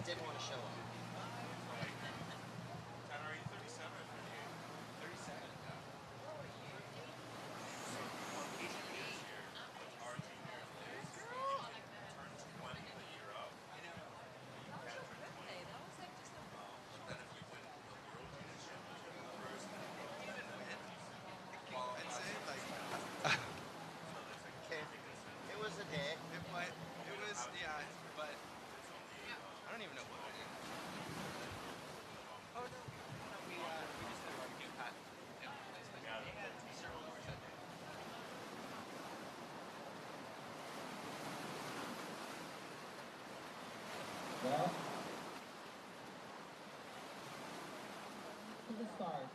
Didn't want to show up. Tanner, are you 37 or 38? 37, yeah. So, what, 18 years here, our 18 years is turn 20 the year up. You can't turn 20. So then if you win the World Junior Championship first, even win, I'd say, like, so there's like Okay. It was a day. it was, yeah, but I don't even know what I did. Oh, no, we just did a barbecue pat. Yeah, Well, to the start.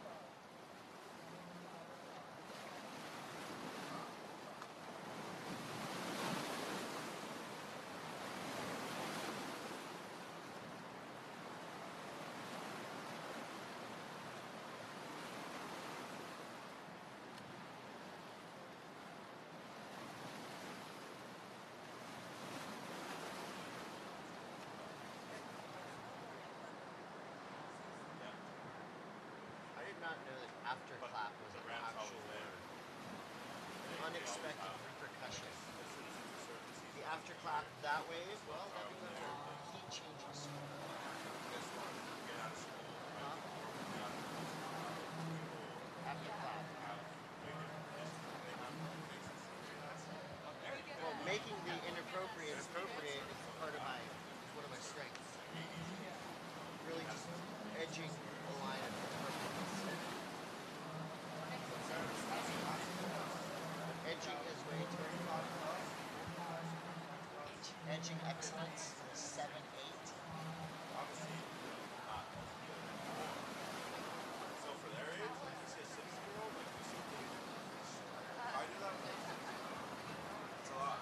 I did not know that afterclap was an actual word. Unexpected repercussion. The afterclap that way, well, that becomes a heat changing school. Afterclap. Well, making the inappropriate appropriate is part of one of my strengths. Really just edging the line of appropriateness. Edging is way too edging excellence is 7-8. So for their age, like you say 6-year-old, like you see I do that, it's a lot.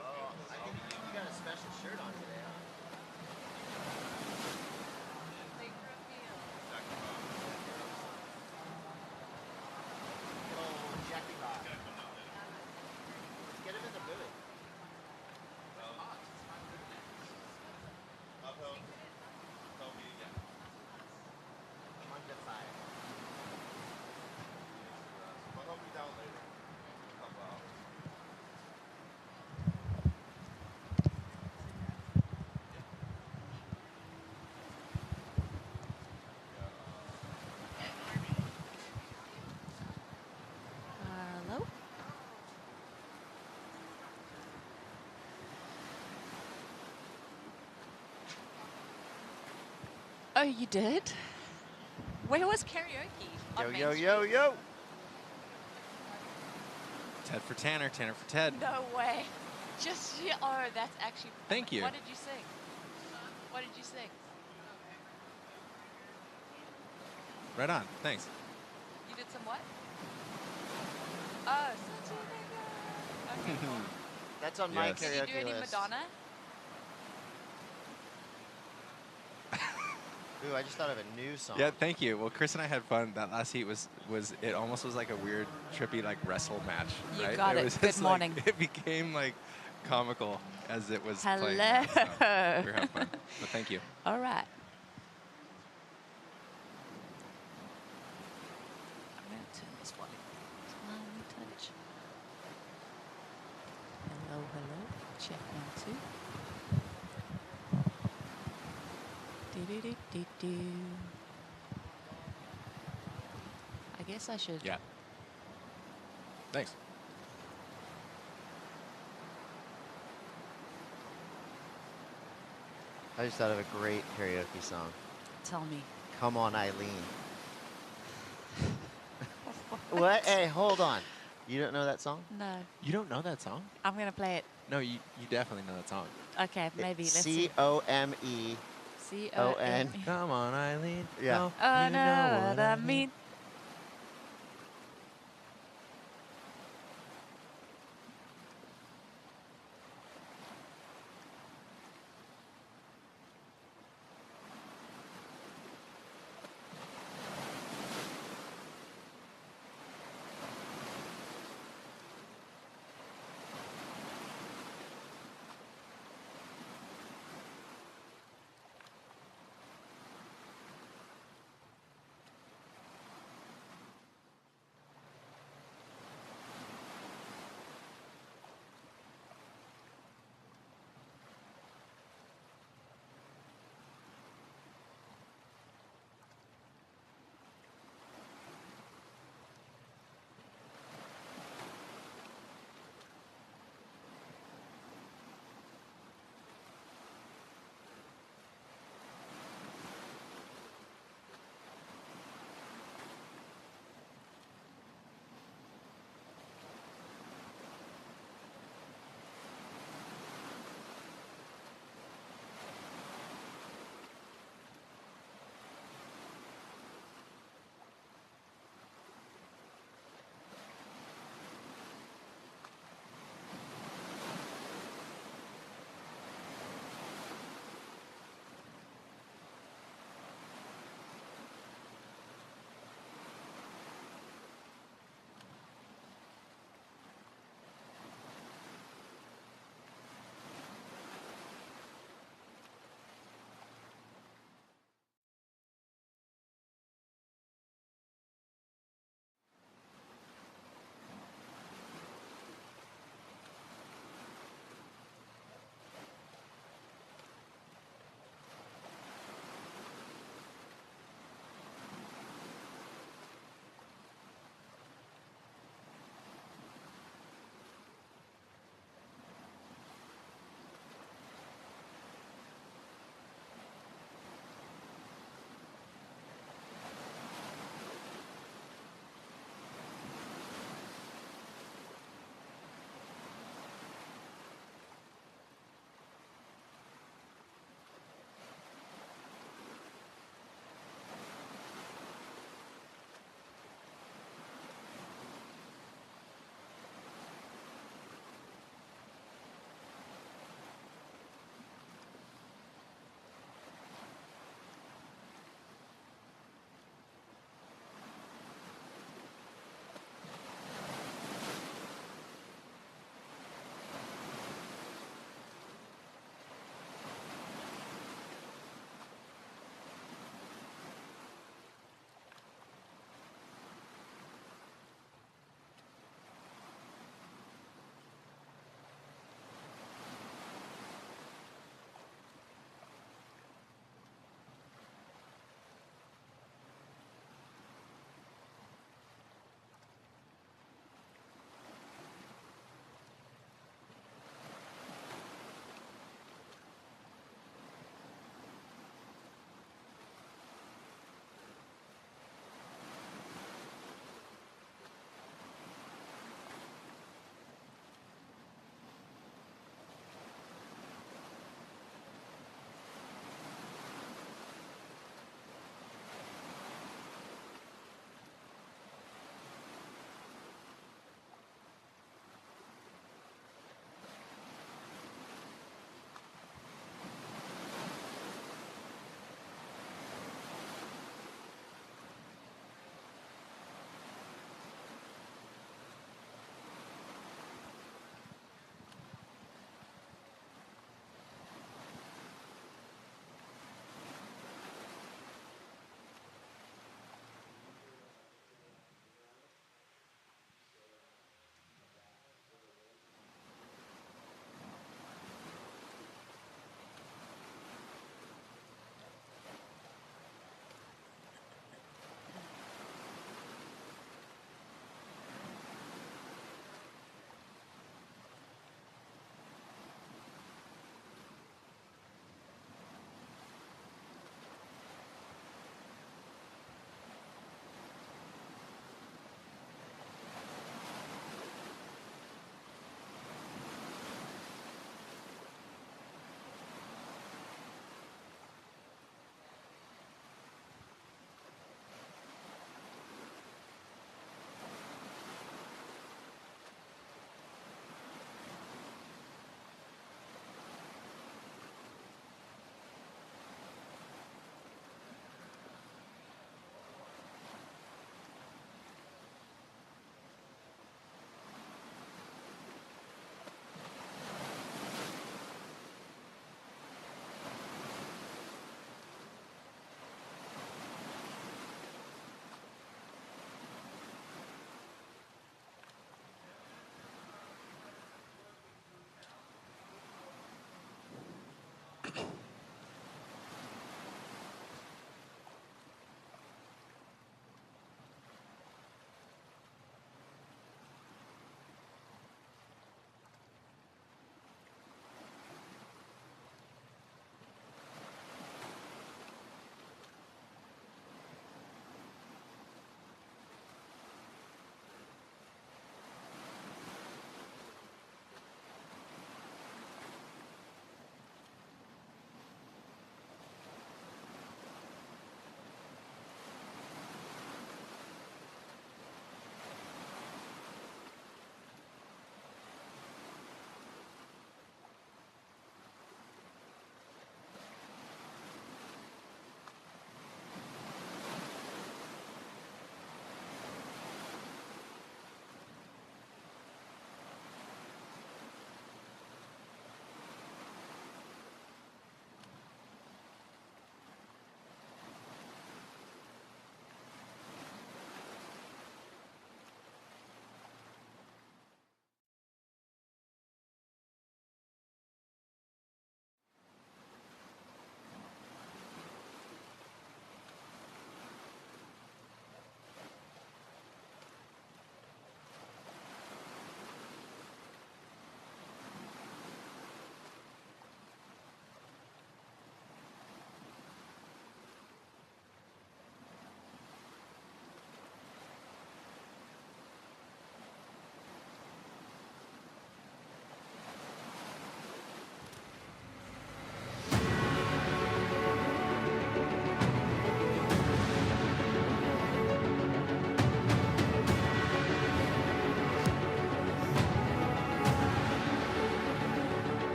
Oh, I think you got a special shirt on today, huh? Oh, Jackie Bob. Let's get him in the mood. Uphill. Tell me again. 1 to 5. I'll help you down later. A couple hours. Hello? Oh, you did? Where was karaoke? On Main Street? Yo. Ted for Tanner, Tanner for Ted. No way. Just, oh, that's actually. Thank you. What did you sing? What did you sing? Right on, thanks. You did some what? Oh, such a nigga. Okay, cool. That's on my Yes. Did you karaoke do any list. Madonna? Ooh, I just thought of a new song. Yeah, thank you. Well, Chris and I had fun. That last heat was it almost was like a weird, trippy like wrestle match. You Right? got it. Was Good just, morning. Like, it became like comical as it was Hello. playing. Out, so we were having fun. But thank you. All right. I'm going to turn this one tiny touch. Hello, hello. Check 1, 2. Do-do-do-do-do. I guess I should. Yeah. Thanks. I just thought of a great karaoke song. Tell me. Come on, Eileen. What? Hey, hold on. You don't know that song? No. You don't know that song? I'm going to play it. No, you definitely know that song. Okay, maybe. Let's see. C-O-M-E. C-O-N. Come on, Eileen. Yeah. No, Oh, you know what I mean.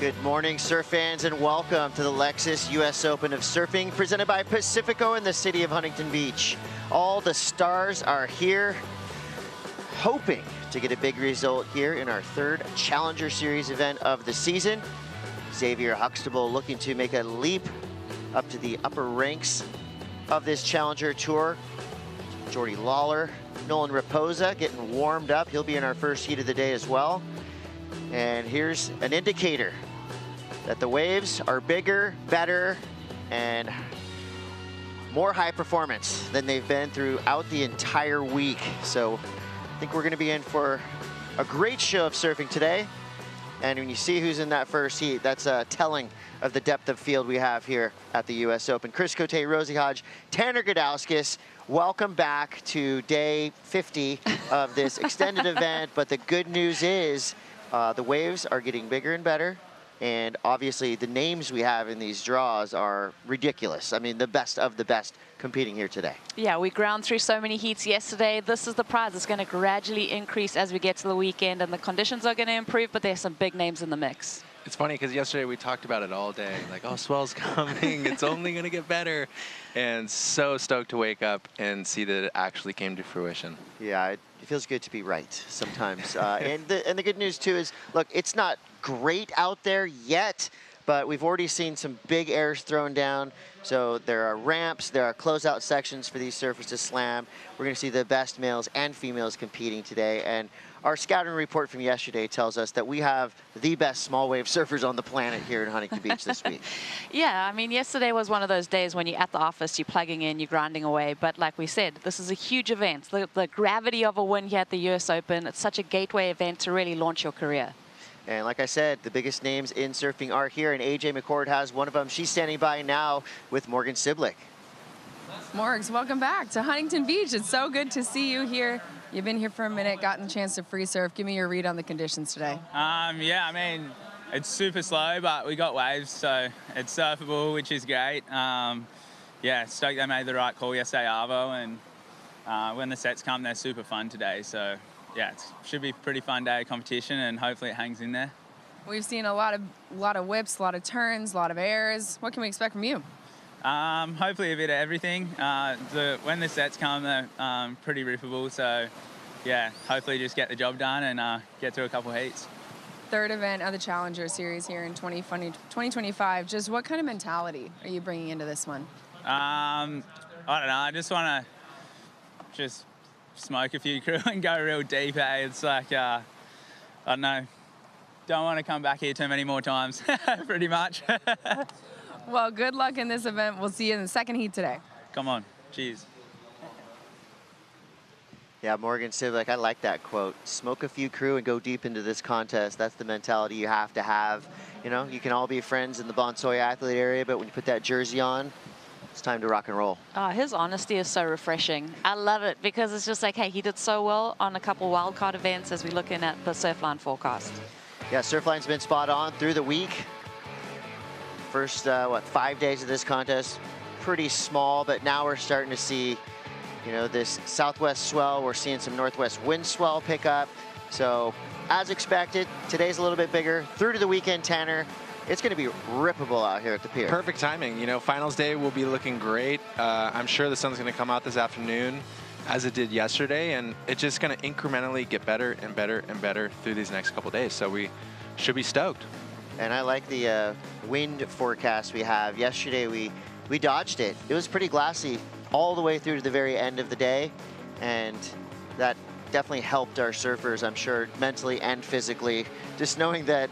Good morning, surf fans, and welcome to the Lexus US Open of Surfing, presented by Pacifico in the city of Huntington Beach. All the stars are here, hoping to get a big result here in our third Challenger Series event of the season. Xavier Huxtable looking to make a leap up to the upper ranks of this Challenger Tour. Jordy Lawler, Nolan Raposa getting warmed up. He'll be in our first heat of the day as well. And here's an indicator that the waves are bigger, better, and more high performance than they've been throughout the entire week. So I think we're gonna be in for a great show of surfing today. And when you see who's in that first heat, that's telling of the depth of field we have here at the US Open. Chris Cote, Rosie Hodge, Tanner Godowskis, welcome back to day 50 of this extended event. But the good news is the waves are getting bigger and better. And obviously the names we have in these draws are ridiculous. I mean, the best of the best competing here today. Yeah, we ground through so many heats yesterday. This is the prize. It's going to gradually increase as we get to the weekend, and the conditions are going to improve, but there's some big names in the mix. It's funny because yesterday we talked about it all day. Like, oh, swell's coming. It's only going to get better. And so stoked to wake up and see that it actually came to fruition. Yeah, it feels good to be right sometimes. And the good news, too, is, look, it's not great out there yet, but we've already seen some big airs thrown down. So there are ramps, there are closeout sections for these surfers to slam. We're going to see the best males and females competing today. And our scouting report from yesterday tells us that we have the best small wave surfers on the planet here in Huntington Beach this week. Yeah, I mean, yesterday was one of those days when you're at the office, you're plugging in, you're grinding away. But like we said, this is a huge event. The gravity of a win here at the US Open, it's such a gateway event to really launch your career. And like I said, the biggest names in surfing are here, and AJ McCord has one of them. She's standing by now with Morgan Siblick. Morgs, welcome back to Huntington Beach. It's so good to see you here. You've been here for a minute, gotten a chance to free surf. Give me your read on the conditions today. Yeah, I mean, it's super slow, but we got waves, so it's surfable, which is great. Yeah, stoked they made the right call yesterday, Arvo, and when the sets come, they're super fun today. So yeah, it should be a pretty fun day of competition, and hopefully it hangs in there. We've seen a lot of whips, a lot of turns, a lot of airs. What can we expect from you? Hopefully a bit of everything. When the sets come, they're pretty rippable. So yeah, hopefully just get the job done and get through a couple heats. Third event of the Challenger Series here in 2025. Just what kind of mentality are you bringing into this one? I don't know. I just want to smoke a few crew and go real deep. It's like, I don't know. Don't want to come back here too many more times, pretty much. Well, good luck in this event. We'll see you in the second heat today. Come on. Cheers. Yeah, Morgan Siblick, I like that quote. Smoke a few crew and go deep into this contest. That's the mentality you have to have. You know, you can all be friends in the Bonsoy athlete area, but when you put that jersey on, it's time to rock and roll. Oh, his honesty is so refreshing. I love it because it's just like, hey, he did so well on a couple wildcard events as we're looking at the Surfline forecast. Yeah, Surfline's been spot on through the week. First, 5 days of this contest, pretty small, but now we're starting to see, you know, this southwest swell. We're seeing some northwest wind swell pick up. So, as expected, today's a little bit bigger. Through to the weekend, Tanner, it's going to be rippable out here at the pier. Perfect timing. You know, finals day will be looking great. I'm sure the sun's going to come out this afternoon, as it did yesterday, and it's just going to incrementally get better and better and better through these next couple days. So we should be stoked. And I like the wind forecast we have. Yesterday we dodged it. It was pretty glassy all the way through to the very end of the day, and that definitely helped our surfers, I'm sure, mentally and physically. Just knowing that,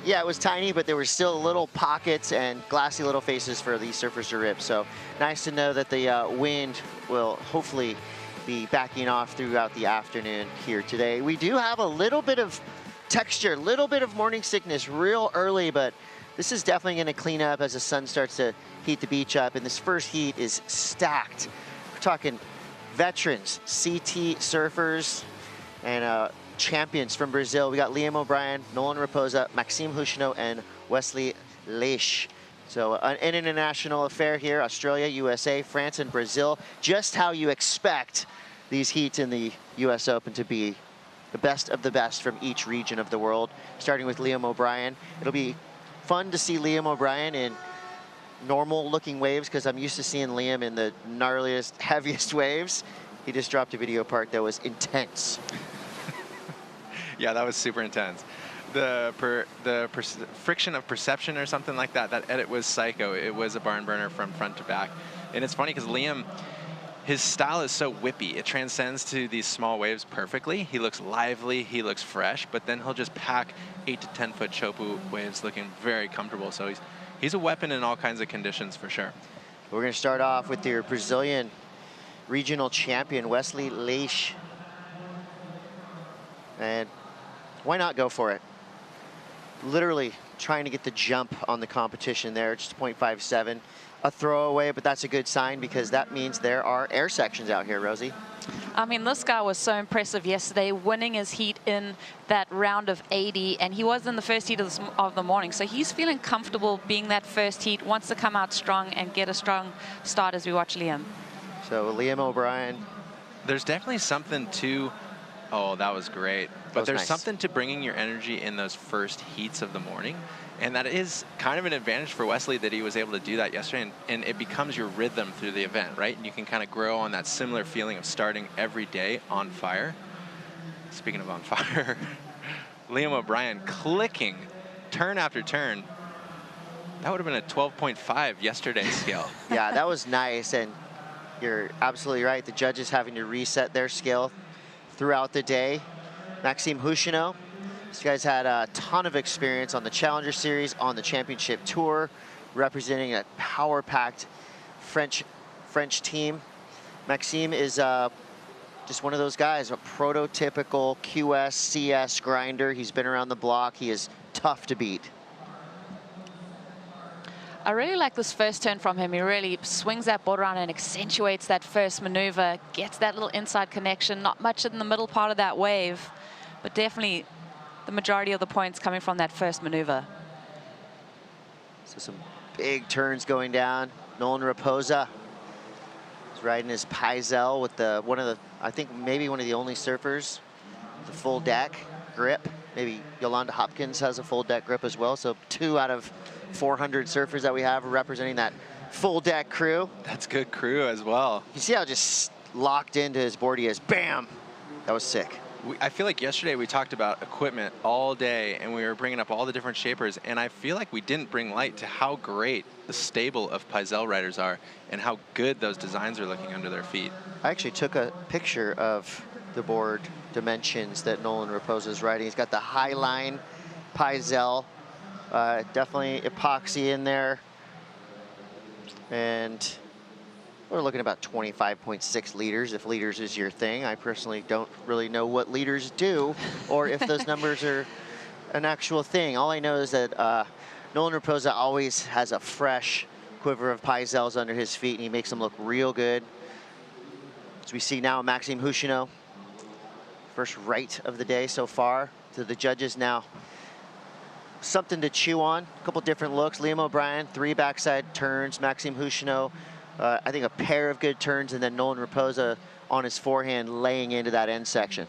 yeah, it was tiny, but there were still little pockets and glassy little faces for these surfers to rip. So nice to know that the wind will hopefully be backing off throughout the afternoon here today. We do have a little bit of texture, little bit of morning sickness real early, but this is definitely going to clean up as the sun starts to heat the beach up. And this first heat is stacked. We're talking veterans, CT surfers, and champions from Brazil. We got Liam O'Brien, Nolan Raposa, Maxime Huchneau, and Wesley Leish. So an international affair here, Australia, USA, France, and Brazil. Just how you expect these heats in the US Open to be. The best of the best from each region of the world. Starting with Liam O'Brien, it'll be fun to see Liam O'Brien in normal looking waves because I'm used to seeing Liam in the gnarliest, heaviest waves. He just dropped a video part that was intense. Yeah, that was super intense. The friction of perception or something like that, that edit was psycho. It was a barn burner from front to back. And it's funny because Liam, his style is so whippy. It transcends to these small waves perfectly. He looks lively, he looks fresh, but then he'll just pack 8 to 10 foot chopu waves looking very comfortable. So he's a weapon in all kinds of conditions for sure. We're going to start off with your Brazilian regional champion, Wesley Leish. And why not go for it? Literally trying to get the jump on the competition there, just 0.57. A throwaway, but that's a good sign because that means there are air sections out here, Rosie. I mean, this guy was so impressive yesterday, winning his heat in that round of 80, and he was in the first heat of the morning, so he's feeling comfortable being that first heat, wants to come out strong and get a strong start as we watch Liam. So Liam O'Brien. There's definitely something to, oh, that was great. But there's something to bringing your energy in those first heats of the morning. And that is kind of an advantage for Wesley that he was able to do that yesterday. And it becomes your rhythm through the event, right? And you can kind of grow on that similar feeling of starting every day on fire. Speaking of on fire, Liam O'Brien clicking turn after turn. That would have been a 12.5 yesterday's scale. Yeah, that was nice. And you're absolutely right. The judges having to reset their scale throughout the day. Maxime Houchino, this guy's had a ton of experience on the Challenger Series, on the Championship Tour, representing a power-packed French team. Maxime is just one of those guys, a prototypical QS, CS grinder. He's been around the block. He is tough to beat. I really like this first turn from him. He really swings that board around and accentuates that first maneuver, gets that little inside connection, not much in the middle part of that wave, but definitely the majority of the points coming from that first maneuver. So some big turns going down. Nolan Raposa is riding his Pizel with I think maybe one of the only surfers, the full deck grip. Maybe Yolanda Hopkins has a full deck grip as well. So 2 out of 400 surfers that we have representing that full deck crew. That's good crew as well. You see how just locked into his board he is. Bam! That was sick. I feel like yesterday we talked about equipment all day and we were bringing up all the different shapers, and I feel like we didn't bring light to how great the stable of Pizel riders are and how good those designs are looking under their feet. I actually took a picture of the board dimensions that Nolan Raposa is riding. He's got the Highline Pizel, definitely epoxy in there, and we're looking about 25.6 liters, if liters is your thing. I personally don't really know what liters do or if those numbers are an actual thing. All I know is that Nolan Raposa always has a fresh quiver of Pizels under his feet, and he makes them look real good. As we see now, Maxime Houchino, first right of the day so far. To the judges now, something to chew on, a couple different looks. Liam O'Brien, 3 backside turns. Maxime Houchino, I think a pair of good turns, and then Nolan Raposa on his forehand laying into that end section.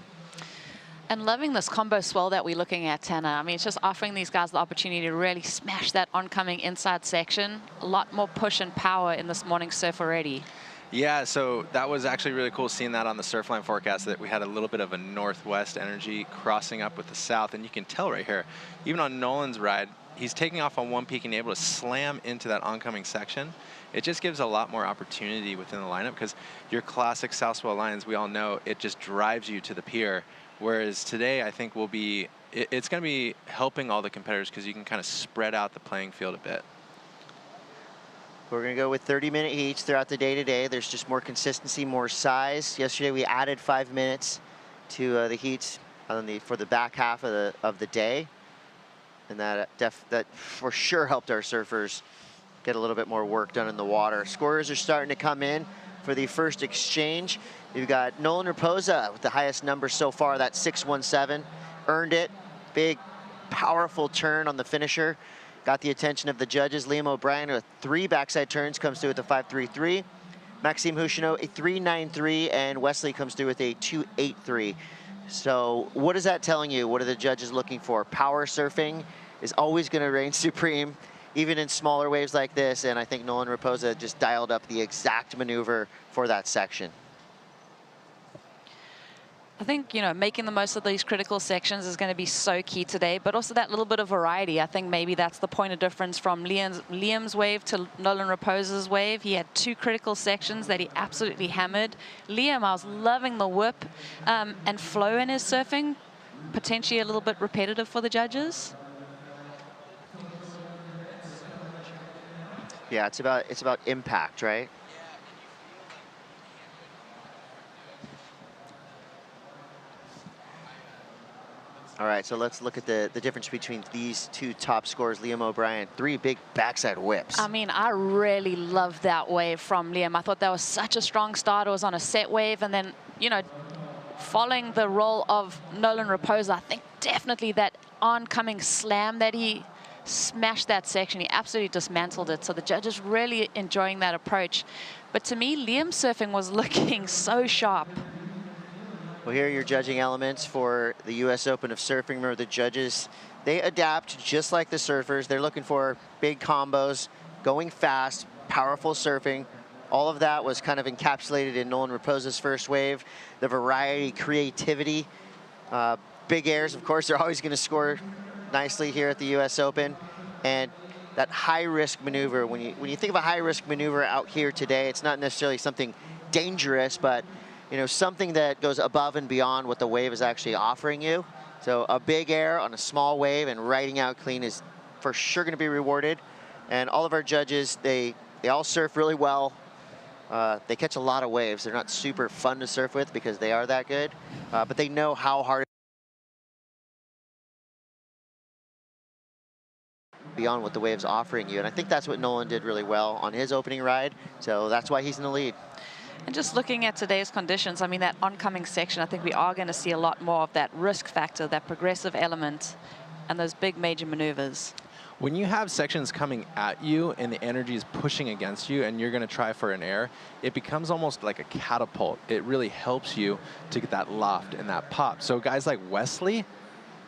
And loving this combo swell that we're looking at, Tanner. I mean, it's just offering these guys the opportunity to really smash that oncoming inside section. A lot more push and power in this morning's surf already. Yeah, so that was actually really cool seeing that on the Surfline forecast, that we had a little bit of a northwest energy crossing up with the south, and you can tell right here, even on Nolan's ride, he's taking off on one peak and able to slam into that oncoming section. It just gives a lot more opportunity within the lineup, because your classic south swell lines, we all know, it just drives you to the pier. Whereas today, I think it's going to be helping all the competitors because you can kind of spread out the playing field a bit. We're going to go with 30-minute heats throughout the day today. There's just more consistency, more size. Yesterday, we added 5 minutes to the heats for the back half of the day. And that for sure helped our surfers get a little bit more work done in the water. Scorers are starting to come in for the first exchange. You've got Nolan Raposa with the highest number so far, that 617. Earned it. Big, powerful turn on the finisher. Got the attention of the judges. Liam O'Brien with 3 backside turns comes through with a 533. Maxime Houchino a 393, and Wesley comes through with a 283. So what is that telling you? What are the judges looking for? Power surfing is always going to reign supreme, even in smaller waves like this. And I think Nolan Raposa just dialed up the exact maneuver for that section. I think, you know, making the most of these critical sections is going to be so key today, but also that little bit of variety. I think maybe that's the point of difference from Liam's wave to Nolan Raposa's wave. He had 2 critical sections that he absolutely hammered. Liam, I was loving the whip and flow in his surfing, potentially a little bit repetitive for the judges. Yeah, it's about impact, right? All right, so let's look at the difference between these 2 top scorers. Liam O'Brien, 3 big backside whips. I mean, I really loved that wave from Liam. I thought that was such a strong start. It was on a set wave, and then, you know, following the role of Nolan Raposa, I think definitely that oncoming slam that he smashed that section, he absolutely dismantled it. So the judges really enjoying that approach. But to me, Liam's surfing was looking so sharp. Well, here are your judging elements for the U.S. Open of Surfing. Remember, the judges, they adapt just like the surfers. They're looking for big combos, going fast, powerful surfing. All of that was kind of encapsulated in Nolan Raposa's first wave. The variety, creativity, big airs, of course, they're always going to score nicely here at the U.S. Open. And that high-risk maneuver, when you think of a high-risk maneuver out here today, it's not necessarily something dangerous, but you know, something that goes above and beyond what the wave is actually offering you. So a big air on a small wave and riding out clean is for sure going to be rewarded. And all of our judges, they all surf really well. They catch a lot of waves. They're not super fun to surf with because they are that good, but they know how hard beyond what the wave's offering you. And I think that's what Nolan did really well on his opening ride. So that's why he's in the lead. And just looking at today's conditions, I mean, that oncoming section, I think we are going to see a lot more of that risk factor, that progressive element, and those big major maneuvers. When you have sections coming at you and the energy is pushing against you and you're going to try for an air, it becomes almost like a catapult. It really helps you to get that loft and that pop. So guys like Wesley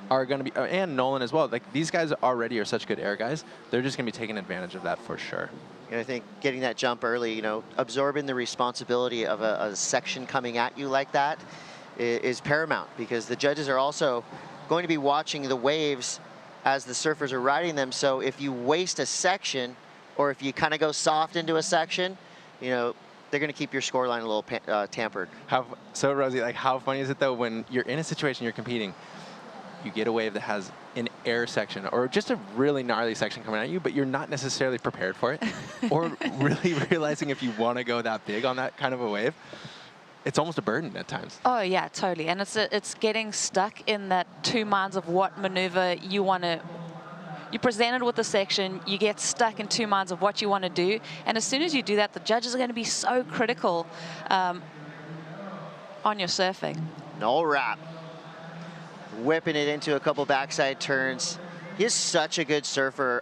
are going to be, and Nolan as well, like these guys already are such good air guys. They're just going to be taking advantage of that for sure. And I think getting that jump early, you know, absorbing the responsibility of a section coming at you like that is paramount, because the judges are also going to be watching the waves as the surfers are riding them. So if you waste a section, or if you kind of go soft into a section, you know, they're going to keep your scoreline a little tampered. So Rosie, like how funny is it though when you're in a situation you're competing, you get a wave that has an air section or just a really gnarly section coming at you, but you're not necessarily prepared for it, or really realizing if you want to go that big on that kind of a wave, it's almost a burden at times. Oh yeah, totally. And it's getting stuck in that 2 minds of what maneuver you want to. You're presented with a section, you get stuck in 2 minds of what you want to do, and as soon as you do that, the judges are going to be so critical on your surfing. No wrap. Whipping it into a couple backside turns. He is such a good surfer.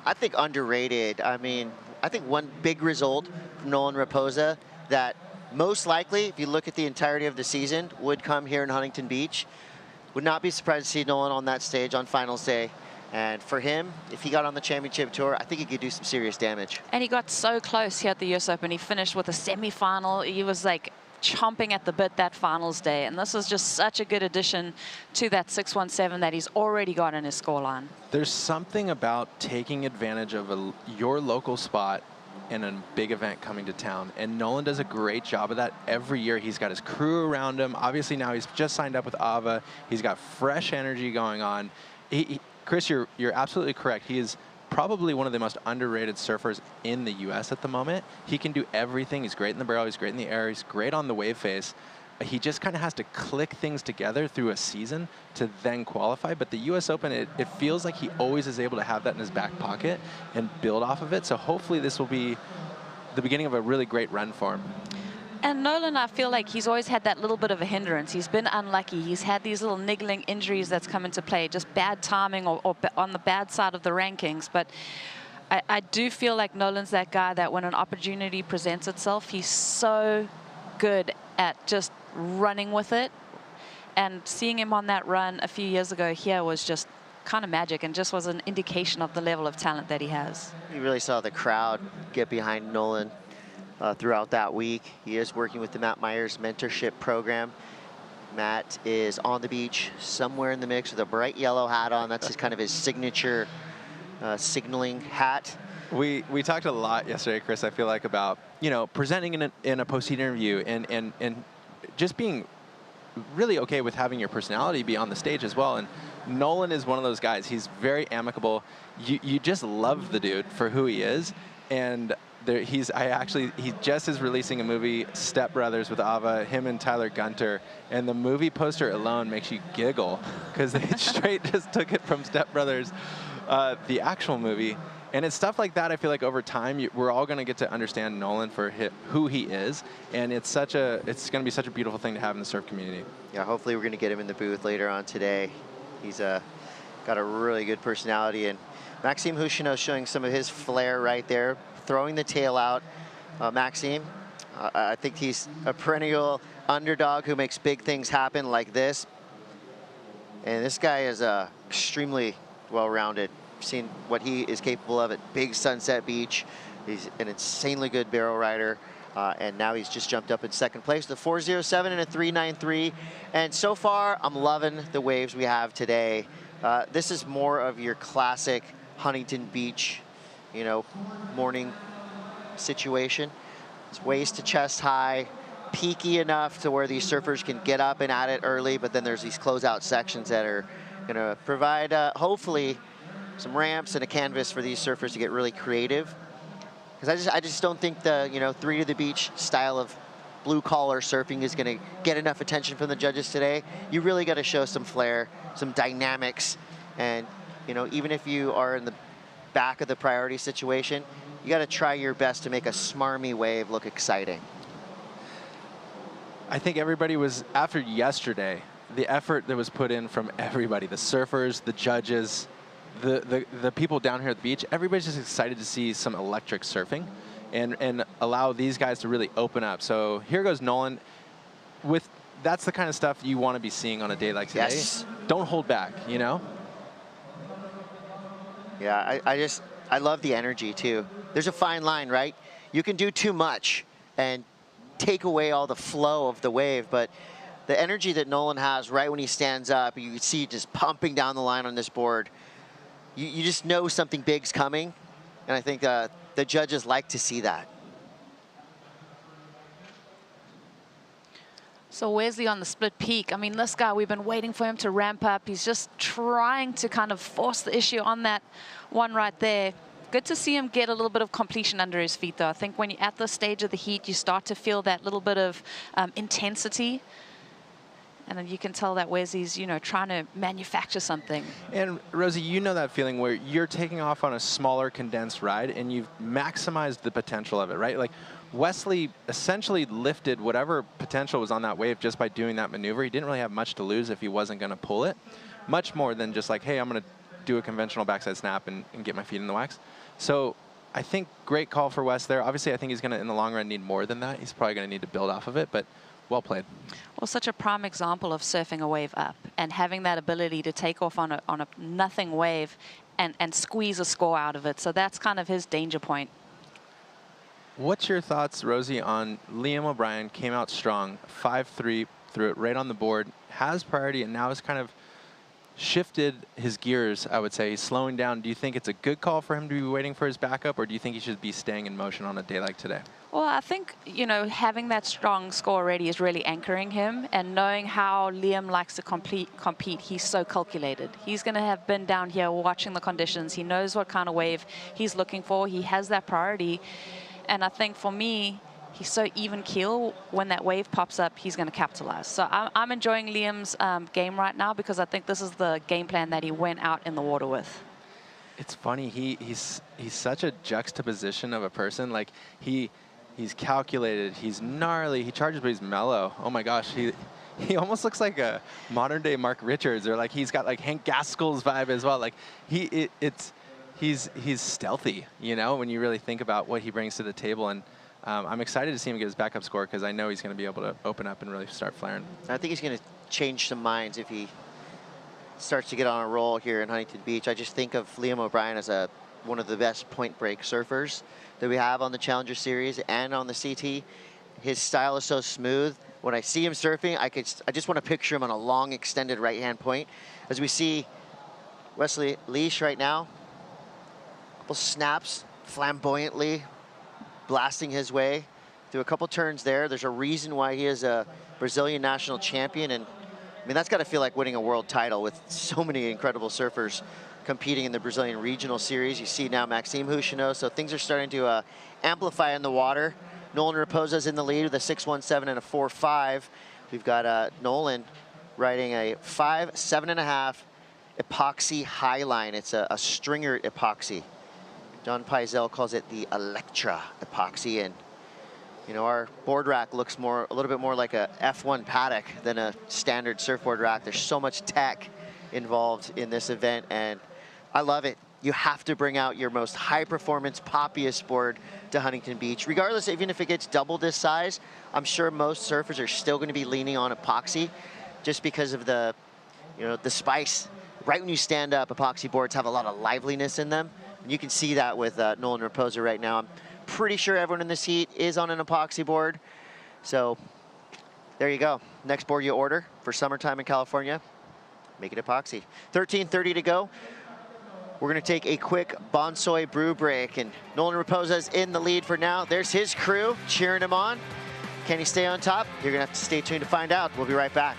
I think underrated. I mean, I think one big result from Nolan Raposa that most likely, if you look at the entirety of the season, would come here in Huntington Beach. Would not be surprised to see Nolan on that stage on finals day. And for him, if he got on the championship tour, I think he could do some serious damage. And he got so close here at the US Open. He finished with a semi-final. He was like chomping at the bit that finals day, and this is just such a good addition to that 617 that he's already got in his scoreline. There's something about taking advantage of your local spot in a big event coming to town, and Nolan does a great job of that every year. He's got his crew around him. Obviously now he's just signed up with Ava. He's got fresh energy going on. Chris, you're absolutely correct. He is probably one of the most underrated surfers in the U.S. at the moment. He can do everything. He's great in the barrel. He's great in the air. He's great on the wave face. He just kind of has to click things together through a season to then qualify. But the U.S. Open, it feels like he always is able to have that in his back pocket and build off of it. So hopefully this will be the beginning of a really great run for him. And Nolan, I feel like he's always had that little bit of a hindrance. He's been unlucky. He's had these little niggling injuries that's come into play, just bad timing or on the bad side of the rankings. But I do feel like Nolan's that guy that when an opportunity presents itself, he's so good at just running with it. And seeing him on that run a few years ago here was just kind of magic and just was an indication of the level of talent that he has. You really saw the crowd get behind Nolan throughout that week. He is working with the Matt Myers mentorship program. Matt is on the beach somewhere in the mix with a bright yellow hat on. That's kind of his signature signaling hat. We talked a lot yesterday, Chris, I feel like, about, you know, presenting in a post-heat interview and just being really okay with having your personality be on the stage as well. And Nolan is one of those guys. He's very amicable. You just love the dude for who he is. And he just is releasing a movie, Step Brothers, with Ava, him and Tyler Gunter. And the movie poster alone makes you giggle because they straight just took it from Step Brothers, the actual movie. And it's stuff like that, I feel like, over time, we're all going to get to understand Nolan for who he is. And it's going to be such a beautiful thing to have in the surf community. Yeah, hopefully we're going to get him in the booth later on today. He's got a really good personality. And Maxime Houchino showing some of his flair right there, throwing the tail out. Maxime, I think he's a perennial underdog who makes big things happen like this. And this guy is extremely well-rounded. Seen what he is capable of at Big Sunset Beach. He's an insanely good barrel rider, and now he's just jumped up in second place with a 4.07 and a 3.93. And so far, I'm loving the waves we have today. This is more of your classic Huntington Beach, you know, morning situation. It's waist to chest high, peaky enough to where these surfers can get up and at it early, but then there's these closeout sections that are going to provide, hopefully, some ramps and a canvas for these surfers to get really creative. Because I just don't think the, you know, 3 to the beach style of blue collar surfing is going to get enough attention from the judges today. You really got to show some flair, some dynamics, and, you know, even if you are in the back of the priority situation, you got to try your best to make a smarmy wave look exciting. I think everybody was, after yesterday, the effort that was put in from everybody, the surfers, the judges, the people down here at the beach, everybody's just excited to see some electric surfing and allow these guys to really open up. So here goes Nolan. That's the kind of stuff you want to be seeing on a day like today. Yes. Don't hold back, you know? Yeah, I love the energy too. There's a fine line, right? You can do too much and take away all the flow of the wave, but the energy that Nolan has right when he stands up, you see just pumping down the line on this board. You just know something big's coming, and I think the judges like to see that. So Wesley on the split peak. I mean, this guy, we've been waiting for him to ramp up. He's just trying to kind of force the issue on that one right there. Good to see him get a little bit of completion under his feet, though. I think when you're at this stage of the heat, you start to feel that little bit of intensity. And then you can tell that Wesley's, you know, trying to manufacture something. And Rosie, you know that feeling where you're taking off on a smaller condensed ride and you've maximized the potential of it, right? Like Wesley essentially lifted whatever potential was on that wave just by doing that maneuver. He didn't really have much to lose if he wasn't going to pull it, much more than just like, hey, I'm going to do a conventional backside snap and get my feet in the wax. So I think great call for Wes there. Obviously, I think he's going to, in the long run, need more than that. He's probably going to need to build off of it, but well played. Well, such a prime example of surfing a wave up and having that ability to take off on a nothing wave and squeeze a score out of it. So that's kind of his danger point. What's your thoughts, Rosie, on Liam O'Brien? Came out strong, 5-3, threw it right on the board, has priority, and now has kind of shifted his gears, I would say. He's slowing down. Do you think it's a good call for him to be waiting for his backup, or do you think he should be staying in motion on a day like today? Well, I think, you know, having that strong score already is really anchoring him, and knowing how Liam likes to compete, he's so calculated. He's going to have been down here watching the conditions. He knows what kind of wave he's looking for. He has that priority. And I think for me, he's so even keel. When that wave pops up, he's going to capitalize. So I'm enjoying Liam's game right now because I think this is the game plan that he went out in the water with. It's funny. He's such a juxtaposition of a person. Like he's calculated. He's gnarly. He charges, but he's mellow. Oh my gosh. He almost looks like a modern day Mark Richards, or like he's got like Hank Gaskell's vibe as well. Like he's stealthy, you know, when you really think about what he brings to the table. And I'm excited to see him get his backup score because I know he's going to be able to open up and really start flaring. I think he's going to change some minds if he starts to get on a roll here in Huntington Beach. I just think of Liam O'Brien as one of the best point break surfers that we have on the Challenger Series and on the CT. His style is so smooth. When I see him surfing, I just want to picture him on a long, extended right-hand point. As we see Wesley Leash right now, couple snaps flamboyantly blasting his way through a couple turns there. There's a reason why he is a Brazilian national champion, and I mean, that's got to feel like winning a world title with so many incredible surfers competing in the Brazilian Regional Series. You see now Maxime Houchinot, so things are starting to amplify in the water. Nolan Raposa's in the lead with a 6.17 and a 4.5. We've got Nolan riding a 5.7.5 epoxy high line. It's a stringer epoxy. John Peisel calls it the Electra epoxy, and you know, our board rack looks a little bit more like a F1 paddock than a standard surfboard rack. There's so much tech involved in this event, and I love it. You have to bring out your most high-performance, poppiest board to Huntington Beach. Regardless, even if it gets double this size, I'm sure most surfers are still going to be leaning on epoxy just because of the, you know, the spice. Right when you stand up, epoxy boards have a lot of liveliness in them. And you can see that with Nolan Raposa right now. I'm pretty sure everyone in this heat is on an epoxy board. So there you go. Next board you order for summertime in California, make it epoxy. 13:30 to go. We're going to take a quick Bonsoy brew break, and Nolan Raposa's in the lead for now. There's his crew cheering him on. Can he stay on top? You're going to have to stay tuned to find out. We'll be right back.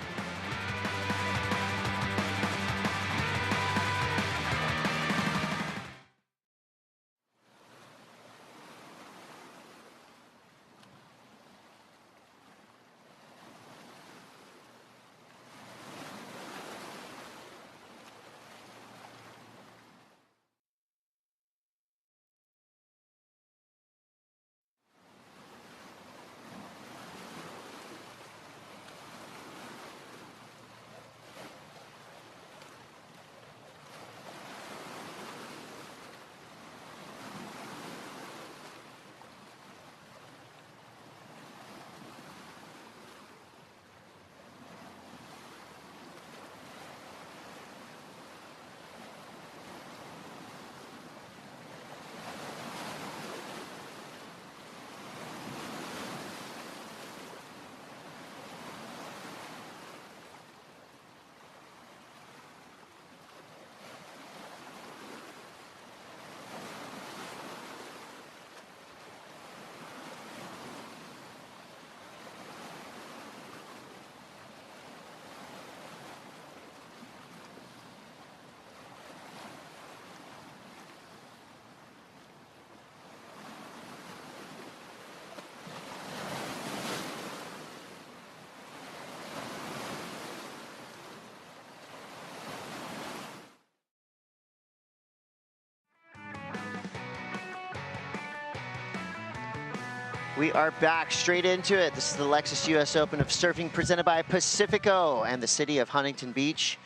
We are back straight into it. This is the Lexus US Open of Surfing presented by Pacifico and the city of Huntington Beach.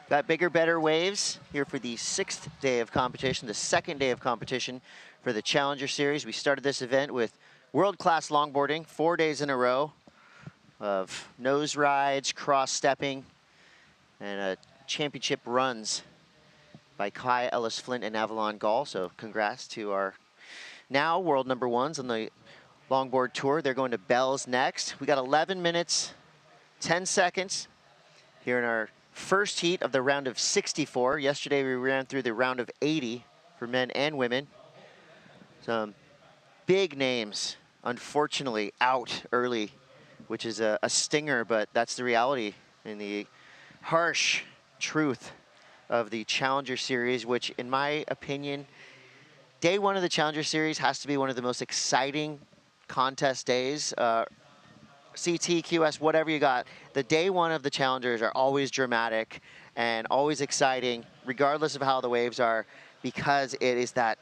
Got bigger, better waves here for the 6th day of competition, the 2nd day of competition for the Challenger Series. We started this event with world-class longboarding, 4 days in a row of nose rides, cross-stepping, and championship runs by Kai Ellis Flint and Avalon Gall. So congrats to our now world number ones on the Longboard Tour. They're going to Bells next. We got 11 minutes, 10 seconds here in our first heat of the round of 64. Yesterday we ran through the round of 80 for men and women. Some big names, unfortunately, out early, which is a stinger, but that's the reality and the harsh truth of the Challenger Series, which in my opinion, day one of the Challenger Series has to be one of the most exciting contest days. CT, QS, whatever you got. The day one of the Challengers are always dramatic and always exciting, regardless of how the waves are, because it is that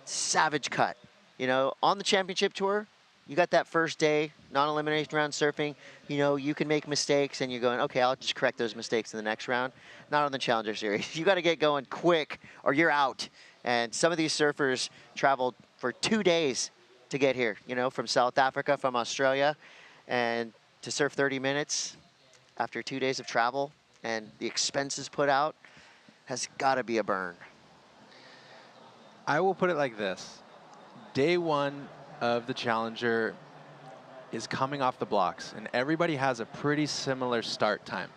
savage cut. You know, on the championship tour, you got that first day, non-elimination round surfing, you know, you can make mistakes and you're going, okay, I'll just correct those mistakes in the next round. Not on the Challenger Series. You got to get going quick or you're out. And some of these surfers traveled for 2 days to get here, you know, from South Africa, from Australia, and to surf 30 minutes after 2 days of travel, and the expenses put out has got to be a burn. I will put it like this. Day one of the Challenger is coming off the blocks, and everybody has a pretty similar start time.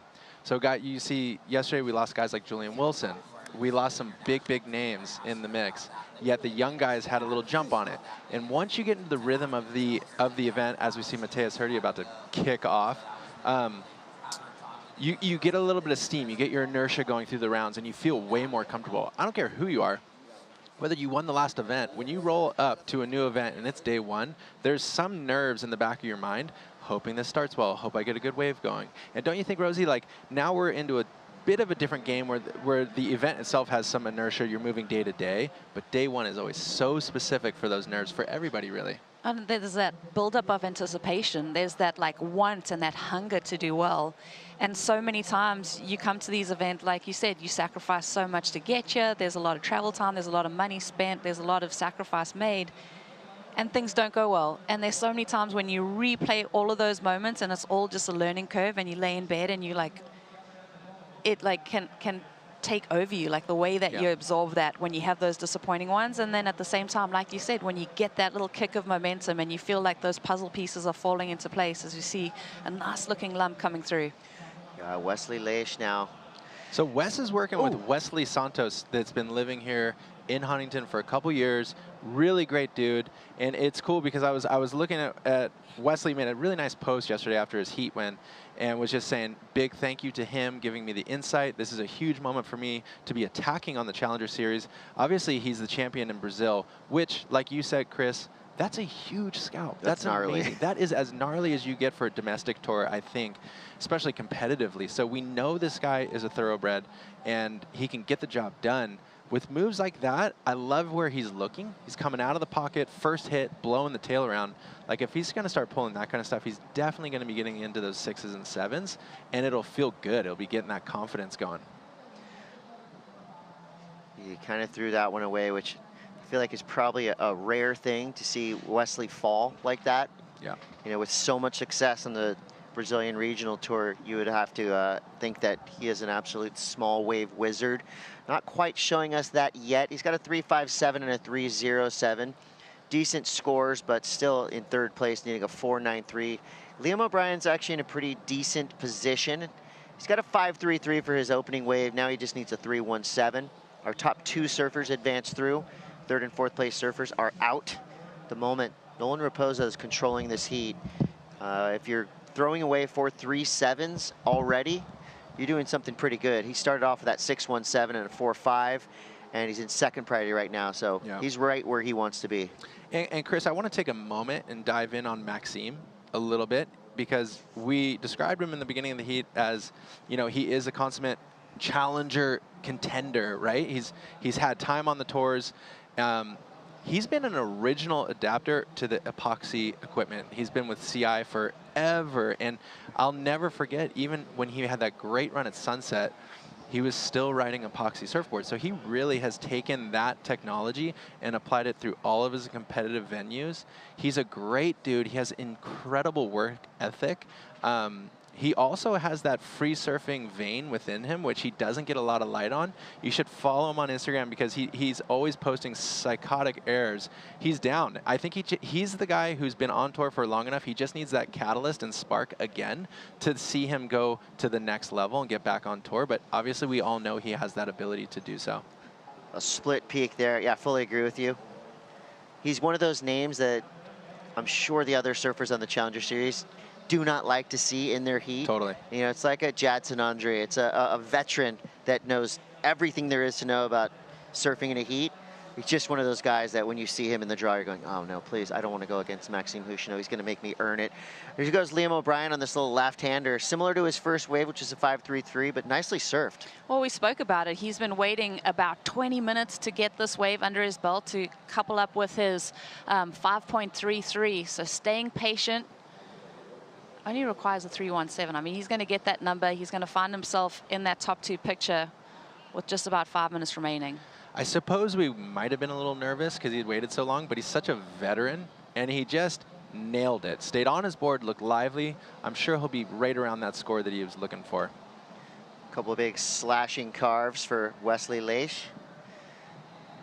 So you see, yesterday we lost guys like Julian Wilson. We lost some big names in the mix, yet the young guys had a little jump on it. And once you get into the rhythm of the event, as we see Mateus Herdy about to kick off, you get a little bit of steam. You get your inertia going through the rounds, and you feel way more comfortable. I don't care who you are, whether you won the last event. When you roll up to a new event and it's day one, there's some nerves in the back of your mind, hoping this starts well, hope I get a good wave going. And don't you think, Rosie, like now we're into a bit of a different game where the event itself has some inertia, you're moving day to day, but day one is always so specific for those nerves for everybody, really. And there's that buildup of anticipation. There's that like want and that hunger to do well. And so many times you come to these events, like you said, you sacrifice so much to get here. There's a lot of travel time. There's a lot of money spent. There's a lot of sacrifice made. And things don't go well. And there's so many times when you replay all of those moments and it's all just a learning curve and you lay in bed and you like, it like can take over you, like the way that you absorb that when you have those disappointing ones. And then at the same time, like you said, when you get that little kick of momentum and you feel like those puzzle pieces are falling into place as you see a nice looking lump coming through. Wesley Leish now. So Wes is working with Wesley Santos that's been living here in Huntington for a couple years. Really great dude. And it's cool because I was looking at Wesley made a really nice post yesterday after his heat win and was just saying big thank you to him, giving me the insight. This is a huge moment for me to be attacking on the Challenger Series. Obviously, he's the champion in Brazil, which, like you said, Chris, that's a huge scalp. That's gnarly. Amazing. That is as gnarly as you get for a domestic tour, I think, especially competitively. So we know this guy is a thoroughbred, and he can get the job done. With moves like that, I love where he's looking. He's coming out of the pocket, first hit, blowing the tail around. Like, if he's going to start pulling that kind of stuff, he's definitely going to be getting into those 6s and 7s, and it'll feel good. It'll be getting that confidence going. He kind of threw that one away, which I feel like is probably a rare thing to see Wesley fall like that. Yeah. You know, with so much success on the Brazilian regional tour, you would have to think that he is an absolute small wave wizard. Not quite showing us that yet. He's got a 3.57 and a 3.07. Decent scores, but still in third place, needing a 4.93. Liam O'Brien's actually in a pretty decent position. He's got a 5.33 for his opening wave. Now he just needs a 3.17. Our top two surfers advance through. Third and fourth place surfers are out. At the moment, Nolan Raposa is controlling this heat. If you're throwing away 4.37s already, you're doing something pretty good. He started off with that 6.17 and a 4.5, and he's in second priority right now, so he's right where he wants to be. And Chris, I want to take a moment and dive in on Maxime a little bit, because we described him in the beginning of the heat as, you know, he is a consummate challenger contender, right? He's had time on the tours. He's been an original adapter to the epoxy equipment. He's been with CI forever, and I'll never forget, even when he had that great run at Sunset, he was still riding epoxy surfboards. So he really has taken that technology and applied it through all of his competitive venues. He's a great dude. He has incredible work ethic. He also has that free surfing vein within him, which he doesn't get a lot of light on. You should follow him on Instagram because he's always posting psychotic airs. He's down. I think he's the guy who's been on tour for long enough. He just needs that catalyst and spark again to see him go to the next level and get back on tour. But obviously, we all know he has that ability to do so. A split peak there. Yeah, fully agree with you. He's one of those names that I'm sure the other surfers on the Challenger Series do not like to see in their heat. Totally. You know, it's like a Jadson Andre. It's a veteran that knows everything there is to know about surfing in a heat. He's just one of those guys that when you see him in the draw, you're going, oh no, please, I don't want to go against Maxime Houchenot. He's going to make me earn it. There goes Liam O'Brien on this little left-hander, similar to his first wave, which is a 5.33, but nicely surfed. Well, we spoke about it. He's been waiting about 20 minutes to get this wave under his belt to couple up with his 5.33. So staying patient. Only requires a 3.17. I mean, he's going to get that number. He's going to find himself in that top two picture with just about 5 minutes remaining. I suppose we might have been a little nervous because he'd waited so long, but he's such a veteran, and he just nailed it. Stayed on his board, looked lively. I'm sure he'll be right around that score that he was looking for. Couple of big slashing carves for Wesley Leish.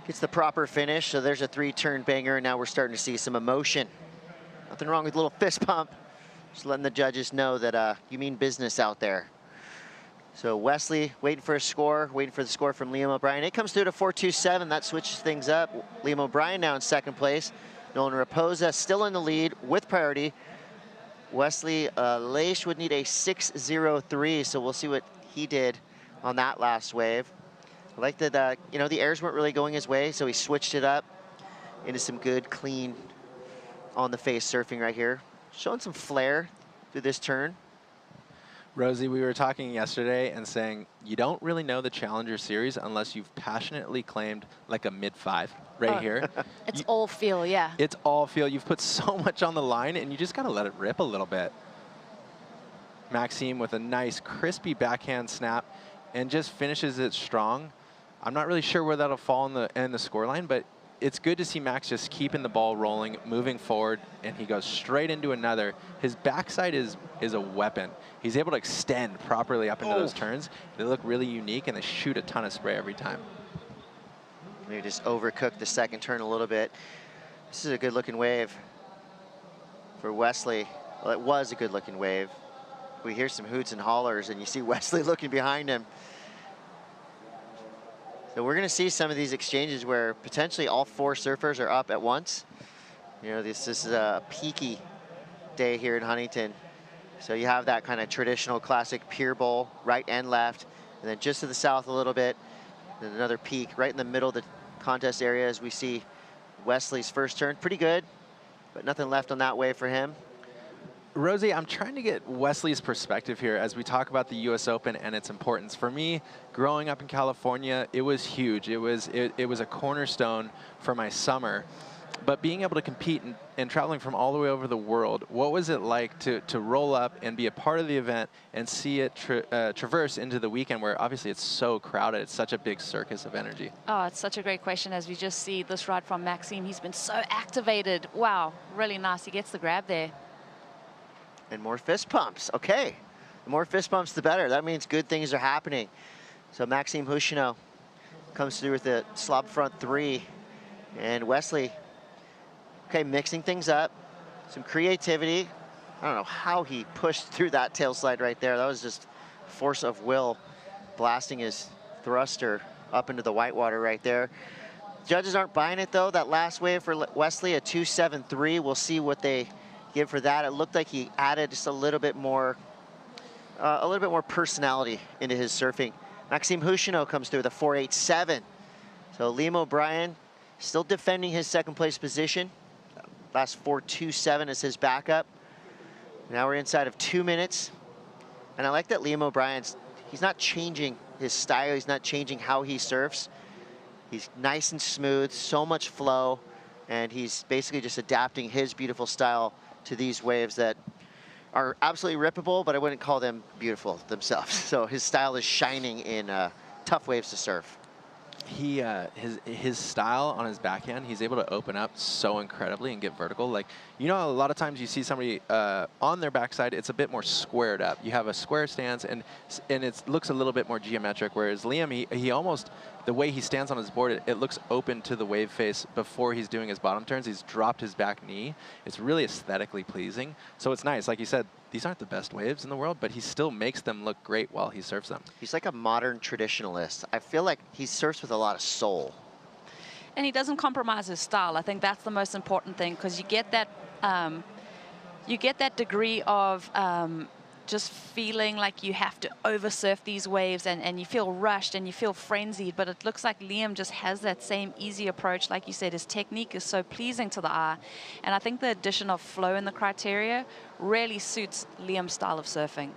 Gets the proper finish, so there's a 3-turn banger, and now we're starting to see some emotion. Nothing wrong with a little fist pump. Just letting the judges know that you mean business out there. So Wesley waiting for a score, waiting for the score from Liam O'Brien. It comes through to 4.27. That switches things up. Liam O'Brien now in second place. Nolan Raposa still in the lead with priority. Wesley Leish would need a 6.03, so we'll see what he did on that last wave. I like that, you know, the airs weren't really going his way, so he switched it up into some good, clean, on-the-face surfing right here. Showing some flair through this turn. Rosie, we were talking yesterday and saying you don't really know the Challenger Series unless you've passionately claimed like a mid-5 right here. It's all feel, yeah. It's all feel. You've put so much on the line, and you just got to let it rip a little bit. Maxime with a nice, crispy backhand snap and just finishes it strong. I'm not really sure where that'll fall in the scoreline, but it's good to see Max just keeping the ball rolling, moving forward, and he goes straight into another. His backside is a weapon. He's able to extend properly up into those turns. They look really unique, and they shoot a ton of spray every time. Maybe just overcooked the second turn a little bit. This is a good-looking wave for Wesley. Well, it was a good-looking wave. We hear some hoots and hollers, and you see Wesley looking behind him. So we're going to see some of these exchanges where potentially all 4 surfers are up at once. You know, this is a peaky day here in Huntington. So you have that kind of traditional classic pier bowl, right and left, and then just to the south a little bit, then another peak right in the middle of the contest area as we see Wesley's first turn. Pretty good, but nothing left on that wave for him. Rosie, I'm trying to get Wesley's perspective here as we talk about the U.S. Open and its importance. For me, growing up in California, it was huge. It was a cornerstone for my summer. But being able to compete and traveling from all the way over the world, what was it like to roll up and be a part of the event and see it traverse into the weekend where obviously it's so crowded? It's such a big circus of energy. Oh, it's such a great question as we just see this ride from Maxime. He's been so activated. Wow, really nice. He gets the grab there. And more fist pumps. Okay. The more fist pumps, the better. That means good things are happening. So Maxime Houchino comes through with a slob front 3. And Wesley, okay, mixing things up. Some creativity. I don't know how he pushed through that tail slide right there. That was just force of will, blasting his thruster up into the whitewater right there. Judges aren't buying it, though. That last wave for Wesley, a 2.73. We'll see what they give for that. It looked like he added just a little bit more personality into his surfing. Maxime Houchino comes through with a 4.87. So Liam O'Brien still defending his second place position. Last 4.27 is his backup. Now we're inside of 2 minutes. And I like that Liam O'Brien's, he's not changing his style. He's not changing how he surfs. He's nice and smooth, so much flow. And he's basically just adapting his beautiful style to these waves that are absolutely rippable, but I wouldn't call them beautiful themselves. So his style is shining in tough waves to surf. He his style on his backhand, he's able to open up so incredibly and get vertical. Like, you know, a lot of times you see somebody on their backside, it's a bit more squared up. You have a square stance, and it looks a little bit more geometric. Whereas Liam, he almost, the way he stands on his board, it looks open to the wave face before he's doing his bottom turns. He's dropped his back knee. It's really aesthetically pleasing. So it's nice. Like you said, these aren't the best waves in the world, but he still makes them look great while he surfs them. He's like a modern traditionalist. I feel like he surfs with a lot of soul. And he doesn't compromise his style. I think that's the most important thing, because you get that degree of just feeling like you have to oversurf these waves, and you feel rushed and you feel frenzied, but it looks like Liam just has that same easy approach. Like you said, his technique is so pleasing to the eye, and I think the addition of flow in the criteria really suits Liam's style of surfing.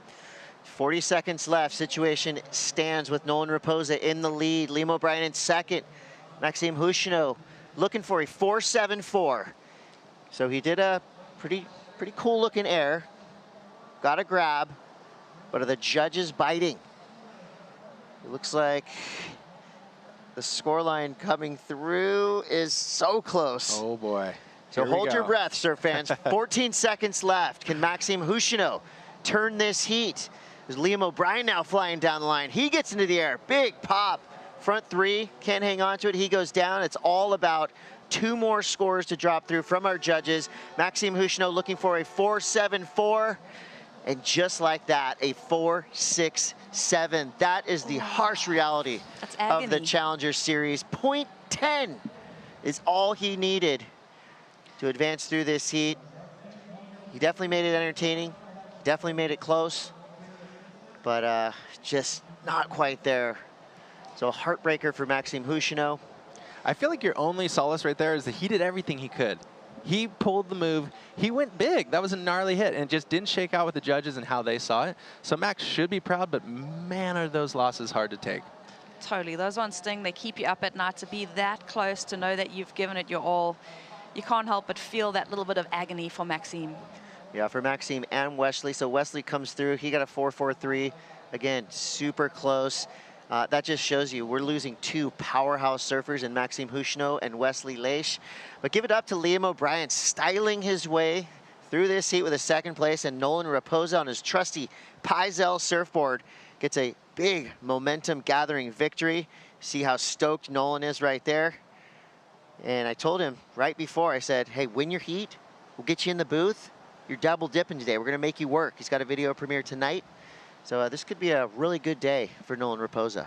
40 seconds left. Situation stands with Nolan Raposa in the lead. Liam O'Brien in second. Maxime Houchino looking for a 4.74. So he did a pretty cool looking air. Got a grab, but are the judges biting? It looks like the scoreline coming through is so close. Oh boy. So hold your breath, surf fans. 14 seconds left. Can Maxime Houchino turn this heat? There's Liam O'Brien now flying down the line. He gets into the air. Big pop. Front three. Can't hang on to it. He goes down. It's all about 2 more scores to drop through from our judges. Maxime Houchenot looking for a 4.74. And just like that, a 4.67. That is the harsh reality of the Challenger Series. 0.10 is all he needed to advance through this heat. He definitely made it entertaining, definitely made it close, but just not quite there. So a heartbreaker for Maxime Houchenot. I feel like your only solace right there is that he did everything he could. He pulled the move. He went big. That was a gnarly hit, and it just didn't shake out with the judges and how they saw it. So Max should be proud, but man, are those losses hard to take. Totally. Those ones sting. They keep you up at night. To be that close, to know that you've given it your all, you can't help but feel that little bit of agony for Maxime. Yeah, for Maxime and Wesley. So Wesley comes through. He got a 4.43. Again, super close. That just shows you we're losing 2 powerhouse surfers in Maxime Houchenot and Wesley Leish. But give it up to Liam O'Brien, styling his way through this heat with a 2nd place, and Nolan Raposa on his trusty Pizel surfboard gets a big momentum gathering victory. See how stoked Nolan is right there. And I told him right before, I said, hey, win your heat. We'll get you in the booth. You're double dipping today. We're going to make you work. He's got a video premiere tonight. So this could be a really good day for Nolan Raposa.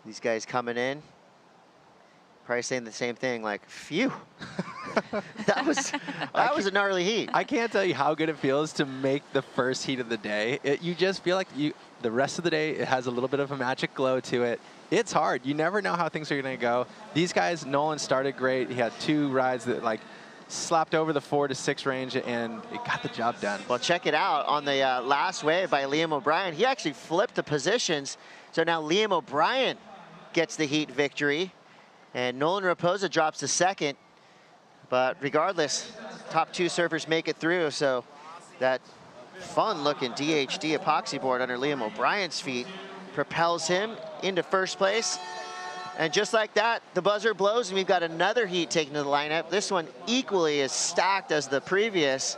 These guys coming in, probably saying the same thing, like, phew. that was a gnarly heat. I can't tell you how good it feels to make the first heat of the day. You just feel like the rest of the day, it has a little bit of a magic glow to it. It's hard. You never know how things are going to go. These guys, Nolan started great. He had 2 rides that, like, slapped over the 4 to 6 range, and it got the job done. Well, check it out. On the last wave by Liam O'Brien, he actually flipped the positions. So now Liam O'Brien gets the heat victory, and Nolan Raposa drops to 2nd. But regardless, top 2 surfers make it through. So that fun-looking DHD epoxy board under Liam O'Brien's feet propels him into 1st place. And just like that, the buzzer blows, and we've got another heat taken to the lineup. This one equally as stacked as the previous.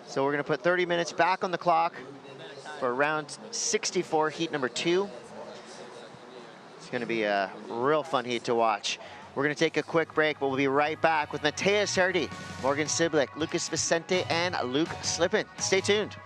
So we're going to put 30 minutes back on the clock for round 64, heat number 2. It's going to be a real fun heat to watch. We're going to take a quick break, but we'll be right back with Mateus Hardy, Morgan Siblick, Lucas Vicente, and Luke Slippen. Stay tuned.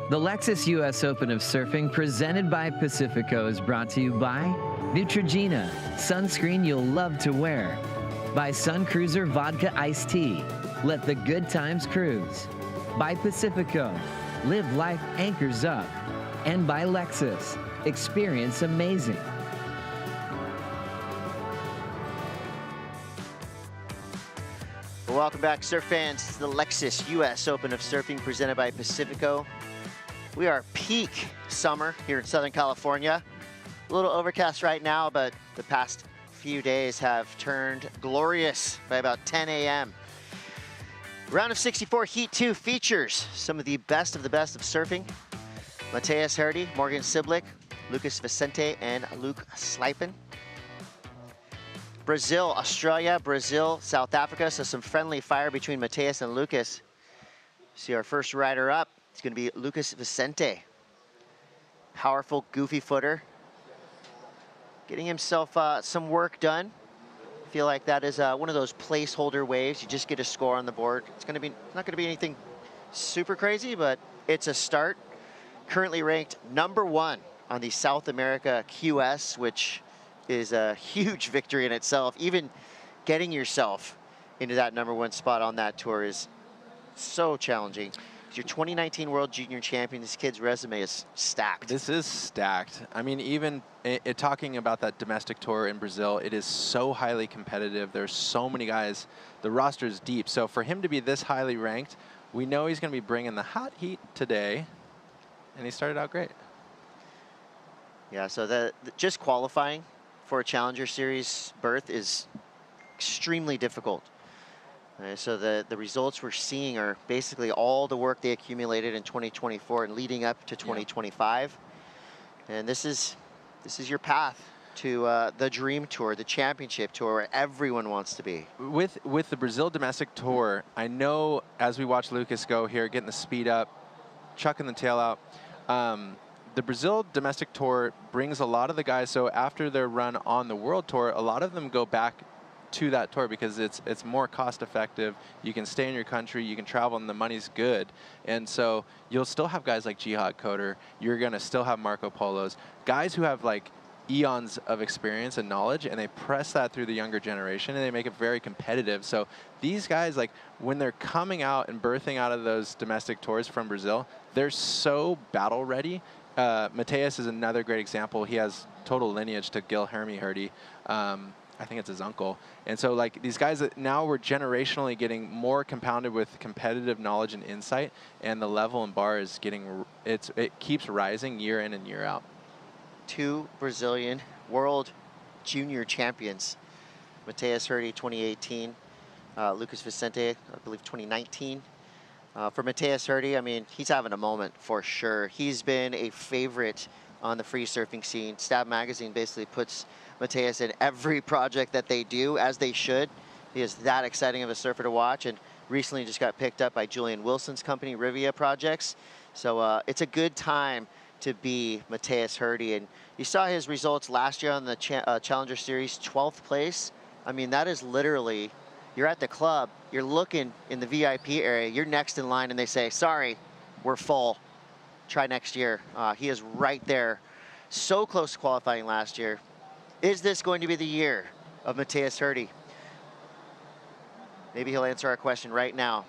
The Lexus US Open of Surfing, presented by Pacifico, is brought to you by Neutrogena, sunscreen you'll love to wear. By Sun Cruiser Vodka Iced Tea, let the good times cruise. By Pacifico, live life anchors up. And by Lexus, experience amazing. Welcome back, surf fans. It's the Lexus US Open of Surfing presented by Pacifico. We are peak summer here in Southern California. A little overcast right now, but the past few days have turned glorious by about 10 a.m. Round of 64 Heat 2 features some of the best of surfing. Matthias Hardy, Morgan Siblick, Lucas Vicente, and Luke Slipen. Brazil, Australia, Brazil, South Africa. So some friendly fire between Matthias and Lucas. See our first rider up. It's going to be Lucas Vicente. Powerful, goofy footer. Getting himself some work done. Feel like that is one of those placeholder waves. You just get a score on the board. It's going to be not going to be anything super crazy, but it's a start. Currently ranked #1 on the South America QS, which is a huge victory in itself. Even getting yourself into that #1 spot on that tour is so challenging. Your 2019 World Junior Champion, this kid's resume is stacked. This is stacked. I mean, even talking about that domestic tour in Brazil, it is so highly competitive. There's so many guys. The roster is deep. So for him to be this highly ranked, we know he's going to be bringing the hot heat today. And he started out great. Yeah, so just qualifying for a Challenger Series berth is extremely difficult. So the results we're seeing are basically all the work they accumulated in 2024 and leading up to 2025. Yeah. And this is your path to the Dream Tour, the Championship Tour, where everyone wants to be. With the Brazil domestic tour, I know as we watch Lucas go here, getting the speed up, chucking the tail out, the Brazil domestic tour brings a lot of the guys. So after their run on the World Tour, a lot of them go back to that tour because it's more cost effective. You can stay in your country, you can travel, and the money's good. And so you'll still have guys like Jihad Coder. You're gonna still have Marco Polos, guys who have like eons of experience and knowledge, and they press that through the younger generation and they make it very competitive. So these guys, like when they're coming out and birthing out of those domestic tours from Brazil, they're so battle ready. Matthias is another great example. He has total lineage to Gil Hermy Hardy. I think it's his uncle. And so like these guys that now we're generationally getting more compounded with competitive knowledge and insight, and the level and bar is getting, it keeps rising year in and year out. 2 Brazilian World Junior Champions. Matthias Hardy 2018, Lucas Vicente, I believe 2019. For Matthias Hardy, I mean, he's having a moment for sure. He's been a favorite on the free surfing scene. Stab Magazine basically puts Matthias in every project that they do, as they should. He is that exciting of a surfer to watch, and recently just got picked up by Julian Wilson's company, Rivia Projects. So it's a good time to be Matthias Hardy. And you saw his results last year on the Challenger Series, 12th place. I mean, that is literally, you're at the club, you're looking in the VIP area, you're next in line, and they say, sorry, we're full. Try next year. He is right there. So close to qualifying last year. Is this going to be the year of Matthias Hardy? Maybe he'll answer our question right now.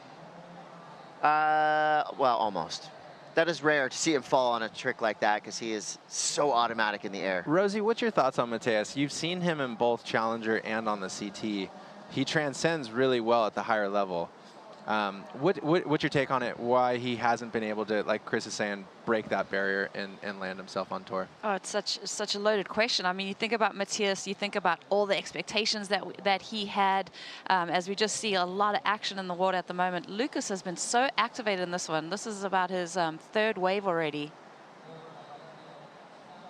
Well, almost. That is rare to see him fall on a trick like that because he is so automatic in the air. Rosie, what's your thoughts on Matthias? You've seen him in both Challenger and on the CT. He transcends really well at the higher level. What's your take on it? Why he hasn't been able to, like Chris is saying, break that barrier and land himself on tour? Oh, it's such a loaded question. I mean, you think about Matthias, you think about all the expectations that he had. As we just see a lot of action in the water at the moment. Lucas has been so activated in this one. This is about his 3rd wave already.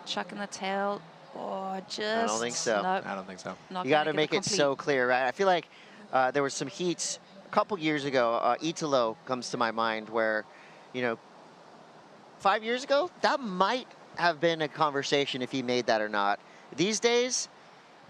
Chucking the tail. Oh, just. I don't think so. Nope, I don't think so. You got to make it so clear, right? I feel like there were some heats couple years ago, Italo comes to my mind where, you know, 5 years ago, that might have been a conversation if he made that or not. These days,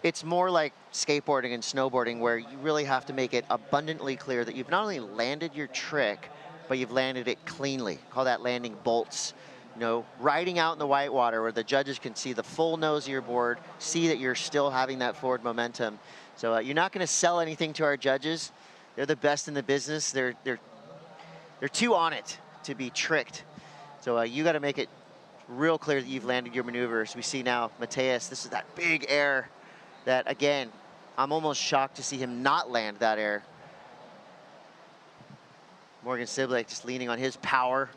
it's more like skateboarding and snowboarding where you really have to make it abundantly clear that you've not only landed your trick, but you've landed it cleanly. Call that landing bolts. You know, riding out in the whitewater where the judges can see the full nose of your board, see that you're still having that forward momentum. So you're not going to sell anything to our judges. They're the best in the business. They're too on it to be tricked. So you got to make it real clear that you've landed your maneuvers. We see now Matthias, this is that big air that, again, I'm almost shocked to see him not land that air. Morgan Siblick just leaning on his power.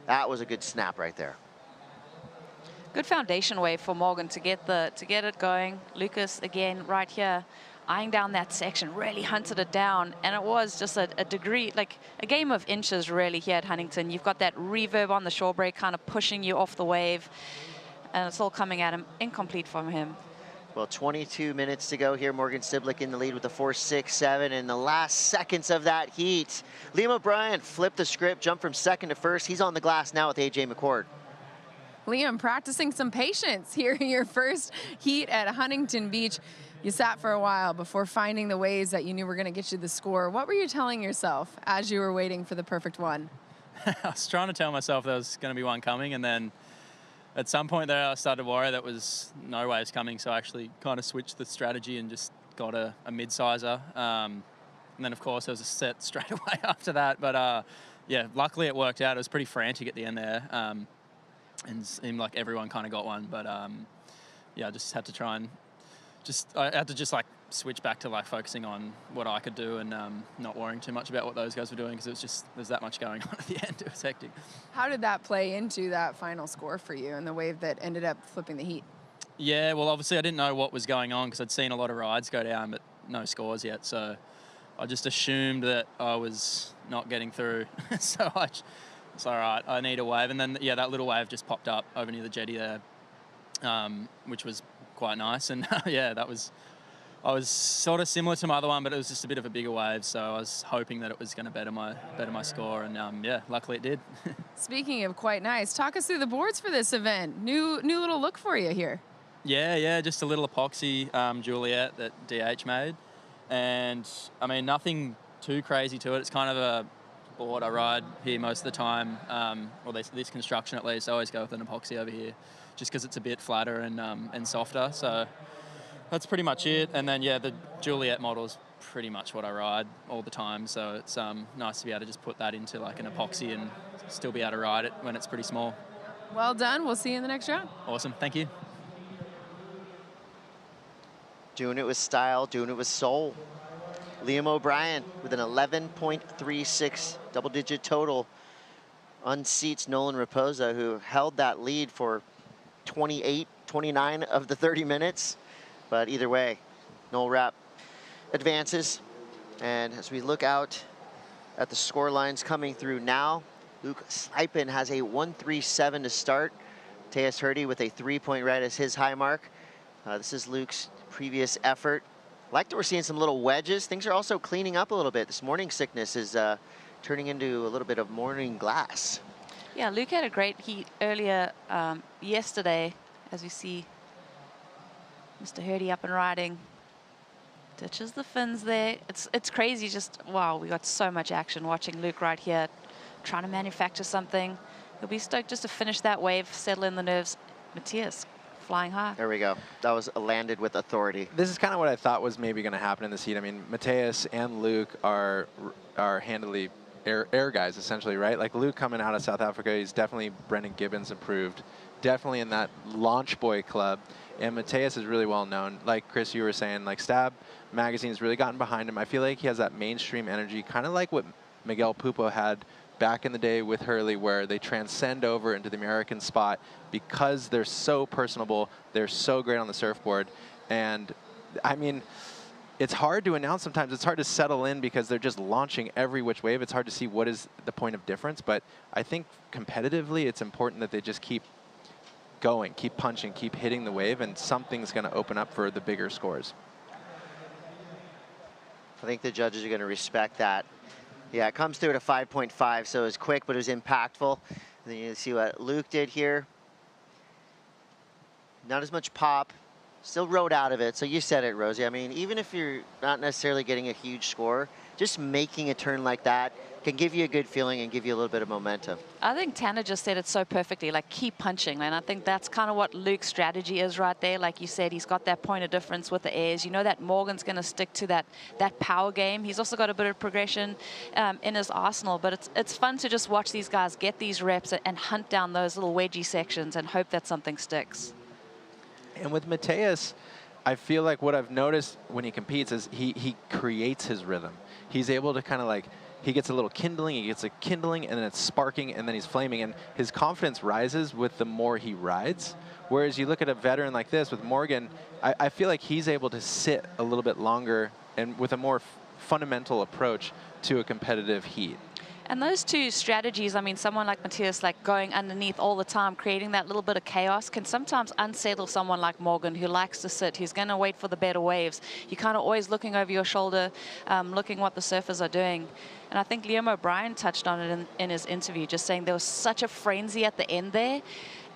That was a good snap right there. Good foundation wave for Morgan to get it going. Lucas again right here, eyeing down that section, really hunted it down, and it was just a degree, like a game of inches really here at Huntington. You've got that reverb on the shore break kind of pushing you off the wave, and it's all coming at him, incomplete from him. Well, 22 minutes to go here. Morgan Siblick in the lead with a 4.67 in the last seconds of that heat. Liam O'Brien flipped the script, jumped from second to first. He's on the glass now with AJ McCord. Liam, practicing some patience here in your first heat at Huntington Beach. You sat for a while before finding the waves that you knew were going to get you the score. What were you telling yourself as you were waiting for the perfect one? I was trying to tell myself there was going to be one coming, and then at some point there I started to worry that was no waves coming, so I actually kind of switched the strategy and just got a mid-sizer. And then, of course, there was a set straight away after that. But, yeah, luckily it worked out. It was pretty frantic at the end there, and it seemed like everyone kind of got one. But, yeah, I just had to try and I had to just like switch back to like focusing on what I could do and not worrying too much about what those guys were doing, because there's that much going on at the end. It was hectic. How did that play into that final score for you and the wave that ended up flipping the heat? Yeah, well, obviously I didn't know what was going on because I'd seen a lot of rides go down, but no scores yet. So I just assumed that I was not getting through. So it's all right, I need a wave. And then, yeah, that little wave just popped up over near the jetty there, which was quite nice. And yeah, I was sort of similar to my other one, but it was just a bit of a bigger wave, so I was hoping that it was going to better my score, and yeah, luckily it did. Speaking of quite nice, talk us through the boards for this event. New little look for you here. Yeah, just a little epoxy Juliet that DH made, and I mean nothing too crazy to it. It's kind of a board I ride here most of the time, or this construction at least. I always go with an epoxy over here, just because it's a bit flatter and softer. So that's pretty much it. And then, yeah, the Juliet model is pretty much what I ride all the time. So it's nice to be able to just put that into like an epoxy and still be able to ride it when it's pretty small. Well done. We'll see you in the next round. Awesome. Thank you. Doing it with style, doing it with soul. Liam O'Brien with an 11.36 double-digit total unseats Nolan Raposa, who held that lead for 29 of the 30 minutes. But either way, Noel Rapp advances. And as we look out at the score lines coming through now, Luke Slipen has a 1.37 to start. Tejas Hurdy with a 3-point red as his high mark. This is Luke's previous effort. Like that we're seeing some little wedges. Things are also cleaning up a little bit. This morning sickness is turning into a little bit of morning glass. Yeah, Luke had a great heat earlier yesterday, as we see Mr. Hurdy up and riding. Ditches the fins there. It's crazy, just, wow, we got so much action watching Luke right here, trying to manufacture something. He'll be stoked just to finish that wave, settle in the nerves. Matthias flying high. There we go. That was landed with authority. This is kind of what I thought was maybe going to happen in this heat. I mean, Matthias and Luke are handily air guys, essentially, right? Like Luke coming out of South Africa, he's definitely Brendan Gibbons improved. Definitely in that launch boy club. And Matthias is really well known. Like Chris, you were saying, like Stab Magazine has really gotten behind him. I feel like he has that mainstream energy, kind of like what Miguel Pupo had back in the day with Hurley, where they transcend over into the American spot because they're so personable, they're so great on the surfboard. And I mean, it's hard to announce sometimes. It's hard to settle in because they're just launching every which wave. It's hard to see what is the point of difference. But I think competitively, it's important that they just keep going, keep punching, keep hitting the wave, and something's going to open up for the bigger scores. I think the judges are going to respect that. Yeah, it comes through at a 5.5, so it was quick, but it was impactful. And then you see what Luke did here. Not as much pop, still rode out of it. So you said it, Rosie. I mean, even if you're not necessarily getting a huge score, just making a turn like that can give you a good feeling and give you a little bit of momentum. I think Tanner just said it so perfectly, like keep punching. And I think that's kind of what Luke's strategy is right there. Like you said, he's got that point of difference with the airs. You know that Morgan's going to stick to that power game. He's also got a bit of progression in his arsenal. But it's fun to just watch these guys get these reps and hunt down those little wedgie sections and hope that something sticks. And with Matthias, I feel like what I've noticed when he competes is he creates his rhythm. He's able to kind of like he gets a little kindling, he gets a kindling, and then it's sparking, and then he's flaming. And his confidence rises with the more he rides. Whereas you look at a veteran like this with Morgan, I feel like he's able to sit a little bit longer and with a more fundamental approach to a competitive heat. And those two strategies, I mean, someone like Matthias, like going underneath all the time, creating that little bit of chaos, can sometimes unsettle someone like Morgan, who likes to sit, who's going to wait for the better waves. You're kind of always looking over your shoulder, looking what the surfers are doing. And I think Liam O'Brien touched on it in his interview, just saying there was such a frenzy at the end there,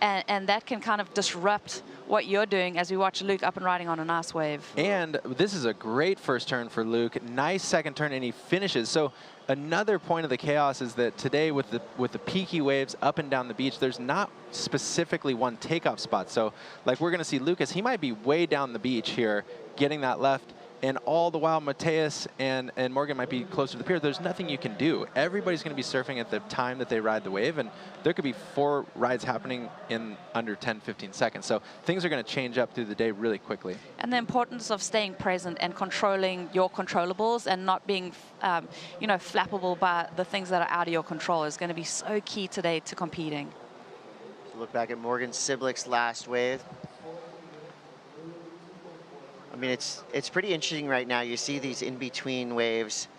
and that can kind of disrupt what you're doing as we watch Luke up and riding on a nice wave. And this is a great first turn for Luke. Nice second turn, and he finishes. So another point of the chaos is that today with the peaky waves up and down the beach, there's not specifically one takeoff spot. So like we're going to see Lucas, he might be way down the beach here, getting that left. And all the while, Matthias and Morgan might be closer to the pier. There's nothing you can do. Everybody's going to be surfing at the time that they ride the wave, and there could be 4 rides happening in under 10, 15 seconds. So things are going to change up through the day really quickly. And the importance of staying present and controlling your controllables and not being, you know, flappable by the things that are out of your control is going to be so key today to competing. So look back at Morgan Siblick's last wave. I mean, it's pretty interesting right now. You see these in-between waves.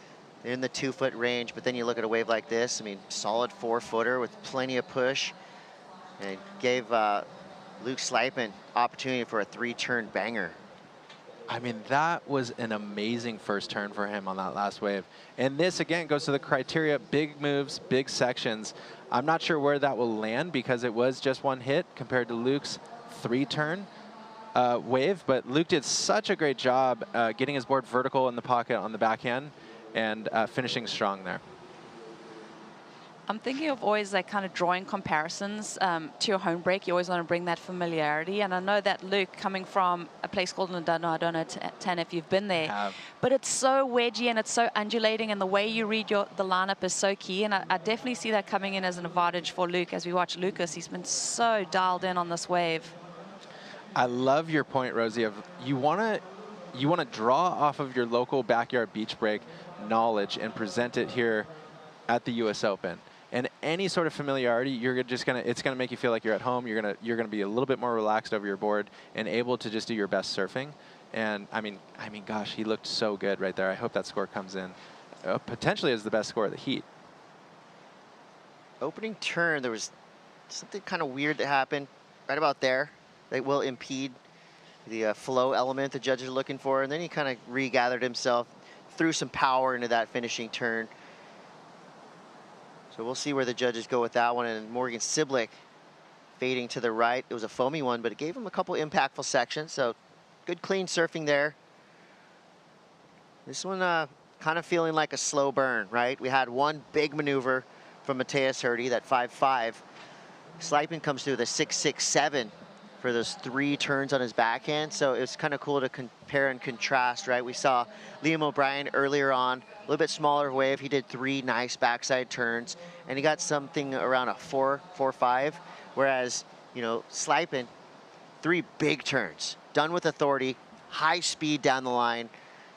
They're in the 2-foot range, but then you look at a wave like this. I mean, solid 4-footer with plenty of push. And it gave Luke Sleipen opportunity for a 3-turn banger. I mean, that was an amazing first turn for him on that last wave. And this, again, goes to the criteria, big moves, big sections. I'm not sure where that will land because it was just one hit compared to Luke's 3-turn. Wave, but Luke did such a great job getting his board vertical in the pocket on the backhand and finishing strong there. I'm thinking of always like kind of drawing comparisons to your home break. You always want to bring that familiarity. And I know that Luke, coming from a place called Ladano, I don't know, Tan, if you've been there, but it's so wedgy and it's so undulating, and the way you read the lineup is so key. And I definitely see that coming in as an advantage for Luke as we watch Lucas. He's been so dialed in on this wave. I love your point, Rosie, of you want to draw off of your local backyard beach break knowledge and present it here at the U.S. Open. And any sort of familiarity, it's gonna make you feel like you're at home. You're gonna be a little bit more relaxed over your board and able to just do your best surfing. And I mean, gosh, he looked so good right there. I hope that score comes in potentially as the best score of the heat. Opening turn, there was something kind of weird that happened right about there. That will impede the flow element the judges are looking for. And then he kind of regathered himself, threw some power into that finishing turn. So we'll see where the judges go with that one. And Morgan Siblick fading to the right. It was a foamy one, but it gave him a couple impactful sections. So good clean surfing there. This one kind of feeling like a slow burn, right? We had one big maneuver from Matthias Hurdy, that 5-5. Sleipen comes through the 6-6-7. For those 3 turns on his backhand. So it's kind of cool to compare and contrast, right? We saw Liam O'Brien earlier on, a little bit smaller wave. He did 3 nice backside turns, and he got something around a 4-5, whereas, you know, Sleipen, 3 big turns, done with authority, high speed down the line.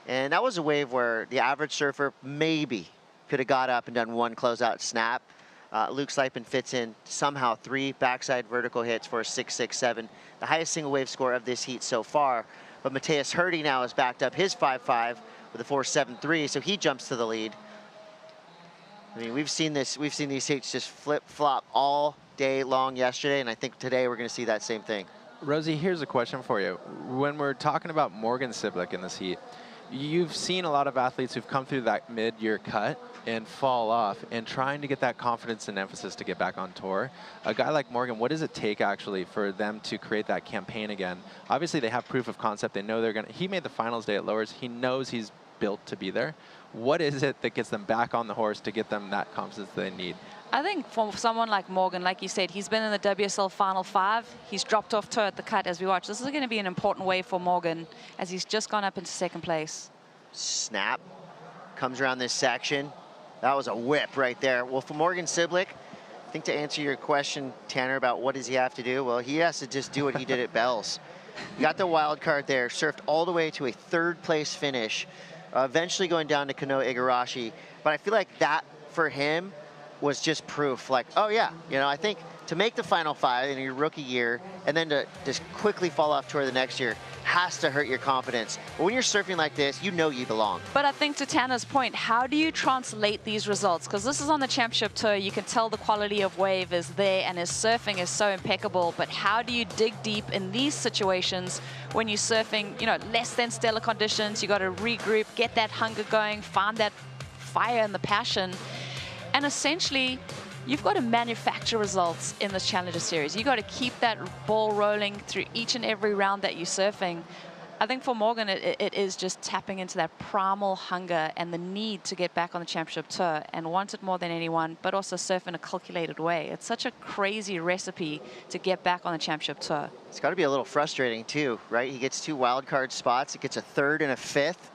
And that was a wave where the average surfer maybe could have got up and done 1 closeout snap. Luke Sleipen fits in somehow 3 backside vertical hits for a 6-6-7, the highest single wave score of this heat so far. But Matthias Hurdy now has backed up his 5-5 with a 4-7-3, so he jumps to the lead. I mean, we've seen these heats just flip-flop all day long yesterday, and I think today we're going to see that same thing. Rosie, here's a question for you. When we're talking about Morgan Siblick in this heat, you've seen a lot of athletes who've come through that mid-year cut and fall off and trying to get that confidence and emphasis to get back on tour. A guy like Morgan, what does it take actually for them to create that campaign again? Obviously they have proof of concept. They know they're gonna, he made the finals day at Lowers. He knows he's built to be there. What is it that gets them back on the horse to get them that confidence they need? I think for someone like Morgan, like you said, he's been in the WSL Final 5. He's dropped off toe at the cut as we watch. This is going to be an important wave for Morgan as he's just gone up into 2nd place. Snap comes around this section. That was a whip right there. Well, for Morgan Siblick, I think to answer your question, Tanner, about what does he have to do, well, he has to just do what he did at Bell's. He got the wild card there, surfed all the way to a 3rd place finish, eventually going down to Kanoa Igarashi But I feel like that for him was just proof, like, oh yeah, you know, I think to make the final 5 in your rookie year and then to just quickly fall off tour the next year has to hurt your confidence. But when you're surfing like this, you know you belong. But I think to Tanner's point, how do you translate these results? Because this is on the championship tour. You can tell the quality of wave is there and his surfing is so impeccable. But how do you dig deep in these situations when you're surfing, you know, less than stellar conditions? You got to regroup, get that hunger going, find that fire and the passion. And essentially, you've got to manufacture results in this Challenger Series. You got to keep that ball rolling through each and every round that you're surfing. I think for Morgan, it is just tapping into that primal hunger and the need to get back on the championship tour and wants it more than anyone, but also surf in a calculated way. It's such a crazy recipe to get back on the championship tour. It's got to be a little frustrating too, right? He gets 2 wild card spots. He gets a 3rd and a 5th.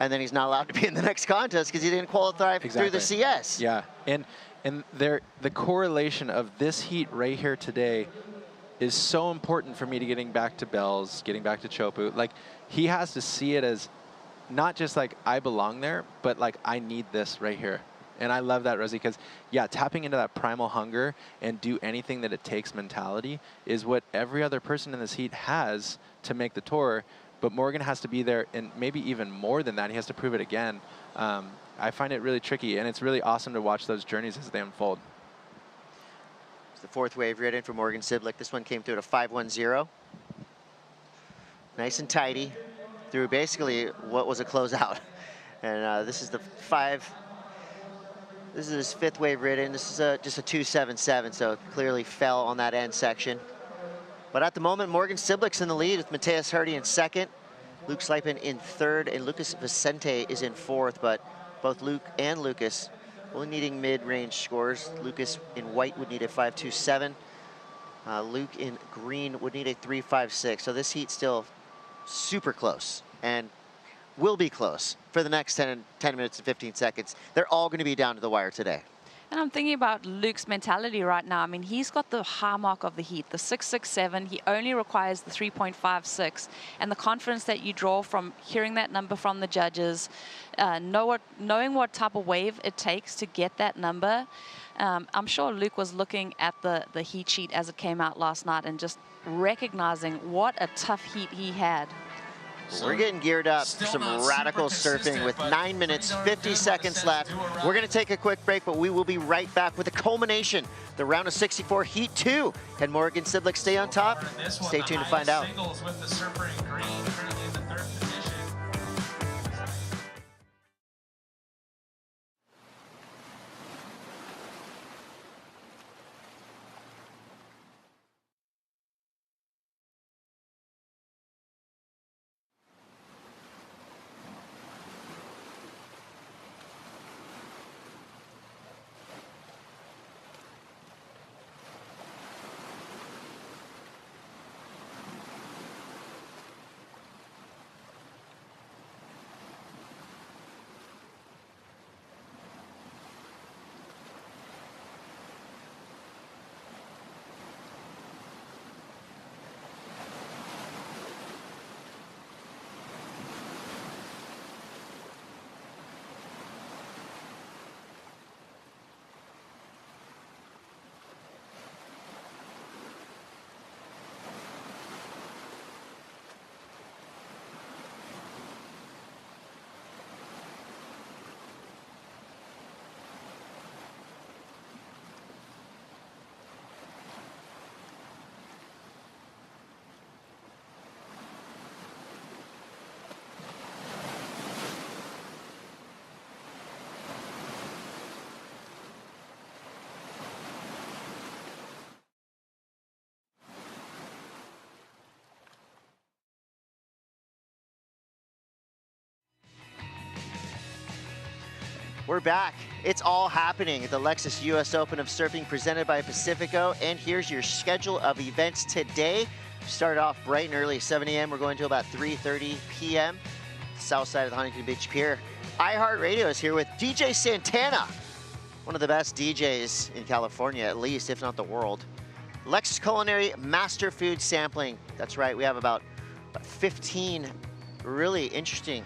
And then he's not allowed to be in the next contest because he didn't qualify through the CS. Yeah, and the correlation of this heat right here today is so important for me to getting back to Bells, getting back to Chopu. Like, he has to see it as not just like I belong there, but like I need this right here. And I love that, Rosie, because yeah, tapping into that primal hunger and do anything that it takes mentality is what every other person in this heat has to make the tour. But Morgan has to be there, and maybe even more than that. He has to prove it again. I find it really tricky, and it's really awesome to watch those journeys as they unfold. It's the 4th wave ridden for Morgan Siblick. This one came through at a 5.10. Nice and tidy through basically what was a closeout. And this is the 5. This is his 5th wave ridden. This is just a 2.77, so clearly fell on that end section. But at the moment, Morgan Siblick's in the lead with Mateus Hardy in 2nd, Luke Sleipen in 3rd, and Lucas Vicente is in 4th. But both Luke and Lucas only needing mid-range scores. Lucas in white would need a 5.27. Luke in green would need a 3.56. So this heat's still super close and will be close for the next 10 minutes and 15 seconds. They're all going to be down to the wire today. And I'm thinking about Luke's mentality right now. I mean, he's got the high mark of the heat, the 6.67. He only requires the 3.56. And the confidence that you draw from hearing that number from the judges, knowing what type of wave it takes to get that number. I'm sure Luke was looking at the heat sheet as it came out last night and just recognizing what a tough heat he had. We're getting geared up for some radical surfing with 9 minutes, 50 seconds left. We're going to take a quick break, but we will be right back with the culmination, the round of 64, Heat 2. Can Morgan Siblick stay on top? Stay tuned to find out. We're back. It's all happening at the Lexus US Open of Surfing presented by Pacifico. And here's your schedule of events today. Start off bright and early, 7 a.m. We're going to about 3:30 p.m. South side of the Huntington Beach Pier. iHeartRadio is here with DJ Santana, one of the best DJs in California, at least, if not the world. Lexus Culinary Master Food Sampling. That's right, we have about 15 really interesting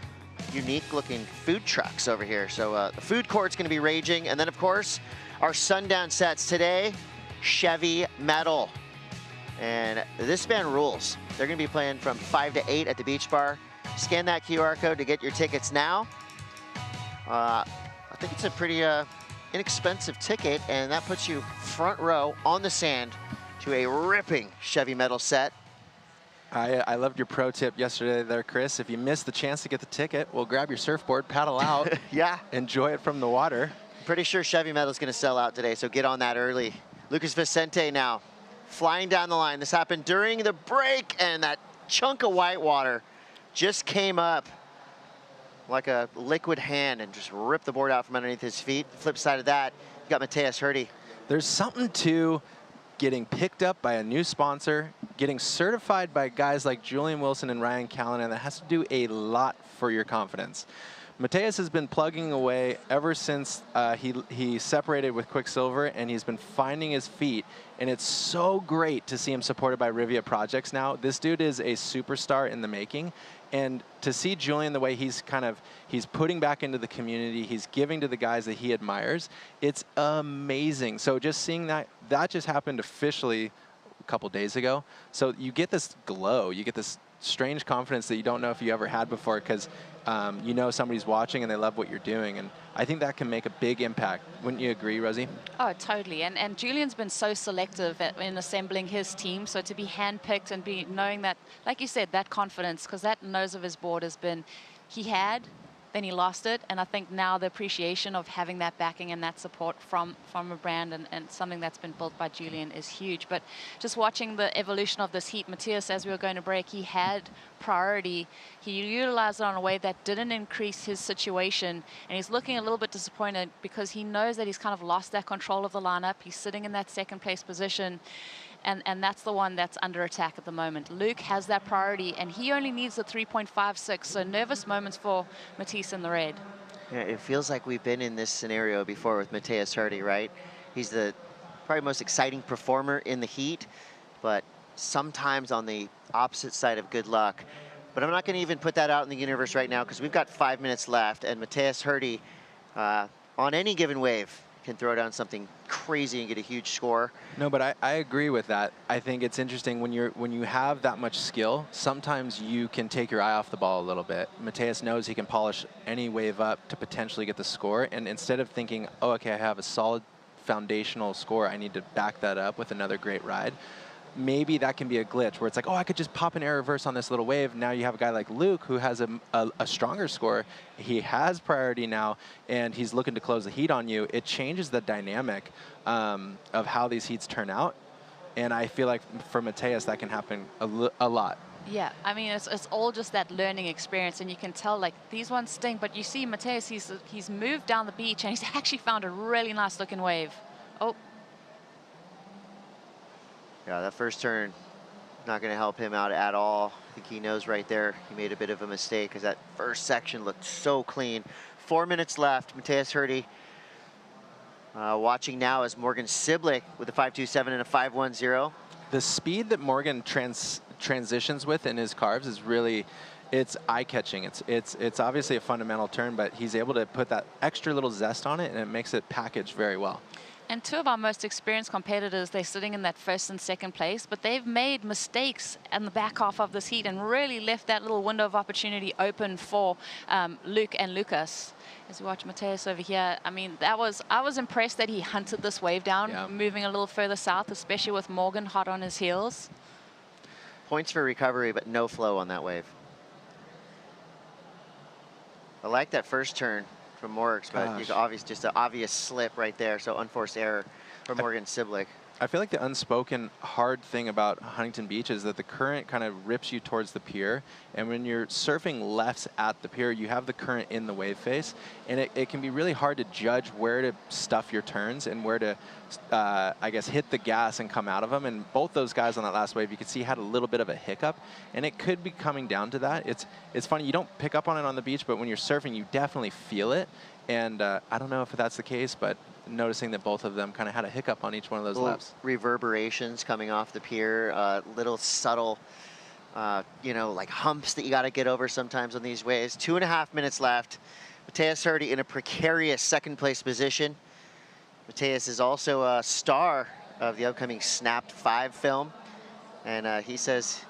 unique looking food trucks over here. So the food court's gonna be raging. And then of course, our sundown sets today, Chevy Metal. And this band rules. They're gonna be playing from 5 to 8 at the Beach Bar. Scan that QR code to get your tickets now. I think it's a pretty inexpensive ticket, and that puts you front row on the sand to a ripping Chevy Metal set. I loved your pro tip yesterday there, Chris. If you missed the chance to get the ticket, well, grab your surfboard, paddle out. Yeah. Enjoy it from the water. Pretty sure Chevy Metal's gonna sell out today, so get on that early. Lucas Vicente now flying down the line. This happened during the break, and that chunk of white water just came up like a liquid hand and just ripped the board out from underneath his feet. Flip side of that, you got Mateus Hurdy. There's something to getting picked up by a new sponsor, getting certified by guys like Julian Wilson and Ryan Callanan. That has to do a lot for your confidence. Mateus has been plugging away ever since he separated with Quicksilver, and he's been finding his feet, and it's so great to see him supported by Rivia Projects now. This dude is a superstar in the making, and to see Julian the way he's putting back into the community, he's giving to the guys that he admires, it's amazing. So just seeing that just happened officially a couple days ago. So you get this glow, you get this strange confidence that you don't know if you ever had before, because you know somebody's watching and they love what you're doing. And I think that can make a big impact. Wouldn't you agree, Rosie? Oh, totally. And Julian's been so selective in assembling his team. So to be handpicked and be knowing that, like you said, that confidence, because that nose of his board has been, then he lost it. And I think now the appreciation of having that backing and that support from a brand and something that's been built by Julian is huge. But just watching the evolution of this heat, Mateus, as we were going to break, he had priority. He utilized it on a way that didn't increase his situation. And he's looking a little bit disappointed because he knows that he's kind of lost that control of the lineup. He's sitting in that second place position. And that's the one that's under attack at the moment. Luke has that priority, and he only needs a 3.56, so nervous moments for Matisse in the red. Yeah, it feels like we've been in this scenario before with Mateus Hurdy, right? He's the probably most exciting performer in the heat, but sometimes on the opposite side of good luck. But I'm not going to even put that out in the universe right now because we've got 5 minutes left, and Mateus Hurdy, on any given wave, can throw down something crazy and get a huge score. No, but I agree with that. I think it's interesting when you have that much skill, sometimes you can take your eye off the ball a little bit. Mateus knows he can polish any wave up to potentially get the score, and instead of thinking, oh, okay, I have a solid foundational score, I need to back that up with another great ride. Maybe that can be a glitch where it's like, oh, I could just pop an air reverse on this little wave. Now you have a guy like Luke who has a stronger score. He has priority now, and he's looking to close the heat on you. It changes the dynamic of how these heats turn out. And I feel like for Mateus, that can happen a lot. Yeah, I mean, it's all just that learning experience, and you can tell, like, these ones stink, but you see Mateus, he's moved down the beach, and he's actually found a really nice-looking wave. Oh. Yeah, that first turn, not going to help him out at all. I think he knows right there he made a bit of a mistake because that first section looked so clean. 4 minutes left. Mateus Hurdy watching now is Morgan Siblick with a 5.27 and a 5.10. The speed that Morgan transitions with in his carves is really, it's eye-catching. It's obviously a fundamental turn, but he's able to put that extra little zest on it, and it makes it package very well. And two of our most experienced competitors, they're sitting in that first and second place, but they've made mistakes in the back half of this heat and really left that little window of opportunity open for Luke and Lucas. As we watch Mateus over here, I mean, I was impressed that he hunted this wave down, moving a little further south, especially with Morgan hot on his heels. Points for recovery, but no flow on that wave. I like that first turn from Morgs, but just an obvious slip right there, so unforced error for Morgan Siblick. I feel like the unspoken hard thing about Huntington Beach is that the current kind of rips you towards the pier, and when you're surfing lefts at the pier, you have the current in the wave face, and it can be really hard to judge where to stuff your turns and where to, I guess, hit the gas and come out of them. And both those guys on that last wave, you could see had a little bit of a hiccup, and it could be coming down to that. It's funny, you don't pick up on it on the beach, but when you're surfing, you definitely feel it. And I don't know if that's the case, but noticing that both of them kind of had a hiccup on each one of those laps. Reverberations coming off the pier, little subtle you know, like humps that you got to get over sometimes on these waves. 2.5 minutes left. Matthias Hardy in a precarious second place position. Matthias is also a star of the upcoming Snapped 5 film. And he says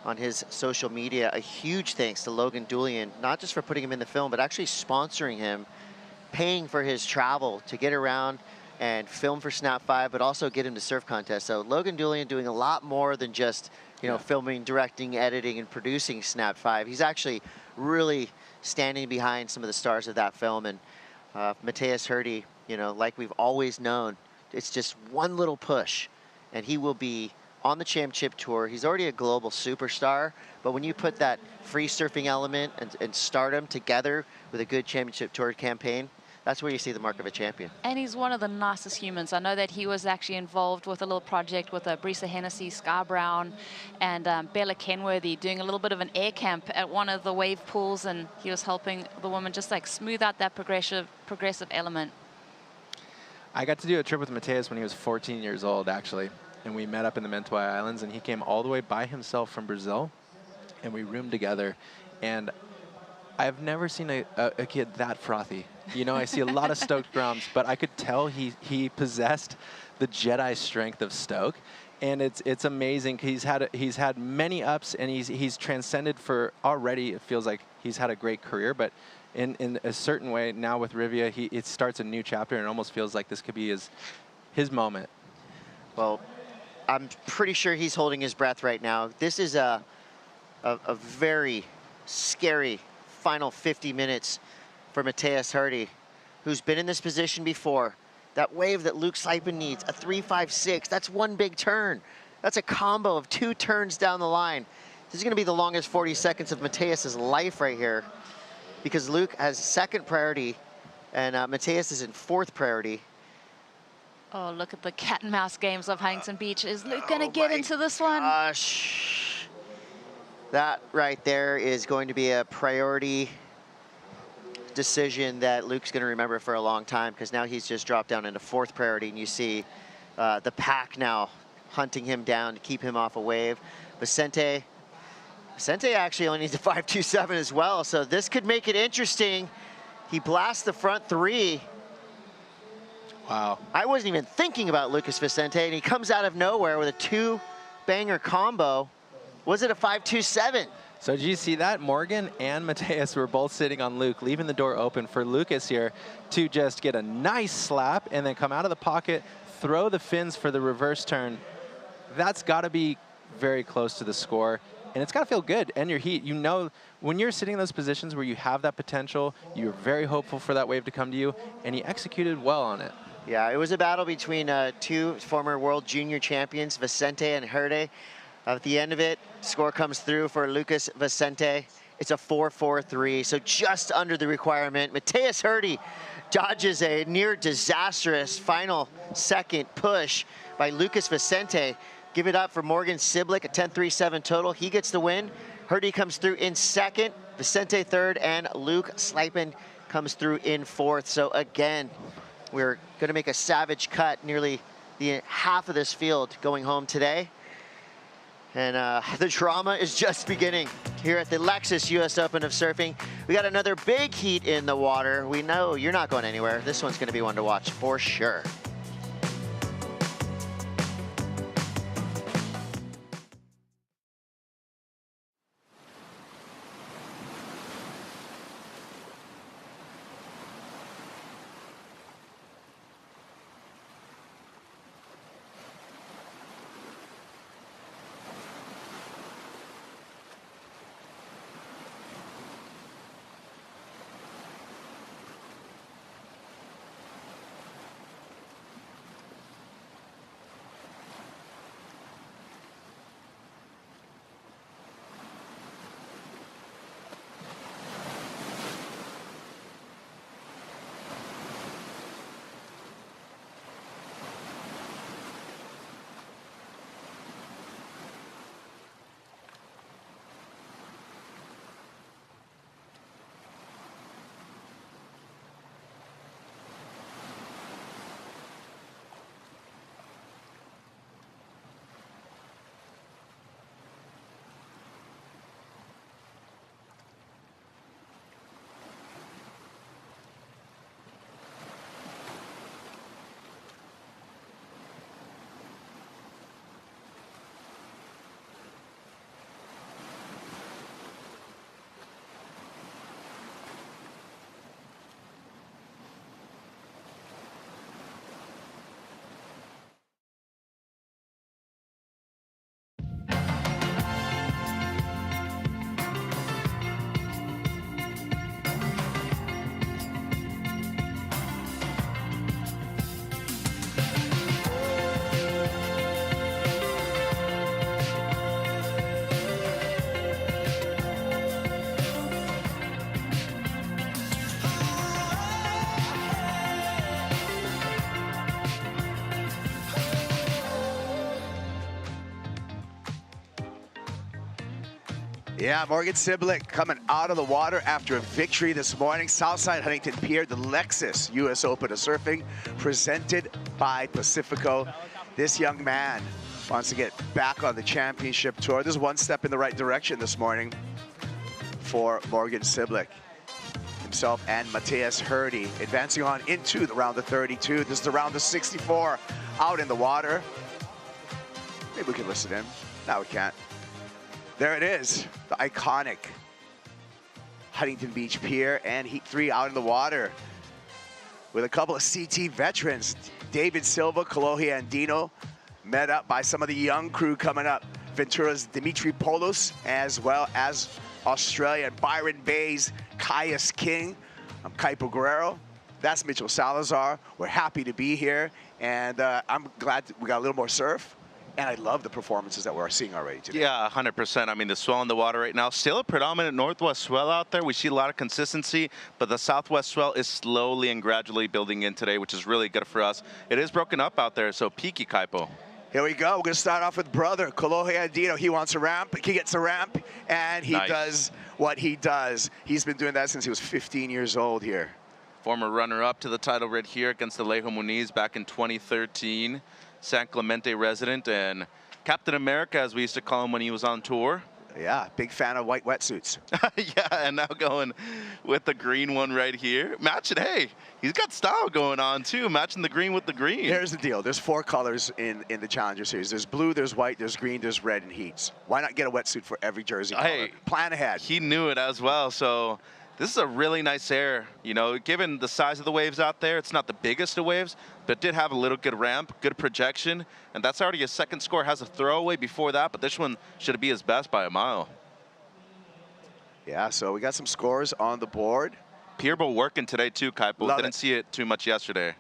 on his social media, a huge thanks to Logan Doulian, not just for putting him in the film, but actually sponsoring him, paying for his travel to get around and film for Snap 5, but also get him to surf contests. So Logan Doulian doing a lot more than just, you know, filming, directing, editing, and producing Snap 5. He's actually really standing behind some of the stars of that film. And Matthias Hardy, you know, like we've always known, it's just one little push, and he will be on the championship tour. He's already a global superstar, but when you put that free surfing element and stardom together with a good championship tour campaign, that's where you see the mark of a champion. And he's one of the nicest humans. I know that he was actually involved with a little project with Brisa Hennessy, Scar Brown, and Bella Kenworthy, doing a little bit of an air camp at one of the wave pools, and he was helping the woman just like smooth out that progressive element. I got to do a trip with Matthias when he was 14 years old, actually. And we met up in the Mentawai Islands, and he came all the way by himself from Brazil, and we roomed together. And I've never seen a kid that frothy. You know, I see a lot of stoked grumps, but I could tell he possessed the Jedi strength of stoke. And it's amazing. He's had many ups, and he's transcended for already. It feels like he's had a great career, but in a certain way now with Rivia, it starts a new chapter, and it almost feels like this could be his moment. Well, I'm pretty sure he's holding his breath right now. This is a very scary final 50 minutes for Matthias Hardy, who's been in this position before. That wave that Luke Sleipen needs, a 3.56, that's one big turn. That's a combo of 2 turns down the line. This is gonna be the longest 40 seconds of Matthias's life right here, because Luke has second priority and Matthias is in fourth priority. Oh, look at the cat and mouse games of Huntington Beach. Is Luke gonna get into this one? Gosh. That right there is going to be a priority decision that Luke's going to remember for a long time, because now he's just dropped down into fourth priority, and you see the pack now hunting him down to keep him off a wave. Vicente actually only needs a 5.27 as well, so this could make it interesting. He blasts the front 3. Wow. I wasn't even thinking about Lucas Vicente, and he comes out of nowhere with a 2-banger combo. Was it a 5.27? So did you see that? Morgan and Matthias were both sitting on Luke, leaving the door open for Lucas here to just get a nice slap and then come out of the pocket, throw the fins for the reverse turn. That's got to be very close to the score, and it's got to feel good. And your heat, you know, when you're sitting in those positions where you have that potential, you're very hopeful for that wave to come to you, and he executed well on it. Yeah, it was a battle between 2 former world junior champions, Vicente and Herde. At the end of it, score comes through for Lucas Vicente. It's a 4.43, so just under the requirement. Matthias Hardy dodges a near disastrous final second push by Lucas Vicente. Give it up for Morgan Siblick, a 10.37 total. He gets the win. Hardy comes through in second, Vicente third, and Luke Sleipen comes through in fourth. So again, we're gonna make a savage cut, nearly the half of this field going home today. And the drama is just beginning here at the Lexus US Open of Surfing. We got another big heat in the water. We know you're not going anywhere. This one's gonna be one to watch for sure. Yeah, Morgan Siblick coming out of the water after a victory this morning. Southside Huntington Pier, the Lexus US Open of Surfing, presented by Pacifico. This young man wants to get back on the championship tour. This is one step in the right direction this morning for Morgan Siblick. Himself and Mateus Hurdy advancing on into the round of 32. This is the round of 64 out in the water. Maybe we can listen in. No, we can't. There it is, the iconic Huntington Beach Pier and Heat 3 out in the water with a couple of CT veterans. David Silva, Kolohe Andino, met up by some of the young crew coming up. Ventura's Dimitri Poulos, as well as Australian Byron Bayes, Caius King. I'm Kaipo Guerrero. That's Mitchell Salazar. We're happy to be here, and I'm glad we got a little more surf. And I love the performances that we're seeing already today. Yeah, 100%. I mean, the swell in the water right now, still a predominant northwest swell out there. We see a lot of consistency, but the southwest swell is slowly and gradually building in today, which is really good for us. It is broken up out there, so peaky, Kaipo. Here we go. We're going to start off with brother Kolohe Andino. He wants a ramp. He gets a ramp, and he does what he does. He's been doing that since he was 15 years old here. Former runner-up to the title right here against Alejo Muniz back in 2013. San Clemente resident and Captain America, as we used to call him when he was on tour. Yeah, big fan of white wetsuits. Yeah, and now going with the green one right here. Matching, hey, he's got style going on too, matching the green with the green. Here's the deal. There's 4 colors in the Challenger Series. There's blue, there's white, there's green, there's red, and heats. Why not get a wetsuit for every jersey color? Hey, plan ahead. He knew it as well, so this is a really nice air. You know, given the size of the waves out there, it's not the biggest of waves, but did have a little good ramp, good projection, and that's already his second score. Has a throwaway before that, but this one should be his best by a mile. Yeah, so we got some scores on the board. Pierbo working today too, Kaipo. Didn't see it too much yesterday.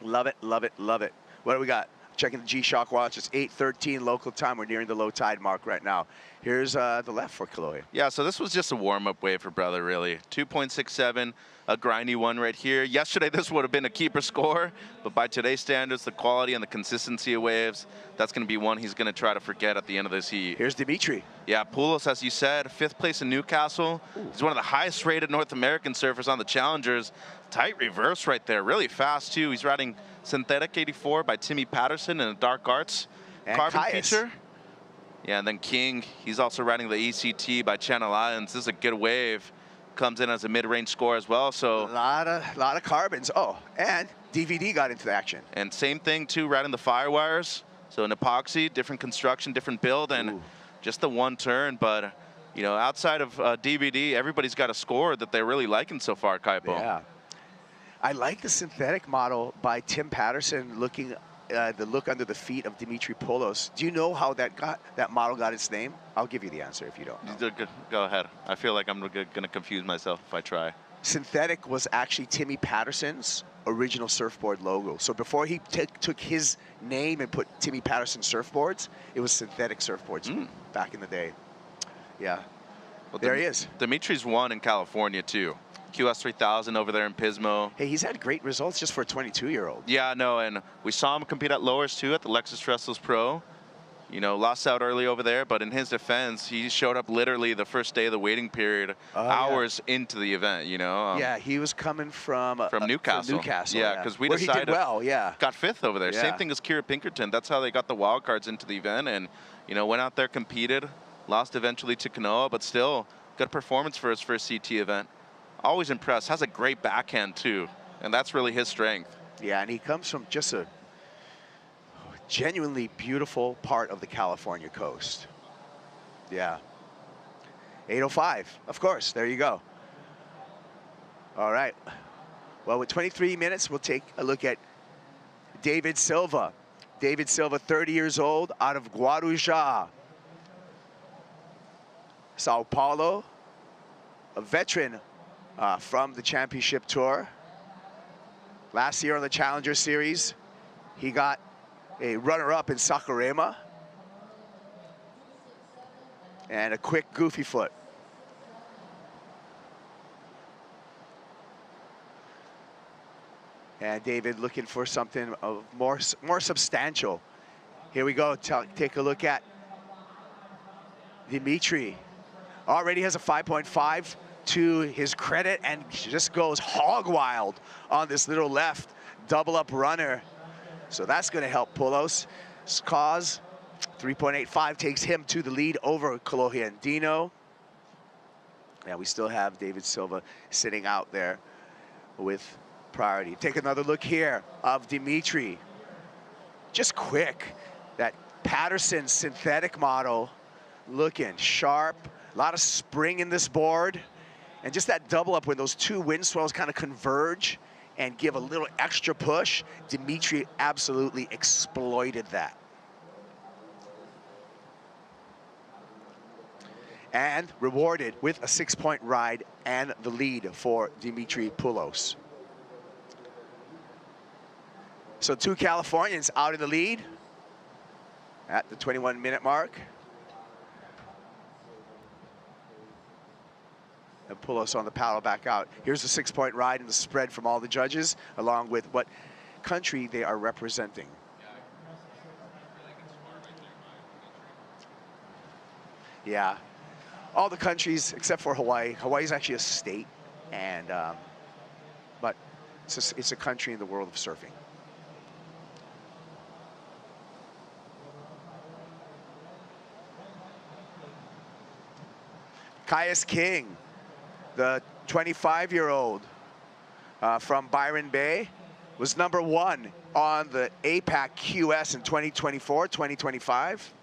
Love it, love it, love it. What do we got? Checking the G-Shock watch. It's 8:13 local time. We're nearing the low tide mark right now. Here's the left for Kolohe. Yeah, so this was just a warm-up wave for brother, really. 2.67, a grindy one right here. Yesterday, this would have been a keeper score, but by today's standards, the quality and the consistency of waves, that's going to be one he's going to try to forget at the end of this heat. Here's Dimitri. Yeah, Poulos, as you said, 5th place in Newcastle. He's one of the highest-rated North American surfers on the Challengers. Tight reverse right there, really fast, too. He's riding Synthetic 84 by Timmy Patterson in a Dark Arts carbon feature. Yeah, and then King, he's also riding the ECT by Channel Islands. This is a good wave. Comes in as a mid-range score as well. So a lot of carbons. Oh, and DVD got into the action. And same thing too, riding the Firewires. So an epoxy, different construction, different build, and just the one turn. But you know, outside of DVD, everybody's got a score that they're really liking so far, Kaipo. Yeah. I like the synthetic model by Tim Patterson, looking the look under the feet of Dimitri Poulos. Do you know how that model got its name? I'll give you the answer if you don't know. Go ahead. I feel like I'm going to confuse myself if I try. Synthetic was actually Timmy Patterson's original surfboard logo. So before he took his name and put Timmy Patterson surfboards, it was synthetic surfboards back in the day. Yeah. Well, there he is. Dimitri's won in California too. QS 3000 over there in Pismo. Hey, he's had great results just for a 22-year-old. Yeah, no, and we saw him compete at lowers too at the Lexus Trestles Pro. You know, lost out early over there, but in his defense, he showed up literally the first day of the waiting period, hours into the event, you know. Yeah, he was coming from Newcastle. From Newcastle, yeah, because we where decided he did well, got 5th over there. Yeah. Same thing as Kira Pinkerton. That's how they got the wild cards into the event, and, you know, went out there, competed, lost eventually to Kanoa, but still, good performance for his first CT event. Always impressed. Has a great backhand too, and that's really his strength. Yeah, and he comes from just a genuinely beautiful part of the California coast. Yeah. 8:05, of course. There you go. All right. Well, with 23 minutes, we'll take a look at David Silva. David Silva, 30 years old, out of Guarujá, Sao Paulo, a veteran from the championship tour. Last year on the Challenger Series, he got a runner-up in Saquarema and a quick goofy foot. And David looking for something of more substantial. Here we go. Take a look at Dimitri. already has a 5.5 to his credit, and just goes hog wild on this little left double up runner. So that's going to help Poulos' cause. 3.85 takes him to the lead over Kolohe and Dino. Yeah, we still have David Silva sitting out there with priority. Take another look here of Dimitri. Just quick. That Patterson synthetic model looking sharp. A lot of spring in this board. And just that double up when those two wind swells kind of converge and give a little extra push. Dimitri absolutely exploited that. And rewarded with a 6-point ride and the lead for Dimitri Poulos. So 2 Californians out in the lead at the 21-minute mark. And Poulos on the paddle back out. Here's the 6-point ride and the spread from all the judges, along with what country they are representing. Yeah, all the countries except for Hawaii. Hawaii's actually a state, and but it's a country in the world of surfing. Caius King, the 25-year-old from Byron Bay, was #1 on the APAC QS in 2024, 2025.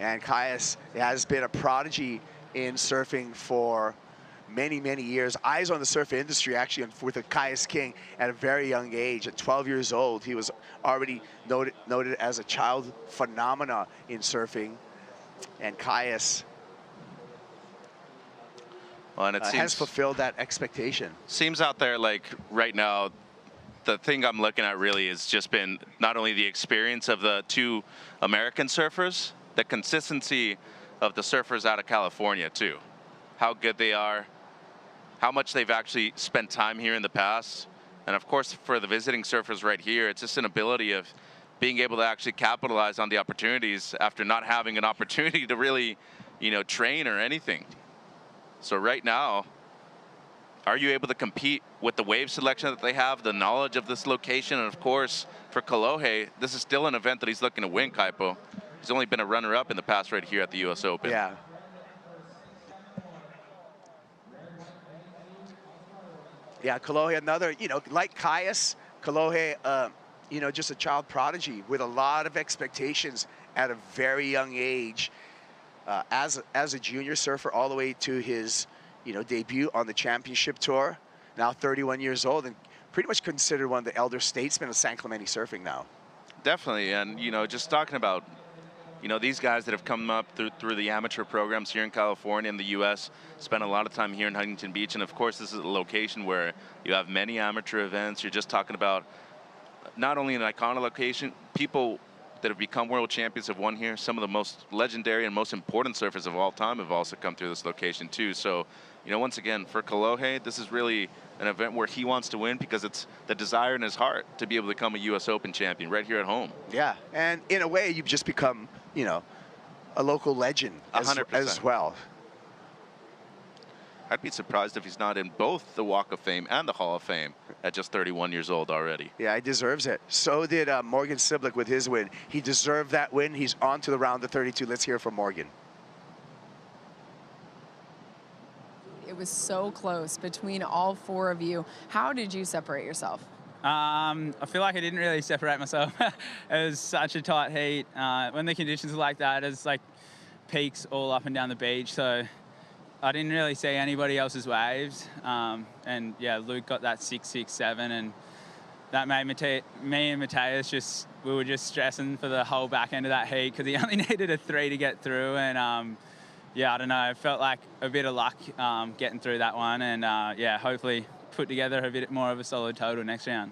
And Caius has been a prodigy in surfing for many, many years. Eyes on the surf industry, actually, with a Caius King at a very young age. At 12 years old, he was already noted as a child phenomena in surfing. And Caius and it has fulfilled that expectation. Seems out there like right now, the thing I'm looking at really has just been not only the experience of the 2 American surfers, the consistency of the surfers out of California too. How good they are, how much they've actually spent time here in the past. And of course, for the visiting surfers right here, it's just an ability of being able to actually capitalize on the opportunities after not having an opportunity to really, train or anything. So right now, are you able to compete with the wave selection that they have, the knowledge of this location? And of course, for Kolohe, this is still an event that he's looking to win, Kaipo. He's only been a runner-up in the past right here at the U.S. Open. Yeah. Yeah, Kolohe, another, like Caius, Kolohe, just a child prodigy with a lot of expectations at a very young age. As a junior surfer all the way to his, debut on the championship tour. Now 31 years old and pretty much considered one of the elder statesmen of San Clemente surfing now. Definitely, and just talking about, these guys that have come up through the amateur programs here in California and the U.S., spent a lot of time here in Huntington Beach, and of course this is a location where you have many amateur events. You're just talking about not only an iconic location, people that have become world champions have won here. Some of the most legendary and most important surfers of all time have also come through this location too. So, once again, for Kolohe, this is really an event where he wants to win because it's the desire in his heart to be able to become a U.S. Open champion right here at home. Yeah, and in a way, you've just become, a local legend as well. I'd be surprised if he's not in both the Walk of Fame and the Hall of Fame at just 31 years old already. Yeah, he deserves it. So did Morgan Siblick with his win. He deserved that win. He's on to the round of 32. Let's hear from Morgan. It was so close between all 4 of you. How did you separate yourself? I feel like I didn't really separate myself. It was such a tight heat. When the conditions are like that, it's like peaks all up and down the beach. So I didn't really see anybody else's waves. And yeah, Luke got that 6.67, and that made me and Mateus we were just stressing for the whole back end of that heat because he only needed a 3 to get through. And yeah, I don't know, it felt like a bit of luck getting through that one. And yeah, hopefully put together a bit more of a solid total next round.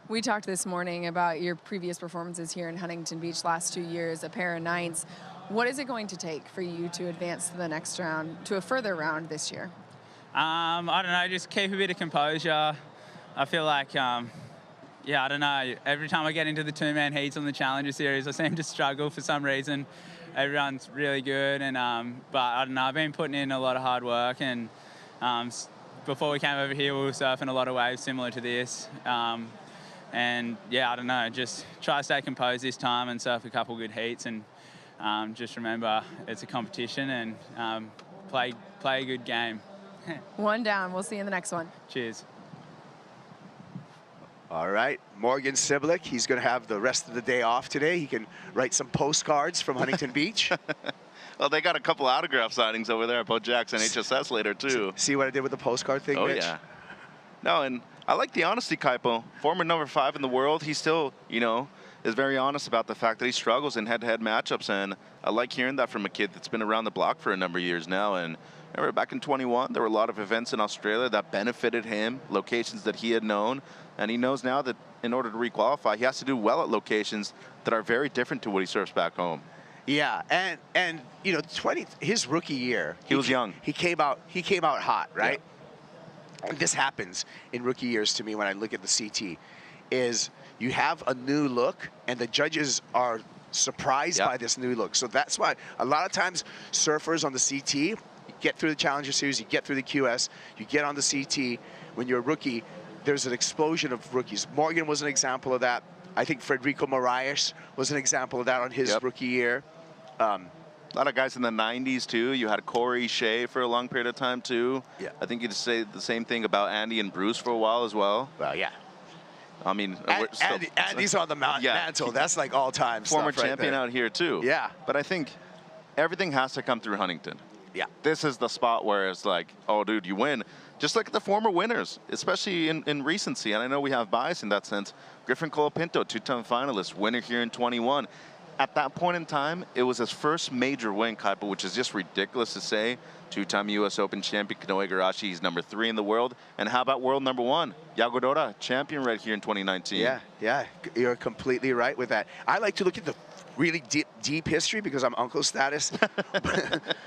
We talked this morning about your previous performances here in Huntington Beach last 2 years, a pair of 9s. What is it going to take for you to advance to the next round, to a further round this year? I don't know, just keep a bit of composure. I feel like, yeah, I don't know. Every time I get into the two-man heats on the Challenger Series, I seem to struggle for some reason. Everyone's really good, and but I don't know. I've been putting in a lot of hard work, and before we came over here, we were surfing a lot of waves similar to this. And yeah, I don't know. Just try to stay composed this time and surf a couple good heats, and just remember it's a competition, and play a good game. One down. We'll see you in the next one. Cheers. All right, Morgan Siblick, he's going to have the rest of the day off today. He can write some postcards from Huntington Beach. Well, they got a couple autograph signings over there at Bo Jackson HSS later, too. See what I did with the postcard thing, Oh, Mitch? yeah. No, and I like the honesty, Kaipo. Former number 5 in the world, he still, you know, is very honest about the fact that he struggles in head-to-head matchups, and I like hearing that from a kid that's been around the block for a number of years now. And remember, back in 21, there were a lot of events in Australia that benefited him, locations that he had known, and he knows now that in order to requalify, he has to do well at locations that are very different to what he surfs back home. Yeah, and you know, his rookie year, he was young. He came out hot, right? Yeah. And this happens in rookie years to me when I look at the CT, is you have a new look, and the judges are surprised by this new look. So that's why a lot of times surfers on the CT, you get through the Challenger Series, you get through the QS, you get on the CT. When you're a rookie, there's an explosion of rookies. Morgan was an example of that. I think Federico Moraes was an example of that on his rookie year. A lot of guys in the 90s, too. You had Corey Shea for a long period of time, too. Yeah. I think you'd say the same thing about Andy and Bruce for a while as well. Well, yeah. I mean, Andy's on the mantle. That's like all-time stuff former right champion there. out here, too. Yeah. But I think everything has to come through Huntington. Yeah. This is the spot where it's like, oh, dude, you win. Just like the former winners, especially in recency. And I know we have bias in that sense. Griffin Colapinto, 2-time finalist, winner here in 21. At that point in time, it was his first major win, Kaipo, which is just ridiculous to say. 2-time U.S. Open champion Kanoe Igarashi, he's number 3 in the world. And how about world number 1? Yagodora, champion right here in 2019. Yeah, you're completely right with that. I like to look at the really deep history because I'm uncle status.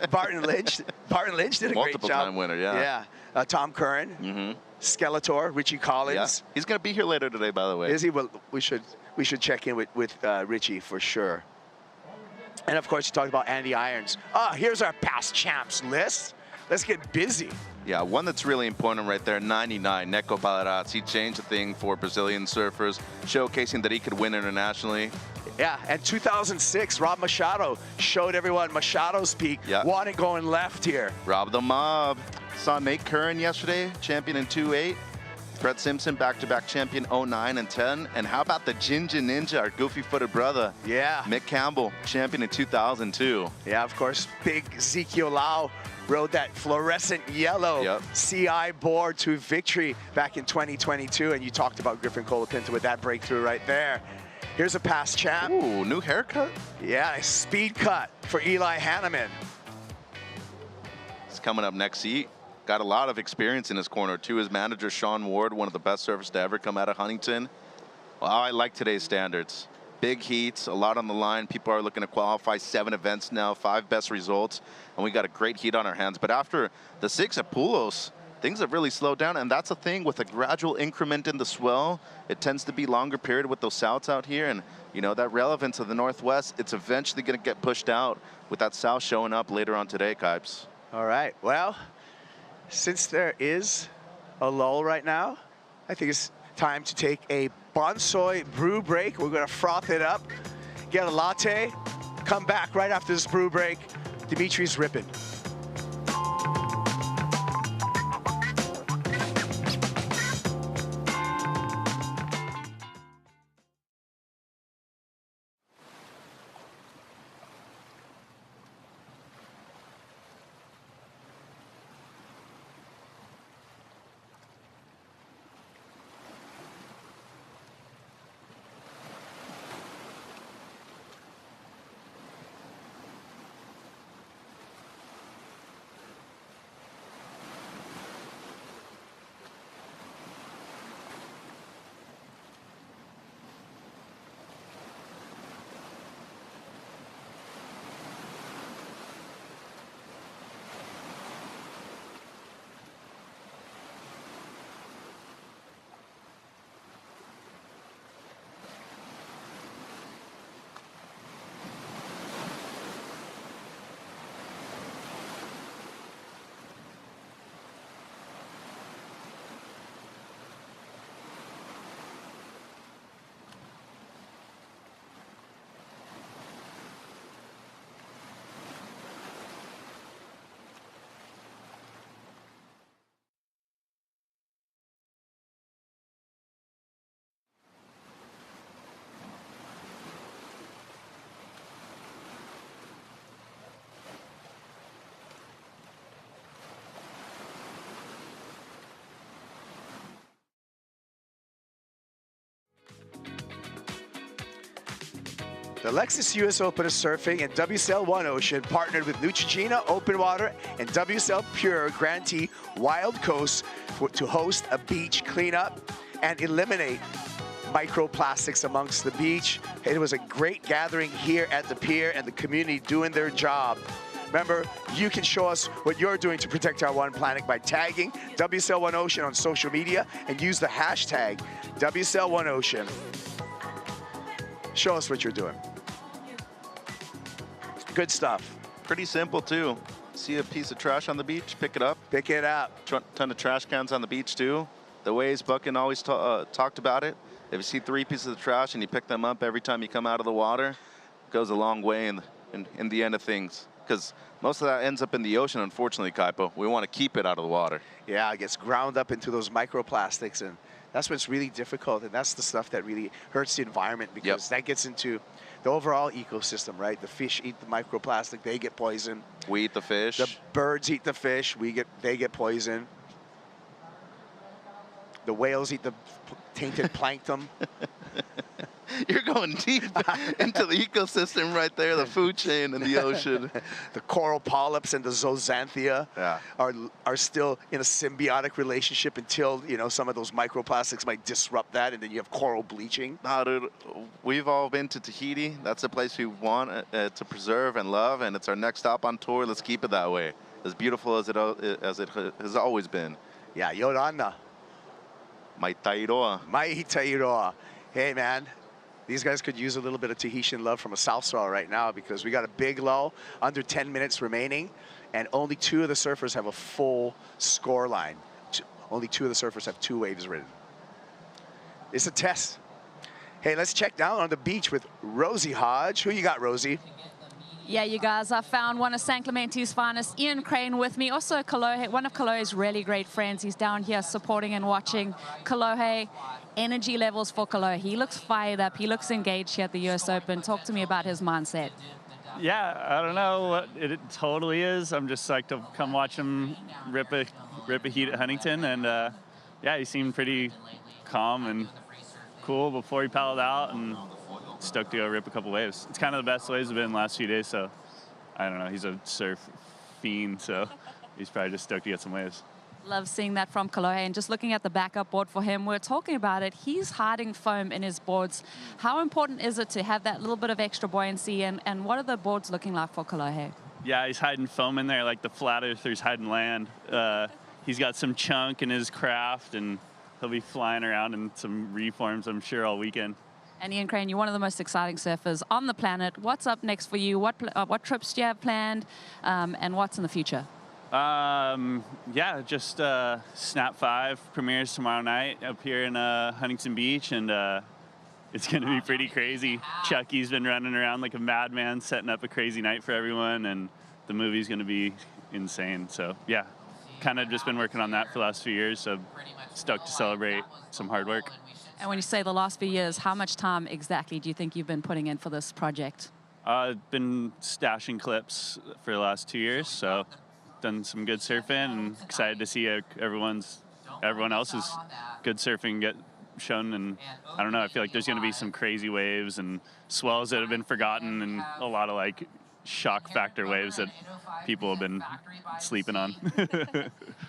Barton Lynch did a great job. Multiple-time winner, yeah. Yeah, Tom Curran, Skeletor, Richie Collins. Yeah. He's going to be here later today, by the way. Is he? Well, we should check in with Richie for sure. And of course, you talked about Andy Irons. Here's our past champs list. Let's get busy. Yeah, one that's really important right there, 99, Neco Palaraz. He changed the thing for Brazilian surfers, showcasing that he could win internationally. Yeah, and 2006, Rob Machado showed everyone Machado's peak. Won it going left here. Rob the Mob. Saw Nate Curran yesterday, champion in 2.8. Fred Simpson, back-to-back champion 09 and 10. And how about the Jinja Ninja, our goofy-footed brother? Yeah. Mick Campbell, champion in 2002. Yeah, of course, big Ezekiel Lau rode that fluorescent yellow CI board to victory back in 2022. And you talked about Griffin Colapinto with that breakthrough right there. Here's a past champ. Ooh, new haircut? Yeah, a speed cut for Eli Hanneman. He's coming up next heat. Got a lot of experience in his corner, too. His manager, Sean Ward, one of the best surfers to ever come out of Huntington. Well, I like today's standards. Big heats, a lot on the line. People are looking to qualify 7 events now, 5 best results, and we got a great heat on our hands. But after the 6 at Poulos, things have really slowed down, and that's the thing with a gradual increment in the swell. It tends to be longer period with those souths out here, and you know that relevance of the Northwest, it's eventually going to get pushed out with that south showing up later on today, Kipes. All right, well, since there is a lull right now, I think it's time to take a Bonsoy brew break. We're going to froth it up, get a latte, come back right after this brew break. Dimitri's ripping. The Lexus US Open of Surfing and WSL One Ocean partnered with Neutrogena Open Water and WSL Pure Grantee Wild Coast to host a beach cleanup and eliminate microplastics amongst the beach. It was a great gathering here at the pier and the community doing their job. Remember, you can show us what you're doing to protect our one planet by tagging WSL One Ocean on social media and use the hashtag WSL One Ocean. Show us what you're doing. Good stuff. Pretty simple too. See a piece of trash on the beach, pick it up. Pick it up. Ton of trash cans on the beach too. The ways Buckin always talked about it. If you see 3 pieces of trash and you pick them up every time you come out of the water, it goes a long way in the end of things. Because most of that ends up in the ocean, unfortunately, Kaipo. We want to keep it out of the water. Yeah, it gets ground up into those microplastics, and that's what's really difficult, and that's the stuff that really hurts the environment, because that gets into the overall ecosystem, right? The fish eat the microplastic, they get poisoned. We eat the fish. The birds eat the fish, they get poisoned. The whales eat the tainted plankton. You're going deep into the ecosystem right there, the food chain in the ocean. The coral polyps and the zooxanthia are still in a symbiotic relationship until, you know, some of those microplastics might disrupt that, and then you have coral bleaching. Nah, dude, we've all been to Tahiti. That's a place we want to preserve and love, and it's our next stop on tour. Let's keep it that way, as beautiful as it has always been. Yeah, Yorana. Mai Tairoa. Mai Tairoa. Hey, man. These guys could use a little bit of Tahitian love from a south swell right now, because we got a big lull, under 10 minutes remaining, and only 2 of the surfers have a full score line. Only 2 of the surfers have 2 waves ridden. It's a test. Hey, let's check down on the beach with Rosie Hodge. Who you got, Rosie? Yeah, you guys, I found one of San Clemente's finest, Ian Crane, with me. Also, Kalohe, one of Kalohe's really great friends. He's down here supporting and watching. Kalohe, energy levels for Kalohe. He looks fired up. He looks engaged here at the US Open. Talk to me about his mindset. Yeah, I don't know what it totally is. I'm just psyched to come watch him rip a heat at Huntington. And, yeah, he seemed pretty calm and cool before he paddled out, and stoked to go rip a couple waves. It's kind of the best waves have been the last few days, so I don't know. He's a surf fiend, so he's probably just stoked to get some waves. Love seeing that from Kalohe. And just looking at the backup board for him, we're talking about it. He's hiding foam in his boards. How important is it to have that little bit of extra buoyancy, and what are the boards looking like for Kalohe? Yeah, he's hiding foam in there like the flat earthers hiding land. He's got some chunk in his craft, and he'll be flying around in some reforms, I'm sure, all weekend. And Ian Crane, you're one of the most exciting surfers on the planet. What's up next for you? What trips do you have planned, and what's in the future? Yeah, just Snap 5 premieres tomorrow night up here in Huntington Beach, and it's going to be pretty crazy. Chucky's been running around like a madman, setting up a crazy night for everyone, and the movie's going to be insane. So, yeah, kind of just been working on that for the last few years, so stoked to celebrate some hard work. And when you say the last few years, how much time exactly do you think you've been putting in for this project? I've been stashing clips for the last 2 years, so done some good surfing, and excited to see everyone else's good surfing get shown. And I don't know, I feel like there's going to be some crazy waves and swells that have been forgotten, and a lot of like shock factor waves that people have been sleeping on.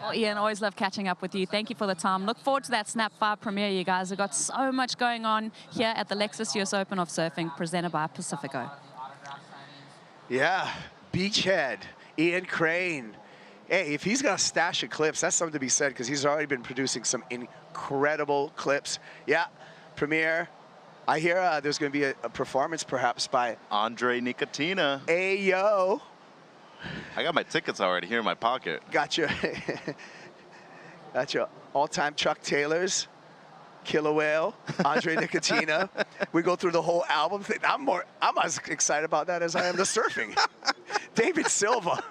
Well, Ian, always love catching up with you. Thank you for the time. Look forward to that Snap 5 premiere. You guys have got so much going on here at the Lexus US Open of Surfing, presented by Pacifico. Yeah, Beachhead, Ian Crane. Hey, if he's got a stash of clips, that's something to be said, because he's already been producing some incredible clips. Yeah, premiere. I hear there's going to be a performance perhaps by Andre Nicotina. Ayo. I got my tickets already here in my pocket. Got your all-time Chuck Taylors, Killer Whale, Andre Nicotina. We go through the whole album thing. I'm as excited about that as I am the surfing. David Silva.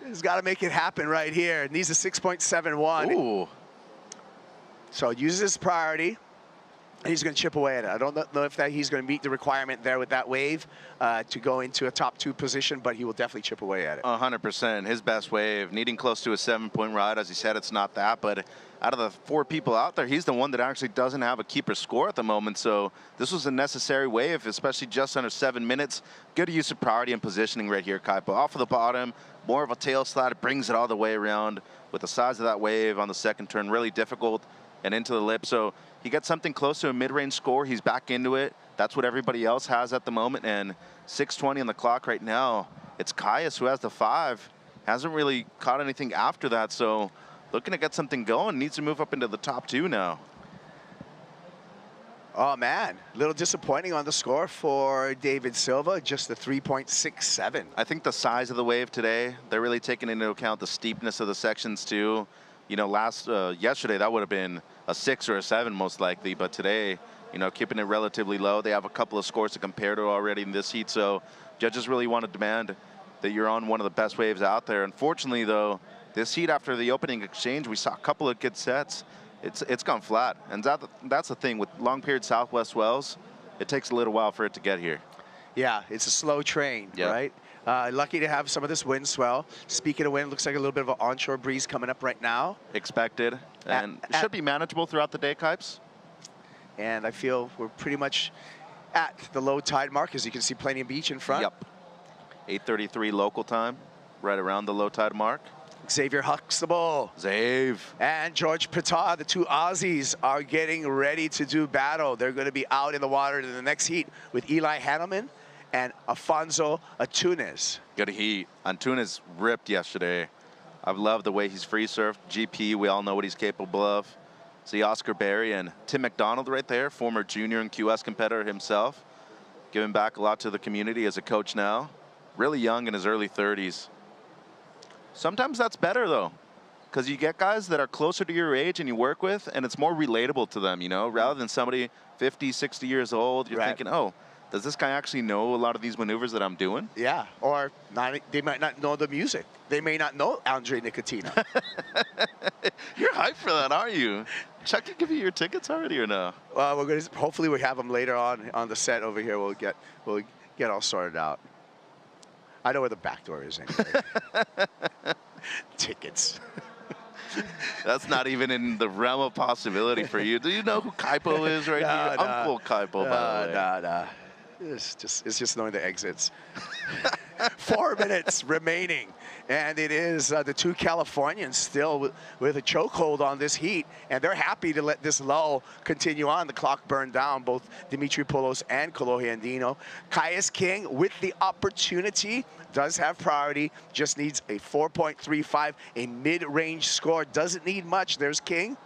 He's got to make it happen right here. Needs a 6.71. Ooh. So uses his priority. He's going to chip away at it. I don't know if he's going to meet the requirement there with that wave to go into a top 2 position, but he will definitely chip away at it. 100%. His best wave, needing close to a 7-point ride. As he said, it's not that, but out of the 4 people out there, he's the one that actually doesn't have a keeper score at the moment. So this was a necessary wave, especially just under 7 minutes. Good use of priority and positioning right here, Kaipo. Off of the bottom, more of a tail slide. It brings it all the way around with the size of that wave on the second turn. Really difficult and into the lip. So he gets something close to a mid-range score. He's back into it. That's what everybody else has at the moment. And 6:20 on the clock right now. It's Caius who has the 5. Hasn't really caught anything after that. So looking to get something going. Needs to move up into the top 2 now. Oh, man. A little disappointing on the score for David Silva. Just a 3.67. I think the size of the wave today, they're really taking into account the steepness of the sections too. You know, yesterday that would have been a 6 or a 7 most likely, but today, you know, keeping it relatively low. They have a couple of scores to compare to already in this heat, so judges really want to demand that you're on one of the best waves out there. Unfortunately, though, this heat after the opening exchange, we saw a couple of good sets. It's gone flat, and that's the thing with long period Southwest wells. It takes a little while for it to get here. Yeah, it's a slow train, right? Lucky to have some of this wind swell. Speaking of wind, looks like a little bit of an onshore breeze coming up right now. Expected, and it should be manageable throughout the day, Kipes. And I feel we're pretty much at the low tide mark, as you can see plenty of beach in front. Yep. 8:33 local time, right around the low tide mark. Xavier Huxtable. Zave. And George Pitard, the 2 Aussies, are getting ready to do battle. They're going to be out in the water in the next heat with Eli Hanneman and Afonso Antunes. Good heat. Antunes ripped yesterday. I've loved the way he's free surfed. GP, we all know what he's capable of. See Oscar Berry and Tim McDonald right there, former junior and QS competitor himself. Giving back a lot to the community as a coach now. Really young in his early 30s. Sometimes that's better though, because you get guys that are closer to your age and you work with, and it's more relatable to them, you know, rather than somebody 50, 60 years old. You're thinking, oh, does this guy actually know a lot of these maneuvers that I'm doing? Yeah, or they might not know the music. They may not know Andre Nicotina. You're hyped for that, aren't you? Chuck, did give you your tickets already or no? We're gonna hopefully we have them later on the set over here. We'll get all sorted out. I know where the back door is anyway. Tickets. That's not even in the realm of possibility for you. Do you know who Kaipo is right here? Uncle Kaipo, by the way. It's just knowing the exits. 4 minutes remaining, and it is the 2 Californians still with a chokehold on this heat, and they're happy to let this lull continue on. The clock burned down, both Dimitri Poulos and Kolohe Andino. Caius King with the opportunity, does have priority, just needs a 4.35, a mid-range score, doesn't need much. There's King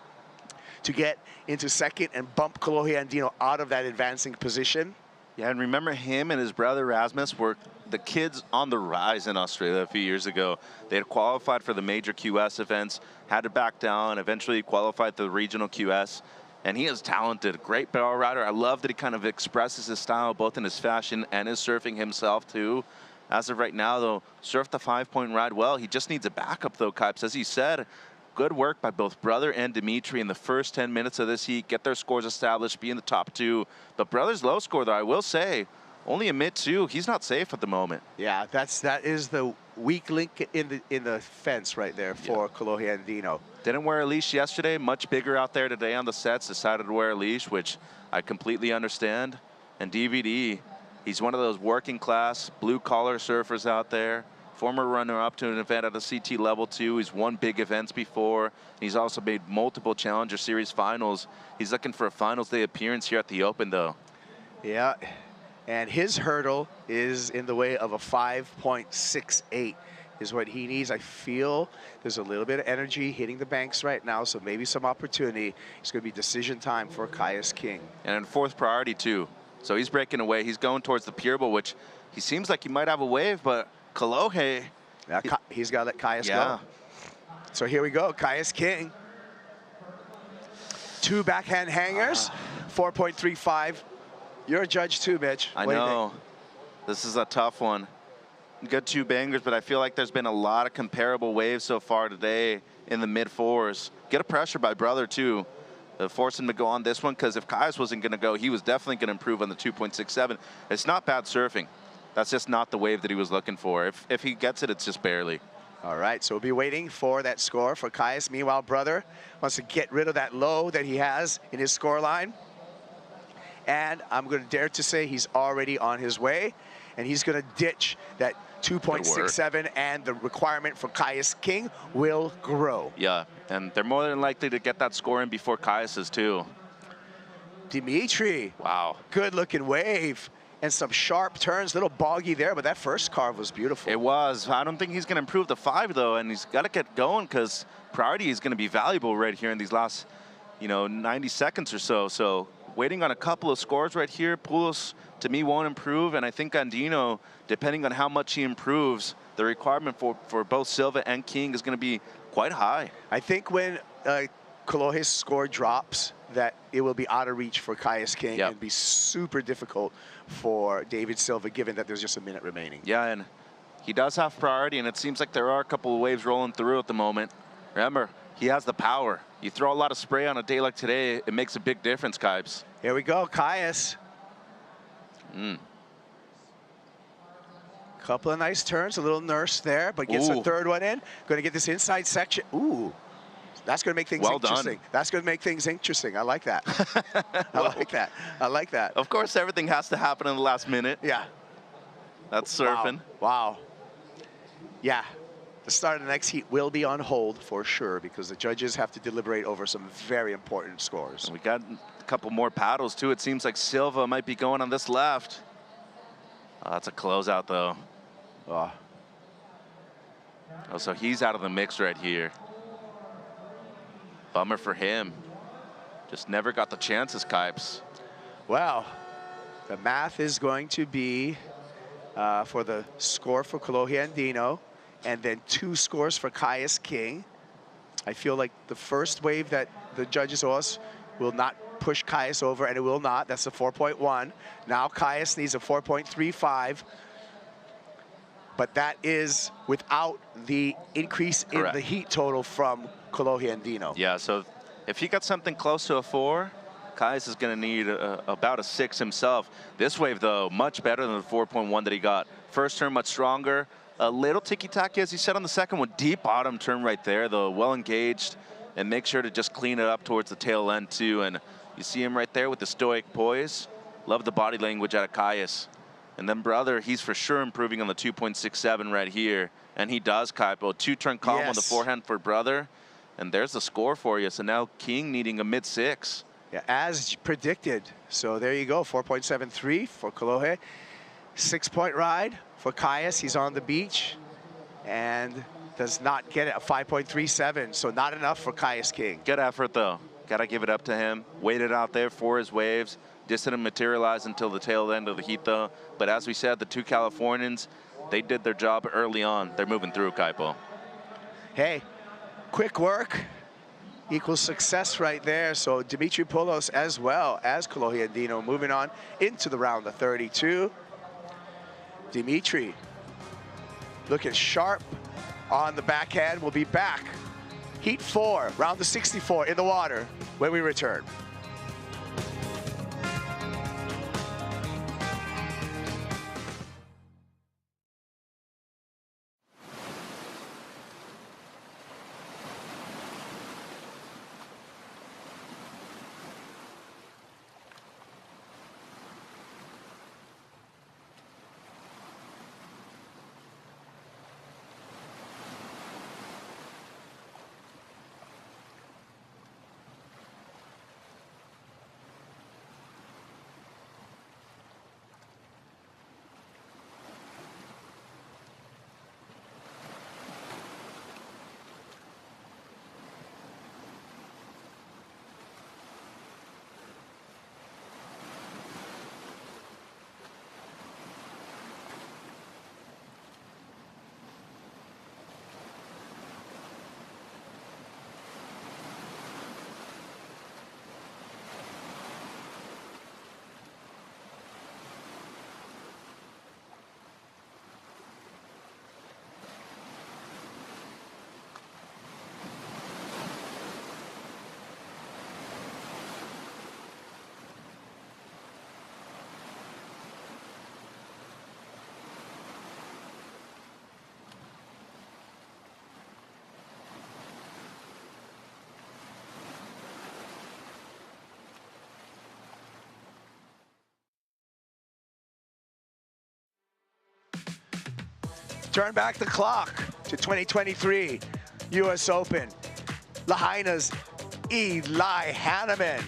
to get into second and bump Kolohe Andino out of that advancing position. Yeah, and remember him and his brother Rasmus were the kids on the rise in Australia a few years ago. They had qualified for the major QS events, had to back down, eventually qualified to the regional QS. And he is talented, great barrel rider. I love that he kind of expresses his style both in his fashion and his surfing himself too. As of right now though, surfed the 5-point ride well. He just needs a backup though, Kipes. As he said, good work by both Brother and Dimitri in the first 10 minutes of this heat, get their scores established, be in the top 2. But Brother's low score, though, I will say, only a mid-2. He's not safe at the moment. Yeah, that is the weak link in the fence right there for Kolohe Andino. Didn't wear a leash yesterday, much bigger out there today on the sets, decided to wear a leash, which I completely understand. And DVD, he's one of those working class, blue-collar surfers out there. Former runner-up to an event at a CT level 2. He's won big events before. He's also made multiple Challenger Series finals. He's looking for a finals day appearance here at the Open, though. Yeah, and his hurdle is in the way of a 5.68 is what he needs. I feel there's a little bit of energy hitting the banks right now, so maybe some opportunity. It's going to be decision time for Caius King. And in 4th priority, too. So he's breaking away. He's going towards the pier, which he seems like he might have a wave, but Kolohe. Yeah, he's got to let Caius go. So here we go, Caius King. 2 backhand hangers, 4.35. You're a judge too, Mitch. I know. This is a tough one. Good 2 bangers, but I feel like there's been a lot of comparable waves so far today in the mid-4s. Get a pressure by Brother too. force him to go on this one, because if Kaius wasn't going to go, he was definitely going to improve on the 2.67. It's not bad surfing. That's just not the wave that he was looking for. If he gets it, it's just barely. All right, so we'll be waiting for that score for Kaius. Meanwhile, brother wants to get rid of that low that he has in his score line. And I'm going to dare to say he's already on his way, and he's going to ditch that 2.67, and the requirement for Kaius King will grow. Yeah, and they're more than likely to get that score in before Kaius's too. Dimitri. Wow. Good looking wave. And some sharp turns, a little boggy there, but that first carve was beautiful. It was. I don't think he's going to improve the 5, though, and he's got to get going because priority is going to be valuable right here in these last, 90 seconds or so. So waiting on a couple of scores right here. Poulos, to me, won't improve, and I think Andino, depending on how much he improves, the requirement for both Silva and King is going to be quite high. I think when Kolohe's score drops, that it will be out of reach for Kaius King and be super difficult for David Silva, given that there's just a minute remaining. Yeah, and he does have priority, and it seems like there are a couple of waves rolling through at the moment. Remember, he has the power. You throw a lot of spray on a day like today, it makes a big difference, Kibes. Here we go, Kaius. Couple of nice turns, a little nurse there, but gets a third one in. Going to get this inside section. Ooh. That's going to make things interesting. Done. That's going to make things interesting. I like that. I like that. I like that. Of course, everything has to happen in the last minute. Yeah. That's surfing. Wow. Yeah. The start of the next heat will be on hold for sure because the judges have to deliberate over some very important scores. And we got a couple more paddles, too. It seems like Silva might be going on this left. Oh, that's a closeout, though. Oh, so he's out of the mix right here. Bummer for him. Just never got the chances, Kipes. Well, the math is going to be for the score for Kolohe Andino and then 2 scores for Kaius King. I feel like the first wave that the judges owe us will not push Kaius over, and it will not. That's a 4.1. Now Kaius needs a 4.35. But that is without the increase in the heat total from Kolohe Andino. Yeah, so if he got something close to a 4, Kaius is going to need about a 6 himself. This wave, though, much better than the 4.1 that he got. First turn, much stronger. A little ticky-tacky, as he said on the second one. Deep bottom turn right there, though, well engaged. And make sure to just clean it up towards the tail end, too. And you see him right there with the stoic poise. Love the body language out of Kaius. And then, brother, he's for sure improving on the 2.67 right here. And he does, Kaipo. 2-turn calm on the forehand for brother. And there's the score for you. So now King needing a mid-6. Yeah, as predicted. So there you go, 4.73 for Kolohe. 6-point ride for Kaius. He's on the beach and does not get it, a 5.37. So not enough for Kaius King. Good effort, though. Got to give it up to him. Waited out there for his waves. Just didn't materialize until the tail end of the heat, though. But as we said, the 2 Californians, they did their job early on. They're moving through, Kaipo. Hey, quick work equals success right there. So Dimitri Poulos as well as Kolohe Andino moving on into the round of 32. Dimitri looking sharp on the backhand. We'll be back. Heat 4, round of 64 in the water when we return. turn back the clock to 2023 U.S. Open. Lahaina's Eli Hanneman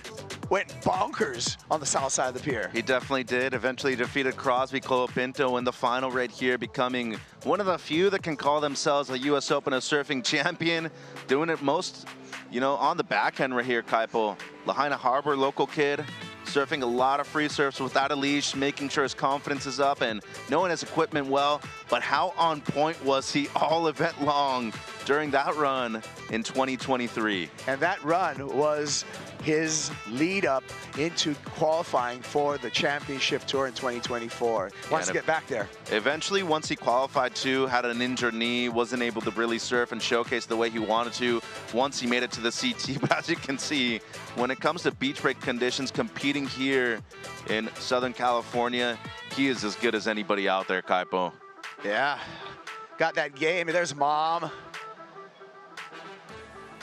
went bonkers on the south side of the pier. He definitely did. Eventually defeated Crosby Colapinto in the final right here, becoming one of the few that can call themselves a U.S. Open of Surfing champion. Doing it most, you know, on the backhand right here, Kaipo. Lahaina Harbor, local kid, surfing a lot of free surfs without a leash, making sure his confidence is up and knowing his equipment well. But how on point was he all event long during that run in 2023? And that run was his lead up into qualifying for the championship tour in 2024. Wants to get back there. Eventually, once he qualified too, had an injured knee, wasn't able to really surf and showcase the way he wanted to once he made it to the CT. But as you can see, when it comes to beach break conditions, competing here in Southern California, he is as good as anybody out there, Kaipo. Yeah, got that game. There's Mom.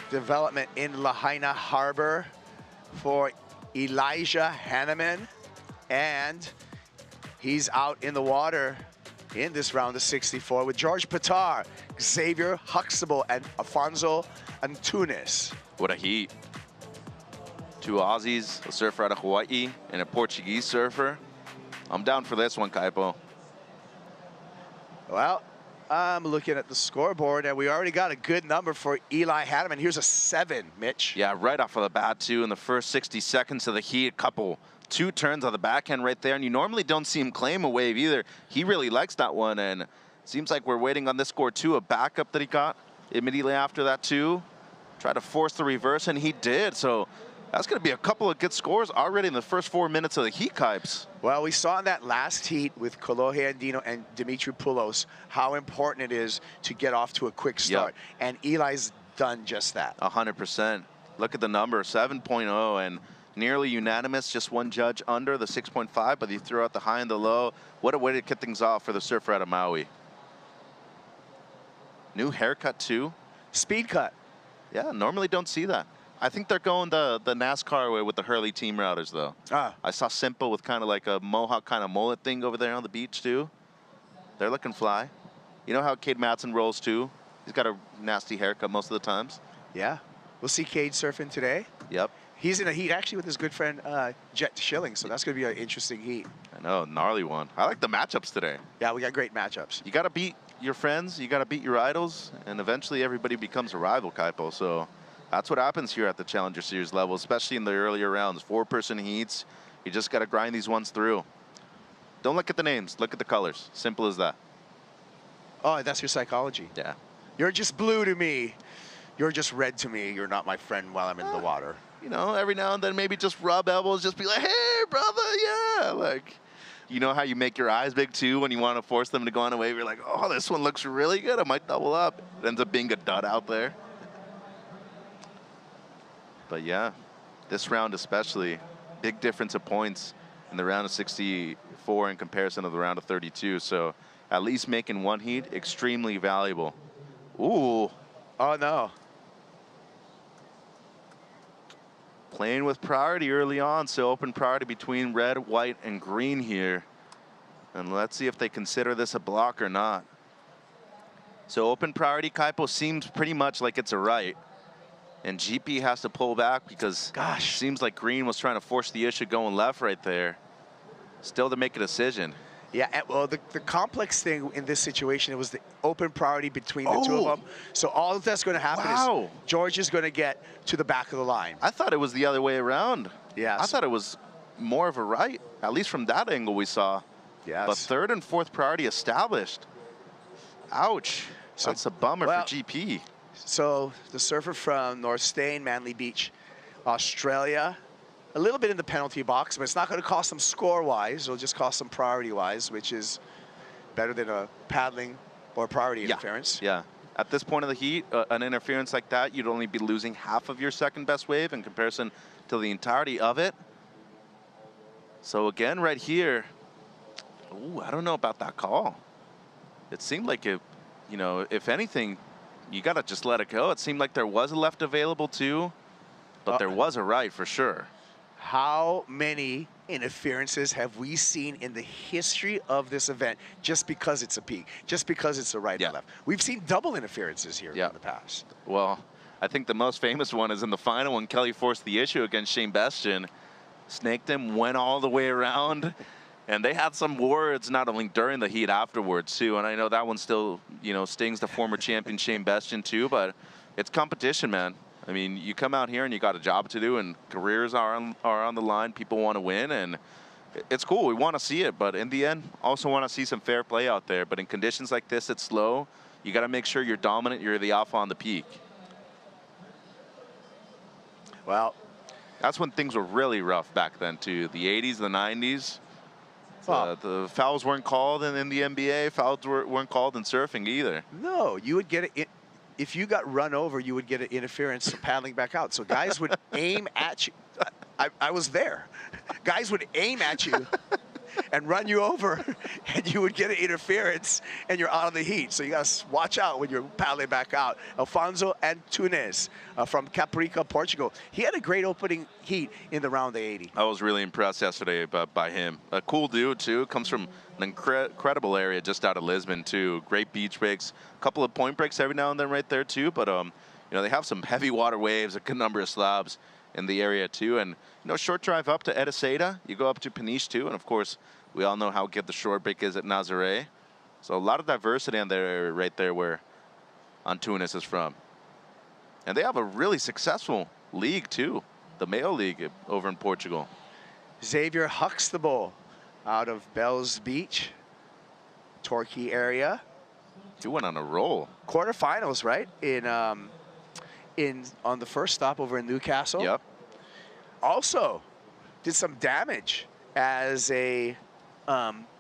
Development in Lahaina Harbor for Elijah Hanneman, and he's out in the water in this round of 64 with George Pitar, Xavier Huxtable, and Afonso Antunes. What a heat. Two Aussies, a surfer out of Hawaii, and a Portuguese surfer. I'm down for this one, Kaipo. Well, I'm looking at the scoreboard, and we already got a good number for Eli Hanneman. Here's a 7, Mitch. Yeah, right off of the bat, too. In the first 60 seconds of the heat, two turns on the backhand right there, and you normally don't see him claim a wave either. He really likes that one, and seems like we're waiting on this score, too. A backup that he got immediately after that, too. Tried to force the reverse, and he did. So that's going to be a couple of good scores already in the first 4 minutes of the heat, Kipes. Well, we saw in that last heat with Kolohe Andino and Dimitri Poulos how important it is to get off to a quick start. Yep. And Eli's done just that. 100%. Look at the number, 7.0, and nearly unanimous. Just one judge under the 6.5, but he threw out the high and the low. What a way to kick things off for the surfer out of Maui. New haircut, too. Speed cut. Yeah, normally don't see that. I think they're going the NASCAR way with the Hurley team routers, though. I saw Simple with kind of like a mohawk kind of mullet thing over there on the beach, too. They're looking fly. You know how Cade Matson rolls, too? He's got a nasty haircut most of the times. Yeah. We'll see Cade surfing today. Yep. He's in a heat, actually, with his good friend Jet Schilling, so that's going to be an interesting heat. I know, gnarly one. I like the matchups today. Yeah, we got great matchups. You got to beat your friends, you got to beat your idols, and eventually everybody becomes a rival, Kaipo. So that's what happens here at the Challenger Series level, especially in the earlier rounds. 4-person heats. You just got to grind these ones through. Don't look at the names. Look at the colors. Simple as that. Oh, that's your psychology. Yeah. You're just blue to me. You're just red to me. You're not my friend while I'm in the water. You know, every now and then maybe just rub elbows, just be like, hey, brother, yeah. Like, you know how you make your eyes big, too, when you want to force them to go on a wave? You're like, oh, this one looks really good. I might double up. It ends up being a dud out there. But yeah, this round especially, big difference of points in the round of 64 in comparison to the round of 32. So at least making one heat, extremely valuable. Ooh. Oh, no. Playing with priority early on, so open priority between red, white, and green here. And let's see if they consider this a block or not. So open priority, Kaipo, seems pretty much like it's a right. And GP has to pull back because, gosh, seems like green was trying to force the issue going left right there. Still to make a decision. Yeah, well, the complex thing in this situation, it was the open priority between the two of them. So all that's going to happen is George is going to get to the back of the line. I thought it was the other way around. Yes. I thought it was more of a right, at least from that angle we saw. Yes. But third and fourth priority established. Ouch. So that's a bummer for GP. So the surfer from North Stain, Manly Beach, Australia, a little bit in the penalty box, but it's not going to cost them score-wise. It'll just cost them priority-wise, which is better than a paddling or priority interference. Yeah. At this point of the heat, an interference like that, you'd only be losing half of your second best wave in comparison to the entirety of it. So again, right here, ooh, I don't know about that call. It seemed like it, you know, if anything, you got to just let it go. It seemed like there was a left available too, but there was a right for sure. How many interferences have we seen in the history of this event just because it's a peak, just because it's a right and left? We've seen double interferences here in the past. Well, I think the most famous one is in the final when Kelly forced the issue against Shane Bestian. Snaked him, went all the way around, and they had some words not only during the heat, afterwards too. And I know that one still, you know, stings the former champion Shane Bestian too, but it's competition, man. I mean, you come out here and you got a job to do, and careers are on the line. People want to win, and it's cool. We want to see it, but in the end, also want to see some fair play out there. But in conditions like this, it's slow. You got to make sure you're dominant. You're the alpha on the peak. Well, that's when things were really rough back then too. The 80s, the 90s. The fouls weren't called in the NBA. Fouls weren't called in surfing either. No, you would get it. If you got run over, you would get an interference paddling back out. So guys would aim at you. I was there. Guys would aim at you and run you over, and you would get an interference, and you're out of the heat. So you got to watch out when you're paddling back out. Alfonso Antunes from Caparica, Portugal. He had a great opening heat in the round of 80. I was really impressed yesterday by him. A cool dude, too. Comes from an incredible area just out of Lisbon, too. Great beach breaks. A couple of point breaks every now and then right there, too. But, you know, they have some heavy water waves, a good number of slabs in the area, too. And, you know, short drive up to Ediceda. You go up to Peniche, too. And, of course, we all know how good the short break is at Nazaré. So a lot of diversity in there, right there where Antunes is from. And they have a really successful league, too. The male league over in Portugal. Xavier Huxtable out of Bells Beach, Torquay area. He went on a roll. Quarterfinals, right? On the first stop over in Newcastle. Yep. Also did some damage as a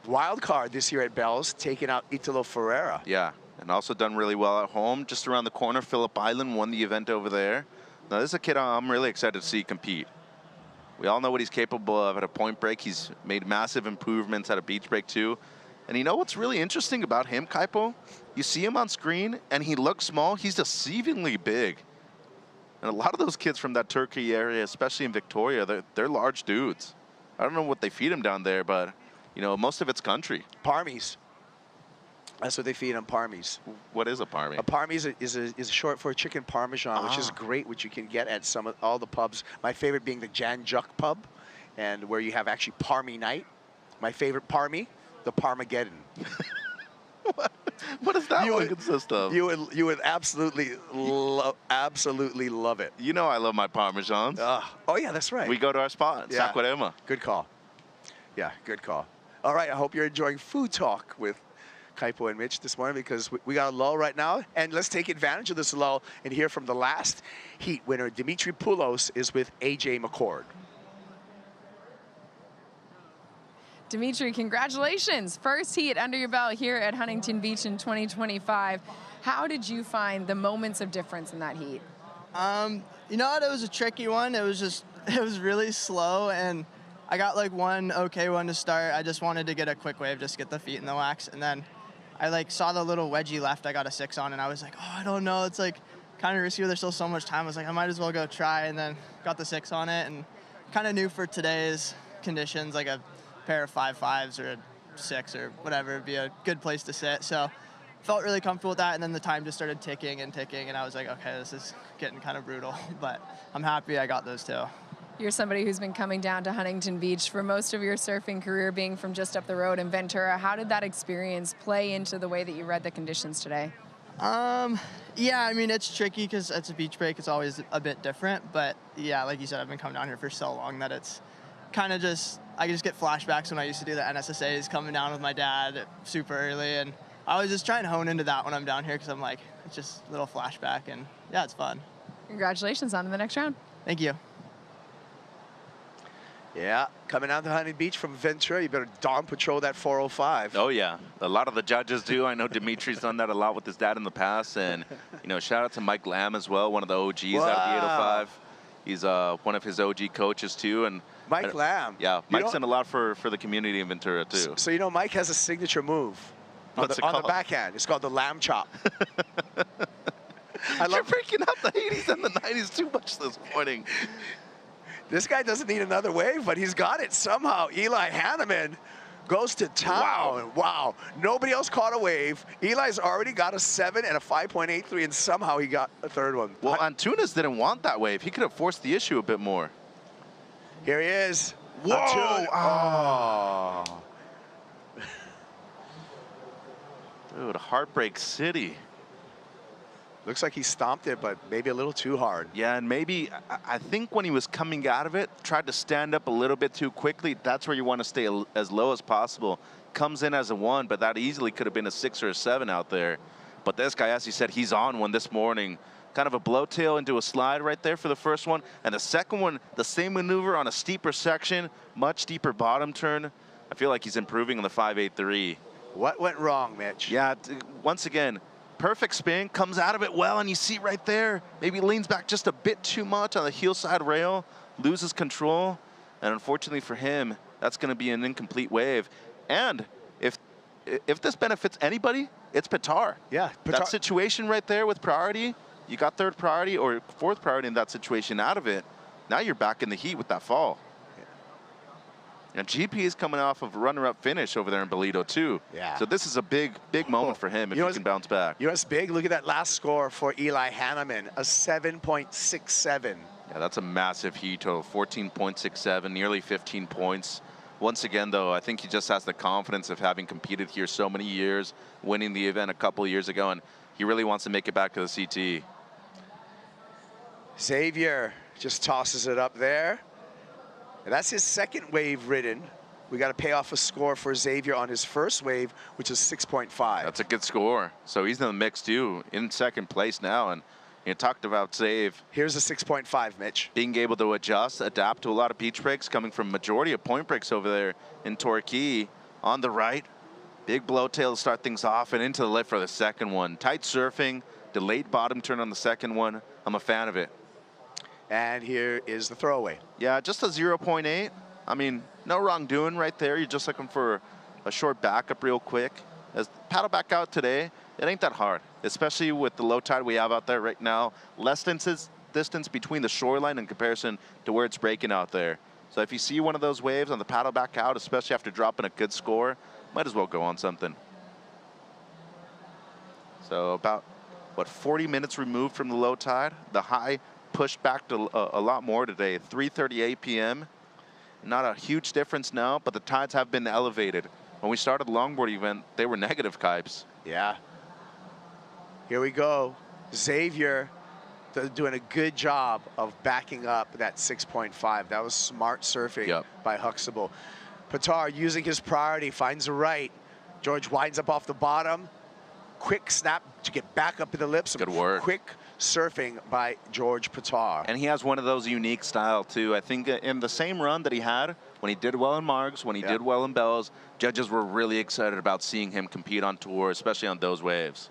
wild card this year at Bells, taking out Italo Ferreira. Yeah, and also done really well at home. Just around the corner, Phillip Island won the event over there. Now, this is a kid I'm really excited to see compete. We all know what he's capable of at a point break. He's made massive improvements at a beach break, too. And you know what's really interesting about him, Kaipo? You see him on screen, and he looks small. He's deceivingly big. And a lot of those kids from that Turkey area, especially in Victoria, they're large dudes. I don't know what they feed him down there, but, you know, most of it's country. Parmies. That's what they feed on parmies. What is a parmy? A parmy is short for chicken parmesan, which is great, which you can get at all the pubs. My favorite being the Jan Juk pub, and where you have actually parmy night. My favorite parmy, the Parmageddon. What does that one consist of? You would absolutely love it. You know I love my parmesans. Oh yeah, that's right. We go to our spot, Yeah. Saquarema. Good call. Yeah, good call. All right, I hope you're enjoying Food Talk with Kaipo and Mitch this morning, because we got a lull right now, and let's take advantage of this lull and hear from the last heat winner. Dimitri Poulos is with AJ McCord. Dimitri, congratulations. First heat under your belt here at Huntington Beach in 2025. How did you find the moments of difference in that heat? You know what, it was a tricky one. It was really slow, and I got like one okay one to start. I just wanted to get a quick wave, just get the feet in the wax, and then I like saw the little wedgie left I got a 6 on, and I was like, oh, I don't know, it's like kind of risky, there's still so much time. I was like, I might as well go try, and then got the 6 on it, and kind of knew for today's conditions, like a pair of 5.5s or a 6 or whatever would be a good place to sit. So felt really comfortable with that, and then the time just started ticking, and I was like, okay, this is getting kind of brutal, but I'm happy I got those 2. You're somebody who's been coming down to Huntington Beach for most of your surfing career, being from just up the road in Ventura. How did that experience play into the way that you read the conditions today? Yeah, I mean, it's tricky because it's a beach break. It's always a bit different. But, yeah, like you said, I've been coming down here for so long that it's kind of just, I just get flashbacks when I used to do the NSSAs, coming down with my dad super early. And I was just trying to hone into that when I'm down here because I'm like, it's just a little flashback. And, yeah, it's fun. Congratulations on to the next round. Thank you. Yeah, coming out to Huntington Beach from Ventura, you better dawn patrol that 405. Oh, yeah. A lot of the judges do. I know Dimitri's done that a lot with his dad in the past. And, you know, shout out to Mike Lamb as well, one of the OGs out of the 805. He's one of his OG coaches, too. And Mike Lamb. Yeah, Mike's done a lot for the community in Ventura, too. So, you know, Mike has a signature move on the backhand. It's called the lamb chop. You're freaking out the 80s and the 90s too much this morning. This guy doesn't need another wave, but he's got it somehow. Eli Hanneman goes to town. Wow. Nobody else caught a wave. Eli's already got a 7 and a 5.83, and somehow he got a third one. Well, Antunes didn't want that wave. He could have forced the issue a bit more. Here he is. Whoa! Oh. Dude, Heartbreak City. Looks like he stomped it, but maybe a little too hard. Yeah, and maybe, I think when he was coming out of it, tried to stand up a little bit too quickly. That's where you want to stay as low as possible. Comes in as a 1, but that easily could have been a 6 or a 7 out there. But this guy, as he said, he's on one this morning. Kind of a blowtail into a slide right there for the first one. And the second one, the same maneuver on a steeper section, much steeper bottom turn. I feel like he's improving on the 5.83. What went wrong, Mitch? Yeah, once again, perfect spin, comes out of it well, and you see right there, maybe leans back just a bit too much on the heel side rail, loses control, and unfortunately for him, that's going to be an incomplete wave. And if this benefits anybody, it's Pitar. Yeah, that situation right there with priority, you got third priority or fourth priority in that situation out of it. Now you're back in the heat with that fall. And GP is coming off of a runner-up finish over there in Bolito, too. Yeah. So this is a big moment for him if he can bounce back. You know what's big? Look at that last score for Eli Hanneman, a 7.67. Yeah, that's a massive heat total, 14.67, nearly 15 points. Once again, though, I think he just has the confidence of having competed here so many years, winning the event a couple of years ago, and he really wants to make it back to the CT. Xavier just tosses it up there. And that's his second wave ridden. We got to pay off a score for Xavier on his first wave, which is 6.5. That's a good score. So he's in the mix, too, in second place now. And you talked about Xav. Here's a 6.5, Mitch. Being able to adjust, adapt to a lot of beach breaks, coming from majority of point breaks over there in Torquay. On the right, big blowtail to start things off and into the lift for the second one. Tight surfing, delayed bottom turn on the second one. I'm a fan of it. And here is the throwaway. Yeah, just a 0.8. I mean, no wrongdoing right there. You're just looking for a short backup real quick. As paddle back out today, it ain't that hard, especially with the low tide we have out there right now. Less distance between the shoreline in comparison to where it's breaking out there. So if you see one of those waves on the paddle back out, especially after dropping a good score, might as well go on something. So about, what, 40 minutes removed from the low tide. The high pushed back to a lot more today, 3:38 p.m. Not a huge difference now, but the tides have been elevated. When we started the longboard event, they were negative kipes. Yeah. Here we go. Xavier doing a good job of backing up that 6.5. That was smart surfing by Huxtable. Pitar using his priority, finds a right. George winds up off the bottom. Quick snap to get back up in the lips. Good work. Quick surfing by George Pitar. And he has one of those unique style too. I think in the same run that he had when he did well in Margs, when he did well in Bells, judges were really excited about seeing him compete on tour, especially on those waves.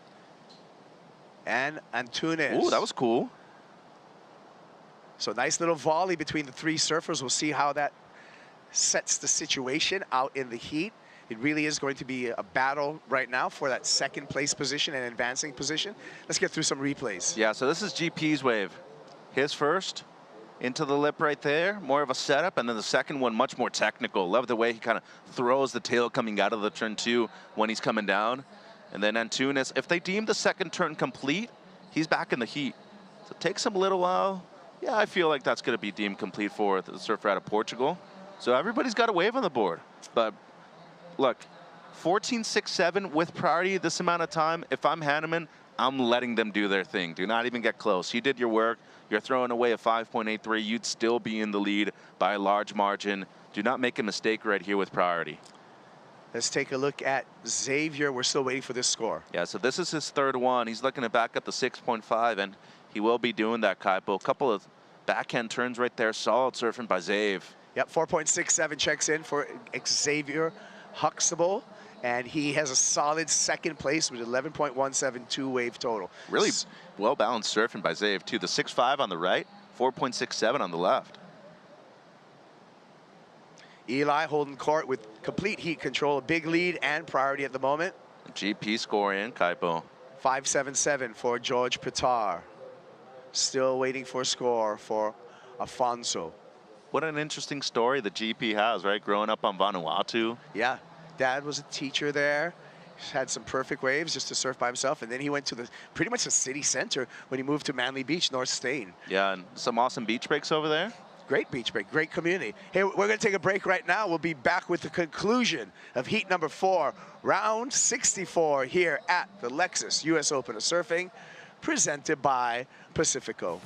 And Antunes. Ooh, that was cool. So nice little volley between the three surfers. We'll see how that sets the situation out in the heat. It really is going to be a battle right now for that second place position and advancing position. Let's get through some replays. Yeah, so this is GP's wave. His first, into the lip right there, more of a setup, and then the second one, much more technical. Love the way he kind of throws the tail coming out of the turn two when he's coming down. And then Antunes, if they deem the second turn complete, he's back in the heat. So it takes him a little while. Yeah, I feel like that's going to be deemed complete for the surfer out of Portugal. So everybody's got a wave on the board. But look, 14.67 with priority this amount of time. If I'm Hanneman, I'm letting them do their thing. Do not even get close. You did your work. You're throwing away a 5.83. You'd still be in the lead by a large margin. Do not make a mistake right here with priority. Let's take a look at Xavier. We're still waiting for this score. Yeah, so this is his third one. He's looking to back up to 6.5, and he will be doing that, Kaipo. A couple of backhand turns right there. Solid surfing by Xav. Yep, 4.67 checks in for Xavier Huxtable, and he has a solid second place with 11.172 wave total. Really well-balanced surfing by Xav, too. The 6.5 on the right, 4.67 on the left. Eli holding court with complete heat control, a big lead and priority at the moment. GP score in, Kaipo. 5.77 for George Pitar. Still waiting for a score for Afonso. What an interesting story the GP has, right? Growing up on Vanuatu. Yeah, dad was a teacher there. He's had some perfect waves just to surf by himself, and then he went to the pretty much the city center when he moved to Manly Beach, North Stain. Yeah, and some awesome beach breaks over there. Great beach break, great community. Hey, we're going to take a break right now. We'll be back with the conclusion of heat number 4, round 64 here at the Lexus US Open of Surfing, presented by Pacifico.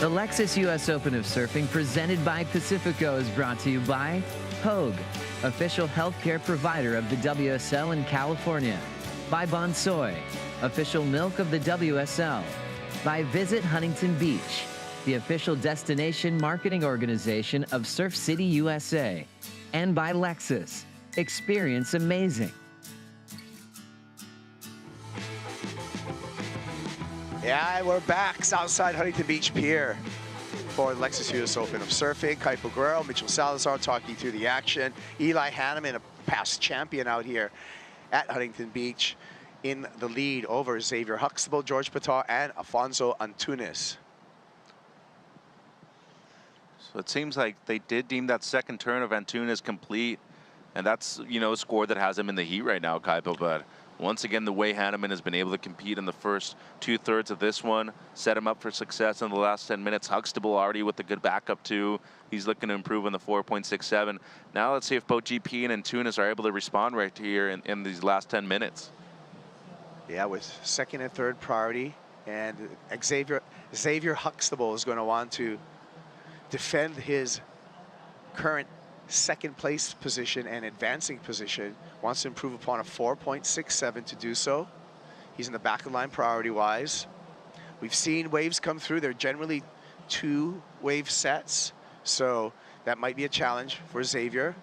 The Lexus US Open of Surfing presented by Pacifico is brought to you by Hogue, official healthcare provider of the WSL in California. By Bonsoy, official milk of the WSL. By Visit Huntington Beach, the official destination marketing organization of Surf City USA. And by Lexus, experience amazing. Yeah, we're back outside Huntington Beach Pier for the Lexus US Open of Surfing. Kaipo Guerrero, Mitchell Salazar talking through the action. Eli Hanneman, a past champion out here at Huntington Beach, in the lead over Xavier Huxtable, George Patar, and Afonso Antunes. So it seems like they did deem that second turn of Antunes complete, and that's, you know, a score that has him in the heat right now, Kaipo. But once again, the way Hanneman has been able to compete in the first 2/3 of this one, set him up for success in the last 10 minutes. Huxtable already with a good backup too. He's looking to improve on the 4.67. Now let's see if both GP and Antunes are able to respond right here in these last 10 minutes. Yeah, with second and third priority, and Xavier Huxtable is going to want to defend his current second place position and advancing position. Wants to improve upon a 4.67 to do so. He's in the back of the line priority wise. We've seen waves come through. They're generally 2 wave sets, so that might be a challenge for Xavier.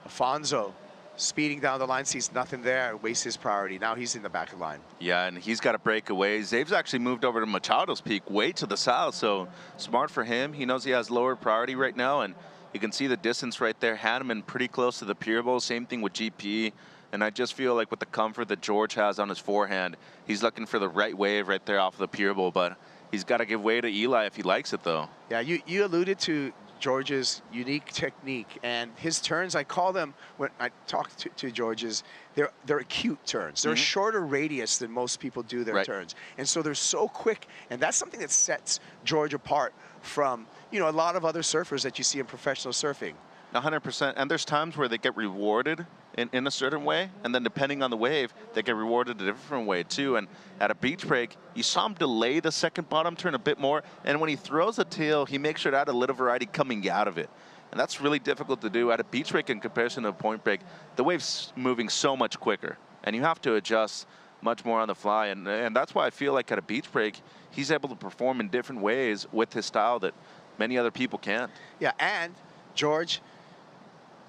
Afonso speeding down the line, sees nothing there, wastes his priority. Now he's in the back of the line. Yeah, and he's got to break away. Zave's actually moved over to Machado's Peak, way to the south, so smart for him. He knows he has lower priority right now, and you can see the distance right there. Hanneman pretty close to the pier bowl. Same thing with GP. And I just feel like with the comfort that George has on his forehand, he's looking for the right wave right there off of the pier bowl, but he's got to give way to Eli if he likes it, though. Yeah, you alluded to George's unique technique, and his turns, I call them, when I talk to George's, they're acute turns. They're a shorter radius than most people do their turns. And so they're so quick, and that's something that sets George apart from, you know, a lot of other surfers that you see in professional surfing. 100%, and there's times where they get rewarded in a certain way, and then depending on the wave, they get rewarded a different way too. And at a beach break, you saw him delay the second bottom turn a bit more, and when he throws a tail, he makes sure to add a little variety coming out of it. And that's really difficult to do at a beach break in comparison to a point break. The wave's moving so much quicker, and you have to adjust much more on the fly, and that's why I feel like at a beach break, he's able to perform in different ways with his style that many other people can't. Yeah, and George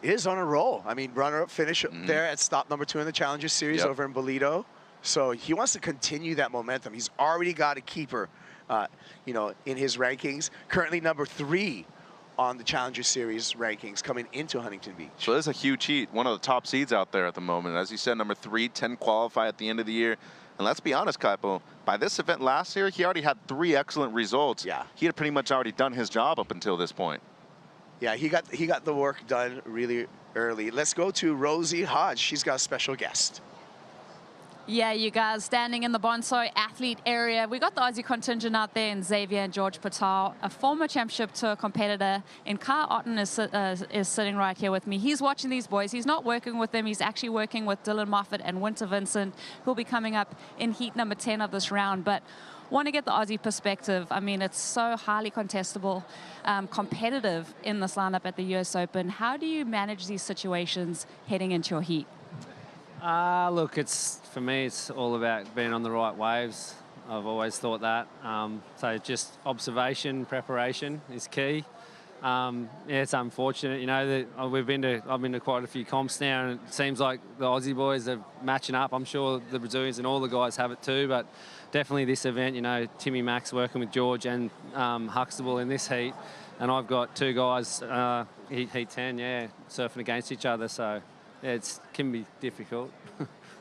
is on a roll. I mean, runner-up finish there at stop number 2 in the Challenger Series over in Bolito. So he wants to continue that momentum. He's already got a keeper, you know, in his rankings. Currently number 3 on the Challenger Series rankings coming into Huntington Beach. So this is a huge heat, one of the top seeds out there at the moment. As you said, number 3, 10 qualify at the end of the year. And let's be honest, Kaipo, by this event last year, he already had 3 excellent results. Yeah. He had pretty much already done his job up until this point. Yeah, he got the work done really early. Let's go to Rosie Hodge. She's got a special guest. Yeah, you guys standing in the Bonsai athlete area. We got the Aussie contingent out there in Xavier and George Patel, a former championship tour competitor. And Kyle Otten is sitting right here with me. He's watching these boys. He's not working with them. He's actually working with Dylan Moffat and Winter Vincent, who'll be coming up in heat number 10 of this round. But want to get the Aussie perspective. I mean, it's so highly contestable, competitive in this lineup at the US Open. How do you manage these situations heading into your heat? Look, for me, it's all about being on the right waves. I've always thought that. So just observation, preparation is key. Yeah, it's unfortunate, you know, that I've been to quite a few comps now, and it seems like the Aussie boys are matching up. I'm sure the Brazilians and all the guys have it too, but definitely this event, you know, Timmy Max working with George and Huxtable in this heat, and I've got 2 guys, heat 10, yeah, surfing against each other, so yeah, it can be difficult.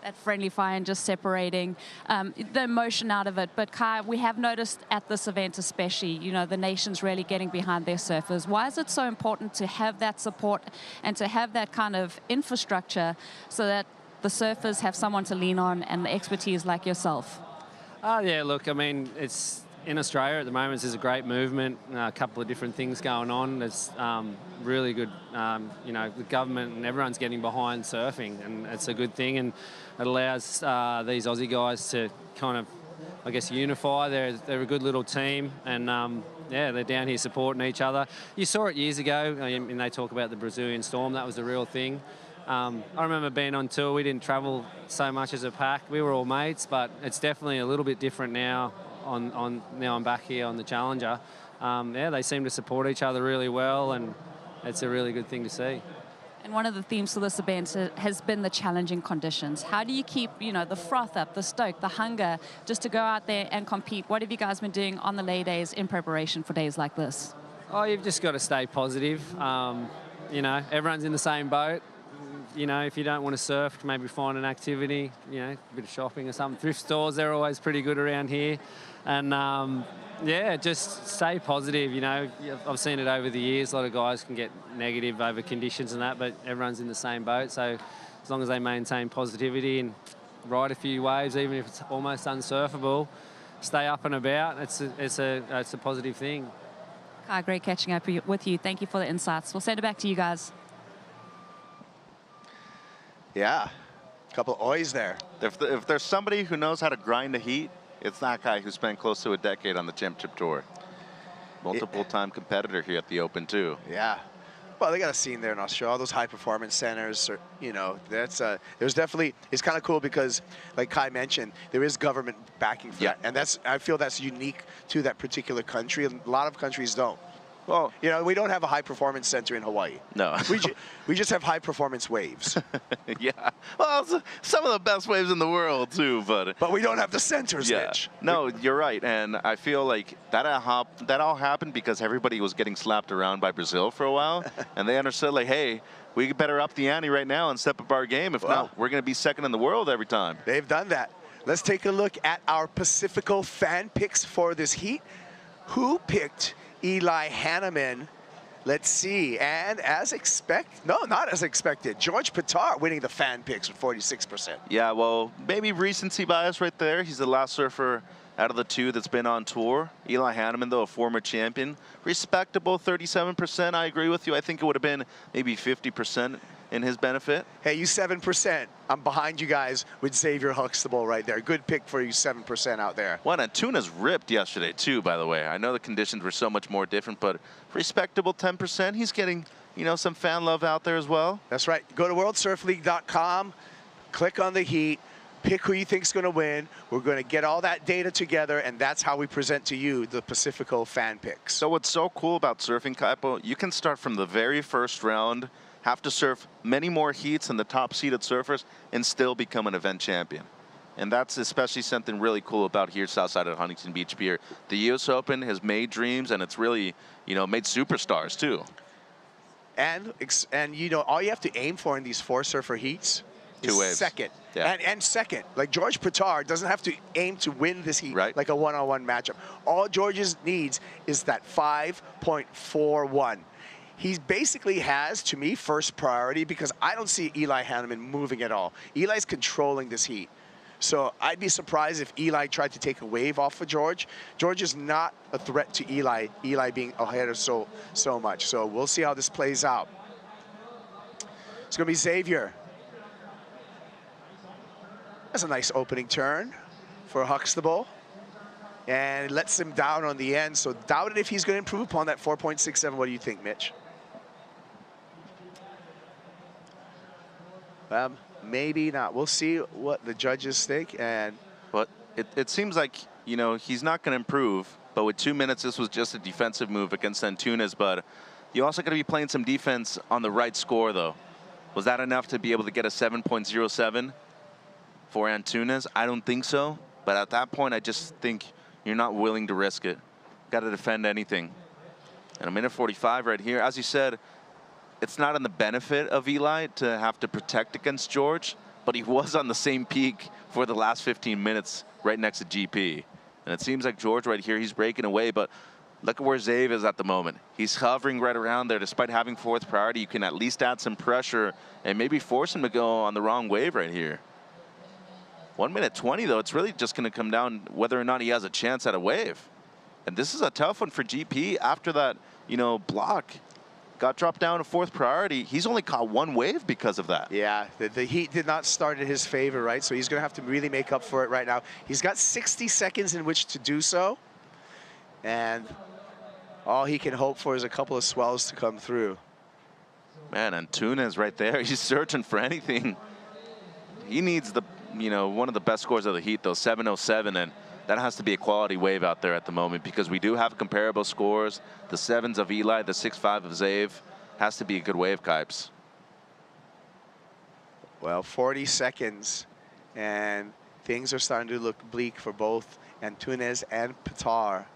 That friendly fire and just separating the emotion out of it. But Kai, we have noticed at this event especially, you know, the nation's really getting behind their surfers. Why is it so important to have that support and to have that kind of infrastructure so that the surfers have someone to lean on and the expertise like yourself? Yeah, look, I mean, it's in Australia at the moment. There's a great movement, a couple of different things going on. There's really good, you know, the government and everyone's getting behind surfing, and it's a good thing, and it allows these Aussie guys to kind of, I guess, unify. They're a good little team, and yeah, they're down here supporting each other. You saw it years ago, I mean, they talk about the Brazilian storm. That was the real thing. I remember being on tour. We didn't travel so much as a pack. We were all mates, but it's definitely a little bit different now. Now I'm back here on the Challenger. Yeah, they seem to support each other really well, and it's a really good thing to see. And one of the themes for this event has been the challenging conditions. How do you keep, you know, the froth up, the stoke, the hunger, just to go out there and compete? What have you guys been doing on the lay days in preparation for days like this? Oh, you've just got to stay positive. You know, everyone's in the same boat. You know, if you don't want to surf, maybe find an activity, you know, a bit of shopping or something. Thrift stores, they're always pretty good around here. And, yeah, just stay positive, you know. I've seen it over the years. A lot of guys can get negative over conditions and that, but everyone's in the same boat. So as long as they maintain positivity and ride a few waves, even if it's almost unsurfable, stay up and about, it's a positive thing. Great catching up with you. Thank you for the insights. We'll send it back to you guys. Yeah, a couple of oys there. If there's somebody who knows how to grind a heat, it's that guy who spent close to a decade on the championship tour. Multiple-time competitor here at the Open, too. Yeah. Well, they got a scene there in Australia. All those high-performance centers, you know, there's definitely, it's kind of cool because, like Kai mentioned, there is government backing for that. And I feel that's unique to that particular country. A lot of countries don't. Well, you know, we don't have a high-performance center in Hawaii. No. we just have high-performance waves. Yeah. Well, some of the best waves in the world, too, but... But we don't have the centers, Mitch. No, you're right, and I feel like that all happened because everybody was getting slapped around by Brazil for a while, and they understood, like, hey, we better up the ante right now and step up our game. If not, we're going to be second in the world every time. They've done that. Let's take a look at our Pacifico fan picks for this heat. Who picked Eli Hanneman? Let's see. And as expected, no, not as expected, George Pitar winning the fan picks with 46%. Yeah, well, maybe recency bias right there. He's the last surfer out of the 2 that's been on tour. Eli Hanneman, though, a former champion. Respectable 37%. I agree with you. I think it would have been maybe 50% in his benefit. Hey, you 7%. I'm behind you guys with Xavier Huxtable right there. Good pick for you 7% out there. Well, and Tuna's ripped yesterday, too, by the way. I know the conditions were so much more different, but respectable 10%. He's getting, you know, some fan love out there as well. That's right. Go to worldsurfleague.com, click on the heat, pick who you think's going to win. We're going to get all that data together, and that's how we present to you the Pacifico fan picks. So what's so cool about surfing, Kaipo, you can start from the very first round, have to surf many more heats than the top-seeded surfers and still become an event champion. And that's especially something really cool about here south side of Huntington Beach Pier. The U.S. Open has made dreams, and it's really, made superstars too. And all you have to aim for in these 4 surfer heats is 2 waves. second. Yeah. And second. Like George Pittar doesn't have to aim to win this heat like a one-on-one matchup. All George's needs is that 5.41. He basically has, to me, first priority because I don't see Eli Hanneman moving at all. Eli's controlling this heat. So I'd be surprised if Eli tried to take a wave off of George. George is not a threat to Eli, Eli being ahead of so much. So we'll see how this plays out. It's going to be Xavier. That's a nice opening turn for Huxtable. And it lets him down on the end. So doubt it if he's going to improve upon that 4.67. What do you think, Mitch? Maybe not. We'll see what the judges think. And but it seems like, he's not going to improve. But with 2 minutes, this was just a defensive move against Antunes. But you also got to be playing some defense on the right score, though. Was that enough to be able to get a 7.07 for Antunes? I don't think so. But at that point, I just think you're not willing to risk it. Got to defend anything. And a minute 45 right here. As you said, it's not in the benefit of Eli to have to protect against George, but he was on the same peak for the last 15 minutes right next to GP. And it seems like George right here, he's breaking away, but look at where Zave is at the moment. He's hovering right around there. Despite having 4th priority, you can at least add some pressure and maybe force him to go on the wrong wave right here. 1 minute 20, though, it's really just going to come down whether or not he has a chance at a wave. And this is a tough one for GP after that, block. Got dropped down to 4th priority. He's only caught 1 wave because of that. Yeah, the heat did not start in his favor, right? So he's going to have to really make up for it right now. He's got 60 seconds in which to do so. And all he can hope for is a couple of swells to come through. Man, Antunes right there. He's searching for anything. He needs the, one of the best scores of the heat, though, 7.07. And that has to be a quality wave out there at the moment because we do have comparable scores. The 7s of Eli, the 6.5 of Zave. Has to be a good wave, Kipes. Well, 40 seconds, and things are starting to look bleak for both Antunes and Pittar.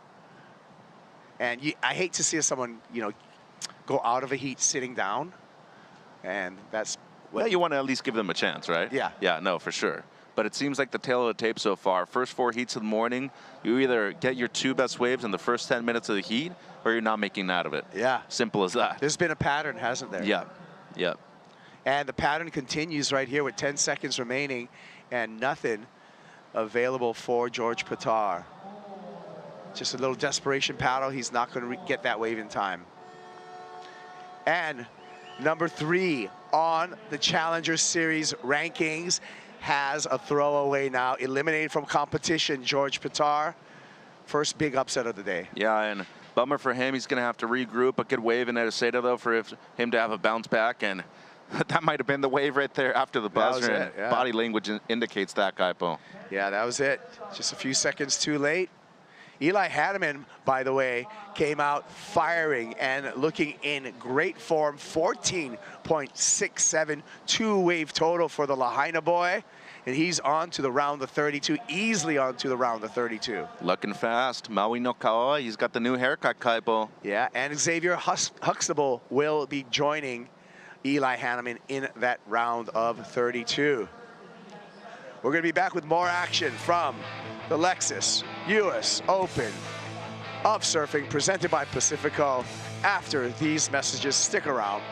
And I hate to see someone, go out of a heat sitting down, and that's... Well, you want to at least give them a chance, right? Yeah. Yeah, no, for sure. But it seems like the tail of the tape so far. First 4 heats of the morning, you either get your 2 best waves in the first 10 minutes of the heat, or you're not making out of it. Yeah. Simple as that. There's been a pattern, hasn't there? Yeah. Yep. And the pattern continues right here with 10 seconds remaining and nothing available for George Pittar. Just a little desperation paddle. He's not going to get that wave in time. And number 3 on the Challenger Series rankings has a throwaway now. Eliminated from competition, George Pittar. First big upset of the day. Yeah, and bummer for him. He's going to have to regroup. A good wave in Edeseda, though, for him to have a bounce back. And that might have been the wave right there after the buzzer. It, yeah. Body language indicates that, Kaipo. Yeah, that was it. Just a few seconds too late. Eli Hanneman, by the way, came out firing and looking in great form. 14.67, 2-wave total for the Lahaina boy. And he's on to the round of 32, easily on to the round of 32. Looking fast. Maui no Kaoa, he's got the new haircut, Kaipo. Yeah, and Xavier Huxtable will be joining Eli Hanneman in that round of 32. We're going to be back with more action from the Lexus US Open of Surfing presented by Pacifico after these messages. Stick around.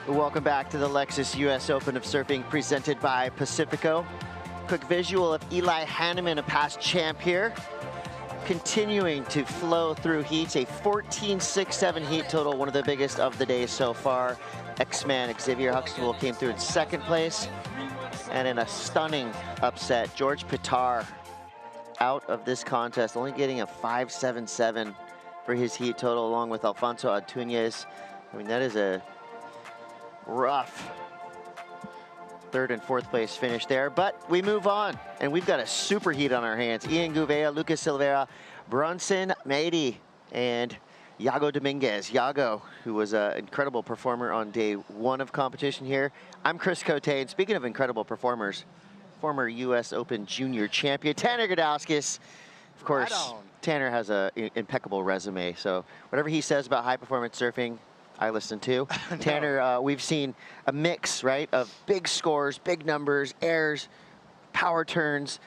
Welcome back to the Lexus US Open of Surfing presented by Pacifico. Quick visual of Eli Hanneman, a past champ here, continuing to flow through heats. A 14-6-7 heat total, one of the biggest of the day so far. X-Man Xavier Huxtable came through in second place. And in a stunning upset, George Pitar out of this contest, only getting a 5.77 for his heat total, along with Alfonso Antunes. I mean, that is a rough third and fourth place finish there, but we move on, and we've got a super heat on our hands. Ian Gouveia, Lucas Silveira, Bronson Maedy, and Yago Dominguez. Yago, who was an incredible performer on day one of competition here. I'm Chris Cote, and speaking of incredible performers, former U.S. Open Junior champion, Tanner Gudauskas. Of course, Tanner has an impeccable resume, so whatever he says about high-performance surfing, I listen to. No. Tanner, we've seen a mix, right, of big scores, big numbers, airs, power turns,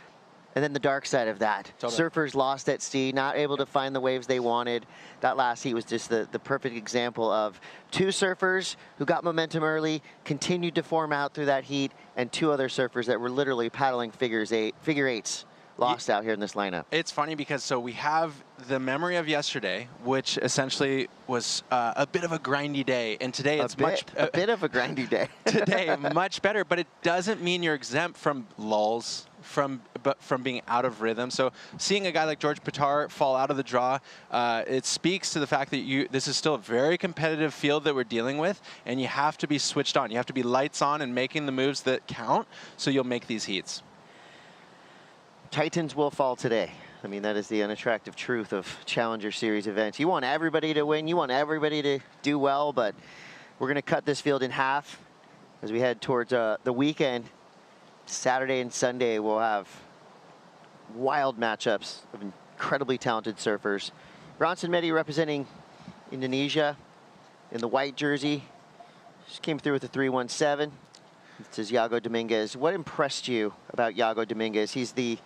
and then the dark side of that. Totally. Surfers lost at sea, not able to find the waves they wanted. That last heat was just the perfect example of two surfers who got momentum early, continued to form out through that heat, and two other surfers that were literally paddling figure eights. Lost out here in this lineup. It's funny because so we have the memory of yesterday, which essentially was a bit of a grindy day, and today it's a bit of a grindy day. Today much better, but it doesn't mean you're exempt from lulls, from being out of rhythm. So seeing a guy like George Pitar fall out of the draw, it speaks to the fact that this is still a very competitive field that we're dealing with, and you have to be switched on. You have to be lights on and making the moves that count, so you'll make these heats. Titans will fall today. I mean, that is the unattractive truth of Challenger Series events. You want everybody to win. You want everybody to do well, but we're going to cut this field in half as we head towards the weekend. Saturday and Sunday, we'll have wild matchups of incredibly talented surfers. Bronson Maedy representing Indonesia in the white jersey. Just came through with a 3.17. This is Yago Dominguez. What impressed you about Yago Dominguez? He's the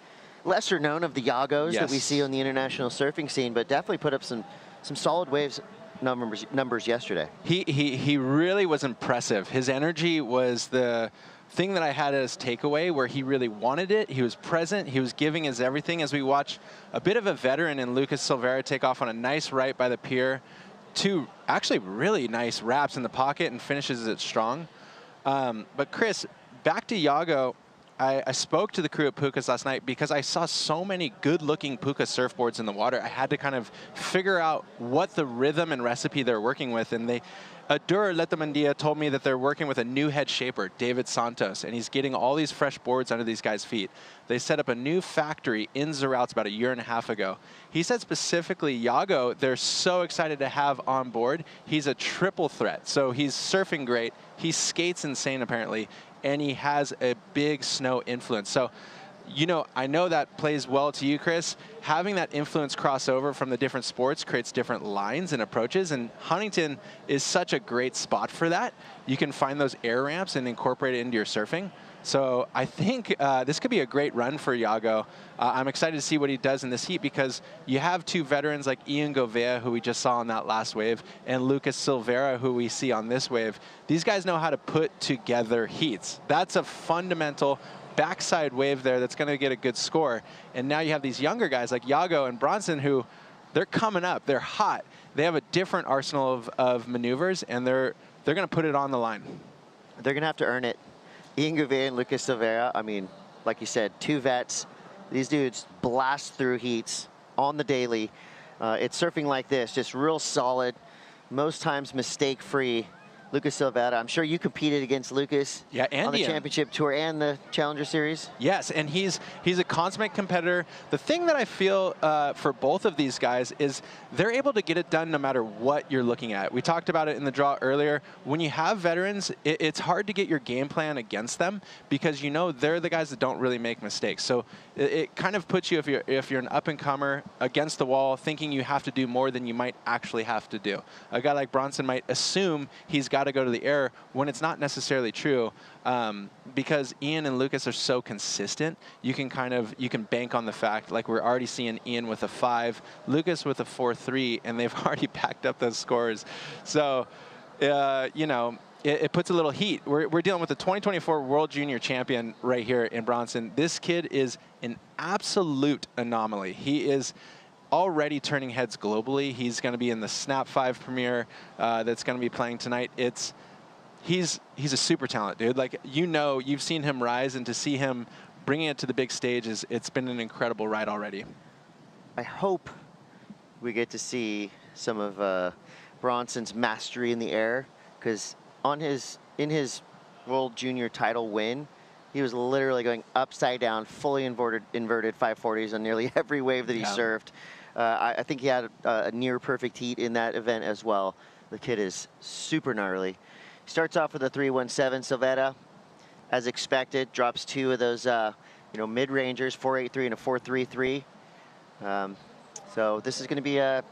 lesser known of the Yagos that we see on the international surfing scene, but definitely put up some solid waves numbers yesterday. He really was impressive. His energy was the thing that I had as takeaway, where he really wanted it. He was present. He was giving his everything, as we watch a bit of a veteran in Lucas Silveira take off on a nice right by the pier. Two actually really nice wraps in the pocket and finishes it strong. But Chris, back to Yago. I spoke to the crew at Puka's last night because I saw so many good-looking Puka surfboards in the water. I had to kind of figure out what the rhythm and recipe they're working with. And Adur Letamandia told me that they're working with a new head shaper, David Santos, and he's getting all these fresh boards under these guys' feet. They set up a new factory in Zerouts about 1.5 years ago. He said specifically, Yago, they're so excited to have on board. He's a triple threat. So he's surfing great. He skates insane, apparently, and he has a big snow influence. So, you know, I know that plays well to you, Chris. Having that influence cross over from the different sports creates different lines and approaches, and Huntington is such a great spot for that. You can find those air ramps and incorporate it into your surfing. So I think this could be a great run for Yago. I'm excited to see what he does in this heat, because you have two veterans like Ian Gouveia, who we just saw on that last wave, and Lucas Silveira, who we see on this wave. These guys know how to put together heats. That's a fundamental backside wave there that's going to get a good score. And now you have these younger guys like Yago and Bronson, who they're coming up. They're hot. They have a different arsenal of maneuvers, and they're going to put it on the line. They're going to have to earn it. Ian Gouveia and Lucas Silveira, I mean, like you said, two vets. These dudes blast through heats on the daily. It's surfing like this, just real solid, most times mistake-free. Lucas Silveira, I'm sure you competed against Lucas on the championship tour and the Challenger Series. Yes, and he's a consummate competitor. The thing that I feel for both of these guys is they're able to get it done no matter what you're looking at. We talked about it in the draw earlier. When you have veterans, it's hard to get your game plan against them, because you know they're the guys that don't really make mistakes. So it kind of puts you, if you're an up-and-comer, against the wall, thinking you have to do more than you might actually have to do. A guy like Bronson might assume he's got to go to the air when it's not necessarily true, because Ian and Lucas are so consistent. You can bank on the fact, like we're already seeing Ian with a 5, Lucas with a 4.3, and they've already packed up those scores. So, you know, it puts a little heat. We're dealing with the 2024 World Junior Champion right here in Bronson. This kid is an absolute anomaly. He is already turning heads globally. He's going to be in the Snap 5 premiere that's going to be playing tonight. He's a super talent, dude. Like, you know, you've seen him rise, and to see him bringing it to the big stage, it's been an incredible ride already. I hope we get to see some of Bronson's mastery in the air, because in his World Junior title win, he was literally going upside down, fully inverted 540s on nearly every wave that he served. I think he had a near perfect heat in that event as well. The kid is super gnarly. He starts off with a 317 Silvetta, as expected. Drops 2 of those mid-rangers, 483 and a 433. So this is going to be a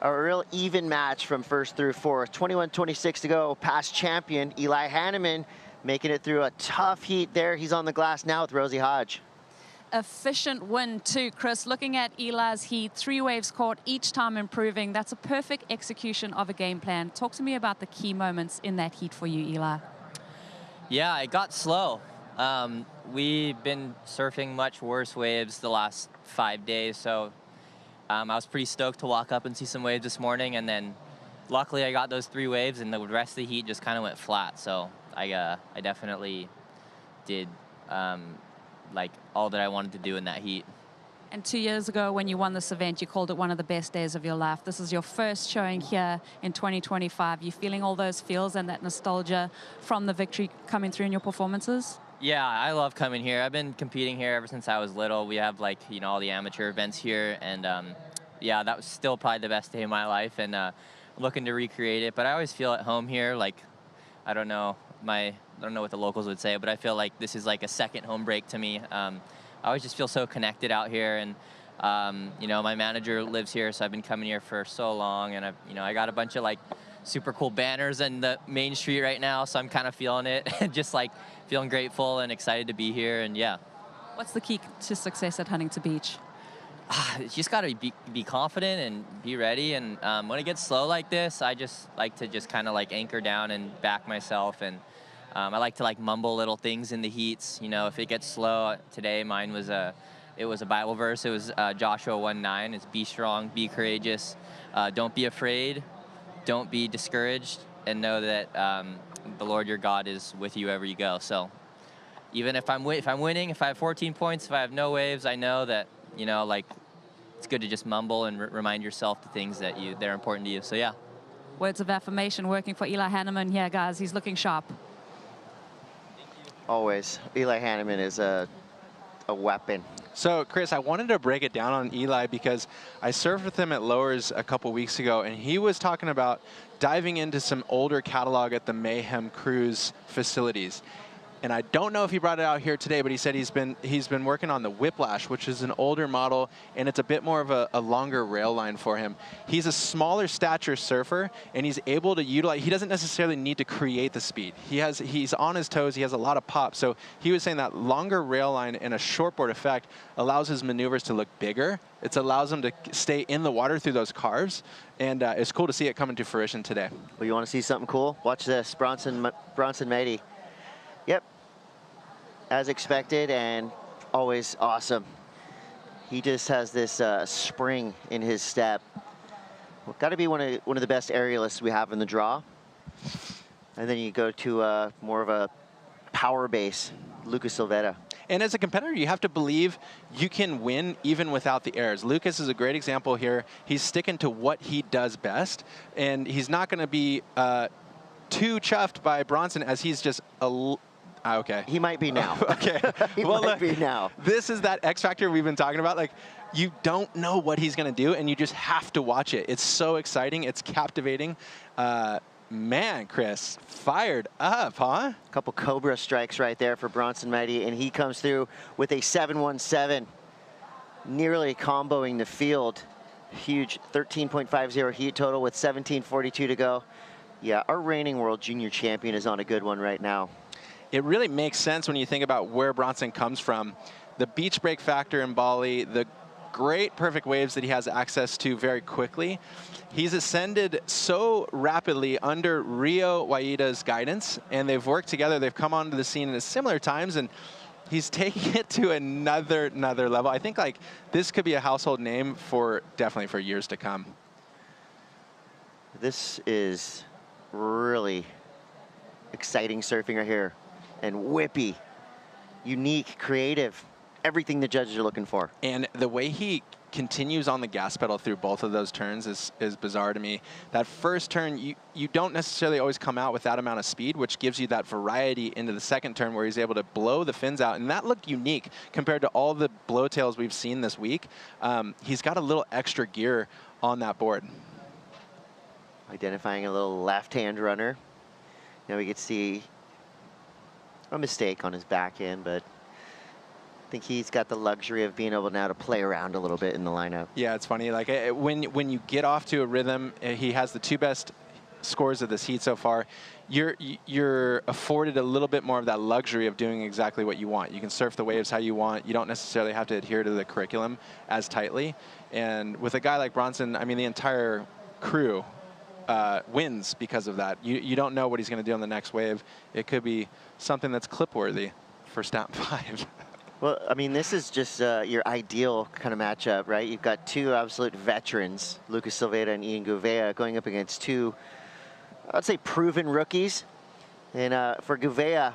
real even match from first through fourth. 21:26 to go. Past champion Eli Hanneman making it through a tough heat there. He's on the glass now with Rosie Hodge. Efficient win too, Chris. Looking at Eli's heat, 3 waves caught, each time improving. That's a perfect execution of a game plan. Talk to me about the key moments in that heat for you, Eli. Yeah, it got slow. We've been surfing much worse waves the last 5 days, so I was pretty stoked to walk up and see some waves this morning, and then luckily I got those 3 waves, and the rest of the heat just kind of went flat. So I definitely did like all that I wanted to do in that heat. And 2 years ago when you won this event, you called it one of the best days of your life. This is your first showing here in 2025. You feeling all those feels and that nostalgia from the victory coming through in your performances? Yeah, I love coming here. I've been competing here ever since I was little. We have all the amateur events here, and yeah, that was still probably the best day of my life, and looking to recreate it. But I always feel at home here. Like, I don't know what the locals would say, but I feel like this is like a second home break to me. I always just feel so connected out here, and my manager lives here, so I've been coming here for so long, and I got a bunch of super cool banners in the main street right now, so I'm kind of feeling it, just feeling grateful and excited to be here, and yeah. What's the key to success at Huntington Beach? You just got to be confident and be ready, and when it gets slow like this, I just like to just kind of anchor down and back myself, and I like to mumble little things in the heats. If it gets slow, today mine was it was a Bible verse. It was Joshua 1:9. It's be strong, be courageous, don't be afraid, don't be discouraged, and know that the Lord your God is with you wherever you go. So even if I'm winning, if I have 14 points, if I have no waves, I know that it's good to just mumble and remind yourself the things that are important to you. So yeah. Words of affirmation working for Eli Hanneman here, guys. He's looking sharp. Always. Eli Hanneman is a weapon. So, Chris, I wanted to break it down on Eli because I surfed with him at Lowers a couple weeks ago, and he was talking about diving into some older catalog at the Mayhem Cruise facilities. And I don't know if he brought it out here today, but he said he's been working on the Whiplash, which is an older model, and it's a bit more of a longer rail line for him. He's a smaller stature surfer, and he's able to utilize. He doesn't necessarily need to create the speed. He's on his toes. He has a lot of pop. So he was saying that longer rail line and a shortboard effect allows his maneuvers to look bigger. It allows him to stay in the water through those carves, and it's cool to see it coming to fruition today. Well, you want to see something cool? Watch this, Bronson Matey. Yep. As expected, and always awesome. He just has this spring in his step. Got to be one of the best aerialists we have in the draw. And then you go to more of a power base, Lucas Silvetta. And as a competitor, you have to believe you can win even without the airs. Lucas is a great example here. He's sticking to what he does best, and he's not going to be too chuffed by Bronson, as he's just okay. He might be now. Okay. He might be now. This is that X factor we've been talking about. You don't know what he's going to do, and you just have to watch it. It's so exciting. It's captivating. Man, Chris, fired up, huh? A couple Cobra strikes right there for Bronson Mighty, and he comes through with a 717, nearly comboing the field. Huge 13.50 heat total with 17:42 to go. Yeah, our reigning world junior champion is on a good one right now. It really makes sense when you think about where Bronson comes from. The beach break factor in Bali, the great perfect waves that he has access to very quickly. He's ascended so rapidly under Rio Waida's guidance, and they've worked together. They've come onto the scene at similar times, and he's taking it to another level. I think like this could be a household name for definitely for years to come. This is really exciting surfing right here, and whippy, unique, creative, everything the judges are looking for. And the way he continues on the gas pedal through both of those turns is bizarre to me. That first turn, you don't necessarily always come out with that amount of speed, which gives you that variety into the second turn where he's able to blow the fins out. And that looked unique compared to all the blowtails we've seen this week. He's got a little extra gear on that board. Identifying a little left-hand runner. Now we get to see a mistake on his back end, but I think he's got the luxury of being able now to play around a little bit in the lineup. Yeah, it's funny. Like when you get off to a rhythm, he has the 2 best scores of this heat so far. You're afforded a little bit more of that luxury of doing exactly what you want. You can surf the waves how you want. You don't necessarily have to adhere to the curriculum as tightly. And with a guy like Bronson, I mean, the entire crew wins because of that. You don't know what he's going to do on the next wave. It could be something that's clip-worthy for Snap 5. Well, I mean, this is just your ideal kind of matchup, right? You've got 2 absolute veterans, Lucas Silveira and Ian Gouveia, going up against 2, I'd say, proven rookies. And for Gouveia,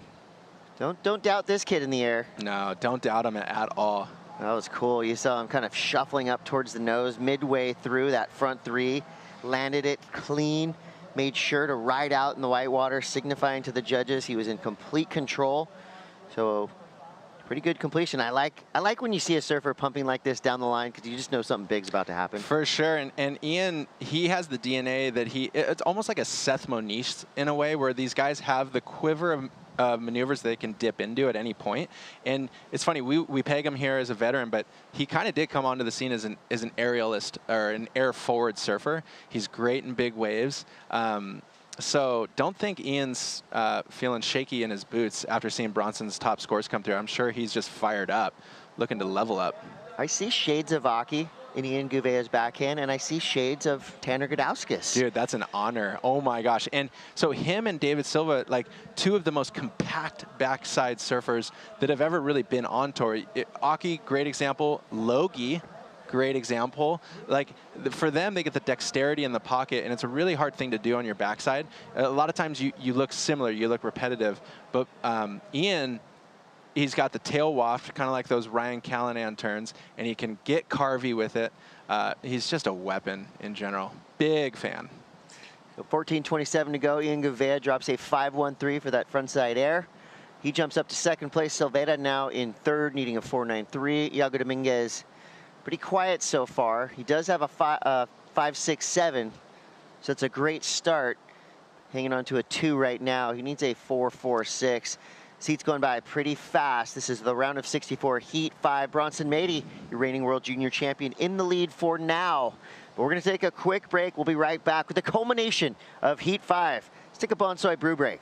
don't doubt this kid in the air. No, don't doubt him at all. That was cool. You saw him kind of shuffling up towards the nose midway through that front 3. Landed it clean, made sure to ride out in the whitewater, signifying to the judges he was in complete control. So pretty good completion. I like when you see a surfer pumping like this down the line, because you just know something big's about to happen. For sure. And Ian, he has the DNA that it's almost like a Seth Moniz in a way, where these guys have the quiver of maneuvers they can dip into at any point. And it's funny, we peg him here as a veteran, but he kind of did come onto the scene as an aerialist or an air forward surfer. He's great in big waves. So don't think Ian's feeling shaky in his boots after seeing Bronson's top scores come through. I'm sure he's just fired up, looking to level up. I see shades of Aki in Ian Gouveia's backhand, and I see shades of Tanner Gudauskas. Dude, that's an honor. Oh my gosh. And so him and David Silva, like 2 of the most compact backside surfers that have ever really been on tour. Aki, great example. Logie, great example. Like for them, they get the dexterity in the pocket, and it's a really hard thing to do on your backside. A lot of times you look similar, you look repetitive, but Ian, he's got the tail waft, kind of like those Ryan Callanan turns, and he can get carvy with it. He's just a weapon in general. Big fan. So 14:27 to go. Ian Gouveia drops a 5.13 for that frontside air. He jumps up to 2nd place. Silveira now in 3rd, needing a 4.93. Iago Dominguez, pretty quiet so far. He does have a 5.67, so it's a great start. Hanging on to a 2 right now. He needs a 4.46. Seats going by pretty fast. This is the round of 64, Heat 5. Bronson Mady, your reigning world junior champion, in the lead for now. But we're going to take a quick break. We'll be right back with the culmination of Heat 5. Let's take a Bonsoy brew break.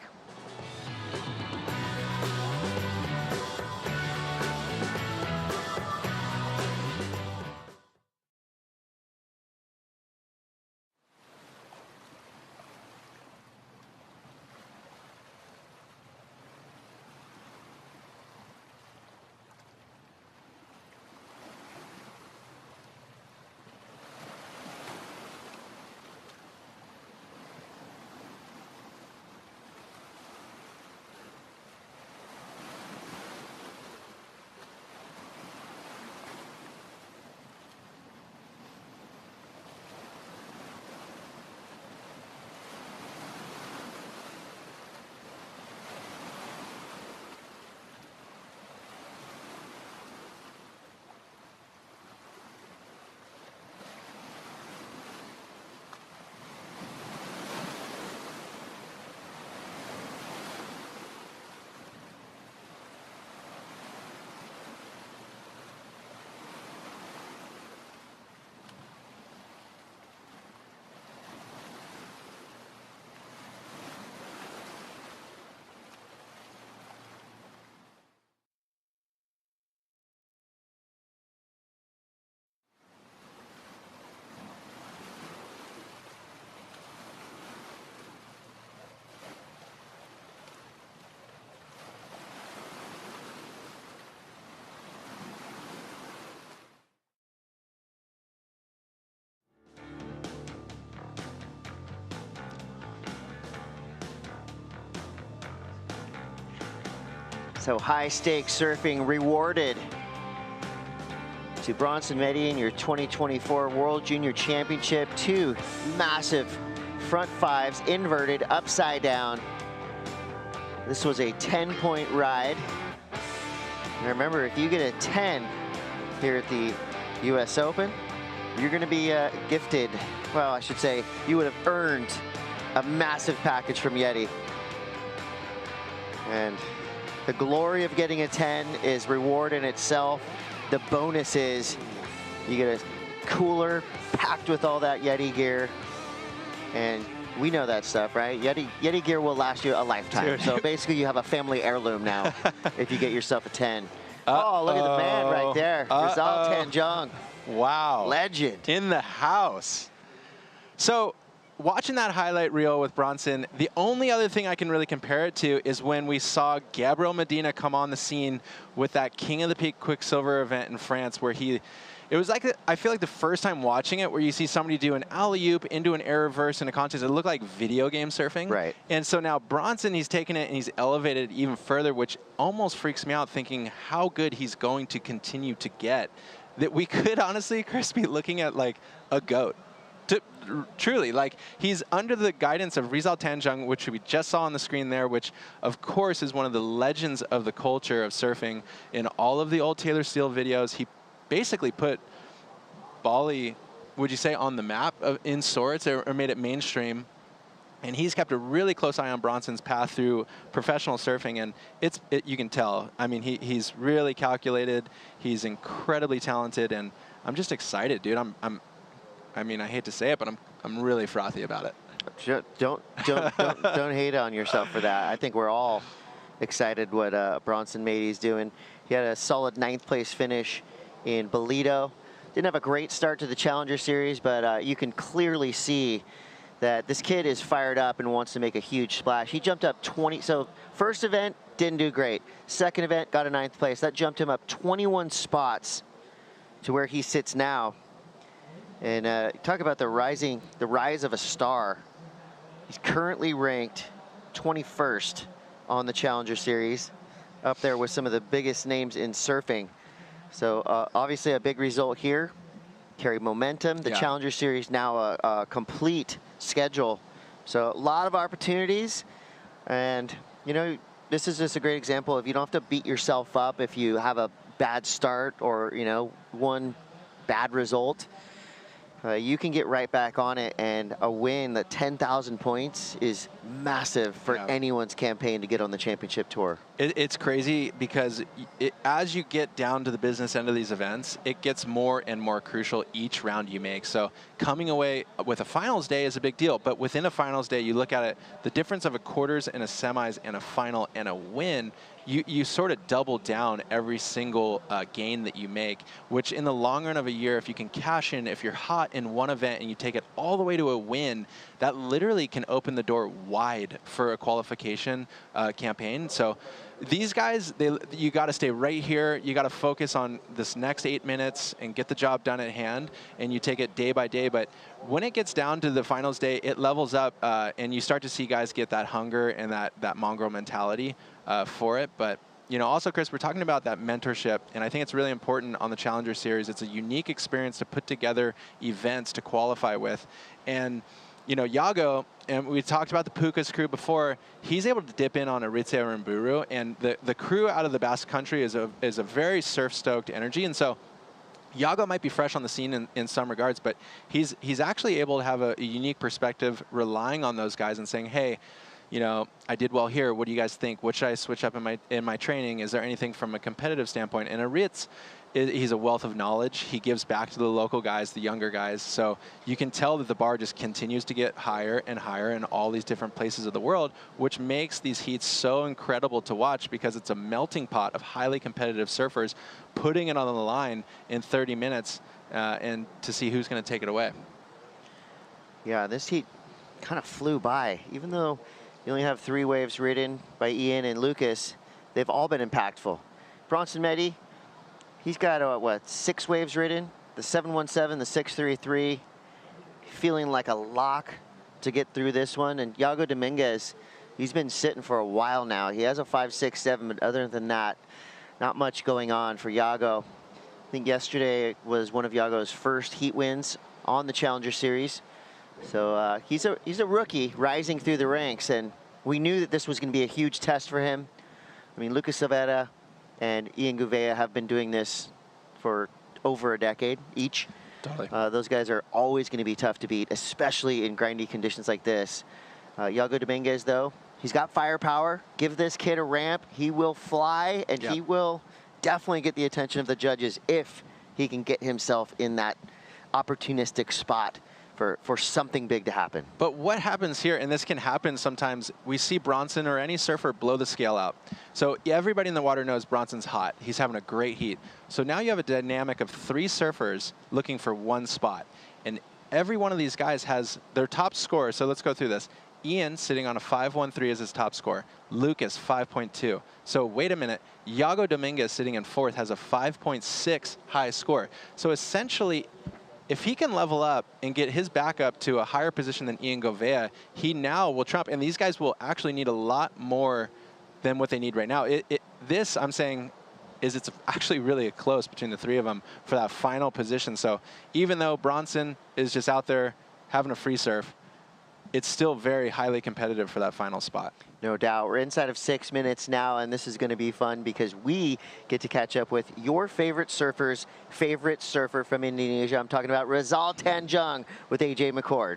So high stakes surfing rewarded to Bronson Meddy in your 2024 World Junior Championship. 2 massive front fives, inverted, upside down. This was a 10-point ride. And remember, if you get a 10 here at the US Open, you're gonna be gifted, well, I should say, you would have earned a massive package from Yeti. And the glory of getting a 10 is reward in itself. The bonus is you get a cooler packed with all that Yeti gear. And we know that stuff, right? Yeti gear will last you a lifetime. Dude. So basically you have a family heirloom now if you get yourself a 10. Oh, look at the man right there. Rizal Tanjong. Wow. Legend. In the house. So watching that highlight reel with Bronson, the only other thing I can really compare it to is when we saw Gabriel Medina come on the scene with that King of the Peak Quicksilver event in France, where it was like, I feel like the first time watching it where you see somebody do an alley-oop into an air reverse in a contest, it looked like video game surfing. Right. And so now Bronson, he's taken it and he's elevated it even further, which almost freaks me out thinking how good he's going to continue to get. That we could honestly, Chris, be looking at like a GOAT. Truly, like he's under the guidance of Rizal Tanjung, which we just saw on the screen there, which of course is one of the legends of the culture of surfing. In all of the old Taylor Steele videos, he basically put Bali, would you say, on the map in sorts, or made it mainstream. And he's kept a really close eye on Bronson's path through professional surfing, and you can tell. I mean, he's really calculated. He's incredibly talented, and I'm just excited, dude. I mean, I hate to say it, but I'm really frothy about it. Don't hate on yourself for that. I think we're all excited what Bronson Meddy's doing. He had a solid 9th place finish in Bolito. Didn't have a great start to the Challenger Series, but you can clearly see that this kid is fired up and wants to make a huge splash. He jumped up 20, so first event, didn't do great. Second event, got a 9th place. That jumped him up 21 spots to where he sits now. And talk about the rise of a star. He's currently ranked 21st on the Challenger Series, up there with some of the biggest names in surfing. So obviously a big result here. Carry momentum. The Challenger Series now a complete schedule. So a lot of opportunities. And, you know, this is just a great example of you don't have to beat yourself up if you have a bad start or, you know, one bad result. You can get right back on it, and a win at 10,000 points is massive for anyone's campaign to get on the championship tour. It's crazy because as you get down to the business end of these events, it gets more and more crucial each round you make. So coming away with a finals day is a big deal, but within a finals day, you look at it, the difference of a quarters and a semis and a final and a win, you sort of double down every single gain that you make, which in the long run of a year, if you can cash in, if you're hot in one event and you take it all the way to a win, that literally can open the door wide for a qualification campaign. So these guys, you got to stay right here. You got to focus on this next 8 minutes and get the job done at hand, and you take it day by day. But when it gets down to the finals day, it levels up, and you start to see guys get that hunger and that mongrel mentality for it. But you know, also, Chris, we're talking about that mentorship, and I think it's really important on the Challenger Series. It's a unique experience to put together events to qualify with. And you know, Yago, and we talked about the Puka's crew before, he's able to dip in on Aritse Rimburu, and the crew out of the Basque Country is a very surf-stoked energy. And so Yago might be fresh on the scene in some regards, but he's actually able to have a unique perspective relying on those guys and saying, hey, you know, I did well here. What do you guys think? What should I switch up in my training? Is there anything from a competitive standpoint? And Aritz, he's a wealth of knowledge. He gives back to the local guys, the younger guys. So you can tell that the bar just continues to get higher and higher in all these different places of the world, which makes these heats so incredible to watch because it's a melting pot of highly competitive surfers putting it on the line in 30 minutes and to see who's going to take it away. Yeah, this heat kind of flew by. Even though you only have 3 waves ridden by Ian and Lucas, they've all been impactful. Bronson Meddy, he's got, what, 6 waves ridden? The 717, the 633, feeling like a lock to get through this one. And Yago Dominguez, He's been sitting for a while now. He has a 5.67, but other than that, not much going on for Yago. I think yesterday was one of Yago's first heat wins on the Challenger Series. So he's a rookie rising through the ranks, and we knew that this was going to be a huge test for him. I mean, Lucas Silveira and Ian Gouveia have been doing this for over a decade each. Totally. Those guys are always going to be tough to beat, especially in grindy conditions like this. Yago Dominguez, though, he's got firepower. Give this kid a ramp. He will fly, and he will definitely get the attention of the judges if he can get himself in that opportunistic spot for something big to happen. But what happens here, and this can happen sometimes, we see Bronson or any surfer blow the scale out. So everybody in the water knows Bronson's hot. He's having a great heat. So now you have a dynamic of 3 surfers looking for one spot. And every one of these guys has their top score. So let's go through this. Ian sitting on a 5.13 as his top score. Lucas, 5.2. So wait a minute. Yago Dominguez sitting in 4th has a 5.6 high score. So essentially, if he can level up and get his back up to a higher position than Ian Gouveia, he now will trump. And these guys will actually need a lot more than what they need right now. This, I'm saying, it's actually really close between the 3 of them for that final position. So even though Bronson is just out there having a free surf, it's still very highly competitive for that final spot. No doubt. We're inside of 6 minutes now, and this is going to be fun because we get to catch up with your favorite surfer's favorite surfer from Indonesia. I'm talking about Rizal Tanjung with AJ McCord.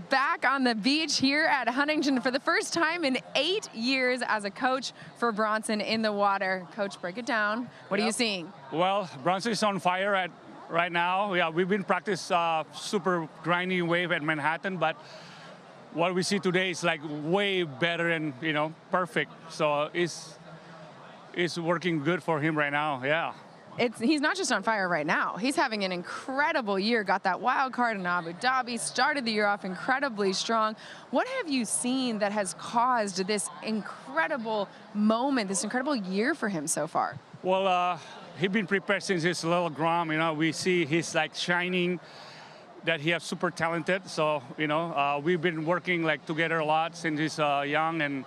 Back on the beach here at Huntington for the first time in 8 years as a coach for Bronson in the water. Coach, break it down. What are you seeing? Well, Bronson is on fire right now. Yeah, we've been practice super grindy wave at Manhattan, but what we see today is like way better and perfect. So it's working good for him right now. Yeah. He's not just on fire right now. He's having an incredible year. Got that wild card in Abu Dhabi. Started the year off incredibly strong. What have you seen that has caused this incredible moment, this incredible year for him so far? Well, he's been prepared since his little Grom. We see he's like shining, that he is super talented. So, we've been working like together a lot since he's young, and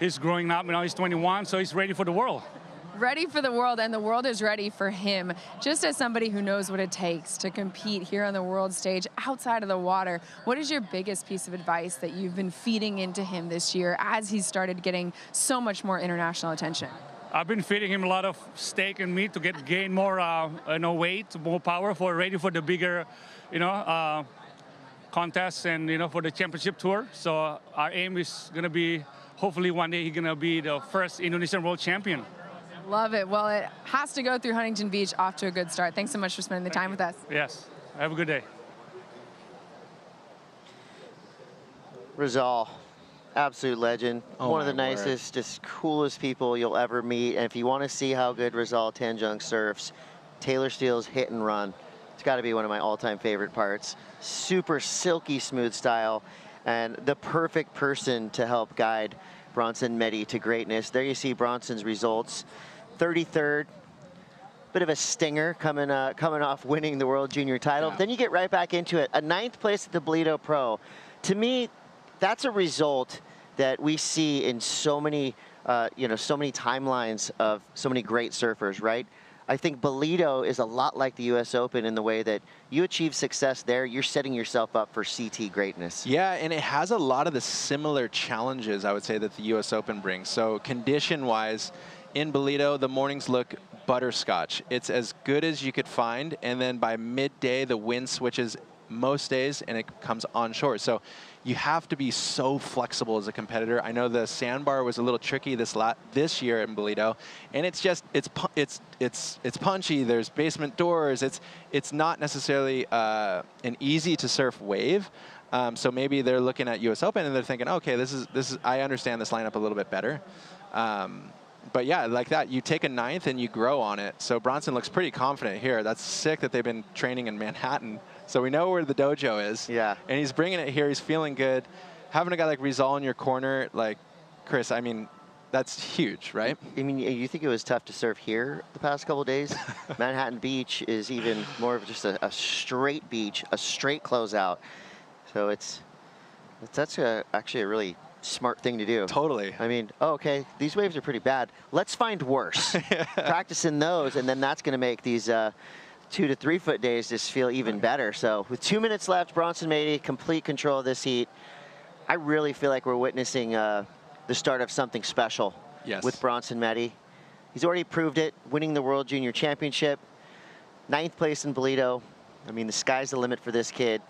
he's growing up. He's 21, so he's ready for the world. Ready for the world, and the world is ready for him. Just as somebody who knows what it takes to compete here on the world stage outside of the water, what is your biggest piece of advice that you've been feeding into him this year as he's started getting so much more international attention? I've been feeding him a lot of steak and meat to gain more weight, more power, ready for the bigger, contests and for the championship tour. So our aim is going to be, hopefully one day he's going to be the first Indonesian world champion. Love it. Well, it has to go through Huntington Beach off to a good start. Thanks so much for spending the time with us. Yes. Have a good day. Rizal, absolute legend. One of the nicest, just coolest people you'll ever meet. And if you want to see how good Rizal Tanjung surfs, Taylor Steele's hit and run. It's got to be one of my all-time favorite parts. Super silky smooth style, and the perfect person to help guide Bronson Meddy to greatness. There you see Bronson's results. 33rd, bit of a stinger coming off winning the World Junior title. Then you get right back into it. A 9th place at the Bolito Pro. To me, that's a result that we see in so many, so many timelines of so many great surfers, right? I think Bolito is a lot like the U.S. Open in the way that you achieve success there, you're setting yourself up for CT greatness. Yeah, and it has a lot of the similar challenges, I would say, that the U.S. Open brings. So condition-wise, in Bolito, the mornings look butterscotch. It's as good as you could find, and then by midday, the wind switches most days, and it comes onshore. So you have to be so flexible as a competitor. I know the sandbar was a little tricky this year in Bolito, and it's just it's punchy. There's basement doors. It's not necessarily an easy to surf wave. So maybe they're looking at U.S. Open and they're thinking, okay, this is I understand this lineup a little bit better. But yeah, like that, you take a 9th and you grow on it. So Bronson looks pretty confident here. That's sick that they've been training in Manhattan. So we know where the dojo is. Yeah. And he's bringing it here. He's feeling good. Having a guy like Rizal in your corner, like Chris, I mean, that's huge, right? I mean, you think it was tough to surf here the past couple of days? Manhattan Beach is even more of just a straight beach, a straight closeout. So that's actually a really smart thing to do. Totally. I mean, oh, okay, these waves are pretty bad. Let's find worse. Practicing those, and then that's going to make these 2 to 3 foot days just feel even better. So with 2 minutes left, Bronson Mady, complete control of this heat. I really feel like we're witnessing the start of something special with Bronson Mady. He's already proved it, winning the World Junior Championship, 9th place in Bolito. I mean, the sky's the limit for this kid.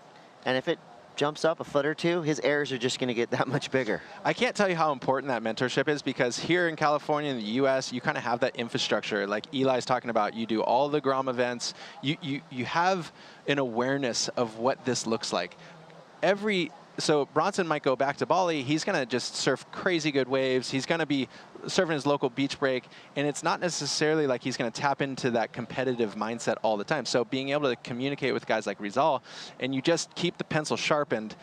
And if it jumps up a foot or two, his errors are just going to get that much bigger. I can't tell you how important that mentorship is, because here in California, in the U.S., you kind of have that infrastructure. Like Eli's talking about, you do all the Grom events. You have an awareness of what this looks like. So Bronson might go back to Bali. He's going to just surf crazy good waves. He's going to be surfing his local beach break. And it's not necessarily like he's going to tap into that competitive mindset all the time. So being able to communicate with guys like Rizal, and you just keep the pencil sharpened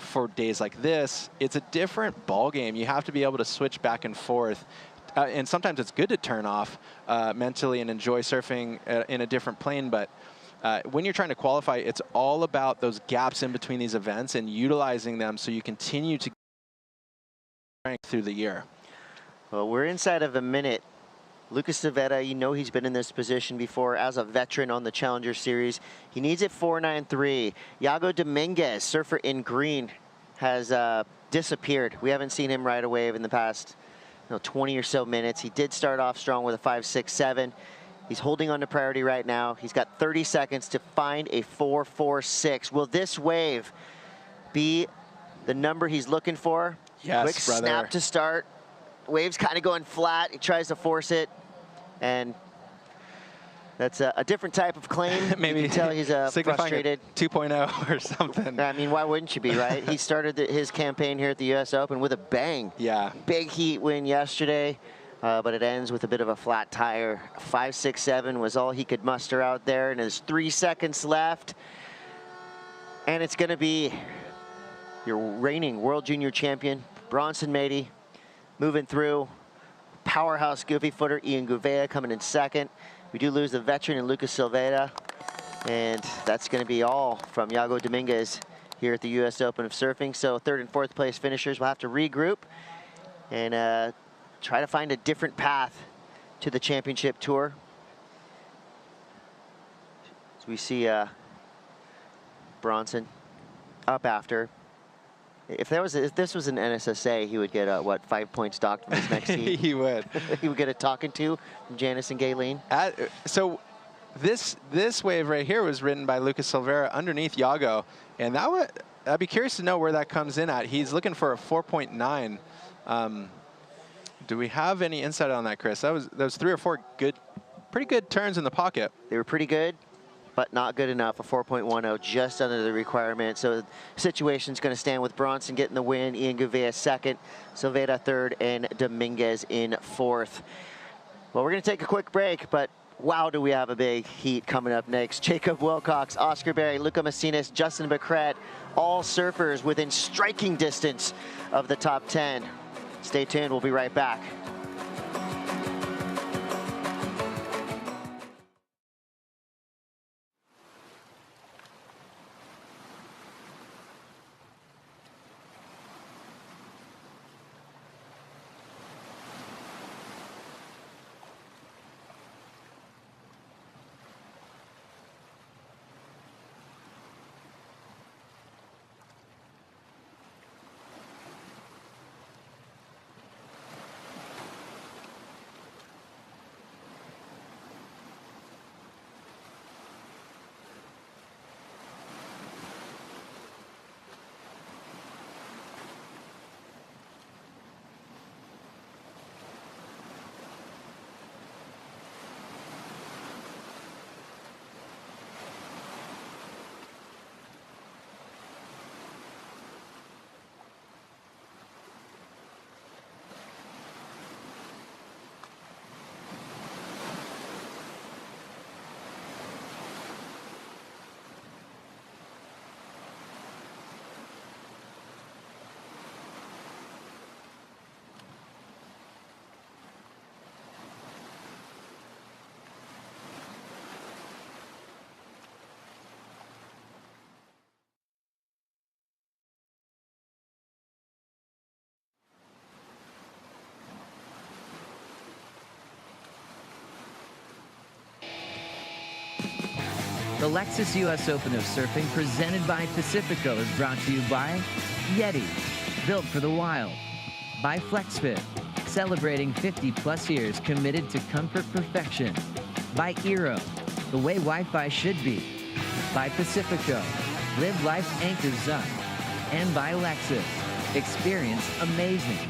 for days like this, it's a different ball game. You have to be able to switch back and forth. And sometimes it's good to turn off mentally and enjoy surfing in a different plane. But when you're trying to qualify, it's all about those gaps in between these events and utilizing them so you continue to strength through the year. Well, we're inside of a minute. Lucas Cervera, you know he's been in this position before as a veteran on the Challenger Series. He needs it 4.93. Iago Dominguez, surfer in green, has disappeared. We haven't seen him ride a wave in the past 20 or so minutes. He did start off strong with a 5.67. He's holding on to priority right now. He's got 30 seconds to find a 4.46. Will this wave be the number he's looking for? Yes, Quick brother. snap to start. Wave's kind of going flat. He tries to force it, and that's a different type of claim. Maybe you can tell he's frustrated. 2.0 or something. I mean, why wouldn't you be, right? He started his campaign here at the U.S. Open with a bang. Yeah. Big heat win yesterday. But it ends with a bit of a flat tire. 5.67 was all he could muster out there, and there's 3 seconds left. And it's going to be your reigning World Junior Champion, Bronson Mady, moving through. Powerhouse goofy footer, Ian Gouveia coming in second. We do lose the veteran in Lucas Silveira. And that's going to be all from Iago Dominguez here at the U.S. Open of Surfing. So 3rd and 4th place finishers will have to regroup and try to find a different path to the championship tour. So we see Bronson up after. If this was an NSSA, he would get what, 5 points docked from his next heat? He would. He would get a talking to from Janice and Galen. So this wave right here was ridden by Lucas Silveira underneath Iago, and I'd be curious to know where that comes in at. He's looking for a 4.9. Do we have any insight on that, Chris? Those 3 or 4 pretty good turns in the pocket. They were pretty good, but not good enough. A 4.10, just under the requirement. So the situation's going to stand with Bronson getting the win, Ian Gouveia second, Silveira third, and Dominguez in 4th. Well, we're going to take a quick break, but wow, do we have a big heat coming up next. Jacob Wilcox, Oscar Berry, Luca Macinas, Justin Becret, all surfers within striking distance of the top 10. Stay tuned, we'll be right back. The Lexus US Open of Surfing, presented by Pacifico, is brought to you by Yeti, built for the wild. By FlexFit, celebrating 50+ years committed to comfort perfection. By Eero, the way Wi-Fi should be. By Pacifico, live life anchors up. And by Lexus, experience amazing.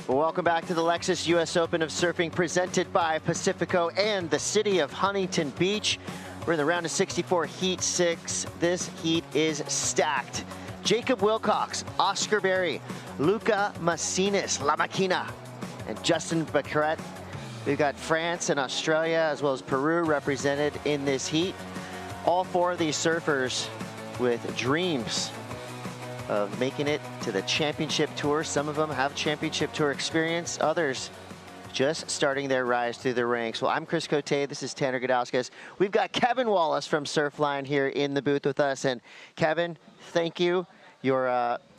Well, welcome back to the Lexus US Open of Surfing, presented by Pacifico and the city of Huntington Beach. We're in the round of 64, Heat 6. This heat is stacked. Jacob Wilcox, Oscar Berry, Luca Macinis, La Maquina, and Justin Becqueret. We've got France and Australia, as well as Peru, represented in this heat. All four of these surfers with dreams of making it to the championship tour. Some of them have championship tour experience, others just starting their rise through the ranks. Well, I'm Chris Cote, this is Tanner Gudauskas. We've got Kevin Wallace from Surfline here in the booth with us. And Kevin, thank you. You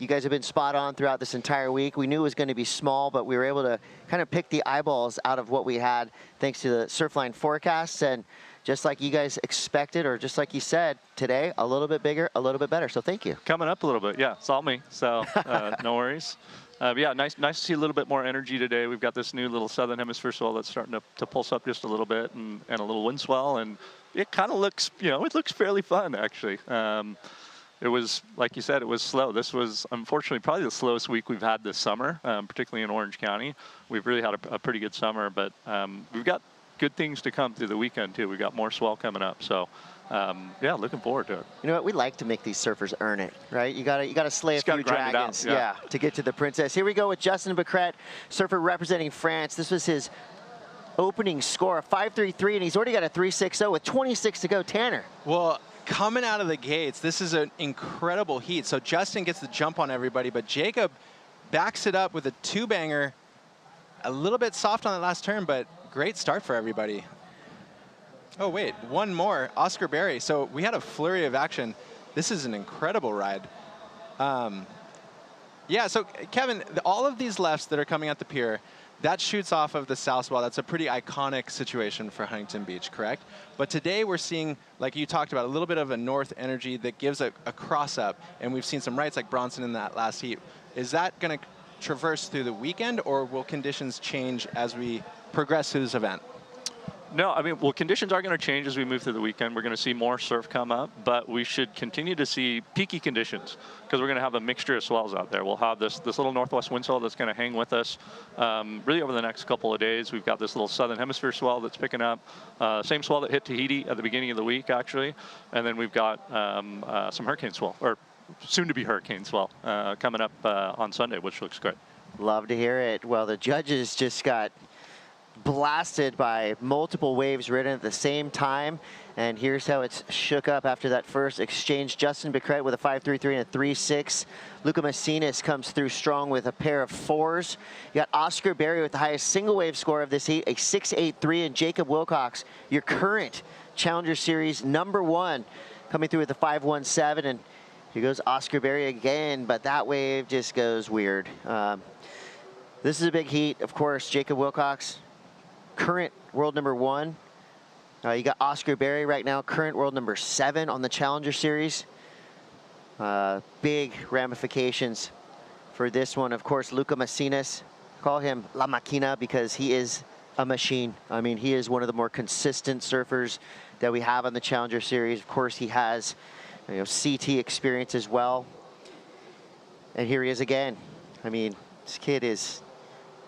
guys have been spot on throughout this entire week. We knew it was going to be small, but we were able to kind of pick the eyeballs out of what we had thanks to the Surfline forecasts. And just like you guys expected, or just like you said, today, a little bit bigger, a little bit better. So thank you. Coming up a little bit, yeah, it's all me. So no worries. But yeah, nice to see a little bit more energy today. We've got this new little southern hemisphere swell that's starting to pulse up just a little bit, and a little wind swell, and it kind of looks, it looks fairly fun actually. It was, like you said, it was slow. This was, unfortunately, probably the slowest week we've had this summer, particularly in Orange County. We've really had a pretty good summer, but we've got good things to come through the weekend too. We've got more swell coming up, so yeah, looking forward to it. You know what? We like to make these surfers earn it, right? You gotta slay a few dragons, yeah, to get to the princess. Here we go with Justin Becqueret, surfer representing France. This was his opening score, a 5.33, and he's already got a 3.60 with 26 to go. Tanner. Well, coming out of the gates, this is an incredible heat. So Justin gets the jump on everybody, but Jacob backs it up with a two-banger. A little bit soft on that last turn, but great start for everybody. Oh, wait, one more, Oscar Berry. So we had a flurry of action. This is an incredible ride. Yeah, so Kevin, all of these lefts that are coming at the pier, that shoots off of the south swell. That's a pretty iconic situation for Huntington Beach, correct? But today we're seeing, like you talked about, a little bit of a north energy that gives a cross-up, and we've seen some rights like Bronson in that last heat. Is that going to traverse through the weekend, or will conditions change as we progress through this event? No, I mean, well, conditions are going to change as we move through the weekend. We're going to see more surf come up, but we should continue to see peaky conditions because we're going to have a mixture of swells out there. We'll have this little northwest wind swell that's going to hang with us really over the next couple of days. We've got this little southern hemisphere swell that's picking up, same swell that hit Tahiti at the beginning of the week, actually. And then we've got some hurricane swell, or soon-to-be hurricane swell, coming up on Sunday, which looks great. Love to hear it. Well, the judges just got blasted by multiple waves ridden at the same time, and here's how it's shook up after that first exchange. Justin Becqueret with a 5.33 and a 3.6. Luca Macinis comes through strong with a pair of 4s. You got Oscar Berry with the highest single wave score of this heat, a 6.83, and Jacob Wilcox, your current Challenger Series #1, coming through with a 5.17, and here goes Oscar Berry again, but that wave just goes weird. This is a big heat, of course. Jacob Wilcox, current world #1. You got Oscar Berry right now, current world #7 on the Challenger Series. Big ramifications for this one. Of course, Luca Macinis, call him La Maquina because he is a machine. I mean, he is one of the more consistent surfers that we have on the Challenger Series. Of course, he has CT experience as well. And here he is again. I mean, this kid is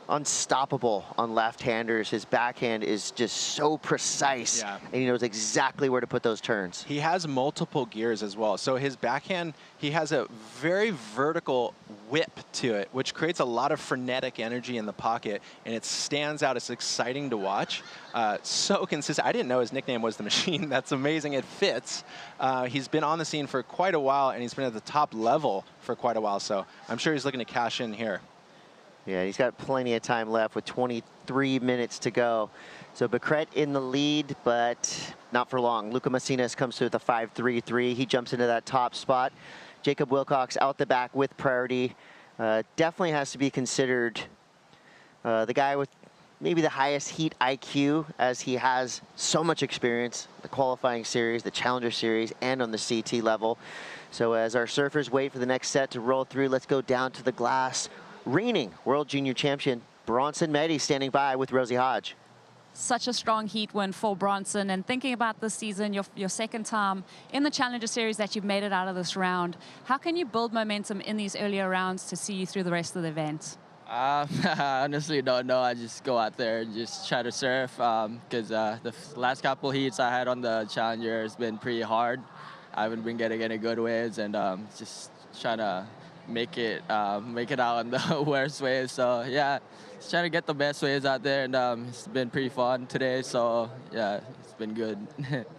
unstoppable on left-handers. His backhand is just so precise, and he knows exactly where to put those turns. He has multiple gears as well. So his backhand, he has a very vertical whip to it, which creates a lot of frenetic energy in the pocket, and it stands out. It's exciting to watch. So consistent. I didn't know his nickname was the Machine. That's amazing. It fits. He's been on the scene for quite a while, and he's been at the top level for quite a while, so I'm sure he's looking to cash in here. Yeah, he's got plenty of time left with 23 minutes to go. So Becqueret in the lead, but not for long. Luca Macinis comes through with a 5.33. He jumps into that top spot. Jacob Wilcox out the back with priority. Definitely has to be considered the guy with maybe the highest heat IQ, as he has so much experience, the qualifying series, the Challenger series, and on the CT level. So as our surfers wait for the next set to roll through, let's go down to the glass. Reigning World Junior Champion Bronson Meddy standing by with Rosie Hodge. Such a strong heat win for Bronson. And thinking about this season, your second time in the Challenger Series that you've made it out of this round, how can you build momentum in these earlier rounds to see you through the rest of the event? I honestly don't know. I just go out there and just try to surf because the last couple heats I had on the Challenger has been pretty hard. I haven't been getting any good waves, and just trying to make it out on the worst waves. So yeah, just trying to get the best waves out there, and it's been pretty fun today. So yeah, it's been good.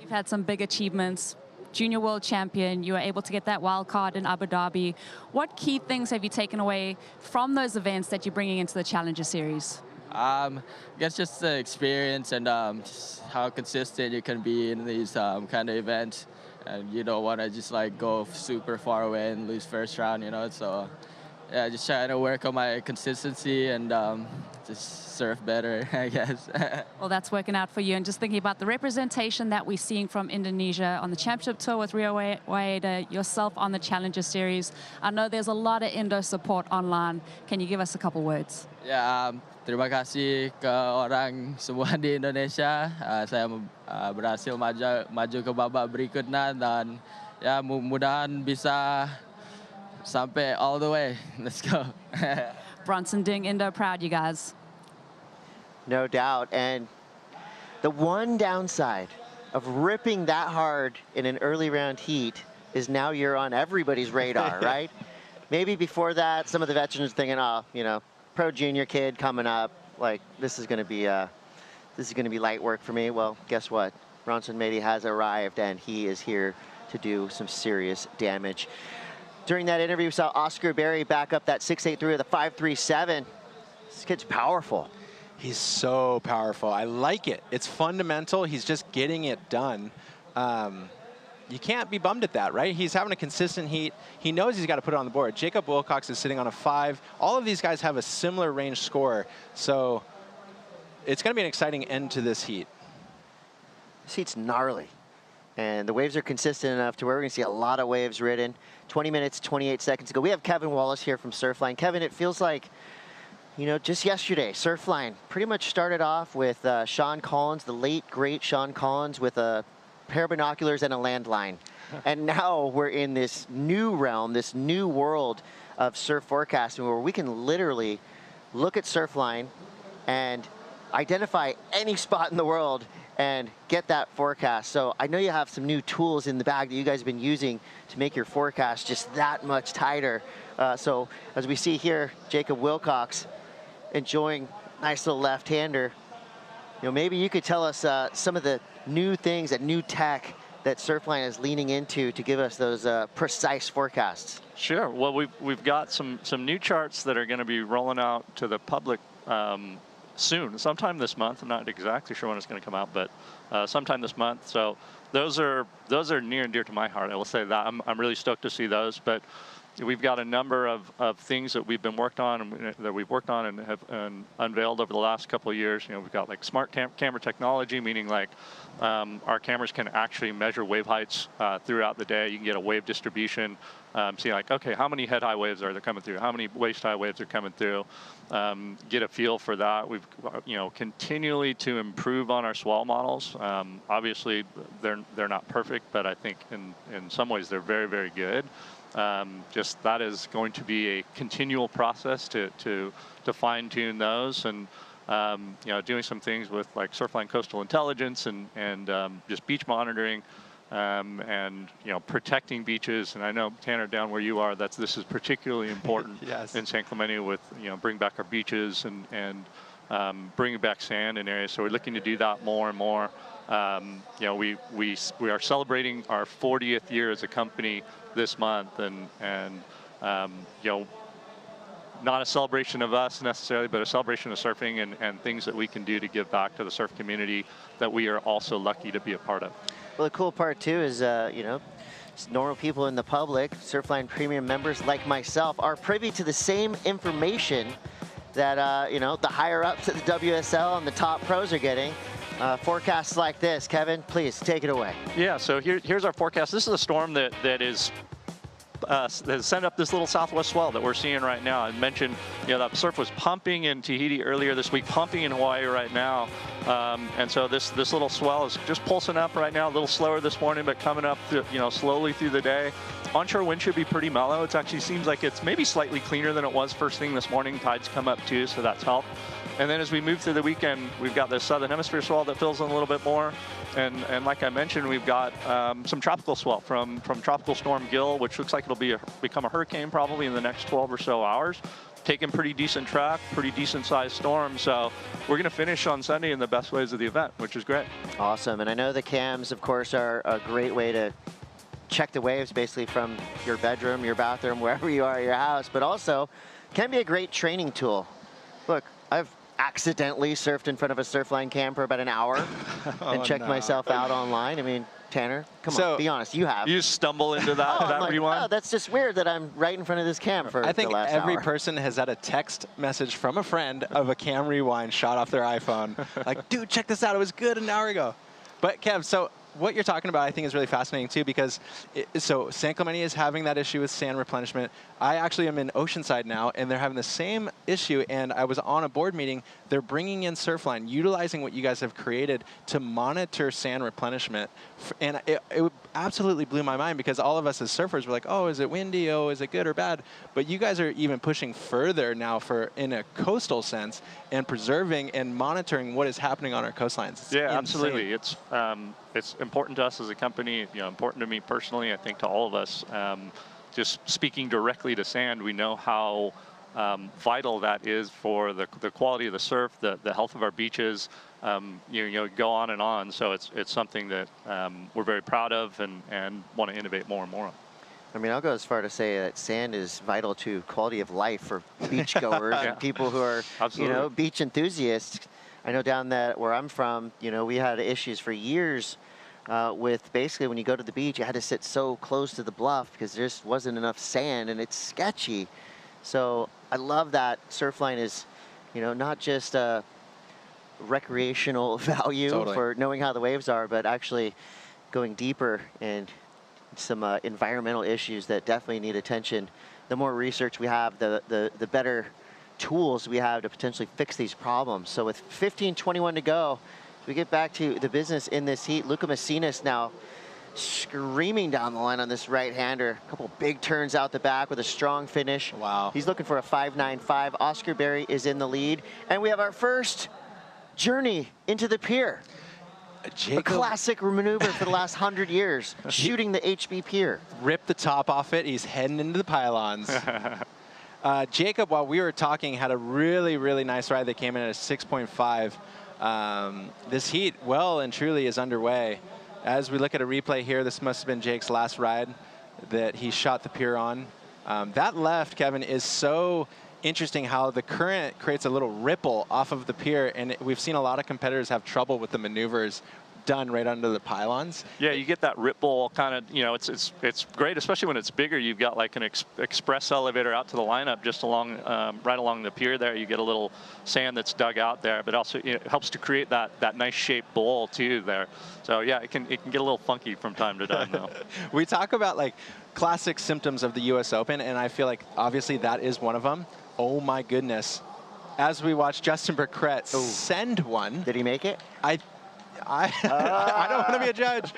You've had some big achievements. Junior World Champion, you were able to get that wild card in Abu Dhabi. What key things have you taken away from those events that you're bringing into the Challenger Series? I guess just the experience and just how consistent you can be in these kind of events. And you don't want to just like go super far away and lose first round, you know. So yeah, just trying to work on my consistency and just surf better, I guess. Well, that's working out for you. And just thinking about the representation that we're seeing from Indonesia on the championship tour with Rio Waida, yourself on the Challenger Series. I know there's a lot of Indo support online. Can you give us a couple words? Ya, terima kasih ke orang semua di Indonesia. Saya berhasil maju ke babak berikutnya dan ya mudah-mudahan bisa sampai all the way. Let's go. Bronson doing Indo proud, you guys. No doubt. And the one downside of ripping that hard in an early round heat is now you're on everybody's radar, right? Maybe before that, some of the veterans thinking, oh, you know, pro junior kid coming up, like this is going to be light work for me. Well, guess what? Bronson Meddy has arrived, and he is here to do some serious damage. During that interview, we saw Oscar Berry back up that 6.83 with a 5.37. This kid's powerful. He's so powerful. I like it. It's fundamental. He's just getting it done. You can't be bummed at that, right? He's having a consistent heat. He knows he's got to put it on the board. Jacob Wilcox is sitting on a 5. All of these guys have a similar range score. So it's going to be an exciting end to this heat. This heat's gnarly. And the waves are consistent enough to where we're going to see a lot of waves ridden. 20 minutes, 28 seconds ago. We have Kevin Wallace here from Surfline. Kevin, it feels like, you know, just yesterday, Surfline pretty much started off with Sean Collins, the late, great Sean Collins, with a pair of binoculars and a landline. And now we're in this new realm, this new world of surf forecasting where we can literally look at Surfline and identify any spot in the world and get that forecast. So I know you have some new tools in the bag that you guys have been using to make your forecast just that much tighter. So as we see here, Jacob Wilcox enjoying nice little left-hander. You know, maybe you could tell us some of the new things, that new tech that Surfline is leaning into to give us those precise forecasts. Sure. Well, we've got some new charts that are going to be rolling out to the public soon, sometime this month. I'm not exactly sure when it's going to come out, but sometime this month. So those are near and dear to my heart. I will say that I'm really stoked to see those. But we've got a number of things that we've worked on and have unveiled over the last couple of years. You know, we've got like smart camera technology, meaning like our cameras can actually measure wave heights throughout the day. You can get a wave distribution, see like, okay, how many head high waves are there coming through? How many waist high waves are coming through? Get a feel for that. We've continually to improve on our swell models. Obviously, they're not perfect, but I think in some ways they're very, very good. Just that is going to be a continual process to fine-tune those, and doing some things with like Surfline Coastal Intelligence and just beach monitoring, and protecting beaches. And I know, Tanner, down where you are, this is particularly important. Yes. In San Clemente with bring back our beaches and bringing back sand in areas. So we're looking to do that more and more. We are celebrating our 40th year as a company this month, and not a celebration of us necessarily, but a celebration of surfing and things that we can do to give back to the surf community that we are also lucky to be a part of. Well, the cool part too is, normal people in the public, Surfline Premium members like myself, are privy to the same information that, you know, the higher ups at the WSL and the top pros are getting. Forecasts like this. Kevin, please take it away. Yeah, so here's our forecast. This is a storm that has sent up this little southwest swell that we're seeing right now. I mentioned, you know, that surf was pumping in Tahiti earlier this week, pumping in Hawaii right now. And so this little swell is just pulsing up right now, a little slower this morning, but coming up, you know, slowly through the day. Onshore wind should be pretty mellow. It actually seems like it's maybe slightly cleaner than it was first thing this morning. Tides come up too, so that's helped. And then as we move through the weekend, we've got the southern hemisphere swell that fills in a little bit more. And like I mentioned, we've got some tropical swell from Tropical Storm Gil, which looks like it'll become a hurricane probably in the next 12 or so hours. Taking pretty decent track, pretty decent sized storm. So we're going to finish on Sunday in the best ways of the event, which is great. Awesome. And I know the cams, of course, are a great way to check the waves basically from your bedroom, your bathroom, wherever you are at your house, but also can be a great training tool. Look, I've accidentally surfed in front of a Surfline cam for about an hour and checked myself out online. I mean, Tanner, come on, be honest, you have. You stumble into that rewind? Oh, that's just weird that I'm right in front of this cam for I think the last every hour. person has had a text message from a friend of a cam rewind shot off their iPhone. Like, dude, check this out. It was good an hour ago. But Kev, so what you're talking about I think is really fascinating too, because so San Clemente is having that issue with sand replenishment. I actually am in Oceanside now, and they're having the same issue, and I was on a board meeting. They're bringing in Surfline, utilizing what you guys have created to monitor sand replenishment. And it absolutely blew my mind, because all of us as surfers were like, oh, is it windy? Oh, is it good or bad? But you guys are even pushing further now in a coastal sense and preserving and monitoring what is happening on our coastlines. It's yeah, insane. absolutely. It's important to us as a company, you know, important to me personally, I think to all of us. Just speaking directly to sand, we know how vital that is for the quality of the surf, the health of our beaches. You know, go on and on. So it's something that we're very proud of and want to innovate more and more on. I mean, I'll go as far to say that sand is vital to quality of life for beachgoers and people who are, you know, beach enthusiasts. I know down where I'm from, you know, we had issues for years with basically when you go to the beach, you had to sit so close to the bluff because there just wasn't enough sand and it's sketchy. So I love that Surfline is, you know, not just a recreational value for knowing how the waves are, but actually going deeper and some environmental issues that definitely need attention. The more research we have, the better tools we have to potentially fix these problems. So with 15:21 to go, we get back to the business in this heat. Luca Macinas now screaming down the line on this right-hander. A couple big turns out the back with a strong finish. Wow. He's looking for a 5.95. Oscar Berry is in the lead. And we have our first journey into the pier. A classic maneuver for the last 100 years, shooting the HB pier. Rip the top off it. He's heading into the pylons. Jacob, while we were talking, had a really, really nice ride that came in at a 6.5. This heat well and truly is underway. As we look at a replay here, this must have been Jake's last ride that he shot the pier on. That left, Kevin, is so interesting how the current creates a little ripple off of the pier, and we've seen a lot of competitors have trouble with the maneuvers done right under the pylons. Yeah, you get that ripple kind of, you know, it's great, especially when it's bigger. You've got like an express elevator out to the lineup just along, right along the pier there. You get a little sand that's dug out there, but also, you know, it helps to create that nice shaped bowl too there. So yeah, it can get a little funky from time to time though. We talk about like classic symptoms of the US Open, and I feel like obviously that is one of them. Oh my goodness. As we watch Justin Burkett send one. Did he make it? I don't want to be a judge.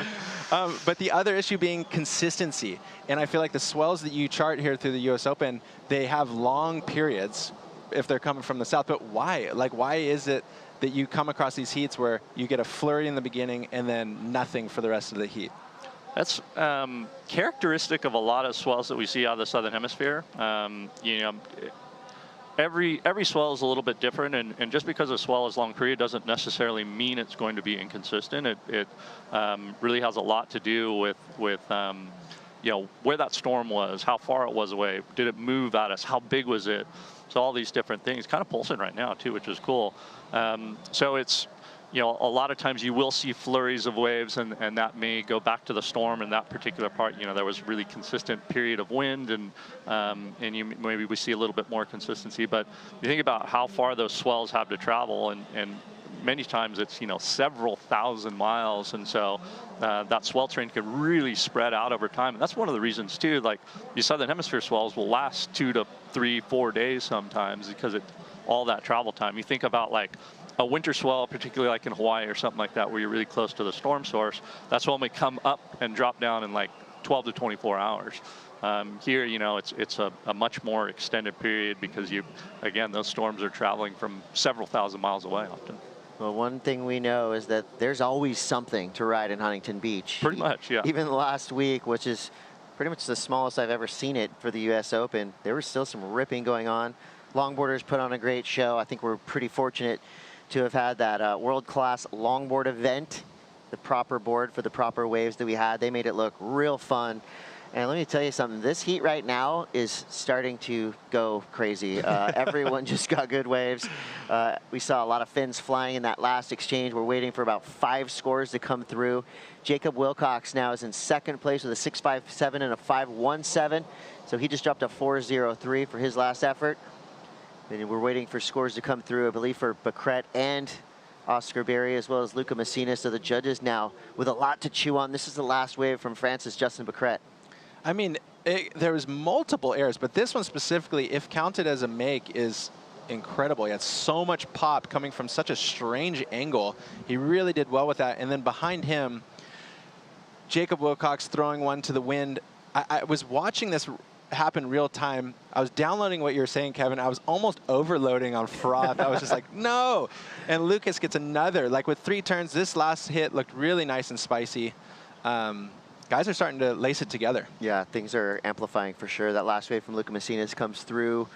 But the other issue being consistency. And I feel like the swells that you chart here through the US Open, they have long periods if they're coming from the south. But why? Like, why is it that you come across these heats where you get a flurry in the beginning and then nothing for the rest of the heat? That's characteristic of a lot of swells that we see out of the Southern Hemisphere. You know, every swell is a little bit different, and just because a swell is long period doesn't necessarily mean it's going to be inconsistent. It really has a lot to do with you know, where that storm was, how far it was away, did it move at us, how big was it? So all these different things kind of pulsing right now too, which is cool. So it's you know, a lot of times you will see flurries of waves, and that may go back to the storm in that particular part. You know, there was really consistent period of wind, and maybe we see a little bit more consistency. But you think about how far those swells have to travel, and many times it's, you know, several thousand miles, and so that swell train could really spread out over time. And that's one of the reasons too, like these southern hemisphere swells will last 2 to 3, 4 days sometimes, because all that travel time. You think about like a winter swell, particularly like in Hawaii or something like that, where you're really close to the storm source. That's when we come up and drop down in like 12 to 24 hours. Here, you know, it's a much more extended period, because again, those storms are traveling from several thousand miles away often. Well, one thing we know is that there's always something to ride in Huntington Beach. Pretty much, yeah. Even last week, which is pretty much the smallest I've ever seen it for the U.S. Open, there was still some ripping going on. Longboarders put on a great show. I think we're pretty fortunate to have had that world-class longboard event, the proper board for the proper waves that we had. They made it look real fun. And let me tell you something, this heat right now is starting to go crazy. Everyone just got good waves. We saw a lot of fins flying in that last exchange. We're waiting for about 5 scores to come through. Jacob Wilcox now is in second place with a 6.57 and a 5.17. So he just dropped a 4.03 for his last effort. And we're waiting for scores to come through, I believe, for Becret and Oscar Berry, as well as Luca Messina. So the judges now with a lot to chew on. This is the last wave from Francis Justin Becret. I mean, there was multiple errors, but this one specifically, if counted as a make, is incredible. He had so much pop coming from such a strange angle. He really did well with that. And then behind him, Jacob Wilcox throwing one to the wind. I was watching this happen real time. I was downloading what you were saying, Kevin. I was almost overloading on froth. I was just like, no. And Lucas gets another. Like with 3 turns, this last hit looked really nice and spicy. Guys are starting to lace it together. Yeah, things are amplifying for sure. That last wave from Luca Messina comes through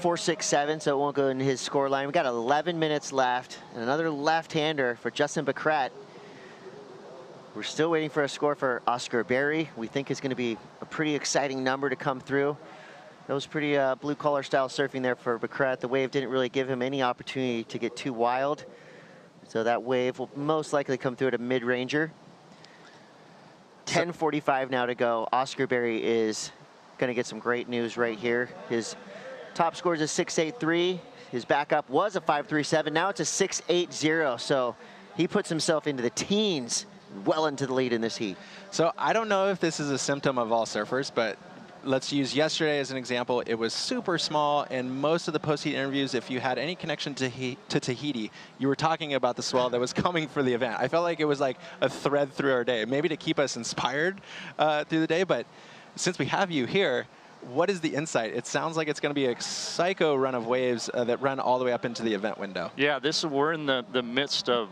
4.67, so it won't go in his score line. We got 11 minutes left, and another left-hander for Justin Becret. We're still waiting for a score for Oscar Berry. We think it's going to be a pretty exciting number to come through. That was pretty blue-collar style surfing there for Becret. The wave didn't really give him any opportunity to get too wild, so that wave will most likely come through at a mid-ranger. 10:45 now to go. Oscar Berry is going to get some great news right here. His top score is a 6.83. His backup was a 5.37. Now it's a 6.80. So he puts himself into the teens, well into the lead in this heat. So I don't know if this is a symptom of all surfers, but let's use yesterday as an example. It was super small, and most of the post-heat interviews, if you had any connection to Tahiti, you were talking about the swell that was coming for the event. I felt like it was like a thread through our day, maybe to keep us inspired through the day. But since we have you here, what is the insight? It sounds like it's going to be a psycho run of waves that run all the way up into the event window. Yeah, we're in the midst of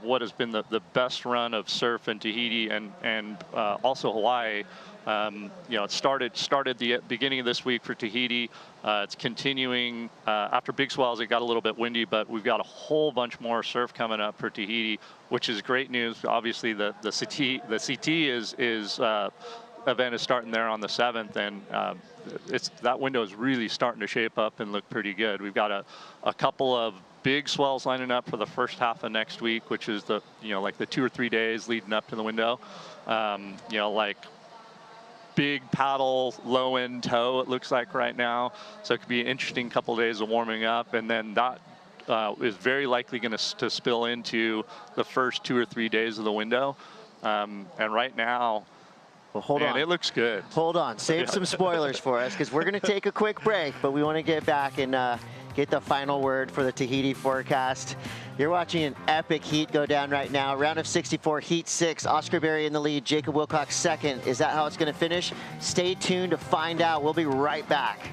what has been the best run of surf in Tahiti and also Hawaii. You know, it started the beginning of this week for Tahiti. It's continuing after big swells. It got a little bit windy, but we've got a whole bunch more surf coming up for Tahiti, which is great news. Obviously, the CT event is starting there on the 7th, and that window is really starting to shape up and look pretty good. We've got a couple of big swells lining up for the first half of next week, which is like the 2 or 3 days leading up to the window. You know, like big paddle, low end tow, it looks like right now. So it could be an interesting couple of days of warming up, and then that is very likely going to spill into the first 2 or 3 days of the window. And right now, well, hold on. It looks good. Hold on. Save some spoilers for us, because we're going to take a quick break, but we want to get back and get the final word for the Tahiti forecast. You're watching an epic heat go down right now. Round of 64, heat 6. Oscar Berry in the lead, Jacob Wilcox second. Is that how it's going to finish? Stay tuned to find out. We'll be right back.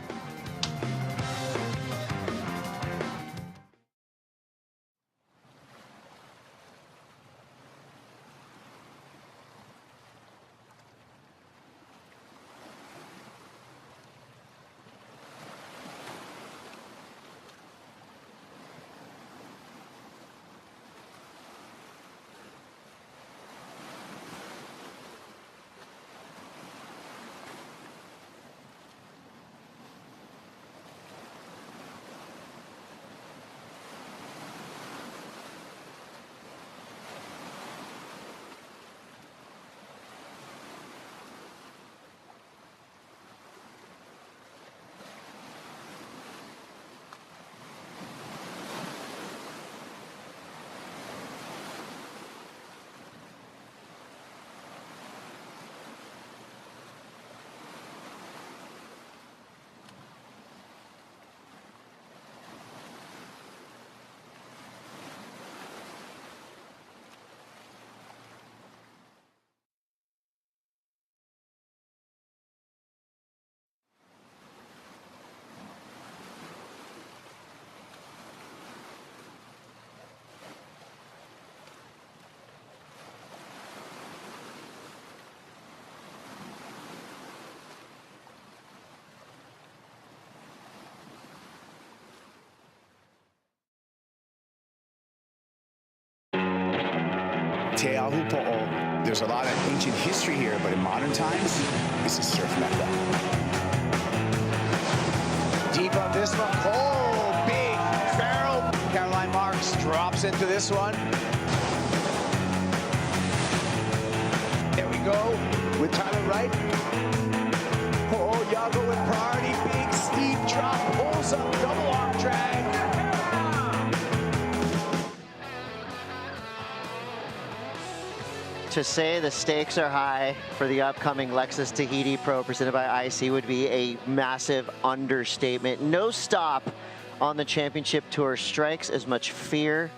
Te Ahupo'o. There's a lot of ancient history here, but in modern times, it's a surf mecca. Deep on this one. Oh, big barrel. Caroline Marks drops into this one. There we go with Tyler Wright. Oh, Yago with priority. Big steep drop. Pulls up. Double arm drag. To say the stakes are high for the upcoming Lexus Tahiti Pro presented by IC would be a massive understatement. No stop on the championship tour strikes as much fear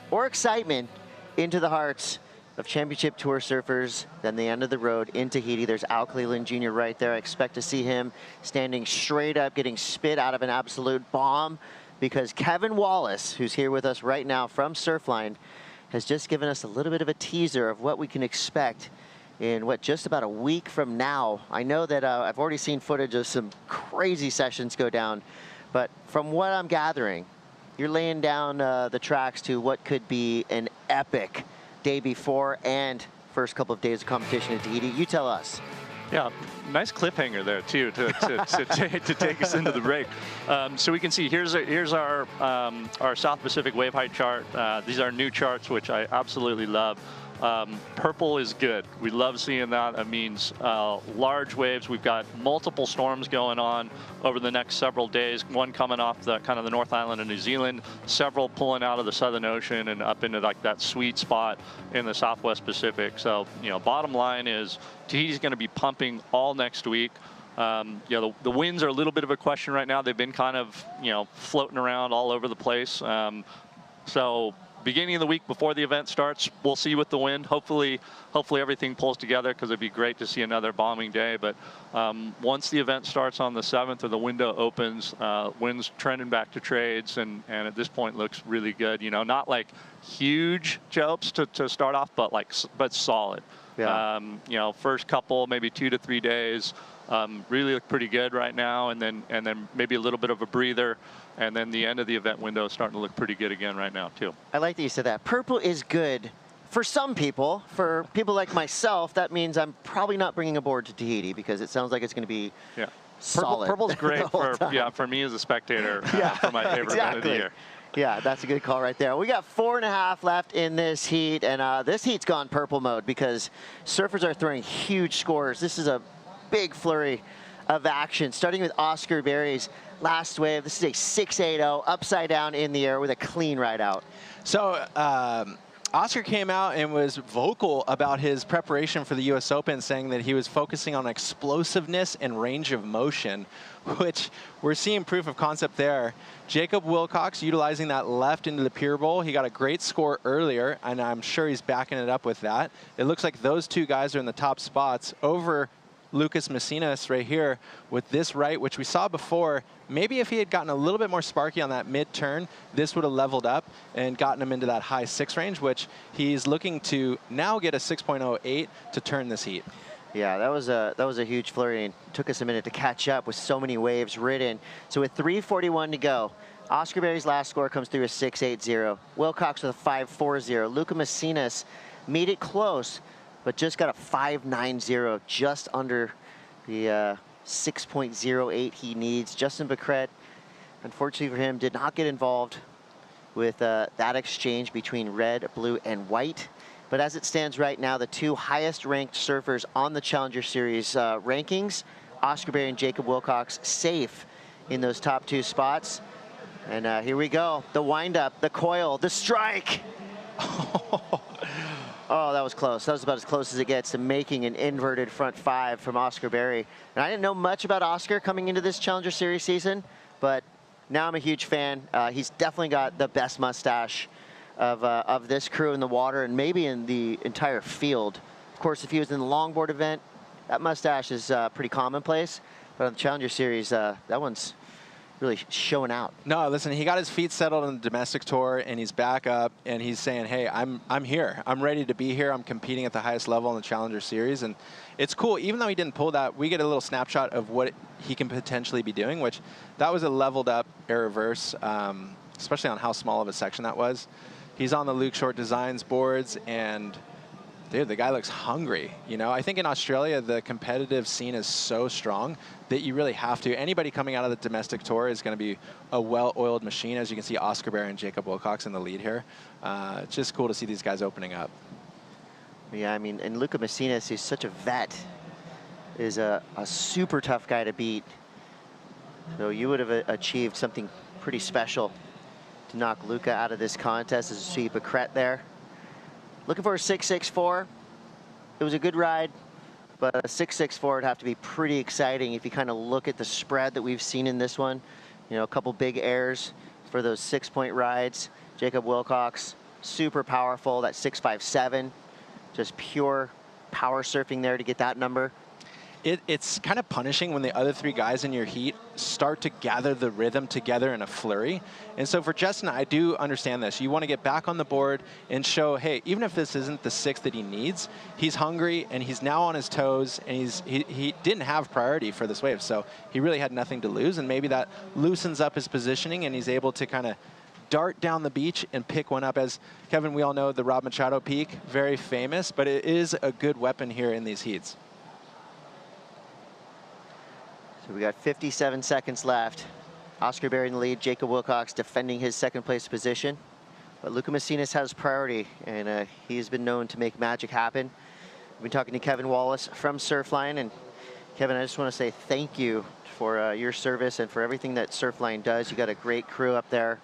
or excitement into the hearts of championship tour surfers than the end of the road in Tahiti. There's Al Cleland Jr. right there. I expect to see him standing straight up, getting spit out of an absolute bomb, because Kevin Wallace, who's here with us right now from Surfline, has just given us a little bit of a teaser of what we can expect in just about a week from now. I know that I've already seen footage of some crazy sessions go down, but from what I'm gathering, you're laying down the tracks to what could be an epic day before and first couple of days of competition at Tahiti. You tell us. Yeah, nice cliffhanger there too to take us into the break. So we can see here's our South Pacific wave height chart. These are new charts, which I absolutely love. Purple is good. We love seeing that. It means large waves. We've got multiple storms going on over the next several days. One coming off the kind of the North Island of New Zealand, several pulling out of the Southern Ocean and up into like that sweet spot in the Southwest Pacific. So, bottom line is Tahiti's going to be pumping all next week. The winds are a little bit of a question right now. They've been kind of, floating around all over the place. So beginning of the week before the event starts, we'll see with the wind. Hopefully everything pulls together, because it'd be great to see another bombing day. But once the event starts on the 7th or the window opens, wind's trending back to trades, and at this point looks really good. Not like huge jumps to start off, but solid. Yeah. First couple, maybe 2 to 3 days, really look pretty good right now, and then maybe a little bit of a breather. And then the end of the event window is starting to look pretty good again right now, too. I like that you said that. Purple is good for some people. For people like myself, that means I'm probably not bringing a board to Tahiti, because it sounds like it's going to be solid. Purple's great for me as a spectator, for my favorite event of the year. Yeah, that's a good call right there. We got 4.5 left in this heat, and this heat's gone purple mode because surfers are throwing huge scores. This is a big flurry of action, starting with Oscar Berry's last wave. This is a 680 upside down in the air with a clean ride out. So Oscar came out and was vocal about his preparation for the U.S. Open, saying that he was focusing on explosiveness and range of motion, which we're seeing proof of concept there. Jacob Wilcox utilizing that left into the pier bowl. He got a great score earlier, and I'm sure he's backing it up with that. It looks like those two guys are in the top spots over Lucas Messinas right here with this right, which we saw before. Maybe if he had gotten a little bit more sparky on that mid-turn, this would have leveled up and gotten him into that high 6 range, which he's looking to now get a 6.08 to turn this heat. Yeah, that was a huge flurry, and took us a minute to catch up with so many waves ridden. So with 3:41 to go, Oscar Berry's last score comes through a 6.80. Wilcox with a 5.40. Luca Messinas made it close, but just got a 5.90, just under the 6.08 he needs. Justin Becret, unfortunately for him, did not get involved with that exchange between red, blue, and white. But as it stands right now, the two highest ranked surfers on the Challenger Series rankings, Oscar Berry and Jacob Wilcox, safe in those top 2 spots. And here we go, the windup, the coil, the strike. Oh, that was close. That was about as close as it gets to making an inverted front 5 from Oscar Berry. And I didn't know much about Oscar coming into this Challenger Series season, but now I'm a huge fan. He's definitely got the best mustache of this crew in the water, and maybe in the entire field. Of course, if he was in the longboard event, that mustache is pretty commonplace. But on the Challenger Series, that one's really showing out. No, listen, he got his feet settled on the domestic tour, and he's back up, and he's saying, hey, I'm here. I'm ready to be here. I'm competing at the highest level in the Challenger Series. And it's cool. Even though he didn't pull that, we get a little snapshot of what he can potentially be doing, which that was a leveled up air reverse, especially on how small of a section that was. He's on the Luke Short Designs boards, and dude, the guy looks hungry. You know, I think in Australia, the competitive scene is so strong that you really have to. Anybody coming out of the domestic tour is going to be a well-oiled machine. As you can see, Oscar Berry and Jacob Wilcox in the lead here. It's just cool to see these guys opening up. Yeah, I mean, and Luca Macinas, who's such a vet, is a super tough guy to beat. So you would have achieved something pretty special to knock Luca out of this contest. As you see Becret there. Looking for a 6.64. It was a good ride, but a 6.64 would have to be pretty exciting if you kind of look at the spread that we've seen in this one. You know, a couple big airs for those 6-point rides. Jacob Wilcox, super powerful, that 6.57. Just pure power surfing there to get that number. It's kind of punishing when the other 3 guys in your heat start to gather the rhythm together in a flurry. And so for Justin, I do understand this. You want to get back on the board and show, hey, even if this isn't the 6 that he needs, he's hungry and he's now on his toes, and he didn't have priority for this wave. So he really had nothing to lose, and maybe that loosens up his positioning and he's able to kind of dart down the beach and pick one up. As Kevin, we all know the Rob Machado peak, very famous, but it is a good weapon here in these heats. So we got 57 seconds left. Oscar Berry in the lead, Jacob Wilcox defending his 2nd place position. But Luca Macinas has priority, and he's been known to make magic happen. We've been talking to Kevin Wallace from Surfline, and Kevin, I just want to say thank you for your service and for everything that Surfline does. You got a great crew up there.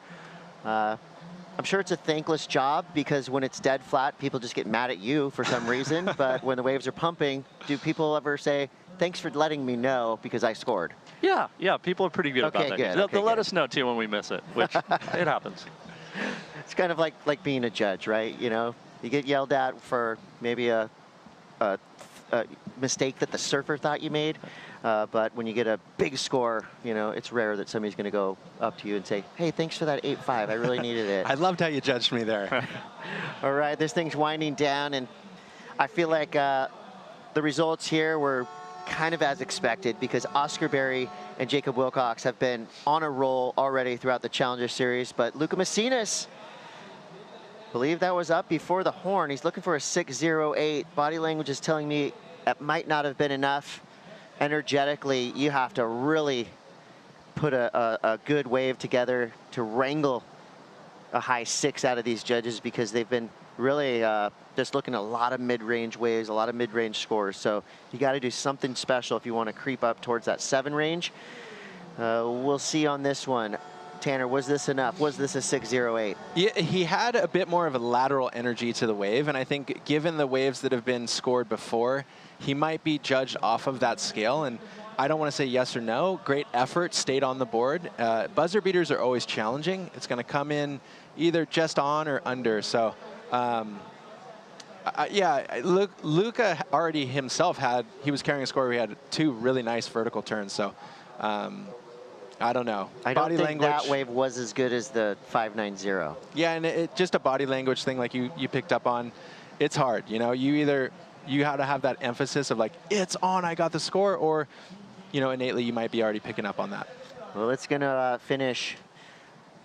I'm sure it's a thankless job because when it's dead flat, people just get mad at you for some reason. But when the waves are pumping, do people ever say, thanks for letting me know because I scored? Yeah, people are pretty good about that. Good. They'll let us know too when we miss it, which it happens. It's kind of like being a judge, right? You know, you get yelled at for maybe a mistake that the surfer thought you made. But when you get a big score, you know, it's rare that somebody's going to go up to you and say, hey, thanks for that 8.5. I really needed it. I loved how you judged me there. All right, this thing's winding down, and I feel like the results here were kind of as expected because Oscar Berry and Jacob Wilcox have been on a roll already throughout the Challenger Series. But Luca Macinas, believe that was up before the horn. He's looking for a 6.08. Body language is telling me that might not have been enough. Energetically, you have to really put a good wave together to wrangle a high 6 out of these judges because they've been really just looking at a lot of mid-range waves, a lot of mid-range scores. So you got to do something special if you want to creep up towards that 7 range. We'll see on this one. Tanner, was this enough? Was this a 6.08? Yeah, he had a bit more of a lateral energy to the wave, and I think given the waves that have been scored before, he might be judged off of that scale. And I don't want to say yes or no. Great effort, stayed on the board. Buzzer beaters are always challenging. It's going to come in either just on or under. So, yeah, Luca already himself he was carrying a score where he had 2 really nice vertical turns. So, I don't know. I don't think that wave was as good as the 5.90. Yeah, and it just a body language thing like you picked up on. It's hard, you know. You have to have that emphasis of like, it's on, I got the score, or, you know, innately you might be already picking up on that. Well, it's going to finish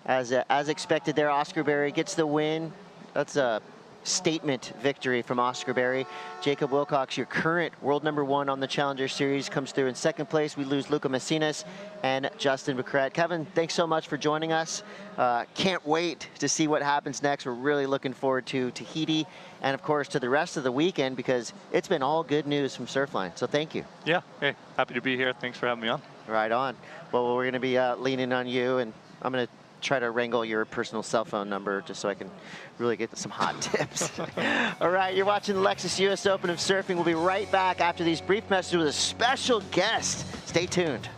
as expected there. Oscar Berry gets the win. That's a statement victory from Oscar Berry. Jacob Wilcox, your current world #1 on the Challenger Series, comes through in 2nd place. We lose Luca Macinas and Justin Becret. Kevin, thanks so much for joining us. Can't wait to see what happens next. We're really looking forward to Tahiti and, of course, to the rest of the weekend because it's been all good news from Surfline. So thank you. Yeah, hey, happy to be here. Thanks for having me on. Right on. Well, we're going to be leaning on you, and I'm going to try to wrangle your personal cell phone number just so I can really get some hot tips. All right, you're watching the Lexus US Open of Surfing. We'll be right back after these brief messages with a special guest. Stay tuned.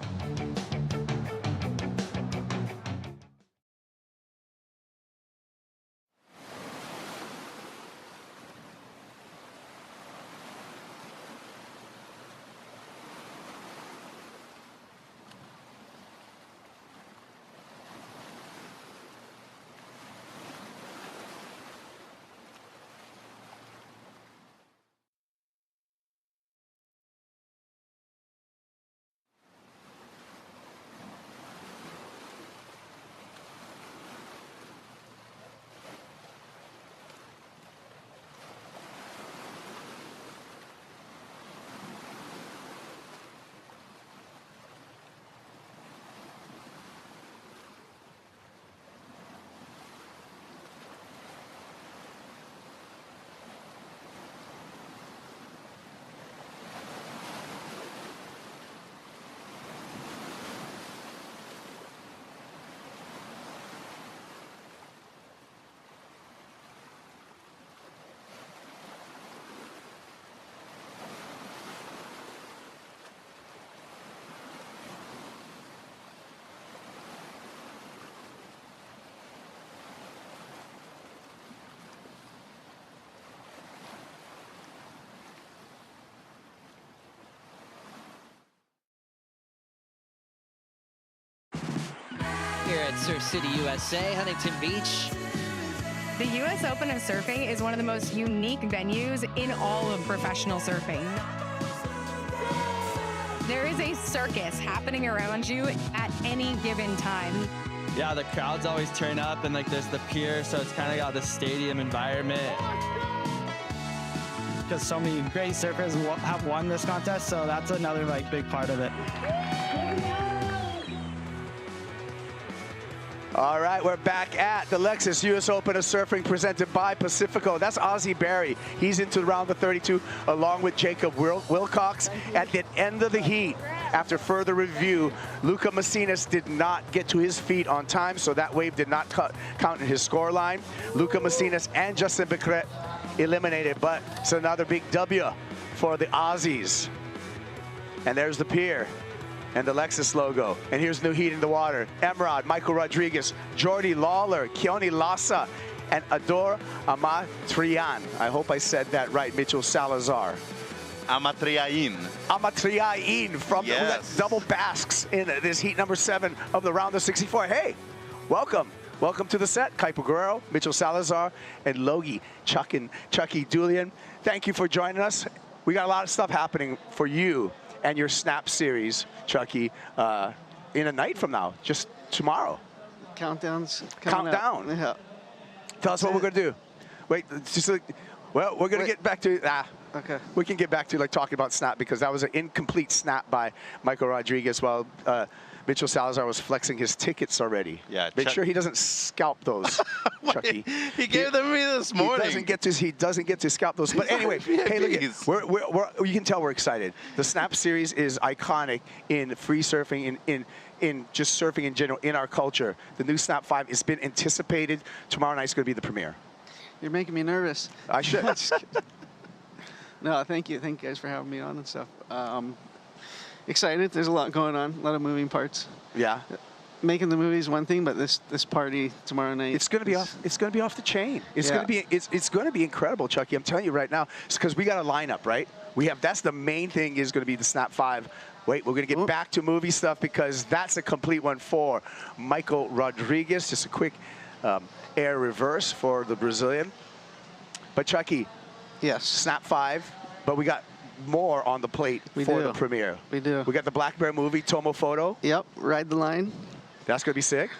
Surf City, USA, Huntington Beach. The U.S. Open of Surfing is one of the most unique venues in all of professional surfing. There is a circus happening around you at any given time. Yeah, the crowds always turn up, and like there's the pier, so it's kind of got this stadium environment. Because so many great surfers have won this contest, so that's another like big part of it. All right, we're back at the Lexus US Open of Surfing presented by Pacifico. That's Ozzie Barry. He's into round of 32 along with Jacob Wilcox at the end of the heat. After further review, Luca Macinas did not get to his feet on time, so that wave did not count in his score line. Luca Macinas and Justin Becret eliminated, but it's another big W for the Aussies. And there's the pier and the Lexus logo. And here's new heat in the water. Emrod, Michael Rodriguez, Jordy Lawler, Keone Lassa, and Ador Amatrian. I hope I said that right, Mitchell Salazar. Amatriain. Amatriain from yes. double basks in this heat number 7 of the round of 64. Hey, welcome. Welcome to the set, Kuiper Guerrero, Mitchell Salazar, and Logie Chucky Dulian. Thank you for joining us. We got a lot of stuff happening for you and your Snap series, Chucky, in a night from now, just tomorrow. Countdowns. Countdown. Yeah. Tell us what we're gonna do. Wait, just well, we're gonna get back to Okay. We can get back to like talking about Snap because that was an incomplete snap by Michael Rodriguez while Mitchell Salazar was flexing his tickets already. Yeah. Make sure he doesn't scalp those, Chucky. He gave them to me this morning. He doesn't get to scalp those. But anyway, hey, look at you can tell we're excited. The Snap series is iconic in free surfing, in just surfing in general, in our culture. The new Snap 5 has been anticipated. Tomorrow night's going to be the premiere. You're making me nervous. I should. No, thank you. Thank you guys for having me on and stuff. Excited. There's a lot going on, a lot of moving parts. Yeah. Making the movie is one thing, but this party tomorrow night. It's going to be off. It's going to be off the chain. It's Yeah. going to be. It's going to be incredible, Chucky. I'm telling you right now. It's because we got a lineup, right? We have. That's the main thing. Is going to be the Snap 5. Wait, we're going to get back to movie stuff because that's a complete one for Michael Rodriguez. Just a quick air reverse for the Brazilian. But Chucky. Yes. Snap 5. But we got more on the plate for the premiere. We do. We got the Black Bear movie, Tomo Photo. Yep. Ride the Line. That's going to be sick.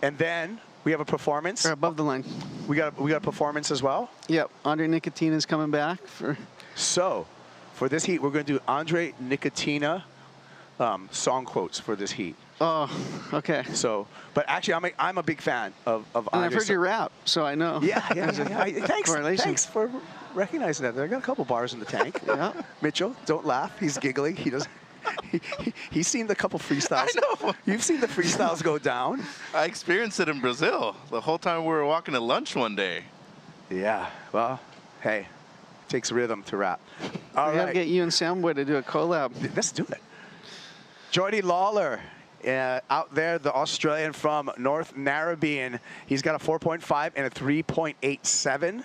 And then we have a performance. Or Above the Line. We got a performance as well. Yep. Andre Nicotina's coming back for. So, for this heat, we're going to do Andre Nicotina song quotes for this heat. Oh, okay. So, but actually, I'm a big fan of Andre. And I've heard your rap, so I know. Yeah. Thanks for recognizing that. I got a couple bars in the tank. Yeah. Mitchell, don't laugh. He's giggling. He doesn't. He's seen the couple freestyles. I know. You've seen the freestyles go down. I experienced it in Brazil the whole time we were walking at lunch one day. Yeah. Well, hey, it takes rhythm to rap. All we right. have to get you and Soundboy to do a collab. Let's do it. Jordy Lawler. Out there, the Australian from North Narrabeen. He's got a 4.5 and a 3.87.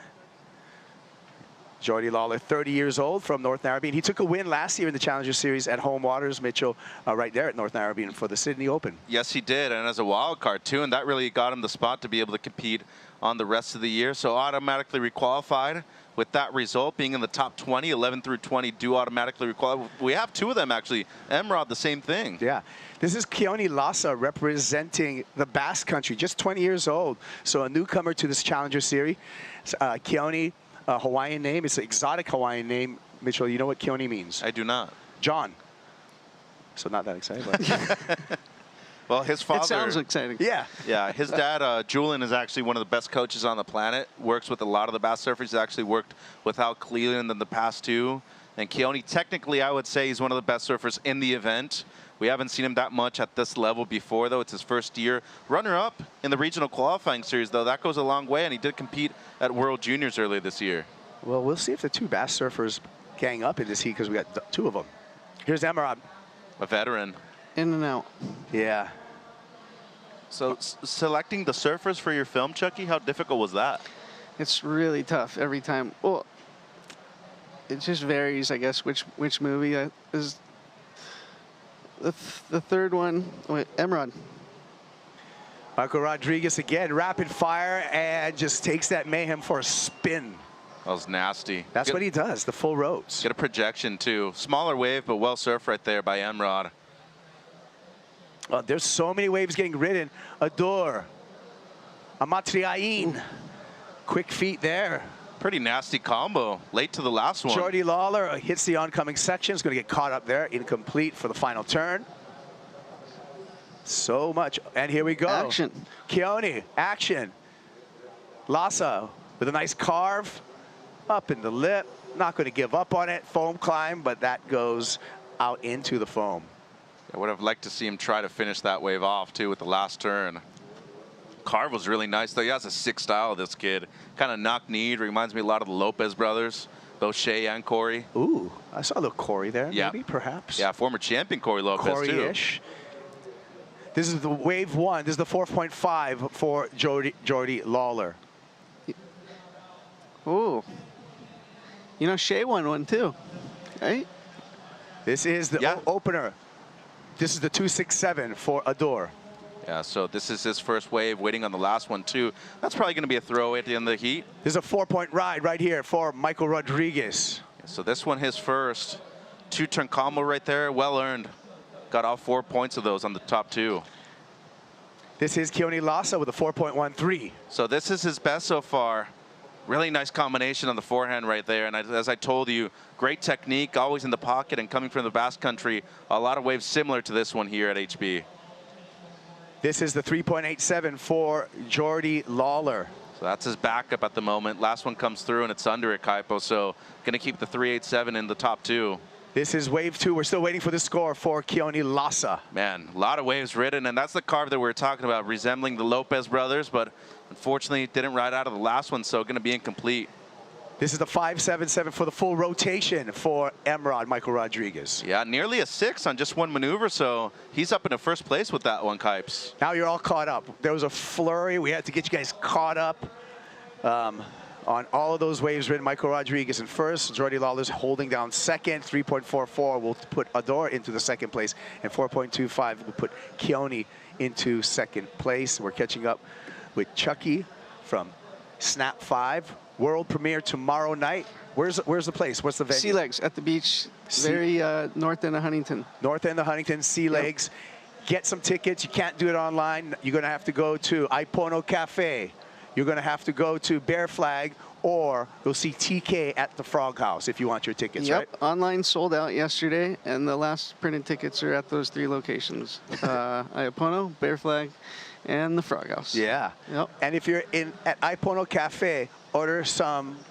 Jordy Lawler, 30 years old, from North Narrabeen. He took a win last year in the Challenger Series at home waters, Mitchell, right there at North Narrabeen for the Sydney Open. Yes, he did, and as a wild card too, and that really got him the spot to be able to compete on the rest of the year. So automatically requalified with that result, being in the top 20, 11 through 20 do automatically requalify. We have two of them actually. Emrod, the same thing. Yeah. This is Keone Lassa representing the Basque Country, just 20 years old. So a newcomer to this Challenger Series. Keone, a Hawaiian name. It's an exotic Hawaiian name. Mitchell, you know what Keone means? I do not. John. So not that exciting. But well, his father. It sounds exciting. Yeah. Yeah, his dad, Julian, is actually one of the best coaches on the planet. Works with a lot of the Bass surfers. He's actually worked with Hal Cleland in the past too. And Keone, technically, I would say he's one of the best surfers in the event. We haven't seen him that much at this level before, though. It's his first year. Runner-up in the regional qualifying series, though. That goes a long way, and he did compete at World Juniors earlier this year. Well, we'll see if the two Bass surfers gang up in this heat because we got two of them. Here's Emrod. A veteran. In and out. Yeah. So selecting the surfers for your film, Chucky, how difficult was that? It's really tough every time. Well, it just varies, I guess, which movie is. The third one, wait, Emrod. Marco Rodriguez again, rapid fire, and just takes that mayhem for a spin. That was nasty. That's what he does, the full roads. Get a projection, too. Smaller wave, but well surfed right there by Emrod. Oh, there's so many waves getting ridden. Adore. Amatriain. Quick feet there. Pretty nasty combo. Late to the last one. Jordy Lawler hits the oncoming section. Is going to get caught up there. Incomplete for the final turn. So much. And here we go. Action. Keone, action. Lassa with a nice carve. Up in the lip. Not going to give up on it. Foam climb, but that goes out into the foam. I would have liked to see him try to finish that wave off, too, with the last turn. Carve was really nice, though. He has a sick style, this kid. Kind of knock-kneed. Reminds me a lot of the Lopez brothers, both Shea and Corey. Ooh, I saw a little Corey there, maybe, perhaps. Yeah, former champion Corey Lopez, Corey-ish. This is the wave 1. This is the 4.5 for Jordy Lawler. Ooh. You know, Shea won one too, right? This is the opener. This is the 267 for Adore. Yeah, so this is his first wave, waiting on the last one, too. That's probably going to be a throwaway at the end of the heat. This is a 4-point ride right here for Michael Rodriguez. So this one, his first. 2-turn combo right there, well earned. Got all 4 points of those on the top 2. This is Keone Lassa with a 4.13. So this is his best so far. Really nice combination on the forehand right there. And as I told you, great technique, always in the pocket and coming from the Basque Country. A lot of waves similar to this one here at HB. This is the 3.87 for Jordy Lawler. So that's his backup at the moment. Last one comes through and it's under at Kaipo. So going to keep the 3.87 in the top 2. This is wave 2. We're still waiting for the score for Keone Lassa. Man, a lot of waves ridden, and that's the carve that we were talking about, resembling the Lopez brothers, but unfortunately didn't ride out of the last one, so going to be incomplete. This is the 5.77 for the full rotation for Emrod, Michael Rodriguez. Yeah, nearly a 6 on just one maneuver, so he's up in the first place with that one, Kipes. Now you're all caught up. There was a flurry. We had to get you guys caught up on all of those waves ridden. Michael Rodriguez in first. Jordy Lawler's holding down second. 3.44 will put Adore into the second place, and 4.25 will put Keone into second place. We're catching up with Chucky from Snap 5. World premiere tomorrow night. Where's the place? What's the venue? Sea Legs at the beach, very north end of Huntington. North end of Huntington, Sea Legs. Get some tickets. You can't do it online. You're going to have to go to Ipono Cafe. You're going to have to go to Bear Flag, or you'll see TK at the Frog House if you want your tickets, right? Online sold out yesterday, and the last printed tickets are at those 3 locations. Ipono, Bear Flag, and the Frog House. Yeah. Yep. And if you're at Ipono Cafe, order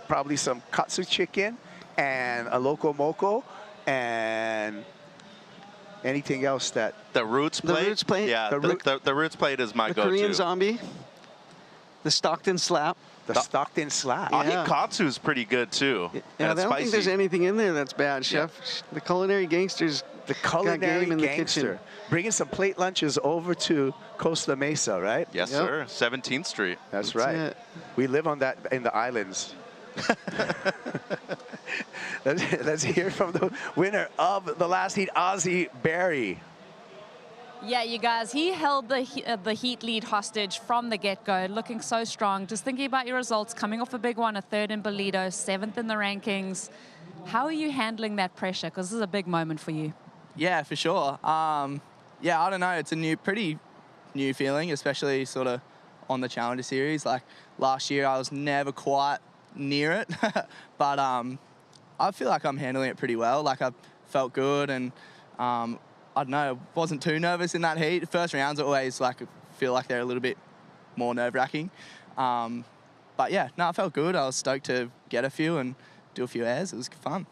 probably some katsu chicken and a loco moco and anything else that... The Roots plate? The Roots plate? Yeah, the Roots plate is my go-to. The Korean Zombie. The Stockton Slap. The Stockton Slap. Yeah. Ahikatsu is pretty good, too. Yeah, I don't think there's anything in there that's bad, Chef. The Culinary Gangsters. The Culinary game in Gangster. the kitchen. Bringing some plate lunches over to Costa Mesa, right? Yes, sir. 17th Street. That's right. it. We live on that in the islands. Let's hear from the winner of the last heat, Ozzie Barry. Yeah, you guys, he held the heat lead hostage from the get-go, looking so strong. Just thinking about your results, coming off a big one, a 3rd in Bolito, 7th in the rankings. How are you handling that pressure? Because this is a big moment for you. Yeah, for sure. Yeah, I don't know. It's a pretty new feeling, especially sort of on the Challenger Series. Like last year, I was never quite near it, but I feel like I'm handling it pretty well. Like I felt good, and I don't know, wasn't too nervous in that heat. First rounds always feel like they're a little bit more nerve-wracking. But yeah, no, I felt good. I was stoked to get a few and do a few airs. It was fun.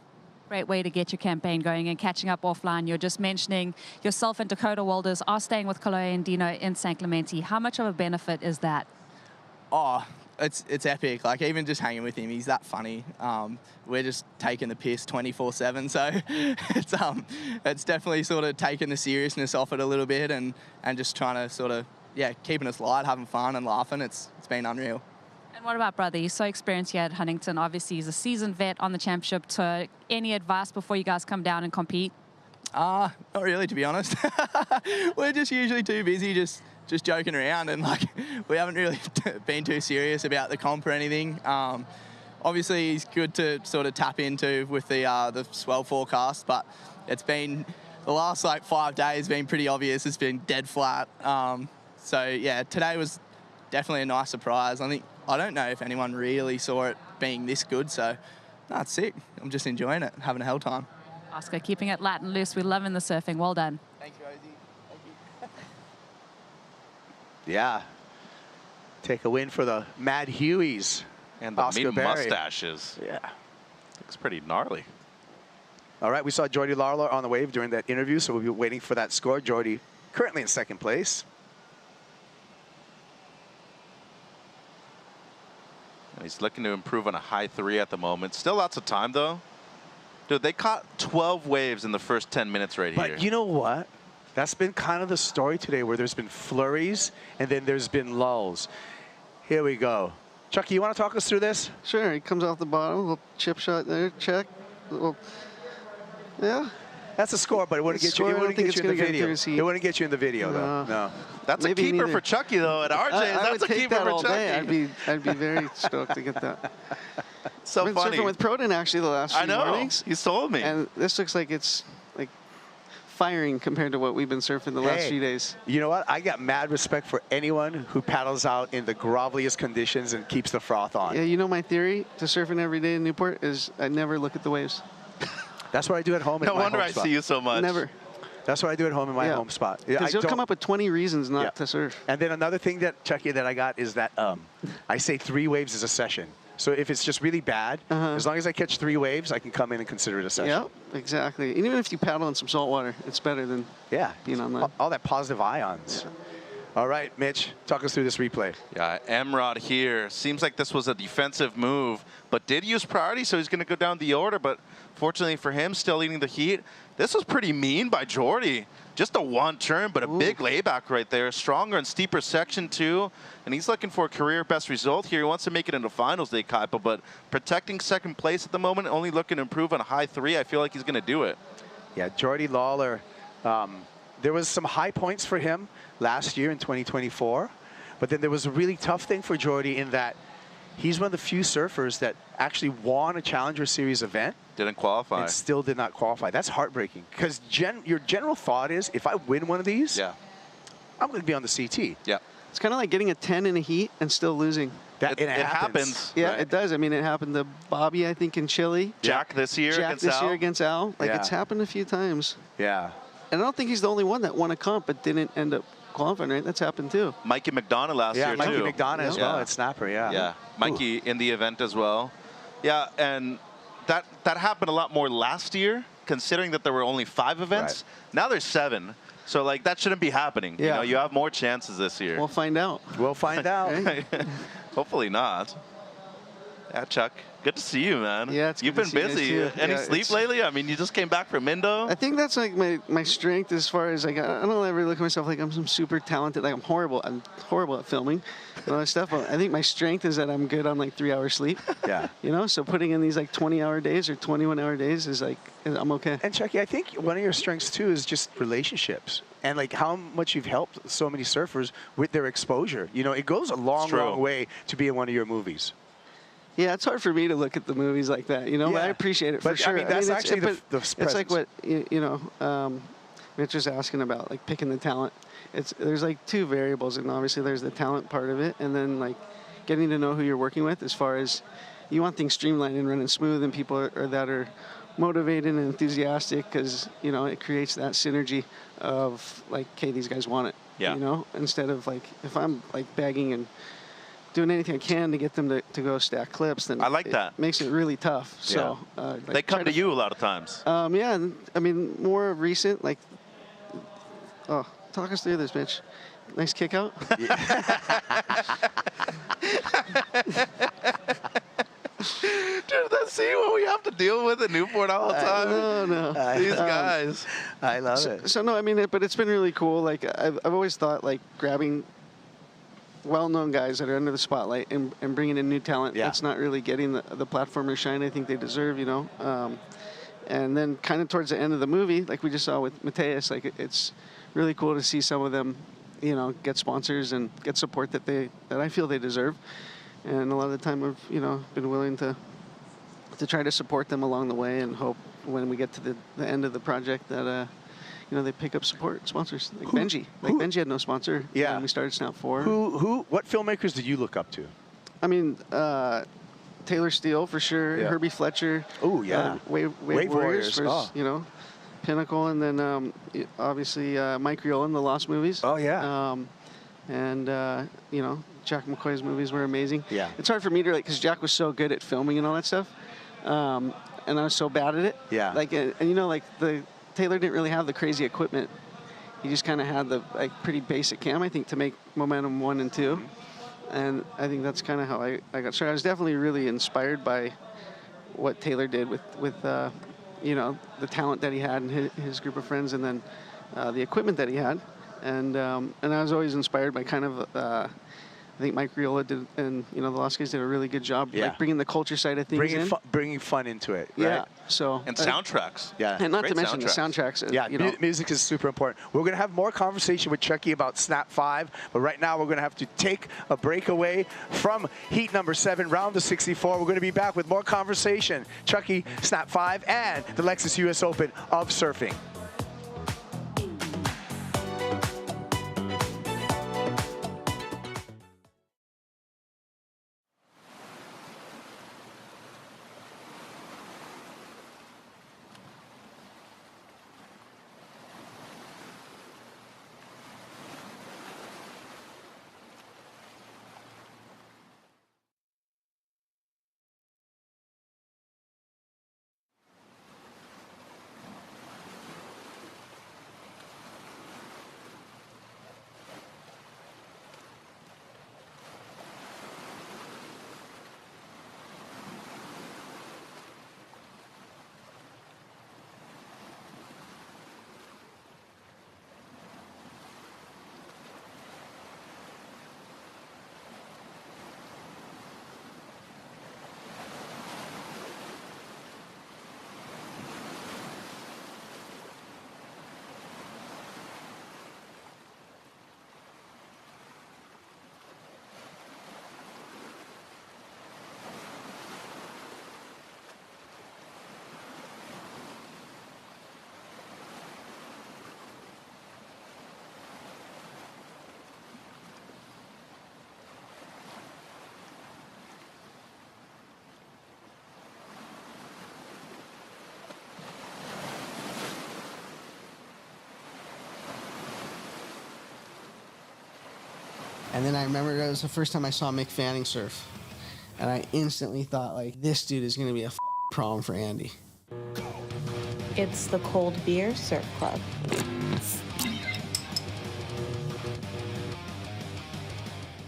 Great way to get your campaign going and catching up offline. You're just mentioning yourself and Dakota Walters are staying with Kaloya and Dino in San Clemente. How much of a benefit is that? Oh, it's epic. Like even just hanging with him, he's that funny. We're just taking the piss 24/7, so it's definitely sort of taking the seriousness off it a little bit and just trying to sort of keeping us light, having fun and laughing. It's been unreal. And what about brother? He's so experienced here at Huntington. Obviously, he's a seasoned vet on the championship tour. Any advice before you guys come down and compete? Not really, to be honest. We're just usually too busy just just joking around, and like we haven't really been too serious about the comp or anything. Obviously, he's good to sort of tap into with the swell forecast, but it's been the last like 5 days been pretty obvious. It's been dead flat. So yeah, today was definitely a nice surprise. I don't know if anyone really saw it being this good, so that's sick. I'm just enjoying it, having a hell time. Oscar, keeping it light and loose. We're loving the surfing. Well done. Thank you, Ozzy. Thank you. Yeah. Take a win for the Mad Hueys. And the Oscar meat Berry. mustaches. Yeah. Looks pretty gnarly. All right, we saw Jordy Lawler on the wave during that interview, so we'll be waiting for that score. Jordy currently in second place. And he's looking to improve on a high 3 at the moment. Still lots of time, though. Dude, they caught 12 waves in the first 10 minutes right here. But you know what? That's been kind of the story today, where there's been flurries and then there's been lulls. Here we go. Chucky, you want to talk us through this? Sure. He comes off the bottom, a little chip shot there, check. Yeah. That's a score, but it wouldn't get you. It wouldn't get you in the video. It wouldn't get you in the video, though. No. That's a keeper for Chucky, though. At RJ, that's a keeper for Chucky. I'd be very stoked to get that. So I've been funny. surfing with Proden actually the last few mornings. He's told me. And this looks like it's like firing compared to what we've been surfing the last few days. You know what? I got mad respect for anyone who paddles out in the groveliest conditions and keeps the froth on. Yeah, you know my theory to surfing every day in Newport is I never look at the waves. That's what I do at home. No wonder I see you so much. Never. That's what I do at home in my home spot. Because you'll come up with 20 reasons not to surf. And then another thing that, Chucky, that I got is that I say 3 waves is a session. So if it's just really bad, as long as I catch 3 waves, I can come in and consider it a session. Yep, exactly. And even if you paddle in some salt water, it's better than being on that. All that positive ions. Yeah. All right, Mitch, talk us through this replay. Yeah, Emrod here. Seems like this was a defensive move, but did use priority, so he's going to go down the order. But fortunately for him, still leading the heat. This was pretty mean by Jordy. Just a 1 turn, but a big layback right there. Stronger and steeper section, too. And he's looking for a career best result here. He wants to make it into finals day, Kaipa, but protecting second place at the moment, only looking to improve on a high 3. I feel like he's going to do it. Yeah, Jordy Lawler, there was some high points for him last year in 2024, but then there was a really tough thing for Jordy in that he's one of the few surfers that actually won a Challenger Series event. Didn't qualify. And still did not qualify. That's heartbreaking, because your general thought is, if I win one of these, I'm going to be on the CT. Yeah. It's kind of like getting a 10 in a heat and still losing. It happens. Yeah, right? it does. I mean, it happened to Bobby, I think, in Chile. Jack this year against Al. Like, it's happened a few times. Yeah. And I don't think he's the only one that won a comp but didn't end up qualifying, right? That's happened too. Mikey McDonough last year, Mikey too. McDonough as well at Snapper, Yeah, Mikey in the event as well. Yeah, and that happened a lot more last year, considering that there were only 5 events. Right. Now there's 7. So, like, that shouldn't be happening. Yeah. You know, you have more chances this year. We'll find out. We'll find out. Hopefully not. Yeah, Chuck, good to see you, man. Yeah, it's You've good been to see you guys, busy. too. Any Yeah, sleep lately? I mean, you just came back from Indo. I think that's like my strength as far as like I don't ever look at myself like I'm some super talented. Like I'm horrible at filming and all that stuff. But I think my strength is that I'm good on like 3 hours sleep. Yeah. You know, so putting in these like 20-hour days or 21-hour days is like I'm okay. And Chucky, I think one of your strengths too is just relationships. And like how much you've helped so many surfers with their exposure. You know, it goes a long, long way to be in one of your movies. Yeah, it's hard for me to look at the movies like that, you know, but I appreciate it for sure. I mean, that's actually the it's like what, you know, Mitch was asking about, like picking the talent. There's like 2 variables, and obviously there's the talent part of it, and then like getting to know who you're working with as far as you want things streamlined and running smooth, and people that are motivated and enthusiastic because, you know, it creates that synergy of like, okay, these guys want it, you know, instead of like, if I'm like begging and doing anything I can to get them to go stack clips, then I like that. Makes it really tough. So like they come to you a lot of times. Yeah, I mean, more recent, like, talk us through this, Mitch. Nice kick out. Dude, that's what we have to deal with at Newport all the time. No. These guys. I love it. So no, I mean, but it's been really cool. Like I've always thought, like grabbing well-known guys that are under the spotlight and bringing in new talent that's not really getting the platform or shine I think they deserve, you know. And then kind of towards the end of the movie, like we just saw with Mateus, like it's really cool to see some of them you know, get sponsors and get support that I feel they deserve. And a lot of the time I've, you know, been willing to try to support them along the way and hope when we get to the end of the project that, you know, they pick up sponsors. Like Benji. Like Benji had no sponsor when we started Snap 4. What filmmakers did you look up to? I mean, Taylor Steele for sure, Herbie Fletcher. Oh, yeah. Wave Warriors was, you know, pinnacle. And then obviously Mike Riola in the Lost movies. Oh, yeah. And, you know, Jack McCoy's movies were amazing. Yeah. It's hard for me to, like, because Jack was so good at filming and all that stuff. And I was so bad at it. Yeah. Like, and you know, like, Taylor didn't really have the crazy equipment. He just kind of had the, like, pretty basic cam, I think, to make Momentum 1 and 2. And I think that's kind of how I got started. I was definitely really inspired by what Taylor did with you know, the talent that he had and his group of friends, and then the equipment that he had. And I was always inspired by kind of, I think Mike Riola did, and you know, the Lost Guys did a really good job, like bringing the culture side of things bringing fun into it. Right? Yeah. So and soundtracks. Yeah. And not Great to mention the soundtracks. Yeah. You know. Music is super important. We're gonna have more conversation with Chucky about Snap 5, but right now we're gonna have to take a break away from heat number 7, round of 64. We're gonna be back with more conversation. Chucky, Snap 5, and the Lexus US Open of Surfing. And then I remember it was the first time I saw Mick Fanning surf. And I instantly thought, like, this dude is going to be a problem for Andy. It's the Cold Beer Surf Club.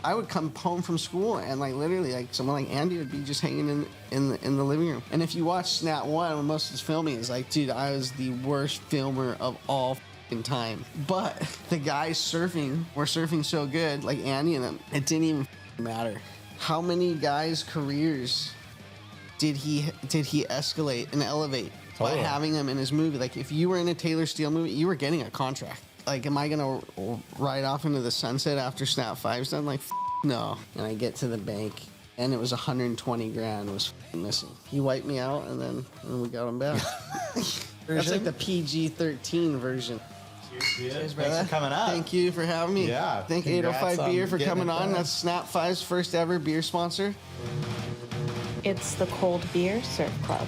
I would come home from school and, like, literally, like, someone like Andy would be just hanging in the living room. And if you watch Snap 1, when most of his filming is like, dude, I was the worst filmer of all time. But the guys surfing were surfing so good, like Andy and them, it didn't even matter. How many guys' careers did he escalate and elevate by having them in his movie? Like, if you were in a Taylor Steele movie, you were getting a contract. Like, am I gonna ride off into the sunset after Snap 5's done? Like, no. And I get to the bank, and it was 120 grand was missing. He wiped me out, and we got him back. That's like the PG-13 version. Cheers, brother. Thanks for coming up. Thank you for having me. Yeah. Thank Congrats 805 Beer for getting coming it on. done. That's Snap 5's first ever beer sponsor. It's the Cold Beer Surf Club.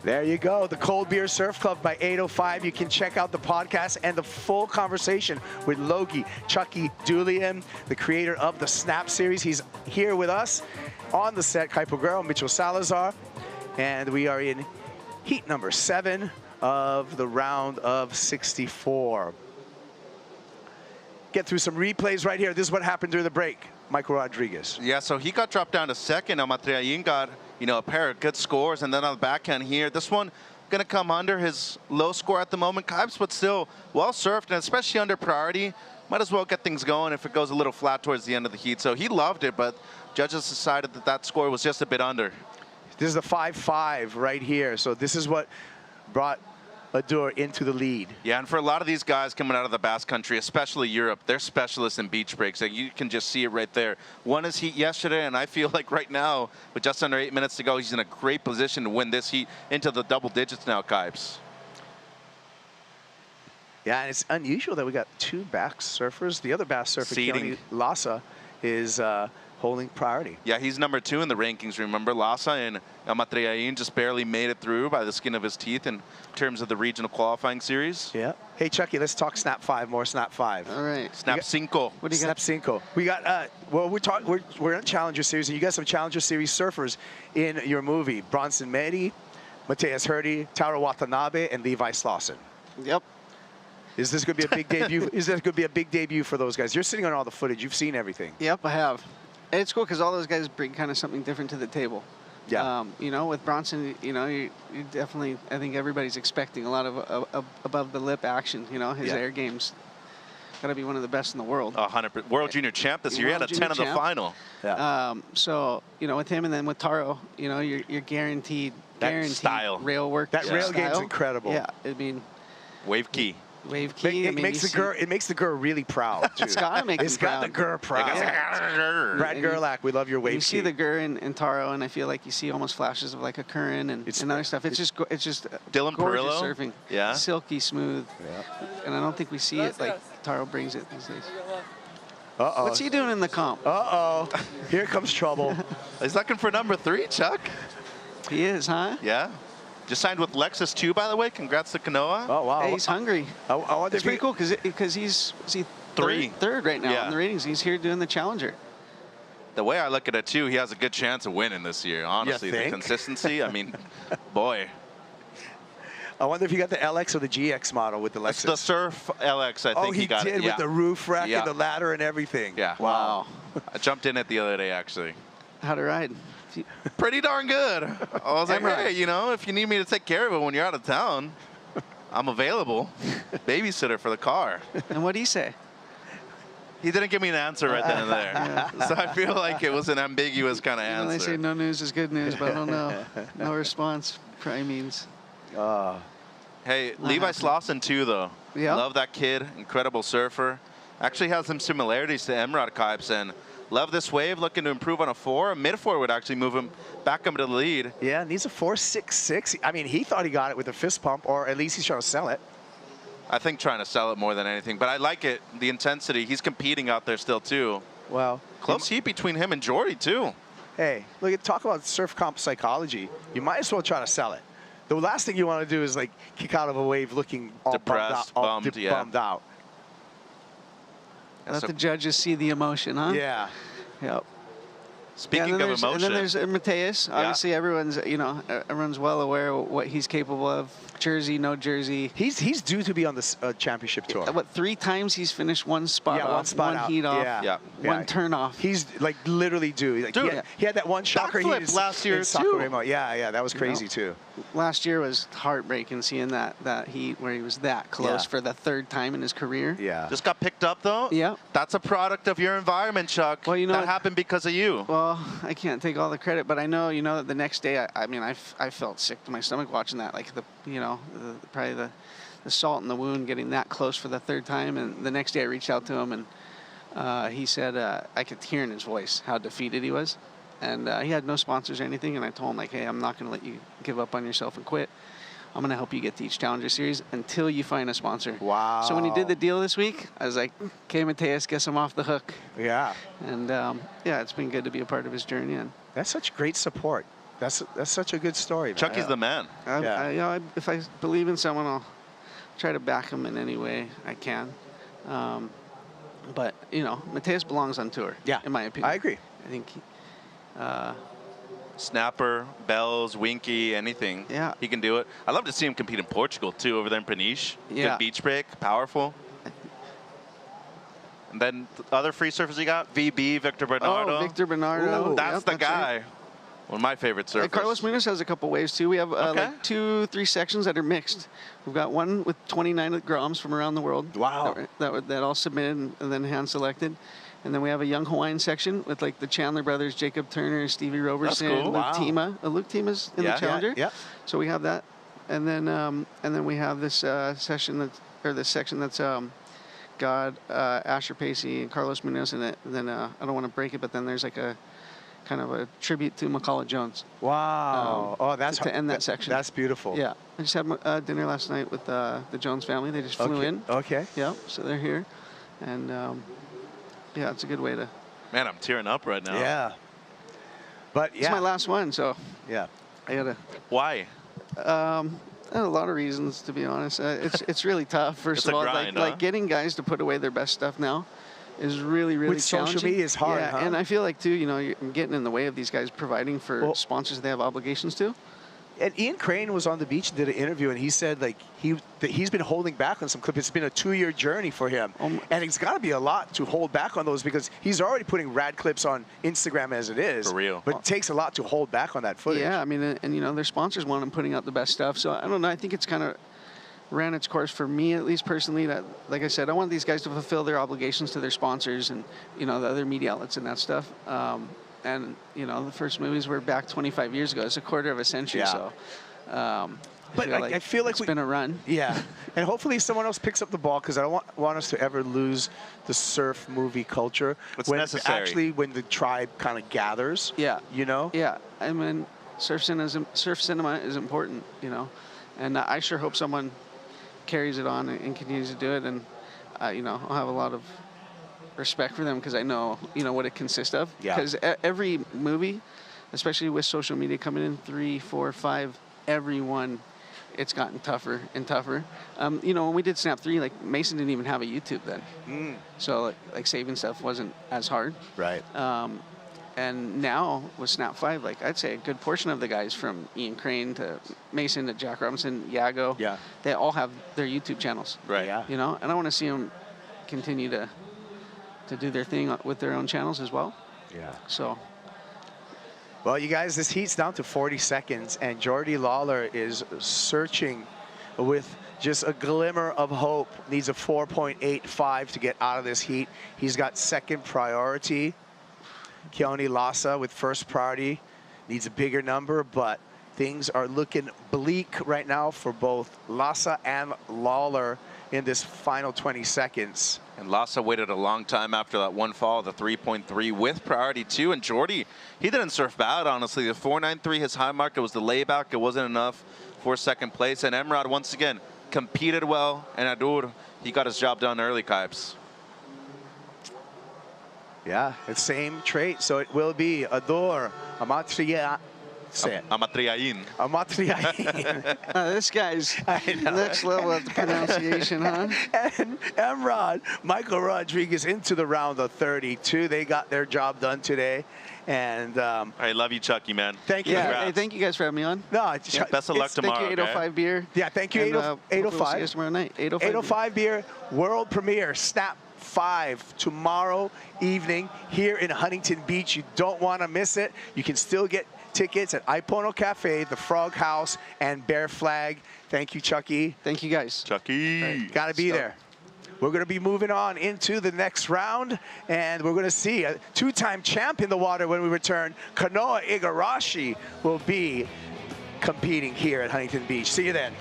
There you go, the Cold Beer Surf Club by 805. You can check out the podcast and the full conversation with Logie, Chucky Dulian, the creator of the Snap series. He's here with us on the set, Kaipo Guerrero, Mitchell Salazar, and we are in heat number 7 of the round of 64. Get through some replays right here. This is what happened during the break. Michael Rodriguez. Yeah, so he got dropped down to second. Amatriain got, you know, a pair of good scores, and then on the backhand here, this one gonna come under his low score at the moment. Kibes, but still well surfed, and especially under priority, might as well get things going if it goes a little flat towards the end of the heat. So he loved it, but judges decided that that score was just a bit under. This is the 5-5 right here. So this is what brought Adur into the lead. Yeah, and for a lot of these guys coming out of the Basque Country, especially Europe, they're specialists in beach breaks. Like, you can just see it right there. Won his heat yesterday, and I feel like right now, with just under 8 minutes to go, he's in a great position to win this heat into the double digits now, Kipes. Yeah, and it's unusual that we got 2 Basque surfers. The other Basque surfer, Keone Lassa, is holding priority. Yeah, he's number 2 in the rankings, remember? Lassa and Amatriain just barely made it through by the skin of his teeth in terms of the regional qualifying series. Yeah. Hey, Chucky, let's talk Snap 5 more. Snap 5. All right. Snap Cinco. What do you Snap got? Cinco. We got, well, we're in Challenger Series, and you got some Challenger Series surfers in your movie. Bronson Medi, Mateus Hurdy, Taro Watanabe, and Levi Slauson. Yep. Is this going to be a big debut? Is this going to be a big debut for those guys? You're sitting on all the footage. You've seen everything. Yep, I have. And it's cool because all those guys bring kind of something different to the table. Yeah. You know, with Bronson, you know, you definitely, I think everybody's expecting a lot of above the lip action. You know, his air game's got to be one of the best in the world. 100%. World Junior Champ this year. He had a 10 of the final. Yeah. So, you know, with him and then with Taro, you know, you're guaranteed style. rail work. That rail game's incredible. Yeah, I mean. Wave key. Wave key. It makes the girl really proud too. It's gotta make It's got the girl proud. Brad Gerlach, we love your wave You see the Gur in Taro, and I feel like you see almost flashes of like a Curran and other stuff. It's just Dylan gorgeous Perillo? surfing. Yeah. Silky smooth. Yeah. And I don't think we see it like Taro brings it these days. Uh-oh. What's he doing in the comp? Uh-oh. Here comes trouble. He's looking for number 3, Chuck. He is, huh? Yeah. Just signed with Lexus too, by the way. Congrats to Kanoa. Oh, wow. Hey, he's hungry. I wonder It's pretty cool because he's Third right now Yeah. in the ratings. He's here doing the Challenger. The way I look at it too, he has a good chance of winning this year. Honestly, the think? consistency. I mean, boy. I wonder if he got the LX or the GX model with the Lexus. It's the Surf LX, I think he got did it. with the roof rack Yeah. and the ladder and everything. Yeah. Wow. I jumped in it the other day, actually. How to ride? Pretty darn good. I was like, Right. hey, you know, if you need me to take care of it when you're out of town, I'm available. Babysitter for the car. And what did he say? He didn't give me an answer right then and there. So I feel like it was an ambiguous kind of You know, answer. they say no news is good news, but I don't know. No response probably means. Hey, Levi Slauson too, though. Yeah. Love that kid. Incredible surfer. Actually has some similarities to Emrad Kipes, and love this wave. Looking to improve on a 4. A mid-4 would actually move him back up to the lead. Yeah, needs a 4.66. I mean, he thought he got it with a fist pump, or at least he's trying to sell it. I think trying to sell it more than anything, but I like it, the intensity. He's competing out there still too. Well, close heat between him and Jordy too. Hey, look, talk about surf comp psychology. You might as well try to sell it. The last thing you want to do is like kick out of a wave looking all Depressed, bummed, yeah. bummed out. Let the judges see the emotion, huh? Yeah. Yep. Speaking of emotion. And then there's Mateus. Obviously, everyone's well aware of what he's capable of. Jersey, no jersey. He's due to be on the championship tour. What, 3 times he's finished one spot off, one spot out. heat off, Yeah. one turn off. He's like literally due. Like, Dude, he had that one shocker backflip heat last year in too. Sakurima. Yeah, that was crazy too. Last year was heartbreaking seeing that heat where he was that close for the 3rd time in his career. Yeah. Just got picked up though? Yeah. That's a product of your environment, Chuck. Well, you know that happened because of you. Well, I can't take all the credit, but I know, that the next day, I felt sick to my stomach watching that. Like probably the salt in the wound, getting that close for the 3rd time. And the next day I reached out to him, and he said I could hear in his voice how defeated he was. And he had no sponsors or anything. And I told him, like, hey, I'm not going to let you give up on yourself and quit. I'm going to help you get to each Challenger Series until you find a sponsor. Wow. So when he did the deal this week, I was like, okay, Mateus, guess I'm off the hook. Yeah. And, it's been good to be a part of his journey. And that's such great support. That's such a good story, man. Chucky's the man. If I believe in someone, I'll try to back him in any way I can. But, Mateus belongs on tour, in my opinion. I agree. I think Snapper, bells, winky, anything. Yeah. He can do it. I'd love to see him compete in Portugal too, over there in Peniche. Yeah. Good beach break, powerful. And then the other free surfers you got, VB, Victor Bernardo. Oh, Victor Bernardo. That's Yep, the that's guy. right. One of my favorite surfers. Carlos Munoz has a couple waves too. We have like 2-3 sections that are mixed. We've got one with 29 groms from around the world. Wow. That all submitted and then hand selected. And then we have a young Hawaiian section with like the Chandler brothers, Jacob Turner, Stevie Roberson, cool. Luke Tima. Luke Tima's in the Challenger. Yeah. So we have that. And then we have this section that's got Asher Pacey and Carlos Munoz in it. And then I don't want to break it, but then there's like a kind of a tribute to McCullough Jones. Wow. That's to end that section. That's beautiful. Yeah. I just had dinner last night with the Jones family. They just flew in. Okay. Yeah. So they're here, and yeah, it's a good way to. Man, I'm tearing up right now. Yeah. But it's my last one, so yeah, I gotta. Why? A lot of reasons, to be honest. It's really tough. First It's of a all, grind, like getting guys to put away their best stuff now is really With challenging. social media is hard, Yeah, huh? and I feel like too, you're getting in the way of these guys providing for sponsors they have obligations to. And Ian Crane was on the beach and did an interview, and he said like he's been holding back on some clips. It's been a 2-year journey for him, and it's got to be a lot to hold back on those because he's already putting rad clips on Instagram as it is. For real. But it takes a lot to hold back on that footage. Yeah, I mean, and their sponsors want them putting out the best stuff. So I don't know. I think it's kind of ran its course for me, at least personally. That, like I said, I want these guys to fulfill their obligations to their sponsors and the other media outlets and that stuff. And the first movies were back 25 years ago. It's a quarter of a century. Yeah. So. I feel like it's been a run. Yeah, and hopefully someone else picks up the ball because I don't want us to ever lose the surf movie culture. It's when necessary. Actually, when the tribe kind of gathers. Yeah. Yeah. I mean, surf cinema is important. And I sure hope someone carries it on and continues to do it. And I'll have a lot of respect for them because I know what it consists of. Yeah. Because every movie, especially with social media coming in 3, 4, 5, everyone, it's gotten tougher and tougher. When we did Snap 3, like Mason didn't even have a YouTube then. So like saving stuff wasn't as hard. Right. And now with Snap 5, like I'd say a good portion of the guys from Ian Crane to Mason to Jack Robinson, Yago, they all have their YouTube channels. Right. Yeah. And I want to see them continue to do their thing with their own channels as well. Yeah. So. Well, you guys, this heat's down to 40 seconds, and Jordy Lawler is searching with just a glimmer of hope. Needs a 4.85 to get out of this heat. He's got second priority. Keone Lassa with first priority. Needs a bigger number, but things are looking bleak right now for both Lassa and Lawler in this final 20 seconds. And Lassa waited a long time after that one fall, the 3.3 with priority 2. And Jordy, he didn't surf bad, honestly. The 4.93, his high mark, it was the layback. It wasn't enough for second place. And Emrod, once again, competed well. And Adur, he got his job done early, Kipes. Yeah, it's same trait. So it will be Adur Amatriain. This guy's next level at the pronunciation, huh? And Emrod, Michael Rodriguez into the round of 32. They got their job done today. And I love you, Chucky, man. Thank you. Yeah, hey, thank you guys for having me on. No, best of luck tomorrow. Thank you, 805 Beer. Yeah, thank you, 805. We'll see you guys tomorrow night. 805 Beer, world premiere, Snap 5 tomorrow evening here in Huntington Beach. You don't want to miss it. You can still get tickets at Ipono Cafe, the Frog House, and Bear Flag. Thank you, Chucky. Thank you, guys. Chucky. Right, got to be there. We're going to be moving on into the next round, and we're going to see a two-time champ in the water when we return. Kanoa Igarashi will be competing here at Huntington Beach. See you then.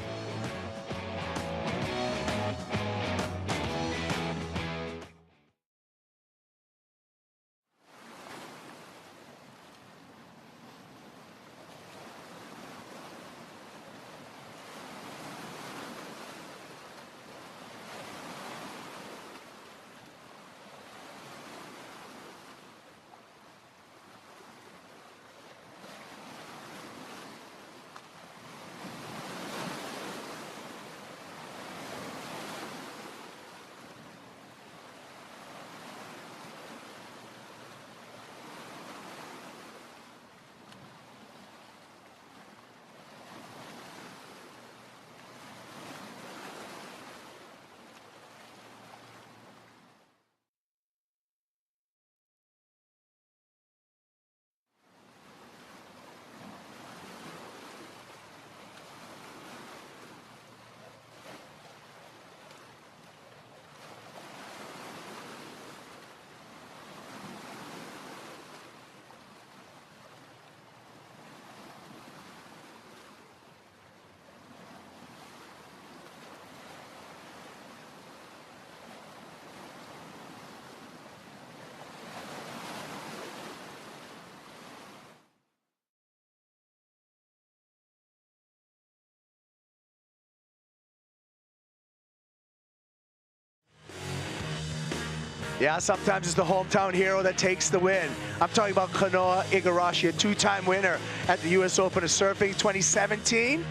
Yeah, sometimes it's the hometown hero that takes the win. I'm talking about Kanoa Igarashi, a two-time winner at the U.S. Open of Surfing 2017.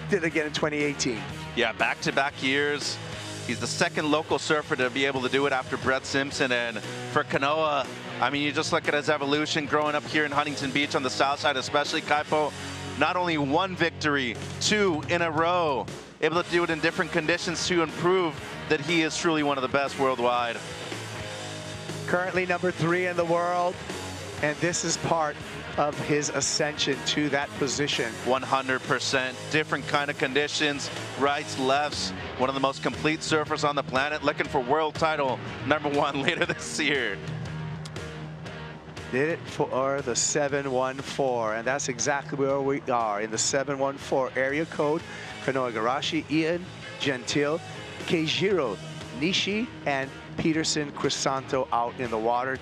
Did it again in 2018. Yeah, back-to-back years. He's the second local surfer to be able to do it after Brett Simpson. And for Kanoa, I mean, you just look at his evolution growing up here in Huntington Beach on the south side, especially Kaipo. Not only one victory, 2 in a row. Able to do it in different conditions to improve that he is truly one of the best worldwide. Currently number 3 in the world, and this is part of his ascension to that position. 100%. Different kind of conditions, rights, lefts. One of the most complete surfers on the planet, looking for world title #1 later this year. Did it for the 714, and that's exactly where we are, in the 714 area code. Kanoa Igarashi, Ian Gentile, Keijiro Nishi, and Peterson Crisanto out in the water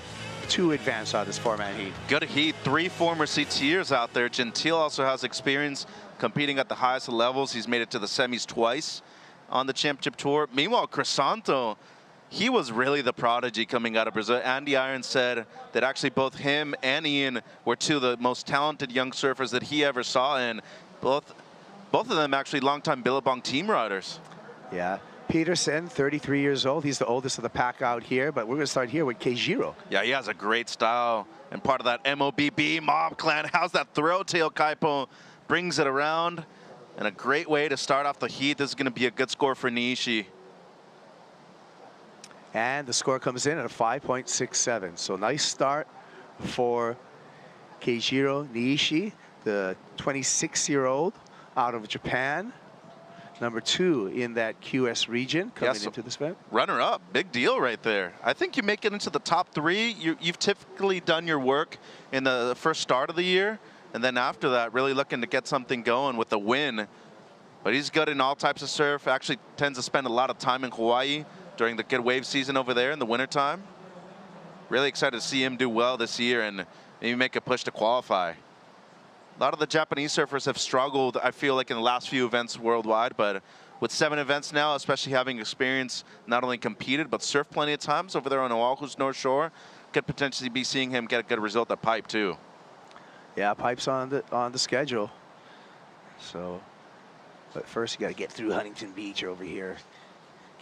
to advance on this four-man heat. Good heat. 3 former CTers out there. Gentile also has experience competing at the highest levels. He's made it to the semis twice on the championship tour. Meanwhile, Crisanto, he was really the prodigy coming out of Brazil. Andy Irons said that actually both him and Ian were 2 of the most talented young surfers that he ever saw, and both of them actually longtime Billabong team riders. Yeah. Peterson, 33 years old. He's the oldest of the pack out here, but we're going to start here with Keijiro. Yeah, he has a great style and part of that MOBB mob clan. How's that throw tail, Kaipo? Brings it around, and a great way to start off the heat. This is going to be a good score for Nishi. And the score comes in at a 5.67. So nice start for Keijiro Nishi, the 26-year-old out of Japan. Number 2 in that QS region coming into this event. Runner-up, big deal right there. I think you make it into the top 3. You've typically done your work in the first start of the year, and then after that, really looking to get something going with a win. But he's good in all types of surf. Actually tends to spend a lot of time in Hawaii during the good wave season over there in the wintertime. Really excited to see him do well this year and maybe make a push to qualify. A lot of the Japanese surfers have struggled, I feel like, in the last few events worldwide, but with 7 events now, especially having experience, not only competed, but surfed plenty of times over there on Oahu's North Shore, could potentially be seeing him get a good result at Pipe, too. Yeah, Pipe's on the schedule. So, but first you got to get through Huntington Beach over here.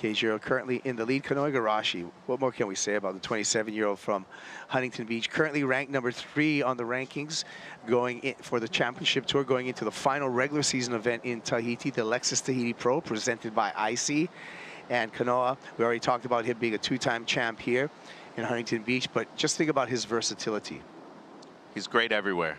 Keijiro currently in the lead. Kanoa Igarashi, what more can we say about the 27-year-old from Huntington Beach? Currently ranked number 3 on the rankings, going in for the championship tour, going into the final regular season event in Tahiti, the Lexus Tahiti Pro, presented by IC. And Kanoa, we already talked about him being a 2-time champ here in Huntington Beach, but just think about his versatility. He's great everywhere.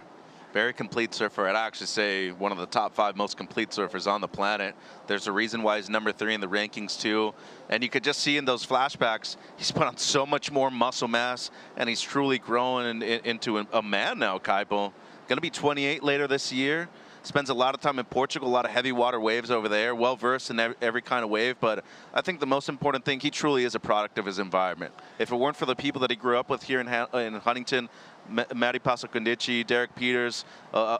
Very complete surfer. I'd actually say one of the top 5 most complete surfers on the planet. There's a reason why he's number 3 in the rankings too. And you could just see in those flashbacks, he's put on so much more muscle mass, and he's truly growing into a man now, Kaipo. Gonna be 28 later this year. Spends a lot of time in Portugal, a lot of heavy water waves over there, well versed in every kind of wave. But I think the most important thing, he truly is a product of his environment. If it weren't for the people that he grew up with here in Huntington, Matty Pasacondici, Derek Peters,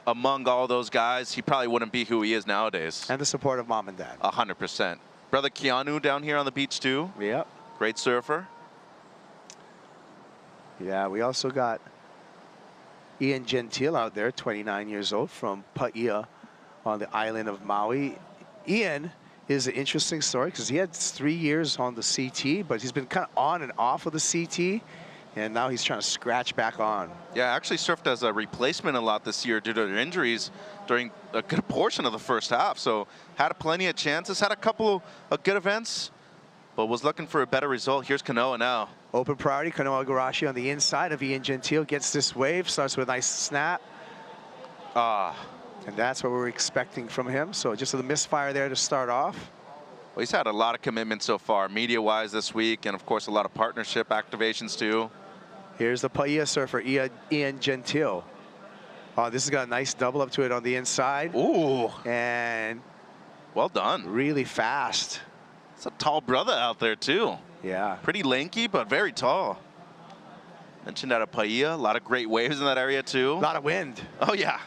among all those guys, he probably wouldn't be who he is nowadays. And the support of mom and dad. 100%. Brother Keanu down here on the beach too. Yep. Great surfer. Yeah, we also got Ian Gentile out there, 29 years old, from Paia on the island of Maui. Ian is an interesting story because he had 3 years on the CT, but he's been kind of on and off of the CT, and now he's trying to scratch back on. Yeah, actually surfed as a replacement a lot this year due to their injuries during a good portion of the first half. So had plenty of chances, had a couple of good events, but was looking for a better result. Here's Kanoa now. Open priority, Kanoa Igarashi on the inside of Ian Gentile, gets this wave, starts with a nice snap. And that's what we're expecting from him. So just a misfire there to start off. Well, he's had a lot of commitment so far, media-wise this week, and of course a lot of partnership activations too. Here's the Paia surfer, Ian Gentile. This has got a nice double up to it on the inside. Ooh. And well done. Really fast. It's a tall brother out there too. Yeah. Pretty lanky, but very tall. Mentioned out of Paia, a lot of great waves in that area too. A lot of wind. Oh yeah.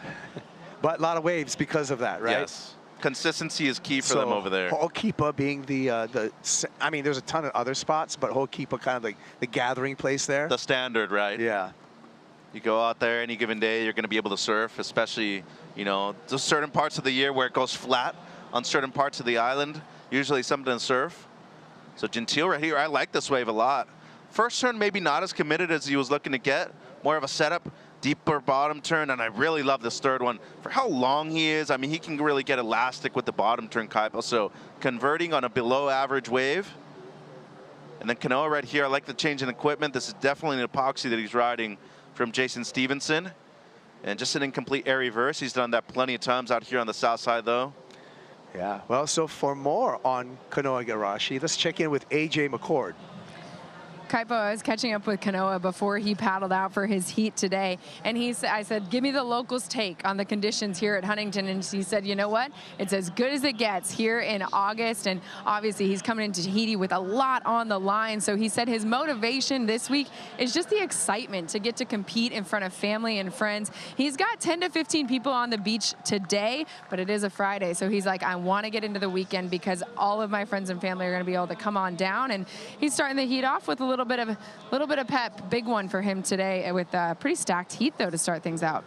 But a lot of waves because of that, right? Yes. Consistency is key for them over there. Ho'okipa being I mean, there's a ton of other spots, but Ho'okipa kind of like the gathering place there. The standard, right? Yeah. You go out there any given day, you're going to be able to surf, especially, you know, there's certain parts of the year where it goes flat on certain parts of the island. Usually something to surf. So Gentile right here, I like this wave a lot. First turn, maybe not as committed as he was looking to get. More of a setup, deeper bottom turn, and I really love this third one. For how long he is, I mean, he can really get elastic with the bottom turn, Kaipo. So converting on a below average wave. And then Kanoa right here, I like the change in equipment. This is definitely an epoxy that he's riding from Jason Stevenson. And just an incomplete air reverse. He's done that plenty of times out here on the south side, though. Yeah, well, so for more on Kanoa Igarashi, let's check in with AJ McCord. Kaipo, I was catching up with Kanoa before he paddled out for his heat today, and I said, give me the locals' take on the conditions here at Huntington, and he said, you know what? It's as good as it gets here in August, and obviously he's coming into Tahiti with a lot on the line, so he said his motivation this week is just the excitement to get to compete in front of family and friends. He's got 10 to 15 people on the beach today, but it is a Friday, so he's like, I want to get into the weekend because all of my friends and family are going to be able to come on down, and he's starting the heat off with a little bit of pep. Big one for him today with a pretty stacked heat though to start things out.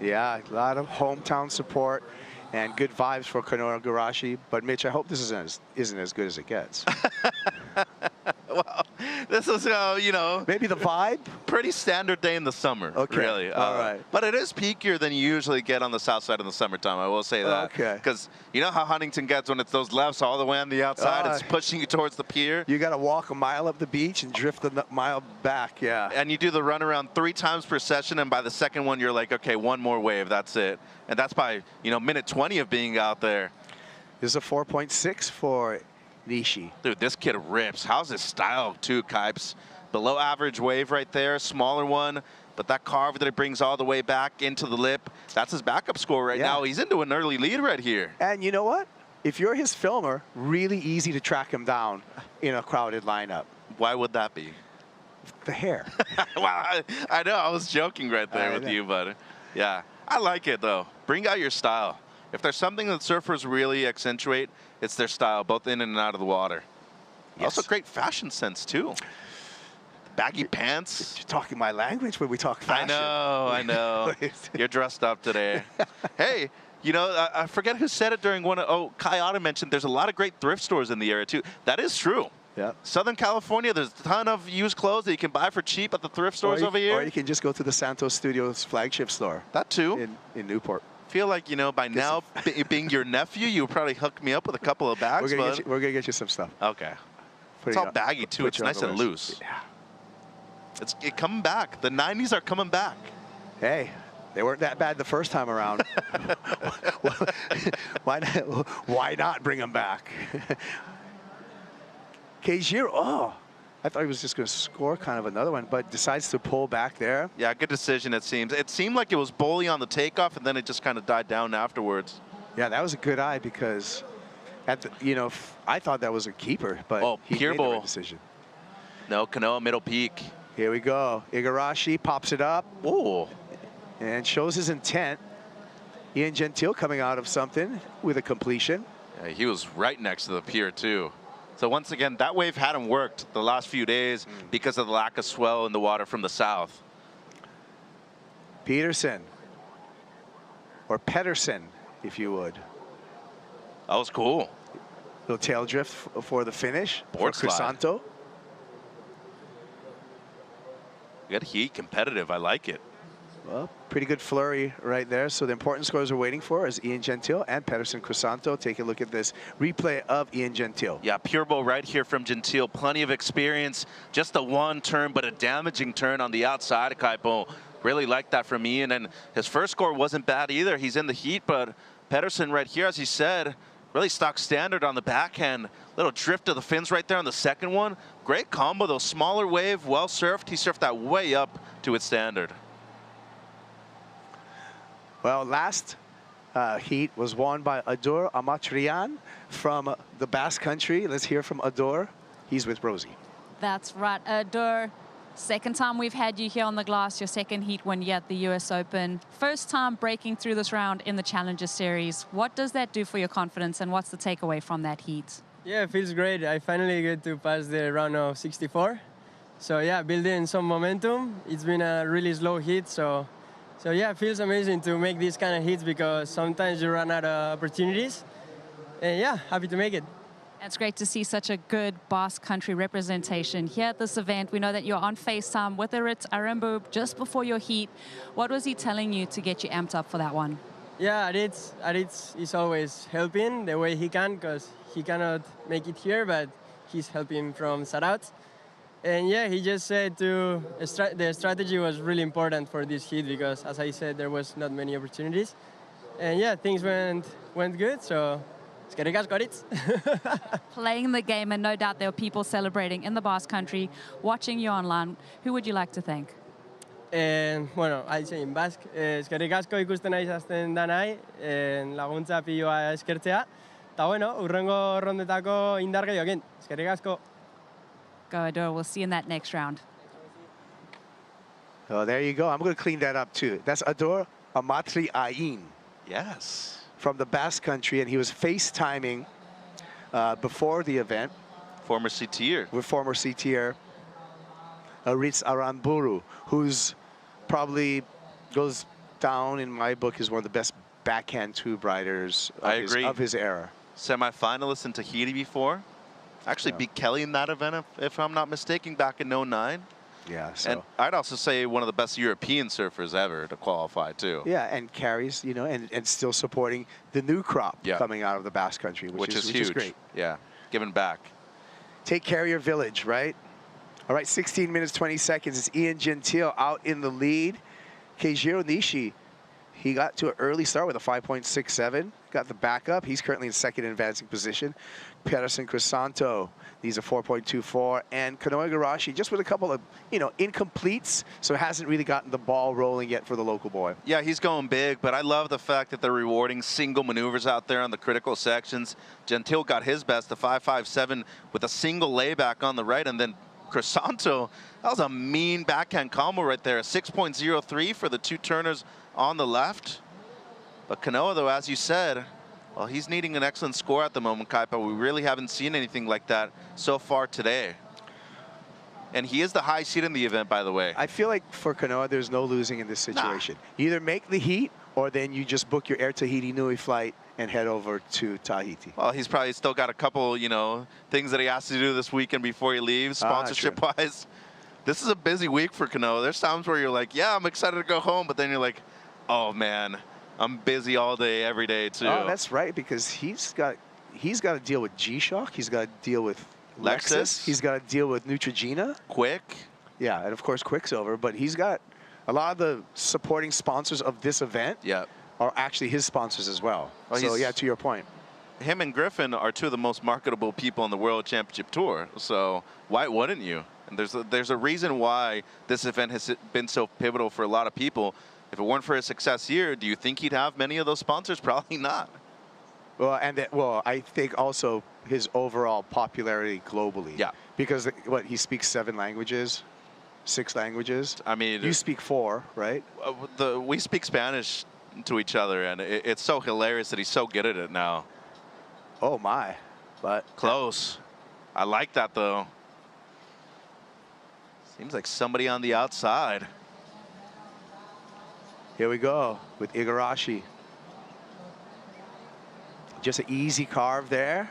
Yeah, a lot of hometown support and good vibes for Kanoa Igarashi. But Mitch, I hope this isn't as good as it gets. Well, this is, you know. Maybe the vibe? Pretty standard day in the summer, okay. Really. All right. But it is peakier than you usually get on the south side in the summertime, I will say that. Okay. Because you know how Huntington gets when it's those lefts all the way on the outside, it's pushing you towards the pier. You got to walk a mile up the beach and drift a mile back, yeah. And you do the run around 3 times per session, and by the second one, you're like, okay, one more wave, that's it. And that's by, you know, minute 20 of being out there. This is a 4.6 for Nishi. Dude, this kid rips. How's his style too, Kipes? Below average wave right there, smaller one, but that carve that it brings all the way back into the lip, that's his backup score right now. He's into an early lead right here. And you know what? If you're his filmer, really easy to track him down in a crowded lineup. Why would that be? The hair. Wow, I know, I was joking right there with you, but yeah. I like it though. Bring out your style. If there's something that surfers really accentuate, it's their style, both in and out of the water. Yes. Also great fashion sense too. Baggy pants. You're talking my language when we talk fashion. I know. You're dressed up today. Hey, you know, I forget who said it during one of, Kai Otta mentioned there's a lot of great thrift stores in the area too. That is true. Yeah. Southern California, there's a ton of used clothes that you can buy for cheap at the thrift stores over here. Or you can just go to the Santos Studios flagship store. That too. In Newport. Feel like, you know, by now, being your nephew, you would probably hook me up with a couple of bags. We're gonna get you some stuff. Okay. It's all baggy too. It's nice and loose. Yeah. It's coming back. The 90s are coming back. Hey, they weren't that bad the first time around. Why not bring them back? Keijiro, I thought he was just going to score kind of another one, but decides to pull back there. Yeah, good decision, it seems. It seemed like it was bully on the takeoff, and then it just kind of died down afterwards. Yeah, that was a good eye because, I thought that was a keeper, but he made the right decision. No, Kanoa middle peak. Here we go. Igarashi pops it up. Ooh. And shows his intent. Ian Gentile coming out of something with a completion. Yeah, he was right next to the pier, too. So once again, that wave hadn't worked the last few days because of the lack of swell in the water from the south. Peterson. Or Pedersen, if you would. That was cool. Little tail drift for the finish. Board for Crisanto. Good heat, competitive. I like it. Well, pretty good flurry right there. So the important scores we're waiting for is Ian Gentile and Pedersen Crisanto. Take a look at this replay of Ian Gentile. Yeah, pure bowl right here from Gentile. Plenty of experience. Just a one turn, but a damaging turn on the outside of Kaipo. Really like that from Ian. And his first score wasn't bad either. He's in the heat, but Pedersen right here, as he said, really stock standard on the backhand. Little drift of the fins right there on the second one. Great combo, though. Smaller wave, well surfed. He surfed that way up to its standard. Well, last heat was won by Ador Amatrian from the Basque Country. Let's hear from Ador. He's with Rosie. That's right, Ador. Second time we've had you here on the glass, your second heat win here at the US Open. First time breaking through this round in the Challenger Series. What does that do for your confidence, and what's the takeaway from that heat? Yeah, it feels great. I finally get to pass the round of 64. So yeah, building some momentum. It's been a really slow hit, so yeah, it feels amazing to make these kind of hits because sometimes you run out of opportunities. And yeah, happy to make it. It's great to see such a good Basque Country representation here at this event. We know that you're on FaceTime with Aritz Aramburu just before your heat. What was he telling you to get you amped up for that one? Yeah, Aritz is always helping the way he can because he cannot make it here, but he's helping from Sarat. And yeah, he just said the strategy was really important for this heat because, as I said, there was not many opportunities. And yeah, things went good, so Skarikas got it. Playing the game, and no doubt there were people celebrating in the Basque Country, watching you online. Who would you like to thank? Bueno, I say in Basque, eskerrik asko ikusten naiz azten danai, laguntza piloa eskertzea. Ta bueno, urrengo rondetako indar gehiokin. Eskerrik asko. Go Adore, we'll see you in that next round. Oh, there you go. I'm going to clean that up too. That's Adore Amatri Ain. Yes. From the Basque Country, and he was FaceTiming before the event. Former CTer. With former CTer Aritz Aramburu, who's probably goes down in my book as one of the best backhand tube riders of his era. Semi-finalist in Tahiti before. Actually beat Kelly in that event, if I'm not mistaken, back in '09. Yeah, so. And I'd also say one of the best European surfers ever to qualify, too. Yeah, and carries, you know, and still supporting the new crop coming out of the Basque Country, which is huge. Great. Yeah, giving back. Take care of your village, right? All right, 16 minutes, 20 seconds. It's Ian Gentile out in the lead. Keijiro Nishi, he got to an early start with a 5.67. Got the backup. He's currently in second advancing position. Pedersen Crisanto, he's a 4.24. And Kanoe Igarashi, just with a couple of, you know, incompletes, so hasn't really gotten the ball rolling yet for the local boy. Yeah, he's going big, but I love the fact that they're rewarding single maneuvers out there on the critical sections. Gentile got his best, the 5.57, with a single layback on the right, and then Crisanto, that was a mean backhand combo right there. A 6.03 for the two turners on the left. But Kanoa, though, as you said, well, he's needing an excellent score at the moment, Kaipa. We really haven't seen anything like that so far today. And he is the high seed in the event, by the way. I feel like for Kanoa, there's no losing in this situation. You either make the heat, or then you just book your Air Tahiti Nui flight and head over to Tahiti. Well, he's probably still got a couple, you know, things that he has to do this weekend before he leaves, sponsorship-wise. This is a busy week for Kanoa. There's times where you're like, yeah, I'm excited to go home, but then you're like, oh, man, I'm busy all day, every day, too. Oh, that's right, because he's got to deal with G-Shock. He's got to deal with Lexus. He's got to deal with Neutrogena. Quick. Yeah, and of course, Quicksilver. But he's got a lot of the supporting sponsors of this event are actually his sponsors as well. So, yeah, to your point. Him and Griffin are two of the most marketable people on the World Championship Tour. So why wouldn't you? And there's a reason why this event has been so pivotal for a lot of people. If it weren't for his success here, do you think he'd have many of those sponsors? Probably not. Well, and I think also his overall popularity globally. Yeah. Because he speaks 7 languages, 6 languages. I mean, you speak 4, right? We speak Spanish to each other, and it's so hilarious that he's so good at it now. Oh my! But close. I like that though. Seems like somebody on the outside. Here we go with Igarashi. Just an easy carve there.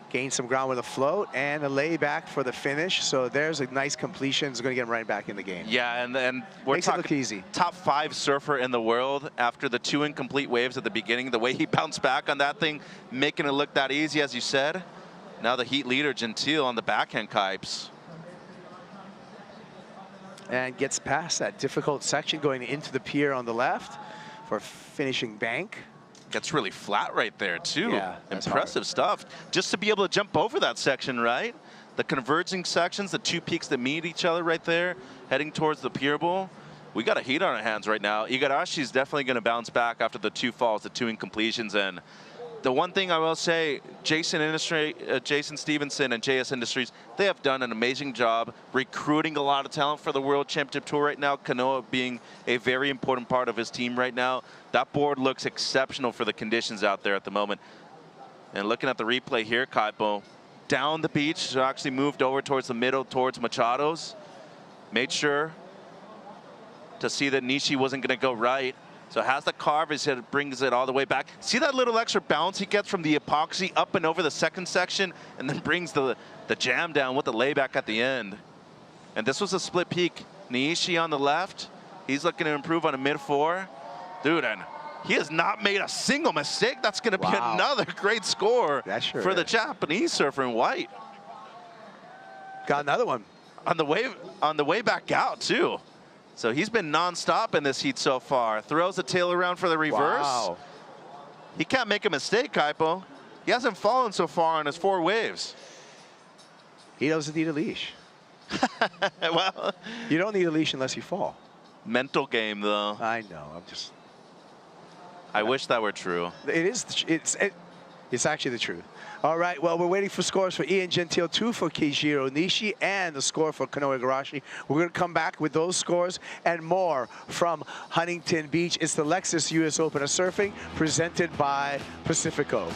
Gained some ground with a float and a layback for the finish. So there's a nice completion. It's going to get him right back in the game. Yeah, and we're talking easy. Top 5 surfer in the world after the 2 incomplete waves at the beginning. The way he bounced back on that thing, making it look that easy, as you said. Now the heat leader, Gentile, on the backhand kipes. And gets past that difficult section going into the pier on the left for finishing bank. Gets really flat right there, too. Yeah, impressive stuff. Just to be able to jump over that section, right? The converging sections, the 2 peaks that meet each other right there, heading towards the pier bowl. We got a heat on our hands right now. Igarashi's definitely going to bounce back after the 2 falls, the 2 incompletions, and The one thing I will say, Jason Stevenson and JS Industries, they have done an amazing job recruiting a lot of talent for the World Championship Tour right now. Kanoa being a very important part of his team right now. That board looks exceptional for the conditions out there at the moment. And looking at the replay here, Kaipo, down the beach, so actually moved over towards the middle, towards Machado's. Made sure to see that Nishi wasn't going to go right. So has the carve, it brings it all the way back. See that little extra bounce he gets from the epoxy up and over the second section, and then brings the jam down with the layback at the end. And this was a split peak. Niishi on the left. He's looking to improve on a mid-4. Dude, and he has not made a single mistake. That's going to be another great score for the Japanese surfer in white. Got another one. On the way back out, too. So he's been nonstop in this heat so far. Throws the tail around for the reverse. Wow. He can't make a mistake, Kaipo. He hasn't fallen so far on his 4 waves. He doesn't need a leash. Well, you don't need a leash unless you fall. Mental game, though. I know. I wish that were true. It is. It's actually the truth. All right, well, we're waiting for scores for Ian Gentile, 2 for Keijiro Nishi, and the score for Kanoa Igarashi. We're going to come back with those scores and more from Huntington Beach. It's the Lexus US Open of Surfing, presented by Pacifico.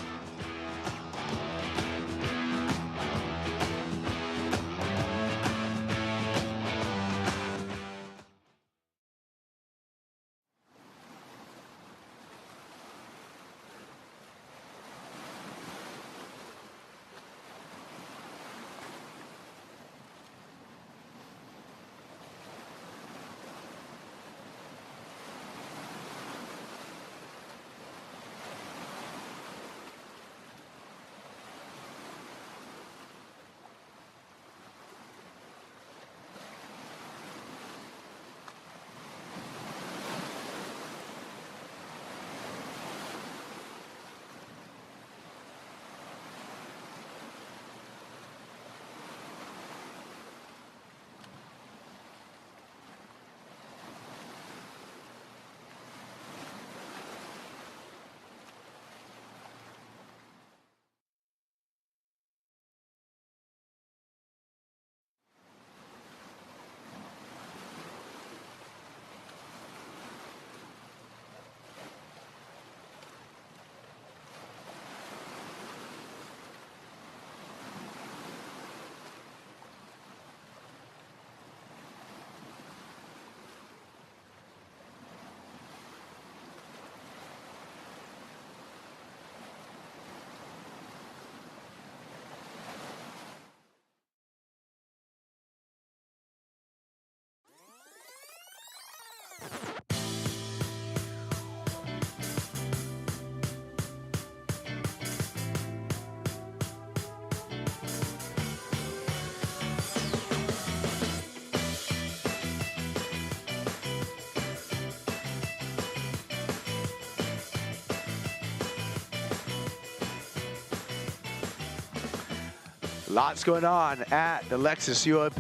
Lots going on at the Lexus US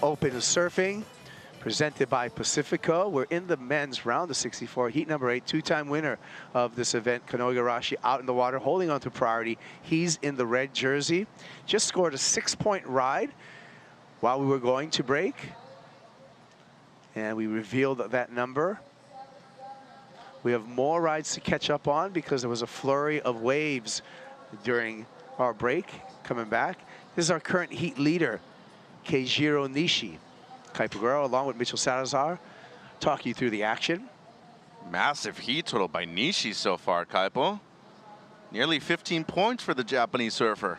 Open of Surfing, presented by Pacifico. We're in the men's round of 64, heat number 8, 2-time winner of this event, Kanoa Igarashi, out in the water, holding on to priority. He's in the red jersey. Just scored a 6-point ride while we were going to break, and we revealed that number. We have more rides to catch up on because there was a flurry of waves during our break coming back. This is our current heat leader, Keijiro Nishi. Kai Paguro, along with Mitchell Salazar, talk you through the action. Massive heat total by Nishi so far, Kaipo. Nearly 15 points for the Japanese surfer.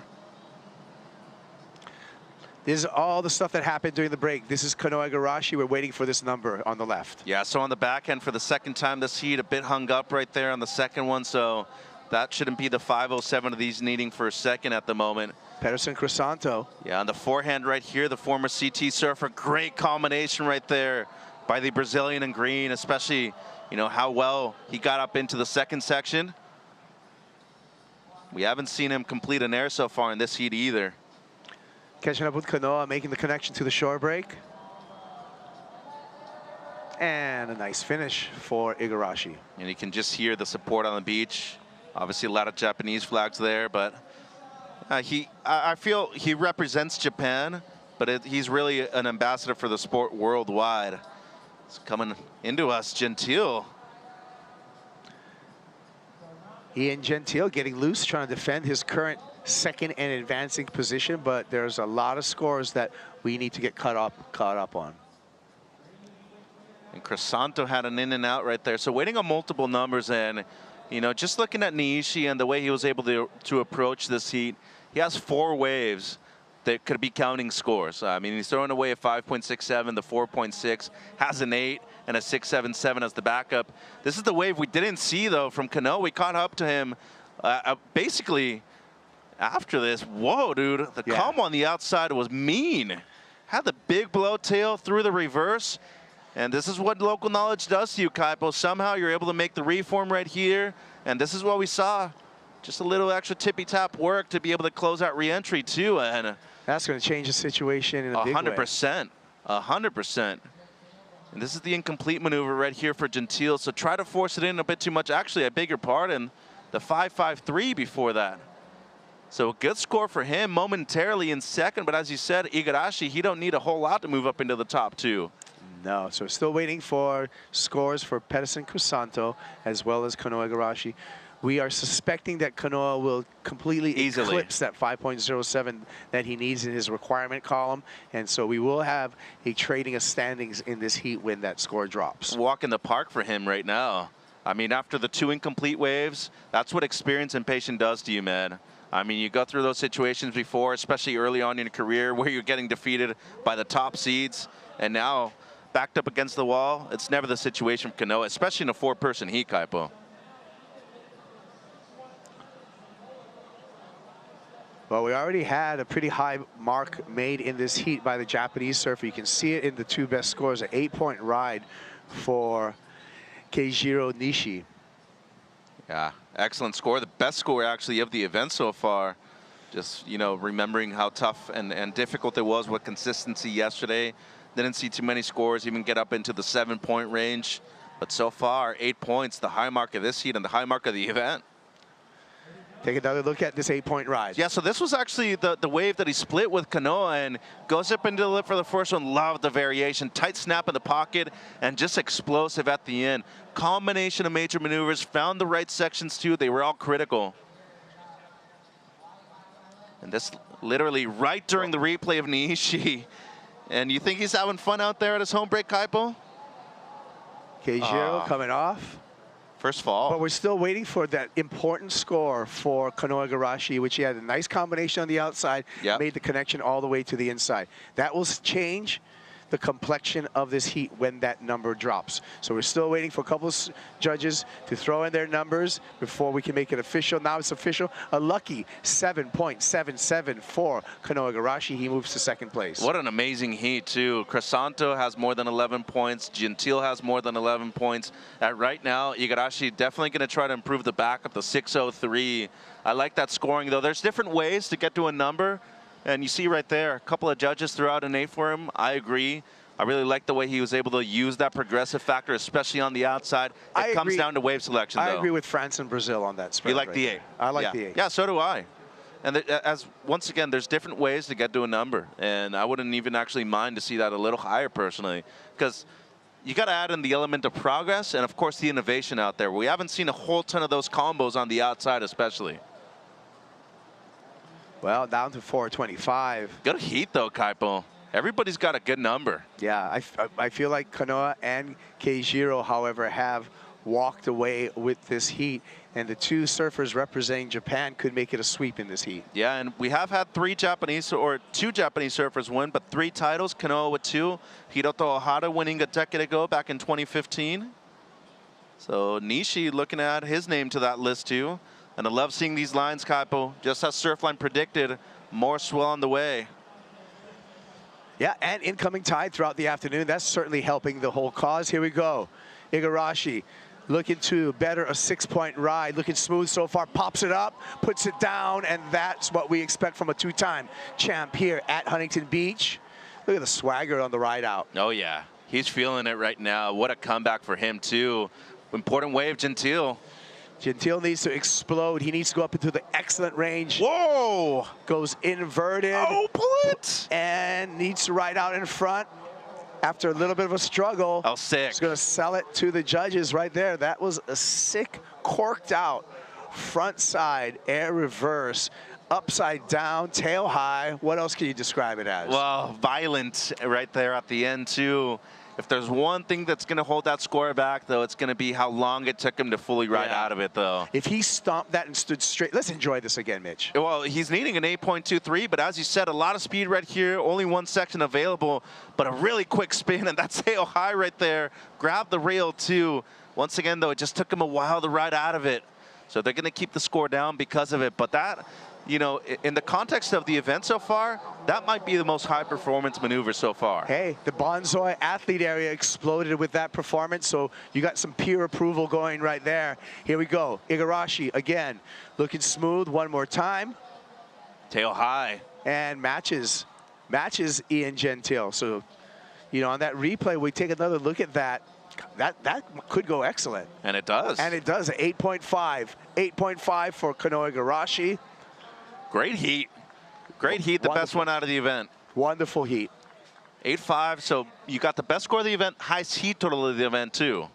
This is all the stuff that happened during the break. This is Kanoa Igarashi. We're waiting for this number on the left. Yeah, so on the back end for the second time this heat, a bit hung up right there on the second one, so that shouldn't be the 507 of these needing for a second at the moment. Pedersen Crisanto. Yeah, on the forehand right here, the former CT surfer. Great combination right there by the Brazilian in green, especially, you know, how well he got up into the second section. We haven't seen him complete an air so far in this heat either. Catching up with Kanoa, making the connection to the shore break. And a nice finish for Igarashi. And you can just hear the support on the beach Obviously, a lot of Japanese flags there, but I feel he represents Japan, but he's really an ambassador for the sport worldwide. It's coming into us, Gentile. Ian Gentile getting loose, trying to defend his current second and advancing position, but there's a lot of scores that we need to get caught up on. And Crisanto had an in and out right there. So waiting on multiple numbers, and you know, just looking at Niishi and the way he was able to approach this heat, he has 4 waves that could be counting scores. I mean, he's throwing away a 5.67, the 4.6, has an 8, and a 6.77 as the backup. This is the wave we didn't see, though, from Kanoa. We caught up to him basically after this. Whoa, dude, the combo on the outside was mean. Had the big blow tail through the reverse. And this is what local knowledge does to you, Kaipo. Somehow you're able to make the reform right here. And this is what we saw. Just a little extra tippy-tap work to be able to close out re-entry, too. And that's going to change the situation in a big way. 100%. 100%. And this is the incomplete maneuver right here for Gentile. So try to force it in a bit too much. Actually, I beg your pardon. The 5.53 before that. So a good score for him momentarily in second. But as you said, Igarashi, he don't need a whole lot to move up into the top 2. No, so still waiting for scores for Pedersen Crisanto as well as Kanoa Igarashi. We are suspecting that Kanoa will completely eclipse that 5.07 that he needs in his requirement column. And so we will have a trading of standings in this heat when that score drops. Walk in the park for him right now. I mean, after the 2 incomplete waves, that's what experience and patience does to you, man. I mean, you go through those situations before, especially early on in your career, where you're getting defeated by the top seeds. And now, backed up against the wall, it's never the situation for Kanoa, especially in a 4-person heat, Kaipo. Well, we already had a pretty high mark made in this heat by the Japanese surfer. You can see it in the 2 best scores, an 8-point ride for Keijiro Nishi. Yeah, excellent score. The best score, actually, of the event so far. Just, you know, remembering how tough and difficult it was with consistency yesterday. Didn't see too many scores even get up into the 7-point range. But so far, 8 points, the high mark of this heat and the high mark of the event. Take another look at this 8-point ride. Yeah, so this was actually the wave that he split with Kanoa and goes up into the lip for the first one. Love the variation. Tight snap in the pocket and just explosive at the end. Combination of major maneuvers. Found the right sections, too. They were all critical. And this literally right during the replay of Niishi. And you think he's having fun out there at his home break, Kaipo? Keijiro coming off. First fall. But we're still waiting for that important score for Kanoa Igarashi, which he had a nice combination on the outside, made the connection all the way to the inside. That will change the complexion of this heat when that number drops. So we're still waiting for a couple of judges to throw in their numbers before we can make it official. Now it's official. A lucky 7.77 for Kanoa Igarashi. He moves to second place. What an amazing heat, too. Crisanto has more than 11 points. Gentile has more than 11 points. Right now, Igarashi definitely going to try to improve the backup, the 6.03. I like that scoring, though. There's different ways to get to a number. And you see right there, a couple of judges threw out an 8 for him. I agree. I really like the way he was able to use that progressive factor, especially on the outside. It comes down to wave selection, though. I agree with France and Brazil on that spread. You like the 8? I like the 8. Yeah, so do I. And once again, there's different ways to get to a number. And I wouldn't even actually mind to see that a little higher, personally. Because you got to add in the element of progress and, of course, the innovation out there. We haven't seen a whole ton of those combos on the outside, especially. Well, down to 425. Good heat, though, Kaipo. Everybody's got a good number. Yeah, I feel like Kanoa and Keijiro, however, have walked away with this heat. And the 2 surfers representing Japan could make it a sweep in this heat. Yeah, and we have had 2 Japanese surfers win, but 3 titles. Kanoa with 2. Hiroto Ohara winning a decade ago back in 2015. So Nishi looking at his name to that list, too. And I love seeing these lines, Kaipo. Just as Surfline predicted, more swell on the way. Yeah, and incoming tide throughout the afternoon. That's certainly helping the whole cause. Here we go. Igarashi looking to better a 6-point ride. Looking smooth so far. Pops it up, puts it down, and that's what we expect from a 2-time champ here at Huntington Beach. Look at the swagger on the ride out. Oh, yeah. He's feeling it right now. What a comeback for him, too. Important wave, Gentile. Gentile needs to explode. He needs to go up into the excellent range. Whoa! Goes inverted. Oh, pull it! And needs to ride out in front after a little bit of a struggle. Oh, sick. He's going to sell it to the judges right there. That was a sick, corked out, front side, air reverse, upside down, tail high. What else can you describe it as? Well, violent right there at the end, too. If there's one thing that's going to hold that score back, though, it's going to be how long it took him to fully ride out of it, though. If he stomped that and stood straight, let's enjoy this again, Mitch. Well, he's needing an 8.23, but as you said, a lot of speed right here, only one section available, but a really quick spin, and that's sail high right there. Grab the rail, too. Once again, though, it just took him a while to ride out of it. So they're going to keep the score down because of it, but that, you know, in the context of the event so far, that might be the most high-performance maneuver so far. Hey, the Bonzoy athlete area exploded with that performance, so you got some peer approval going right there. Here we go. Igarashi again, looking smooth one more time. Tail high. And matches Ian Gentile. So, you know, on that replay, we take another look at that. That could go excellent. And it does. And it does. 8.5. 8.5 for Kanoa Igarashi. Great heat. Great heat, the best one out of the event. Wonderful heat. 8.5, so you got the best score of the event, highest heat total of the event, too.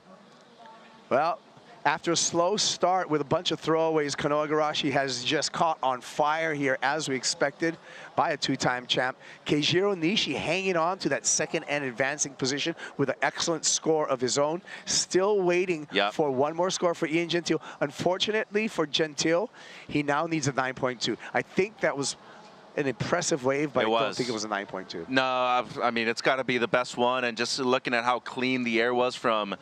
Well, after a slow start with a bunch of throwaways, Kanoa Igarashi has just caught on fire here, as we expected, by a two-time champ. Keijiro Nishi hanging on to that second and advancing position with an excellent score of his own. Still waiting for one more score for Ian Gentile. Unfortunately for Gentile, he now needs a 9.2. I think that was an impressive wave, but I don't think it was a 9.2. No, I mean, it's got to be the best one, and just looking at how clean the air was from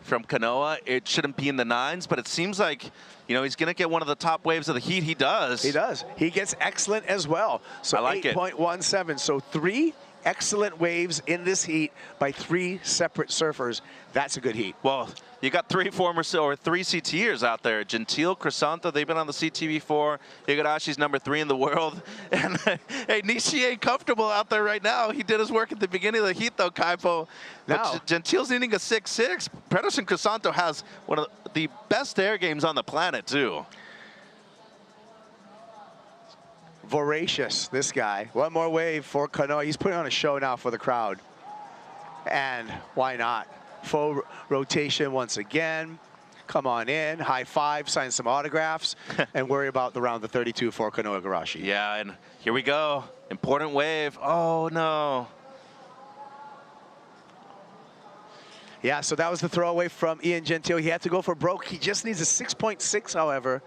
Kanoa, it shouldn't be in the 9s, but it seems like, you know, he's going to get one of the top waves of the heat. He does. He does. He gets excellent as well. So I like 8.17. So 3 excellent waves in this heat by 3 separate surfers. That's a good heat. Well, you got 3 CTers out there. Gentile, Crisanto, they've been on the CT before. Igarashi's #3 in the world. And hey, Nishi ain't comfortable out there right now. He did his work at the beginning of the heat, though, Kaipo. But Gentile's needing a 6.6. Pedersen Crisanto has one of the best air games on the planet, too. Voracious, this guy. One more wave for Kanoa. He's putting on a show now for the crowd. And why not? Full rotation once again. Come on in, high five, sign some autographs, and worry about the round of 32 for Kanoa Igarashi. Yeah, and here we go. Important wave. Oh, no. Yeah, so that was the throwaway from Ian Gentile. He had to go for broke. He just needs a 6.6, however.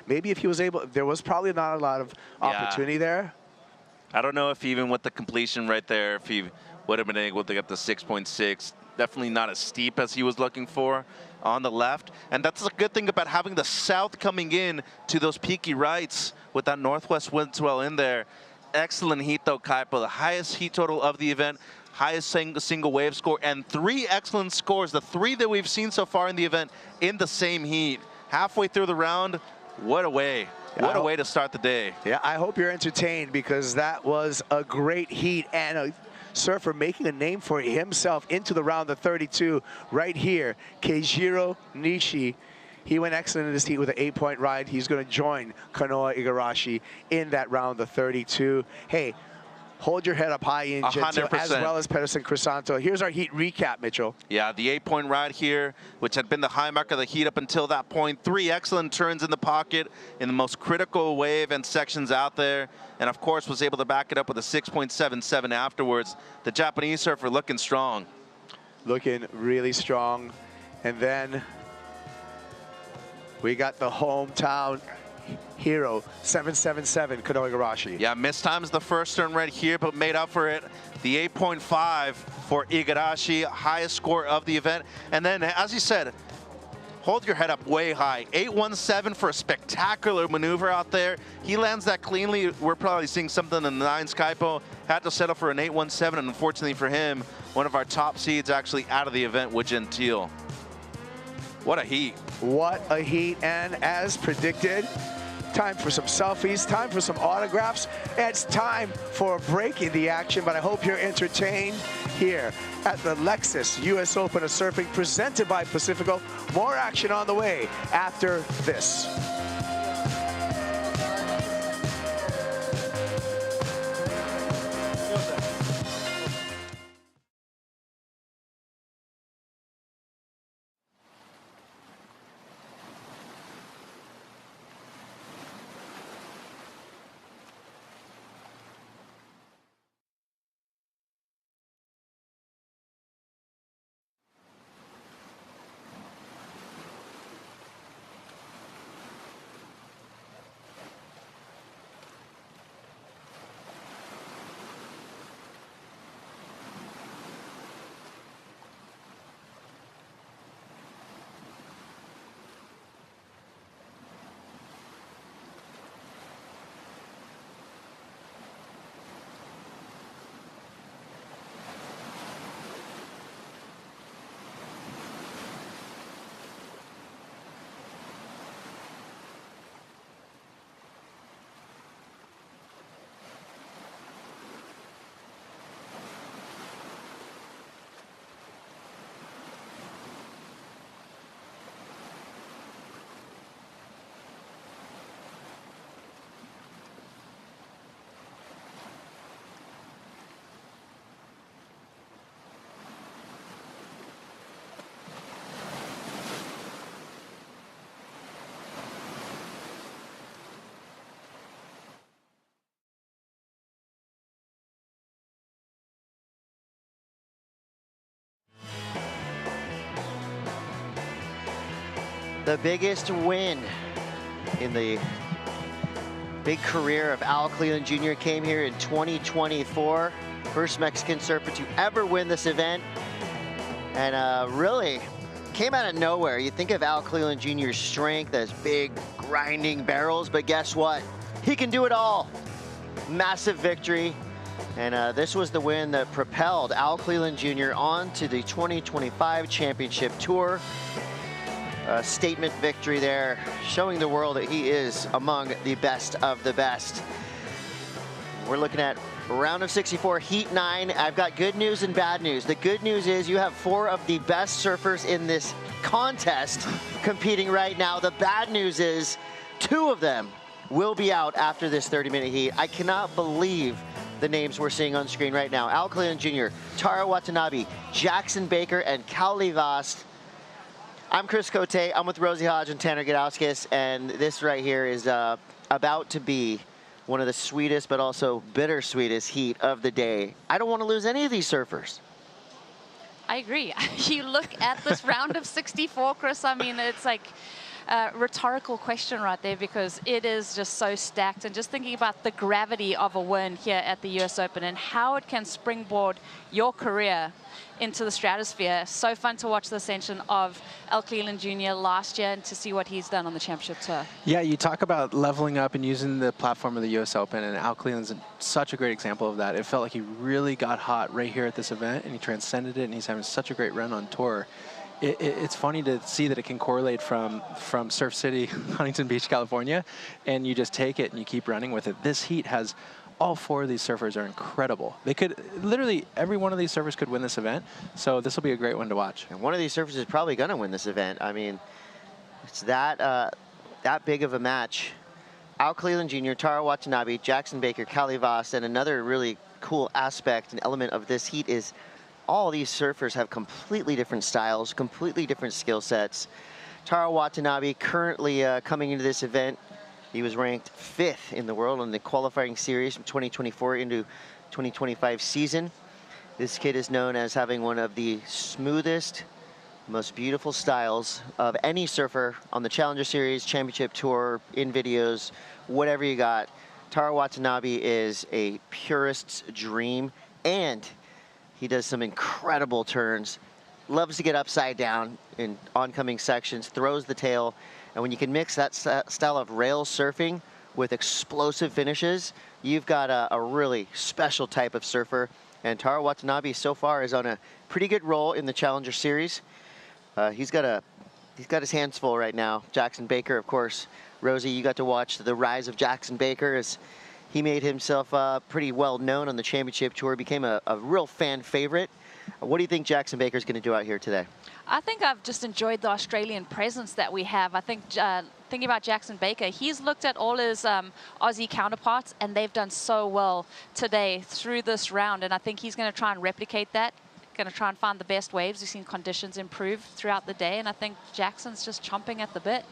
Maybe if he was able, there was probably not a lot of opportunity there. I don't know if even with the completion right there, if he would have been able to get the 6.6. Definitely not as steep as he was looking for on the left. And that's a good thing about having the south coming in to those peaky rights with that northwest wind swell in there. Excellent heat, though, Kaipo. The highest heat total of the event. Highest single wave score, and 3 excellent scores, the 3 that we've seen so far in the event in the same heat. Halfway through the round, what a way. What a way to start the day. Yeah, I hope you're entertained, because that was a great heat and a surfer making a name for himself into the round of 32 right here. Keijiro Nishi, he went excellent in this heat with an 8-point ride. He's going to join Kanoa Igarashi in that round of 32. Hey, hold your head up high in Gentile, as well as Pedersen Crisanto. Here's our heat recap, Mitchell. Yeah, the 8-point ride here, which had been the high mark of the heat up until that point. 3 excellent turns in the pocket in the most critical wave and sections out there. And of course, was able to back it up with a 6.77 afterwards. The Japanese surfer looking strong. Looking really strong. And then we got the hometown hero, 777, Kanoa Igarashi. Yeah, mistimes the first turn right here, but made up for it. The 8.5 for Igarashi, highest score of the event. And then, as you said, hold your head up way high. 8.17 for a spectacular maneuver out there. He lands that cleanly. We're probably seeing something in the 9s. Kaipo had to settle for an 8.17, and unfortunately for him, one of our top seeds actually out of the event with Gentile. What a heat. What a heat, and as predicted, time for some selfies, time for some autographs, and it's time for breaking the action, but I hope you're entertained here at the Lexus US Open of Surfing presented by Pacifico. More action on the way after this. The biggest win in the big career of Al Cleland Jr. came here in 2024. First Mexican surfer to ever win this event. And really came out of nowhere. You think of Al Cleland Jr.'s strength as big, grinding barrels, but guess what? He can do it all. Massive victory. And this was the win that propelled Al Cleland Jr. on to the 2025 Championship Tour. A statement victory there, showing the world that he is among the best of the best. We're looking at round of 64, heat 9. I've got good news and bad news. The good news is you have 4 of the best surfers in this contest competing right now. The bad news is 2 of them will be out after this 30-minute heat. I cannot believe the names we're seeing on screen right now. Al Cleland Jr., Tara Watanabe, Jackson Baker, and Kauli Vast. I'm Chris Cote. I'm with Rosie Hodge and Tanner Gudauskis, and this right here is about to be one of the sweetest but also bittersweetest heat of the day. I don't want to lose any of these surfers. I agree. You look at this round of 64, Chris, I mean, it's like a rhetorical question right there because it is just so stacked. And just thinking about the gravity of a win here at the US Open and how it can springboard your career into the stratosphere. So fun to watch the ascension of Al Cleland Jr. last year and to see what he's done on the championship tour. Yeah, you talk about leveling up and using the platform of the US Open, and Al Cleland's such a great example of that. It felt like he really got hot right here at this event, and he transcended it, and he's having such a great run on tour. It's funny to see that it can correlate from Surf City, Huntington Beach, California, and you just take it and you keep running with it. This heat has all 4 of these surfers are incredible. They could, literally every one of these surfers could win this event, so this will be a great one to watch. And one of these surfers is probably going to win this event. I mean, it's that big of a match. Al Cleland Jr., Tara Watanabe, Jackson Baker, Kauli Vast, and another really cool aspect and element of this heat is all these surfers have completely different styles, completely different skill sets. Tara Watanabe currently coming into this event, he was ranked 5th in the world in the qualifying series from 2024 into 2025 season. This kid is known as having one of the smoothest, most beautiful styles of any surfer on the Challenger Series, Championship Tour, in videos, whatever you got. Tara Watanabe is a purist's dream, and he does some incredible turns. Loves to get upside down in oncoming sections, throws the tail, and when you can mix that style of rail surfing with explosive finishes, you've got a really special type of surfer. And Tara Watanabe so far is on a pretty good roll in the Challenger Series. He's got his hands full right now. Jackson Baker, of course, Rosie, you got to watch the rise of Jackson Baker as he made himself pretty well known on the championship tour, became a real fan favorite. What do you think Jackson Baker's going to do out here today? I think I've just enjoyed the Australian presence that we have. I think thinking about Jackson Baker, he's looked at all his Aussie counterparts, and they've done so well today through this round. And I think he's going to try and replicate that, going to try and find the best waves. We've seen conditions improve throughout the day, and I think Jackson's just chomping at the bit.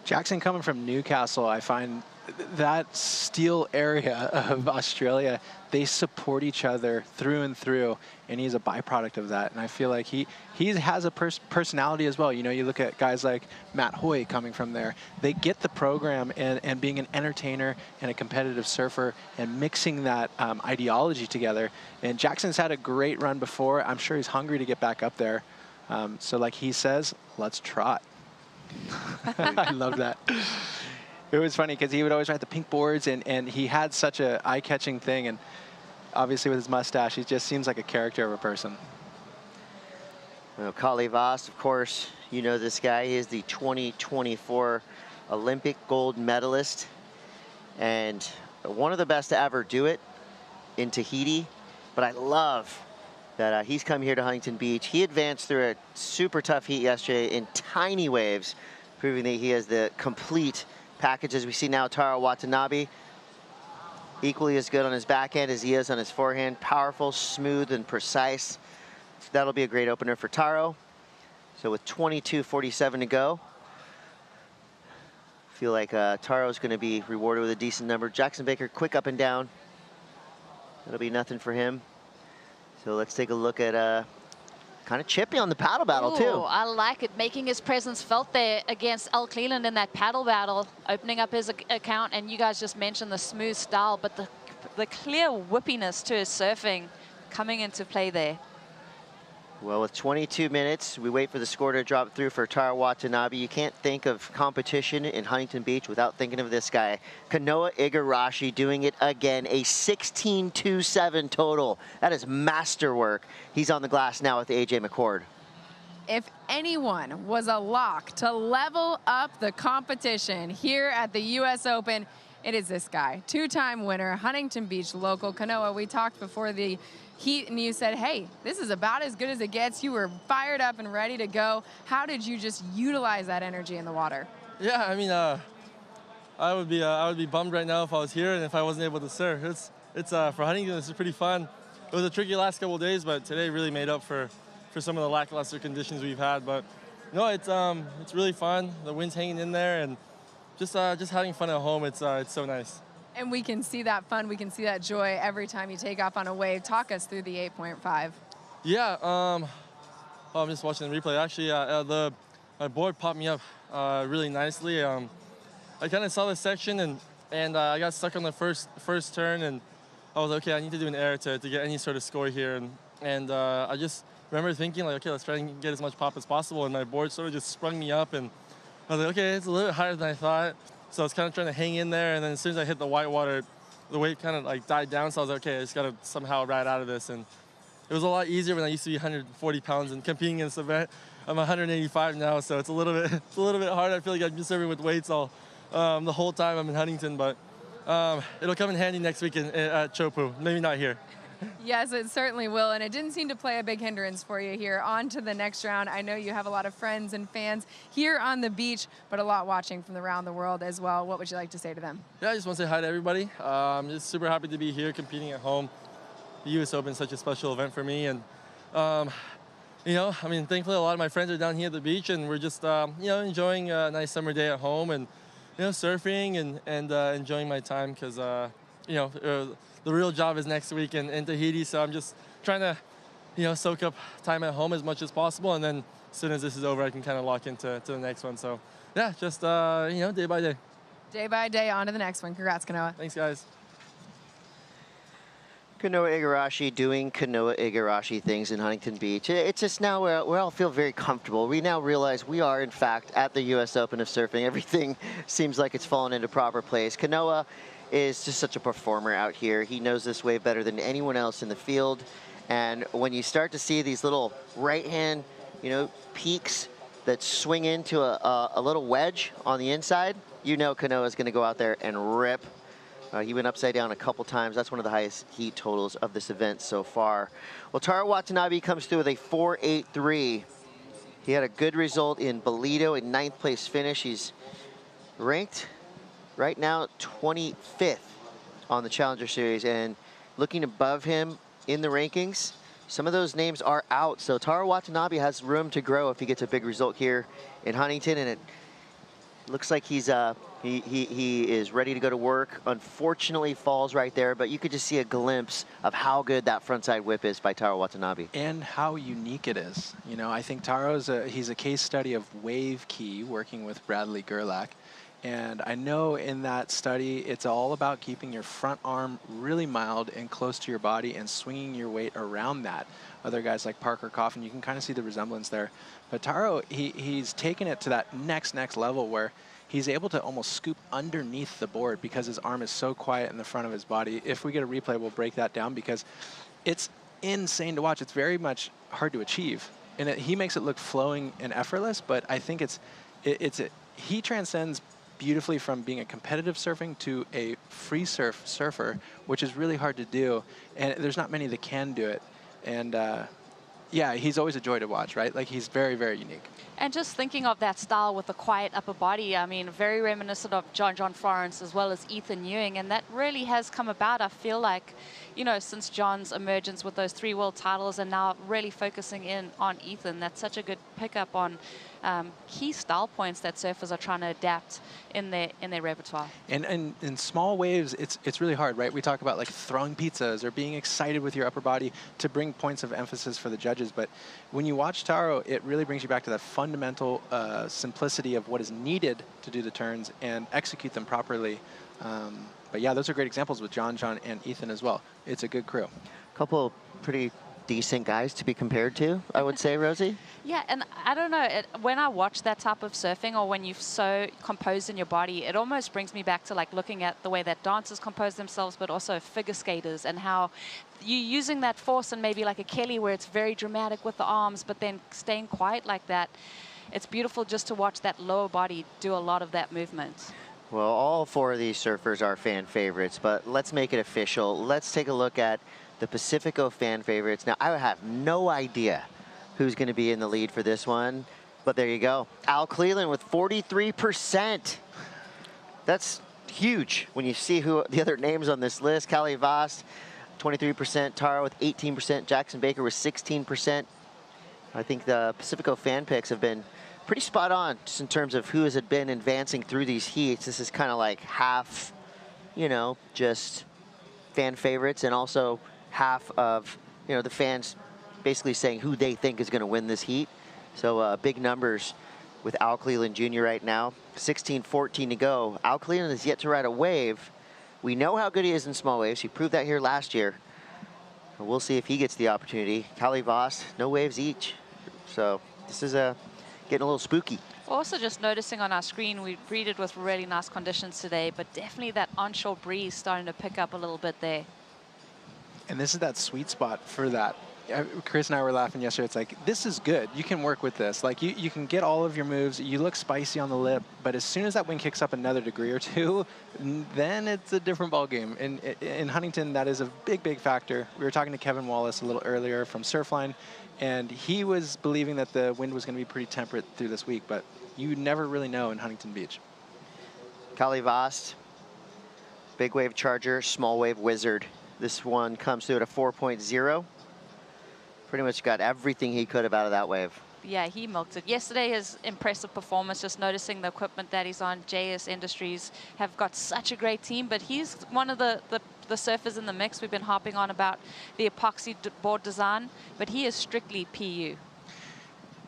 Jackson coming from Newcastle, I find that steel area of Australia, they support each other through and through, and he's a byproduct of that. And I feel like he has a personality as well. You know, you look at guys like Matt Hoy coming from there. They get the program and being an entertainer and a competitive surfer and mixing that ideology together. And Jackson's had a great run before. I'm sure he's hungry to get back up there. So like he says, let's trot. I love that. It was funny because he would always ride the pink boards, and he had such a eye-catching thing, and obviously with his mustache, he just seems like a character of a person. Well, Kali Voss, of course, you know this guy. He is the 2024 Olympic gold medalist and one of the best to ever do it in Tahiti. But I love that he's come here to Huntington Beach. He advanced through a super tough heat yesterday in tiny waves, proving that he has the complete package. As we see now, Taro Watanabe, equally as good on his backhand as he is on his forehand. Powerful, smooth, and precise. That'll be a great opener for Taro. So with 22:47 to go, I feel like Taro's going to be rewarded with a decent number. Jackson Baker, quick up and down. That'll be nothing for him. So let's take a look at kind of chippy on the paddle battle, too. I like it, making his presence felt there against Al Cleland in that paddle battle, opening up his account. And you guys just mentioned the smooth style, but the clear whippiness to his surfing coming into play there. Well, with 22 minutes, we wait for the score to drop through for Taro Watanabe. You can't think of competition in Huntington Beach without thinking of this guy. Kanoa Igarashi doing it again, a 16.27 total. That is masterwork. He's on the glass now with AJ McCord. If anyone was a lock to level up the competition here at the U.S. Open, it is this guy. Two-time winner, Huntington Beach local. Kanoa, we talked before the heat and you said, hey, this is about as good as it gets. You were fired up and ready to go. How did you just utilize that energy in the water? Yeah, I mean, I would be bummed right now if I was here and if I wasn't able to surf. It's for Huntington, this is pretty fun. It was a tricky last couple of days, but today really made up for some of the lackluster conditions we've had. But no, it's really fun. The wind's hanging in there, and just having fun at home. It's so nice. And we can see that fun, we can see that joy every time you take off on a wave. Talk us through the 8.5. Yeah, I'm just watching the replay. Actually, my board popped me up really nicely. I kind of saw the section and I got stuck on the first turn, and I was like, okay, I need to do an air to get any sort of score here. And I just remember thinking, like, okay, let's try and get as much pop as possible. And my board sort of just sprung me up, and I was like, okay, it's a little bit higher than I thought. So I was kind of trying to hang in there, and then as soon as I hit the white water, the wave kind of like died down. So I was like, okay, I just got to somehow ride out of this. And it was a lot easier when I used to be 140 pounds and competing in this event. I'm 185 now, so it's a little bit hard. I feel like I'm just serving with weights all the whole time I'm in Huntington, but it'll come in handy next week at Chopu. Maybe not here. Yes, it certainly will, and it didn't seem to play a big hindrance for you here. On to the next round. I know you have a lot of friends and fans here on the beach, but a lot watching from around the world as well. What would you like to say to them? Yeah, I just want to say hi to everybody. I'm just super happy to be here competing at home. The U.S. Open is such a special event for me, and you know, I mean, thankfully a lot of my friends are down here at the beach, and we're just you know, enjoying a nice summer day at home, and you know, surfing and enjoying my time, because you know, the real job is next week in Tahiti, so I'm just trying to, you know, soak up time at home as much as possible, and then as soon as this is over, I can kind of lock into the next one. So yeah, just you know, day by day. Day by day, on to the next one. Congrats, Kanoa. Thanks, guys. Kanoa Igarashi doing Kanoa Igarashi things in Huntington Beach. It's just now we all feel very comfortable. We now realize we are, in fact, at the U.S. Open of Surfing. Everything seems like it's fallen into proper place. Kanoa is just such a performer out here. He knows this wave better than anyone else in the field. And when you start to see these little right-hand, you know, peaks that swing into a little wedge on the inside, you know Kanoa is going to go out there and rip. He went upside down a couple times. That's one of the highest heat totals of this event so far. Well, Taro Watanabe comes through with a 4.83. He had a good result in Bolito, a 9th place finish. He's ranked right now 25th on the Challenger Series, and looking above him in the rankings, some of those names are out. So Taro Watanabe has room to grow if he gets a big result here in Huntington, and it looks like he's he is ready to go to work. Unfortunately, falls right there, but you could just see a glimpse of how good that frontside whip is by Taro Watanabe. And how unique it is. You know, I think Taro's he's a case study of wave key, working with Bradley Gerlach. And I know in that study, it's all about keeping your front arm really mild and close to your body and swinging your weight around that. Other guys like Parker Coffin, you can kind of see the resemblance there. But Taro, he's taken it to that next level where he's able to almost scoop underneath the board because his arm is so quiet in the front of his body. If we get a replay, we'll break that down because it's insane to watch. It's very much hard to achieve. And he makes it look flowing and effortless, but I think he transcends beautifully from being a competitive surfing to a free surfer, which is really hard to do. And there's not many that can do it. And yeah, he's always a joy to watch, right? Like, he's very, very unique. And just thinking of that style with the quiet upper body, I mean, very reminiscent of John Florence as well as Ethan Ewing, and that really has come about, I feel like, you know, since John's emergence with those 3 world titles, and now really focusing in on Ethan. That's such a good pickup on key style points that surfers are trying to adapt in their repertoire. And in small waves, it's really hard, right? We talk about like throwing pizzas or being excited with your upper body to bring points of emphasis for the judges. But when you watch Taro, it really brings you back to that fundamental simplicity of what is needed to do the turns and execute them properly. But yeah, those are great examples with John, and Ethan as well. It's a good crew. A couple of pretty decent guys to be compared to, I would say, Rosie. Yeah, and I don't know, when I watch that type of surfing, or when you're so composed in your body, it almost brings me back to like looking at the way that dancers compose themselves, but also figure skaters, and how you're using that force, and maybe like a Kelly where it's very dramatic with the arms, but then staying quiet like that. It's beautiful just to watch that lower body do a lot of that movement. Well, all 4 of these surfers are fan favorites, but let's make it official. Let's take a look at the Pacifico fan favorites. Now, I have no idea who's going to be in the lead for this one, but there you go. Al Cleland with 43%. That's huge when you see who the other names on this list. Callie Vost, 23%. Taro with 18%. Jackson Baker with 16%. I think the Pacifico fan picks have been pretty spot on just in terms of who has been advancing through these heats. This is kind of like half, you know, just fan favorites, and also half of, you know, the fans basically saying who they think is going to win this heat. So big numbers with Al Cleland Jr. right now. 16-14 to go. Al Cleland is yet to ride a wave. We know how good he is in small waves. He proved that here last year. We'll see if he gets the opportunity. Callie Vost, no waves each. So this is getting a little spooky. Also just noticing on our screen, we breeded with really nice conditions today, but definitely that onshore breeze starting to pick up a little bit there. And this is that sweet spot for that. Chris and I were laughing yesterday. It's like, this is good. You can work with this. Like, you can get all of your moves. You look spicy on the lip, but as soon as that wind kicks up another degree or 2, then it's a different ballgame. And in Huntington, that is a big, big factor. We were talking to Kevin Wallace a little earlier from Surfline, and he was believing that the wind was going to be pretty temperate through this week, but you never really know in Huntington Beach. Callie Vost, big wave charger, small wave wizard. This one comes through at a 4.0. Pretty much got everything he could have out of that wave. Yeah, he milked it. Yesterday, his impressive performance, just noticing the equipment that he's on. JS Industries have got such a great team, but he's one of the surfers in the mix. We've been harping on about the epoxy board design, but he is strictly PU.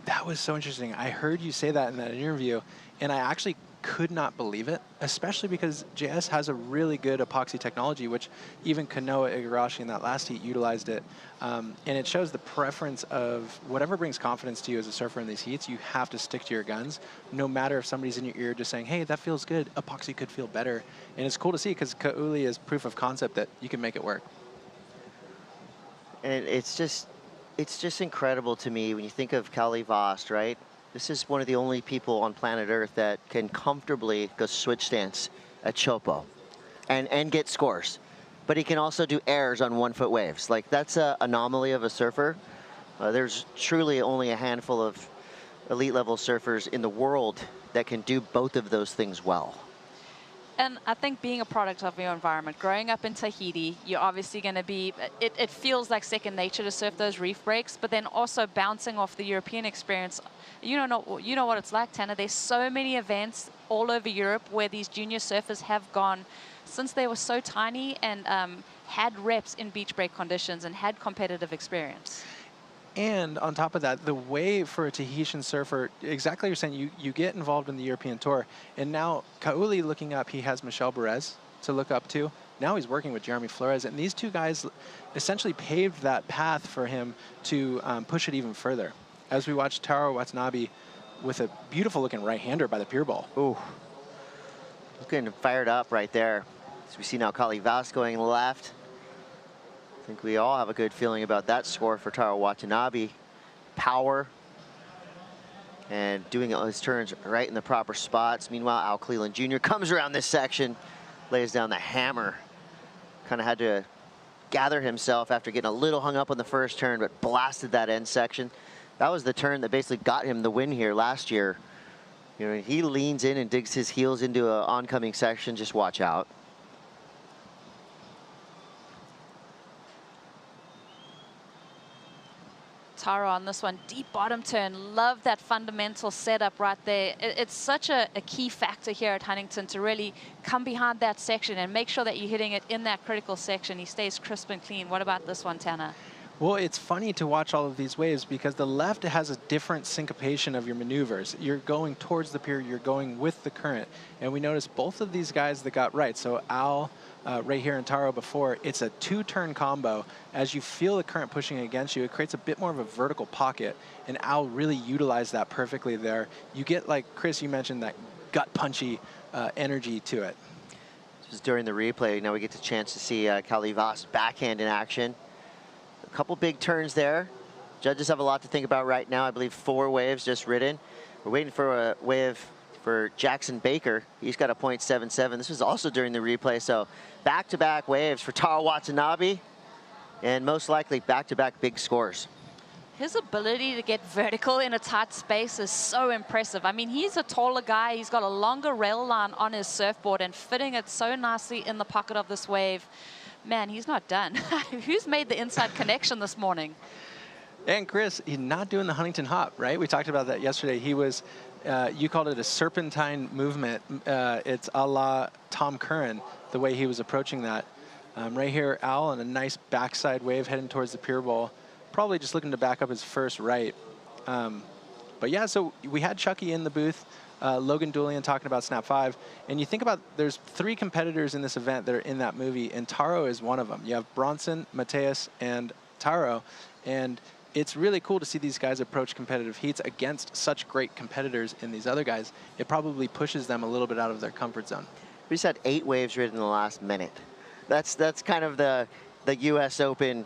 That was so interesting. I heard you say that in that interview, and I actually could not believe it, especially because JS has a really good epoxy technology, which even Kanoa Igarashi in that last heat utilized it. And it shows the preference of whatever brings confidence to you as a surfer in these heats. You have to stick to your guns, no matter if somebody's in your ear just saying, hey, that feels good, epoxy could feel better. And it's cool to see because Ka'uli is proof of concept that you can make it work. And it's just incredible to me when you think of Callie Vost, right? This is one of the only people on planet Earth that can comfortably go switch stance at Chopo and get scores. But he can also do airs on 1-foot waves. Like, that's an anomaly of a surfer. There's truly only a handful of elite level surfers in the world that can do both of those things well. And I think being a product of your environment, growing up in Tahiti, you're obviously going to be, it feels like second nature to surf those reef breaks, but then also bouncing off the European experience. You know what it's like, Tanner. There's so many events all over Europe where these junior surfers have gone since they were so tiny and had reps in beach break conditions and had competitive experience. And on top of that, the way for a Tahitian surfer, exactly what you're saying, you get involved in the European Tour. And now, Kauli looking up, he has Michel Perez to look up to. Now he's working with Jeremy Flores. And these two guys essentially paved that path for him to push it even further. As we watch Taro Watanabe with a beautiful looking right-hander by the pier ball. Ooh, looking fired up right there. So we see now Kali Vas going left. I think we all have a good feeling about that score for Taro Watanabe. Power. And doing his turns right in the proper spots. Meanwhile, Al Cleland Jr. comes around this section, lays down the hammer. Kind of had to gather himself after getting a little hung up on the first turn, but blasted that end section. That was the turn that basically got him the win here last year. You know, he leans in and digs his heels into an oncoming section. Just watch out. Taro on this one, deep bottom turn. Love that fundamental setup right there. It's such a key factor here at Huntington to really come behind that section and make sure that you're hitting it in that critical section. He stays crisp and clean. What about this one, Tanner? Well, it's funny to watch all of these waves because the left has a different syncopation of your maneuvers. You're going towards the pier, you're going with the current. And we noticed both of these guys that got right. So Al, right here, and Taro before, it's a two-turn combo. As you feel the current pushing against you, it creates a bit more of a vertical pocket. And Al really utilized that perfectly there. You get, like Chris, you mentioned, that gut-punchy energy to it. This is during the replay. Now we get the chance to see Kali Vas backhand in action. A couple big turns there. Judges have a lot to think about right now. I believe 4 waves just ridden. We're waiting for a wave for Jackson Baker. He's got a .77. This was also during the replay. So back-to-back waves for Taro Watanabe, and most likely back-to-back big scores. His ability to get vertical in a tight space is so impressive. I mean, he's a taller guy. He's got a longer rail line on his surfboard and fitting it so nicely in the pocket of this wave. Man, he's not done. Who's made the inside connection this morning? And Chris, he's not doing the Huntington hop, right? We talked about that yesterday. He was, you called it a serpentine movement. It's a la Tom Curran, the way he was approaching that. Right here, Al on a nice backside wave heading towards the pier bowl. Probably just looking to back up his first right. But yeah, so we had Chucky in the booth. Logan Doolian talking about Snap 5. And you think about, there's 3 competitors in this event that are in that movie, and Taro is one of them. You have Bronson, Mateus, and Taro. And it's really cool to see these guys approach competitive heats against such great competitors in these other guys. It probably pushes them a little bit out of their comfort zone. We just had 8 waves ridden in the last minute. That's kind of the US Open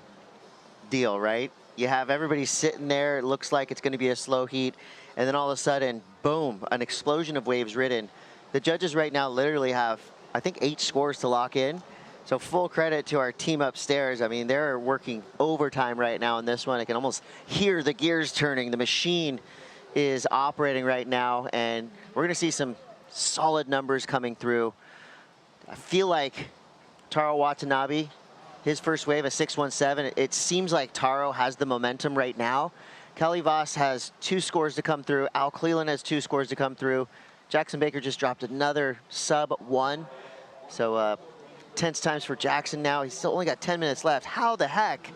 deal, right? You have everybody sitting there. It looks like it's going to be a slow heat. And then all of a sudden, boom, an explosion of waves ridden. The judges right now literally have, I think, 8 scores to lock in. So full credit to our team upstairs. I mean, they're working overtime right now in this one. I can almost hear the gears turning. The machine is operating right now, and we're going to see some solid numbers coming through. I feel like Taro Watanabe, his first wave, a 617. It seems like Taro has the momentum right now. Kali Vas has 2 scores to come through. Al Cleland has 2 scores to come through. Jackson Baker just dropped another sub-1. So tense times for Jackson now. He's still only got 10 minutes left. How the heck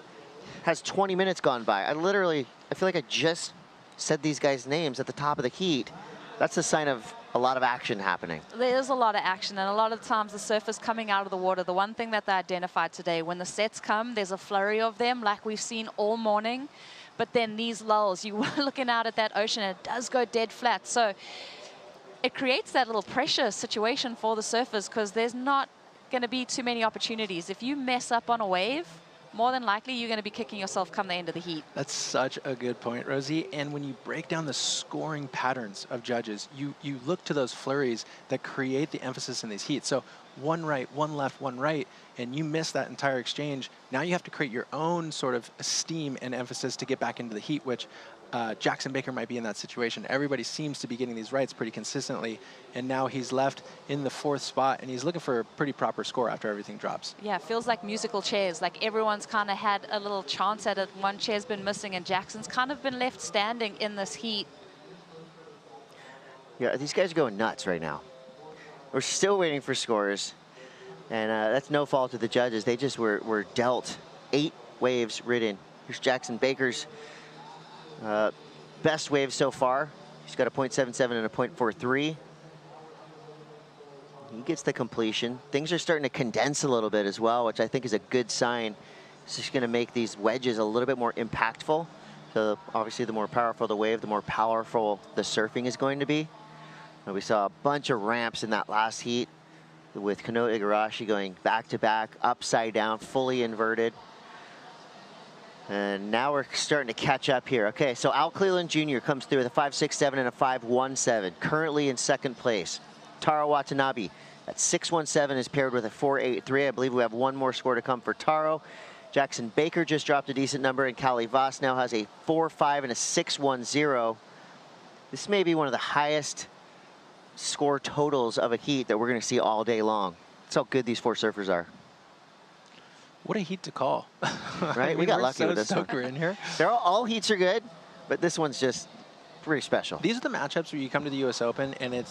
has 20 minutes gone by? I feel like I just said these guys' names at the top of the heat. That's a sign of a lot of action happening. There is a lot of action, and a lot of times the surfers coming out of the water, the one thing that they identified today, when the sets come, there's a flurry of them like we've seen all morning. But then these lulls, you were looking out at that ocean, and it does go dead flat. So it creates that little pressure situation for the surfers because there's not going to be too many opportunities. If you mess up on a wave, more than likely you're going to be kicking yourself come the end of the heat. That's such a good point, Rosie. And when you break down the scoring patterns of judges, you look to those flurries that create the emphasis in these heats. So one right, one left, one right, and you miss that entire exchange. Now you have to create your own sort of steam and emphasis to get back into the heat, which Jackson Baker might be in that situation. Everybody seems to be getting these rights pretty consistently, and now he's left in the 4th spot, and he's looking for a pretty proper score after everything drops. Yeah, it feels like musical chairs. Like everyone's kind of had a little chance at it. One chair's been missing, and Jackson's kind of been left standing in this heat. Yeah, these guys are going nuts right now. We're still waiting for scores, and that's no fault of the judges. They just were dealt 8 waves ridden. Here's Jackson Baker's best wave so far. He's got a .77 and a .43. He gets the completion. Things are starting to condense a little bit as well, which I think is a good sign. It's just going to make these wedges a little bit more impactful. So obviously the more powerful the wave, the more powerful the surfing is going to be. And we saw a bunch of ramps in that last heat with Kano Igarashi going back-to-back, upside down, fully inverted. And now we're starting to catch up here. Okay, so Al Cleland Jr. comes through with a 5.67 and a 5.17, currently in 2nd place. Taro Watanabe at 6.17 is paired with a 4.83. I believe we have one more score to come for Taro. Jackson Baker just dropped a decent number, and Callie Voss now has a 4.5 and a 6.10. This may be one of the highest score totals of a heat that we're going to see all day long. That's how good these 4 surfers are. What a heat to call. Right? We got lucky with this one. We're in here. All heats are good, but this one's just pretty special. These are the matchups where you come to the U.S. Open, and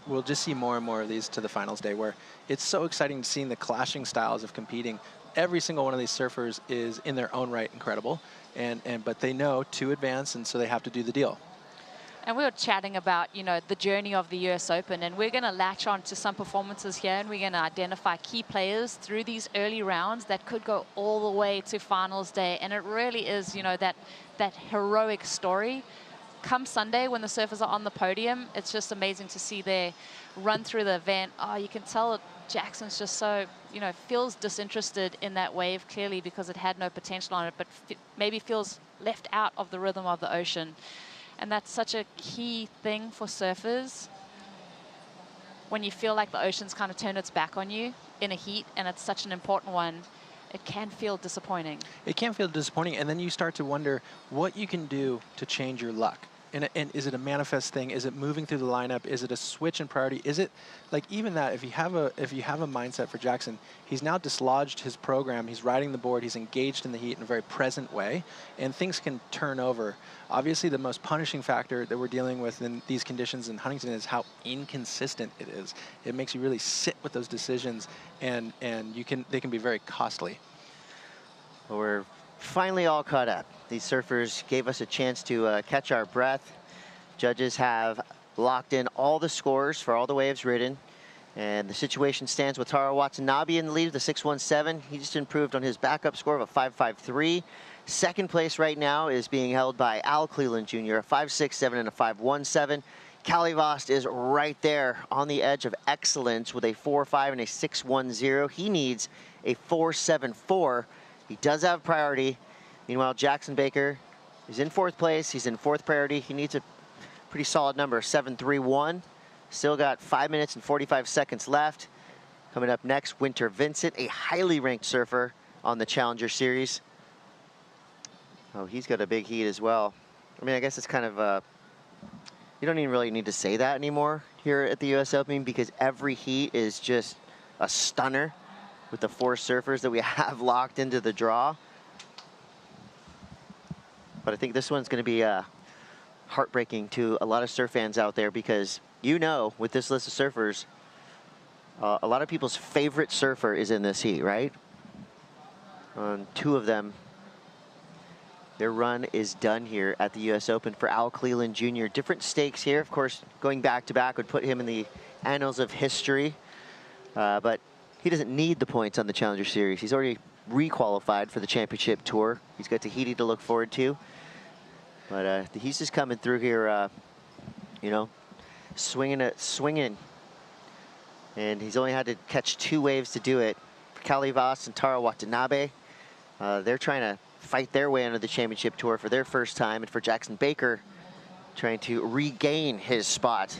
we'll just see more and more of these to the finals day, where it's so exciting seeing the clashing styles of competing. Every single one of these surfers is in their own right incredible, but they know to advance, and so they have to do the deal. And we were chatting about, you know, the journey of the US Open, and we're going to latch on to some performances here, and we're going to identify key players through these early rounds that could go all the way to finals day. And it really is, you know, that heroic story. Come Sunday, when the surfers are on the podium, it's just amazing to see their run through the event. Oh, you can tell that Jackson's just so, you know, feels disinterested in that wave, clearly, because it had no potential on it, but maybe feels left out of the rhythm of the ocean. And that's such a key thing for surfers. When you feel like the ocean's kind of turned its back on you in a heat, and it's such an important one, it can feel disappointing. It can feel disappointing, and then you start to wonder what you can do to change your luck. And is it a manifest thing? Is it moving through the lineup? Is it a switch in priority? Is it like even that? If you have a mindset for Jackson, he's now dislodged his program. He's riding the board. He's engaged in the heat in a very present way, and things can turn over. Obviously, the most punishing factor that we're dealing with in these conditions in Huntington is how inconsistent it is. It makes you really sit with those decisions, and they can be very costly. Well, we're finally all caught up. These surfers gave us a chance to catch our breath. Judges have locked in all the scores for all the waves ridden, and the situation stands with Taro Watanabe in the lead of the 6.17. He just improved on his backup score of a 5.53. Second place right now is being held by Al Cleland Jr., a 5.67 and a 5.17. Callie Voss is right there on the edge of excellence with a 4.5 and a 6.10. He needs a 4.74. He does have priority. Meanwhile, Jackson Baker is in 4th place. He's in 4th priority. He needs a pretty solid number, 7.31. Still got 5 minutes and 45 seconds left. Coming up next, Winter Vincent, a highly ranked surfer on the Challenger Series. Oh, he's got a big heat as well. I mean, I guess it's kind of, you don't even really need to say that anymore here at the U.S. Open, because every heat is just a stunner with the 4 surfers that we have locked into the draw. But I think this one's going to be heartbreaking to a lot of surf fans out there, because, you know, with this list of surfers, a lot of people's favorite surfer is in this heat, right? 2 of them, their run is done here at the U.S. Open. For Al Cleland Jr., different stakes here. Of course, going back-to-back would put him in the annals of history. But he doesn't need the points on the Challenger Series. He's already re-qualified for the championship tour. He's got Tahiti to look forward to. But he's just coming through here, you know, swinging. And he's only had to catch 2 waves to do it. For Callie Voss and Taro Watanabe. They're trying to fight their way into the championship tour for their first time, and for Jackson Baker trying to regain his spot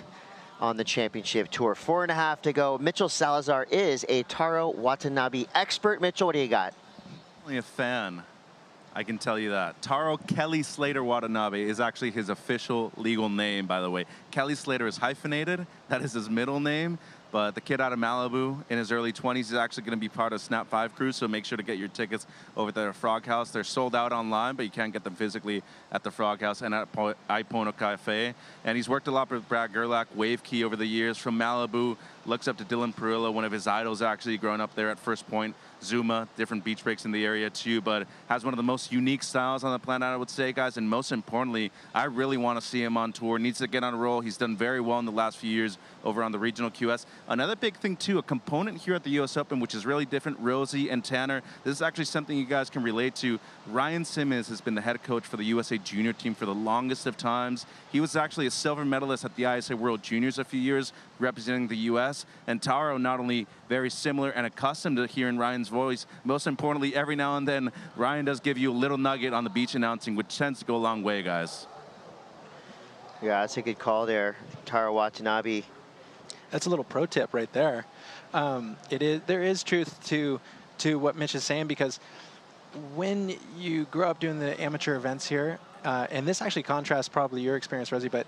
on the championship tour. 4.5 to go. Mitchell Salazar is a Taro Watanabe expert. Mitchell, what do you got? Only a fan, I can tell you that. Taro Kelly Slater Watanabe is actually his official legal name, by the way. Kelly Slater is hyphenated. That is his middle name. But the kid out of Malibu in his early 20s is actually going to be part of Snap 5 crew, so make sure to get your tickets over there at Frog House. They're sold out online, but you can't get them physically at the Frog House and at Ipono Cafe. And he's worked a lot with Brad Gerlach, Wave Key over the years from Malibu. Looks up to Dylan Perillo, one of his idols actually, growing up there at First Point. Zuma, different beach breaks in the area too, but has one of the most unique styles on the planet, I would say, guys. And most importantly, I really want to see him on tour. Needs to get on a roll. He's done very well in the last few years over on the regional QS. Another big thing too, a component here at the US Open, which is really different, Rosie and Tanner. This is actually something you guys can relate to. Ryan Simmons has been the head coach for the USA Junior team for the longest of times. He was actually a silver medalist at the ISA World Juniors a few years, representing the US. And Taro, not only very similar and accustomed to hearing Ryan's voice, most importantly, every now and then, Ryan does give you a little nugget on the beach announcing, which tends to go a long way, guys. Yeah, that's a good call there, Taro Watanabe. That's a little pro tip right there. There is truth to what Mitch is saying, because when you grow up doing the amateur events here, and this actually contrasts probably your experience, Rosie, but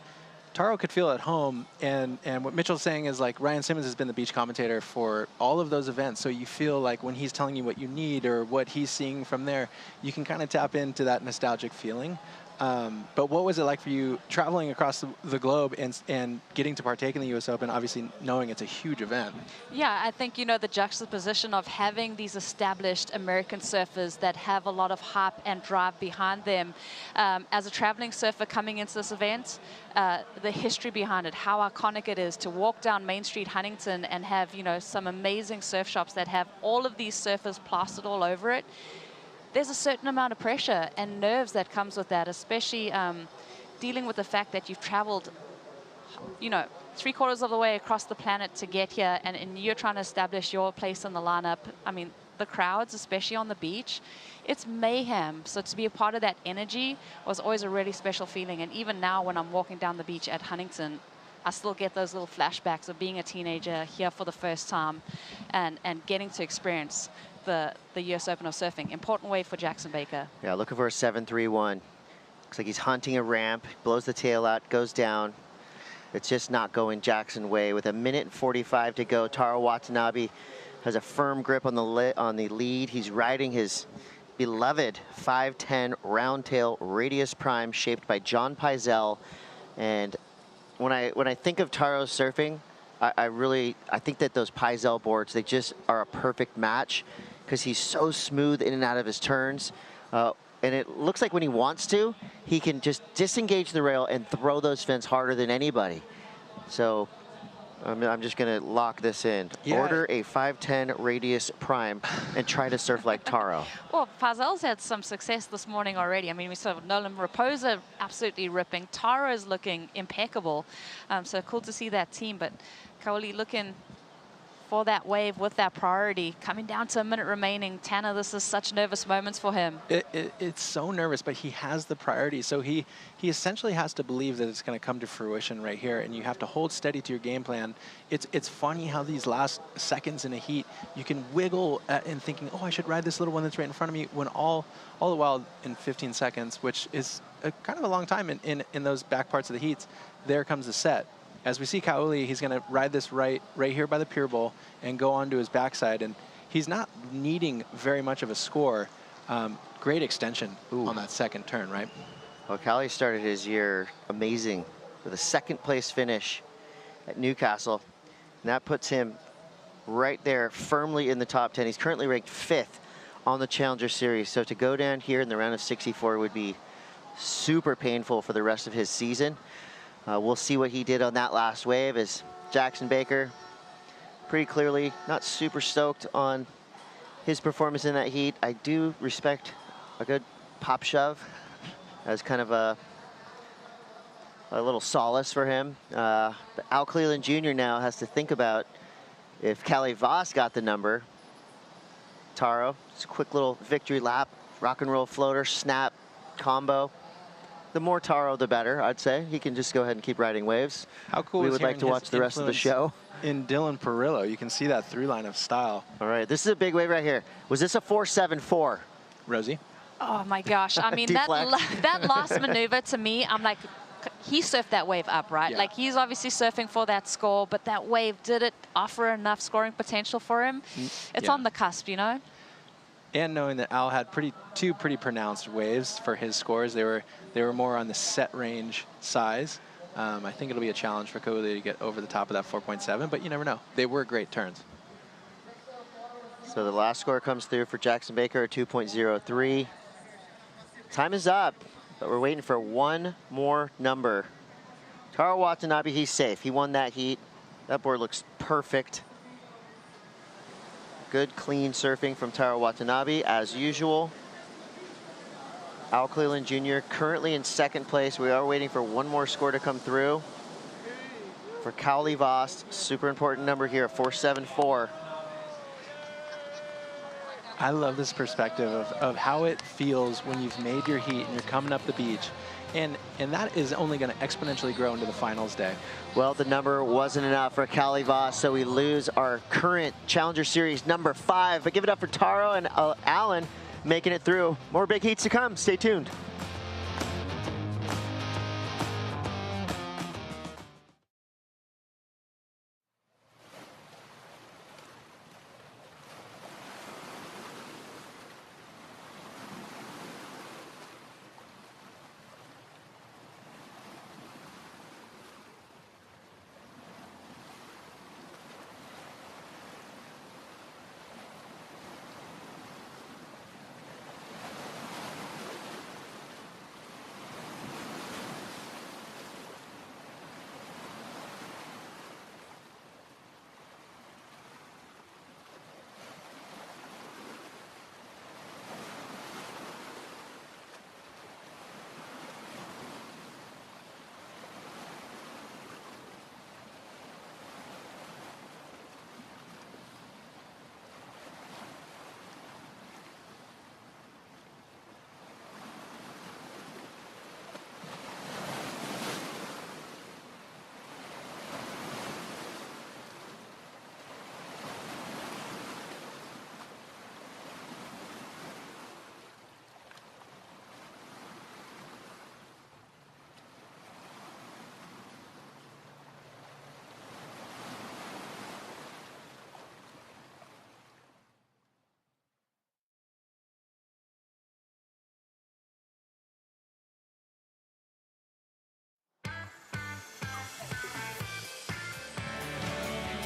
Taro could feel at home, and what Mitchell's saying is, like, Ryan Simmons has been the beach commentator for all of those events, so you feel like when he's telling you what you need or what he's seeing from there, you can kind of tap into that nostalgic feeling. But what was it like for you traveling across the globe and getting to partake in the US Open, obviously knowing it's a huge event? Yeah, I think, you know, the juxtaposition of having these established American surfers that have a lot of hype and drive behind them. As a traveling surfer coming into this event, the history behind it, how iconic it is to walk down Main Street Huntington and have, you know, some amazing surf shops that have all of these surfers plastered all over it. There's a certain amount of pressure and nerves that comes with that, especially dealing with the fact that you've traveled, you know, 3/4 of the way across the planet to get here, and you're trying to establish your place in the lineup. I mean, the crowds, especially on the beach, it's mayhem. So to be a part of that energy was always a really special feeling. And even now when I'm walking down the beach at Huntington, I still get those little flashbacks of being a teenager here for the first time and getting to experience the US Open of Surfing. Important wave for Jackson Baker. Yeah, looking for a 7.31. Looks like he's hunting a ramp, blows the tail out, goes down. It's just not going Jackson way. With 1:45 to go, Taro Watanabe has a firm grip on the lead. He's riding his beloved 510 round tail radius prime shaped by John Peisel. And when I think of Taro surfing, I think that those Peisel boards, they just are a perfect match, because he's so smooth in and out of his turns. And it looks like when he wants to, he can just disengage the rail and throw those fins harder than anybody. So I'm just going to lock this in. Yeah. Order a 510 radius prime and try to surf like Taro. Well, Paisel's had some success this morning already. I mean, we saw Nolan Raposa absolutely ripping. Taro's looking impeccable. So cool to see that team. But Kaoli looking for that wave with that priority. Coming down to a minute remaining. Tanner, this is such nervous moments for him. It's so nervous, but he has the priority. So he essentially has to believe that it's going to come to fruition right here, and you have to hold steady to your game plan. It's funny how these last seconds in a heat, you can wiggle in thinking, oh, I should ride this little one that's right in front of me, when all the while in 15 seconds, which is kind of a long time in those back parts of the heats, there comes the set. As we see Kaoli, he's going to ride this right here by the pier bowl and go onto his backside. And he's not needing very much of a score. Great extension on that second turn, right? Well, Kaoli started his year amazing with a second-place finish at Newcastle. And that puts him right there firmly in the top 10. He's currently ranked 5th on the Challenger Series. So to go down here in the round of 64 would be super painful for the rest of his season. We'll see what he did on that last wave, as Jackson Baker pretty clearly not super stoked on his performance in that heat. I do respect a good pop shove as kind of a little solace for him. But Al Cleland Jr. now has to think about if Callie Voss got the number. Taro, just a quick little victory lap rock and roll floater, snap, combo. The more Taro, the better, I'd say. He can just go ahead and keep riding waves. How cool We is would like hearing to his watch the rest of the show. In Dylan Perillo, you can see that through line of style. All right, this is a big wave right here. Was this a 4.74? Rosie? Oh my gosh. I mean, that last maneuver to me, I'm like, he surfed that wave up, right? Yeah. Like, he's obviously surfing for that score, but that wave, did it offer enough scoring potential for him? It's on the cusp, you know? And knowing that Al had two pretty pronounced waves for his scores, they were more on the set range size. I think it'll be a challenge for Kohli to get over the top of that 4.7, but you never know. They were great turns. So the last score comes through for Jackson Baker, a 2.03. Time is up, but we're waiting for one more number. Taro Watanabe, he's safe. He won that heat. That board looks perfect. Good, clean surfing from Taro Watanabe, as usual. Al Cleland Jr. currently in second place. We are waiting for one more score to come through. For Cowley Voss, super important number here, 4.74. I love this perspective of how it feels when you've made your heat and you're coming up the beach. And that is only going to exponentially grow into the finals day. Well, the number wasn't enough for Cowley Voss, so we lose our current Challenger Series number 5. But give it up for Taro and Alan making it through. More big heats to come. Stay tuned.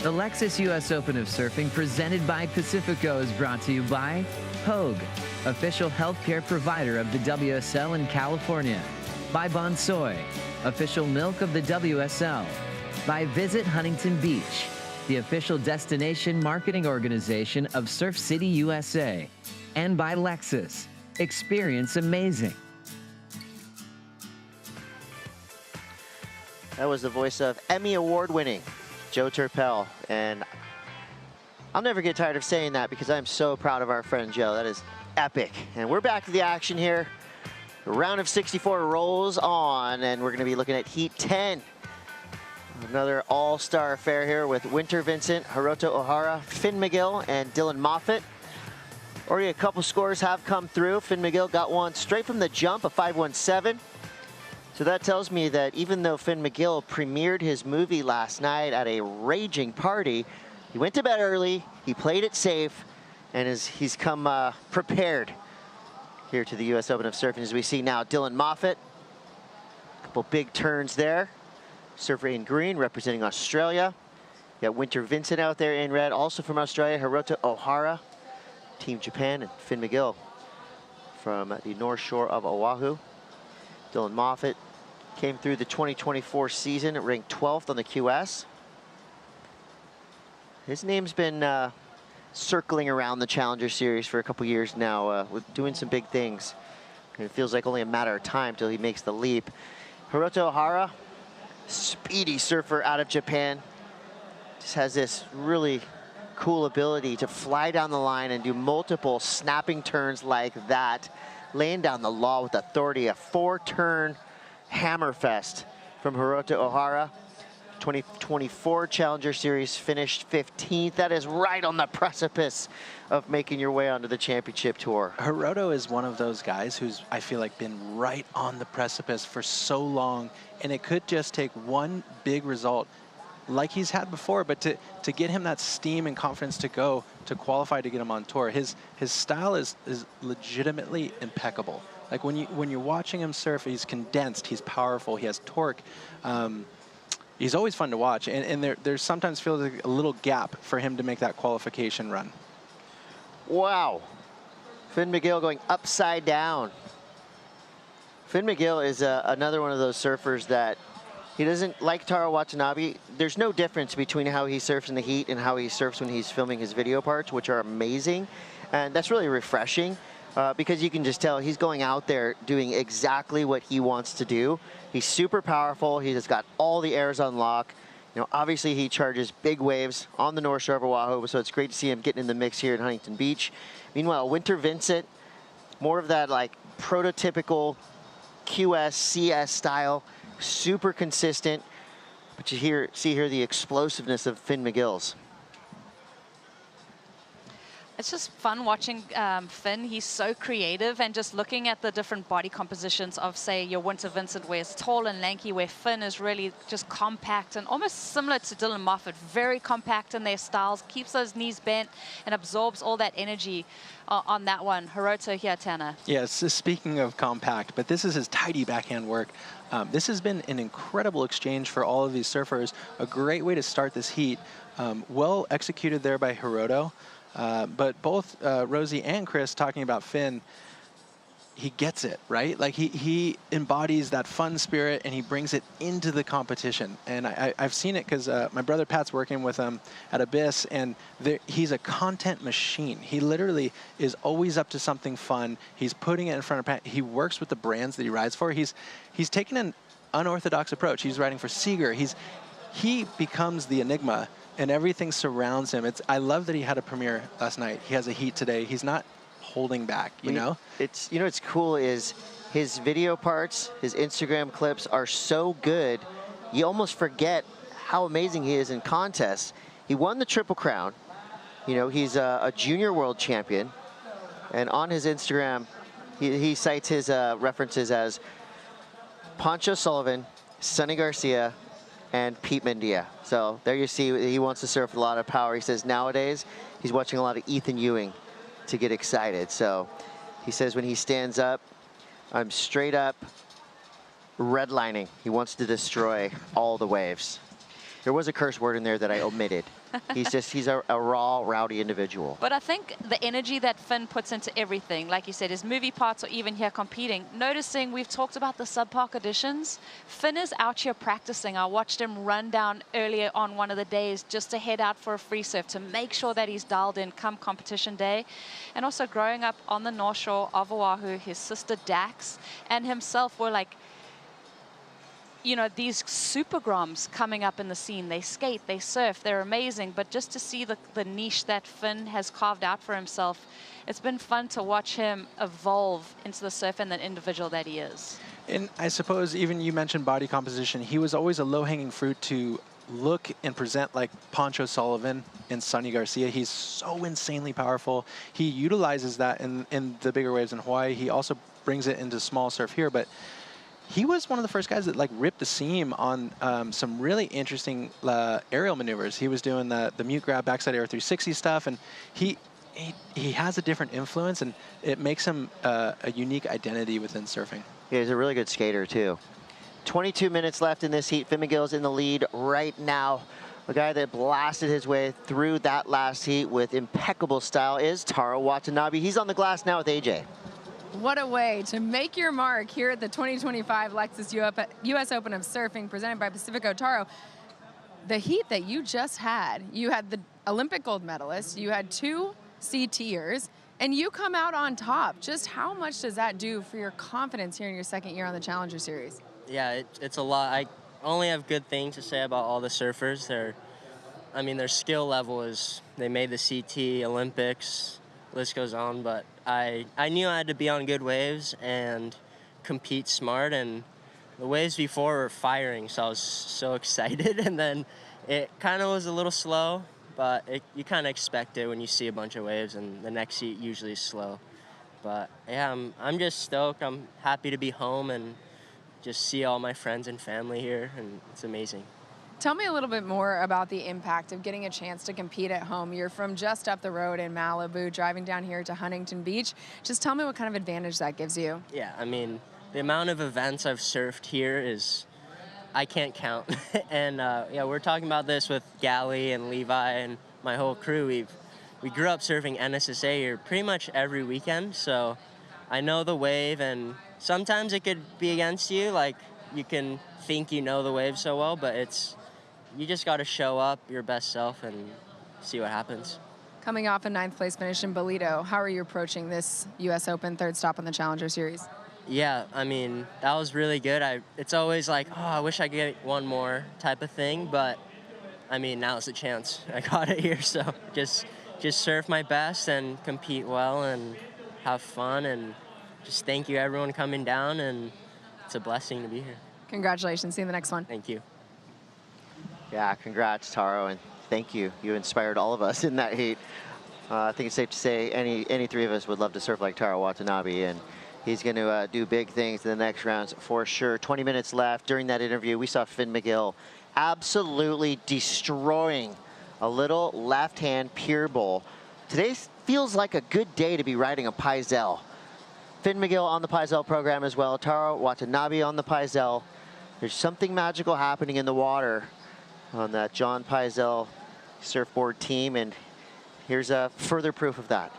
The Lexus US Open of Surfing, presented by Pacifico, is brought to you by Hogue, official healthcare provider of the WSL in California. By Bonsoy, official milk of the WSL. By Visit Huntington Beach, the official destination marketing organization of Surf City, USA. And by Lexus, experience amazing. That was the voice of Emmy Award-winning Joe Turpel, and I'll never get tired of saying that because I'm so proud of our friend Joe. That is epic. And we're back to the action here. The round of 64 rolls on, and we're going to be looking at Heat 10. Another all-star affair here with Winter Vincent, Hiroto Ohara, Finn McGill, and Dylan Moffat. Already a couple scores have come through. Finn McGill got one straight from the jump, a 5.17. So that tells me that even though Finn McGill premiered his movie last night at a raging party, he went to bed early, he played it safe, and he's come prepared here to the U.S. Open of Surfing. As we see now, Dylan Moffat, a couple big turns there. Surfer in green, representing Australia. You got Winter Vincent out there in red, also from Australia, Hiroto Ohara, Team Japan, and Finn McGill from the North Shore of Oahu. Dylan Moffat came through the 2024 season, ranked 12th on the QS. His name's been circling around the Challenger Series for a couple years now, with doing some big things. And it feels like only a matter of time till he makes the leap. Hiroto Ohara, speedy surfer out of Japan. Just has this really cool ability to fly down the line and do multiple snapping turns like that, laying down the law with authority. A 4-turn hammerfest from Hiroto Ohara. 2024 Challenger Series finished 15th. That is right on the precipice of making your way onto the championship tour. Hiroto is one of those guys who's, I feel like, been right on the precipice for so long, and it could just take one big result like he's had before, but to get him that steam and confidence to go to qualify to get him on tour. His style is legitimately impeccable. Like when you're watching him surf, he's condensed, he's powerful, he has torque. He's always fun to watch, and there sometimes feels like a little gap for him to make that qualification run. Wow. Finn McGill going upside down. Finn McGill is another one of those surfers that he doesn't, like Taro Watanabe, there's no difference between how he surfs in the heat and how he surfs when he's filming his video parts, which are amazing. And that's really refreshing because you can just tell he's going out there doing exactly what he wants to do. He's super powerful. He's got all the airs on lock. You know, obviously he charges big waves on the North Shore of Oahu, so it's great to see him getting in the mix here in Huntington Beach. Meanwhile, Winter Vincent, more of that like prototypical QS, CS style, super consistent, but you see here the explosiveness of Finn McGill's. It's just fun watching Finn. He's so creative, and just looking at the different body compositions of, say, your Winter Vincent, where it's tall and lanky, where Finn is really just compact and almost similar to Dylan Moffat, very compact in their styles, keeps those knees bent and absorbs all that energy on that one. Hiroto here, Tanner. Yes, speaking of compact, but this is his tidy backhand work. This has been an incredible exchange for all of these surfers. A great way to start this heat. Well executed there by Hiroto. But both Rosie and Chris talking about Finn, he gets it, right? Like he embodies that fun spirit and he brings it into the competition. And I've seen it because my brother Pat's working with him at Abyss, and he's a content machine. He literally is always up to something fun. He's putting it in front of Pat. He works with the brands that he rides for. He's taken an unorthodox approach. He's riding for Seeger. He becomes the enigma, and everything surrounds him. I love that he had a premiere last night. He has a heat today. He's not holding back, you know? What's cool is his video parts, his Instagram clips are so good, you almost forget how amazing he is in contests. He won the Triple Crown. You know, he's a junior world champion. And on his Instagram, he cites his references as Pancho Sullivan, Sonny Garcia, and Pete Mendia. So there you see he wants to surf with a lot of power. He says nowadays he's watching a lot of Ethan Ewing to get excited. So he says when he stands up, I'm straight up redlining. He wants to destroy all the waves. There was a curse word in there that I omitted. He's a raw, rowdy individual. But I think the energy that Finn puts into everything, like you said, his movie parts or even here competing, noticing we've talked about the subpark auditions, Finn is out here practicing. I watched him run down earlier on one of the days just to head out for a free surf to make sure that he's dialed in come competition day. And also growing up on the North Shore of Oahu, his sister Dax and himself were like, you know, these supergroms coming up in the scene. They skate, they surf, they're amazing. But just to see the niche that Finn has carved out for himself, it's been fun to watch him evolve into the surfer and the individual that he is. And I suppose even you mentioned body composition. He was always a low-hanging fruit to look and present like Pancho Sullivan and Sonny Garcia. He's so insanely powerful. He utilizes that in the bigger waves in Hawaii. He also brings it into small surf here, but he was one of the first guys that like ripped the seam on some really interesting aerial maneuvers. He was doing the mute grab backside air 360 stuff, and he has a different influence, and it makes him a unique identity within surfing. Yeah, he's a really good skater too. 22 minutes left in this heat. Finn McGill's in the lead right now. The guy that blasted his way through that last heat with impeccable style is Taro Watanabe. He's on the glass now with AJ. What a way to make your mark here at the 2025 Lexus US Open of Surfing presented by Pacifico. Taro, the heat that you just had, you had the Olympic gold medalist, you had 2 C-tiers, and you come out on top. Just how much does that do for your confidence here in your second year on the Challenger Series? Yeah, it's a lot. I only have good things to say about all the surfers. They're I mean, their skill level is, they made the CT, Olympics, list goes on, but I knew I had to be on good waves and compete smart, and the waves before were firing, so I was so excited, and then it kind of was a little slow, but you kind of expect it when you see a bunch of waves, and the next heat usually is slow. But yeah, I'm just stoked. I'm happy to be home and just see all my friends and family here, and it's amazing. Tell me a little bit more about the impact of getting a chance to compete at home. You're from just up the road in Malibu, driving down here to Huntington Beach. Just tell me what kind of advantage that gives you. Yeah, I mean, the amount of events I've surfed here is, I can't count. And yeah, we're talking about this with Gally and Levi and my whole crew. We grew up surfing NSSA here pretty much every weekend, so I know the wave, and sometimes it could be against you, like you can think you know the wave so well, but you just got to show up your best self and see what happens. Coming off a 9th place finish in Bolito, how are you approaching this U.S. Open third stop on the Challenger Series? Yeah, I mean, that was really good. It's always like, oh, I wish I could get one more type of thing, but I mean, now's the chance. I got it here, so just surf my best and compete well and have fun, and just thank you everyone coming down, and it's a blessing to be here. Congratulations. See you in the next one. Thank you. Yeah, congrats, Taro, and thank you. You inspired all of us in that heat. I think it's safe to say any three of us would love to surf like Taro Watanabe, and he's going to do big things in the next rounds for sure. 20 minutes left. During that interview, we saw Finn McGill absolutely destroying a little left-hand pier bowl. Today feels like a good day to be riding a Paisel. Finn McGill on the Paisel program as well. Taro Watanabe on the Paisel. There's something magical happening in the water on that John Paisel surfboard team, and here's further proof of that.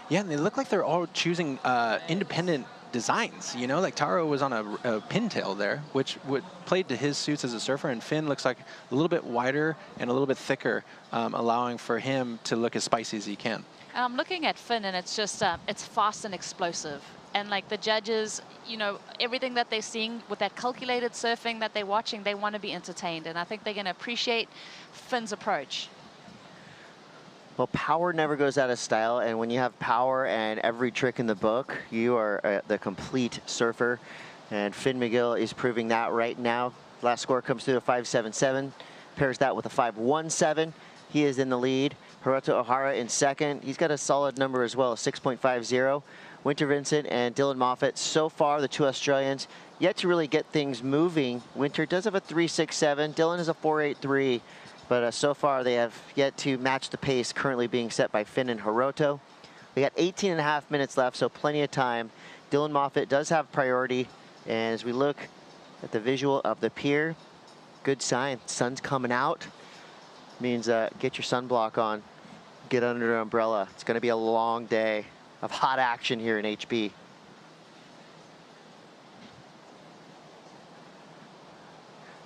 Yeah, and they look like they're all choosing independent designs, you know, like Taro was on a pintail there, which played to his suits as a surfer, and Finn looks like a little bit wider and a little bit thicker, allowing for him to look as spicy as he can. And I'm looking at Finn, and it's just, it's fast and explosive. And like the judges, you know, everything that they're seeing with that calculated surfing that they're watching, they want to be entertained. And I think they're going to appreciate Finn's approach. Well, power never goes out of style, and when you have power and every trick in the book, you are the complete surfer. And Finn McGill is proving that right now. Last score comes through a 5.77, pairs that with a 5.17. He is in the lead. Hiroto Ohara in second. He's got a solid number as well, 6.50. Winter Vincent and Dylan Moffat, so far the two Australians, yet to really get things moving. Winter does have a 3.67. Dylan has a 4.83. But so far, they have yet to match the pace currently being set by Finn and Hiroto. We got 18.5 minutes left, so plenty of time. Dylan Moffat does have priority. And as we look at the visual of the pier, good sign. Sun's coming out. Means get your sunblock on. Get under an umbrella. It's going to be a long day of hot action here in HB.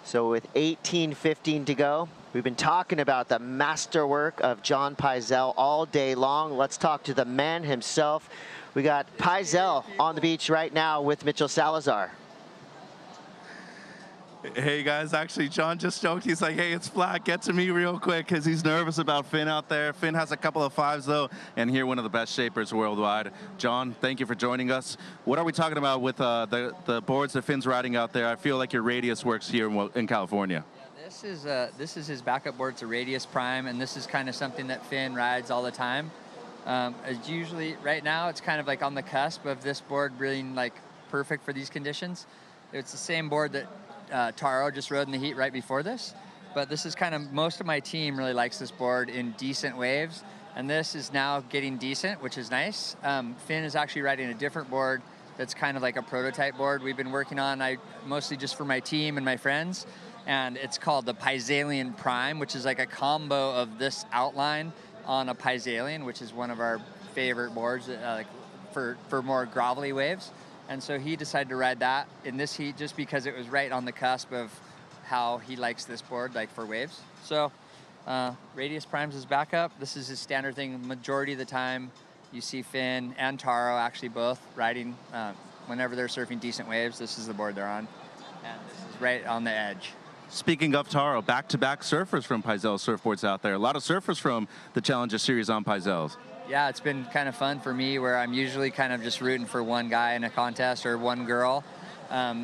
So with 18:15 to go, we've been talking about the masterwork of John Paisel all day long. Let's talk to the man himself. We got Paisel on the beach right now with Mitchell Salazar. Hey guys, actually John just joked, he's like, hey, it's flat, get to me real quick, because he's nervous about Finn out there. Finn has a couple of 5s though, and here one of the best shapers worldwide. John, thank you for joining us. What are we talking about with the boards that Finn's riding out there? I feel like your Radius works here in California. Yeah, this is his backup board. It's a Radius Prime, and this is kind of something that Finn rides all the time. It's usually, right now, it's kind of like on the cusp of this board being like perfect for these conditions. It's the same board that Taro just rode in the heat right before this, but this is kind of, most of my team really likes this board in decent waves, and this is now getting decent, which is nice. Finn is actually riding a different board that's kind of like a prototype board we've been working on, mostly just for my team and my friends, and it's called the Paisalian Prime, which is like a combo of this outline on a Paisalian, which is one of our favorite boards for more gravelly waves. And so he decided to ride that in this heat just because it was right on the cusp of how he likes this board, like for waves. So Radius Prime's his backup. This is his standard thing. Majority of the time, you see Finn and Taro actually both riding whenever they're surfing decent waves. This is the board they're on. And this is right on the edge. Speaking of Taro, back-to-back surfers from Paisel Surfboards out there. A lot of surfers from the Challenger Series on Paisels. Yeah, it's been kind of fun for me where I'm usually kind of just rooting for one guy in a contest or one girl.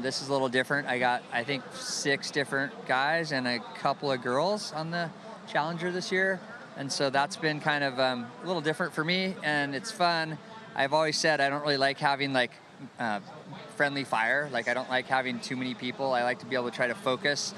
This is a little different. I got, I think, 6 different guys and a couple of girls on the Challenger this year. And so that's been kind of a little different for me, and it's fun. I've always said I don't really like having like friendly fire. Like I don't like having too many people. I like to be able to try to focus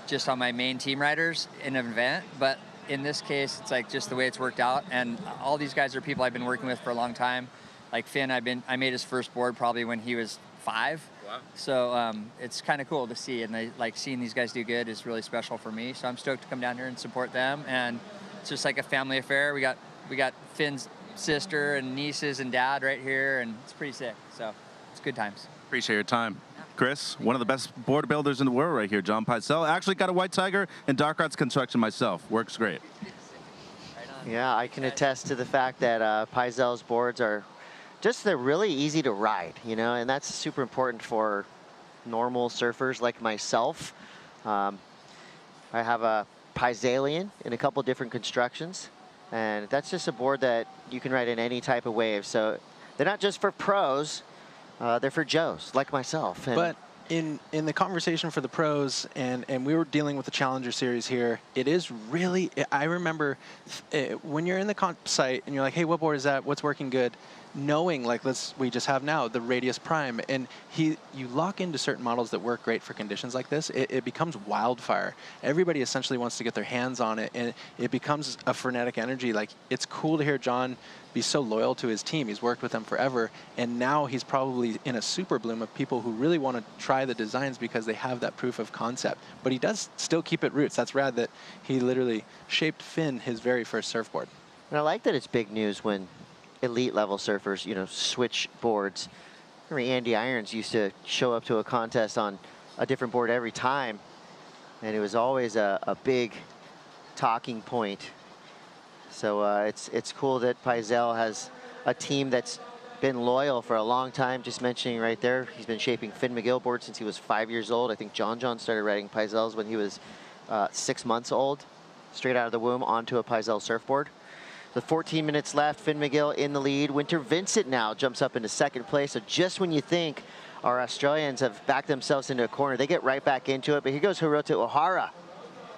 just on my main team riders in an event. But in this case, it's like just the way it's worked out. And all these guys are people I've been working with for a long time. Like Finn, I made his first board probably when he was 5. Wow. So it's kind of cool to see, and like seeing these guys do good is really special for me. So I'm stoked to come down here and support them. And it's just like a family affair. We got Finn's sister and nieces and dad right here, and it's pretty sick. So it's good times. Appreciate your time. Chris, one of the best board builders in the world right here, John Paisel. Actually got a White Tiger and Dark Arts construction myself. Works great. Yeah, I can attest to the fact that Paisel's boards are they're really easy to ride, you know, and that's super important for normal surfers like myself. I have a Paiselian in a couple different constructions, and that's just a board that you can ride in any type of wave. So they're not just for pros, they're for Joes like myself. And but in the conversation for the pros, and we were dealing with the Challenger Series here, it is really, I remember when you're in the comp site and you're like, hey, what board is that? What's working good? Knowing, like we just have now, the Radius Prime, and you lock into certain models that work great for conditions like this, it becomes wildfire. Everybody essentially wants to get their hands on it, and it becomes a frenetic energy. Like, it's cool to hear John be so loyal to his team. He's worked with them forever, and now he's probably in a super bloom of people who really want to try the designs because they have that proof of concept. But he does still keep it roots. That's rad that he literally shaped Finn his very first surfboard. And I like that it's big news when elite level surfers, you know, switch boards. I remember Andy Irons used to show up to a contest on a different board every time, and it was always a big talking point. So it's cool that Paisel has a team that's been loyal for a long time. Just mentioning right there, he's been shaping Finn McGill board since he was 5 years old. I think John started riding Paisels when he was 6 months old, straight out of the womb onto a Paisel surfboard. The 14 minutes left, Finn McGill in the lead. Winter Vincent now jumps up into second place. So just when you think our Australians have backed themselves into a corner, they get right back into it. But here goes Hiroto Ohara,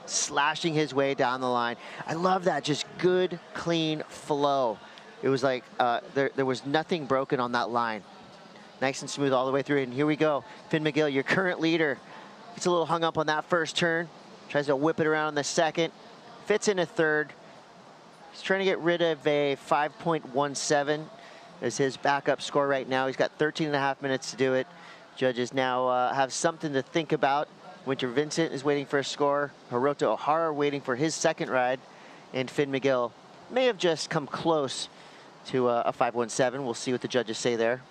slashing his way down the line. I love that, just good, clean flow. It was like there was nothing broken on that line. Nice and smooth all the way through. And here we go, Finn McGill, your current leader. Gets a little hung up on that first turn. Tries to whip it around in the second. Fits in a third. He's trying to get rid of a 5.17 as his backup score right now. He's got 13 and a half minutes to do it. Judges now have something to think about. Winter Vincent is waiting for a score. Hiroto Ohara waiting for his second ride. And Finn McGill may have just come close to a 5.17. We'll see what the judges say there.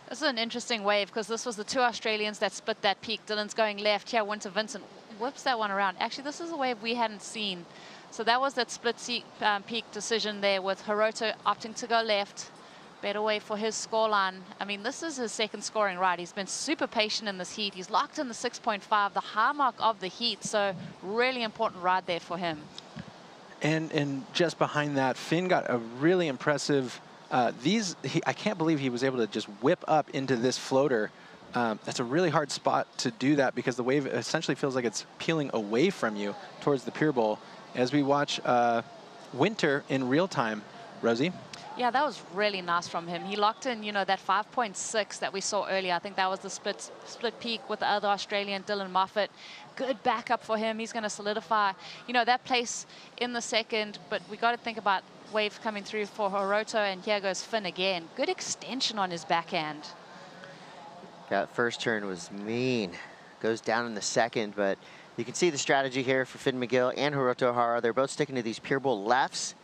This is an interesting wave because this was the 2 Australians that split that peak. Dylan's going left here. Winter Vincent whips that one around. Actually, this is a wave we hadn't seen. So that was that split peak decision there with Hiroto opting to go left. Better wave for his scoreline. I mean, this is his second scoring ride. He's been super patient in this heat. He's locked in the 6.5, the high mark of the heat. So really important ride there for him. And just behind that, Finn got a really impressive, I can't believe he was able to just whip up into this floater. That's a really hard spot to do that because the wave essentially feels like it's peeling away from you towards the pier bowl. As we watch Winter in real time, Rosie. Yeah, that was really nice from him. He locked in, you know, that 5.6 that we saw earlier. I think that was the split peak with the other Australian, Dylan Moffat. Good backup for him. He's going to solidify, you know, that place in the second. But we got to think about wave coming through for Hiroto, and here goes Finn again. Good extension on his backhand. That first turn was mean. Goes down in the second, but you can see the strategy here for Finn McGill and Hiroto Ohara. They're both sticking to these pier bowl lefts.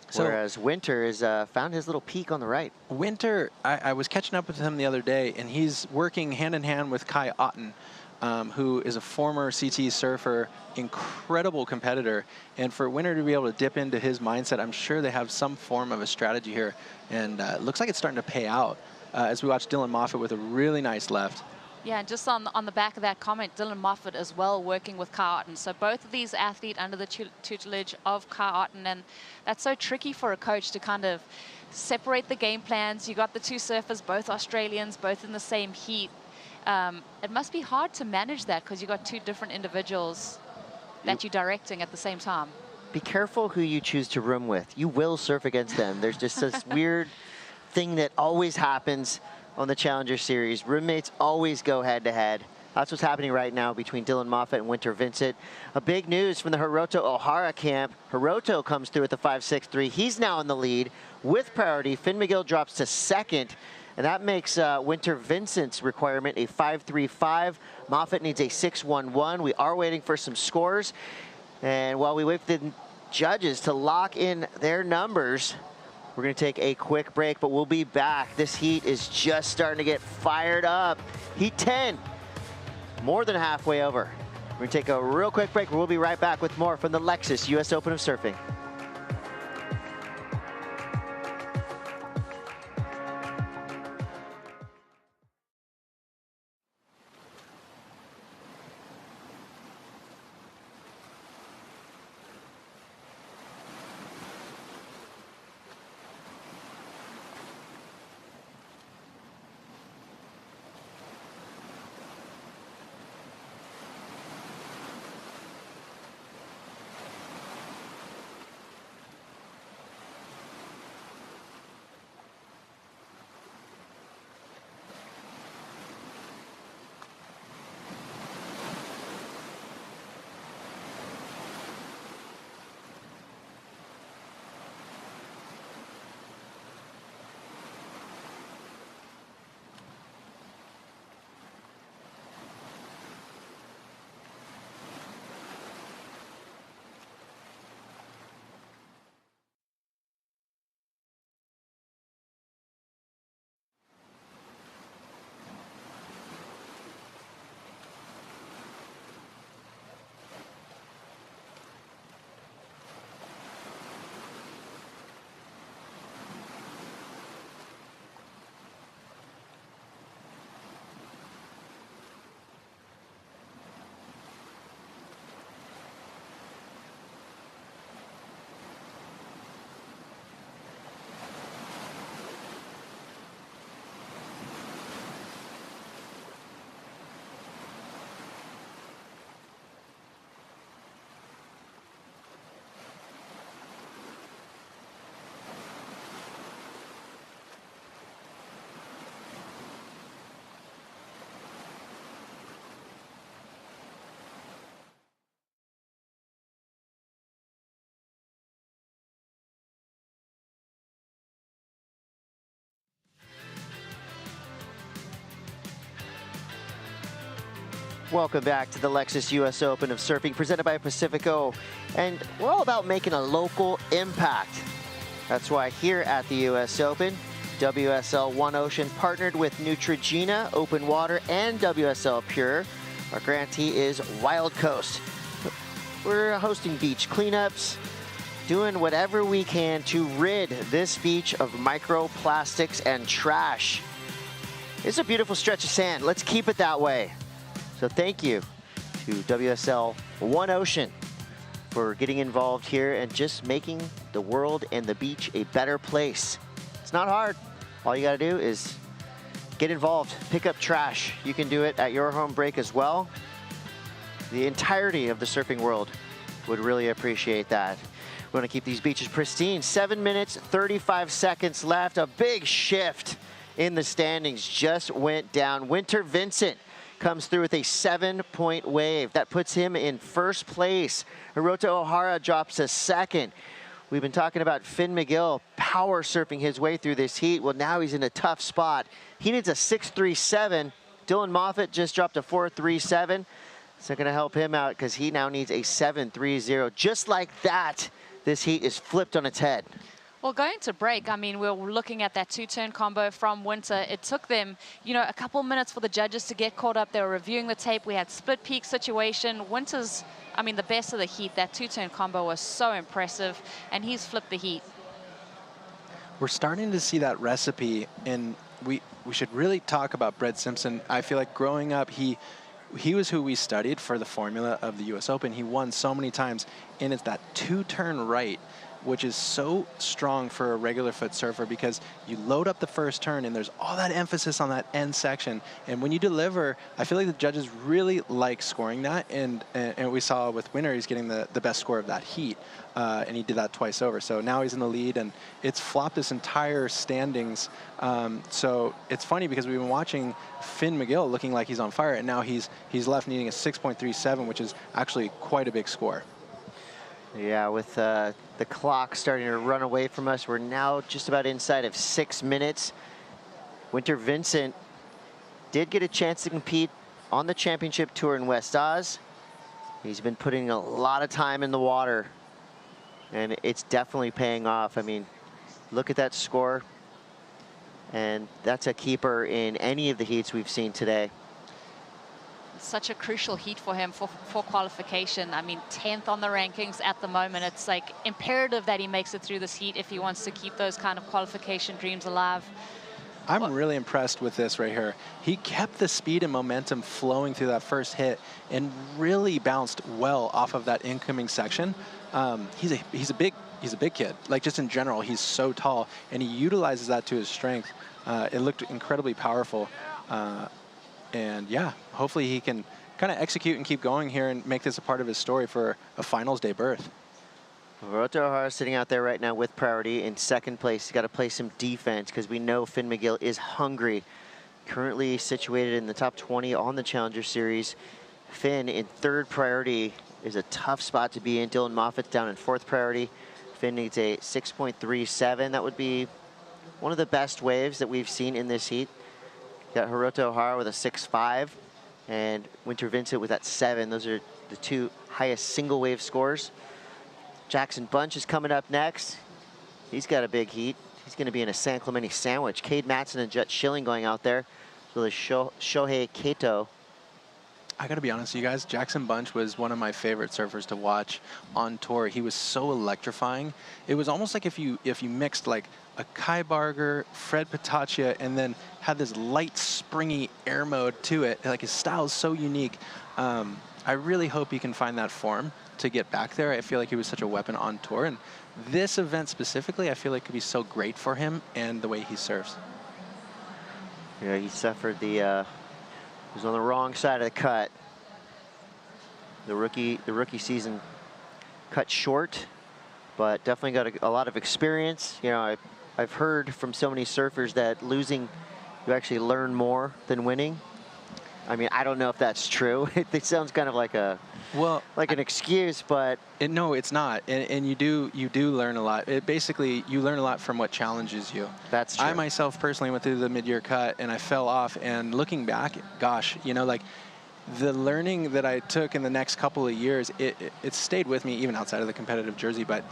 So, whereas Winter has found his little peak on the right. Winter, I was catching up with him the other day, and he's working hand in hand with Kai Otten, who is a former CT surfer, incredible competitor. And for Winter to be able to dip into his mindset, I'm sure they have some form of a strategy here. And it looks like it's starting to pay out as we watch Dylan Moffat with a really nice left. Yeah, and just on the back of that comment, Dylan Moffat as well working with Kai Otten. So both of these athletes under the tutelage of Kai Otten, and that's so tricky for a coach to kind of separate the game plans. You got the two surfers, both Australians, both in the same heat. It must be hard to manage that because you got two different individuals that you're directing at the same time. Be careful who you choose to room with. You will surf against them. There's just this weird thing that always happens on the Challenger Series. Roommates always go head-to-head. That's what's happening right now between Dylan Moffat and Winter Vincent. A big news from the Hiroto Ohara camp. Hiroto comes through with the 5.63. He's now in the lead with priority. Finn McGill drops to second, and that makes Winter Vincent's requirement a 5.35. Moffat needs a 6.11. We are waiting for some scores. And while we wait for the judges to lock in their numbers, we're going to take a quick break, but we'll be back. This heat is just starting to get fired up. Heat 10, more than halfway over. We're going to take a real quick break. We'll be right back with more from the Lexus US Open of Surfing. Welcome back to the Lexus US Open of Surfing, presented by Pacifico. And we're all about making a local impact. That's why here at the US Open, WSL One Ocean partnered with Neutrogena, Open Water, and WSL Pure. Our grantee is Wild Coast. We're hosting beach cleanups, doing whatever we can to rid this beach of microplastics and trash. It's a beautiful stretch of sand. Let's keep it that way. So thank you to WSL One Ocean for getting involved here and just making the world and the beach a better place. It's not hard. All you gotta do is get involved, pick up trash. You can do it at your home break as well. The entirety of the surfing world would really appreciate that. We wanna keep these beaches pristine. 7 minutes, 35 seconds left. A big shift in the standings just went down. Winter Vincent comes through with a 7-point wave. That puts him in first place. Hiroto Ohara drops to second. We've been talking about Finn McGill power surfing his way through this heat. Well, now he's in a tough spot. He needs a 6.37. Dylan Moffat just dropped a 4.37. It's not gonna help him out because he now needs a 7.30. Just like that, this heat is flipped on its head. Well, going to break, I mean, we were looking at that two-turn combo from Winter. It took them, you know, a couple minutes for the judges to get caught up. They were reviewing the tape. We had split peak situation. Winter's, I mean, the best of the heat. That two-turn combo was so impressive, and he's flipped the heat. We're starting to see that recipe in we should really talk about Brett Simpson. I feel like growing up, he was who we studied for the formula of the U.S. Open. He won so many times, and it's that two-turn right, which is so strong for a regular foot surfer because you load up the first turn and there's all that emphasis on that end section. And when you deliver, I feel like the judges really like scoring that. And we saw with Winter, he's getting the best score of that heat. And he did that twice over. So now he's in the lead, and it's flopped this entire standings. So it's funny because we've been watching Finn McGill looking like he's on fire, and now he's left needing a 6.37, which is actually quite a big score. Yeah, with the clock starting to run away from us, we're now just about inside of 6 minutes. Winter Vincent did get a chance to compete on the championship tour in West Oz. He's been putting a lot of time in the water, and it's definitely paying off. I mean, look at that score, and that's a keeper in any of the heats we've seen today. Such a crucial heat for him for qualification. I mean, 10th on the rankings at the moment. It's like imperative that he makes it through this heat if he wants to keep those kind of qualification dreams alive. I'm really impressed with this right here. He kept the speed and momentum flowing through that first hit and really bounced well off of that incoming section. He's a big kid. Like, just in general, he's so tall, and he utilizes that to his strength. It looked incredibly powerful. And yeah, hopefully he can kind of execute and keep going here and make this a part of his story for a finals day berth. Hiroto Ohara sitting out there right now with priority in second place. He's got to play some defense because we know Finn McGill is hungry. Currently situated in the top 20 on the Challenger Series. Finn in third priority is a tough spot to be in. Dylan Moffitt's down in fourth priority. Finn needs a 6.37. That would be one of the best waves that we've seen in this heat. Got Hiroto Ohara with a 6.5 and Winter Vincent with that 7. Those are the two highest single wave scores. Jackson Bunch is coming up next. He's got a big heat. He's going to be in a San Clemente sandwich. Cade Matson and Jet Schilling going out there. So the Shohei Kato. I got to be honest with you guys, Jackson Bunch was one of my favorite surfers to watch on tour. He was so electrifying. It was almost like if you mixed like a Kai Barger, Fred Patachia, and then had this light, springy air mode to it. Like, his style is so unique. I really hope he can find that form to get back there. I feel like he was such a weapon on tour, and this event specifically, I feel like could be so great for him and the way he surfs. Yeah, he suffered the, he was on the wrong side of the cut. The rookie season cut short, but definitely got a lot of experience. You know, I've heard from so many surfers that losing, you actually learn more than winning. I mean, I don't know if that's true. It sounds kind of like an excuse, but no, it's not. And you do learn a lot. Basically, you learn a lot from what challenges you. That's true. I myself personally went through the mid-year cut and I fell off. And looking back, gosh, you know, like, the learning that I took in the next couple of years, it stayed with me even outside of the competitive jersey, but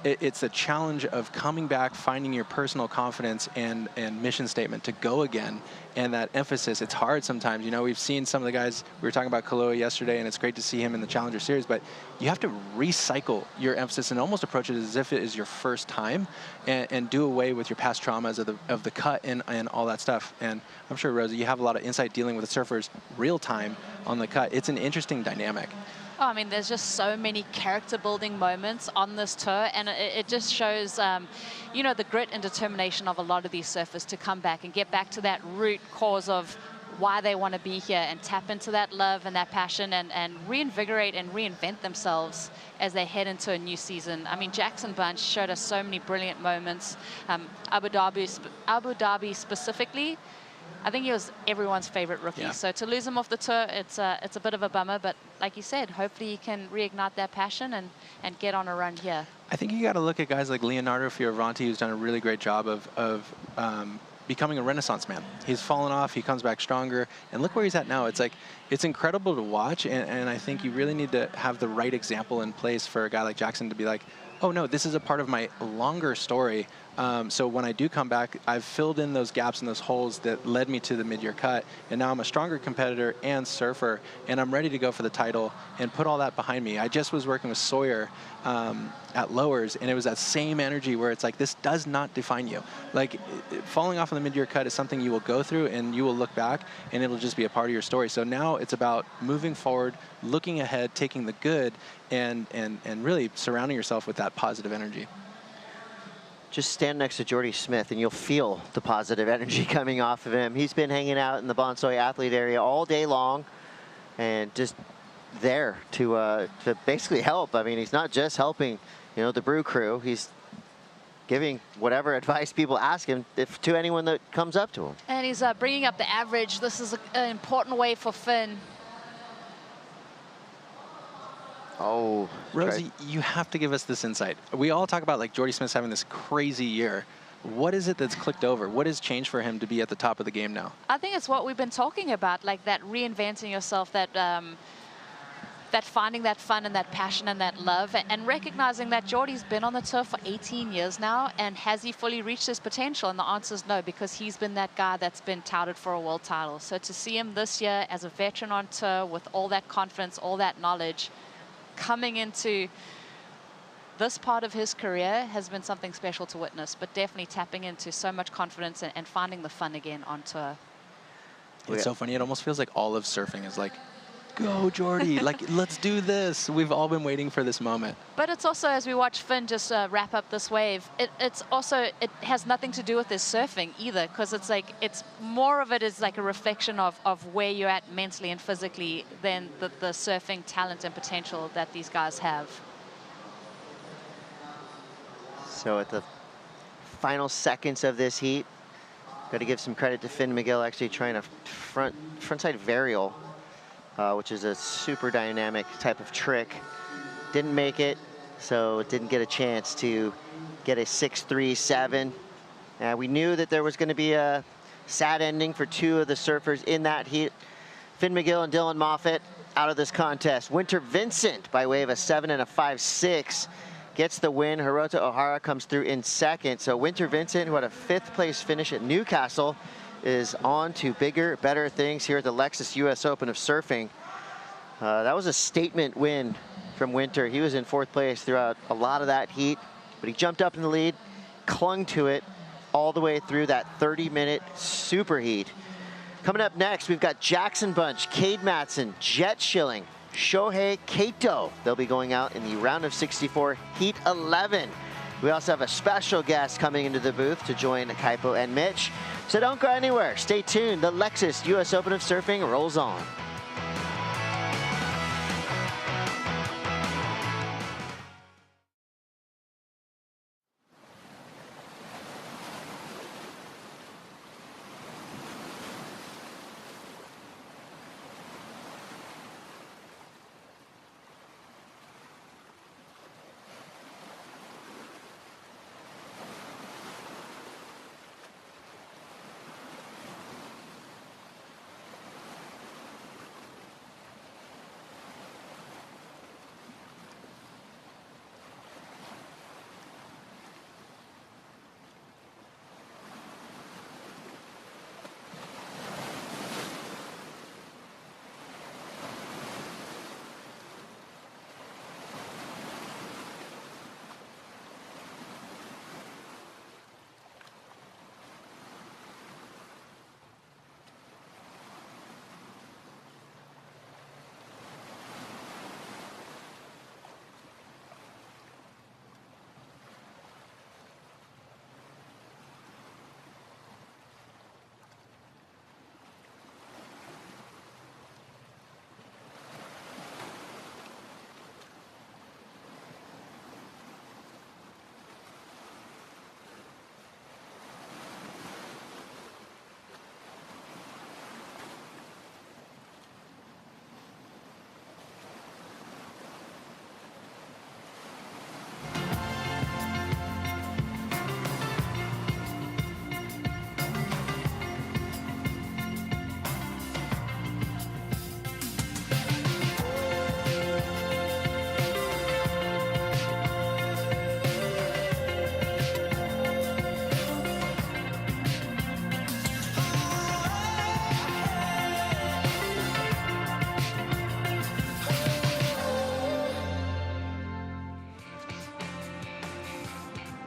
it's the challenge of coming back, finding your personal confidence and mission statement to go again. And that emphasis, it's hard sometimes. You know, we've seen some of the guys, we were talking about Kaloa yesterday, and it's great to see him in the Challenger Series, but you have to recycle your emphasis and almost approach it as if it is your first time and do away with your past traumas of the cut and all that stuff. And I'm sure, Rosie, you have a lot of insight dealing with the surfers real time on the cut. It's an interesting dynamic. Oh, I mean, there's just so many character-building moments on this tour, and it just shows, you know, the grit and determination of a lot of these surfers to come back and get back to that root cause of why they want to be here and tap into that love and that passion and reinvigorate and reinvent themselves as they head into a new season. I mean, Jackson Bunch showed us so many brilliant moments. Abu Dhabi specifically, I think he was everyone's favorite rookie. Yeah. So to lose him off the tour, it's a bit of a bummer. But like you said, hopefully he can reignite that passion and get on a run here. I think you got to look at guys like Leonardo Fioravanti, who's done a really great job of becoming a renaissance man. He's fallen off, he comes back stronger, and look where he's at now. It's like, it's incredible to watch, and I think you really need to have the right example in place for a guy like Jackson to be like, oh no, this is a part of my longer story So when I do come back, I've filled in those gaps and those holes that led me to the mid-year cut, and now I'm a stronger competitor and surfer, and I'm ready to go for the title and put all that behind me. I just was working with Sawyer at Lowers, and it was that same energy where it's like, this does not define you. Like, falling off on the mid-year cut is something you will go through, and you will look back, and it'll just be a part of your story. So now it's about moving forward, looking ahead, taking the good, and really surrounding yourself with that positive energy. Just stand next to Jordy Smith and you'll feel the positive energy coming off of him. He's been hanging out in the Bonsoy athlete area all day long and just there to basically help. I mean, he's not just helping, the brew crew. He's giving whatever advice people ask him to anyone that comes up to him. And he's bringing up the average. This is an important way for Finn. Oh, Rosie, you have to give us this insight. We all talk about like Jordy Smith's having this crazy year. What is it that's clicked over? What has changed for him to be at the top of the game now? I think it's what we've been talking about, like that reinventing yourself, that that finding that fun and that passion and that love, and recognizing that Jordy's been on the tour for 18 years now, and has he fully reached his potential? And the answer is no, because he's been that guy that's been touted for a world title. So to see him this year as a veteran on tour with all that confidence, all that knowledge, coming into this part of his career has been something special to witness, but definitely tapping into so much confidence and finding the fun again on tour. It's so funny. It almost feels like all of surfing is like, go Jordy, like, let's do this. We've all been waiting for this moment. But it's also, as we watch Finn just wrap up this wave, it has nothing to do with his surfing either, because it's like, it's more of it is like a reflection of where you're at mentally and physically than the surfing talent and potential that these guys have. So at the final seconds of this heat, got to give some credit to Finn McGill actually trying a frontside varial, which is a super dynamic type of trick. Didn't make it, so didn't get a chance to get a 6.37. We knew that there was going to be a sad ending for two of the surfers in that heat. Finn McGill and Dylan Moffitt out of this contest. Winter Vincent, by way of a 7 and a 5.6, gets the win. Hirota O'Hara comes through in second. So Winter Vincent, who had a 5th place finish at Newcastle, is on to bigger, better things here at the Lexus US Open of Surfing. That was a statement win from Winter. He was in 4th place throughout a lot of that heat, but he jumped up in the lead, clung to it all the way through that 30-minute super heat. Coming up next, we've got Jackson Bunch, Cade Matson, Jet Schilling, Shohei Kato. They'll be going out in the round of 64, Heat 11. We also have a special guest coming into the booth to join Kaipo and Mitch. So don't go anywhere. Stay tuned. The Lexus US Open of Surfing rolls on.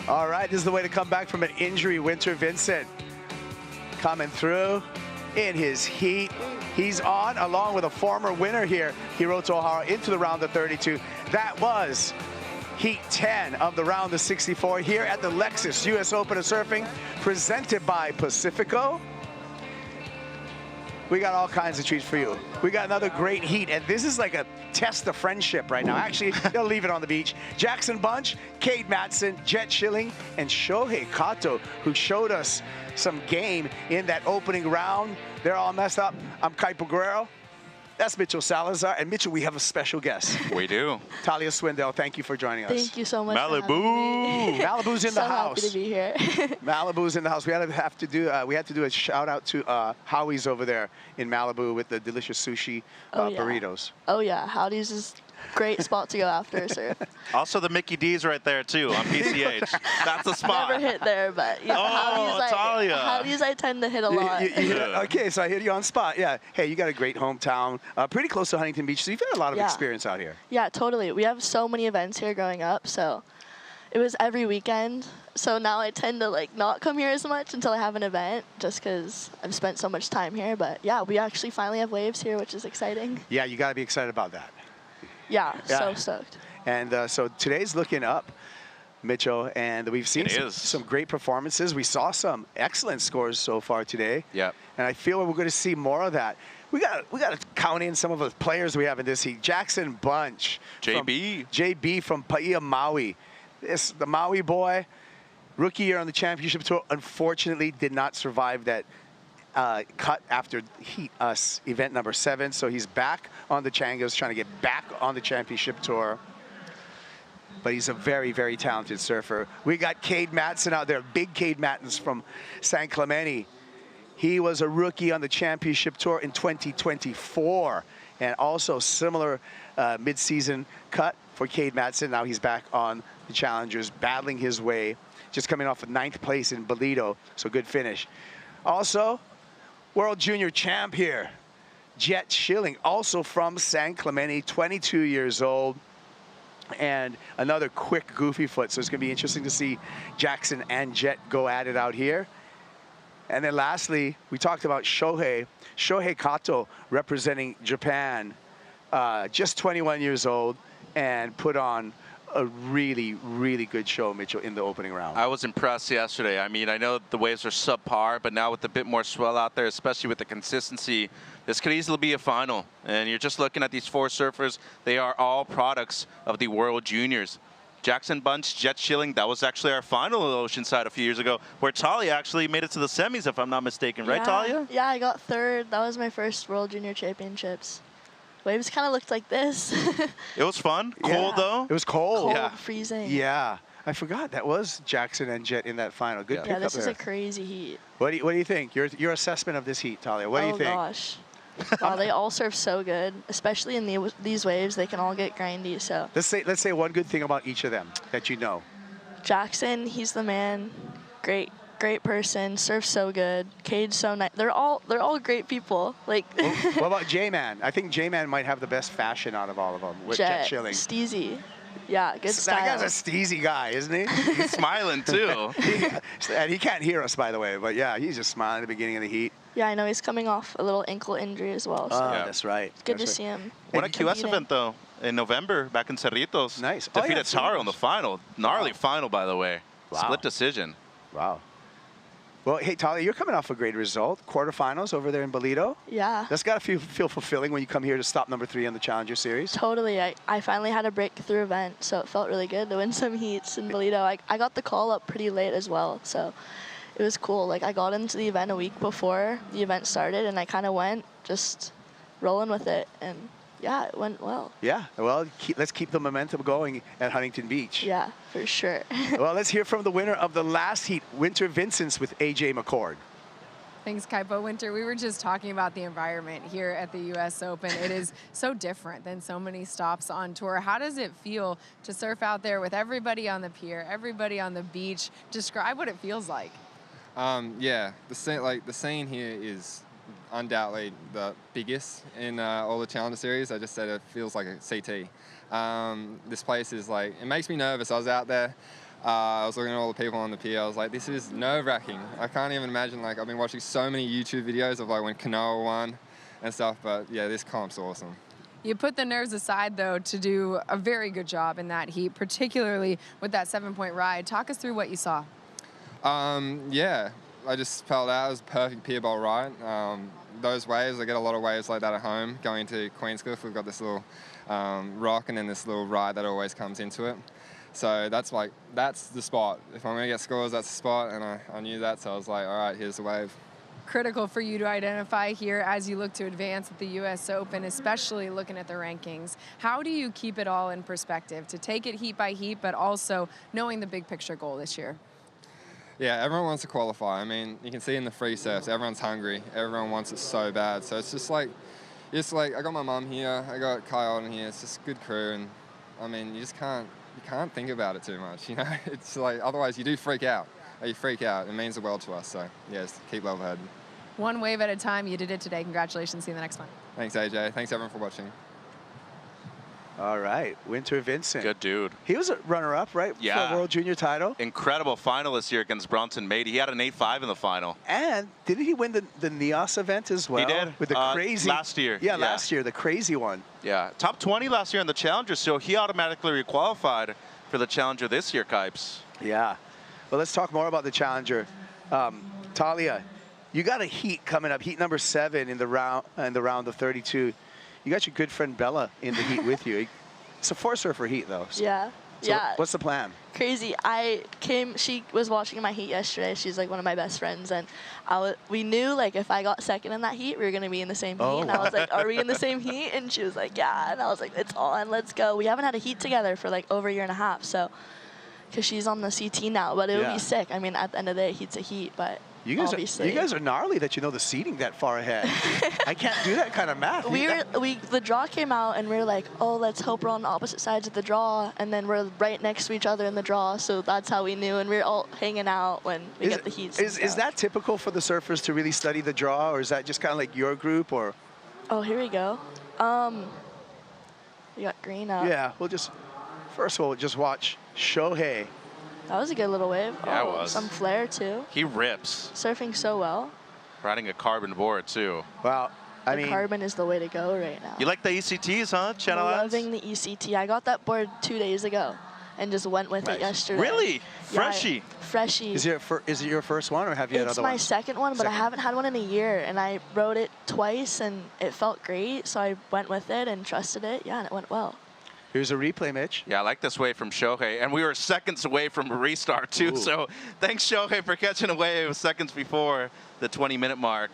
All right, this is the way to come back from an injury. Winter Vincent coming through in his heat. He's on along with a former winner here, Hiroto Ohara, into the round of 32. That was Heat 10 of the round of 64 here at the Lexus US Open of Surfing, presented by Pacifico. We got all kinds of treats for you. We got another great heat, and this is like a test of friendship right now. Actually, they'll leave it on the beach. Jackson Bunch, Cade Matson, Jet Schilling, and Shohei Kato, who showed us some game in that opening round. They're all messed up. I'm Kaipo Guerrero. That's Mitchell Salazar. And Mitchell, we have a special guest. We do. Talia Swindell, thank you for joining us. Thank you so much. Malibu. Malibu's in the house. So happy to be here. Malibu's in the house. We had to do a shout out to Howie's over there in Malibu with the delicious sushi burritos. Oh yeah, Howdy's is great spot to go after, sir. Also the Mickey D's right there too on PCH. That's the spot. Never hit there, but you know, Howdy's I tend to hit a lot. Okay, so I hit you on spot. Yeah. Hey, you got a great hometown, pretty close to Huntington Beach, so you've had a lot of experience out here. Yeah, totally. We have so many events here growing up, so it was every weekend. So now I tend to like not come here as much until I have an event, just because I've spent so much time here. But yeah, we actually finally have waves here, which is exciting. Yeah, you got to be excited about that. Yeah, so stoked. And so today's looking up, Mitchell, and we've seen some great performances. We saw some excellent scores so far today. Yep. And I feel we're going to see more of that. We got to count in some of the players we have in this heat. Jackson Bunch. JB from Paia, Maui. The Maui boy, rookie year on the championship tour, unfortunately did not survive that cut after event number 7. So he's back on the Changos, trying to get back on the championship tour. But he's a very, very talented surfer. We got Cade Matson out there, big Cade Matson from San Clemente. He was a rookie on the championship tour in 2024. And also similar mid-season cut for Cade Matson. Now he's back on the Challengers, battling his way, just coming off of 9th place in Bolito. So good finish. Also, World Junior champ here, Jet Schilling, also from San Clemente, 22 years old, and another quick, goofy foot. So it's going to be interesting to see Jackson and Jet go at it out here. And then lastly, we talked about Shohei Kato, representing Japan, just 21 years old, and put on a really, really good show, Mitchell, in the opening round. I was impressed yesterday. I mean, I know the waves are subpar, but now with a bit more swell out there, especially with the consistency, this could easily be a final. And you're just looking at these 4 surfers. They are all products of the World Juniors. Jackson Bunch, Jet Schilling, that was actually our final at Oceanside a few years ago, where Talia actually made it to the semis, if I'm not mistaken. Right, Talia? Yeah, I got 3rd. That was my first World Junior Championships. Waves kind of looked like this. It was fun. Cold, though. It was cold. Cold, freezing. Yeah. I forgot that was Jackson and Jet in that final. Good pickup there. Yeah, this is a crazy heat. What do you think? Your assessment of this heat, Talia. What do you think? Oh, gosh. Wow, they all surf so good, especially in these waves. They can all get grindy. So let's say one good thing about each of them that you know. Jackson, he's the man. Great person. Surfs so good. Cade's so nice. They're all great people. Like. What about J-Man? I think J-Man might have the best fashion out of all of them with Jet Schilling. Steezy. Yeah, good style. That guy's a steezy guy, isn't he? He's smiling too. And he can't hear us, by the way. But yeah, he's just smiling at the beginning of the heat. Yeah, I know he's coming off a little ankle injury as well. So that's right. It's good to see him. What a QS event, though, in November back in Cerritos. Nice. Defeated Taro in the final. Gnarly final, by the way. Wow. Split decision. Wow. Well, hey, Talia, you're coming off a great result. Quarterfinals over there in Bolito. Yeah. That's got to feel fulfilling when you come here to stop number 3 on the Challenger Series. Totally. I finally had a breakthrough event, so it felt really good to win some heats in Bolito. I got the call up pretty late as well, so it was cool. Like, I got into the event a week before the event started, and I kind of went just rolling with it, and yeah, it went well. Yeah, well, let's keep the momentum going at Huntington Beach. Yeah, for sure. Well, let's hear from the winner of the last heat, Winter Vincent's with AJ McCord. Thanks, Kaipo. Winter, we were just talking about the environment here at the U.S. Open. It is so different than so many stops on tour. How does it feel to surf out there with everybody on the pier, everybody on the beach? Describe what it feels like. Yeah, the scene here is undoubtedly the biggest in all the Challenger Series. I just said it feels like a CT. This place is like, it makes me nervous. I was out there I was looking at all the people on the pier. I was like, this is nerve-wracking. I can't even imagine, like, I've been watching so many YouTube videos of, like, when Kanoa won and stuff, but, yeah, this comp's awesome. You put the nerves aside, though, to do a very good job in that heat, particularly with that 7-point ride. Talk us through what you saw. Yeah, I just felt that was a perfect pier bowl ride. Those waves, I get a lot of waves like that at home. Going to Queenscliff, we've got this little rock and then this little ride that always comes into it. So that's the spot. If I'm going to get scores, that's the spot, and I knew that, so I was like, all right, here's the wave. Critical for you to identify here as you look to advance at the U.S. Open, especially looking at the rankings. How do you keep it all in perspective, to take it heat by heat, but also knowing the big picture goal this year? Yeah, everyone wants to qualify. I mean, you can see in the free surfs, everyone's hungry. Everyone wants it so bad. So it's just like, I got my mum here, I got Kyle in here. It's just a good crew, and I mean, you can't think about it too much, you know? It's like, otherwise you do freak out. You freak out. It means the world to us, so yes, keep level headed. One wave at a time. You did it today. Congratulations. See you in the next one. Thanks, AJ. Thanks, everyone, for watching. All right, Winter Vincent. Good dude. He was a runner-up, right? Yeah. For a World Junior title. Incredible final this year against Bronson Mate. He had an 8.5 in the final. And didn't he win the NIOS event as well? He did. With the crazy. Last year. Yeah, last year, the crazy one. Yeah, top 20 last year in the Challenger, so he automatically requalified for the Challenger this year, Kipes. Yeah. Well, let's talk more about the Challenger. Talia, you got a heat coming up, heat number 7 in the round of 32. You got your good friend Bella in the heat with you. It's a 4-surfer heat, though. Yeah. So yeah. What's the plan? Crazy. She was watching my heat yesterday. She's like one of my best friends, and we knew like if I got second in that heat, we were gonna be in the same heat. And I was like, are we in the same heat? And she was like, yeah. And I was like, it's on, let's go. We haven't had a heat together for like over a year and a half, so because she's on the CT now, but it would be sick. I mean, at the end of the day, heat's a heat, but you guys obviously. You guys are gnarly that you know the seating that far ahead. I can't do that kind of math. The draw came out, and we were like, oh, let's hope we're on opposite sides of the draw, and then we're right next to each other in the draw, so that's how we knew, and we were all hanging out when we get the heats. Is that typical for the surfers to really study the draw, or is that just kind of like your group, or? Oh, here we go. We got green up. Yeah, first of all, just watch Shohei. That was a good little wave. Yeah, it was. Some flare, too. He rips. Surfing so well. Riding a carbon board, too. Wow. The carbon is the way to go right now. You like the ECTs, huh, Channel Islands? Loving the ECT. I got that board 2 days ago and just went with it yesterday. Really? Freshie? Freshie. Is it your first one, or have you had other ones? It's my second one, but I haven't had one in a year, and I rode it twice, and it felt great, so I went with it and trusted it. Yeah, and it went well. Here's a replay, Mitch. Yeah, I like this wave from Shohei. And we were seconds away from a restart, too. Ooh. So thanks, Shohei, for catching a wave seconds before the 20-minute mark.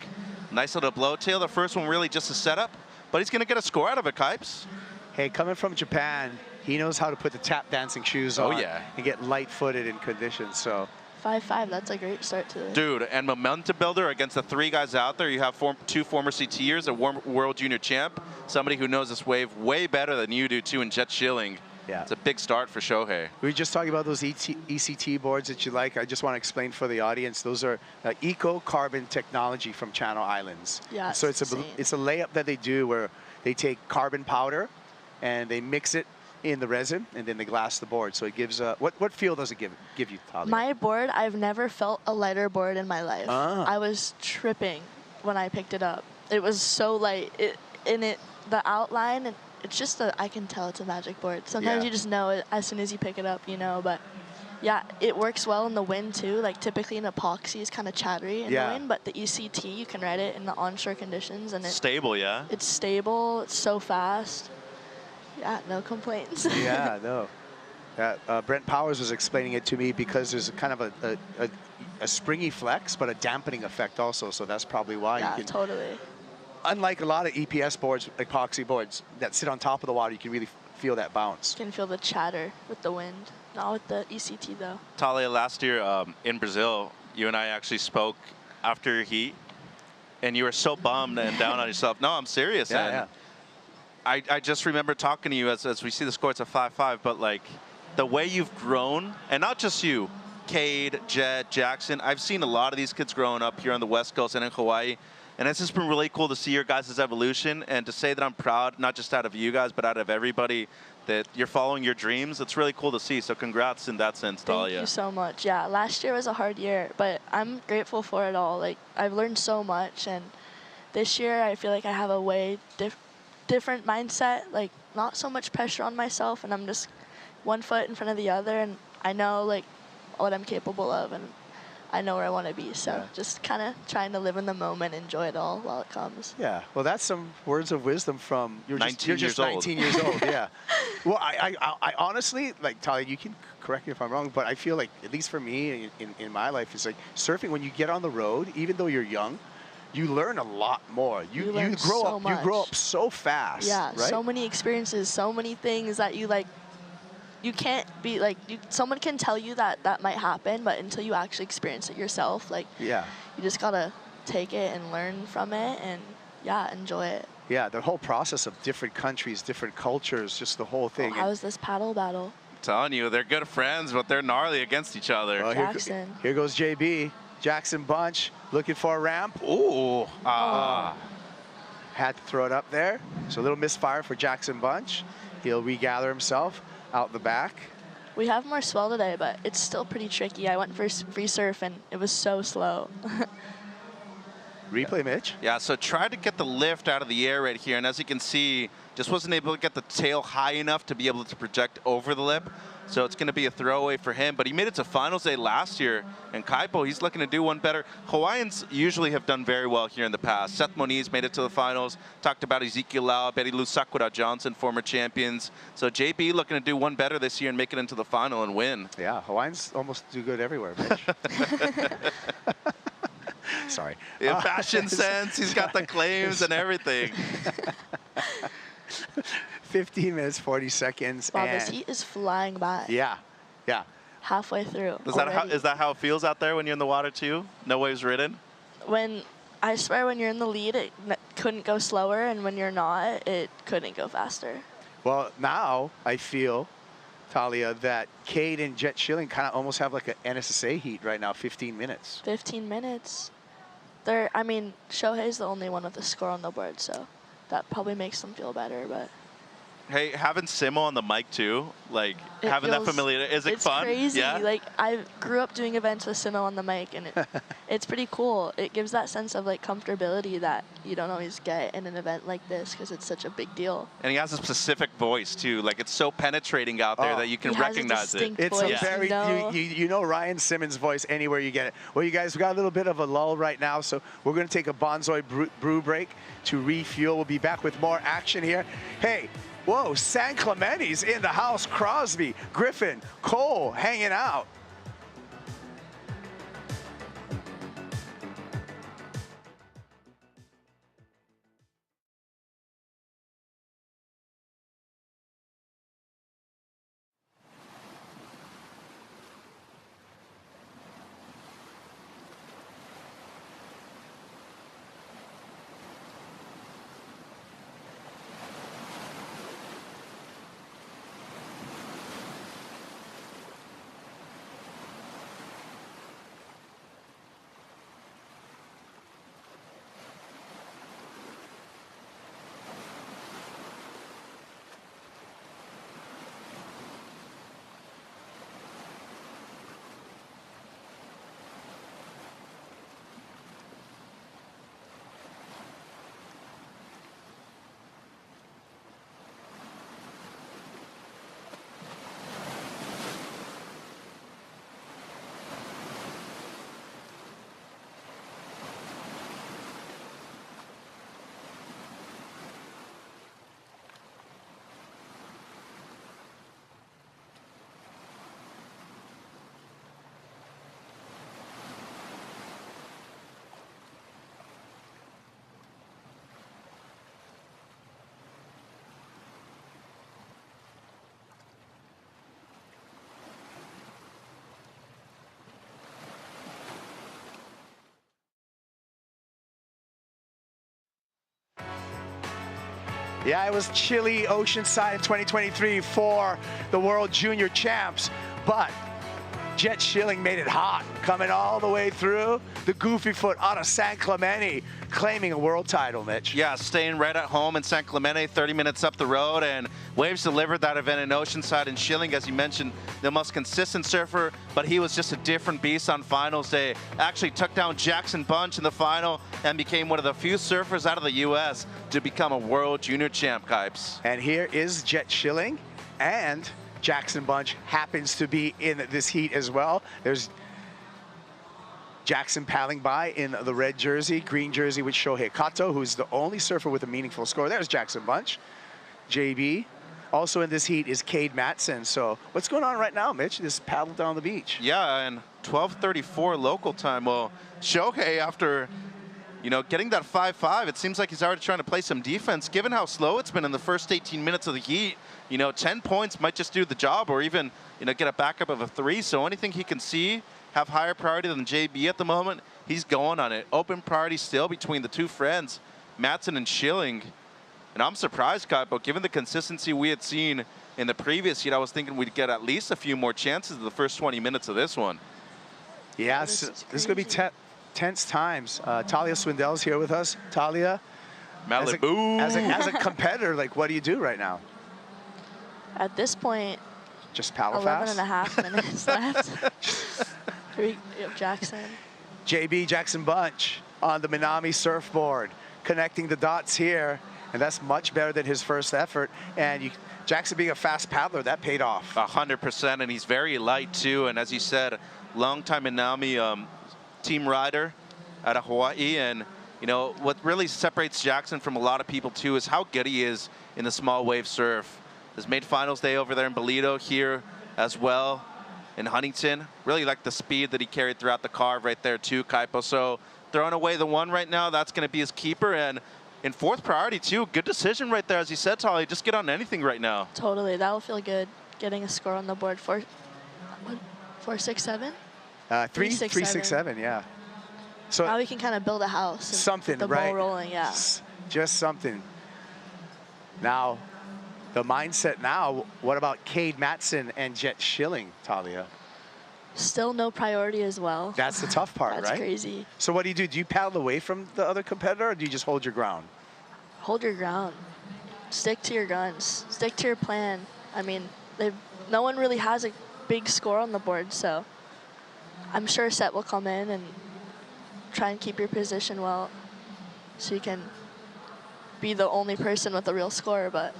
Nice little blowtail. The first one really just a setup, but he's going to get a score out of it, Kipes. Hey, coming from Japan, he knows how to put the tap dancing shoes on and get light-footed in conditions. So 5.5, that's a great start to it. Dude, and momentum builder against the 3 guys out there. You have 2 former CTers, a World Junior champ, somebody who knows this wave way better than you do, too, in Jet Schilling. Yeah. It's a big start for Shohei. We were just talking about those ECT boards that you like. I just want to explain for the audience. Those are eco-carbon technology from Channel Islands. Yeah, so it's a layup that they do where they take carbon powder and they mix it in the resin, and then they glass the board. So it gives what feel does it give you, Talia? My board, I've never felt a lighter board in my life. I was tripping when I picked it up. It was so light. The outline, it's just I can tell it's a magic board. Sometimes you just know it as soon as you pick it up, you know. But yeah, it works well in the wind too. Like typically an epoxy is kind of chattery in the wind, but the ECT, you can ride it in the onshore conditions, and it's stable. Yeah. It's stable. It's so fast. Yeah, no complaints. Yeah, no. Brent Powers was explaining it to me because there's kind of a springy flex, but a dampening effect also. So that's probably why. Yeah, you can, totally. Unlike a lot of EPS boards, epoxy boards that sit on top of the water, you can really feel that bounce. You can feel the chatter with the wind. Not with the ECT though. Talia, last year in Brazil, you and I actually spoke after your heat, and you were so bummed and down on yourself. No, I'm serious. Yeah. I just remember talking to you as we see the score, it's a 5.5, but like the way you've grown, and not just you, Cade, Jed, Jackson. I've seen a lot of these kids growing up here on the West Coast and in Hawaii, and it's just been really cool to see your guys' evolution and to say that I'm proud, not just out of you guys, but out of everybody that you're following your dreams. It's really cool to see. So congrats in that sense, Talia. Thank you so much. Yeah, last year was a hard year, but I'm grateful for it all. Like, I've learned so much, and this year I feel like I have a way different mindset, like not so much pressure on myself, and I'm just one foot in front of the other, and I know like what I'm capable of, and I know where I want to be. So just kind of trying to live in the moment, enjoy it all while it comes. Yeah, well, that's some words of wisdom from you're just 19 years old. Yeah. Well, I honestly, like, Talia, you can correct me if I'm wrong, but I feel like, at least for me in my life, it's like surfing, when you get on the road, even though you're young, you learn a lot more. You grow up so fast. Yeah, right? so many experiences, so many things that you like. You can't be like, someone can tell you that that might happen, but until you actually experience it yourself, like, you just gotta take it and learn from it, and enjoy it. Yeah, the whole process of different countries, different cultures, just the whole thing. How is this paddle battle? I'm telling you, they're good friends, but they're gnarly against each other. Well, Jackson. Here goes JB. Jackson Bunch looking for a ramp. Ooh. Had to throw it up there. So a little misfire for Jackson Bunch. He'll regather himself out the back. We have more swell today, but it's still pretty tricky. I went for free surf, and it was so slow. Replay, Mitch. Yeah, so tried to get the lift out of the air right here, and as you can see, just wasn't able to get the tail high enough to be able to project over the lip. So it's going to be a throwaway for him, but he made it to finals day last year, and Kaipo, he's looking to do one better. Hawaiians usually have done very well here in the past. Seth Moniz made it to the finals. Talked about Ezekiel Lau, Betty Lou Sakura Johnson, former champions. So JB looking to do one better this year and make it into the final and win. Yeah, Hawaiians almost do good everywhere, Mitch. Sorry. In fashion sense, he's got the claims and everything. 15 minutes, 40 seconds. Wow, this heat is flying by. Yeah, yeah. Halfway through. Is that how it feels out there when you're in the water too? No waves ridden? I swear, when you're in the lead, it couldn't go slower, and when you're not, it couldn't go faster. Well, now I feel, Talia, that Cade and Jet Schilling kind of almost have like an NSSA heat right now, 15 minutes. 15 minutes. I mean, Shohei's the only one with a score on the board, so that probably makes them feel better, but. Hey, having Simo on the mic too, like having that familiarity, is it fun? It's crazy. Yeah? Like, I grew up doing events with Simo on the mic, and it's pretty cool. It gives that sense of like comfortability that you don't always get in an event like this, because it's such a big deal. And he has a specific voice too. Like, it's so penetrating out there that you can recognize it. It's a very, you know Ryan Simmons' voice anywhere you get it. Well, you guys, we got a little bit of a lull right now, so we're going to take a Bonzoy brew break to refuel. We'll be back with more action here. Hey. Whoa, San Clemente's in the house. Crosby, Griffin, Cole hanging out. Yeah, it was chilly Oceanside in 2023 for the World Junior Champs, but Jet Schilling made it hot, coming all the way through. the goofy foot out of San Clemente, claiming a world title, Mitch. Yeah, staying right at home in San Clemente, 30 minutes up the road, and Waves delivered that event in Oceanside. And Schilling, as you mentioned, the most consistent surfer, but he was just a different beast on finals day. Actually took down Jackson Bunch in the final and became one of the few surfers out of the U.S. to become a world junior champ, Kipes. And here is Jet Schilling, and Jackson Bunch happens to be in this heat as well. There's Jackson paddling by in the red jersey, green jersey with Shohei Kato, who's the only surfer with a meaningful score. There's Jackson Bunch. JB. Also in this heat is Cade Matson. So what's going on right now, Mitch? This paddle down the beach. Yeah, and 12:34 local time. Well, Shohei, after getting that 5-5, it seems like he's already trying to play some defense. Given how slow it's been in the first 18 minutes of the heat, 10 points might just do the job, or even get a backup of a 3. So anything he can see have higher priority than JB at the moment, he's going on it. Open priority still between the two friends, Matson and Schilling. And I'm surprised, Kaipo, given the consistency we had seen in the previous heat, I was thinking we'd get at least a few more chances in the first 20 minutes of this one. Yeah, this is going to be tense times. Talia Swindell's here with us. Talia, Malibu. As a competitor, like, what do you do right now? At this point, just paddle 11 fast? and a half minutes left. Jackson. JB Jackson Bunch on the Minami surfboard, connecting the dots here, and that's much better than his first effort. And Jackson being a fast paddler, that paid off. 100%, and he's very light too. And as you said, long-time Minami team rider out of Hawaii. And what really separates Jackson from a lot of people too is how good he is in the small wave surf. Has made finals day over there in Bolito, here as well in Huntington. Really like the speed that he carried throughout the carve right there too, Kaipo. So throwing away the 1 right now, that's going to be his keeper. And in 4th priority too, good decision right there. As you said, Tali, just get on anything right now. Totally, that'll feel good. Getting a score on the board. 4.67? 3.67, yeah. So now we can kind of build a house. And something, the right? ball rolling, yeah. Just something. Now, the mindset now, what about Cade Matson and Jet Schilling, Talia? Still no priority as well. That's the tough part, right? That's crazy. So what do you do? Do you paddle away from the other competitor, or do you just hold your ground? Hold your ground. Stick to your guns. Stick to your plan. I mean, no one really has a big score on the board, so I'm sure Set will come in and try and keep your position well so you can be the only person with a real score, but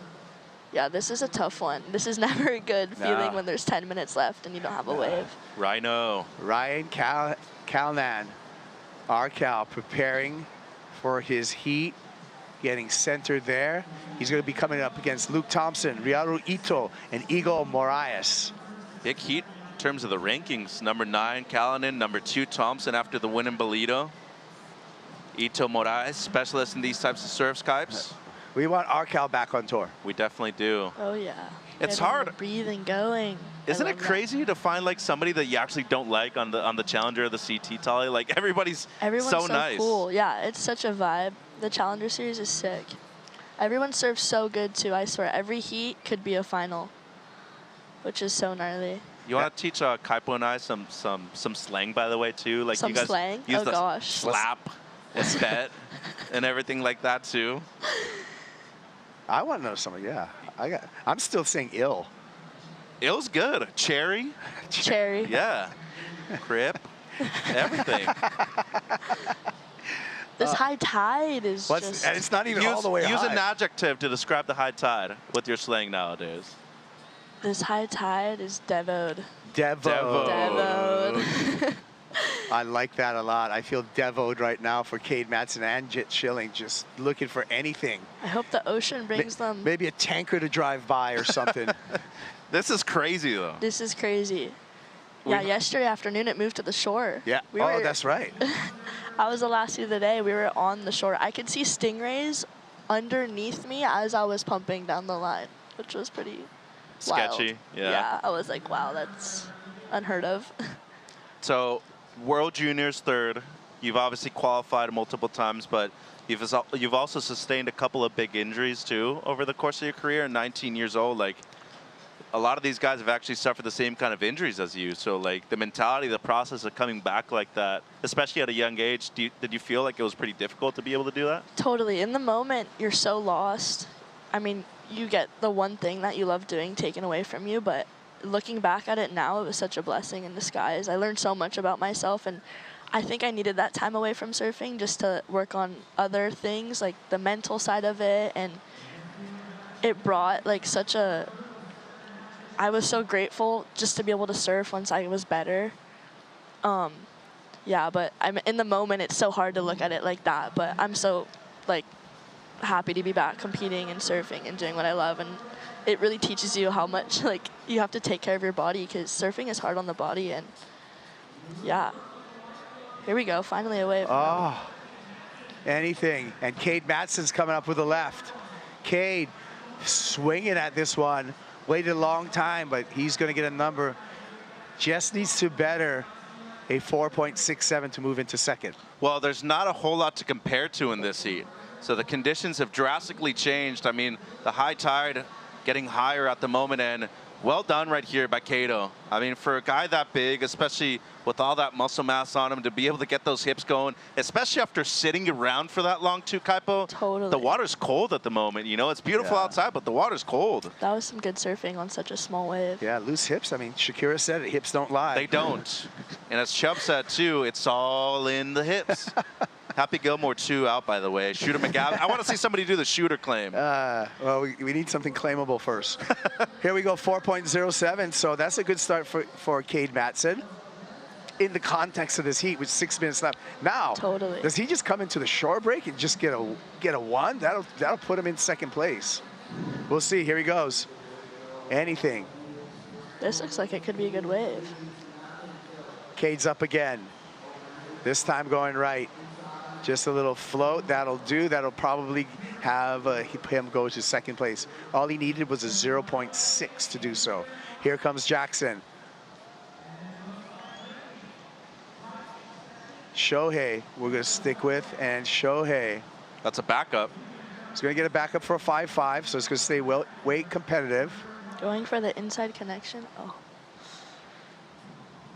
yeah, this is a tough one. This is never a good feeling when there's 10 minutes left and you don't have a wave. Rhino. Ryan Calnan, our Cal, preparing for his heat, getting centered there. He's going to be coming up against Luke Thompson, Ryaru Ito, and Igor Moraes. Big heat in terms of the rankings. Number 9, Callanan. Number 2, Thompson after the win in Bolito. Ito Moraes, specialist in these types of surf Skypes. We want our Cal back on tour. We definitely do. Oh, yeah. It's hard. Breathing, going. Isn't it crazy to find like somebody that you actually don't like on the Challenger or the CT, Tali? Like everyone's so nice. Cool. Yeah, it's such a vibe. The Challenger Series is sick. Everyone serves so good too. I swear, every heat could be a final, which is so gnarly. You want to teach Kaipo and I some slang, by the way, too? Like some you guys slang? use the gosh. slap, espet, and everything like that too. I want to know something. Yeah, I'm still saying ill. Ill's good. Cherry. Cherry. Yeah. Crip. Everything. This high tide is just... And it's not even all the way Use high. an adjective to describe the high tide with your slang nowadays. This high tide is devoed. Devoed. I like that a lot. I feel devoed right now for Cade Matson and Jet Schilling, just looking for anything. I hope the ocean brings them... Maybe a tanker to drive by or something. This is crazy, though. This is crazy. Yeah, yesterday afternoon it moved to the shore. Yeah, that's right. I was the last of the day. We were on the shore. I could see stingrays underneath me as I was pumping down the line, which was pretty sketchy. Wild. Yeah. Yeah, I was like, wow, that's unheard of. So, World Juniors 3rd. You've obviously qualified multiple times, but you've also sustained a couple of big injuries too over the course of your career. 19 years old, like a lot of these guys have actually suffered the same kind of injuries as you. So like the mentality, the process of coming back like that, especially at a young age, did you feel like it was pretty difficult to be able to do that? Totally. In the moment, you're so lost. I mean, you get the one thing that you love doing taken away from you, but looking back at it now, it was such a blessing in disguise. I learned so much about myself, and I think I needed that time away from surfing just to work on other things, like the mental side of it, and it brought like I was so grateful just to be able to surf once I was better. Yeah, but I'm in the moment, it's so hard to look at it like that, but I'm so like happy to be back competing and surfing and doing what I love, and it really teaches you how much like you have to take care of your body, because surfing is hard on the body. And yeah, here we go, finally a wave. Oh, anything. And Cade Matson's coming up with a left. Cade swinging at this one. Waited a long time, but he's going to get a number. Just needs to better a 4.67 to move into second. Well, there's not a whole lot to compare to in this heat. So the conditions have drastically changed. I mean, the high tide getting higher at the moment, and well done right here by Cato. I mean, for a guy that big, especially with all that muscle mass on him, to be able to get those hips going, especially after sitting around for that long too, Kaipo. Totally. The water's cold at the moment, you know? It's beautiful outside, but the water's cold. That was some good surfing on such a small wave. Yeah, loose hips. I mean, Shakira said it, hips don't lie. They don't. And as Chubb said, too, it's all in the hips. Happy Gilmore, too, out, by the way. Shooter McGavin. I want to see somebody do the shooter claim. Well, we need something claimable first. Here we go, 4.07. So that's a good start for Cade Matson in the context of this heat with 6 minutes left. Now, totally. Does he just come into the shore break and just get a one? That'll put him in second place. We'll see. Here he goes. Anything. This looks like it could be a good wave. Cade's up again. This time going right. Just a little float, that'll do. That'll probably have him go to second place. All he needed was a 0.6 to do so. Here comes Jackson. Shohei, we're gonna stick with, and Shohei. That's a backup. He's gonna get a backup for a 5.5, so it's gonna stay weight competitive. Going for the inside connection. Oh.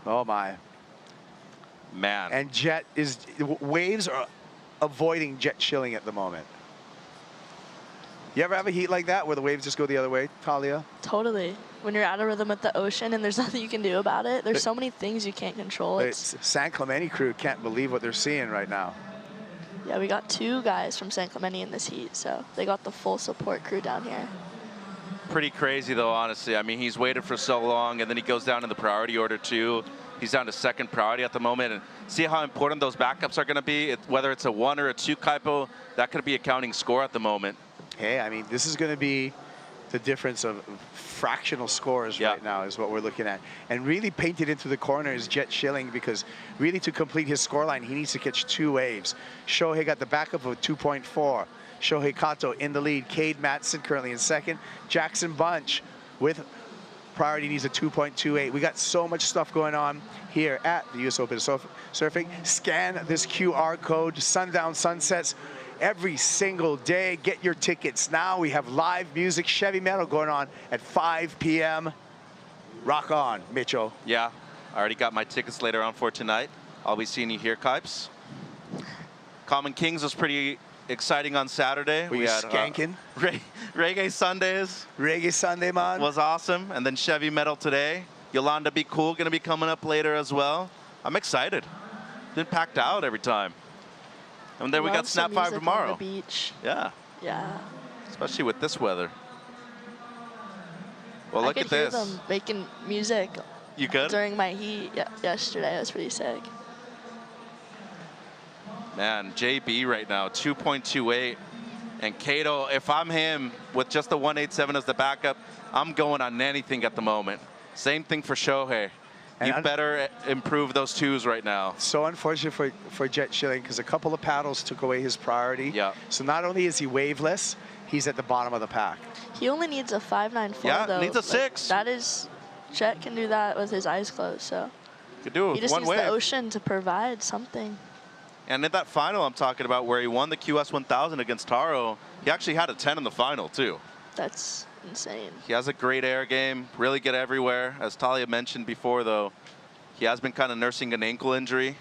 Oh my. Man. And Jet waves are avoiding jet chilling at the moment. You ever have a heat like that where the waves just go the other way, Talia? Totally. When you're out of rhythm with the ocean and there's nothing you can do about it, there's so many things you can't control. It's San Clemente crew can't believe what they're seeing right now. Yeah, we got 2 guys from San Clemente in this heat, so they got the full support crew down here. Pretty crazy, though, honestly. I mean, he's waited for so long, and then he goes down in the priority order, too. He's down to second priority at the moment, and see how important those backups are going to be. Whether it's a 1 or a 2 Kaipo, that could be a counting score at the moment. Hey, I mean, this is going to be the difference of fractional scores right now is what we're looking at. And really painted into the corner is Jet Schilling, because really to complete his scoreline, he needs to catch 2 waves. Shohei got the backup of 2.4. Shohei Kato in the lead. Cade Matson currently in second. Jackson Bunch with priority needs a 2.28. We got so much stuff going on here at the US Open of Surfing. Scan this QR code, Sundown Sunsets, every single day. Get your tickets now. We have live music, Chevy Metal going on at 5 p.m. Rock on, Mitchell. Yeah, I already got my tickets later on for tonight. I'll be seeing you here, Kipes. Common Kings was pretty exciting on Saturday. We had skanking. Reggae Sundays. Reggae Sunday, man. Was awesome. And then Chevy Metal today. Yolanda Be Cool going to be coming up later as well. I'm excited. Been packed out every time. And then we got Snap 5 tomorrow. On the beach. Yeah. Yeah. Especially with this weather. Well, look at this. I could hear them making music. You good? During my heat yesterday. It was pretty sick. Man, JB right now, 2.28. And Cato, if I'm him with just the 187 as the backup, I'm going on anything at the moment. Same thing for Shohei. You better improve those 2s right now. So unfortunate for Jet Schilling, because a couple of paddles took away his priority. Yeah. So not only is he waveless, he's at the bottom of the pack. He only needs a 5.94 though. Yeah, needs a 6. That is, Jet can do that with his eyes closed, so. Could do it with he just one needs wave. the ocean to provide something. And in that final I'm talking about where he won the QS 1000 against Taro, he actually had a 10 in the final too. That's insane. He has a great air game, really good everywhere. As Talia mentioned before, though, he has been kind of nursing an ankle injury.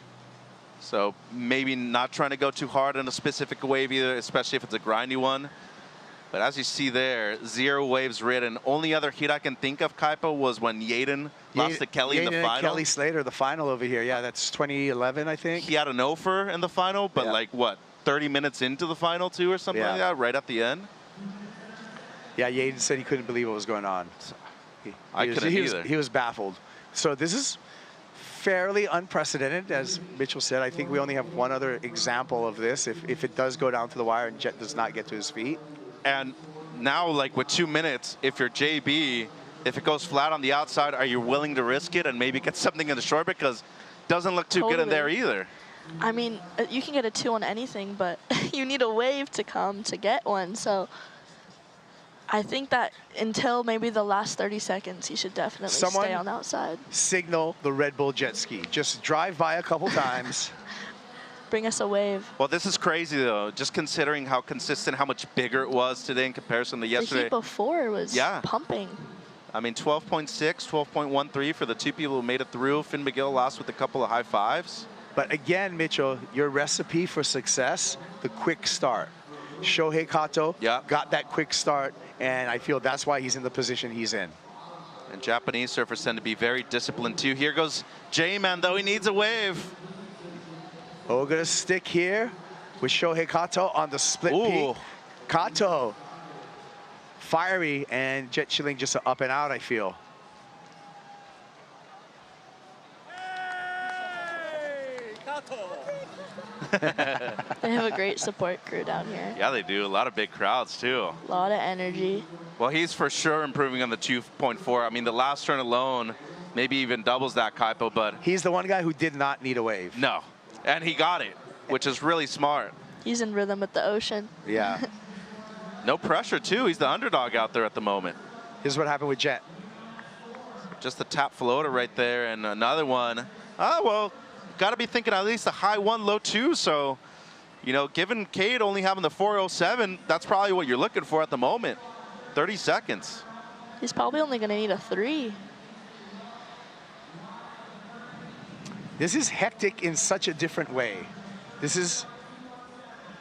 So maybe not trying to go too hard in a specific wave either, especially if it's a grindy one. But as you see there, 0 waves ridden. Only other heat I can think of, Kaipo, was when Yaden lost to Kelly in the Yaden final. and Kelly Slater, the final over here. Yeah, that's 2011, I think. He had an offer in the final, but like, what, 30 minutes into the final, too, or something like that, right at the end? Yeah, Yaden said he couldn't believe what was going on. I couldn't either. He was baffled. So this is fairly unprecedented, as Mitchell said. I think we only have one other example of this, if it does go down to the wire and Jet does not get to his feet. And now, like with 2 minutes, if you're JB, if it goes flat on the outside, are you willing to risk it and maybe get something in the short bit? Because it doesn't look too good in there either. I mean, you can get a 2 on anything, but you need a wave to come to get one. So I think that until maybe the last 30 seconds, he should definitely stay on the outside. Signal the Red Bull jet ski. Just drive by a couple times. Bring us a wave. Well, this is crazy, though, just considering how consistent, how much bigger it was today in comparison to yesterday. The heat before was pumping. I mean, 12.6, 12.13 for the 2 people who made it through. Finn McGill lost with a couple of high fives. But again, Mitchell, your recipe for success, the quick start. Shohei Kato got that quick start, and I feel that's why he's in the position he's in. And Japanese surfers tend to be very disciplined, too. Here goes J-Man, though. He needs a wave. Oh, we're going to stick here with Shohei Kato on the split peak. Kato, fiery, and Jet Chilling just up and out, I feel. They have a great support crew down here. Yeah, they do. A lot of big crowds, too. A lot of energy. Well, he's for sure improving on the 2.4. I mean, the last turn alone maybe even doubles that, Kaipo, but... He's the one guy who did not need a wave. No. And he got it, which is really smart. He's in rhythm with the ocean. Yeah. No pressure, too. He's the underdog out there at the moment. Here's what happened with Jet. Just a tap floater right there, and another one. Oh, well, got to be thinking at least a high 1, low 2. So, you know, given Cade only having the 407, that's probably what you're looking for at the moment. 30 seconds. He's probably only going to need a 3. This is hectic in such a different way. This is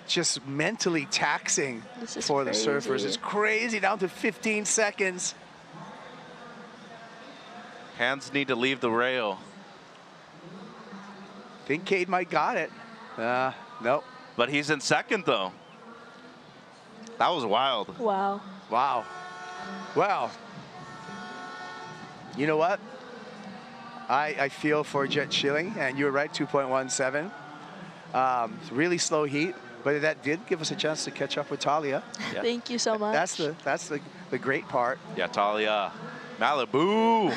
just mentally taxing for the surfers. It's crazy, down to 15 seconds. Hands need to leave the rail. Think Cade might got it. Nope. But he's in second, though. That was wild. Wow. Wow. Well, you know what? I feel for Jet Chilling, and you were right, 2.17. Really slow heat, but that did give us a chance to catch up with Talia. Yeah. Thank you so much. That's the great part. Yeah, Talia. Malibu.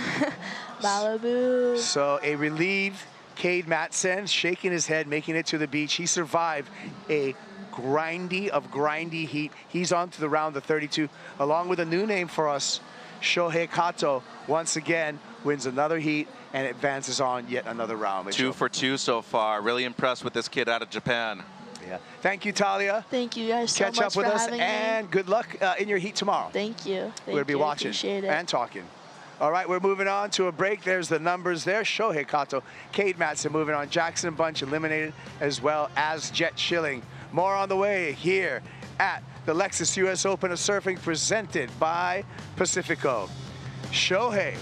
Malibu. So a relieved Cade Matson shaking his head, making it to the beach. He survived a grindy heat. He's on to the round of 32, along with a new name for us, Shohei Kato. Once again, wins another heat and advances on yet another round. Mitchell. 2 for 2 so far. Really impressed with this kid out of Japan. Yeah. Thank you, Talia. Thank you guys so much Catch up with for us, having and good luck in your heat tomorrow. Thank you. We'll be watching Appreciate it. and talking. All right, we're moving on to a break. There's the numbers there. Shohei Kato, Cade Matson moving on. Jackson Bunch eliminated, as well as Jet Chilling. More on the way here at the Lexus US Open of Surfing, presented by Pacifico. Shohei.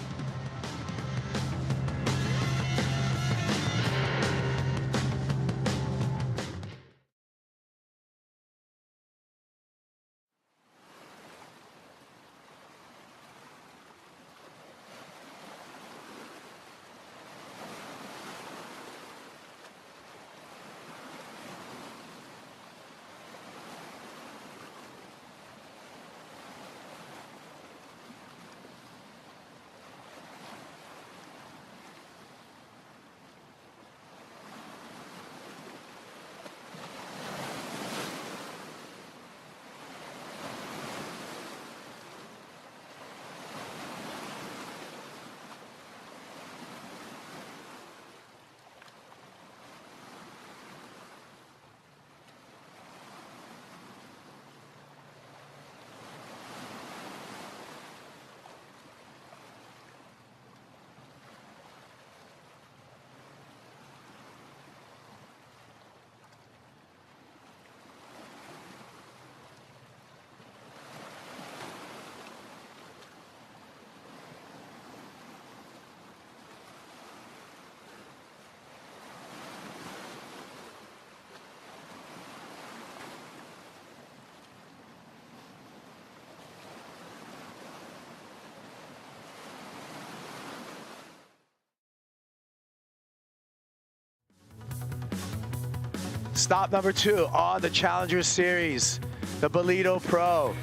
Stop number 2 on the Challenger Series. The Bolito Pro,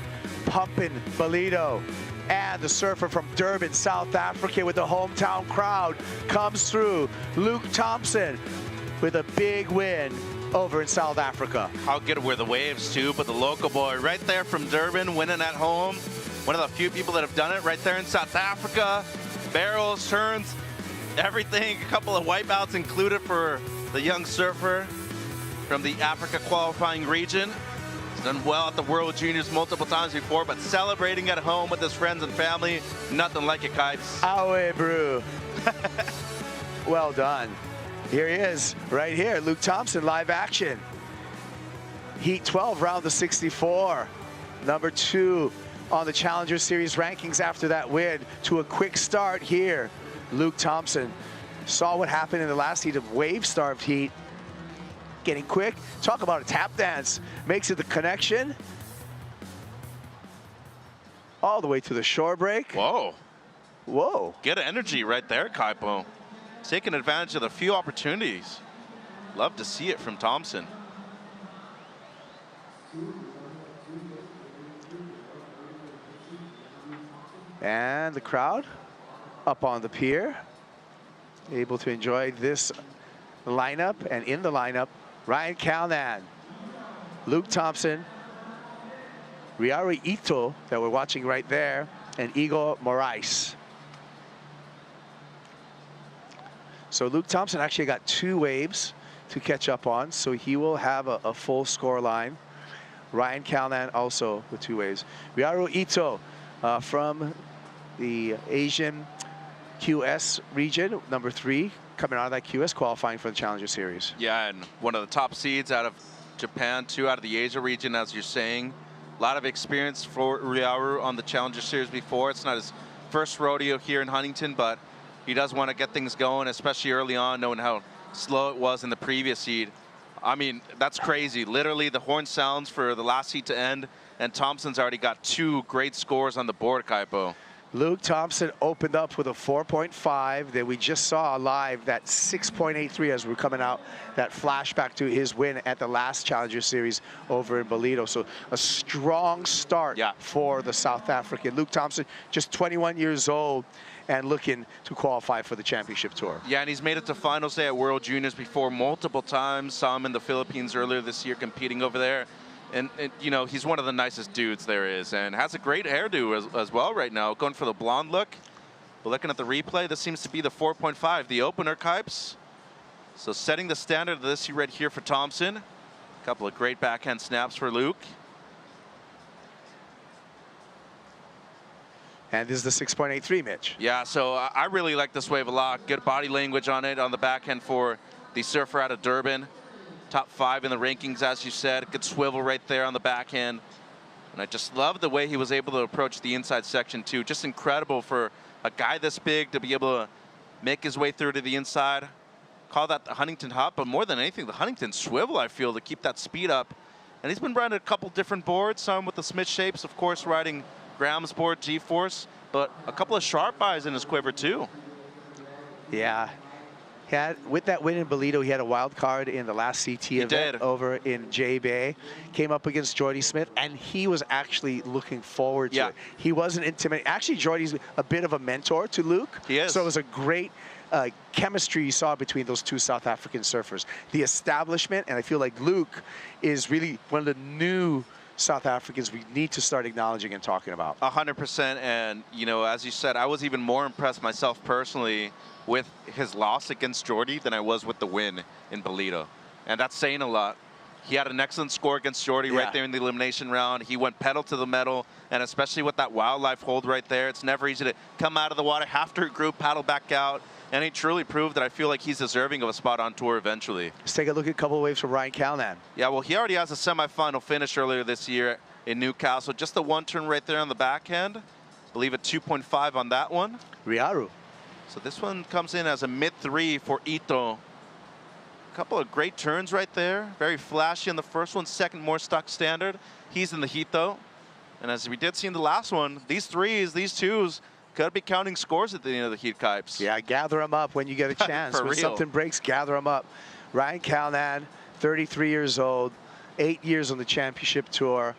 pumping Bolito. And the surfer from Durban, South Africa with the hometown crowd comes through. Luke Thompson with a big win over in South Africa. How good were the waves too, but the local boy right there from Durban winning at home. One of the few people that have done it right there in South Africa. Barrels, turns, everything. A couple of wipeouts included for the young surfer from the Africa qualifying region. He's done well at the World Juniors multiple times before, but celebrating at home with his friends and family, nothing like it, Kipes. Awe, brew. Well done. Here he is, right here, Luke Thompson, live action. Heat 12, round of 64. Number 2 on the Challenger Series rankings after that win to a quick start here. Luke Thompson saw what happened in the last heat of wave-starved heat. Getting quick, talk about a tap dance. Makes it the connection. All the way to the shore break. Whoa. Whoa. Good energy right there, Kaipo. Taking advantage of the few opportunities. Love to see it from Thompson. And the crowd up on the pier, able to enjoy this lineup. And in the lineup, Ryan Calnan, Luke Thompson, Riaru Ito, that we're watching right there, and Igor Morais. So Luke Thompson actually got 2 waves to catch up on, so he will have a full score line. Ryan Calnan also with 2 waves. Riaru Ito from the Asian QS region, number 3, coming out of that QS qualifying for the Challenger Series. Yeah, and one of the top seeds out of Japan, 2 out of the Asia region, as you're saying. A lot of experience for Riaru on the Challenger Series before. It's not his first rodeo here in Huntington, but he does want to get things going, especially early on, knowing how slow it was in the previous seed. I mean, that's crazy. Literally, the horn sounds for the last heat to end, and Thompson's already got 2 great scores on the board, Kaipo. Luke Thompson opened up with a 4.5 that we just saw live, that 6.83 as we're coming out, that flashback to his win at the last Challenger Series over in Bolito. So a strong start for the South African. Luke Thompson, just 21 years old and looking to qualify for the championship tour. Yeah, and he's made it to finals day at World Juniors before multiple times. Saw him in the Philippines earlier this year competing over there. And you know, he's one of the nicest dudes there is, and has a great hairdo as well right now, going for the blonde look. But looking at the replay, this seems to be the 4.5, the opener, Kipes. So setting the standard of this right here for Thompson. A couple of great backhand snaps for Luke. And this is the 6.83, Mitch. Yeah, so I really like this wave a lot. Good body language on it on the backhand for the surfer out of Durban. Top 5 in the rankings, as you said. Good swivel right there on the backhand. And I just love the way he was able to approach the inside section, too. Just incredible for a guy this big to be able to make his way through to the inside. Call that the Huntington hop, but more than anything, the Huntington swivel, I feel, to keep that speed up. And he's been riding a couple different boards, some with the Smith shapes, of course, riding Graham's board, G-Force, but a couple of sharp eyes in his quiver, too. Yeah. With that win in Bolito, he had a wild card in the last CT event over in J-Bay. Came up against Jordy Smith, and he was actually looking forward to it. He wasn't intimidated. Actually, Jordy's a bit of a mentor to Luke. He is. So it was a great chemistry you saw between those 2 South African surfers. The establishment, and I feel like Luke is really one of the new South Africans we need to start acknowledging and talking about. 100%, and you know, as you said, I was even more impressed myself personally with his loss against Jordy than I was with the win in Bolito. And that's saying a lot. He had an excellent score against Jordy right there in the elimination round. He went pedal to the metal, and especially with that wildlife hold right there, it's never easy to come out of the water, have to regroup, paddle back out, and he truly proved that I feel like he's deserving of a spot on tour eventually. Let's take a look at a couple of waves from Ryan Calnan. Yeah, well, he already has a semifinal finish earlier this year in Newcastle. Just the 1 turn right there on the backhand. I believe a 2.5 on that one. Riaru. So this one comes in as a mid-3 for Ito. A couple of great turns right there. Very flashy on the first one, second more stock standard. He's in the heat though. And as we did see in the last one, these 3s, these 2s, could be counting scores at the end of the heat, Kipes. Yeah, gather them up when you get a chance. When something breaks, gather them up. Ryan Calnan, 33 years old, 8 years on the championship tour,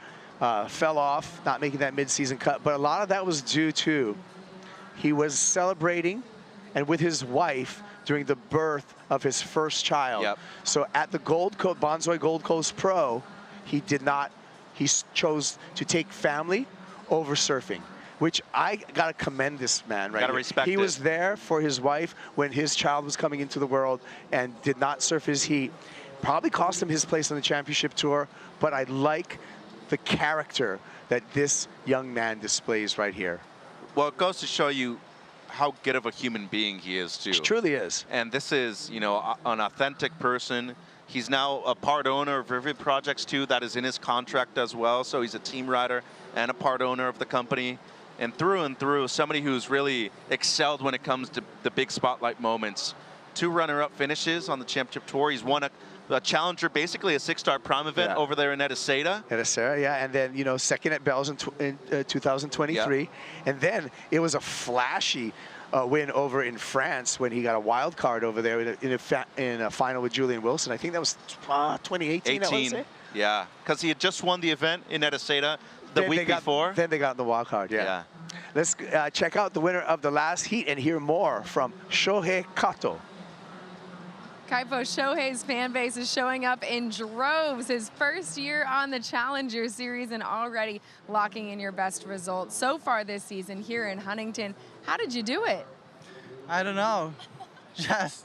fell off, not making that midseason cut. But a lot of that was due to he was celebrating and with his wife during the birth of his first child. Yep. So at the Bonzoy Gold Coast Pro, he chose to take family over surfing, which I gotta commend this man, right? Gotta respect He it. was there for his wife when his child was coming into the world and did not surf his heat. Probably cost him his place on the championship tour, but I like the character that this young man displays right here. Well, it goes to show you how good of a human being he is, too. He truly is. And this is, you know, an authentic person. He's now a part owner of Rivet Projects, too. That is in his contract as well. So he's a team rider and a part owner of the company. And through, somebody who's really excelled when it comes to the big spotlight moments. 2 runner-up finishes on the championship tour. He's won a challenger, basically a 6-star prime event over there in Ediseta. Ediseta, yeah, and then, you know, second at Bells in 2023. Yep. And then it was a flashy win over in France when he got a wild card over there in a final with Julian Wilson. I think that was 2018, I want to say. Yeah, because he had just won the event in Ediseta the week before. Then they got in the wild card, yeah. Let's check out the winner of the last heat and hear more from Shohei Kato. Kaipo, Shohei's fan base is showing up in droves. His first year on the Challenger Series and already locking in your best results so far this season here in Huntington. How did you do it? I don't know. Just,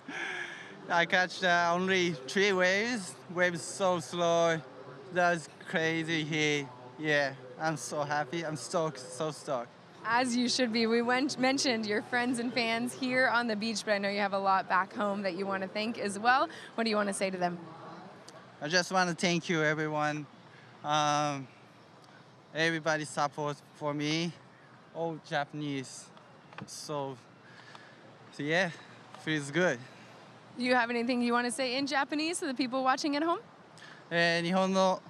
I catch only 3 waves. Waves so slow. That's crazy here. Yeah, I'm so happy. I'm stoked, so stoked. As you should be. We mentioned your friends and fans here on the beach, but I know you have a lot back home that you want to thank as well. What do you want to say to them? I just want to thank you, everyone. Everybody support for me. All Japanese. So yeah, feels good. Do you have anything you want to say in Japanese to the people watching at home? 日本の、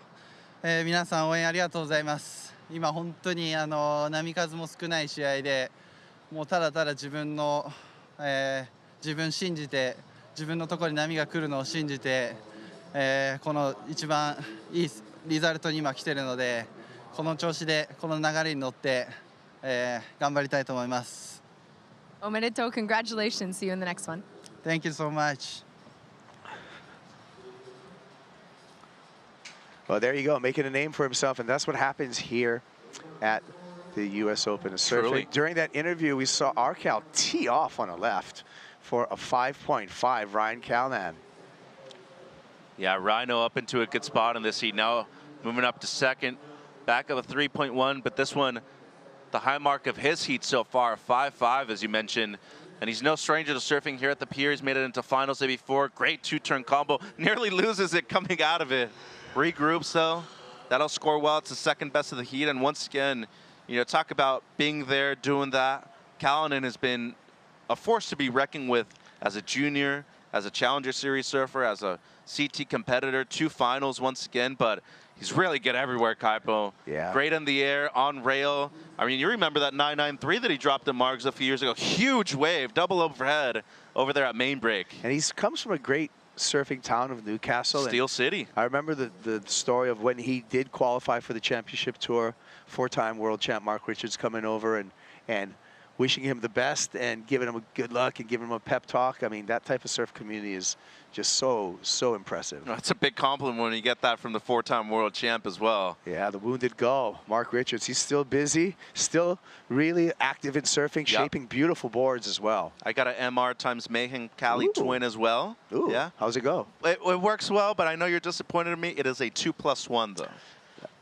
皆さん応援ありがとうございます。今本当に波数も少ない試合で、もうただただ自分信じて、自分のところに波が来るのを信じて、この一番いいリザルトに今来てるので、この調子でこの流れに乗って、頑張りたいと思います。おめでとう. Congratulations. See you in the next one. Thank you so much. Well, there you go, making a name for himself, and that's what happens here at the U.S. Open of Surfing. Truly. During that interview, we saw Arcal tee off on a left for a 5.5, Ryan Calnan. Yeah, Rhino up into a good spot in this heat. Now moving up to second, back of a 3.1, but this one, the high mark of his heat so far, 5.5, as you mentioned. And he's no stranger to surfing here at the pier. He's made it into finals day before. Great 2-turn combo. Nearly loses it coming out of it. Regroups though. That'll score well. It's the second best of the heat. And once again, you know, talk about being there, doing that. Callanan has been a force to be reckoned with as a junior, as a Challenger Series surfer, as a CT competitor. 2 finals once again, but he's really good everywhere, Kaipo. Yeah. Great in the air, on rail. I mean, you remember that 993 that he dropped at Margs a few years ago. Huge wave, double overhead over there at Main Break. And he comes from a great surfing town of Newcastle. Steel City. I remember the story of when he did qualify for the championship tour, 4-time world champ Mark Richards coming over and wishing him the best and giving him a good luck and giving him a pep talk. I mean, that type of surf community is just so impressive. That's a big compliment when you get that from the 4-time world champ as well. Yeah, the Wounded Gull, Mark Richards. He's still busy, still really active in surfing, shaping beautiful boards as well. I got an MR times Mayhem Cali twin as well. Ooh, yeah. How's it go? It works well, but I know you're disappointed in me. It is a 2+1 though.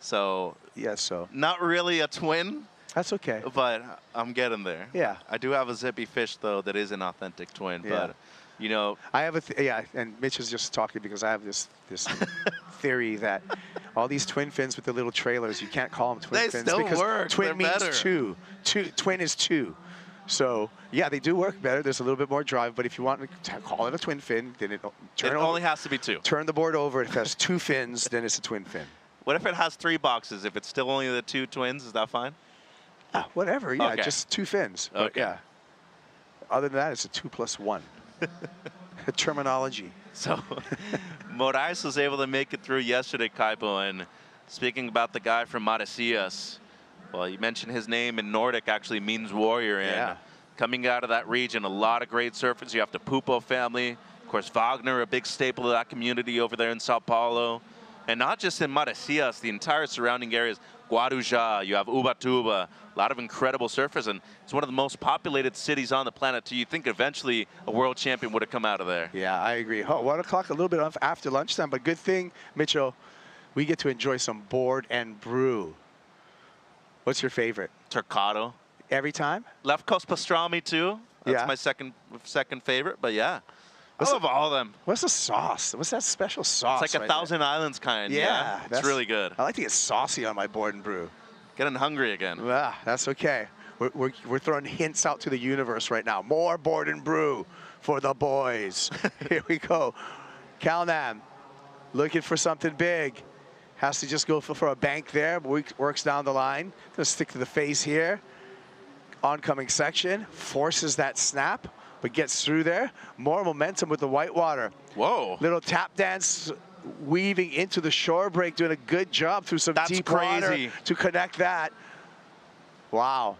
So. Yes, so. Not really a twin. That's okay. But I'm getting there. Yeah. I do have a Zippy Fish though that is an authentic twin, but. You know, I have and Mitch is just talking because I have this theory that all these twin fins with the little trailers, you can't call them twin fins still because work. twin They're means better. two. Twin is 2. So yeah, they do work better. There's a little bit more drive, but if you want to call it a twin fin, then it only has to be 2. Turn the board over. If it has 2 fins, then it's a twin fin. What if it has 3 boxes? If it's still only the 2 twins, is that fine? Whatever. Yeah, Okay. just 2 fins. But Okay. yeah. Other than that, it's a 2+1. Terminology. So Moraes was able to make it through yesterday, Kaipo. And speaking about the guy from Madecias, well, you mentioned his name in Nordic actually means warrior. And coming out of that region, a lot of great surfers. You have the Pupo family. Of course, Wagner, a big staple of that community over there in Sao Paulo. And not just in Madecias, the entire surrounding areas. Guarujá, you have Ubatuba, a lot of incredible surfers, and it's one of the most populated cities on the planet. Do you think eventually a world champion would have come out of there? Yeah, I agree. Oh, 1 o'clock, a little bit after lunchtime, but good thing, Mitchell, we get to enjoy some board and brew. What's your favorite? Turcado. Every time? Left Coast Pastrami, too. That's my second favorite, but yeah. I love all of them. What's the sauce? What's that special sauce? It's like a Thousand Islands kind. Yeah, it's really good. I like to get saucy on my board and brew. Getting hungry again. Yeah, that's okay. We're throwing hints out to the universe right now. More board and brew for the boys. Here we go. Calnam looking for something big. Has to just go for a bank there, but works down the line. Gonna stick to the face here. Oncoming section, forces that snap, but gets through there. More momentum with the whitewater. Whoa. Little tap dance weaving into the shore break, doing a good job through some deep water to connect that. Wow.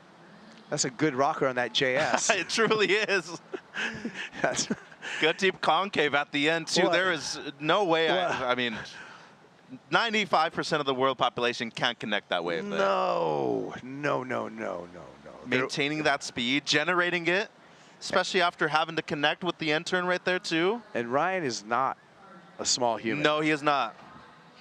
That's a good rocker on that JS. It truly is. Good deep concave at the end, too. What? There is no way. I mean, 95% of the world population can't connect that wave there. No. Maintaining that speed, generating it, especially after having to connect with the end turn right there, too. And Ryan is not a small human. No, he is not.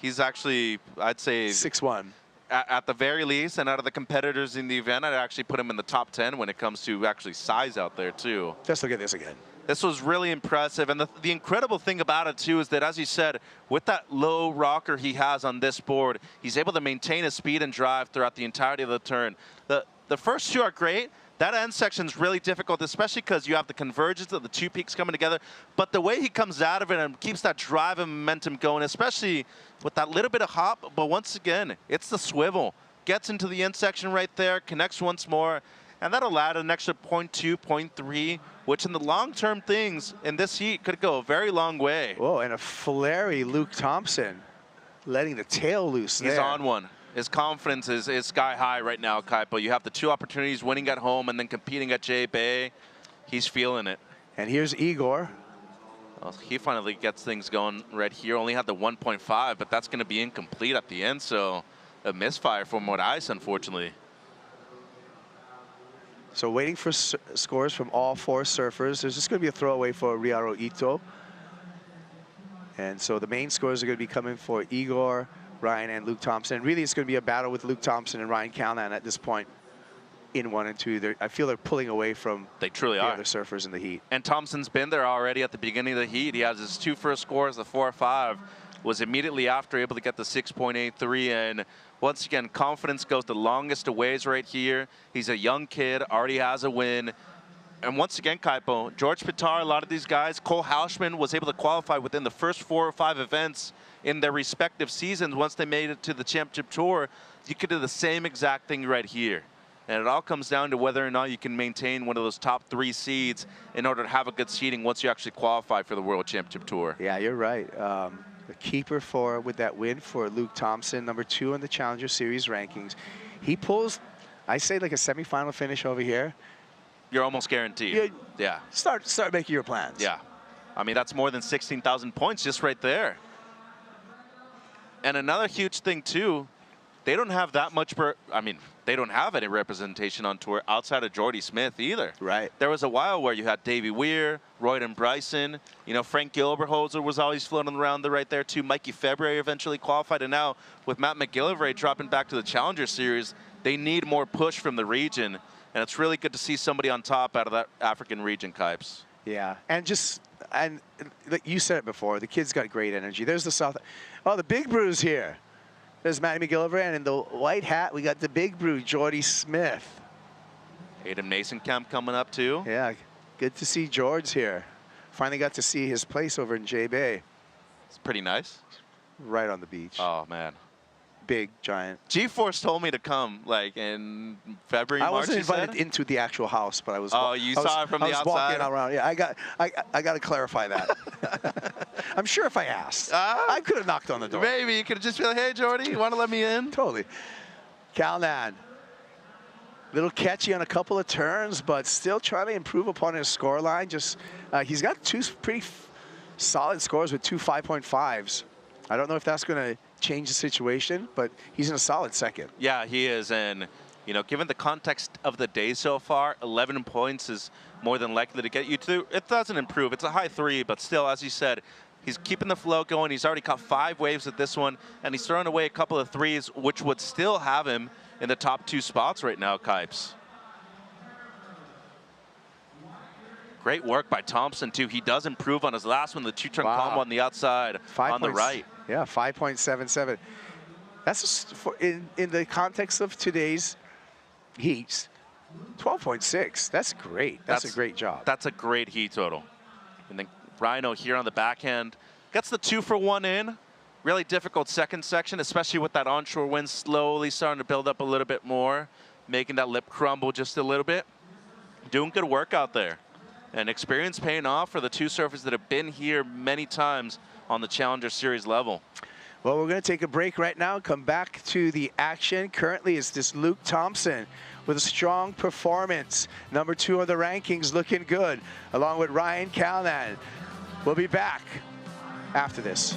He's actually, I'd say... 6'1". At the very least, and out of the competitors in the event, I'd actually put him in the top 10 when it comes to actually size out there, too. Let's look at this again. This was really impressive. And the incredible thing about it, too, is that, as you said, with that low rocker he has on this board, he's able to maintain his speed and drive throughout the entirety of the turn. The first two are great. That end section is really difficult, especially because you have the convergence of the two peaks coming together. But the way he comes out of it and keeps that drive and momentum going, especially with that little bit of hop, but once again, it's the swivel. Gets into the end section right there, connects once more, and that'll add an extra 0.2, 0.3, which in the long-term things in this heat could go a very long way. Whoa, and a flary Luke Thompson letting the tail loose there. He's on one. His confidence is sky high right now, Kaipo. You have the two opportunities, winning at home and then competing at J-Bay. He's feeling it. And here's Igor. Well, he finally gets things going right here. Only had the 1.5, but that's going to be incomplete at the end, so a misfire for Moraes, unfortunately. So waiting for scores from all four surfers. There's just going to be a throwaway for Riaro Ito. And so the main scores are going to be coming for Igor, Ryan, and Luke Thompson. And really, it's going to be a battle with Luke Thompson and Ryan Calnan at this point in 1 and 2. I feel they're pulling away from the other surfers in the heat. And Thompson's been there already at the beginning of the heat. He has his two first scores, the 4.5, was immediately after able to get the 6.83. And once again, confidence goes the longest of ways right here. He's a young kid, already has a win. And once again, Kaipo, George Pitar, a lot of these guys, Cole Hauschman was able to qualify within the first 4 or 5 events in their respective seasons. Once they made it to the championship tour, you could do the same exact thing right here. And it all comes down to whether or not you can maintain one of those top 3 seeds in order to have a good seeding once you actually qualify for the World Championship Tour. Yeah, you're right. The keeper with that win for Luke Thompson, number 2 in the Challenger Series rankings. He pulls, I say, like a semifinal finish over here. You're almost guaranteed. Yeah. Start making your plans. Yeah. I mean, that's more than 16,000 points just right there. And another huge thing, too, they don't have that much, they don't have any representation on tour outside of Jordy Smith either. Right. There was a while where you had Davey Weir, Royden Bryson, you know, Frank Gilbertholzer was always floating around right there too. Mikey February eventually qualified, and now with Matt McGillivray dropping back to the Challenger Series, they need more push from the region, and it's really good to see somebody on top out of that African region, Kipes. Yeah, and you said it before, the kid's got great energy. There's the South. Oh, the Big Brew's here. There's Matty McGillivray, and in the white hat, we got the Big Brew, Jordy Smith. Adam Nasenkamp coming up, too. Yeah, good to see George here. Finally got to see his place over in J-Bay. It's pretty nice. Right on the beach. Oh, man. big, giant. G-Force told me to come, like in February, I March. wasn't you said? invited into the actual house, but I was. Oh, you saw it from the I was outside? walking around. Yeah, I got to clarify that. I'm sure if I asked, I could have knocked on the door. Maybe you could have just been like, "Hey, Jordy, you want to let me in?" Totally. Calnan, little catchy on a couple of turns, but still trying to improve upon his score line. Just he's got two pretty solid scores with two 5.5s. I don't know if that's going to change the situation, but he's in a solid second. Yeah, he is, and you know, given the context of the day so far, 11 points is more than likely to get you to. It doesn't improve. It's a high 3, but still, as you said, he's keeping the flow going. He's already caught 5 waves at this one, and he's throwing away a couple of 3s, which would still have him in the top 2 spots right now, Kipes. Great work by Thompson, too. He does improve on his last one, the 2-turn combo on the outside, on the right. Yeah, 5.77. That's in the context of today's heats, 12.6. That's great. That's a great job. That's a great heat total. And then Rhino here on the backhand gets the 2-for-1 in. Really difficult second section, especially with that onshore wind slowly starting to build up a little bit more, making that lip crumble just a little bit. Doing good work out there. And experience paying off for the 2 surfers that have been here many times on the Challenger Series level. Well, we're going to take a break right now and come back to the action. Currently, it's this Luke Thompson with a strong performance. Number 2 on the rankings, looking good, along with Ryan Calnan. We'll be back after this.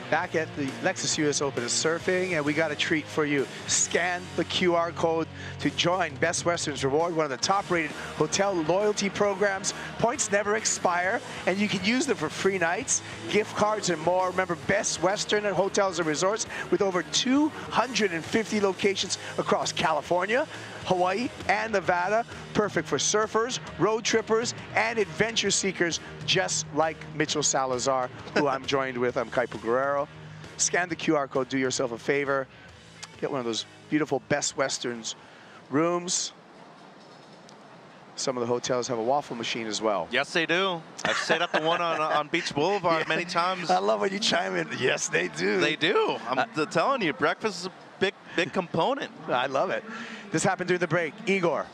Back at the Lexus US Open of Surfing, and we got a treat for you. Scan the QR code to join Best Western's Reward, one of the top-rated hotel loyalty programs. Points never expire, and you can use them for free nights, gift cards, and more. Remember, Best Western and Hotels and Resorts with over 250 locations across California, Hawaii, and Nevada. Perfect for surfers, road trippers, and adventure seekers, just like Mitchell Salazar, who I'm joined with. I'm Kaipo Guerrero. Scan the QR code, do yourself a favor. Get one of those beautiful Best Westerns rooms. Some of the hotels have a waffle machine as well. Yes, they do. I've stayed at the one on Beach Boulevard many times. I love when you chime in. Yes, they do. They do. I'm telling you, breakfast is a big component. I love it. This happened during the break. Igor.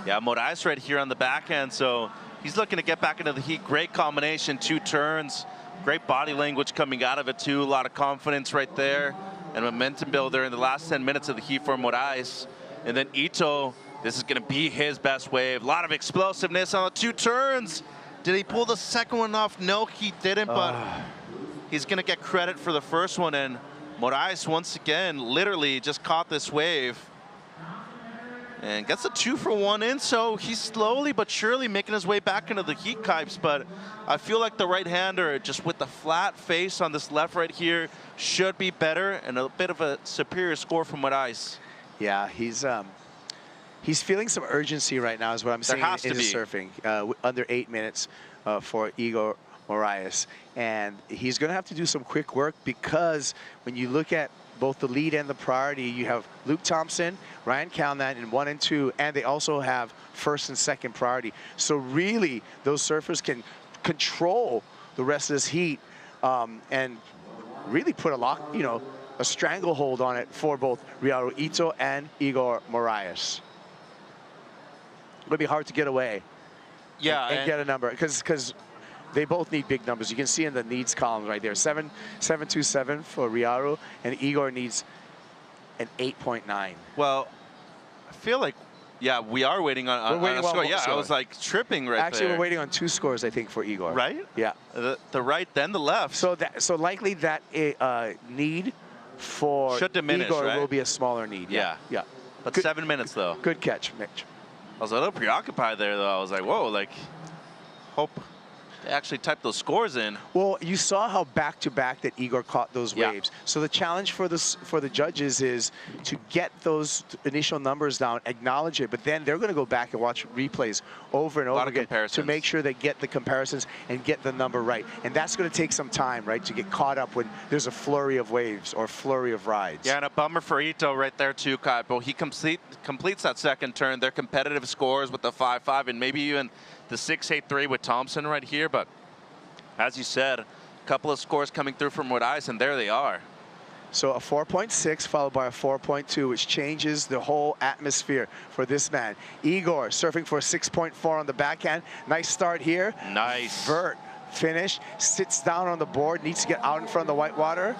Yeah, Moraes right here on the backhand, so he's looking to get back into the heat. Great combination, 2 turns. Great body language coming out of it, too. A lot of confidence right there and momentum builder in the last 10 minutes of the heat for Moraes. And then Ito, this is going to be his best wave. A lot of explosiveness on the 2 turns. Did he pull the second one off? No, he didn't, but he's going to get credit for the first one. And Moraes, once again, literally just caught this wave and gets a 2-for-1 in, so he's slowly but surely making his way back into the heat, Kipes. But I feel like the right-hander, just with the flat face on this left right here, should be better and a bit of a superior score from Moraes. Yeah, he's He's feeling some urgency right now is what I'm There seeing has in to his be. surfing. Under 8 minutes for Igor Moraes. And he's going to have to do some quick work because when you look at both the lead and the priority, you have Luke Thompson, Ryan Calnan in 1 and 2, and they also have first and second priority. So really, those surfers can control the rest of this heat and really put a stranglehold on it for both Ryaru Ito and Igor Moraes. It's going to be hard to get away. Yeah, and get a number because they both need big numbers. You can see in the needs column right there, 7.727 for Ryaru, and Igor needs an 8.9. Well, I feel like, yeah, we are waiting on a score. Yeah, I was like tripping right Actually, there. we're waiting on 2 scores, I think, for Igor. Right? Yeah. The right, then the left. So likely that need for Should diminish, Igor right? will be a smaller need. Yeah. Yeah. But Good- 7 minutes, though. Good catch, Mitch. I was a little preoccupied there, though. I was like, whoa, like, hope they actually type those scores in. Well, you saw how back-to-back that Igor caught those waves. So the challenge for the judges is to get those initial numbers down, acknowledge it, but then they're going to go back and watch replays over and over again to make sure they get the comparisons and get the number right. And that's going to take some time, right, to get caught up when there's a flurry of waves or flurry of rides. Yeah, and a bummer for Ito right there, too, Kaipo. He completes that second turn. They're competitive scores with the 5.5 and maybe even the 6.83 with Thompson right here. But as you said, a couple of scores coming through from Moraes, and there they are. So a 4.6 followed by a 4.2, which changes the whole atmosphere for this man. Igor surfing for a 6.4 on the backhand. Nice start here. Nice. Vert finish, sits down on the board, needs to get out in front of the whitewater.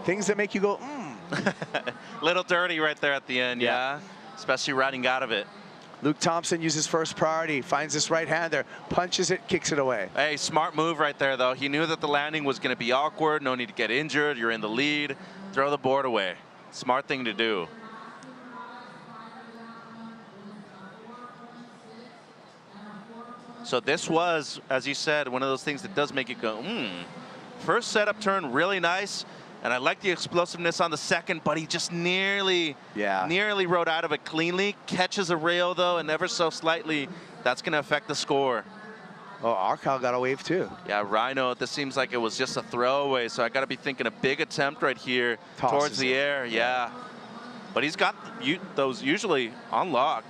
Things that make you go, Little dirty right there at the end, yeah. Especially riding out of it. Luke Thompson uses first priority, finds this right-hander, punches it, kicks it away. Hey, smart move right there, though. He knew that the landing was going to be awkward. No need to get injured. You're in the lead. Throw the board away. Smart thing to do. So this was, as you said, one of those things that does make it go, First setup turn, really nice. And I like the explosiveness on the second, but he just nearly rode out of it cleanly. Catches a rail, though, and ever so slightly, that's going to affect the score. Oh, Arkal got a wave, too. Yeah, Rhino, this seems like it was just a throwaway, so I got to be thinking a big attempt right here towards the air. Yeah. But he's got those usually on lock.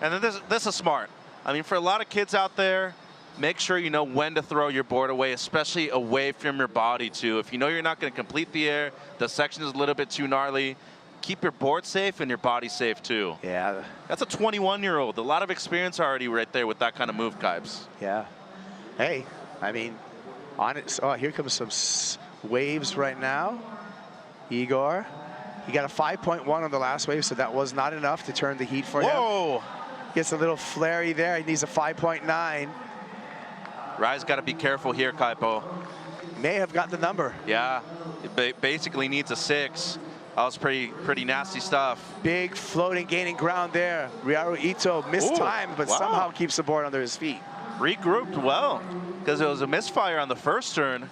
And then this is smart. I mean, for a lot of kids out there, make sure you know when to throw your board away, especially away from your body, too. If you know you're not going to complete the air, the section is a little bit too gnarly, keep your board safe and your body safe, too. Yeah. That's a 21-year-old. A lot of experience already right there with that kind of move, Kipes. Yeah. Hey, I mean, on it. Oh, here comes some waves right now. Igor. He got a 5.1 on the last wave, so that was not enough to turn the heat for him. Whoa! Gets a little flary there. He needs a 5.9. Rai's got to be careful here, Kaipo. May have got the number. Yeah, it basically needs a 6. That was pretty nasty stuff. Big floating, gaining ground there. Ryaru Ito missed time, but somehow keeps the board under his feet. Regrouped well, because it was a misfire on the first turn.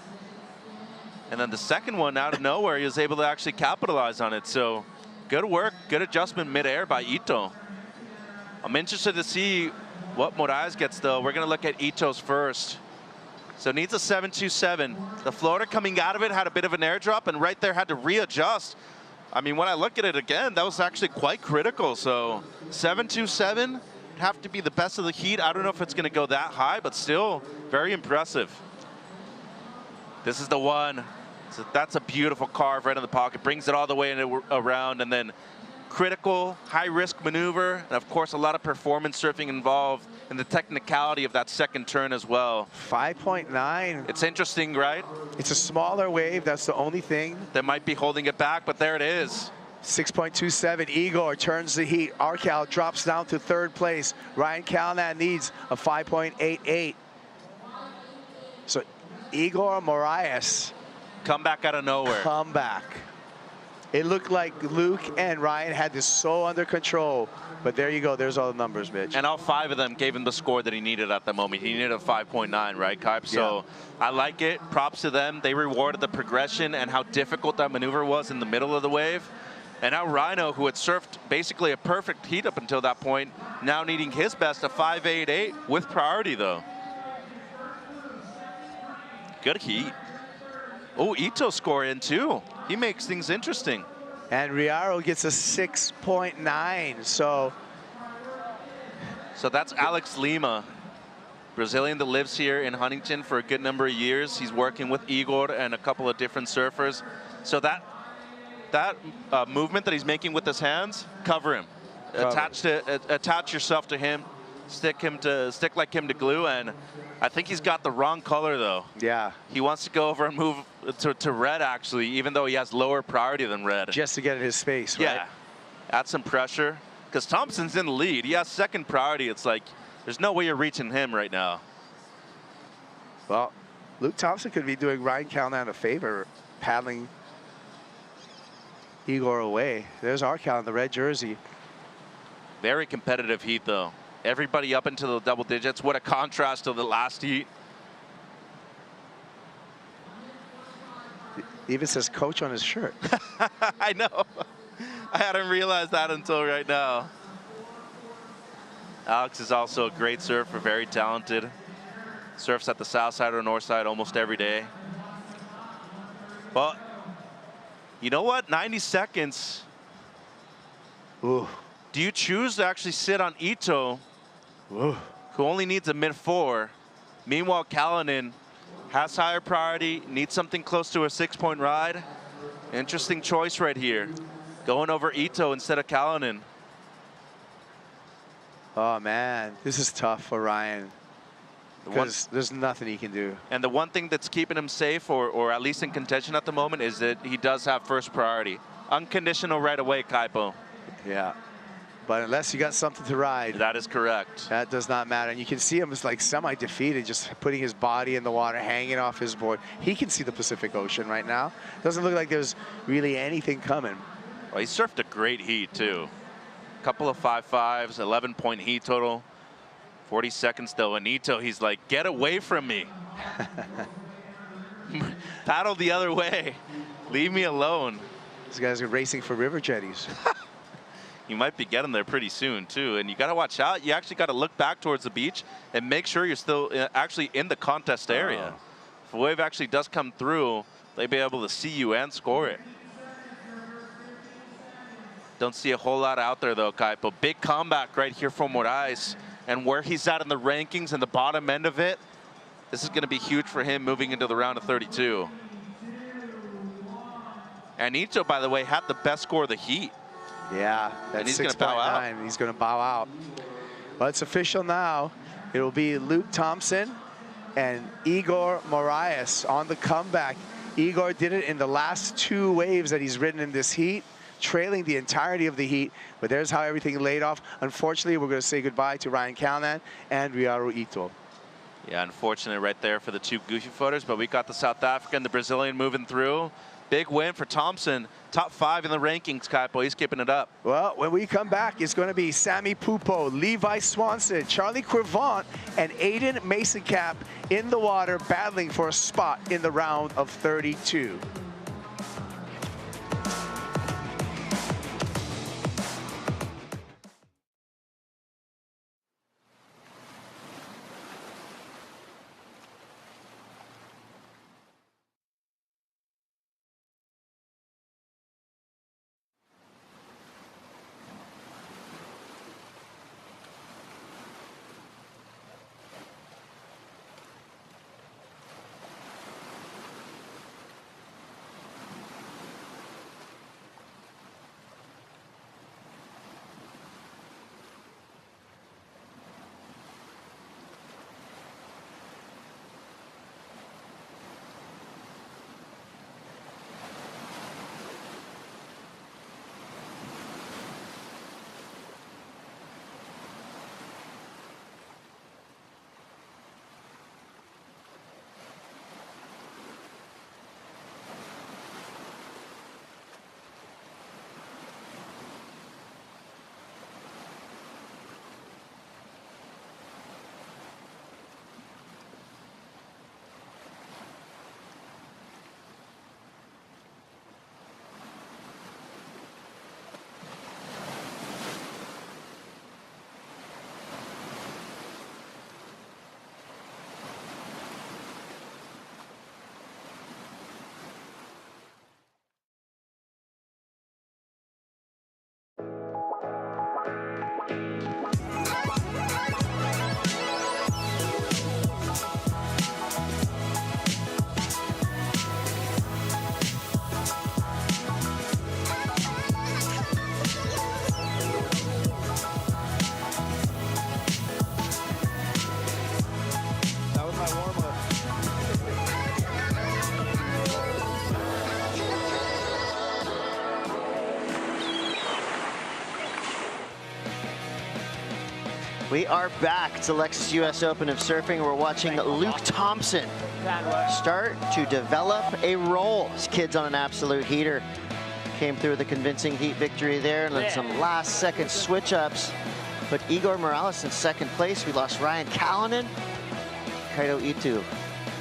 And then the second one, out of nowhere, he was able to actually capitalize on it. So good work, good adjustment midair by Ito. I'm interested to see what Moraes gets, though. We're going to look at Ito's first. So needs a 7.27. The floater coming out of it had a bit of an airdrop, and right there had to readjust. I mean, when I look at it again, that was actually quite critical. So 7.27 would have to be the best of the heat. I don't know if it's going to go that high, but still very impressive. This is the one. So that's a beautiful carve right in the pocket. Brings it all the way around, and then critical, high-risk maneuver, and of course a lot of performance surfing involved in the technicality of that second turn as well. 5.9. It's interesting, right? It's a smaller wave, that's the only thing. That might be holding it back, but there it is. 6.27, Igor turns the heat. Arkal drops down to third place. Ryan Calnan needs a 5.88. So Igor Moraes. Come back out of nowhere. Come back. It looked like Luke and Ryan had this so under control, but there you go. There's all the numbers, Mitch. And all 5 of them gave him the score that he needed at the moment. He needed a 5.9, right, Kipe? So I like it. Props to them. They rewarded the progression and how difficult that maneuver was in the middle of the wave. And now Rhino, who had surfed basically a perfect heat up until that point, now needing his best, a 5.88 with priority though. Good heat. Oh, Ito score in too. He makes things interesting. And Riaro gets a 6.9, so that's Alex Lima, Brazilian that lives here in Huntington for a good number of years. He's working with Igor and a couple of different surfers. So that movement that he's making with his hands, cover him. Attach yourself to him, stick like him to glue, and I think he's got the wrong color though. Yeah. He wants to go over and move to red actually, even though he has lower priority than red. Just to get in his space, right? Yeah, add some pressure. Because Thompson's in the lead. He has second priority. It's like, there's no way you're reaching him right now. Well, Luke Thompson could be doing Ryan Callahan a favor, paddling Igor away. There's our Cal in the red jersey. Very competitive heat, though. Everybody up into the double digits. What a contrast to the last heat. Even says coach on his shirt. I know. I hadn't realized that until right now. Alex is also a great surfer, very talented. Surfs at the south side or north side almost every day. Well, you know what? 90 seconds. Ooh. Do you choose to actually sit on Ito, Ooh. who only needs a mid-4? Meanwhile, Callahan has higher priority, needs something close to a 6-point ride. Interesting choice right here. Going over Ito instead of Callahan. Oh man, this is tough for Ryan. Because there's nothing he can do. And the one thing that's keeping him safe, or at least in contention at the moment, is that he does have first priority. Unconditional right away, Kaipo. Yeah. But unless you got something to ride. That is correct. That does not matter. And you can see him as like semi-defeated, just putting his body in the water, hanging off his board. He can see the Pacific Ocean right now. Doesn't look like there's really anything coming. Well, he surfed a great heat, too. Couple of 5.5s, 11-point heat total. 40 seconds, though. And Ito, he's like, get away from me. Paddle the other way. Leave me alone. These guys are racing for river jetties. You might be getting there pretty soon, too. And you got to watch out. You actually got to look back towards the beach and make sure you're still actually in the contest area. If a wave actually does come through, they'll be able to see you and score it. Don't see a whole lot out there, though, Kaipo. Big comeback right here from Moraes. And where he's at in the rankings and the bottom end of it, this is going to be huge for him moving into the round of 32. And Ito, by the way, had the best score of the heat. Yeah, that's 6.9. He's going to bow out. But it's official now. It will be Luke Thompson and Igor Moraes on the comeback. Igor did it in the last 2 waves that he's ridden in this heat, trailing the entirety of the heat. But there's how everything laid off. Unfortunately, we're going to say goodbye to Ryan Callahan and Riaro Ito. Yeah, unfortunate right there for the 2 goofy footers, but we got the South African, the Brazilian moving through. Big win for Thompson. Top 5 in the rankings, Kaipo. He's keeping it up. Well, when we come back, it's going to be Sammy Pupo, Levi Swanson, Charlie Crevant, and Aiden Mason-Cap in the water battling for a spot in the round of 32. We are back to Lexus US Open of Surfing. We're watching Luke Thompson start to develop a roll. This kid's on an absolute heater. Came through with a convincing heat victory there, and then some last-second switch-ups. Put Igor Morales in second place. We lost Ryan Callanan, Kaito Itu.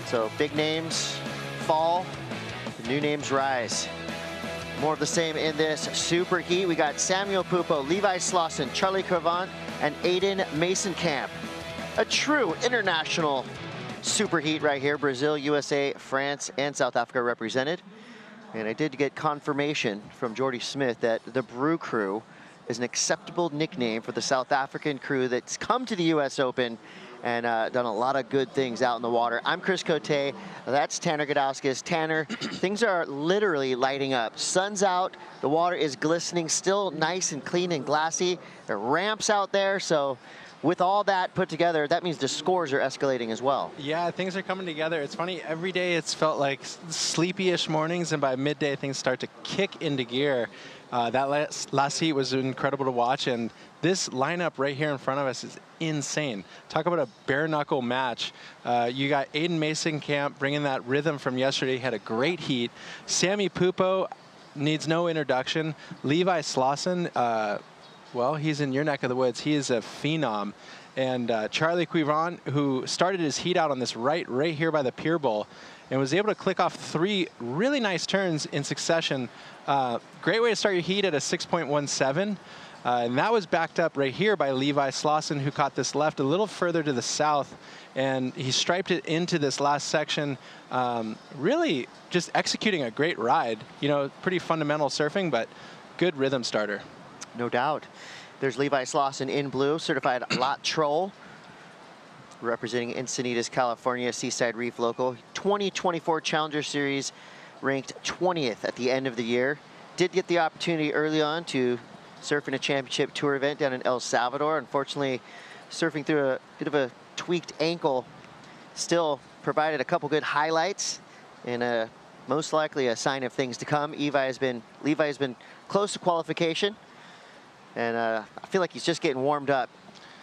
So big names fall, the new names rise. More of the same in this super heat. We got Samuel Pupo, Levi Slauson, Charlie Crevant, and Aiden Mason-Camp. A true international super heat right here. Brazil, USA, France, and South Africa represented. And I did get confirmation from Jordy Smith that the Brew Crew is an acceptable nickname for the South African crew that's come to the US Open and done a lot of good things out in the water. I'm Chris Cote, that's Tanner Gudauskas. Tanner, things are literally lighting up. Sun's out, the water is glistening, still nice and clean and glassy. There are ramps out there, so with all that put together, that means the scores are escalating as well. Yeah, things are coming together. It's funny, every day it's felt like sleepy-ish mornings, and by midday things start to kick into gear. That last heat was incredible to watch, and this lineup right here in front of us is insane. Talk about a bare-knuckle match. You got Aiden Mason-Camp bringing that rhythm from yesterday. He had a great heat. Sammy Pupo needs no introduction. Levi Slauson, well, he's in your neck of the woods. He is a phenom. And Charlie Cuivant, who started his heat out on this right here by the pier bowl, and was able to click off 3 really nice turns in succession. Great way to start your heat at a 6.17. And that was backed up right here by Levi Slauson, who caught this left a little further to the south. And he striped it into this last section, really just executing a great ride. You know, pretty fundamental surfing, but good rhythm starter. No doubt. There's Levi Slauson in blue, certified lot troll, representing Encinitas, California, Seaside Reef local. 2024 Challenger Series, ranked 20th at the end of the year. Did get the opportunity early on to surf in a championship tour event down in El Salvador. Unfortunately, surfing through a bit of a tweaked ankle, still provided a couple good highlights and most likely a sign of things to come. Levi has been close to qualification, and I feel like he's just getting warmed up.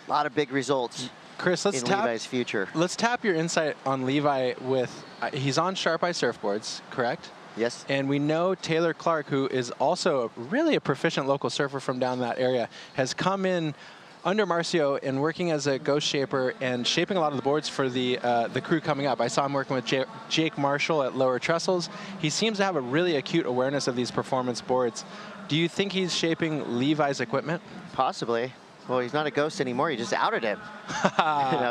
A lot of big results. Chris, let's tap Levi's future. Let's tap your insight on Levi with, he's on Sharp Eye Surfboards, correct? Yes. And we know Taylor Clark, who is also really a proficient local surfer from down that area, has come in under Marcio and working as a ghost shaper and shaping a lot of the boards for the crew coming up. I saw him working with Jake Marshall at Lower Trestles. He seems to have a really acute awareness of these performance boards. Do you think he's shaping Levi's equipment? Possibly. Well, he's not a ghost anymore. You just outed him.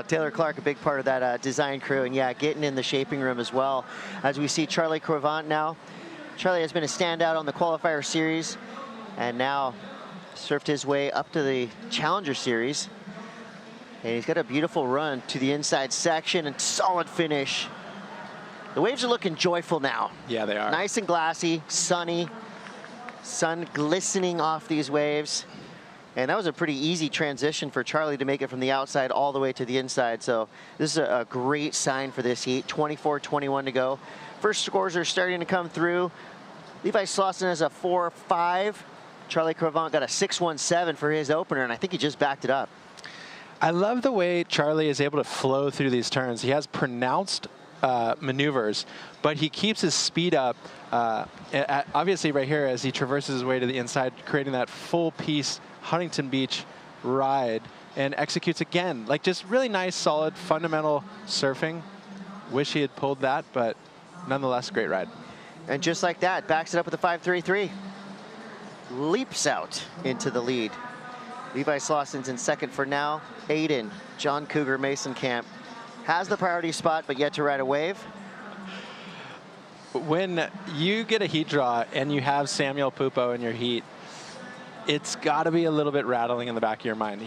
Taylor Clark, a big part of that design crew, and yeah, getting in the shaping room as well. As we see Charlie Crevant now. Charlie has been a standout on the qualifier series, and now surfed his way up to the Challenger Series. And he's got a beautiful run to the inside section and solid finish. The waves are looking joyful now. Yeah, they are. Nice and glassy, sunny, sun glistening off these waves. And that was a pretty easy transition for Charlie to make it from the outside all the way to the inside. So this is a great sign for this heat. 24-21 to go. First scores are starting to come through. Levi Slauson has a 4.5. Charlie Crevant got a 6.17 for his opener, and I think he just backed it up. I love the way Charlie is able to flow through these turns. He has pronounced maneuvers, but he keeps his speed up. Obviously right here as he traverses his way to the inside, creating that full piece Huntington Beach ride, and executes again. Like, just really nice, solid, fundamental surfing. Wish he had pulled that, but nonetheless, great ride. And just like that, backs it up with a 5.33. Leaps out into the lead. Levi Slauson's in second for now. Aiden, John Cougar Mason-Camp has the priority spot, but yet to ride a wave. When you get a heat draw and you have Samuel Pupo in your heat, it's got to be a little bit rattling in the back of your mind.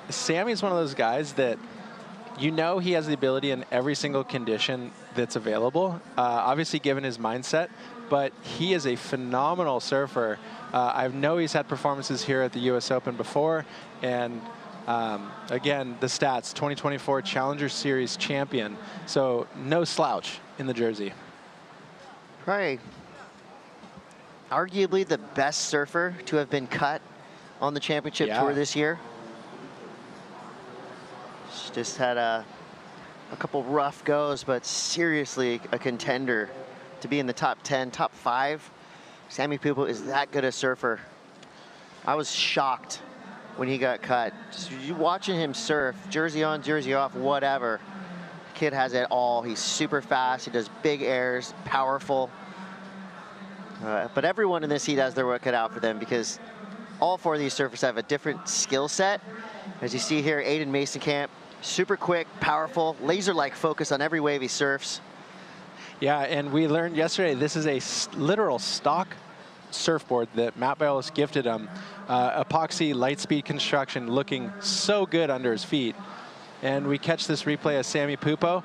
Sammy's one of those guys that you know he has the ability in every single condition that's available, obviously given his mindset, but he is a phenomenal surfer. I know he's had performances here at the US Open before, and again, the stats, 2024 Challenger Series champion, so no slouch in the jersey. Right. Arguably the best surfer to have been cut on the championship tour this year. just had a couple rough goes, but seriously a contender to be in the top 10, top 5. Sammy Pupo is that good a surfer. I was shocked when he got cut. Just watching him surf, jersey on, jersey off, whatever. The kid has it all. He's super fast. He does big airs, powerful. But everyone in this heat has their work cut out for them because all 4 of these surfers have a different skill set. As you see here, Aiden Mason-Camp, super quick, powerful, laser-like focus on every wave he surfs. Yeah, and we learned yesterday this is a literal stock surfboard that Matt Bailes gifted him. Epoxy Lightspeed construction, looking so good under his feet. And we catch this replay of Sammy Pupo.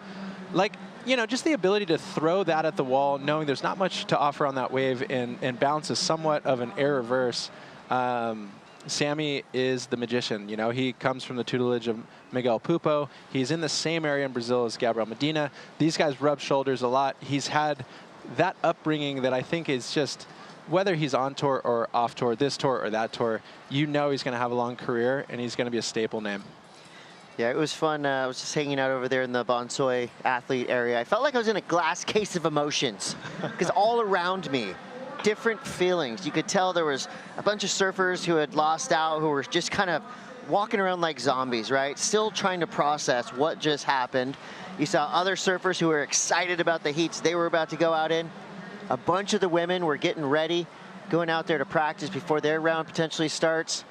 Like, you know, just the ability to throw that at the wall, knowing there's not much to offer on that wave, and bounce is somewhat of an air reverse. Sammy is the magician. You know, he comes from the tutelage of Miguel Pupo. He's in the same area in Brazil as Gabriel Medina. These guys rub shoulders a lot. He's had that upbringing that I think is just, whether he's on tour or off tour, this tour or that tour, you know he's going to have a long career and he's going to be a staple name. Yeah, it was fun. I was just hanging out over there in the Bonsoy athlete area. I felt like I was in a glass case of emotions because all around me, different feelings. You could tell there was a bunch of surfers who had lost out, who were just kind of walking around like zombies, right? Still trying to process what just happened. You saw other surfers who were excited about the heats they were about to go out in. A bunch of the women were getting ready, going out there to practice before their round potentially starts.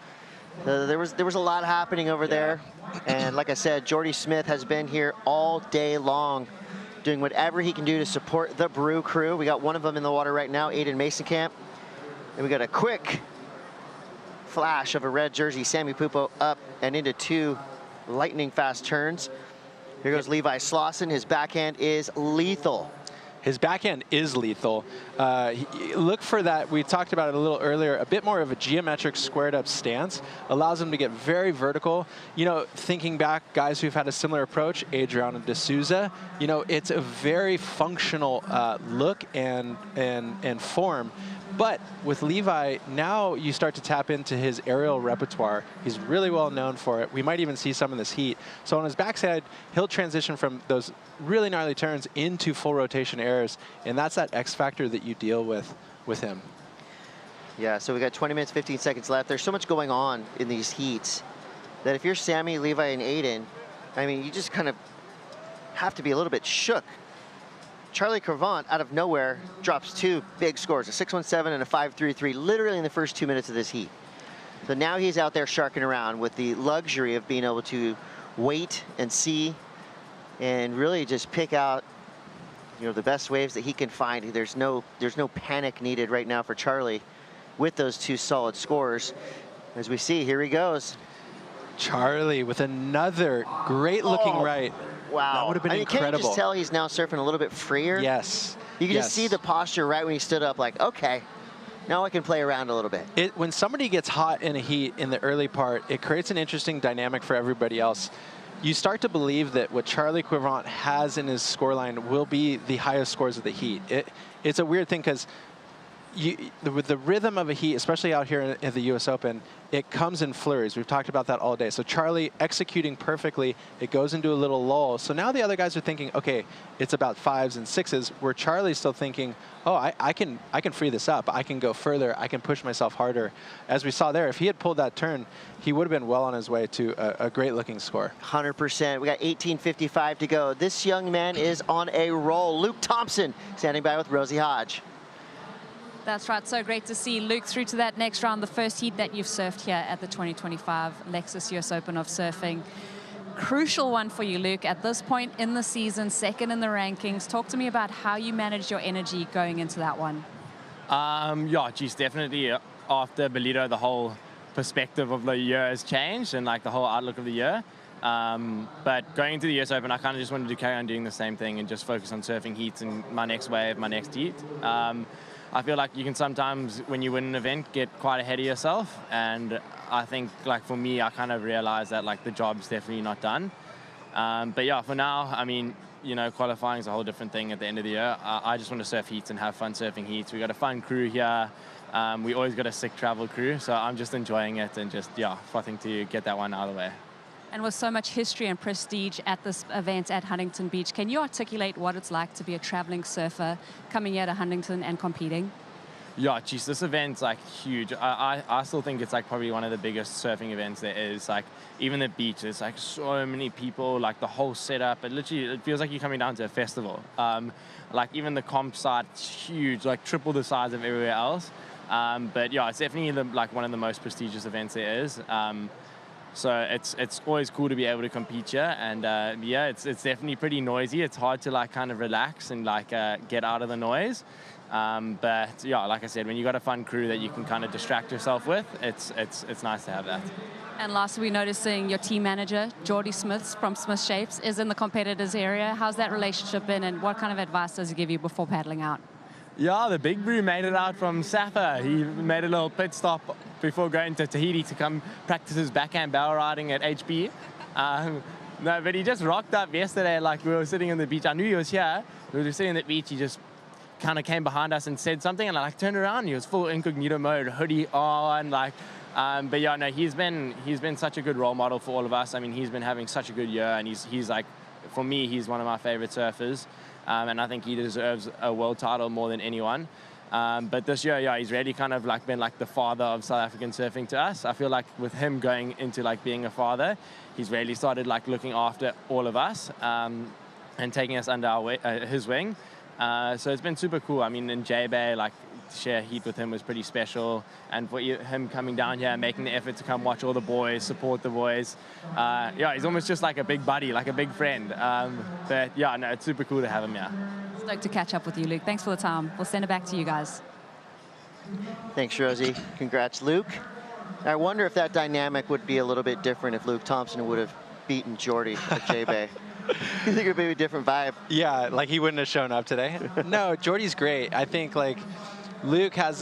There was a lot happening over there. And like I said, Jordy Smith has been here all day long, doing whatever he can do to support the Brew crew. We got one of them in the water right now, Aiden Mason-Camp. And we got a quick flash of a red jersey, Sammy Pupo up and into 2 lightning fast turns. Here goes Levi Slauson. His backhand is lethal. His backhand is lethal. Look for that. We talked about it a little earlier. A bit more of a geometric squared up stance allows him to get very vertical. You know, thinking back, guys who've had a similar approach, Adriano de Souza, you know, it's a very functional look and form. But with Levi, now you start to tap into his aerial repertoire. He's really well known for it. We might even see some in this heat. So on his backside, he'll transition from those really gnarly turns into full rotation airs, and that's that X factor that you deal with him. Yeah, so we got 20 minutes, 15 seconds left. There's so much going on in these heats that if you're Sammy, Levi, and Aiden, I mean, you just kind of have to be a little bit shook. Charlie Cravant, out of nowhere, drops 2 big scores, a 6.17 and a 5.33, literally in the first 2 minutes of this heat. So now he's out there sharking around with the luxury of being able to wait and see and really just pick out, you know, the best waves that he can find. There's no panic needed right now for Charlie with those 2 solid scores. As we see, here he goes. Charlie with another great looking right. Wow. That would have been incredible. Can you just tell he's now surfing a little bit freer? Yes. You can just see the posture right when he stood up, like, okay, now I can play around a little bit. When somebody gets hot in a heat in the early part, it creates an interesting dynamic for everybody else. You start to believe that what Charlie Cravant has in his scoreline will be the highest scores of the heat. It's a weird thing because with the rhythm of a heat, especially out here in the US Open, it comes in flurries. We've talked about that all day. So Charlie executing perfectly, it goes into a little lull. So now the other guys are thinking, okay, it's about 5s and 6s, where Charlie's still thinking, oh, I can free this up. I can go further. I can push myself harder. As we saw there, if he had pulled that turn, he would have been well on his way to a great looking score. 100%. We got 18:55 to go. This young man is on a roll. Luke Thompson standing by with Rosie Hodge. That's right. So great to see Luke through to that next round, the first heat that you've surfed here at the 2025 Lexus US Open of Surfing. Crucial one for you, Luke. At this point in the season, 2nd in the rankings. Talk to me about how you managed your energy going into that one. Yeah, geez, definitely after Bolito, the whole perspective of the year has changed and like the whole outlook of the year. But going into the US Open, I kind of just wanted to carry on doing the same thing and just focus on surfing heats and my next wave, my next heat. I feel like you can sometimes, when you win an event, get quite ahead of yourself. And I think, like, for me, I kind of realized that, like, the job's definitely not done. But yeah, for now, I mean, you know, qualifying is a whole different thing at the end of the year. I just want to surf heats and have fun surfing heats. We got a fun crew here. We always got a sick travel crew. So I'm just enjoying it and just, yeah, fighting to get that one out of the way. And with so much history and prestige at this event at Huntington Beach, can you articulate what it's like to be a traveling surfer coming here to Huntington and competing? Yeah, geez, this event's like huge. I still think it's like probably one of the biggest surfing events there is. Like even the beach, there's like so many people, like the whole setup. It feels like you're coming down to a festival. Like even the comp site's huge, like triple the size of everywhere else. But yeah, it's definitely like one of the most prestigious events there is. So it's always cool to be able to compete here, and yeah, it's definitely pretty noisy. It's hard to like kind of relax and like get out of the noise. But yeah, like I said, when you got a fun crew that you can kind of distract yourself with, it's nice to have that. And lastly, we're noticing your team manager, Jordy Smiths from Smith Shapes, is in the competitors area. How's that relationship been, and what kind of advice does he give you before paddling out? Yeah, the big brew made it out from Safa. He made a little pit stop before going to Tahiti to come practice his backhand barrel riding at HB. No, but he just rocked up yesterday, like we were sitting on the beach. I knew he was here. We were sitting on the beach. He just kind of came behind us and said something, and I like turned around. He was full incognito mode, hoodie on, like. But yeah, no, he's been such a good role model for all of us. I mean, he's been having such a good year, and he's like, for me, he's one of my favorite surfers. And I think he deserves a world title more than anyone. But this year, yeah, he's really kind of like been like the father of South African surfing to us. I feel like with him going into like being a father, he's really started like looking after all of us and taking us under his wing. So it's been super cool. I mean, in J-Bay, like, to share heat with him was pretty special, and for him coming down here and making the effort to come watch all the boys, support the boys, yeah, he's almost just like a big buddy, like a big friend. But yeah, no, it's super cool to have him here. Stoked to catch up with you, Luke. Thanks for the time. We'll send it back to you guys. Thanks, Rosie. Congrats, Luke. I wonder if that dynamic would be a little bit different if Luke Thompson would have beaten Jordy at J-Bay. You think it would be a different vibe? Yeah, like he wouldn't have shown up today. No, Jordy's great. I think like Luke has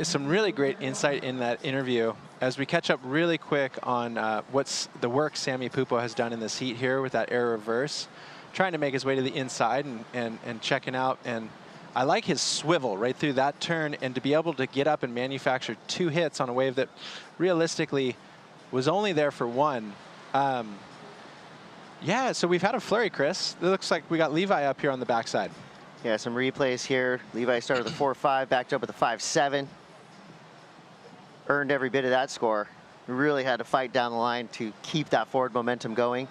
some really great insight in that interview. As we catch up really quick on what's the work Sammy Pupo has done in this heat here with that air reverse, trying to make his way to the inside and checking out. And I like his swivel right through that turn, and to be able to get up and manufacture 2 hits on a wave that realistically was only there for 1. Yeah, so we've had a flurry, Chris. It looks like we got Levi up here on the backside. Yeah, some replays here. Levi started with a 4.5, backed up with a 5.7. Earned every bit of that score. Really had to fight down the line to keep that forward momentum going.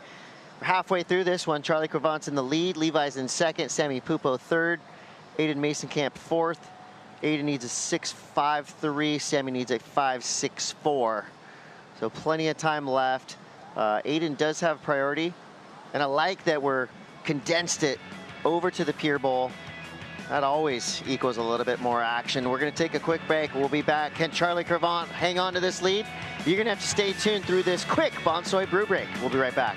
We're halfway through this one. Charlie Cravant's in the lead. Levi's in second. Sammy Pupo third. Aiden Mason-Camp fourth. Aiden needs a 6.53. Sammy needs a 5.64. So plenty of time left. Aiden does have priority. And I like that we're condensed it over to the pier bowl. That always equals a little bit more action. We're going to take a quick break. We'll be back. Can Charlie Cravant hang on to this lead? You're going to have to stay tuned through this quick Bonsoy brew break. We'll be right back.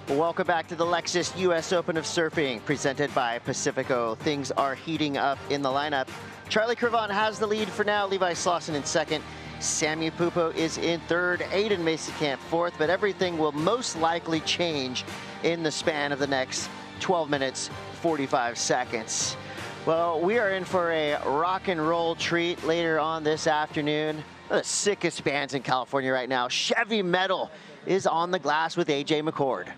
Welcome back to the Lexus US Open of Surfing, presented by Pacifico. Things are heating up in the lineup. Charlie Crivon has the lead for now. Levi Slauson in second. Sammy Pupo is in third. Aiden Mason-Camp fourth, but everything will most likely change in the span of the next 12 minutes, 45 seconds. Well, we are in for a rock and roll treat later on this afternoon. One of the sickest bands in California right now. Chevy Metal is on the glass with AJ McCord.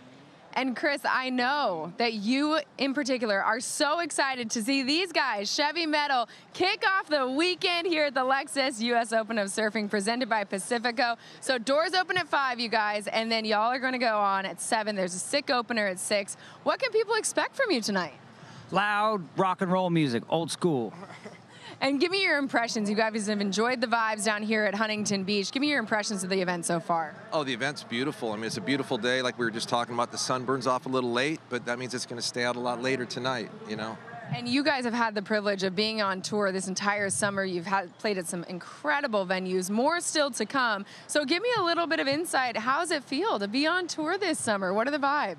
And Chris, I know that you in particular are so excited to see these guys, Chevy Metal, kick off the weekend here at the Lexus US Open of Surfing presented by Pacifico. So doors open at 5, you guys, and then y'all are going to go on at 7. There's a sick opener at 6. What can people expect from you tonight? Loud rock and roll music, old school. And give me your impressions. You guys have enjoyed the vibes down here at Huntington Beach. Give me your impressions of the event so far. Oh, the event's beautiful. I mean, it's a beautiful day. Like we were just talking about, the sun burns off a little late, but that means it's going to stay out a lot later tonight, you know? And you guys have had the privilege of being on tour this entire summer. You've played at some incredible venues, more still to come. So give me a little bit of insight. How does it feel to be on tour this summer? What are the vibes?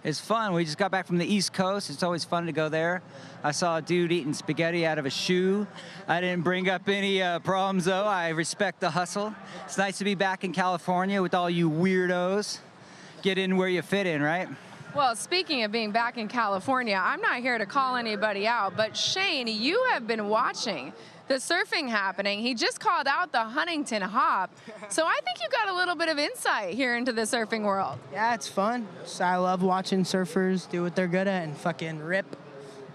It's fun. We just got back from the East Coast. It's always fun to go there. I saw a dude eating spaghetti out of a shoe. I didn't bring up any problems, though. I respect the hustle. It's nice to be back in California with all you weirdos. Get in where you fit in, right? Well, speaking of being back in California, I'm not here to call anybody out, but Shane, you have been watching the surfing happening. He just called out the Huntington Hop. So I think you got a little bit of insight here into the surfing world. Yeah, it's fun. So I love watching surfers do what they're good at and fucking rip.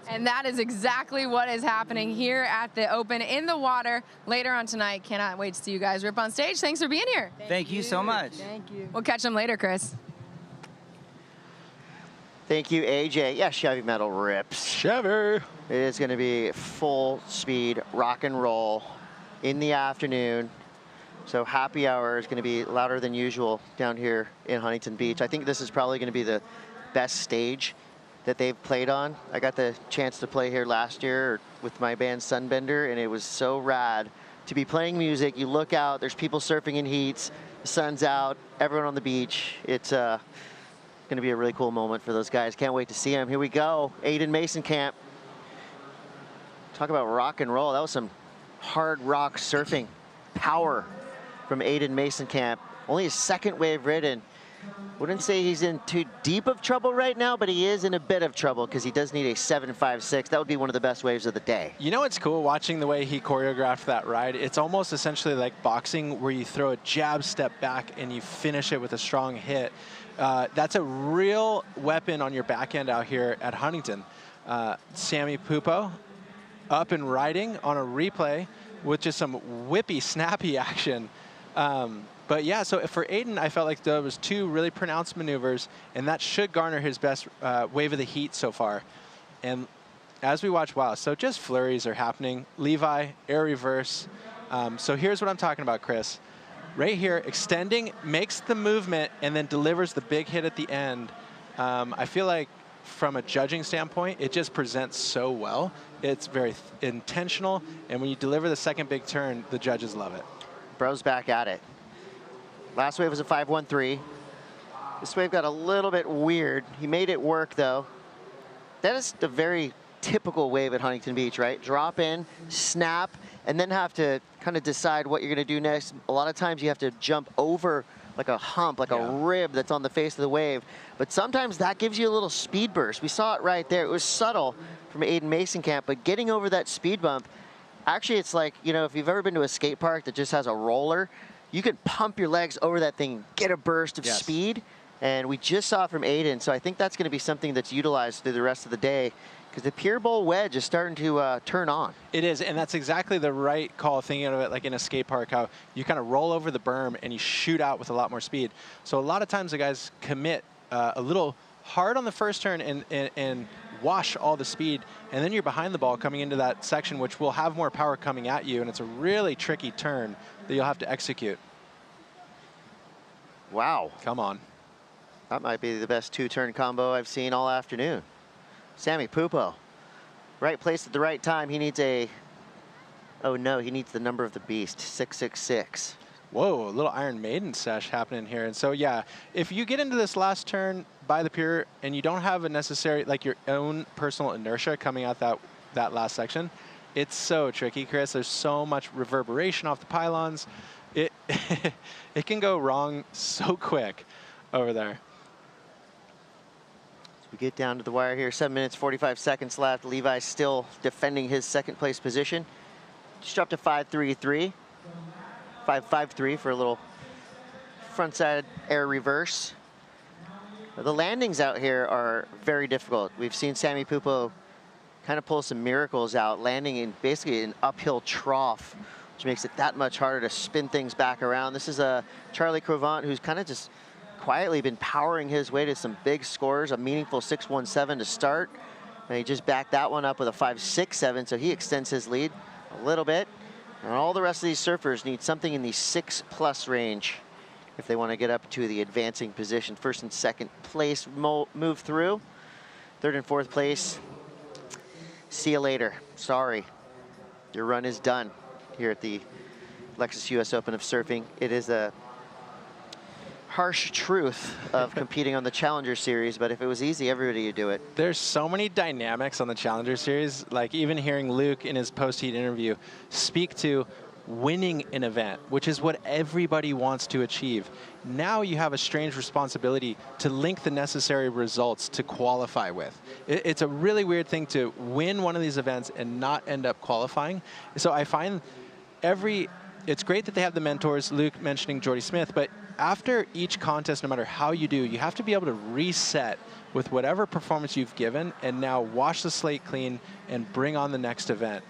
And that is exactly what is happening here at the Open in the water later on tonight. Cannot wait to see you guys rip on stage. Thanks for being here. Thank you so much. Thank you. We'll catch them later, Chris. Thank you, AJ. Yeah, Chevy Metal rips. Chevy. It is going to be full speed rock and roll in the afternoon. So happy hour is going to be louder than usual down here in Huntington Beach. I think this is probably going to be the best stage that they've played on. I got the chance to play here last year with my band Sunbender, and it was so rad to be playing music. You look out, there's people surfing in heats, the sun's out, everyone on the beach. It's going to be a really cool moment for those guys. Can't wait to see them. Here we go, Aiden Mason-Camp. Talk about rock and roll. That was some hard rock surfing power from Aiden Mason-Camp. Only his second wave ridden. Wouldn't say he's in too deep of trouble right now, but he is in a bit of trouble because he does need a 7.56. That would be one of the best waves of the day. You know what's cool watching the way he choreographed that ride? It's almost essentially like boxing where you throw a jab step back and you finish it with a strong hit. That's a real weapon on your back end out here at Huntington. Sammy Pupo up and riding on a replay with just some whippy, snappy action. But yeah, so for Aiden, I felt like there was 2 really pronounced maneuvers, and that should garner his best wave of the heat so far. And as we watch, wow, so just flurries are happening. Levi, air reverse. So here's what I'm talking about, Chris. Right here, extending, makes the movement, and then delivers the big hit at the end. I feel like from a judging standpoint, it just presents so well. It's very intentional, and when you deliver the second big turn, the judges love it. Bro's back at it. Last wave was a 5.13. This wave got a little bit weird. He made it work, though. That is the very typical wave at Huntington Beach, right? Drop in, snap, and then have to kind of decide what you're going to do next. A lot of times you have to jump over like a hump, like a rib that's on the face of the wave. But sometimes that gives you a little speed burst. We saw it right there. It was subtle from Aiden Mason-Camp, but getting over that speed bump, actually it's like, you know, if you've ever been to a skate park that just has a roller, you can pump your legs over that thing, get a burst of speed. And we just saw from Aiden, so I think that's going to be something that's utilized through the rest of the day, because the pier bowl wedge is starting to turn on. It is, and that's exactly the right call, thinking of it like in a skate park, how you kind of roll over the berm and you shoot out with a lot more speed. So a lot of times the guys commit a little hard on the first turn and wash all the speed, and then you're behind the ball coming into that section, which will have more power coming at you, and it's a really tricky turn that you'll have to execute. Wow. Come on. That might be the best 2-turn combo I've seen all afternoon. Sammy Pupo, right place at the right time. He needs a, oh no, he needs the number of the beast, 666. Whoa, a little Iron Maiden sesh happening here. And so, yeah, if you get into this last turn by the pier and you don't have a necessary, like your own personal inertia coming out that last section, It's so tricky, Chris. There's so much reverberation off the pylons. It it can go wrong so quick over there. We get down to the wire here, 7 minutes, 45 seconds left. Levi's still defending his second place position. Just dropped to 5.33. 5.53 for a little frontside air reverse. The landings out here are very difficult. We've seen Sammy Pupo kind of pull some miracles out, landing in basically an uphill trough, which makes it that much harder to spin things back around. This is a Charlie Crevant who's kind of just quietly been powering his way to some big scores, a meaningful 6.17 to start. And he just backed that one up with a 5.67, so he extends his lead a little bit. And all the rest of these surfers need something in the 6+ range if they want to get up to the advancing position. First and second place move through. Third and fourth place, see you later. Sorry, your run is done here at the Lexus US Open of Surfing. It is a harsh truth of competing on the Challenger Series, but if it was easy, everybody would do it. There's so many dynamics on the Challenger Series, like even hearing Luke in his post-heat interview speak to winning an event, which is what everybody wants to achieve. Now you have a strange responsibility to link the necessary results to qualify with. It's a really weird thing to win one of these events and not end up qualifying. So I find it's great that they have the mentors, Luke mentioning Jordy Smith, but after each contest, no matter how you do, you have to be able to reset with whatever performance you've given and now wash the slate clean and bring on the next event.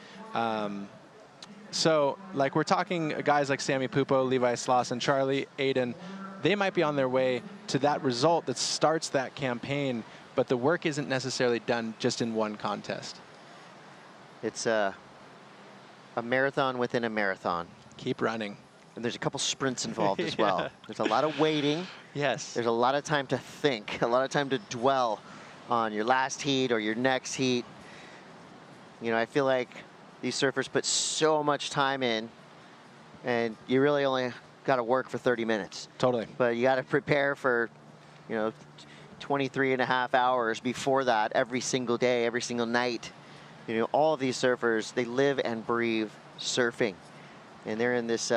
So like we're talking guys like Sammy Pupo, Levi Sloss, and Charlie Aiden, they might be on their way to that result that starts that campaign, but the work isn't necessarily done just in one contest. It's a marathon within a marathon. Keep running. And there's a couple sprints involved as Yeah. well. There's a lot of waiting. Yes. There's a lot of time to think, a lot of time to dwell on your last heat or your next heat. You know, I feel like these surfers put so much time in, and you really only got to work for 30 minutes. Totally. But you got to prepare for, 23 and a half hours before that every single day, every single night. You know, all of these surfers, they live and breathe surfing. And they're in this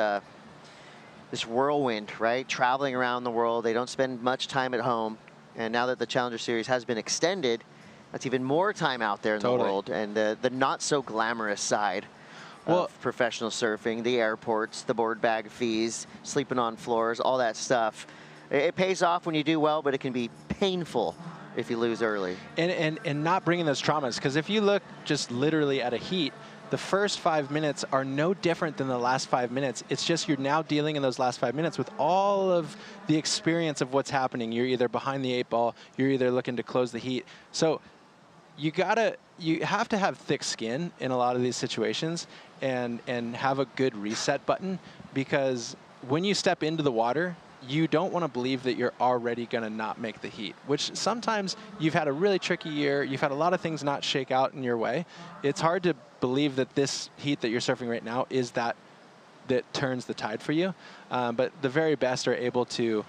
this whirlwind, right? Traveling around the world. They don't spend much time at home. And now that the Challenger Series has been extended, that's even more time out there in the world. And the not so glamorous side of professional surfing, the airports, the board bag fees, sleeping on floors, all that stuff. It pays off when you do well, but it can be painful if you lose early. And not bringing those traumas, because if you look just literally at a heat, the first 5 minutes are no different than the last 5 minutes. It's just you're now dealing in those last 5 minutes with all of the experience of what's happening. You're either behind the 8 ball, you're either looking to close the heat. So you have to have thick skin in a lot of these situations and have a good reset button, because when you step into the water, you don't want to believe that you're already going to not make the heat, which sometimes you've had a really tricky year. You've had a lot of things not shake out in your way. It's hard to believe that this heat that you're surfing right now is that turns the tide for you. But the very best are able to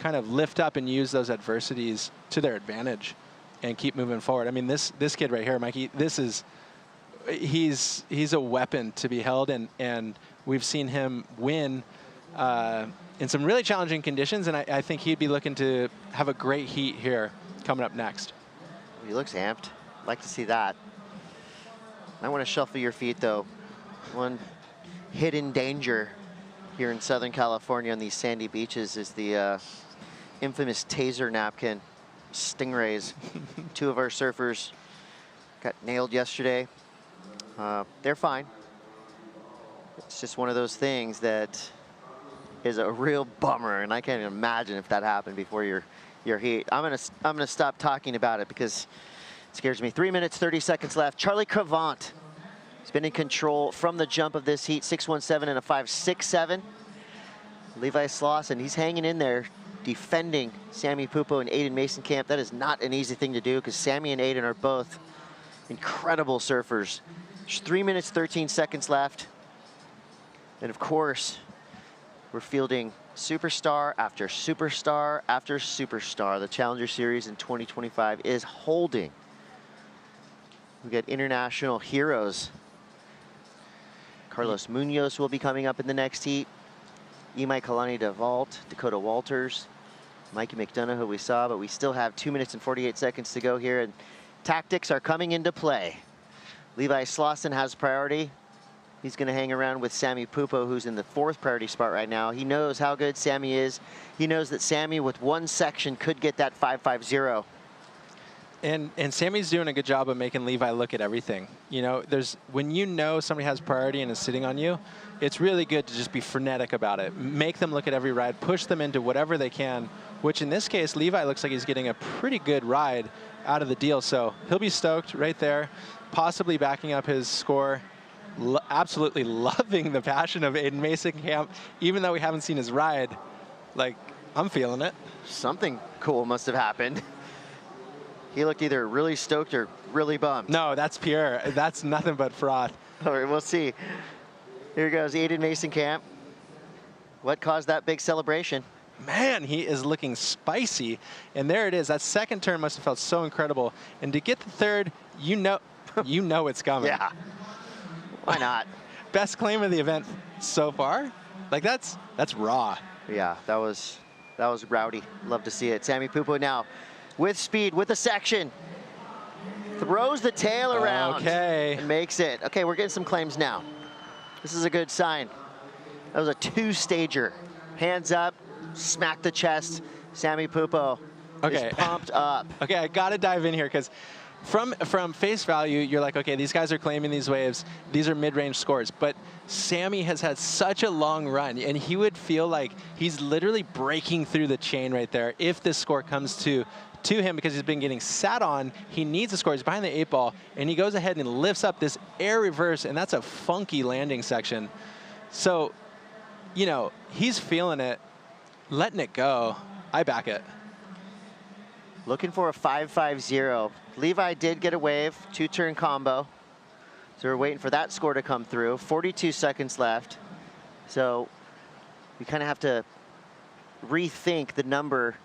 kind of lift up and use those adversities to their advantage and keep moving forward. I mean, this kid right here, Mikey, he's a weapon to be held, and we've seen him win in some really challenging conditions, and I think he'd be looking to have a great heat here coming up next. He looks amped. I'd like to see that. I want to shuffle your feet, though. One hidden danger here in Southern California on these sandy beaches is the infamous taser napkin stingrays. 2 of our surfers got nailed yesterday. They're fine. It's just one of those things that is a real bummer, and I can't even imagine if that happened before your heat. I'm gonna stop talking about it because it scares me. 3 minutes, 30 seconds left. Charlie Crevant has been in control from the jump of this heat, 6.17 and a 5.67. Levi Sloss, and he's hanging in there, defending Sammy Pupo and Aiden Mason-Camp. That is not an easy thing to do, because Sammy and Aiden are both incredible surfers. There's 3 minutes, 13 seconds left. And of course, we're fielding superstar after superstar after superstar. The Challenger Series in 2025 is holding. We got international heroes Carlos Munoz will be coming up in the next heat. Imai Kalani DeVault, Dakota Walters, Mikey McDonough, who we saw, but we still have 2 minutes and 48 seconds to go here, and tactics are coming into play. Levi Slauson has priority. He's going to hang around with Sammy Pupo, who's in the 4th priority spot right now. He knows how good Sammy is. He knows that Sammy, with one section, could get that 5.50. And Sammy's doing a good job of making Levi look at everything. You know, when you know somebody has priority and is sitting on you, it's really good to just be frenetic about it. Make them look at every ride, push them into whatever they can, which in this case, Levi looks like he's getting a pretty good ride out of the deal. So he'll be stoked right there, possibly backing up his score. Absolutely loving the passion of Aiden Mason-Camp, even though we haven't seen his ride. Like, I'm feeling it. Something cool must have happened. He looked either really stoked or really bummed. No, that's pure. That's nothing but froth. All right, we'll see. Here goes Aiden Mason-Camp. What caused that big celebration? Man, he is looking spicy. And there it is. That second turn must have felt so incredible. And to get the third, you know it's coming. Yeah. Why not? Best claim of the event so far. Like, that's raw. Yeah, that was rowdy. Love to see it. Sammy Pupo now with speed, with a section. Throws the tail around. Okay. And makes it. Okay, we're getting some claims now. This is a good sign. That was a 2-stager. Hands up, smack the chest. Sammy Pupo is pumped up. Okay, I got to dive in here because from face value, you're like, okay, these guys are claiming these waves. These are mid-range scores. But Sammy has had such a long run, and he would feel like he's literally breaking through the chain right there if this score comes to him, because he's been getting sat on. He needs a score. He's behind the 8-ball, and he goes ahead and lifts up this air reverse, and that's a funky landing section. So, you know, he's feeling it, letting it go. I back it. Looking for a 5.50. Levi did get a wave, 2-turn combo. So we're waiting for that score to come through. 42 seconds left. So we kind of have to rethink the number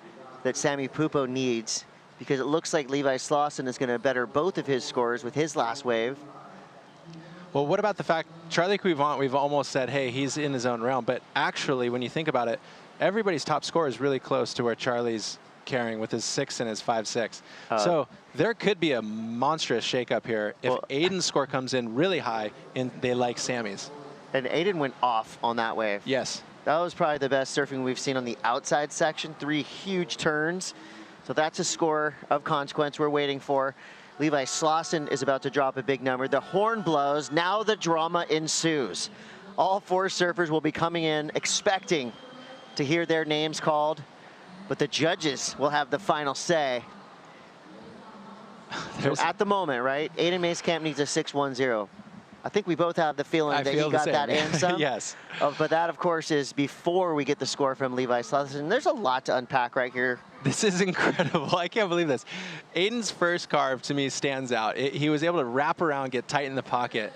that Sammy Pupo needs, because it looks like Levi Slauson is going to better both of his scores with his last wave. Well, what about the fact Charlie Cuivant, we've almost said, hey, he's in his own realm. But actually, when you think about it, everybody's top score is really close to where Charlie's carrying with his 6 and his 5.6. So there could be a monstrous shakeup here if Aiden's score comes in really high and they like Sammy's. And Aiden went off on that wave. Yes. That was probably the best surfing we've seen on the outside section. 3 huge turns. So that's a score of consequence we're waiting for. Levi Slauson is about to drop a big number. The horn blows. Now the drama ensues. All 4 surfers will be coming in expecting to hear their names called, but the judges will have the final say. So at the moment, right, Aiden Mason-Camp needs a 6.10. I think we both have the feeling that he got that and some. Yes. But that, of course, is before we get the score from Levi Slauson. There's a lot to unpack right here. This is incredible. I can't believe this. Aiden's first carve, to me, stands out. He was able to wrap around, get tight in the pocket.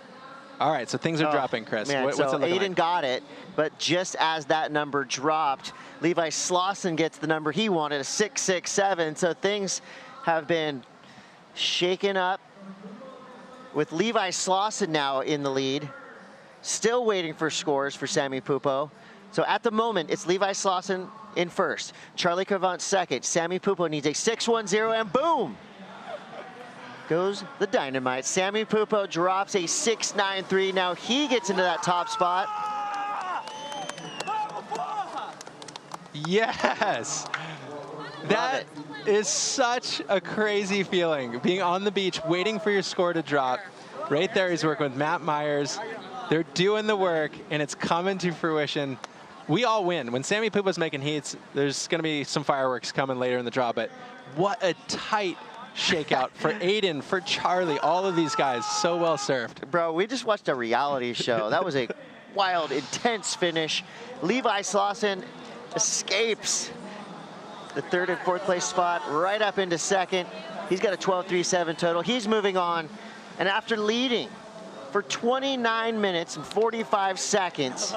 All right, so things are dropping, Chris. Man, what's so it looking Aiden like? got it, but just as that number dropped, Levi Slauson gets the number he wanted, a 6.67. So things have been shaken up with Levi Slauson now in the lead. Still waiting for scores for Sammy Pupo. So at the moment, it's Levi Slauson in first, Charlie Cuivant second. Sammy Pupo needs a 6.10, and boom! Goes the dynamite. Sammy Pupo drops a 6.93. Now he gets into that top spot. Yes! That is such a crazy feeling. Being on the beach, waiting for your score to drop. Right there, he's working with Matt Myers. They're doing the work, and it's coming to fruition. We all win. When Sammy Pupo's making heats, there's going to be some fireworks coming later in the draw, but what a tight shakeout for Aiden, for Charlie, all of these guys, so well served. Bro, we just watched a reality show. That was a wild, intense finish. Levi Slauson escapes the 3rd and 4th place spot right up into 2nd. He's got a 12.37 total. He's moving on. And after leading for 29 minutes and 45 seconds,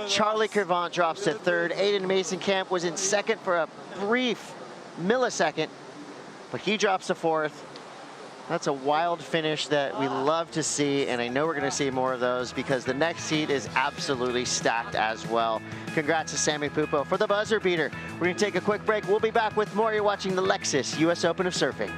Charlie Cuivant drops to 3rd. Aiden Mason-Camp was in 2nd for a brief millisecond, but he drops to 4th. That's a wild finish that we love to see, and I know we're going to see more of those because the next heat is absolutely stacked as well. Congrats to Sammy Pupo for the buzzer beater. We're going to take a quick break. We'll be back with more. You're watching the Lexus US Open of Surfing.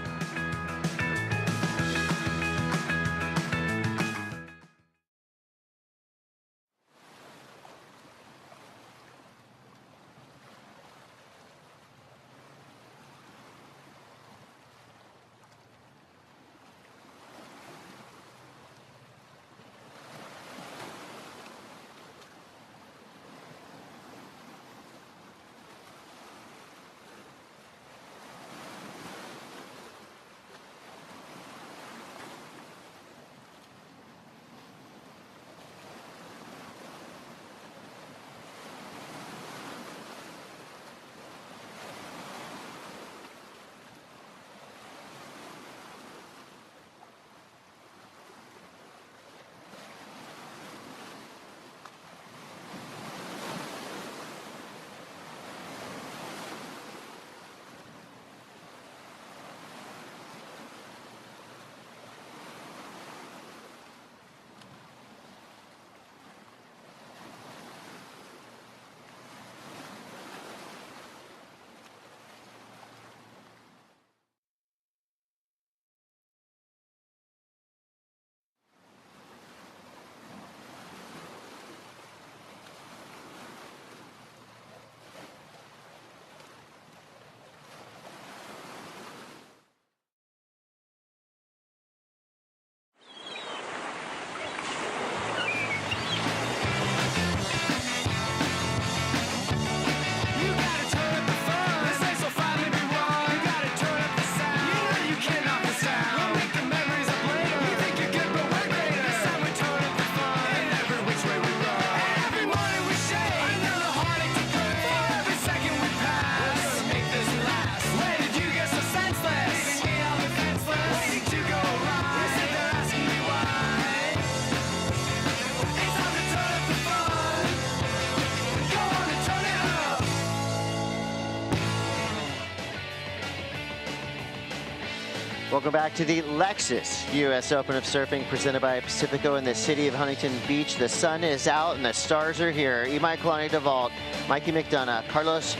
Welcome back to the Lexus US Open of Surfing presented by Pacifico in the city of Huntington Beach. The sun is out and the stars are here. Imai Kalani-DeVault, Mikey McDonough, Carlos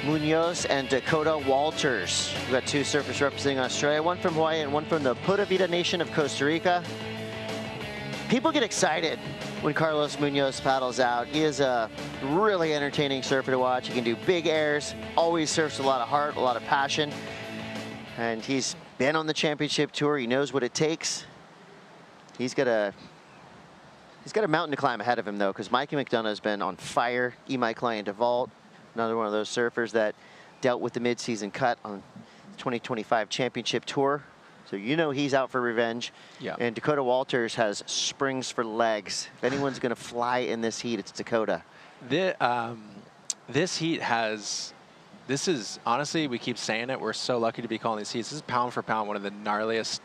Munoz, and Dakota Walters. We've got two surfers representing Australia, one from Hawaii and one from the Pura Vida Nation of Costa Rica. People get excited when Carlos Munoz paddles out. He is a really entertaining surfer to watch. He can do big airs, always surfs with a lot of heart, a lot of passion. And he's been on the championship tour. He knows what it takes. He's got a mountain to climb ahead of him, though, because Mikey McDonough has been on fire. Imai Kalani-DeVault, another one of those surfers that dealt with the mid-season cut on the 2025 championship tour. So you know he's out for revenge. Yeah. And Dakota Walters has springs for legs. If anyone's going to fly in this heat, it's Dakota. This heat has... This is, honestly, we keep saying it, we're so lucky to be calling these heats. This is pound for pound one of the gnarliest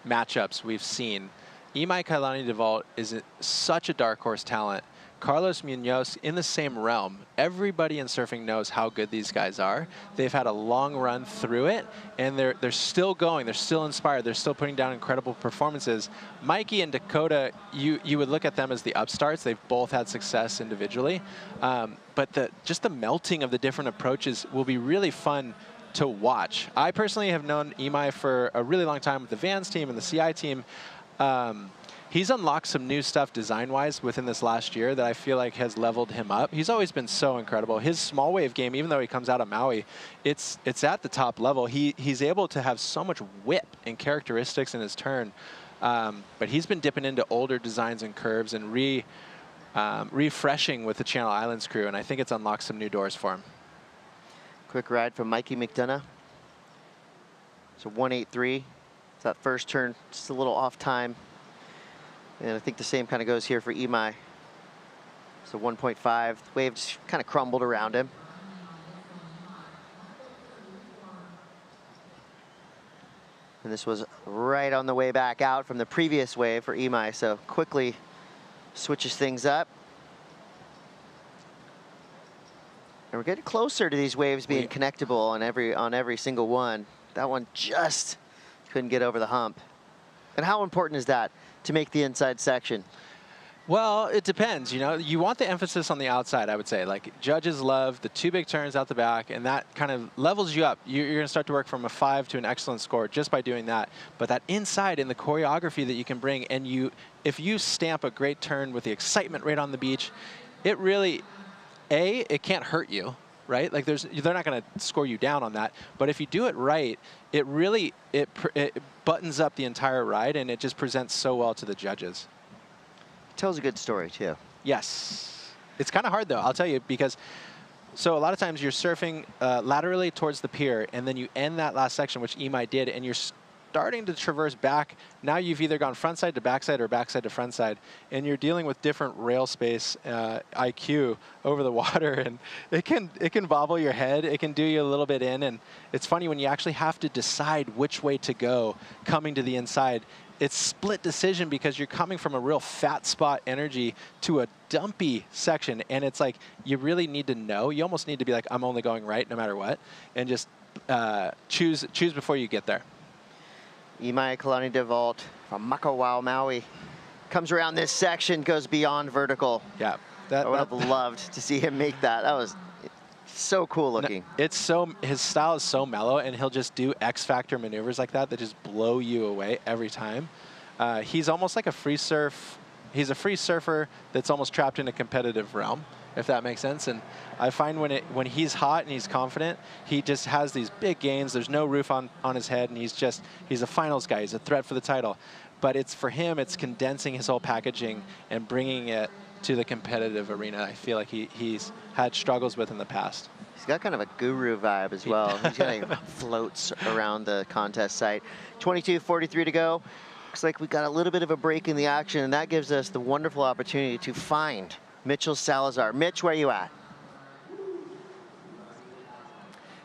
matchups we've seen. Imai Kalani-DeVault is such a dark horse talent. Carlos Munoz in the same realm. Everybody in surfing knows how good these guys are. They've had a long run through it, and they're still going. They're still inspired. They're still putting down incredible performances. Mikey and Dakota, you would look at them as the upstarts. They've both had success individually. But just the melting of the different approaches will be really fun to watch. I personally have known Imai for a really long time with the Vans team and the CI team. He's unlocked some new stuff design-wise within this last year that I feel like has leveled him up. He's always been so incredible. His small wave game, even though he comes out of Maui, it's at the top level. He's able to have so much whip and characteristics in his turn. But he's been dipping into older designs and curves and refreshing with the Channel Islands crew, and I think it's unlocked some new doors for him. Quick ride from Mikey McDonough. So 183. It's that first turn, just a little off time. And I think the same kind of goes here for Imai. So 1.5, the wave just kind of crumbled around him. And this was right on the way back out from the previous wave for Imai, so quickly switches things up. And we're getting closer to these waves being connectable on every single one. That one just couldn't get over the hump. And how important is that to make the inside section? Well, it depends. You know, you want the emphasis on the outside, I would say. Like, judges love the 2 big turns out the back, and that kind of levels you up. You're going to start to work from a 5 to an excellent score just by doing that. But that inside and the choreography that you can bring, and if you stamp a great turn with the excitement right on the beach, it really, it can't hurt you, right? Like, they're not going to score you down on that. But if you do it right, it really, it buttons up the entire ride, and it just presents so well to the judges. Tells a good story, too. Yes. It's kind of hard, though, I'll tell you, because so a lot of times you're surfing laterally towards the pier, and then you end that last section, which Imai did, and you're starting to traverse back. Now you've either gone frontside to backside or backside to frontside, and you're dealing with different rail space IQ over the water, and it can bobble your head. It can do you a little bit in, and it's funny when you actually have to decide which way to go coming to the inside. It's split decision because you're coming from a real fat spot energy to a dumpy section, and it's like you really need to know. You almost need to be like, I'm only going right no matter what, and just choose before you get there. Imai Kalani DeVault from Makawao, Maui, comes around this section, goes beyond vertical. Yeah. I would have loved to see him make that. That was so cool looking. No, his style is so mellow, and he'll just do X factor maneuvers like that just blow you away every time. He's almost like a free surf. He's a free surfer that's almost trapped in a competitive realm, if that makes sense. And I find when he's hot and he's confident, he just has these big gains. There's no roof on his head, and he's a finals guy. He's a threat for the title. But for him, it's condensing his whole packaging and bringing it to the competitive arena. I feel like he's had struggles with in the past. He's got kind of a guru vibe as well. He's kind of floats around the contest site. 22:43 to go. Looks like we got a little bit of a break in the action, and that gives us the wonderful opportunity to find Mitchell Salazar. Mitch, where are you at?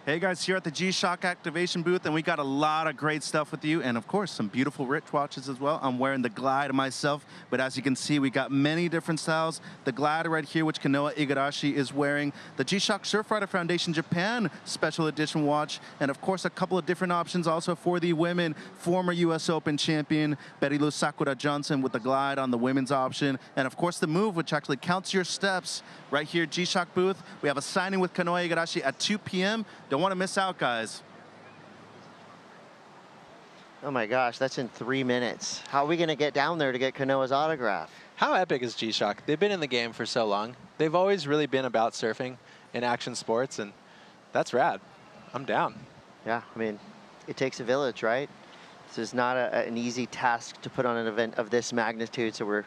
Hey guys, here at the G-Shock activation booth, and we got a lot of great stuff with you, and of course some beautiful wrist watches as well. I'm wearing the Glide myself, but as you can see, we got many different styles. The Glide right here, which Kanoa Igarashi is wearing, the G-Shock Surfrider Foundation Japan special edition watch, and of course a couple of different options also for the women. Former US Open champion Berilu Sakura Johnson with the Glide on the women's option, and of course the Move, which actually counts your steps. Right here, G-Shock booth, we have a signing with Kanoa Igarashi at 2 p.m. Don't want to miss out, guys. Oh my gosh, that's in 3 minutes. How are we going to get down there to get Kanoa's autograph? How epic is G-Shock? They've been in the game for so long. They've always really been about surfing and action sports, and that's rad. I'm down. Yeah, I mean, it takes a village, right? This is not an easy task to put on an event of this magnitude, so we're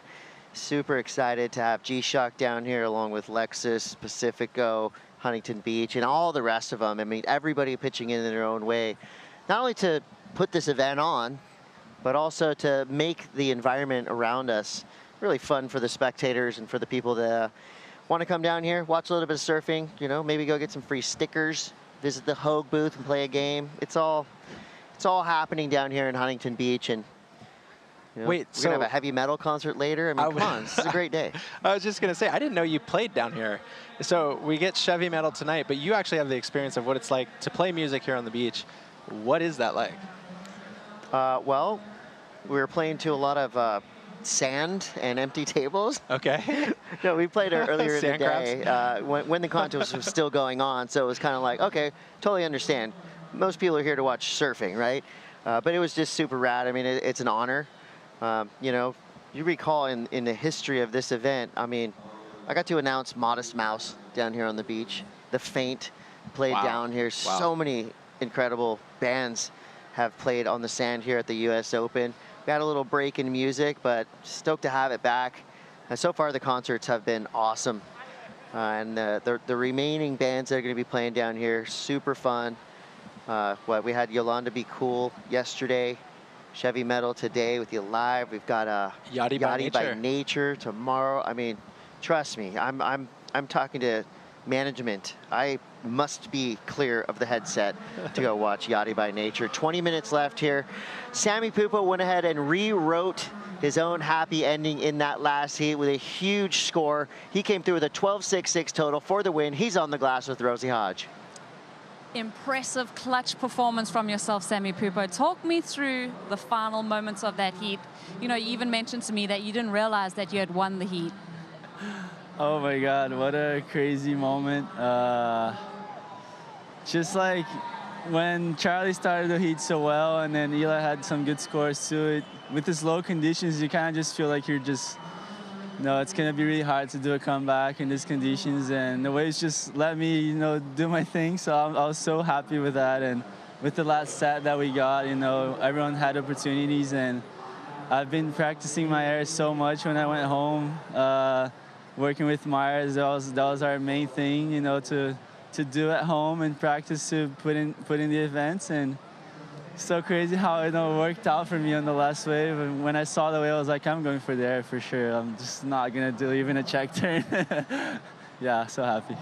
super excited to have G-Shock down here along with Lexus, Pacifico, Huntington Beach, and all the rest of them. I mean, everybody pitching in their own way, not only to put this event on, but also to make the environment around us really fun for the spectators and for the people that want to come down here, watch a little bit of surfing, you know, maybe go get some free stickers, visit the Hogue booth and play a game. It's all happening down here in Huntington Beach, and you know, Wait, we're gonna have a heavy metal concert later. I mean, come on, this is a great day. I was just gonna say, I didn't know you played down here. So we get Chevy Metal tonight, but you actually have the experience of what it's like to play music here on the beach. What is that like? Well, we were playing to a lot of sand and empty tables. Okay. No, we played earlier in the day when the contest was still going on, so it was kind of like, okay, totally understand. Most people are here to watch surfing, right? But it was just super rad. I mean, it's an honor. You know, you recall in the history of this event, I mean, I got to announce Modest Mouse down here on the beach. The Faint played down here. Wow. So many incredible bands have played on the sand here at the US Open. We had a little break in music, but stoked to have it back. So far, the concerts have been awesome. And the remaining bands that are going to be playing down here, super fun. We had Yolanda Be Cool yesterday, Chevy Metal today with you live. We've got Yachty by Nature tomorrow. I mean, trust me, I'm talking to management. I must be clear of the headset to go watch Yachty by Nature. 20 minutes left here. Sammy Pupo went ahead and rewrote his own happy ending in that last heat with a huge score. He came through with a 12.66 total for the win. He's on the glass with Rosie Hodge. Impressive clutch performance from yourself, Sammy Pupo. Talk me through the final moments of that heat. You know, you even mentioned to me that you didn't realize that you had won the heat. Oh my God, what a crazy moment. Just like when Charlie started the heat so well and then Eli had some good scores too, with the slow conditions, you kind of just feel like you're just, no, it's going to be really hard to do a comeback in these conditions, and the waves just let me, you know, do my thing. So I was so happy with that, and with the last set that we got, you know, everyone had opportunities, and I've been practicing my air so much when I went home, working with Myers. That was our main thing, you know, to do at home and practice to put in the events, and so crazy how it worked out for me on the last wave. And when I saw the wave, I was like, I'm going for the air for sure. I'm just not gonna do even a check turn. Yeah, so happy.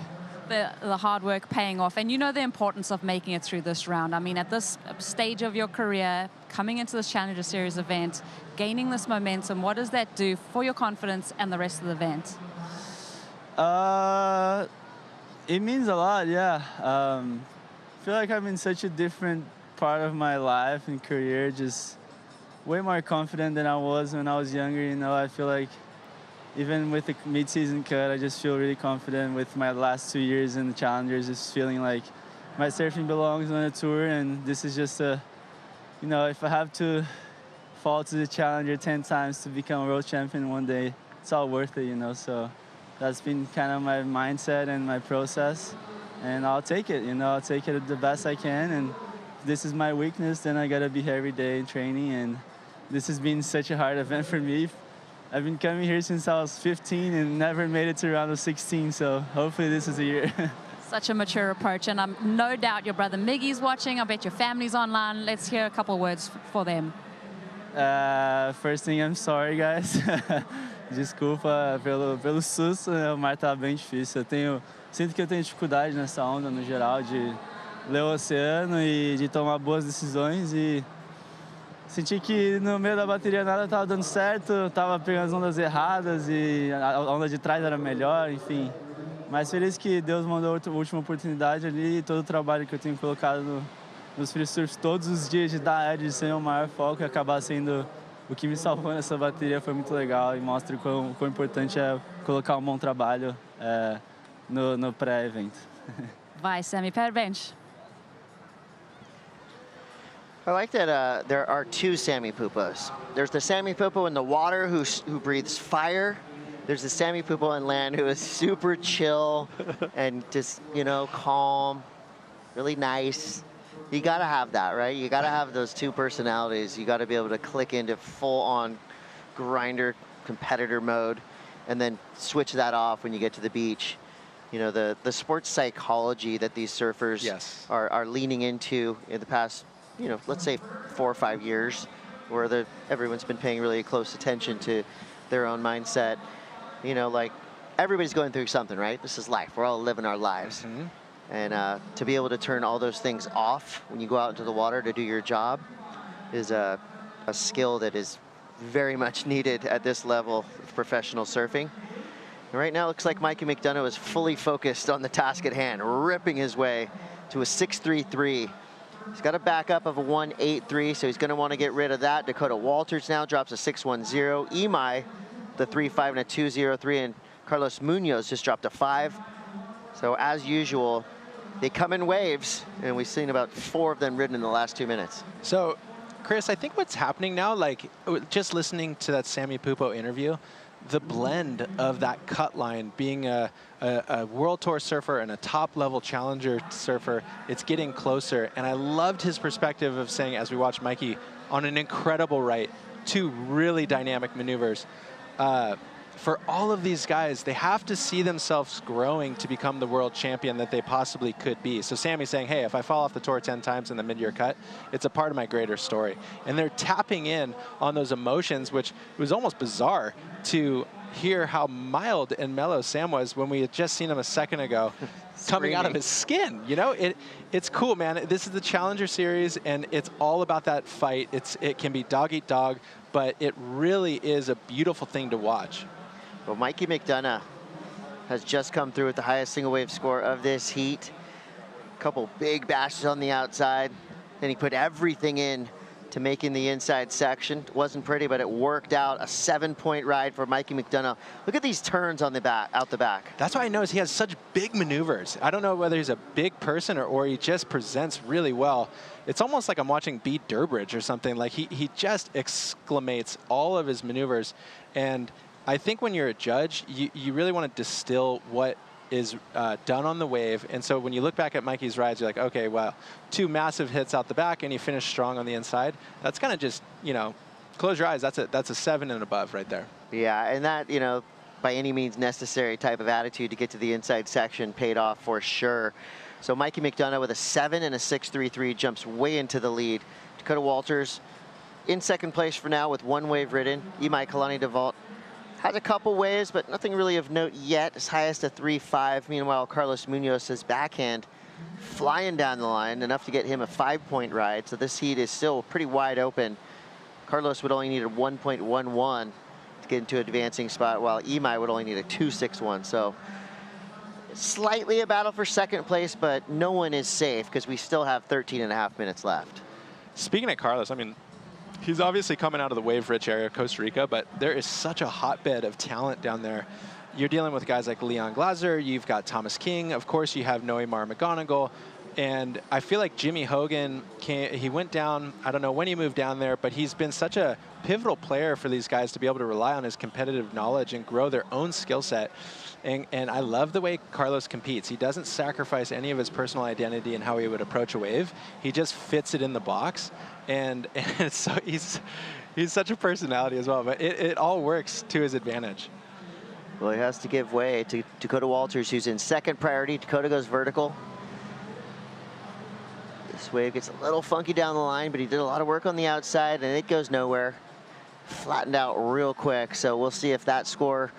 The hard work paying off, and you know the importance of making it through this round. I mean, at this stage of your career, coming into this Challenger Series event, gaining this momentum, what does that do for your confidence and the rest of the event? It means a lot, yeah. I feel like I'm in such a different part of my life and career, just way more confident than I was when I was younger. You know, I feel like even with the mid-season cut, I just feel really confident with my last 2 years in the Challengers, just feeling like my surfing belongs on a tour, and this is just a, you know, if I have to fall to the Challenger 10 times to become a world champion one day, it's all worth it, you know. So that's been kind of my mindset and my process, and I'll take it, you know, I'll take it the best I can, and if this is my weakness, then I gotta be here every day in training, and this has been such a hard event for me. I've been coming here since I was 15 and never made it to round of 16, so hopefully this is a year. Such a mature approach, and I'm no doubt your brother Miggy's watching. I bet your family's online. Let's hear a couple words for them. First thing, I'm sorry, guys. Desculpa pelo susto, né? O mar tá bem difícil. Sinto que eu tenho dificuldade nessa onda, no geral, de ler o oceano e de tomar boas decisões, e senti que no meio da bateria nada estava dando certo, tava pegando as ondas erradas e a onda de trás era melhor, enfim. Mas feliz que Deus mandou a última oportunidade ali, e todo o trabalho que eu tenho colocado nos free surfs todos os dias de dar edge, de ser o maior foco e acabar sendo o que me salvou nessa bateria foi muito legal, e mostra quão importante é colocar bom trabalho no pré-evento. Vai, Sammy, parabéns. I like that there are two Sammy Pupos. There's the Sammy Pupo in the water who breathes fire. There's the Sammy Pupo on land who is super chill and just, you know, calm, really nice. You gotta have that, right? You gotta have those two personalities. You gotta be able to click into full-on grinder competitor mode and then switch that off when you get to the beach. You know, the sports psychology that these surfers are leaning into in the past, you know, let's say 4 or 5 years, where everyone's been paying really close attention to their own mindset. You know, like, everybody's going through something, right? This is life. We're all living our lives. Mm-hmm. And to be able to turn all those things off when you go out into the water to do your job is a skill that is very much needed at this level of professional surfing. And right now, it looks like Mikey McDonough is fully focused on the task at hand, ripping his way to a 6.33. He's got a backup of a 1.83, so he's going to want to get rid of that. Dakota Walters now drops a 6.10. Imai, the 3.5 and a 2.03, and Carlos Munoz just dropped a 5. So as usual, they come in waves, and we've seen about 4 of them ridden in the last 2 minutes. So, Chris, I think what's happening now, like just listening to that Sammy Pupo interview, the blend of that cut line, being a World Tour surfer and a top-level challenger surfer, it's getting closer. And I loved his perspective of saying, as we watch Mikey on an incredible right, 2 really dynamic maneuvers. For all of these guys, they have to see themselves growing to become the world champion that they possibly could be. So Sammy's saying, hey, if I fall off the tour 10 times in the mid-year cut, it's a part of my greater story. And they're tapping in on those emotions, which was almost bizarre to hear how mild and mellow Sam was when we had just seen him a second ago coming out of his skin. You know, it's cool, man. This is the Challenger Series, and it's all about that fight. It can be dog eat dog, but it really is a beautiful thing to watch. Well, Mikey McDonough has just come through with the highest single wave score of this heat. couple big bashes on the outside. Then he put everything in to making the inside section. It wasn't pretty, but it worked out. A 7-point ride for Mikey McDonough. Look at these turns on the back, out the back. That's why I notice he has such big maneuvers. I don't know whether he's a big person or he just presents really well. It's almost like I'm watching Beat Durbridge or something. Like he just exclamates all of his maneuvers. And I think when you're a judge, you really want to distill what is done on the wave. And so when you look back at Mikey's rides, you're like, okay, well, 2 massive hits out the back and he finished strong on the inside. That's kind of just, you know, close your eyes. That's a 7 and above right there. Yeah, and that, you know, by any means necessary type of attitude to get to the inside section paid off for sure. So Mikey McDonough with a 7 and a 6.33 jumps way into the lead. Dakota Walters in second place for now with 1 wave ridden. Imai Kalani DeVault has a couple waves, but nothing really of note yet. As high as a 3.5. Meanwhile, Carlos Munoz's backhand flying down the line, enough to get him a 5-point ride. So this heat is still pretty wide open. Carlos would only need a 1.11 to get into an advancing spot, while Imai would only need a 2.61. So slightly a battle for second place, but no one is safe because we still have 13.5 minutes left. Speaking of Carlos, I mean, he's obviously coming out of the wave-rich area of Costa Rica, but there is such a hotbed of talent down there. You're dealing with guys like Leon Glazer, you've got Thomas King, of course you have Noemar McGonigal, and I feel like Jimmy Hogan, he went down, I don't know when he moved down there, but he's been such a pivotal player for these guys to be able to rely on his competitive knowledge and grow their own skill set. And I love the way Carlos competes. He doesn't sacrifice any of his personal identity in how he would approach a wave. He just fits it in the box. And so he's such a personality as well, but it all works to his advantage. Well, he has to give way to Dakota Walters, who's in second priority. Dakota goes vertical. This wave gets a little funky down the line, but he did a lot of work on the outside, and it goes nowhere. Flattened out real quick, so we'll see if that score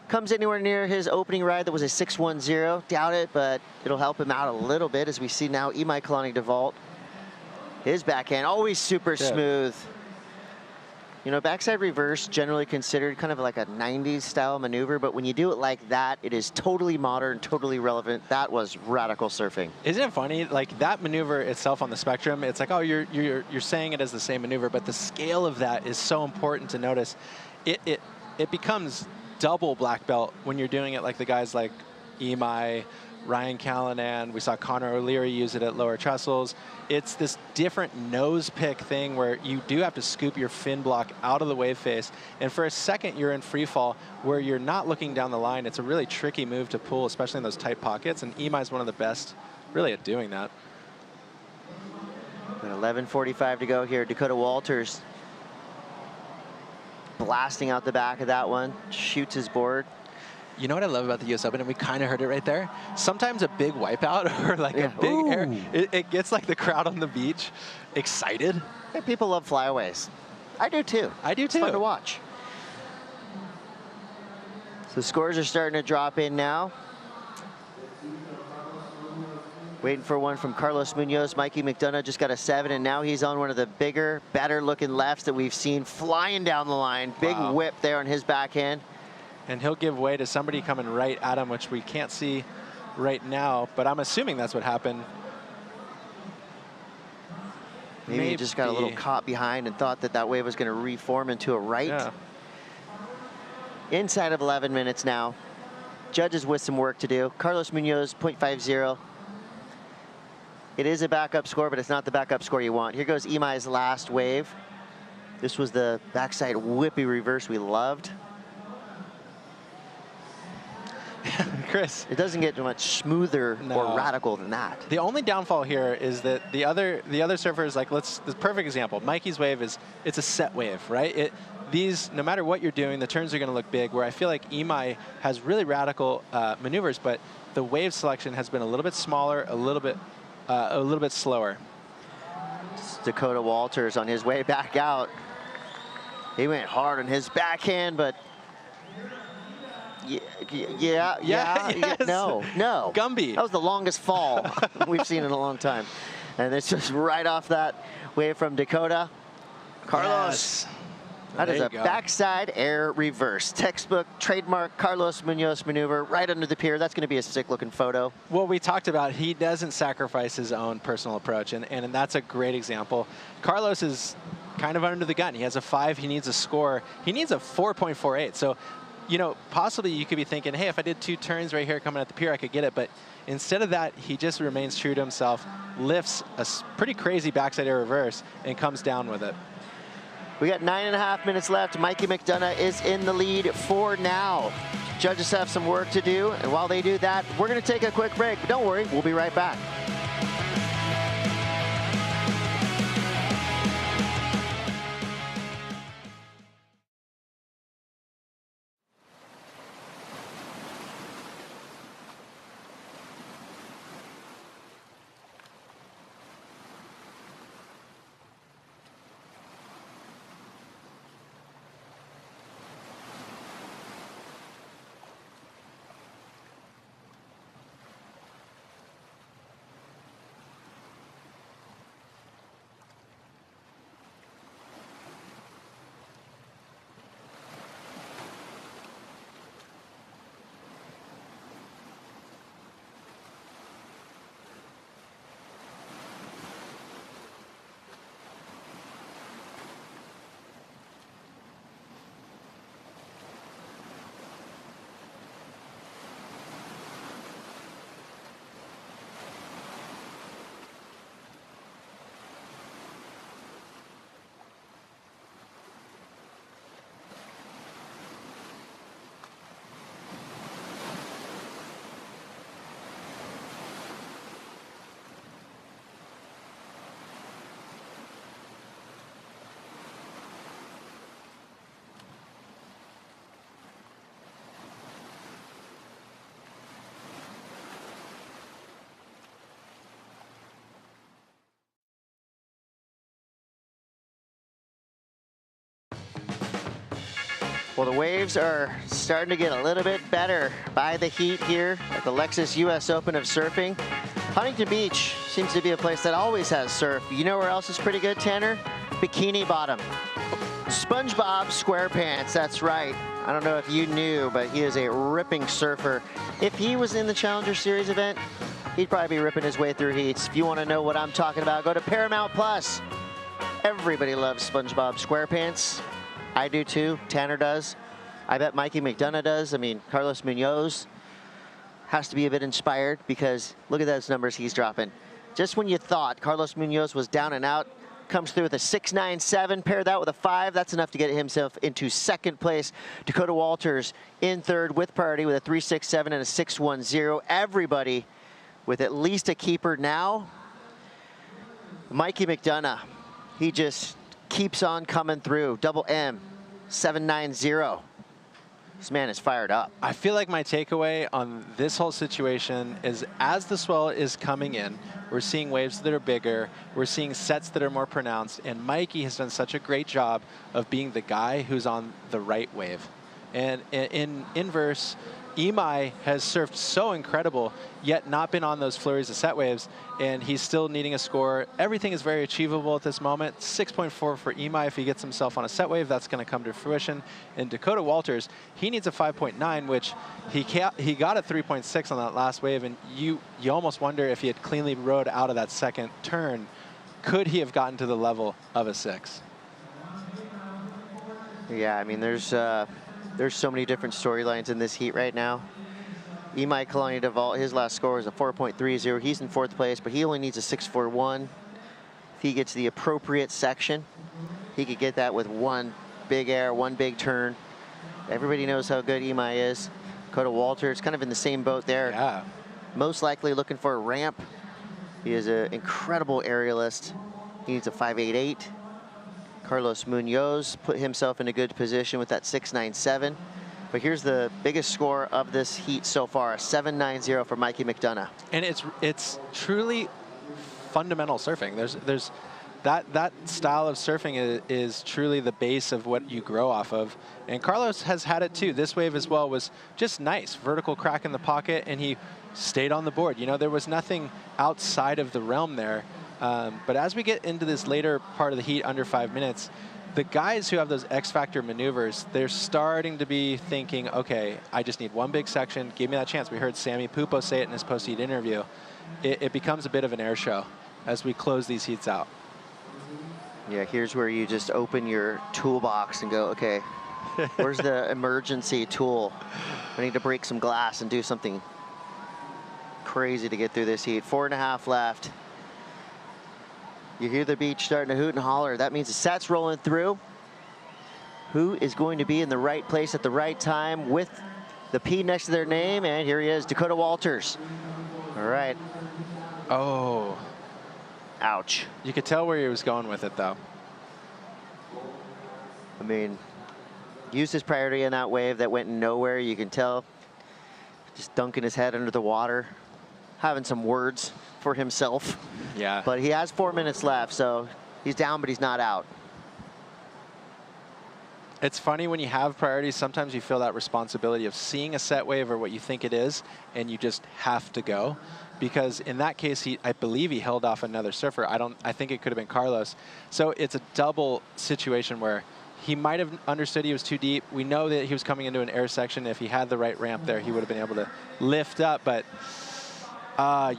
comes anywhere near his opening ride that was a 6.10. Doubt it, but it'll help him out a little bit, as we see now Imai Kalani DeVault. His backhand, always super smooth. You know, backside reverse, generally considered kind of like a 90s style maneuver, but when you do it like that, it is totally modern, totally relevant. That was radical surfing. Isn't it funny? Like that maneuver itself on the spectrum, it's like, oh, you're saying it as the same maneuver, but the scale of that is so important to notice. It becomes double black belt when you're doing it like the guys like Imai, Ryan Callanan. We saw Connor O'Leary use it at lower trestles. It's this different nose pick thing where you do have to scoop your fin block out of the wave face. And for a second, you're in free fall where you're not looking down the line. It's a really tricky move to pull, especially in those tight pockets. And Imai is one of the best really at doing that. 11:45 to go here. Dakota Walters blasting out the back of that one, shoots his board. You know what I love about the US Open, and we kind of heard it right there? Sometimes a big wipeout or like a big air, it gets like the crowd on the beach excited. Hey, people love flyaways. I do too. I do too. It's fun to watch. So scores are starting to drop in now. Waiting for one from Carlos Munoz. Mikey McDonough just got a 7, and now he's on one of the bigger, better looking lefts that we've seen flying down the line. Big whip there on his backhand. And he'll give way to somebody coming right at him, which we can't see right now, but I'm assuming that's what happened. Maybe he just got a little caught behind and thought that that wave was going to reform into a right. Yeah. Inside of 11 minutes now. Judges with some work to do. Carlos Munoz, 0.50. It is a backup score, but it's not the backup score you want. Here goes Imai's last wave. This was the backside whippy reverse we loved. Chris, it doesn't get much smoother or radical than that. The only downfall here is that the other surfers, like the perfect example, Mikey's wave it's a set wave, right? These, no matter what you're doing, the turns are going to look big, where I feel like Imai has really radical maneuvers, but the wave selection has been a little bit smaller, a little bit slower. It's Dakota Walters on his way back out. He went hard on his backhand, but yes. No. Gumby. That was the longest fall we've seen in a long time. And it's just right off that wave from Dakota. Carlos. Yes. That is There a you go. backside air reverse. Textbook, trademark Carlos Munoz maneuver right under the pier. That's going to be a sick-looking photo. Well, we talked about he doesn't sacrifice his own personal approach, and that's a great example. Carlos is kind of under the gun. He has a 5. He needs a score. He needs a 4.48. So, you know, possibly you could be thinking, hey, if I did 2 turns right here coming at the pier, I could get it. But instead of that, he just remains true to himself, lifts a pretty crazy backside air reverse, and comes down with it. We got 9.5 minutes left. Mikey McDonough is in the lead for now. Judges have some work to do, and while they do that, we're going to take a quick break. But don't worry, we'll be right back. Well, the waves are starting to get a little bit better by the heat here at the Lexus US Open of Surfing. Huntington Beach seems to be a place that always has surf. You know where else is pretty good, Tanner? Bikini Bottom. SpongeBob SquarePants, that's right. I don't know if you knew, but he is a ripping surfer. If he was in the Challenger Series event, he'd probably be ripping his way through heats. If you want to know what I'm talking about, go to Paramount Plus. Everybody loves SpongeBob SquarePants. I do too, Tanner does. I bet Mikey McDonough does. I mean, Carlos Munoz has to be a bit inspired because look at those numbers he's dropping. Just when you thought Carlos Munoz was down and out, comes through with a 6.97, pair that with a 5, that's enough to get himself into second place. Dakota Walters in third with priority with a 3.67 and a 6.10. Everybody with at least a keeper now. Mikey McDonough, he just keeps on coming through. Double M, 7.90. This man is fired up. I feel like my takeaway on this whole situation is as the swell is coming in, we're seeing waves that are bigger, we're seeing sets that are more pronounced, and Mikey has done such a great job of being the guy who's on the right wave. And in inverse, Imai has surfed so incredible, yet not been on those flurries of set waves, and he's still needing a score. Everything is very achievable at this moment. 6.4 for Imai. If he gets himself on a set wave, that's going to come to fruition. And Dakota Walters, he needs a 5.9, which he got a 3.6 on that last wave, and you almost wonder if he had cleanly rode out of that second turn, could he have gotten to the level of a 6? Yeah, I mean, there's so many different storylines in this heat right now. Imai Kalani DeVault, his last score was a 4.30. He's in fourth place, but he only needs a 6.41. If he gets the appropriate section, he could get that with one big air, one big turn. Everybody knows how good Imai is. Dakota Walters, kind of in the same boat there. Yeah. Most likely looking for a ramp. He is an incredible aerialist. He needs a 5.88. Carlos Munoz put himself in a good position with that 6.97. But here's the biggest score of this heat so far, a 7.90 for Mikey McDonough. And it's truly fundamental surfing. There's that style of surfing is truly the base of what you grow off of. And Carlos has had it too. This wave as well was just nice. Vertical crack in the pocket, and he stayed on the board. You know, there was nothing outside of the realm there. But as we get into this later part of the heat, under 5 minutes, the guys who have those X Factor maneuvers, they're starting to be thinking, okay, I just need one big section. Give me that chance. We heard Sammy Pupo say it in his post-heat interview. It becomes a bit of an air show as we close these heats out. Yeah, here's where you just open your toolbox and go, okay, where's the emergency tool? I need to break some glass and do something crazy to get through this heat. 4.5 left. You hear the beach starting to hoot and holler. That means the set's rolling through. Who is going to be in the right place at the right time with the P next to their name? And here he is, Dakota Walters. All right. Oh. Ouch. You could tell where he was going with it, though. I mean, used his priority in that wave that went nowhere. You can tell. Just dunking his head under the water. Having some words for himself. Yeah. But he has 4 minutes left, so he's down, but he's not out. It's funny when you have priorities, sometimes you feel that responsibility of seeing a set wave or what you think it is, and you just have to go. Because in that case, I believe he held off another surfer. I think it could have been Carlos. So it's a double situation where he might have understood he was too deep. We know that he was coming into an air section. If he had the right ramp there, he would have been able to lift up, but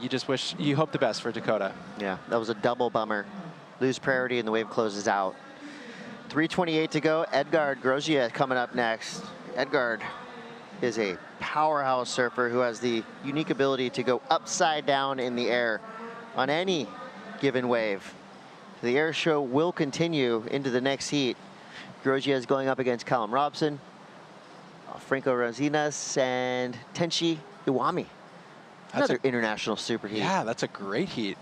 you just wish, you hope the best for Dakota. Yeah, that was a double bummer. Lose priority and the wave closes out. 3:28 to go. Edgard Grosjean coming up next. Edgard is a powerhouse surfer who has the unique ability to go upside down in the air on any given wave. The air show will continue into the next heat. Grosjean is going up against Callum Robson, Franco Rosinas, and Tenshi Iwami. Another international super heat. Yeah, that's a great heat.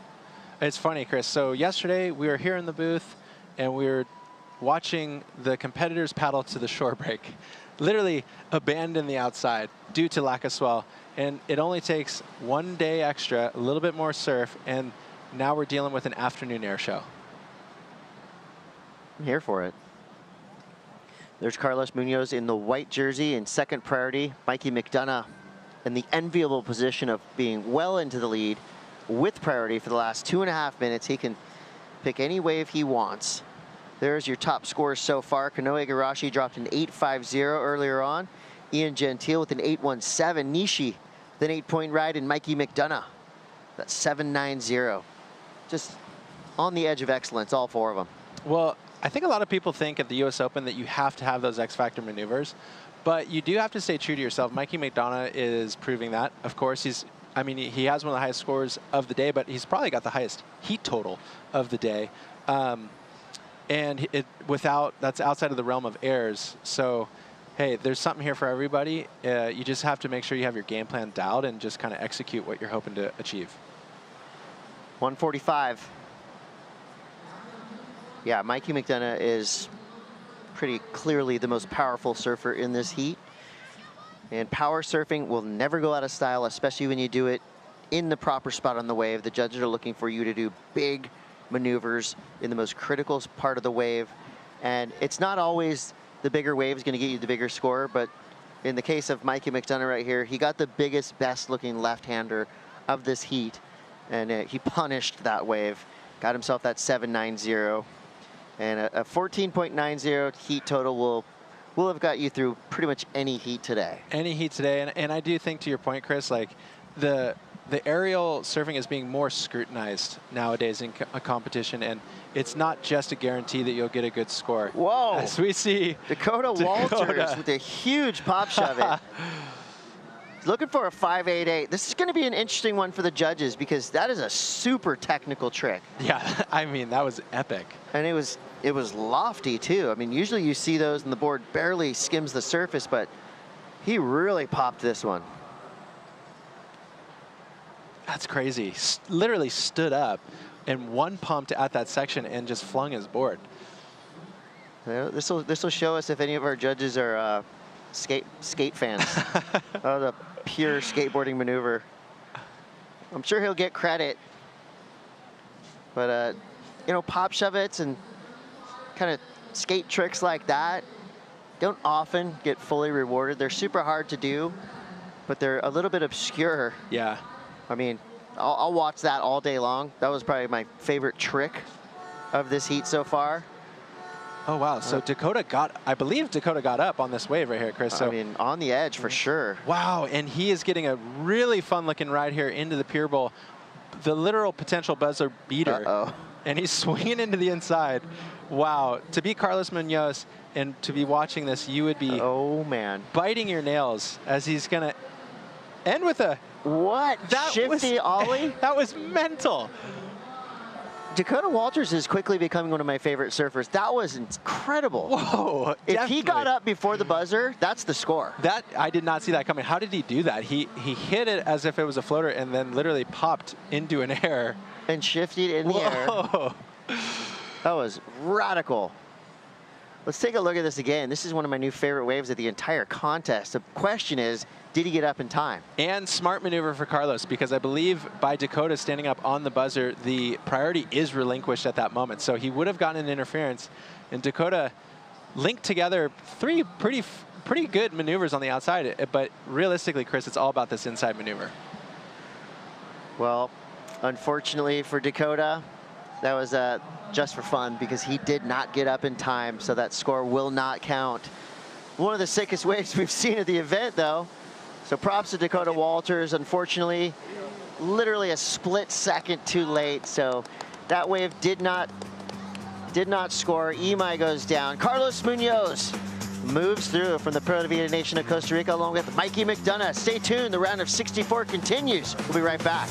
It's funny, Chris. So yesterday we were here in the booth and we were watching the competitors paddle to the shore break. Literally abandon the outside due to lack of swell. And it only takes 1 day extra, a little bit more surf, and now we're dealing with an afternoon air show. I'm here for it. There's Carlos Munoz in the white jersey in second priority. Mikey McDonough in the enviable position of being well into the lead with priority for the last 2.5 minutes. He can pick any wave he wants. There's your top scores so far. Kanoe Igarashi dropped an 8.50 earlier on. Ian Gentile with an 8.17. Nishi with an 8-point ride, and Mikey McDonough. That's 7.90. Just on the edge of excellence, all four of them. Well, I think a lot of people think at the US Open that you have to have those X Factor maneuvers, but you do have to stay true to yourself. Mikey McDonough is proving that. Of course, he has one of the highest scores of the day, but he's probably got the highest heat total of the day. And that's outside of the realm of airs. So, hey, there's something here for everybody. You just have to make sure you have your game plan dialed and just kind of execute what you're hoping to achieve. 145. Yeah, Mikey McDonough is pretty clearly the most powerful surfer in this heat. And power surfing will never go out of style, especially when you do it in the proper spot on the wave. The judges are looking for you to do big maneuvers in the most critical part of the wave. And it's not always the bigger wave is going to get you the bigger score, but in the case of Mikey McDonough right here, he got the biggest, best looking left-hander of this heat, and he punished that wave. Got himself that 7.90. And a 14.90 heat total will have got you through pretty much any heat today. Any heat today, and I do think, to your point, Chris, like the aerial surfing is being more scrutinized nowadays in a competition, and it's not just a guarantee that you'll get a good score. Whoa! As we see Dakota Walters with a huge pop shove it. Looking for a 5.88. This is going to be an interesting one for the judges because that is a super technical trick. Yeah, I mean, that was epic. And it was lofty too. I mean, usually you see those and the board barely skims the surface, but he really popped this one. That's crazy. Literally stood up and one pumped at that section and just flung his board. This will show us if any of our judges are skate fans. Oh, the pure skateboarding maneuver. I'm sure he'll get credit, but you know, pop shove-its and kind of skate tricks like that don't often get fully rewarded. They're super hard to do, but they're a little bit obscure. Yeah. I mean, I'll watch that all day long. That was probably my favorite trick of this heat so far. Oh, wow. So Dakota I believe Dakota got up on this wave right here, Chris. So I mean, on the edge for sure. Wow, and he is getting a really fun-looking ride here into the Pier Bowl. The literal potential buzzer beater. Uh-oh. And he's swinging into the inside. Wow, to be Carlos Munoz and to be watching this, you would be biting your nails as he's going to end with a... What? Shifty ollie? That was mental. Dakota Walters is quickly becoming one of my favorite surfers. That was incredible. Whoa, if he got up before the buzzer, that's the score. That I did not see that coming. How did he do that? He hit it as if it was a floater and then literally popped into an air. And shifted in the air. That was radical. Let's take a look at this again. This is one of my new favorite waves of the entire contest. The question is, did he get up in time? And smart maneuver for Carlos, because I believe by Dakota standing up on the buzzer, the priority is relinquished at that moment. So he would have gotten an interference. And Dakota linked together three pretty good maneuvers on the outside. But realistically, Chris, it's all about this inside maneuver. Well, unfortunately for Dakota, that was just for fun because he did not get up in time, so that score will not count. One of the sickest waves we've seen at the event, though. So props to Dakota Walters. Unfortunately, literally a split second too late, so that wave did not score. Imai goes down. Carlos Munoz moves through from the Pura Vida Nation of Costa Rica along with Mikey McDonough. Stay tuned. The round of 64 continues. We'll be right back.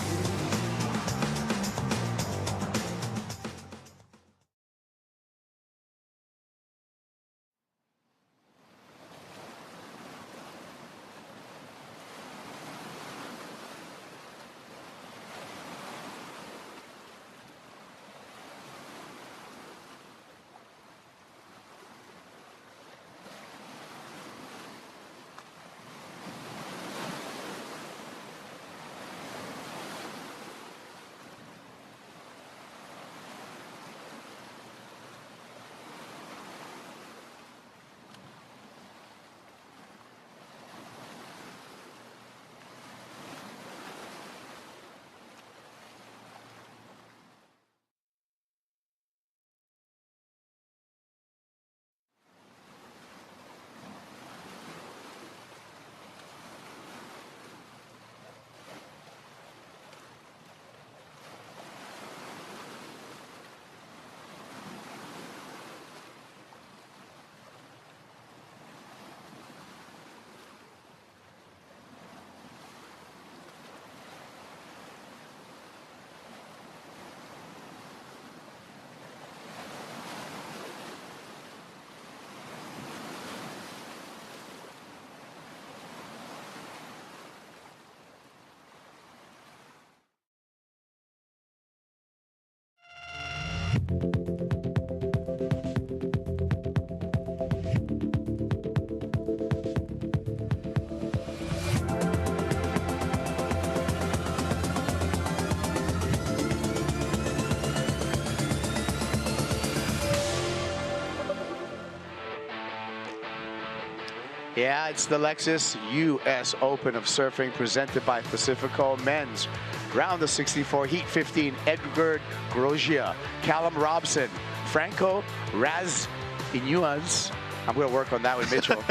Yeah, it's the Lexus US Open of Surfing presented by Pacifico. Men's round of 64, heat 15, Edgar Grosjean, Callum Robson, Franco Raz Inuans. I'm going to work on that with Mitchell.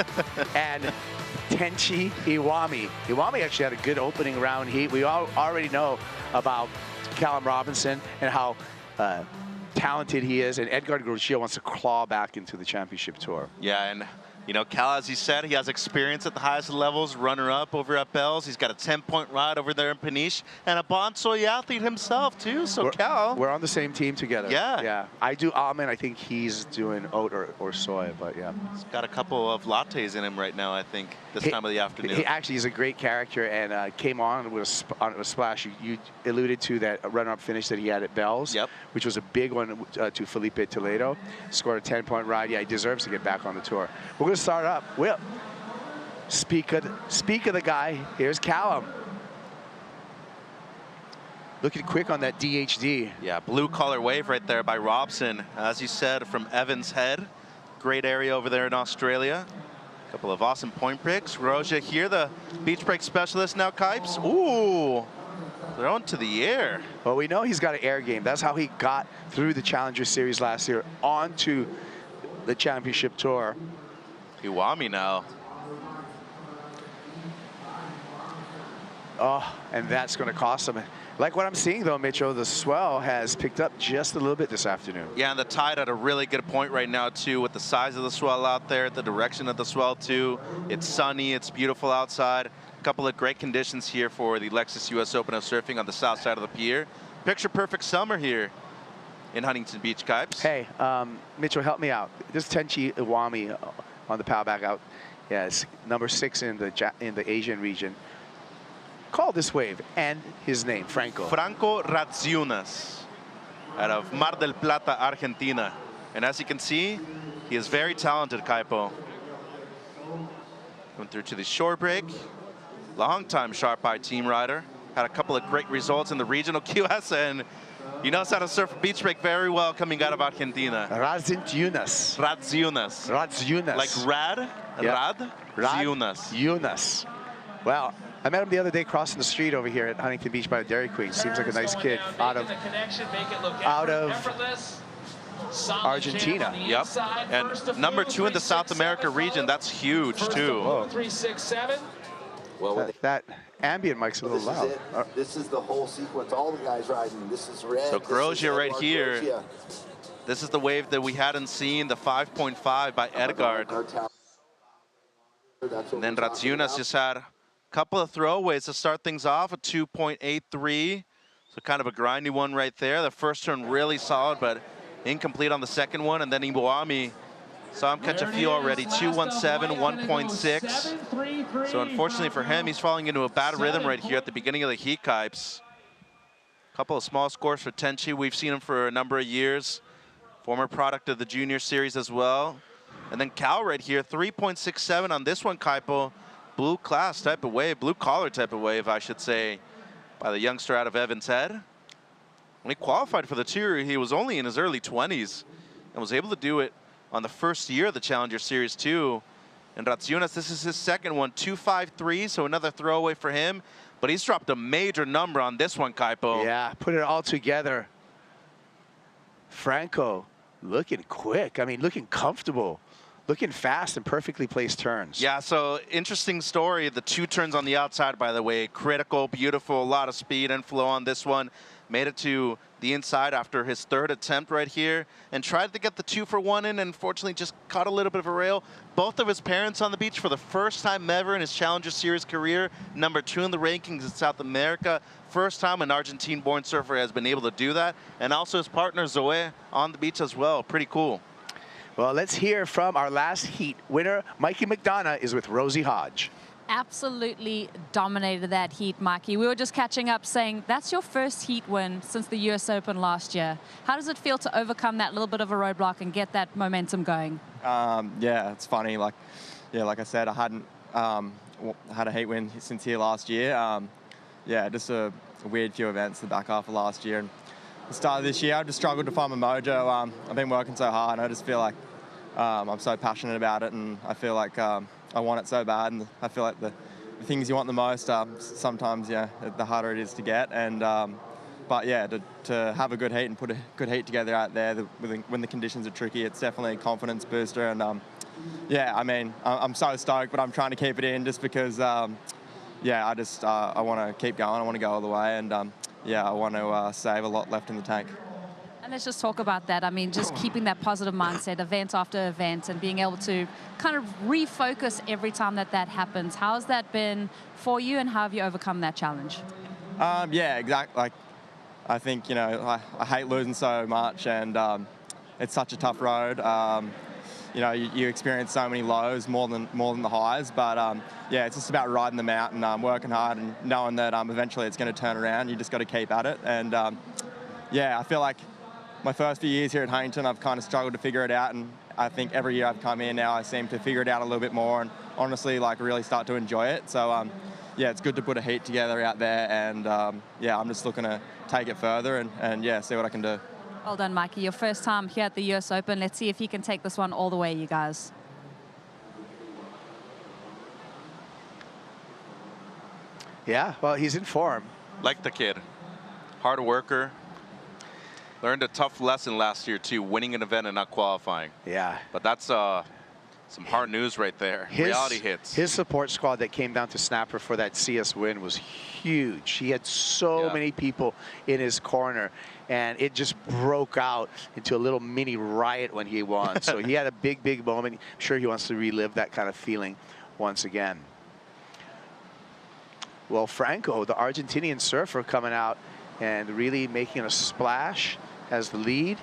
And Tenchi Iwami. Iwami actually had a good opening round heat. We all already know about Callum Robinson and how talented he is. And Edgar Grosjean wants to claw back into the championship tour. Yeah, and you know, Cal, as he said, he has experience at the highest levels, runner-up over at Bells. He's got a 10-point ride over there in Peniche, and a Bon Soy athlete himself, too. So, Cal. We're on the same team together. Yeah. Yeah. I do almond. I think he's doing oat or soy, but yeah. He's got a couple of lattes in him right now, I think, this time of the afternoon. He actually is a great character and came on with a splash. You alluded to that runner-up finish that he had at Bells, which was a big one to Felipe Toledo. Scored a 10-point ride. Yeah, he deserves to get back on the tour. We're going to start up. Will, speak of the guy. Here's Callum. Looking quick on that DHD. Yeah, blue collar wave right there by Robson. As you said, from Evans Head. Great area over there in Australia. A couple of awesome point breaks. Roja here, the beach break specialist now, Kipes. Ooh, thrown to the air. Well, we know he's got an air game. That's how he got through the Challenger Series last year onto the championship tour. Iwami now. Oh, and that's going to cost him. Like what I'm seeing, though, Mitchell, the swell has picked up just a little bit this afternoon. Yeah, and the tide at a really good point right now, too, with the size of the swell out there, the direction of the swell, too. It's sunny. It's beautiful outside. A couple of great conditions here for the Lexus US Open of Surfing on the south side of the pier. Picture-perfect summer here in Huntington Beach, Kipes. Hey, Mitchell, help me out. This is Tenchi Iwami on the power back out. Yeah, it's number 6 in the Asian region. Call this wave and his name, Franco. Franco Radziunas, out of Mar del Plata, Argentina. And as you can see, he is very talented, Kaipo. Went through to the shore break. Long-time Sharp Eye team rider. Had a couple of great results in the regional QS, and he knows how to surf a beach break very well coming out of Argentina. Radziunas. Radziunas. Radziunas. Like Rad? Yeah. Radziunas. Radziunas. Well, I met him the other day crossing the street over here at Huntington Beach by Dairy Queen. Seems like a nice kid out of Argentina. Yep. And number 2 in the South America region. That's huge, too. Whoa. 367. Well, that ambient mic's a little loud. This is the whole sequence. All the guys riding. This is red. So Grosjean right here. Grosjean. This is the wave that we hadn't seen, the 5.5 by Edgard. And then Radziunas just had a couple of throwaways to start things off, a 2.83. So kind of a grindy one right there. The first turn really solid, but incomplete on the second one. And then Iwami saw him catch a few already, 2.17, 1.6. So unfortunately for him, he's falling into a bad rhythm right here at the beginning of the heat, Kipes. A couple of small scores for Tenchi. We've seen him for a number of years. Former product of the junior series as well. And then Cal right here, 3.67 on this one, Kaipo. Blue class type of wave, blue collar type of wave, I should say, by the youngster out of Evans Head. When he qualified for the tour, he was only in his early 20s and was able to do it on the first year of the Challenger Series too. And Radziunas, this is his second one, 2.53, so another throwaway for him. But he's dropped a major number on this one, Kaipo. Yeah, put it all together. Franco looking quick. I mean, looking comfortable. Looking fast and perfectly placed turns. Yeah, so interesting story. The 2 turns on the outside, by the way, critical, beautiful, a lot of speed and flow on this one. Made it to the inside after his 3rd attempt right here and tried to get the 2 for 1 in, and unfortunately just caught a little bit of a rail. Both of his parents on the beach for the first time ever in his Challenger Series career. Number 2 in the rankings in South America. First time an Argentine-born surfer has been able to do that. And also his partner Zoe on the beach as well. Pretty cool. Well, let's hear from our last heat winner. Mikey McDonough is with Rosie Hodge. Absolutely dominated that heat, Mikey. We were just catching up saying that's your first heat win since the US Open last year. How does it feel to overcome that little bit of a roadblock and get that momentum going? Yeah, it's funny. Like I said, I hadn't had a heat win since here last year. Yeah, just a weird few events the back half of last year. And the start of this year, I just struggled to find my mojo. I've been working so hard, and I just feel like I'm so passionate about it, and I feel like I want it so bad, and I feel like the things you want the most, sometimes, yeah, the harder it is to get. And but yeah, to have a good heat and put a good heat together out there when the conditions are tricky, it's definitely a confidence booster. And yeah, I mean, I'm so stoked, but I'm trying to keep it in just because, yeah, I want to keep going. I want to go all the way, and yeah, I want to save a lot left in the tank. And let's just talk about that. I mean, just keeping that positive mindset, event after event, and being able to kind of refocus every time that happens. How has that been for you, and how have you overcome that challenge? Yeah, exactly. Like, I think, you know, I hate losing so much, and it's such a tough road. You know, you experience so many lows more than the highs, but yeah, it's just about riding them out and working hard and knowing that eventually it's going to turn around. You just got to keep at it. And yeah, I feel like my first few years here at Huntington, I've kind of struggled to figure it out, and I think every year I've come in now, I seem to figure it out a little bit more and honestly, like, really start to enjoy it. So yeah, it's good to put a heat together out there, and yeah, I'm just looking to take it further and yeah, see what I can do. Well done, Mikey. Your first time here at the US Open. Let's see if you can take this one all the way, you guys. Yeah, well, he's in form. Like the kid. Hard worker. Learned a tough lesson last year, too, winning an event and not qualifying. Yeah. But that's some hard news right there. Reality hits. His support squad that came down to Snapper for that CS win was huge. He had so many people in his corner, and it just broke out into a little mini riot when he won. So he had a big, big moment. I'm sure he wants to relive that kind of feeling once again. Well, Franco, the Argentinian surfer, coming out and really making a splash as the lead.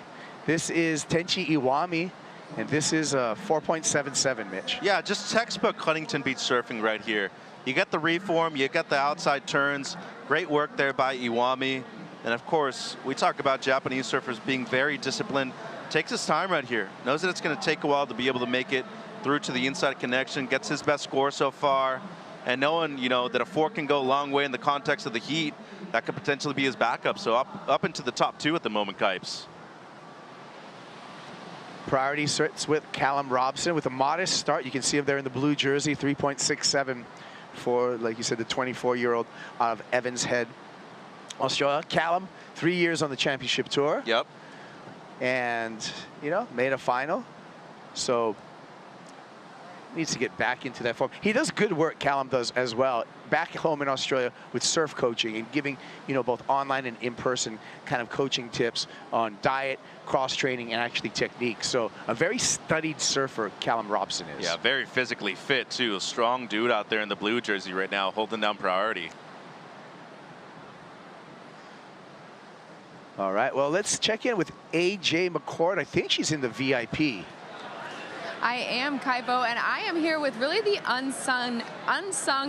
This is Tenchi Iwami, and this is a 4.77, Mitch. Yeah, just textbook Huntington Beach surfing right here. You get the reform, you get the outside turns. Great work there by Iwami. And of course, we talk about Japanese surfers being very disciplined. Takes his time right here. Knows that it's going to take a while to be able to make it through to the inside connection. Gets his best score so far. And knowing, you know, that a 4 can go a long way in the context of the heat, that could potentially be his backup. So up into the top 2 at the moment, Kipes. Priority starts with Callum Robson with a modest start. You can see him there in the blue jersey, 3.67 for, like you said, the 24-year-old out of Evans Head, Australia. Callum, 3 years on the championship tour. Yep. And, you know, made a final. So needs to get back into that form. He does good work, Callum does as well, back home in Australia with surf coaching and giving, you know, both online and in-person kind of coaching tips on diet, cross-training, and actually technique. So a very studied surfer, Callum Robson is. Yeah, very physically fit, too. A strong dude out there in the blue jersey right now, holding down priority. All right, well, let's check in with AJ McCord. I think she's in the VIP. I am Kaipo, and I am here with really the unsung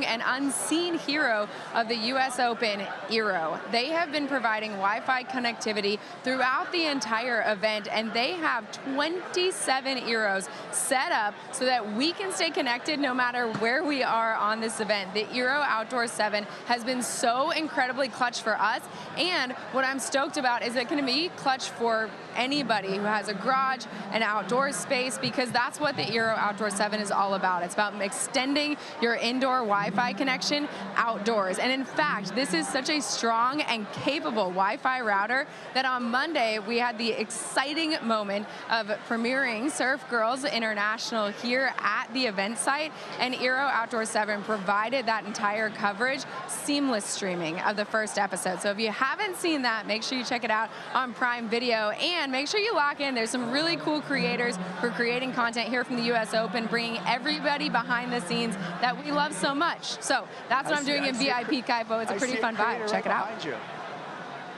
and unseen hero of the U.S. Open, Eero. They have been providing Wi-Fi connectivity throughout the entire event, and they have 27 Eeros set up so that we can stay connected no matter where we are on this event. The Eero Outdoor 7 has been so incredibly clutch for us, and what I'm stoked about is it going to be clutch for anybody who has a garage, an outdoor space, because that's what the Eero Outdoor 7 is all about. It's about extending your indoor Wi-Fi connection outdoors. And in fact, this is such a strong and capable Wi-Fi router that on Monday we had the exciting moment of premiering Surf Girls International here at the event site, and Eero Outdoor 7 provided that entire coverage, seamless streaming of the first episode. So if you haven't seen that, make sure you check it out on Prime Video, and make sure you lock in. There's some really cool creators who are creating content here from the U.S. Open, bringing everybody behind the scenes that we love so much. So that's what I'm doing in VIP, Kaipo. It's a pretty fun vibe. Check it out.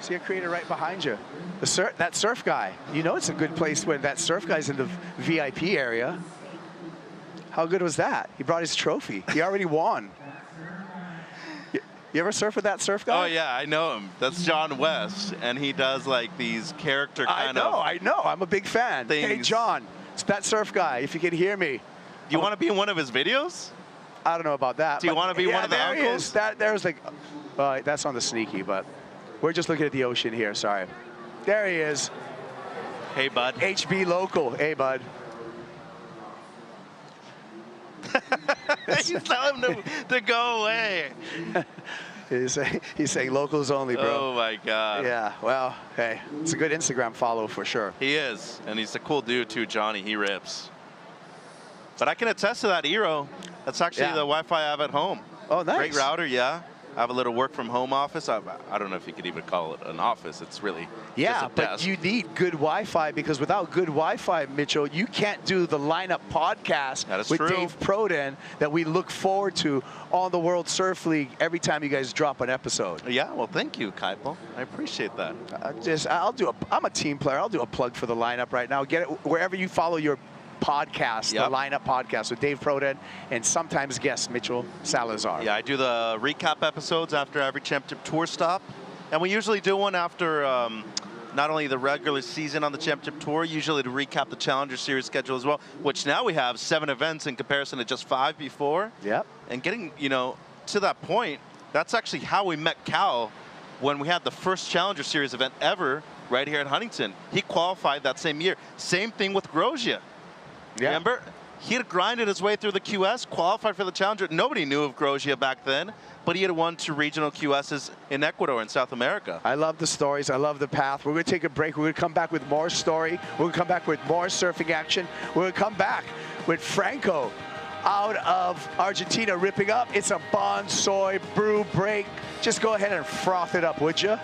See a creator right behind you. That surf guy. You know it's a good place when that surf guy's in the VIP area. How good was that? He brought his trophy. He already won. You ever surf with that surf guy? Oh, yeah, I know him. That's John West, and he does, like, these character kind of I know. I'm a big fan. things. Hey, John, it's that surf guy, if you can hear me. Do you want to be in one of his videos? I don't know about that. Do you want to be one of the there uncles? He is. There's like, that's on the sneaky, but we're just looking at the ocean here, sorry. There he is. Hey, bud. HB local. Hey, bud. He's telling him to go away. He's saying locals only, bro. Oh, my God. Yeah, well, hey, it's a good Instagram follow for sure. He is, and he's a cool dude, too, Johnny. He rips. But I can attest to that Eero. That's actually the Wi-Fi I have at home. Oh, nice. Great router, yeah. I have a little work from home office. I don't know if you could even call it an office. It's really just a but desk. you need good Wi-Fi, because without good Wi-Fi, Mitchell, you can't do the lineup podcast with true. Dave Proden that we look forward to on the World Surf League every time you guys drop an episode. Yeah, well, thank you, Kaipo. I appreciate that. I'm a team player. I'll do a plug for the lineup right now. Get it wherever you follow your podcast, the lineup podcast with Dave Proden and sometimes guest Mitchell Salazar. Yeah, I do the recap episodes after every championship tour stop. And we usually do one after not only the regular season on the championship tour, usually to recap the Challenger Series schedule as well, which now we have 7 events in comparison to just 5 before. Yep. And getting, to that point, that's actually how we met Cal when we had the first Challenger Series event ever right here at Huntington. He qualified that same year. Same thing with Grosjean. Yeah. Remember? He had grinded his way through the QS, qualified for the Challenger. Nobody knew of Grosjean back then, but he had won 2 regional QSs in Ecuador and South America. I love the stories. I love the path. We're going to take a break. We're going to come back with more story. We're going to come back with more surfing action. We're going to come back with Franco out of Argentina ripping up. It's a Bon Soy brew break. Just go ahead and froth it up, would you?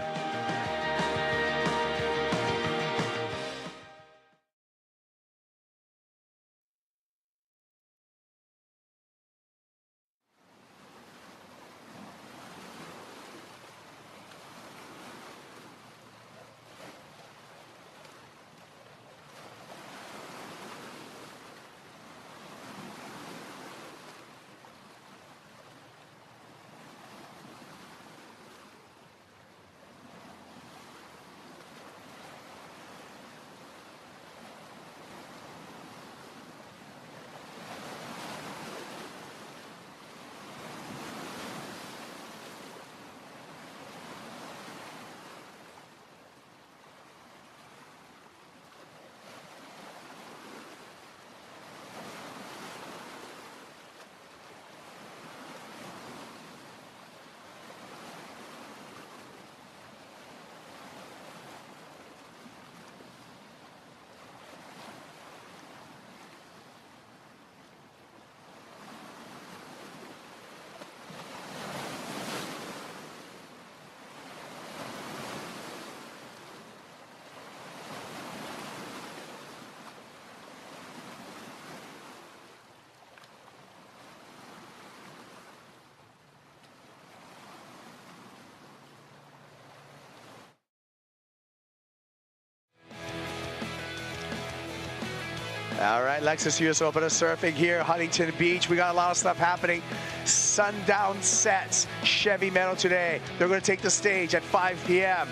All right, Lexus US Open of Surfing here, Huntington Beach. We got a lot of stuff happening. Sundown Sets, Chevy Meadow today. They're going to take the stage at 5 p.m.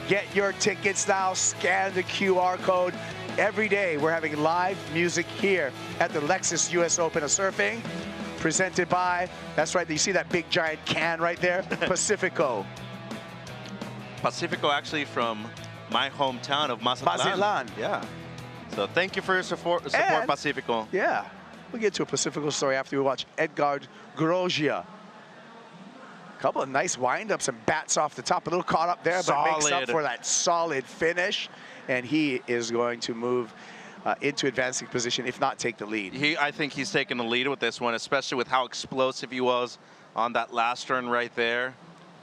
Get your tickets now. Scan the QR code. Every day we're having live music here at the Lexus US Open of Surfing, presented by, that's right, you see that big giant can right there? Pacifico. Pacifico actually from my hometown of Mazatlan. Yeah. So thank you for your support Pacifico. Yeah, we'll get to a Pacifico story after we watch Edgar Grosjean. A couple of nice windups and bats off the top. A little caught up there, but makes up for that solid finish. And he is going to move into advancing position, if not take the lead. I think he's taking the lead with this one, especially with how explosive he was on that last turn right there.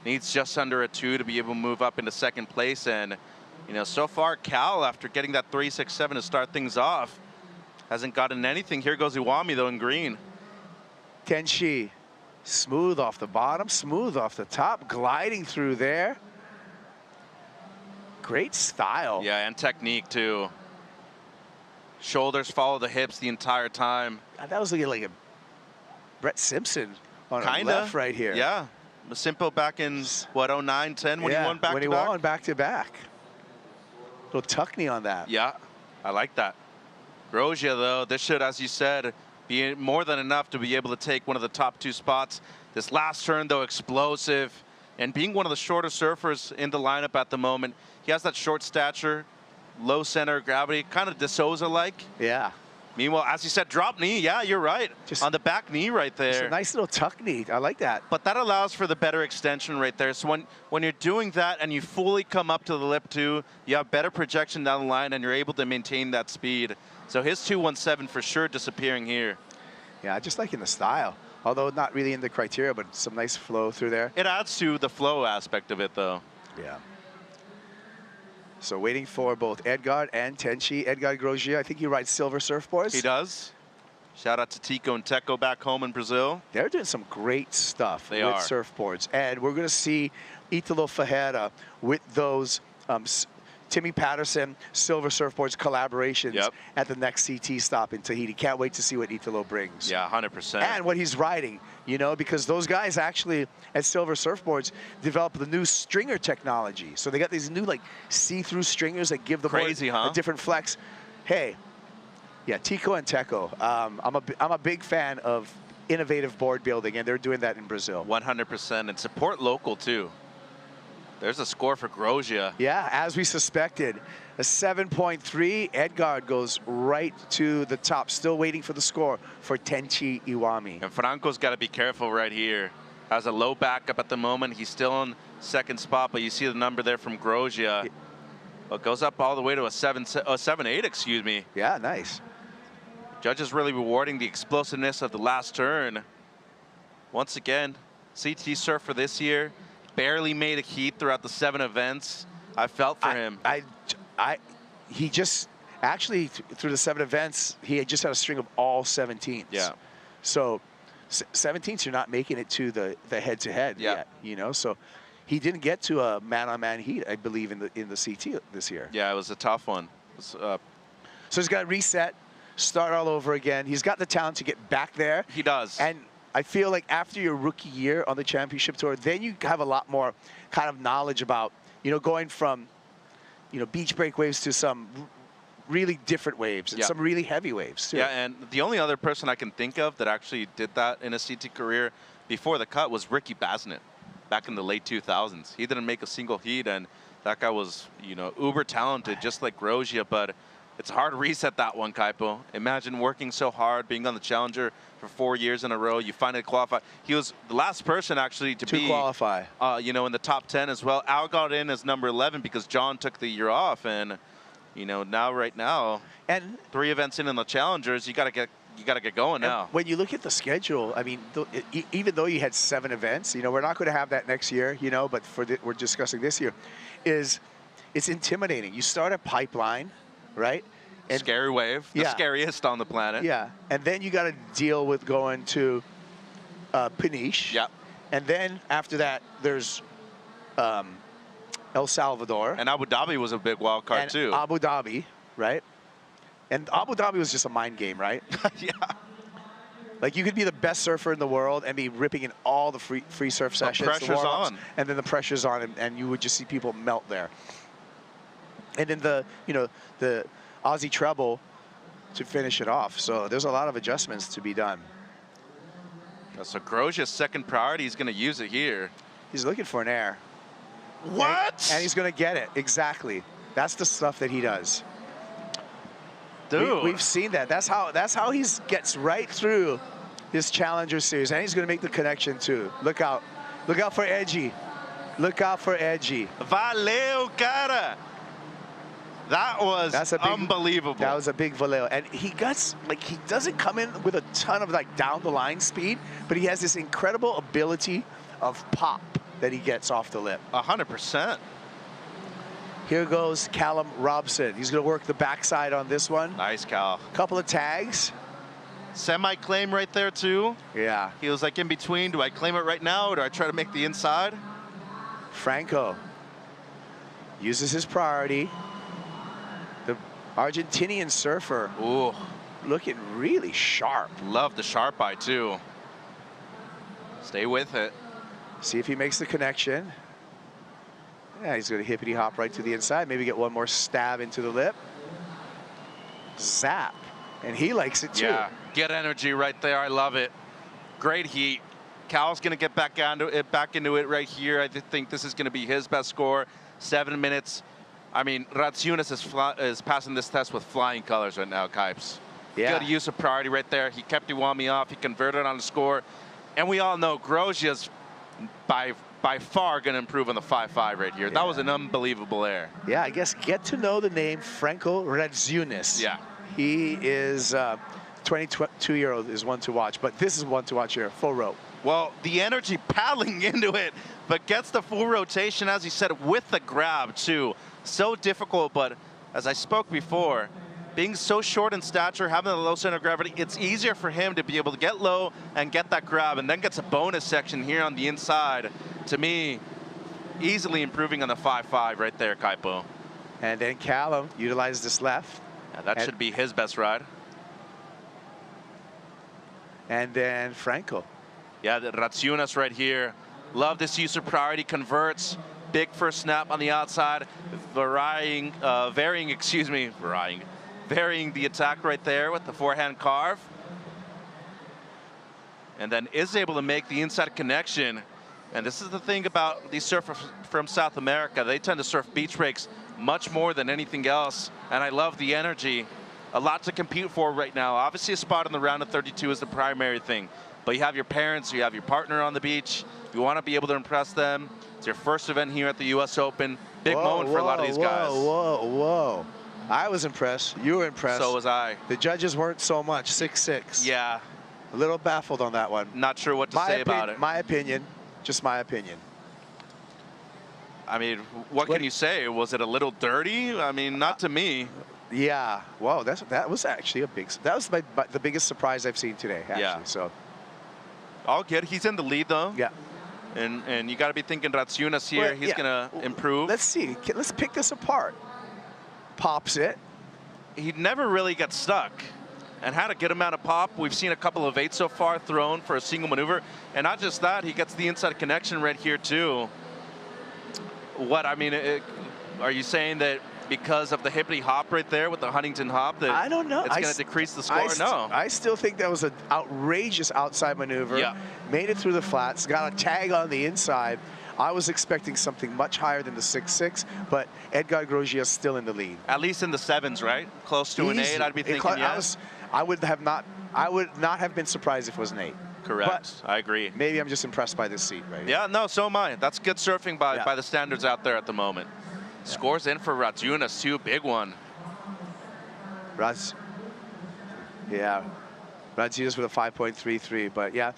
Needs just under a 2 to be able to move up into second place. And you know, so far, Cal, after getting that 3.67 to start things off, hasn't gotten anything. Here goes Iwami, though, in green. Tenshi, smooth off the bottom, smooth off the top, gliding through there. Great style. Yeah, and technique, too. Shoulders follow the hips the entire time. That was like a Brett Simpson on the left right here. Yeah. Simpo back in, what, 09, 10 when he won back-to-back? When he won back-to-back. Little tuck-knee on that. Yeah, I like that. Grosjean, though, this should, as you said, be more than enough to be able to take one of the top 2 spots. This last turn, though, explosive. And being one of the shorter surfers in the lineup at the moment, he has that short stature, low center of gravity, kind of De Souza-like. Yeah. Meanwhile, as you said, drop knee. Yeah, you're right. Just on the back knee right there. It's a nice little tuck knee. I like that. But that allows for the better extension right there. So when you're doing that and you fully come up to the lip too, you have better projection down the line and you're able to maintain that speed. So his 2.17 for sure disappearing here. Yeah, just like in the style. Although not really in the criteria, but some nice flow through there. It adds to the flow aspect of it, though. Yeah. So waiting for both Edgar and Tenchi. Edgar Grosjean, I think he rides silver surfboards. He does. Shout out to Tico and Teco back home in Brazil. They're doing some great stuff with are. surfboards. And we're going to see Italo Ferreira with those Timmy Patterson Silver Surfboards collaborations at the next CT stop in Tahiti. Can't wait to see what Italo brings. Yeah, 100%. And what he's riding, you know, because those guys actually at Silver Surfboards developed the new stringer technology. So they got these new like see-through stringers that give the board a different flex. Hey, yeah, Tico and Teco. I'm a big fan of innovative board building, and they're doing that in Brazil. 100%, and support local too. There's a score for Grosjean. Yeah, as we suspected. A 7.3. Edgard goes right to the top, still waiting for the score for Tenchi Iwami. And Franco's got to be careful right here. Has a low backup at the moment. He's still in second spot, but you see the number there from Grosjean. It goes up all the way to a 7.8, excuse me. Yeah, nice. Judges really rewarding the explosiveness of the last turn. Once again, CT surfer this year, barely made a heat throughout the 7 events. I felt for him. He just, actually, through the 7 events, he had just had a string of all 17s. Yeah. So 17s, you're not making it to the head-to-head yet, you know? So he didn't get to a man-on-man heat, I believe, in the CT this year. Yeah, it was a tough one. So he's got to reset, start all over again. He's got the talent to get back there. He does. And I feel like after your rookie year on the championship tour, then you have a lot more kind of knowledge about, you know, going from, you know, beach break waves to some really different waves and some really heavy waves too. Yeah, and the only other person I can think of that actually did that in a CT career before the cut was Ricky Basnett back in the late 2000s. He didn't make a single heat, and that guy was, you know, uber talented, just like Grosjean, but it's a hard reset, that one, Kaipo. Imagine working so hard, being on the Challenger for 4 years in a row. You finally qualify. He was the last person actually to qualify. You know, in the top 10 as well. Al got in as number 11 because John took the year off, and you know, right now, and 3 events in the Challengers, you gotta get going now. When you look at the schedule, I mean, even though you had 7 events, you know, we're not going to have that next year, you know, but we're discussing this year, it's intimidating. You start a Pipeline, right? And scary wave, the scariest on the planet. Yeah, and then you got to deal with going to Peniche. Yeah. And then after that, there's El Salvador. And Abu Dhabi was a big wild card too. Abu Dhabi, right? And Abu Dhabi was just a mind game, right? Yeah. Like you could be the best surfer in the world and be ripping in all the free surf sessions. The pressure's on. And then the pressure's on, and you would just see people melt there. And then the Aussie treble to finish it off. So there's a lot of adjustments to be done. So Grosjean's second priority, he's going to use it here. He's looking for an air. What? And he's going to get it. Exactly. That's the stuff that he does. Dude. We've seen that. That's how he gets right through this Challenger Series. And he's going to make the connection too. Look out. Look out for Edgy. Look out for Edgy. Valeu, cara. That was unbelievable. That was a big Valeo. And he doesn't come in with a ton of like down the line speed, but he has this incredible ability of pop that he gets off the lip. 100%. Here goes Callum Robson. He's going to work the backside on this one. Nice, Cal. Couple of tags. Semi-claim right there, too. Yeah. He was like in between. Do I claim it right now, or do I try to make the inside? Franco uses his priority. The Argentinian surfer. Ooh. Looking really sharp. Love the sharp eye, too. Stay with it. See if he makes the connection. Yeah, he's going to hippity hop right to the inside. Maybe get one more stab into the lip. Zap. And he likes it too. Yeah, get energy right there. I love it. Great heat. Cal's going to get back into it right here. I think this is going to be his best score. 7 minutes. I mean, Ratsunas is passing this test with flying colors right now, Kipes. Yeah. Good use of priority right there. He kept Iwami off. He converted on the score. And we all know Grosjean's by far going to improve on the 5.5 right here. Yeah. That was an unbelievable air. Yeah, I guess get to know the name Franco Ratsunas. Yeah. He is 22-year-old is one to watch, but this is one to watch here, full rope. Well, the energy paddling into it, but gets the full rotation, as he said, with the grab too. So difficult, but as I spoke before, being so short in stature, having the low center of gravity, it's easier for him to be able to get low and get that grab, and then gets a bonus section here on the inside. To me, easily improving on the 5.5 right there, Kaipo. And then Callum utilized this left. Yeah, that should be his best ride. And then Franco. Yeah, the Ratsunas right here. Love this use of priority, converts. Big first snap on the outside, varying the attack right there with the forehand carve. And then is able to make the inside connection. And this is the thing about these surfers from South America. They tend to surf beach breaks much more than anything else. And I love the energy. A lot to compete for right now. Obviously, a spot in the round of 32 is the primary thing. But you have your parents, you have your partner on the beach. You want to be able to impress them. It's your first event here at the U.S. Open. Big moment for a lot of these guys. Whoa. I was impressed. You were impressed. So was I. The judges weren't so much. 6-6. Yeah. A little baffled on that one. Not sure what to say about it. My opinion. Just my opinion. I mean, what can you say? Was it a little dirty? I mean, not to me. Yeah. Whoa, that was actually a big. That was the biggest surprise I've seen today. Actually. Yeah. So. All good. He's in the lead though. Yeah. And you got to be thinking Ratsunas here. Well, He's gonna improve. Let's see. Let's pick this apart. Pops it. He never really got stuck. And had a good amount of pop. We've seen a couple of 8 so far thrown for a single maneuver. And not just that, he gets the inside connection right here too. What, I mean, are you saying that because of the hippity hop right there with the Huntington hop that I don't know. It's going to decrease the score? No. I still think that was an outrageous outside maneuver. Yeah. Made it through the flats, got a tag on the inside. I was expecting something much higher than the 6-6, but Edgar Grosjean is still in the lead. At least in the 7s, right? Close to an 8, I'd be thinking, yes. I would not have been surprised if it was an 8. Correct. But I agree. Maybe I'm just impressed by this seat right Yeah, no, so am I. That's good surfing by the standards out there at the moment. Yeah. Scores in for Ratsunas too, big one. Ratsunas with a 5.33, but yeah,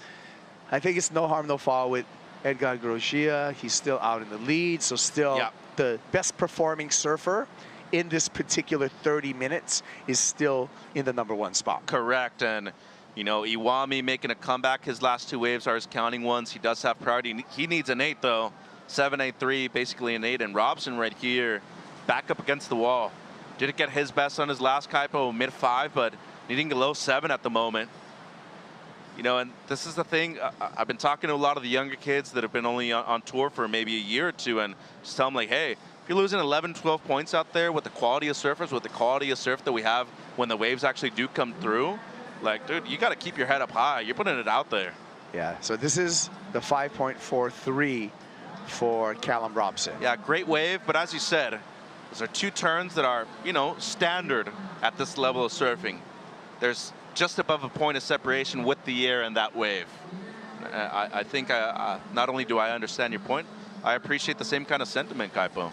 I think it's no harm, no foul with Edgar Grosjean. He's still out in the lead, so still the best performing surfer in this particular 30 minutes is still in the #1 spot. Correct, and you know, Iwami making a comeback. His last 2 waves are his counting ones. He does have priority. He needs an 8 though. 7.83, basically an 8, and Robson right here, back up against the wall. Didn't get his best on his last Kaipo, mid-5, but needing a low 7 at the moment. You know, and this is the thing. I've been talking to a lot of the younger kids that have been only on tour for maybe a year or 2, and just tell them like, hey, if you're losing 11, 12 points out there with the quality of surfers, with the quality of surf that we have when the waves actually do come through, like, dude, you got to keep your head up high. You're putting it out there. Yeah, so this is the 5.43 for Callum Robson. Yeah, great wave, but as you said, those are 2 turns that are, you know, standard at this level of surfing. There's just above a point of separation with the air and that wave. I think not only do I understand your point, I appreciate the same kind of sentiment, Kaipo.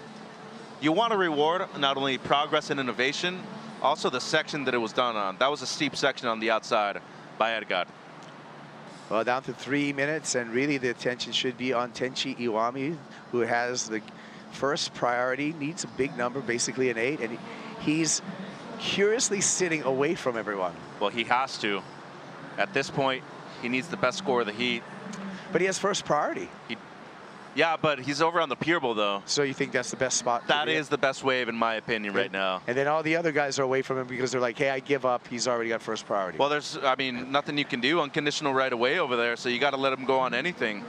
You want to reward not only progress and innovation, also the section that it was done on. That was a steep section on the outside by Edgar. Well, down to 3 minutes, and really the attention should be on Tenchi Iwami, who has the first priority, needs a big number, basically an 8, and he's curiously sitting away from everyone. Well, he has to. At this point, he needs the best score of the heat. But he has first priority. Yeah, but he's over on the pier bowl, though. So you think that's the best spot? That is the best wave, in my opinion, right now. And then all the other guys are away from him because they're like, hey, I give up. He's already got first priority. Well, there's, I mean, nothing you can do unconditional right away over there, so you got to let him go on anything.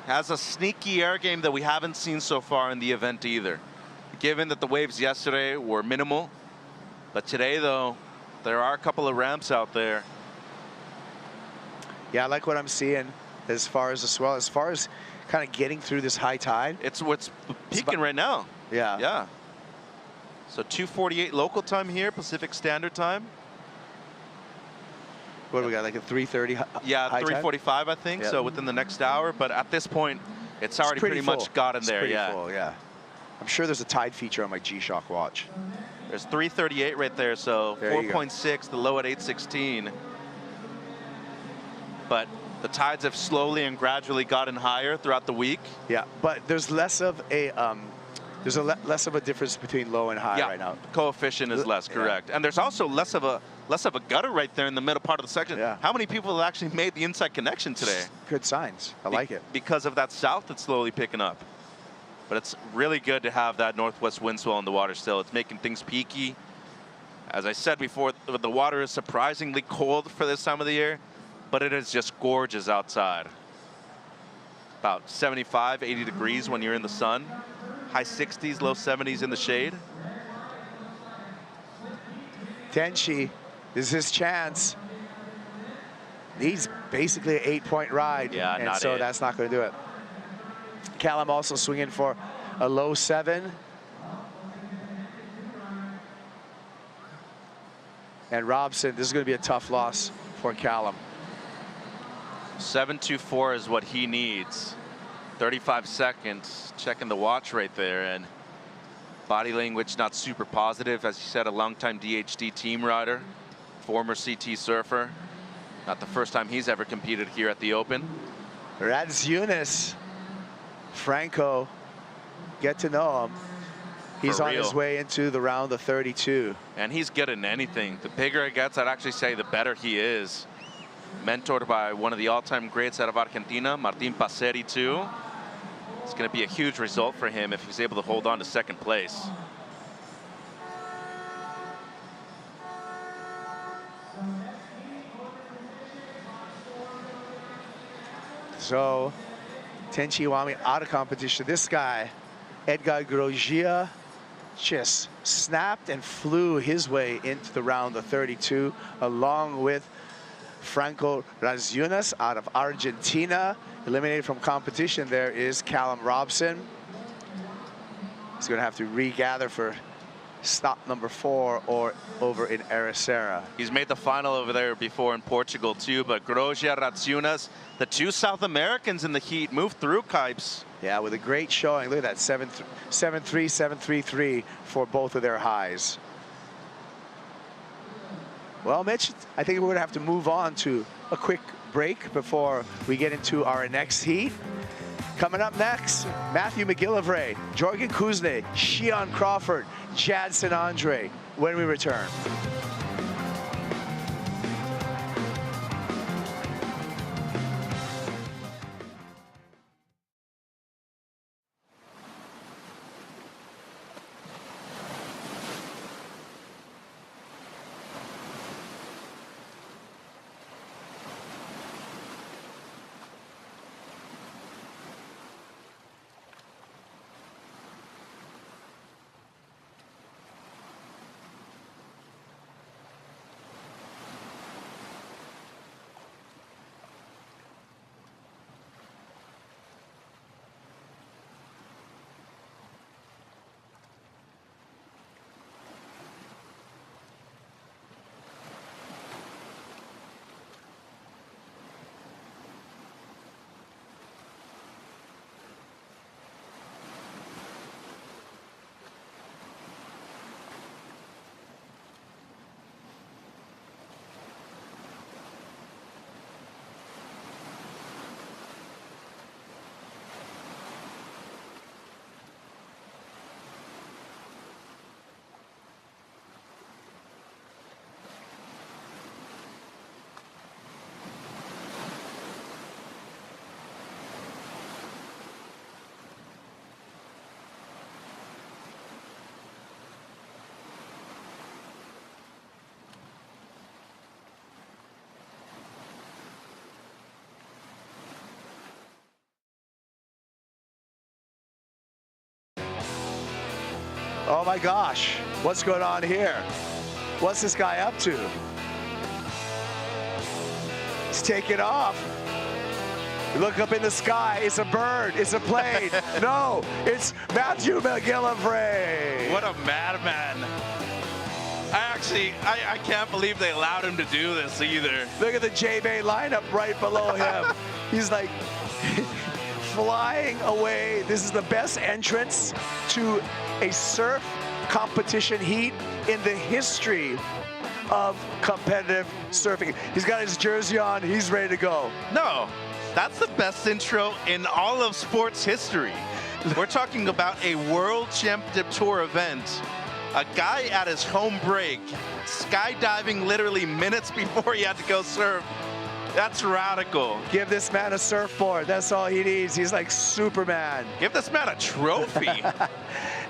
Has a sneaky air game that we haven't seen so far in the event either. Given that the waves yesterday were minimal, but today, though, there are a couple of ramps out there. Yeah, I like what I'm seeing as far as the swell, as far as kind of getting through this high tide. It's what's peaking right now. Yeah. Yeah. So 2:48 local time here, Pacific Standard Time. What do we got, like a 3:30? Yeah, 3:45, I think. Yeah. So within the next hour, but at this point, it's already pretty much gotten there. Yeah. Full, yeah. I'm sure there's a tide feature on my G-Shock watch. There's 3:38 right there, so 4.6, the low at 8:16. But the tides have slowly and gradually gotten higher throughout the week. Yeah, but there's less of a less of a difference between low and high right now. Coefficient is less, correct. And there's also less of a gutter right there in the middle part of the section. Yeah. How many people have actually made the inside connection today? Good signs. I like it. Because of that south that's slowly picking up. But it's really good to have that northwest wind swell in the water still. It's making things peaky. As I said before, the water is surprisingly cold for this time of the year, but it is just gorgeous outside. About 75, 80 degrees when you're in the sun. High 60s, low 70s in the shade. Tenchi, this is his chance. He's basically an 8-point ride. Yeah, and not so it. that's not going to do it. Callum also swinging for a low 7. And Robson, this is going to be a tough loss for Callum. 7.24 is what he needs. 35 seconds. Checking the watch right there, and body language not super positive. As you said, a longtime DHD team rider, former CT surfer. Not the first time he's ever competed here at the Open. Radziunas, Franco, get to know him. He's on his way into the round of 32. And he's good at anything. The bigger it gets, I'd actually say the better he is. Mentored by one of the all-time greats out of Argentina, Martin Passeri too. It's going to be a huge result for him if he's able to hold on to second place. So, Tenchi Iwami out of competition. This guy, Edgar Grosjean, just snapped and flew his way into the round of 32, along with Franco Radziunas out of Argentina. Eliminated from competition, there is Callum Robson. He's going to have to regather for stop number 4 or over in Ericeira. He's made the final over there before in Portugal too, but Grosjean, Radziunas, the 2 South Americans in the heat, moved through Kipes. Yeah, with a great showing. Look at that, 7-3, 7-3-3 for both of their highs. Well, Mitch, I think we're going to have to move on to a quick break before we get into our next heat. Coming up next, Matthew McGillivray, Jorgen Kuzne, Shion Crawford, Jadson Andre, when we return. Oh my gosh, what's going on here? What's this guy up to? He's taking off. You look up in the sky, it's a bird, it's a plane. No, it's Matthew McGillivray. What a madman. I can't believe they allowed him to do this either. Look at the J-Bay lineup right below him. He's like flying away. This is the best entrance to a surf competition heat in the history of competitive surfing. He's got his jersey on, he's ready to go. No, that's the best intro in all of sports history. We're talking about a World Championship Tour event. A guy at his home break, skydiving literally minutes before he had to go surf. That's radical. Give this man a surfboard, that's all he needs. He's like Superman. Give this man a trophy.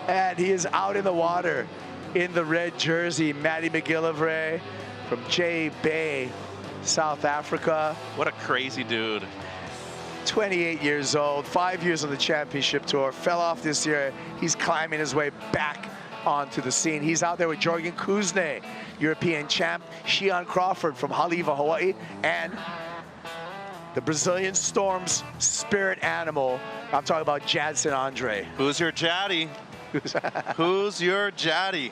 And he is out in the water in the red jersey. Matty McGillivray from J-Bay, South Africa. What a crazy dude. 28 years old, 5 years on the championship tour, fell off this year. He's climbing his way back onto the scene. He's out there with Jorgen Kuzne, European champ, Shion Crawford from Haleiwa, Hawaii, and the Brazilian Storm's spirit animal. I'm talking about Jadson Andre. Who's your Jaddy? Who's your Jaddy?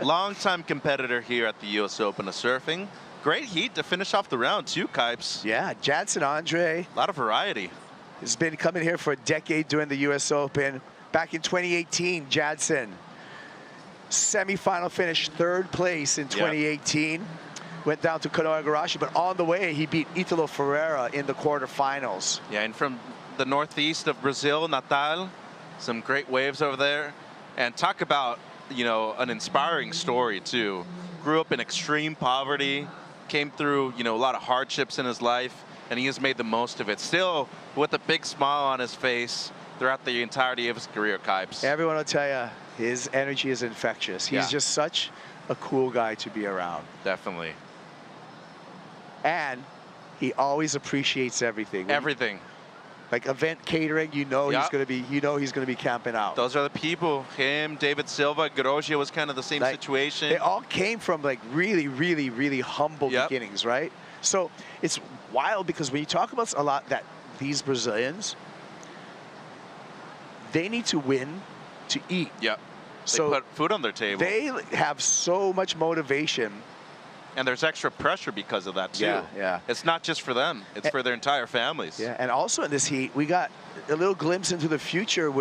Longtime competitor here at the U.S. Open of Surfing. Great heat to finish off the round too, Kipes. Yeah, Jadson Andre. A lot of variety. Has been coming here for a decade doing the U.S. Open. Back in 2018, Jadson, semifinal finish, third place in 2018. Went down to Kanoa Igarashi, but on the way, he beat Italo Ferreira in the quarterfinals. Yeah, and from the northeast of Brazil, Natal, some great waves over there. And talk about, you know, an inspiring story too. Grew up in extreme poverty, came through, you know, a lot of hardships in his life, and he has made the most of it. Still with a big smile on his face throughout the entirety of his career, Kipes. Everyone will tell you, his energy is infectious. He's just such a cool guy to be around. Definitely. And he always appreciates everything. Everything. Like event catering, you know he's gonna be, he's gonna be camping out. Those are the people. Him, David Silva, Grosjean was kind of the same situation. They all came from like really, really, really humble beginnings, right? So it's wild because when you talk about a lot that these Brazilians, they need to win to eat. Yep. So they put food on their table. They have so much motivation. And there's extra pressure because of that too. Yeah. It's not just for them, it's for their entire families. Yeah, and also in this heat, we got a little glimpse into the future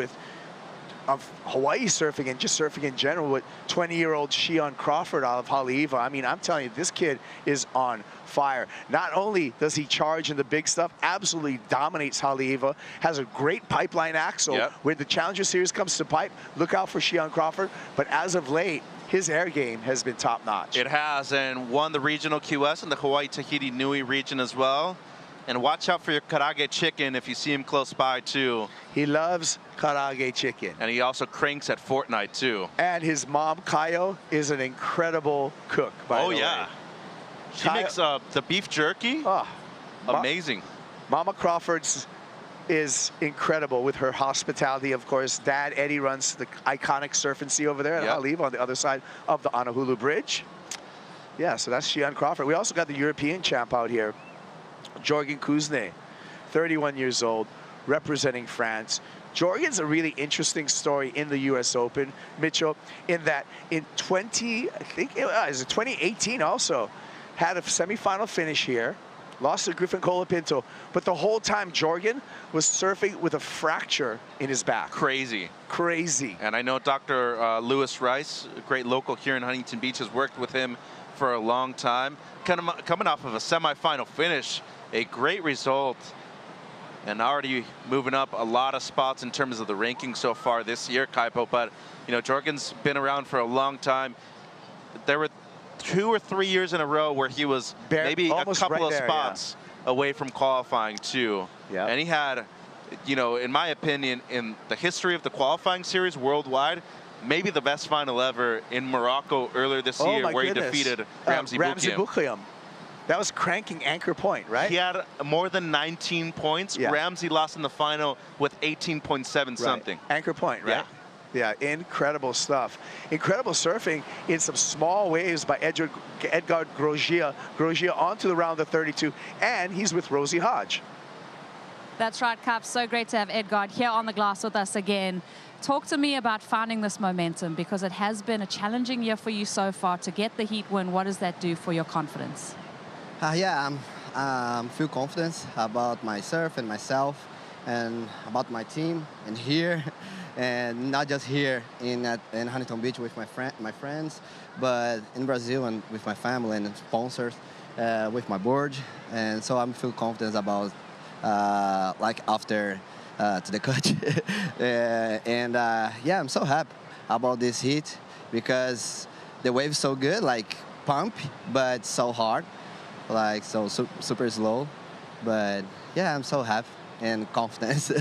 of Hawaii surfing and just surfing in general with 20-year-old Shion Crawford out of Haleiwa. I mean, I'm telling you, this kid is on fire. Not only does he charge in the big stuff, absolutely dominates Haleiwa, has a great pipeline axle. When the Challenger Series comes to pipe, look out for Shion Crawford. But as of late, his air game has been top-notch. It has, and won the regional QS in the Hawaii Tahiti Nui region as well. And watch out for your karaage chicken if you see him close by too. He loves karaage chicken. And he also cranks at Fortnite too. And his mom, Kayo, is an incredible cook, by the way. She makes the beef jerky. Amazing. Mama Crawford's is incredible with her hospitality, of course. Dad, Eddie, runs the iconic Surf and Sea over there at Haleiwa on the other side of the Honolulu Bridge. Yeah, so that's Shion Crawford. We also got the European champ out here, Jorgen Kuzne, 31 years old, representing France. Jorgen's a really interesting story in the U.S. Open, Mitchell, in that in 2018 also, had a semifinal finish here, lost to Griffin Colapinto, but the whole time Jorgen was surfing with a fracture in his back. Crazy. And I know Dr. Lewis Rice, a great local here in Huntington Beach, has worked with him for a long time. Coming off of a semifinal finish, a great result, and already moving up a lot of spots in terms of the ranking so far this year, Kaipo. But, you know, Jorgen's been around for a long time. There were 2 or 3 years in a row where he was maybe a couple of spots away from qualifying too. And he had, you know, in my opinion, in the history of the qualifying series worldwide, maybe the best final ever in Morocco earlier this year, where he defeated Ramzi Boukhiam. That was cranking Anchor Point, right? He had more than 19 points. Ramzi lost in the final with 18.7 something. Anchor Point, right? Yeah, incredible stuff. Incredible surfing in some small waves by Edgar Grosjean. Grosjean onto the round of 32, and he's with Rosie Hodge. That's right, Cap. So great to have Edgar here on the glass with us again. Talk to me about finding this momentum, because it has been a challenging year for you so far. To get the heat win, what does that do for your confidence? I feel confident about my surf and myself and about my team and here. And not just here in Huntington Beach with my friends, but in Brazil and with my family and sponsors, with my board. And so I feel confident about like after to the cut. Yeah, I'm so happy about this heat because the wave's so good, like pump, but so hard, like so super slow. But yeah, I'm so happy and confident.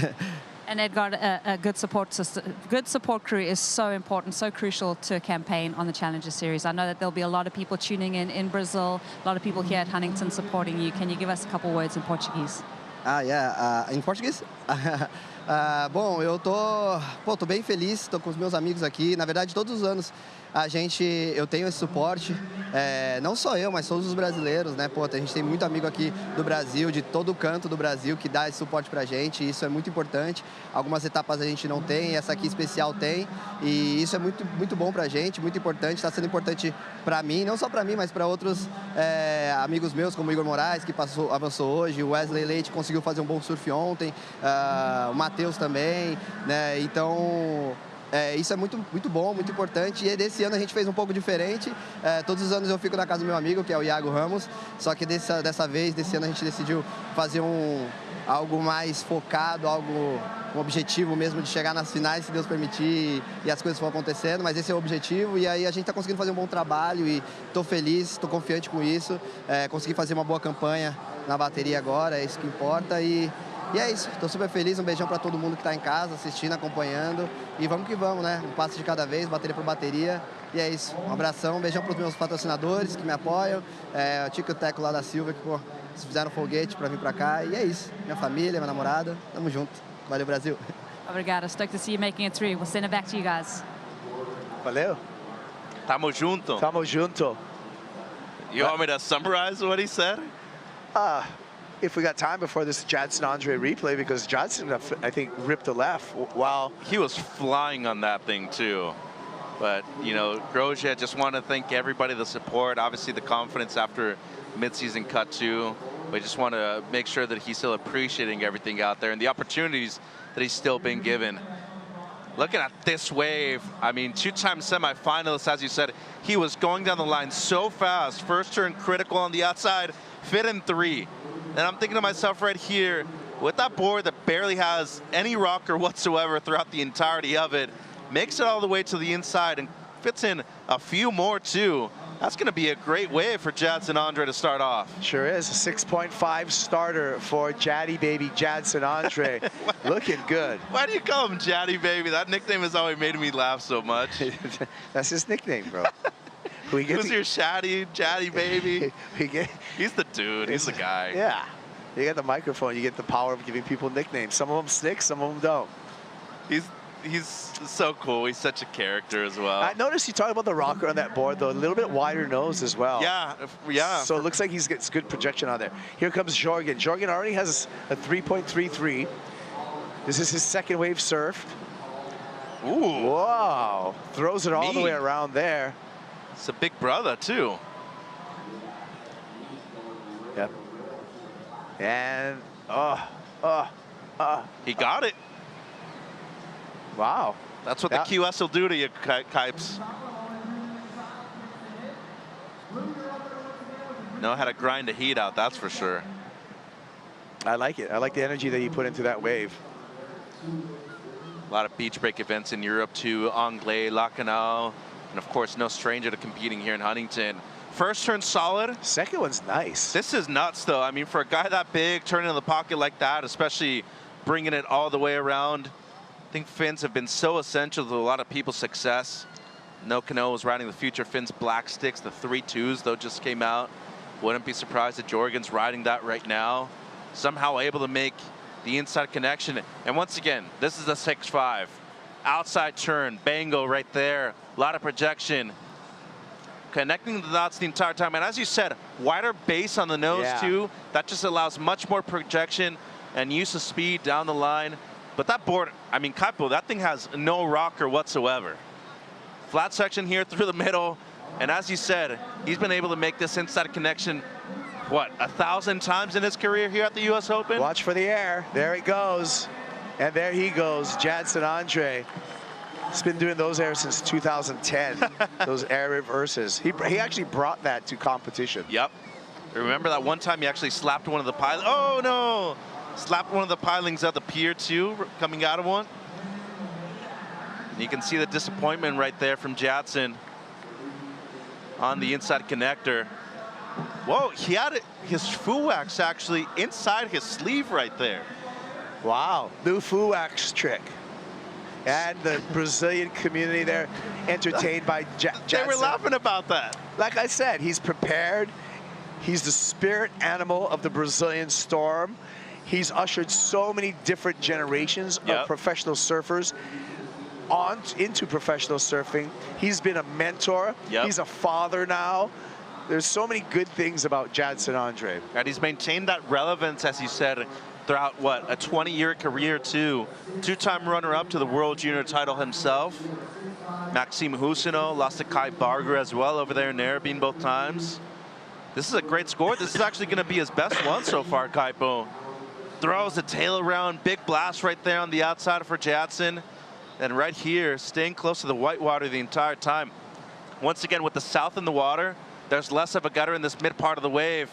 And Edgar, a good support system, good support crew is so important, so crucial to a campaign on the Challenger Series. I know that there'll be a lot of people tuning in Brazil, a lot of people here at Huntington supporting you. Can you give us a couple words in Portuguese? Em português? Bom, eu tô bem feliz, tô com os meus amigos aqui. Na verdade, todos os anos eu tenho esse suporte não só eu, mas todos os brasileiros, né? Pô, a gente tem muito amigo aqui do Brasil, de todo canto do Brasil, que dá esse suporte pra gente, e isso é muito importante. Algumas etapas a gente não tem, essa aqui especial tem, e isso é muito, muito bom pra gente, muito importante, está sendo importante pra mim, não só pra mim, mas pra outros amigos meus, como o Igor Moraes, que avançou hoje, o Wesley Leite conseguiu fazer um bom surf ontem, o Matheus também, né? Então, isso é muito, muito bom, muito importante. E desse ano a gente fez um pouco diferente. Todos os anos eu fico na casa do meu amigo, que é o Iago Ramos, só que desse ano a gente decidiu fazer algo mais focado, um objetivo mesmo de chegar nas finais, se Deus permitir, e as coisas vão acontecendo, mas esse é o objetivo, e aí a gente está conseguindo fazer um bom trabalho, e estou feliz, estou confiante com isso, consegui fazer uma boa campanha na bateria agora, é isso que importa, e é isso, estou super feliz, um beijão para todo mundo que está em casa, assistindo, acompanhando, e vamos que vamos, né? Um passo de cada vez, bateria por bateria, e é isso. Um abração, um beijão para os meus patrocinadores que me apoiam, o Tico e o Teco lá da Silva, que pô, fizeram foguete para vir para cá, e é isso. Minha família, minha namorada, tamo junto. Valeu, Brasil. Obrigada, stoked to see you making it through. We'll send it back to you guys. Valeu. Tamo junto. Tamo junto. You want me to summarize what he said? If we got time before this Jadson Andre replay, because Jadson, I think, ripped the left. Wow. He was flying on that thing too. But, you know, Grosjean, just want to thank everybody, the support, obviously the confidence after mid-season cut too. We just want to make sure that he's still appreciating everything out there and the opportunities that he's still been given. Looking at this wave, I mean, two-time semifinalist, as you said, he was going down the line so fast. First turn critical on the outside, fit in 3. And I'm thinking to myself right here, with that board that barely has any rocker whatsoever throughout the entirety of it, makes it all the way to the inside and fits in a few more too. That's going to be a great wave for Jadson Andre to start off. Sure is. A 6.5 starter for Jaddy Baby Jadson Andre. Looking good. Why do you call him Jaddy Baby? That nickname has always made me laugh so much. That's his nickname, bro. Who's your Shaddy, Jaddy Baby? He's the dude. He's the guy. Yeah. You get the microphone. You get the power of giving people nicknames. Some of them stick, some of them don't. He's so cool. He's such a character as well. I noticed you talked about the rocker on that board, though. A little bit wider nose as well. Yeah. So it looks like he's got good projection on there. Here comes Jorgen. Jorgen already has a 3.33. This is his second wave surf. Ooh. Wow. Throws it all the way around there. It's a big brother, too. Yep. And, he got it. Wow. That's what the QS will do to you, Kipes. Know how to grind the heat out, that's for sure. I like it. I like the energy that you put into that wave. A lot of beach break events in Europe too. Anglais, Lacanau, and of course, no stranger to competing here in Huntington. First turn solid. Second one's nice. This is nuts, though. I mean, for a guy that big, turning in the pocket like that, especially bringing it all the way around, I think fins have been so essential to a lot of people's success. No Cano was riding the Future Fins Black Sticks. The 3.2s, though, just came out. Wouldn't be surprised if Jorgen's riding that right now. Somehow able to make the inside connection. And once again, this is a 6.5. Outside turn, bango right there. A lot of projection. Connecting the dots the entire time. And as you said, wider base on the nose, too. That just allows much more projection and use of speed down the line. But that board, I mean, Kaipo, that thing has no rocker whatsoever. Flat section here through the middle. And as you said, he's been able to make this inside connection, what, 1,000 times in his career here at the U.S. Open? Watch for the air. There it goes. And there he goes, Jadson Andre. He's been doing those airs since 2010, those air reverses. He actually brought that to competition. Yep. Remember that one time he actually slapped one of the pilings? Oh, no. Slapped one of the pilings at the pier, too, coming out of one. And you can see the disappointment right there from Jadson on the inside connector. Whoa, he had his Fuwax actually inside his sleeve right there. Wow, new Fuwax trick. And the Brazilian community there entertained by Jadson. They were laughing about that. Like I said, he's prepared. He's the spirit animal of the Brazilian storm. He's ushered so many different generations of professional surfers. on into professional surfing. He's been a mentor. Yep. He's a father now. There's so many good things about Jadson Andre. And he's maintained that relevance, as you said, throughout, what, a 20-year career, too. Two-time runner-up to the World Junior title himself. Maxime Husino lost to Kai Barger as well over there in Narrabeen both times. This is a great score. This is actually going to be his best one so far, Kaipo. Throws the tail around, big blast right there on the outside for Jadson. And right here, staying close to the whitewater the entire time. Once again, with the south in the water, there's less of a gutter in this mid part of the wave.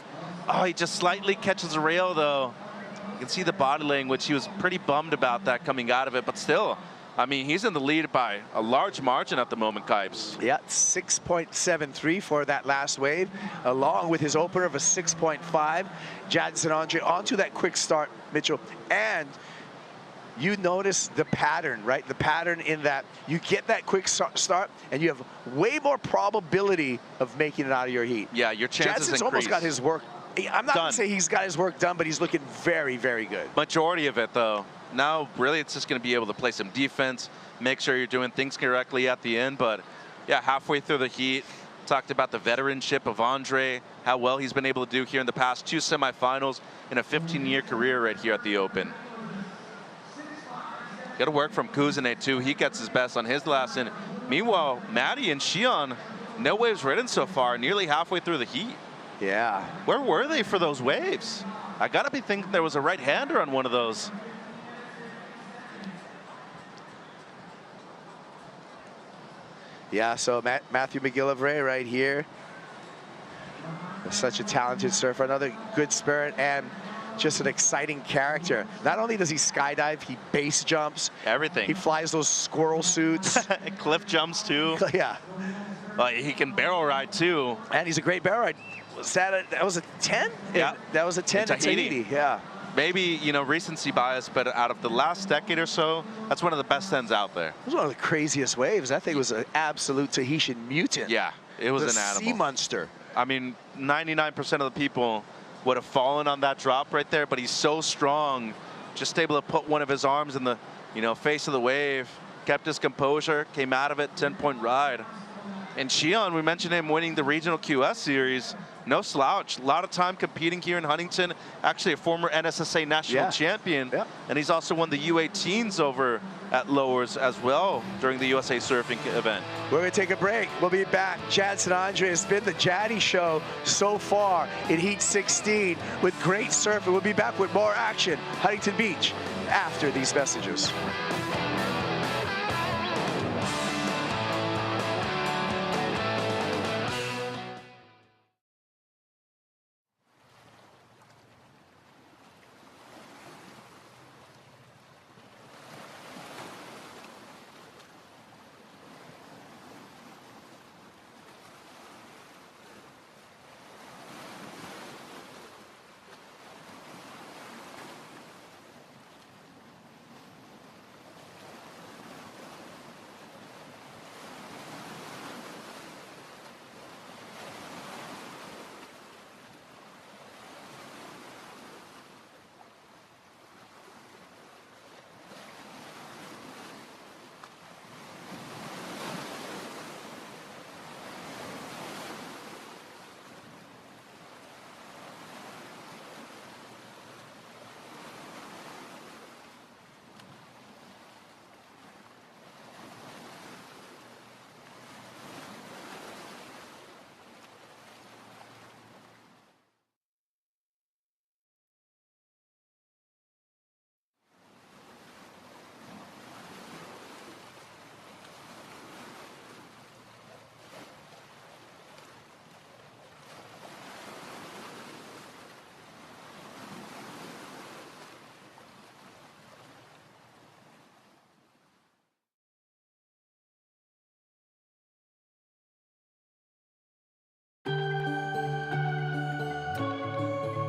Oh, he just slightly catches the rail, though. You can see the body language. He was pretty bummed about that coming out of it, but still, I mean, he's in the lead by a large margin at the moment, Kipes. Yeah, 6.73 for that last wave, along with his opener of a 6.5. Jadson Andre onto that quick start, Mitchell. And you notice the pattern, right? The pattern in that you get that quick start and you have way more probability of making it out of your heat. Yeah, your chances Jadson's increase. almost got his work. I'm not going to say he's got his work done, but he's looking very, very good. Majority of it, though. Now, really, it's just going to be able to play some defense, make sure you're doing things correctly at the end. But, yeah, halfway through the heat, talked about the veteranship of Andre, how well he's been able to do here in the past 2 semifinals in a 15-year career right here at the Open. Got to work from Kuzine, too. He gets his best on his last in. Meanwhile, Maddie and Shion, no waves ridden so far, nearly halfway through the heat. Yeah. Where were they for those waves? I got to be thinking there was a right-hander on one of those. Yeah, so Matthew McGillivray right here. Such a talented surfer, another good spirit, and just an exciting character. Not only does he skydive, he base jumps. Everything. He flies those squirrel suits. Cliff jumps, too. Yeah. He can barrel ride, too. And he's a great barrel ride. That was a 10? Yeah. That was a 10 in Tahiti. Yeah. Maybe, you know, recency bias, but out of the last decade or so, that's one of the best ends out there. It was one of the craziest waves. I think it was an absolute Tahitian mutant. Yeah, it was an animal. Sea monster. I mean, 99% of the people would have fallen on that drop right there, but he's so strong, just able to put one of his arms in the, you know, face of the wave, kept his composure, came out of it, 10-point ride. And Shion, we mentioned him winning the regional QS series. No slouch, a lot of time competing here in Huntington. Actually a former NSSA national champion. Yeah. And he's also won the U18s over at Lowers as well during the USA Surfing event. We're gonna take a break. We'll be back. Jadson Andre has been the Jaddy show so far in Heat 16 with great surfing. We'll be back with more action. Huntington Beach after these messages.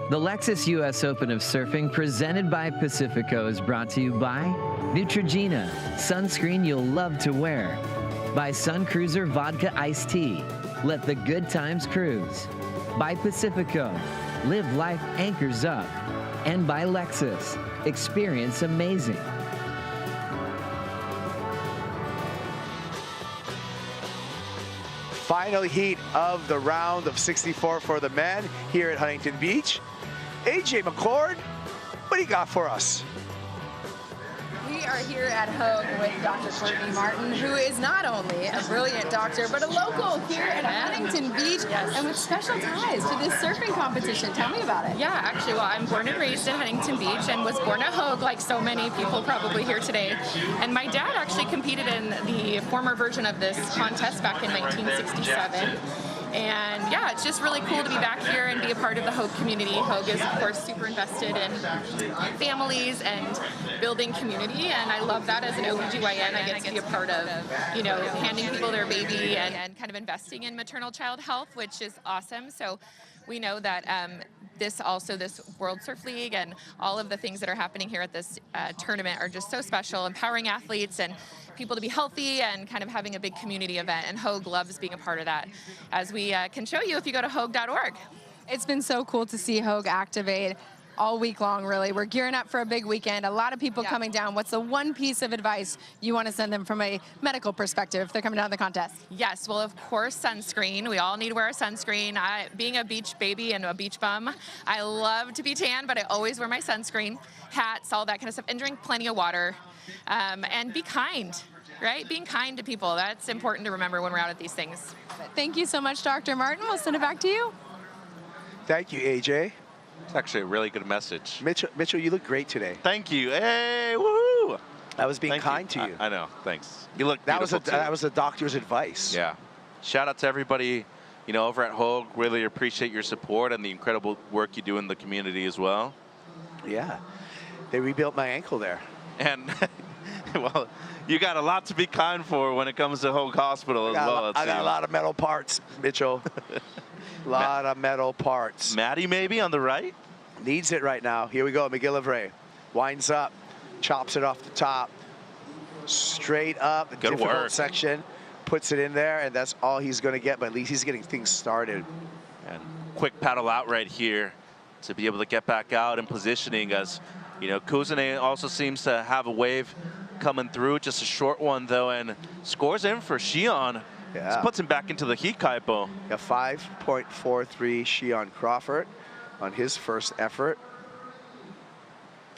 The Lexus US Open of Surfing presented by Pacifico is brought to you by Neutrogena, sunscreen you'll love to wear. By Sun Cruiser Vodka Iced Tea, let the good times cruise. By Pacifico, live life anchors up. And by Lexus, experience amazing. final heat of the round of 64 for the men here at Huntington Beach. AJ McCord, what do you got for us? We are here at Hogue with Dr. Courtney Martin, who is not only a brilliant doctor, but a local here at Huntington Beach, and with special ties to this surfing competition. Tell me about it. Yeah, actually, well, I'm born and raised in Huntington Beach and was born at Hogue, like so many people probably here today. And my dad actually competed in the former version of this contest back in 1967. And yeah, it's just really cool to be back here and be a part of the Hogue community. Hogue is, of course, super invested in families and building community, and I love that as an OBGYN. I get to be a part of, you know, handing people their baby and kind of investing in maternal child health, which is awesome. So we know that this World Surf League and all of the things that are happening here at this tournament are just so special, empowering athletes and people to be healthy and kind of having a big community event. And Hogue loves being a part of that, as we can show you if you go to hogue.org. It's been so cool to see Hogue activate all week long, really. We're gearing up for a big weekend. A lot of people coming down. What's the one piece of advice you want to send them from a medical perspective if they're coming down to the contest? Yes, well, of course, sunscreen. We all need to wear a sunscreen. Being a beach baby and a beach bum, I love to be tan, but I always wear my sunscreen, hats, all that kind of stuff, and drink plenty of water. And be kind, right? Being kind to people. That's important to remember when we're out at these things. Thank you so much, Dr. Martin. We'll send it back to you. Thank you, AJ. It's actually a really good message. Mitchell, you look great today. Thank you. Hey, woohoo! I was being kind to you. I know. Thanks. You look beautiful too. That was a doctor's advice. Yeah. Shout out to everybody, you know, over at Hogue. Really appreciate your support and the incredible work you do in the community as well. Yeah. They rebuilt my ankle there. And well, you got a lot to be kind for when it comes to Hogue Hospital as well. I got a lot of metal parts, Mitchell. A lot of metal parts. Maddie maybe on the right? Needs it right now. Here we go, McGillivray. Winds up, chops it off the top. Straight up, Good difficult work. section. Puts it in there, and that's all he's going to get, but at least he's getting things started. And quick paddle out right here to be able to get back out and positioning, as, you know, Kuzene also seems to have a wave coming through, just a short one though, and scores in for Shion. Yeah. This puts him back into the heat, Kaipo. A 5.43 Shion Crawford on his first effort.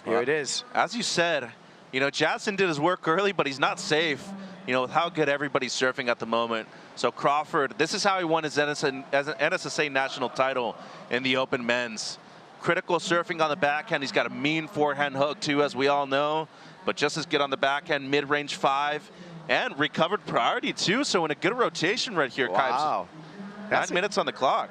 Here it is. As you said, you know, Jadson did his work early, but he's not safe, you know, with how good everybody's surfing at the moment. So Crawford, this is how he won his NSSA national title in the open men's. Critical surfing on the backhand. He's got a mean forehand hook too, as we all know, but just as good on the backhand, mid-range 5. And recovered priority too, so in a good rotation right here, Wow. Kibes. 9 minutes on the clock.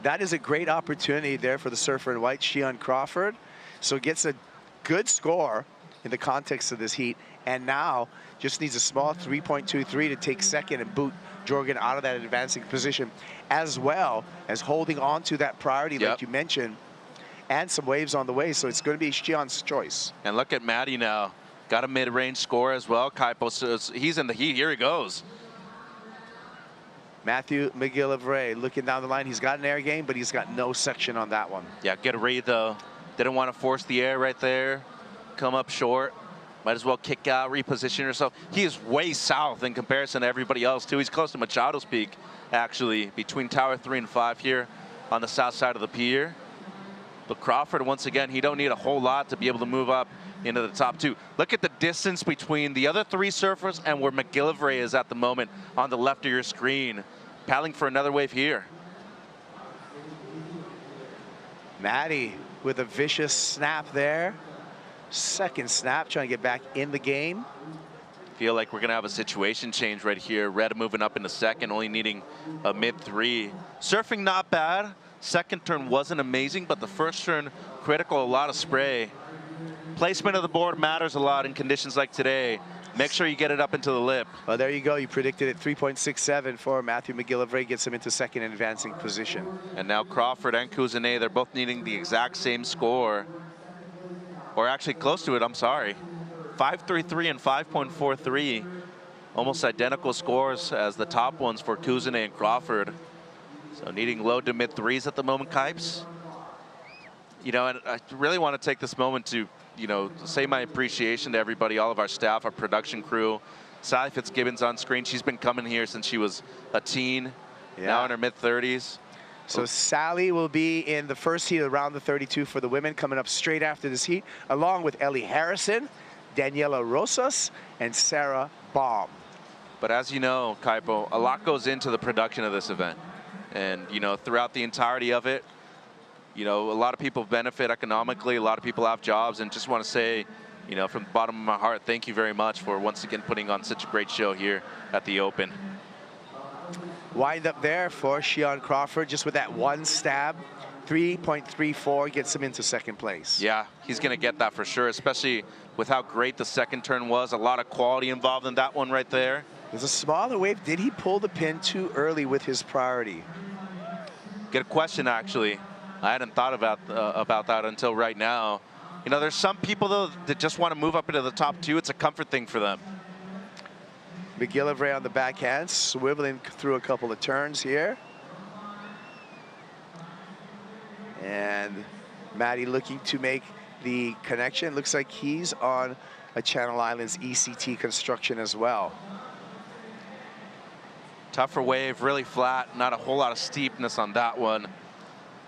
That is a great opportunity there for the surfer in white, Shion Crawford. So gets a good score in the context of this heat, and now just needs a small 3.23 to take second and boot Jorgen out of that advancing position, as well as holding on to that priority like you mentioned, and some waves on the way, so it's going to be Shion's choice. And look at Maddie now. Got a mid-range score as well, Kaipo, so he's in the heat. Here he goes. Matthew McGillivray looking down the line. He's got an air game, but he's got no section on that one. Yeah, good read though. Didn't want to force the air right there. Come up short. Might as well kick out, reposition yourself. He is way south in comparison to everybody else too. He's close to Machado's Peak, actually, between Tower 3 and 5 here on the south side of the pier. But Crawford, once again, he don't need a whole lot to be able to move up into the top 2. Look at the distance between the other 3 surfers and where McGillivray is at the moment on the left of your screen. Paddling for another wave here. Maddie with a vicious snap there. Second snap, trying to get back in the game. Feel like we're gonna have a situation change right here. Red moving up into second, only needing a mid-3. Surfing not bad. Second turn wasn't amazing, but the first turn critical, a lot of spray. Placement of the board matters a lot in conditions like today. Make sure you get it up into the lip. Well, there you go. You predicted it. 3.67 for Matthew McGillivray, gets him into second and advancing position. And now Crawford and Kuzene, they're both needing the exact same score. Or actually close to it, I'm sorry. 5.33 and 5.43. Almost identical scores as the top ones for Kuzene and Crawford. So needing low to mid 3s at the moment, Kipes. You know, and I really want to take this moment to, you know, say my appreciation to everybody, all of our staff, our production crew, Sally Fitzgibbon's on screen. She's been coming here since she was a teen, now in her mid-30s. So Sally will be in the first heat around the 32 for the women, coming up straight after this heat, along with Ellie Harrison, Daniela Rosas, and Sarah Baum. But as you know, Kaipo, a lot goes into the production of this event. And, you know, throughout the entirety of it, you know, a lot of people benefit economically, a lot of people have jobs, and just want to say, you know, from the bottom of my heart, thank you very much for once again putting on such a great show here at the Open. Wind up there for Shion Crawford, just with that one stab. 3.34 gets him into second place. Yeah, he's going to get that for sure, especially with how great the second turn was. A lot of quality involved in that one right there. There's a smaller wave. Did he pull the pin too early with his priority? Good question, actually. I hadn't thought about that until right now. You know, there's some people, though, that just want to move up into the top two. It's a comfort thing for them. McGillivray on the backhand, swiveling through a couple of turns here. And Matty looking to make the connection. Looks like he's on a Channel Islands ECT construction as well. Tougher wave, really flat, not a whole lot of steepness on that one.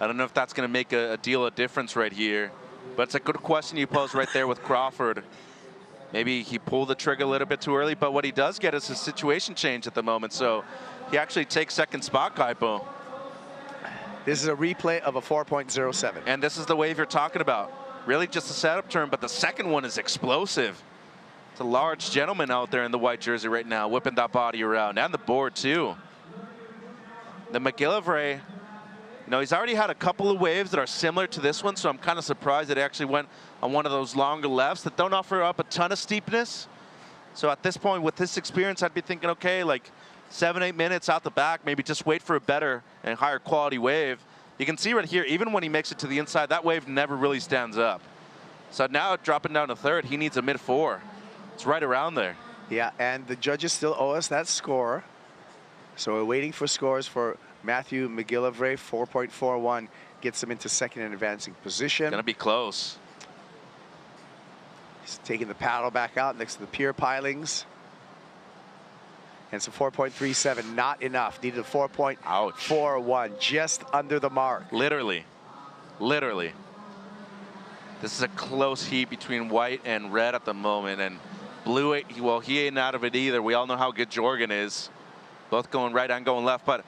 I don't know if that's going to make a deal of difference right here. But it's a good question you pose right there with Crawford. Maybe he pulled the trigger a little bit too early, but what he does get is a situation change at the moment. So he actually takes second spot, Kaipo. This is a replay of a 4.07. And this is the wave you're talking about. Really just a setup turn, but the second one is explosive. It's a large gentleman out there in the white jersey right now, whipping that body around, and the board too. The McGillivray, you know, he's already had a couple of waves that are similar to this one, so I'm kind of surprised that he actually went on one of those longer lefts that don't offer up a ton of steepness. So at this point, with this experience, I'd be thinking, okay, like 7-8 minutes out the back, maybe just wait for a better and higher quality wave. You can see right here, even when he makes it to the inside, that wave never really stands up. So now dropping down to third, he needs a mid-4. It's right around there. Yeah, and the judges still owe us that score. So we're waiting for scores for Matthew McGillivray. 4.41 gets him into second and advancing position. Gonna be close. He's taking the paddle back out next to the pier pilings. And so 4.37, not enough. Needed a 4.41, just under the mark. Literally. Literally. This is a close heat between white and red at the moment. And blue, well, he ain't out of it either. We all know how good Jorgen is. Both going right and going left. But,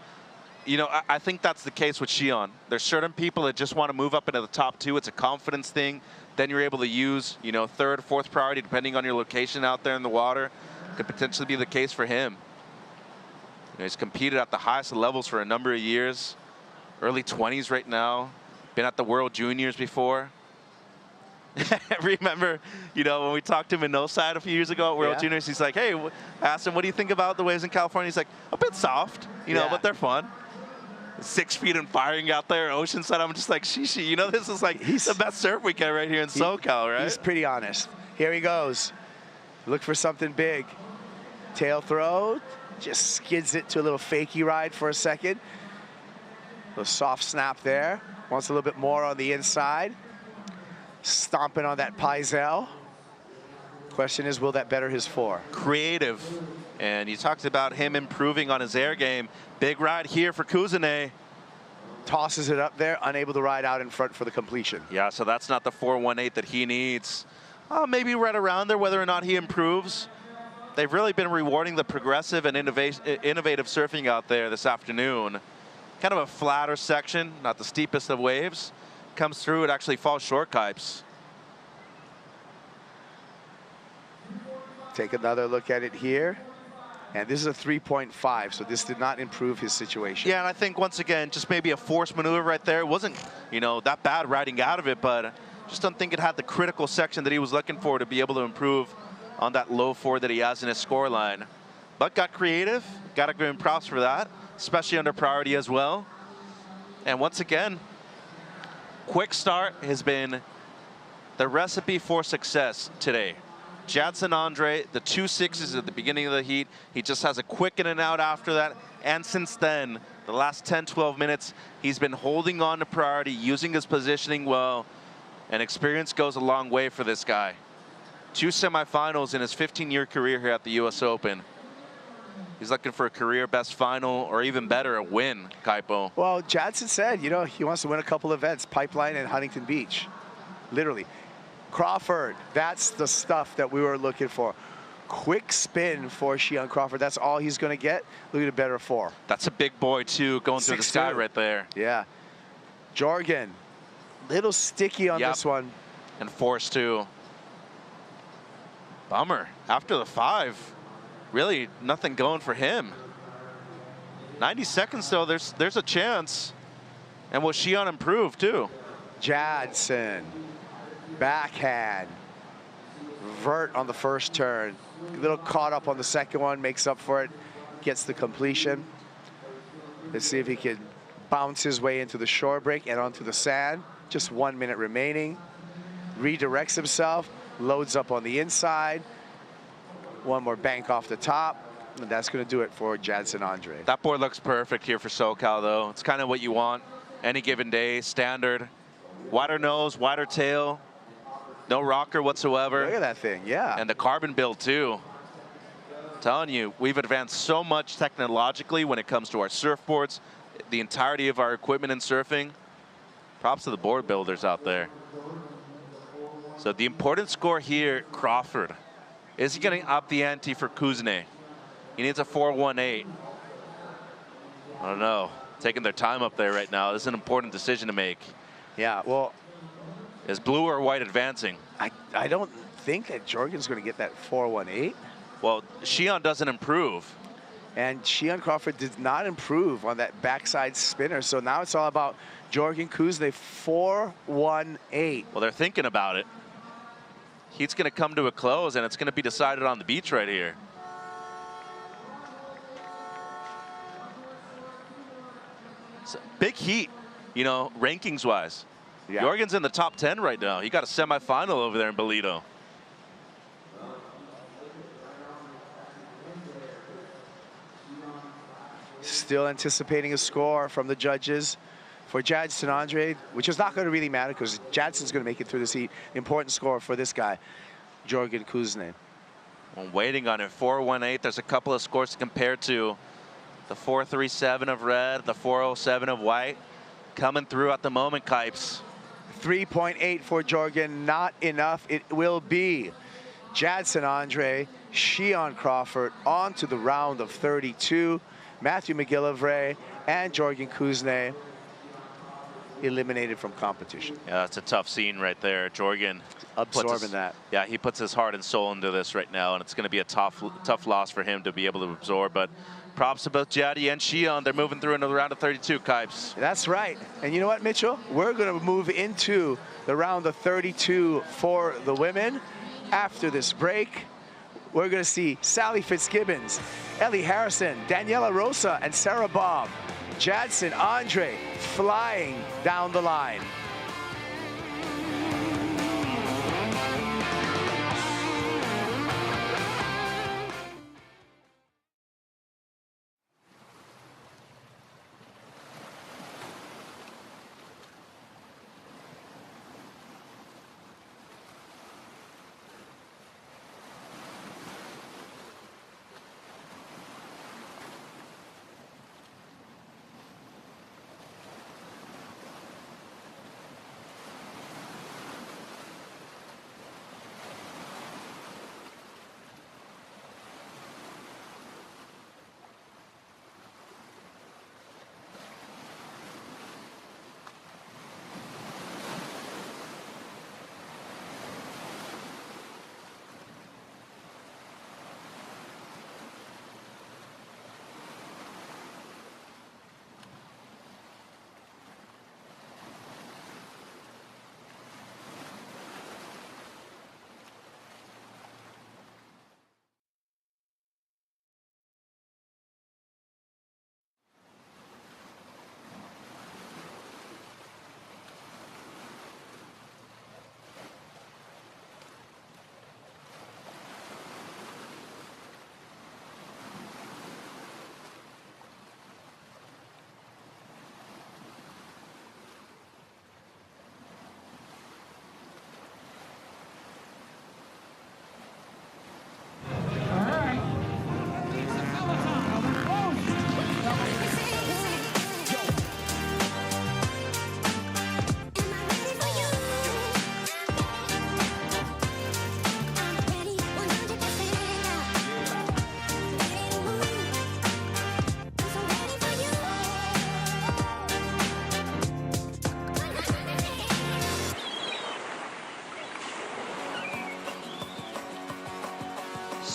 you know, I think that's the case with Shion. There's certain people that just want to move up into the top two. It's a confidence thing. Then you're able to use, you know, third, fourth priority, depending on your location out there in the water. Could potentially be the case for him. You know, he's competed at the highest levels for a number of years. Early 20s right now. Been at the World Juniors before. Remember, you know, when we talked to him in Northside a few years ago at World Juniors, he's like, hey, I asked him, what do you think about the waves in California? He's like, a bit soft, you know, but they're fun. 6 feet and firing out there, Oceanside. I'm just like, shishi, you know, this is like the best surf weekend right here in SoCal, right? He's pretty honest. Here he goes. Look for something big. Tail throw, just skids it to a little fakie ride for a second. A little soft snap there. Wants a little bit more on the inside. Stomping on that Paizel. Question is, will that better his 4? Creative. And you talked about him improving on his air game. Big ride here for Kuzene. Tosses it up there, unable to ride out in front for the completion. Yeah, so that's not the 4.18 that he needs. Maybe right around there, whether or not he improves. They've really been rewarding the progressive and innovative surfing out there this afternoon. Kind of a flatter section, not the steepest of waves. Comes through, it actually falls short, Kipes. Take another look at it here. And this is a 3.5, so this did not improve his situation. Yeah, and I think once again, just maybe a forced maneuver right there. It wasn't, you know, that bad riding out of it, but just don't think it had the critical section that he was looking for to be able to improve on that low 4 that he has in his score line. But got creative, got to give him props for that, especially under priority as well. And once again, quick start has been the recipe for success today. Jadson Andre, the 2 6s at the beginning of the heat. He just has a quick in and out after that. And since then, the last 10, 12 minutes, he's been holding on to priority, using his positioning well. And experience goes a long way for this guy. 2 semifinals in his 15-year career here at the U.S. Open. He's looking for a career best final or even better, a win, Kaipo. Well, Jadson said, you know, he wants to win a couple events, Pipeline and Huntington Beach. Literally. Crawford, that's the stuff that we were looking for. Quick spin for Shion Crawford. That's all he's going to get. Look at a better 4. That's a big boy, too, going through the sky right there. Yeah. Jorgen, little sticky on this one. And forced to. Bummer. After the 5, really nothing going for him. 90 seconds, though, there's a chance. And will Shion improve, too? Jadson, backhand. Vert on the first turn. A little caught up on the second one, makes up for it, gets the completion. Let's see if he can bounce his way into the shore break and onto the sand. Just 1 minute remaining. Redirects himself, loads up on the inside. One more bank off the top, and that's going to do it for Jadson Andre. That board looks perfect here for SoCal, though. It's kind of what you want any given day, standard. Wider nose, wider tail. No rocker whatsoever. Look at that thing, yeah. And the carbon build, too. I'm telling you, we've advanced so much technologically when it comes to our surfboards, the entirety of our equipment in surfing. Props to the board builders out there. So the important score here, Crawford. Is he getting up the ante for Kuzne? He needs a 4.18. I don't know. Taking their time up there right now. This is an important decision to make. Yeah, well, is blue or white advancing? I don't think that Jorgen's going to get that 4.18. Well, Shion doesn't improve. And Shion Crawford did not improve on that backside spinner. So now it's all about Jorgen Kuzne, 4.18. Well, they're thinking about it. Heat's going to come to a close, and it's going to be decided on the beach right here. So, big heat, you know, rankings-wise. Yeah. Jorgen's in the top 10 right now. He got a semifinal over there in Bolito. Still anticipating a score from the judges for Jadson Andre, which is not going to really matter because Jadson's going to make it through this heat. Important score for this guy, Jorgen Kuzne. I'm waiting on it. 4.18. There's a couple of scores to compare to. The 4.37 of red, the 4.07 of white. Coming through at the moment, Kipes. 3.8 for Jorgen, not enough. It will be Jadson Andre, Shion Crawford on to the round of 32. Matthew McGillivray and Jorgen Kuzne eliminated from competition. Yeah, that's a tough scene right there. Jorgen absorbing that. Yeah, he puts his heart and soul into this right now, and it's going to be a tough loss for him to be able to absorb. But props to both Jaddy and Shion. They're moving through into the round of 32, Kipes. That's right. And you know what, Mitchell? We're going to move into the round of 32 for the women. After this break, we're going to see Sally Fitzgibbons, Ellie Harrison, Daniela Rosa, and Sarah Bob. Jadson Andre flying down the line.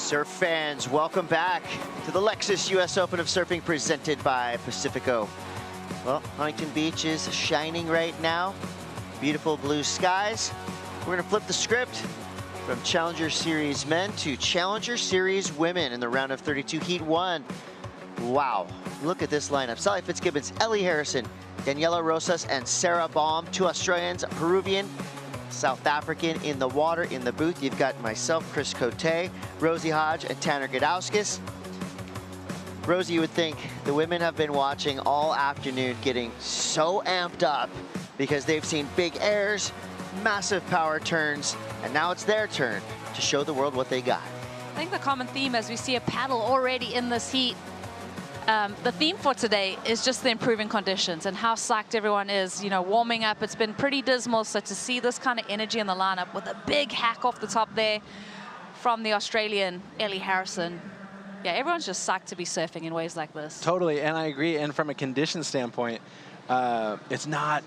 Surf fans, welcome back to the Lexus US Open of Surfing presented by Pacifico. Well, Huntington Beach is shining right now. Beautiful blue skies. We're gonna flip the script from Challenger Series men to Challenger Series women in the round of 32 Heat 1. Wow, look at this lineup. Sally Fitzgibbons, Ellie Harrison, Daniela Rosas, and Sarah Baum. 2 Australians, a Peruvian, South African in the water. In the booth, you've got myself, Chris Cote, Rosie Hodge, and Tanner Gadauskas. Rosie, you would think the women have been watching all afternoon getting so amped up because they've seen big airs, massive power turns, and now it's their turn to show the world what they got. I think the common theme as we see a paddle already in this heat, the theme for today is just the improving conditions and how psyched everyone is, you know, warming up. It's been pretty dismal, so to see this kind of energy in the lineup with a big hack off the top there from the Australian Ellie Harrison. Yeah, everyone's just psyched to be surfing in waves like this. Totally, and I agree. And from a condition standpoint, it's not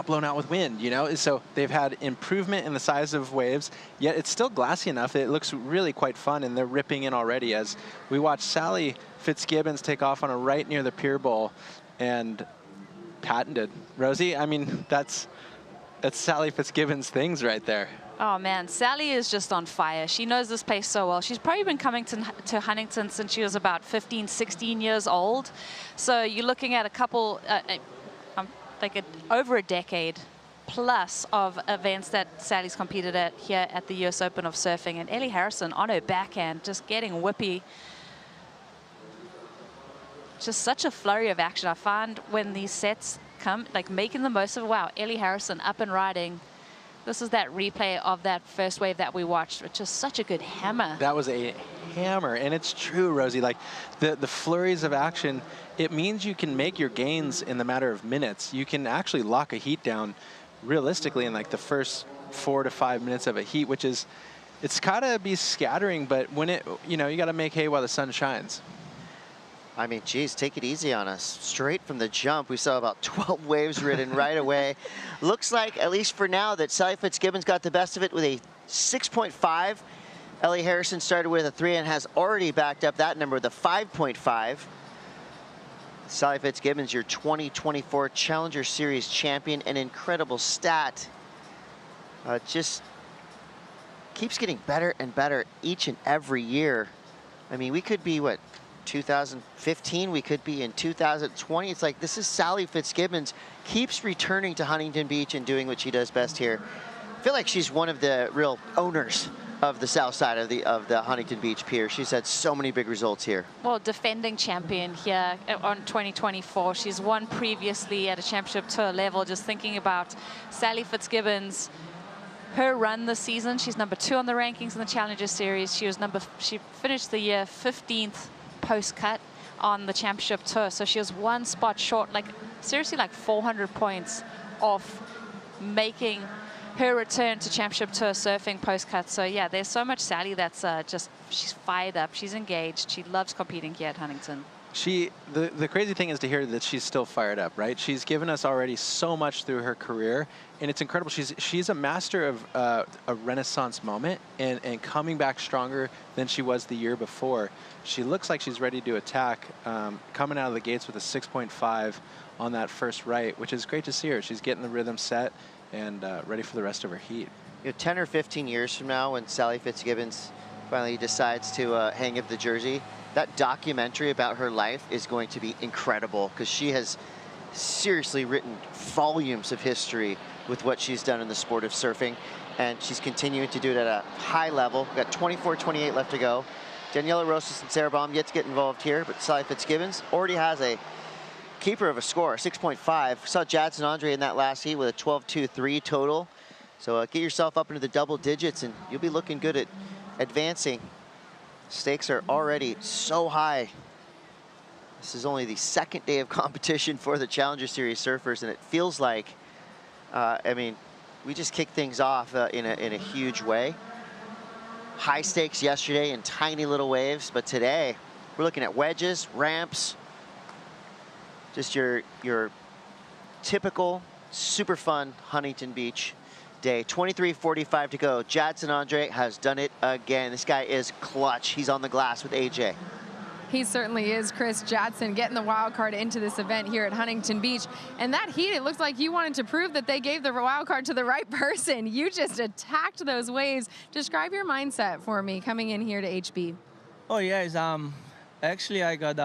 blown out with wind, you know? So they've had improvement in the size of waves, yet it's still glassy enough that it looks really quite fun, and they're ripping in already as we watch Sally Fitzgibbons take off on a right near the pier bowl and patented. Rosie, I mean, that's Sally Fitzgibbons' things right there. Oh man, Sally is just on fire. She knows this place so well. She's probably been coming to Huntington since she was about 15, 16 years old. So you're looking at a couple, over a decade plus of events that Sally's competed at here at the US Open of Surfing. And Ellie Harrison on her backhand, just getting whippy. Just such a flurry of action. I find when these sets come, like making the most of it. Wow, Ellie Harrison up and riding. This is that replay of that first wave that we watched, which is such a good hammer. That was a hammer, and it's true, Rosie. Like the flurries of action, it means you can make your gains in the matter of minutes. You can actually lock a heat down realistically in like the first 4 to 5 minutes of a heat, which is, it's gotta be scattering, but when it, you know, you gotta make hay while the sun shines. I mean, geez, take it easy on us. Straight from the jump, we saw about 12 waves ridden right away. Looks like, at least for now, that Sally Fitzgibbons got the best of it with a 6.5. Ellie Harrison started with a 3 and has already backed up that number with a 5.5. Sally Fitzgibbons, your 2024 Challenger Series champion, an incredible stat. Just keeps getting better and better each and every year. I mean, we could be, what, 2015, we could be in 2020. It's like, this is Sally Fitzgibbons, keeps returning to Huntington Beach and doing what she does best here. I feel like she's one of the real owners of the south side of the Huntington Beach pier. She's had so many big results here. Well, defending champion here on 2024. She's won previously at a championship tour level. Just thinking about Sally Fitzgibbons, her run this season, she's number 2 on the rankings in the Challenger Series. She finished the year 15th post-cut on the championship tour. So she was 1 spot short, like seriously like 400 points off making her return to championship tour surfing post-cut. So yeah, there's so much Sally that's she's fired up, she's engaged, she loves competing here at Huntington. The crazy thing is to hear that she's still fired up, right? She's given us already so much through her career, and it's incredible. She's a master of a renaissance moment and coming back stronger than she was the year before. She looks like she's ready to attack, coming out of the gates with a 6.5 on that first right, which is great to see her. She's getting the rhythm set and ready for the rest of her heat. You know, 10 or 15 years from now, when Sally Fitzgibbons finally decides to hang up the jersey, that documentary about her life is going to be incredible, because she has seriously written volumes of history with what she's done in the sport of surfing, and she's continuing to do it at a high level. We've got 24-28 left to go. Daniela Rosas and Sarah Baum yet to get involved here, but Sally Fitzgibbons already has a keeper of a score, 6.5. Saw Jadson Andre in that last heat with a 12.23 total. So get yourself up into the double digits, and you'll be looking good at advancing. Stakes are already so high. This is only the 2nd day of competition for the Challenger Series surfers, and it feels like, I mean, we just kicked things off in a huge way. High stakes yesterday in tiny little waves, but today we're looking at wedges, ramps, just your typical super fun Huntington Beach day. 23:45 to go. Jadson Andre has done it again. This guy is clutch. He's on the glass with AJ. He certainly is, Chris Jadson, getting the wild card into this event here at Huntington Beach. And that heat, it looks like you wanted to prove that they gave the wild card to the right person. You just attacked those waves. Describe your mindset for me coming in here to HB. Oh yes, actually I got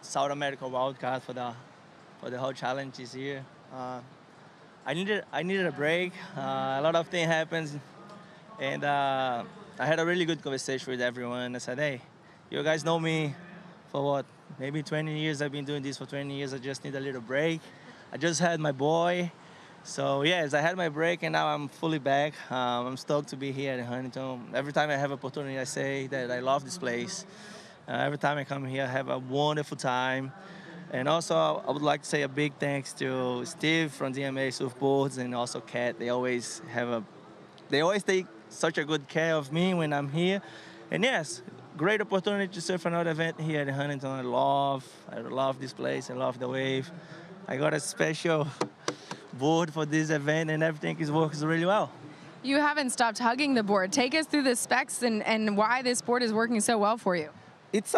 South America wild card for the whole challenge this year. I needed a break. A lot of things happens, and I had a really good conversation with everyone. I said, hey, you guys know me for what, maybe 20 years. I've been doing this for 20 years. I just need a little break. I just had my boy. So yes, I had my break and now I'm fully back. I'm stoked to be here at Huntington. Every time I have opportunity, I say that I love this place. Every time I come here, I have a wonderful time. And also, I would like to say a big thanks to Steve from DMA Surfboards and also Kat. They always take such a good care of me when I'm here. And yes, great opportunity to surf another event here at Huntington. I love this place. I love the wave. I got a special board for this event, and everything works really well. You haven't stopped hugging the board. Take us through the specs and why this board is working so well for you. It's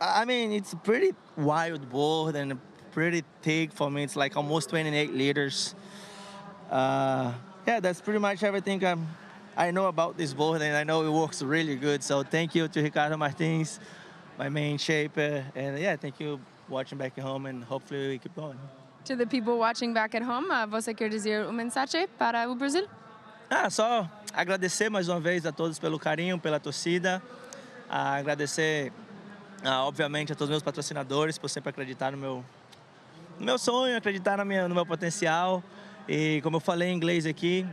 I mean, it's a pretty wide board and pretty thick for me. It's like almost 28 liters. Yeah, that's pretty much everything I know about this board, and I know it works really good. So thank you to Ricardo Martins, my main shaper, and yeah, thank you watching back at home, and hopefully we keep going. To the people watching back at home, você quer dizer mensagem para o Brasil? Só agradecer mais uma vez a todos pelo carinho, pela torcida. Agradecer, obviamente, a todos os meus patrocinadores por sempre acreditar no meu sonho, acreditar no meu potencial. E como eu falei em inglês aqui,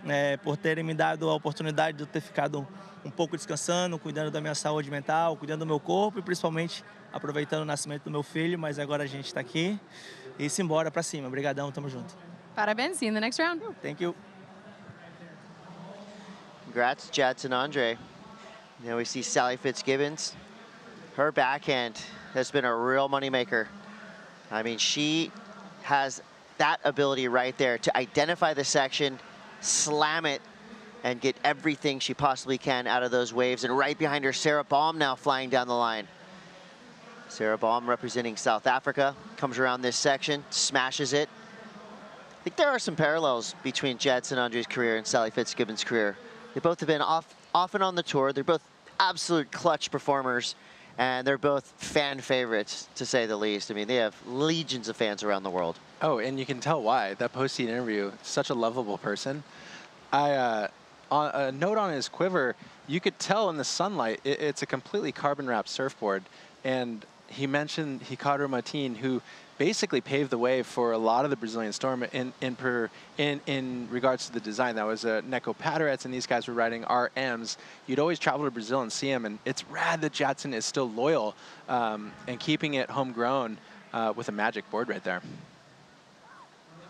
por terem me dado a oportunidade de eu ter ficado um pouco descansando, cuidando da minha saúde mental, cuidando do meu corpo e principalmente aproveitando o nascimento do meu filho, mas agora a gente está aqui e simbora para cima. Obrigadão, tamo junto. Parabéns, see you in the next round. Thank you. Congrats, Jadson Andre. Now we see Sally Fitzgibbons. Her backhand has been a real moneymaker. I mean, she has that ability right there to identify the section, slam it, and get everything she possibly can out of those waves. And right behind her, Sarah Baum now flying down the line. Sarah Baum representing South Africa, comes around this section, smashes it. I think there are some parallels between Jadson Andre's career and Sally Fitzgibbons' career. They both have been often on the tour. They're both absolute clutch performers, and they're both fan favorites, to say the least. I mean, they have legions of fans around the world. Oh, and you can tell why. That post-heat interview, such a lovable person. On a note on his quiver, you could tell in the sunlight, it's a completely carbon-wrapped surfboard. And he mentioned Ricardo Martin, who basically paved the way for a lot of the Brazilian Storm in regards to the design. That was Neko Paderets, and these guys were riding RMs. You'd always travel to Brazil and see him, and it's rad that Jadson is still loyal and keeping it homegrown with a magic board right there.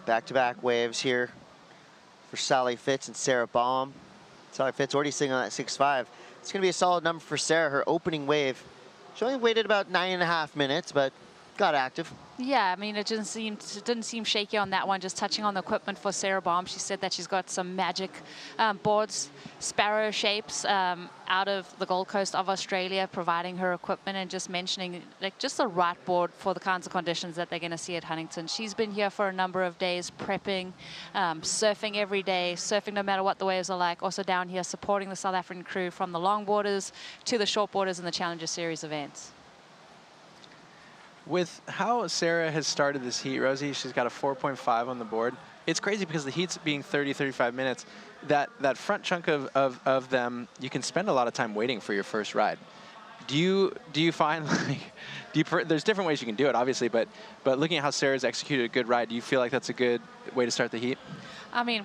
Back-to-back waves here for Sally Fitz and Sarah Baum. Sally Fitz already sitting on that 6.5. It's going to be a solid number for Sarah. Her opening wave, she only waited about 9.5 minutes, but got active. Yeah, I mean, it didn't seem shaky on that one. Just touching on the equipment for Sarah Baum, she said that she's got some magic boards, sparrow shapes out of the Gold Coast of Australia, providing her equipment and just mentioning like just the right board for the kinds of conditions that they're going to see at Huntington. She's been here for a number of days, prepping, surfing every day, surfing no matter what the waves are like. Also down here supporting the South African crew from the longboarders to the shortboarders and the Challenger Series events. With how Sarah has started this heat, Rosie, she's got a 4.5 on the board. It's crazy because the heat's being 30, 35 minutes. That front chunk of them, you can spend a lot of time waiting for your first ride. Do you find like, there's different ways you can do it, obviously, but looking at how Sarah's executed a good ride, do you feel like that's a good way to start the heat? I mean,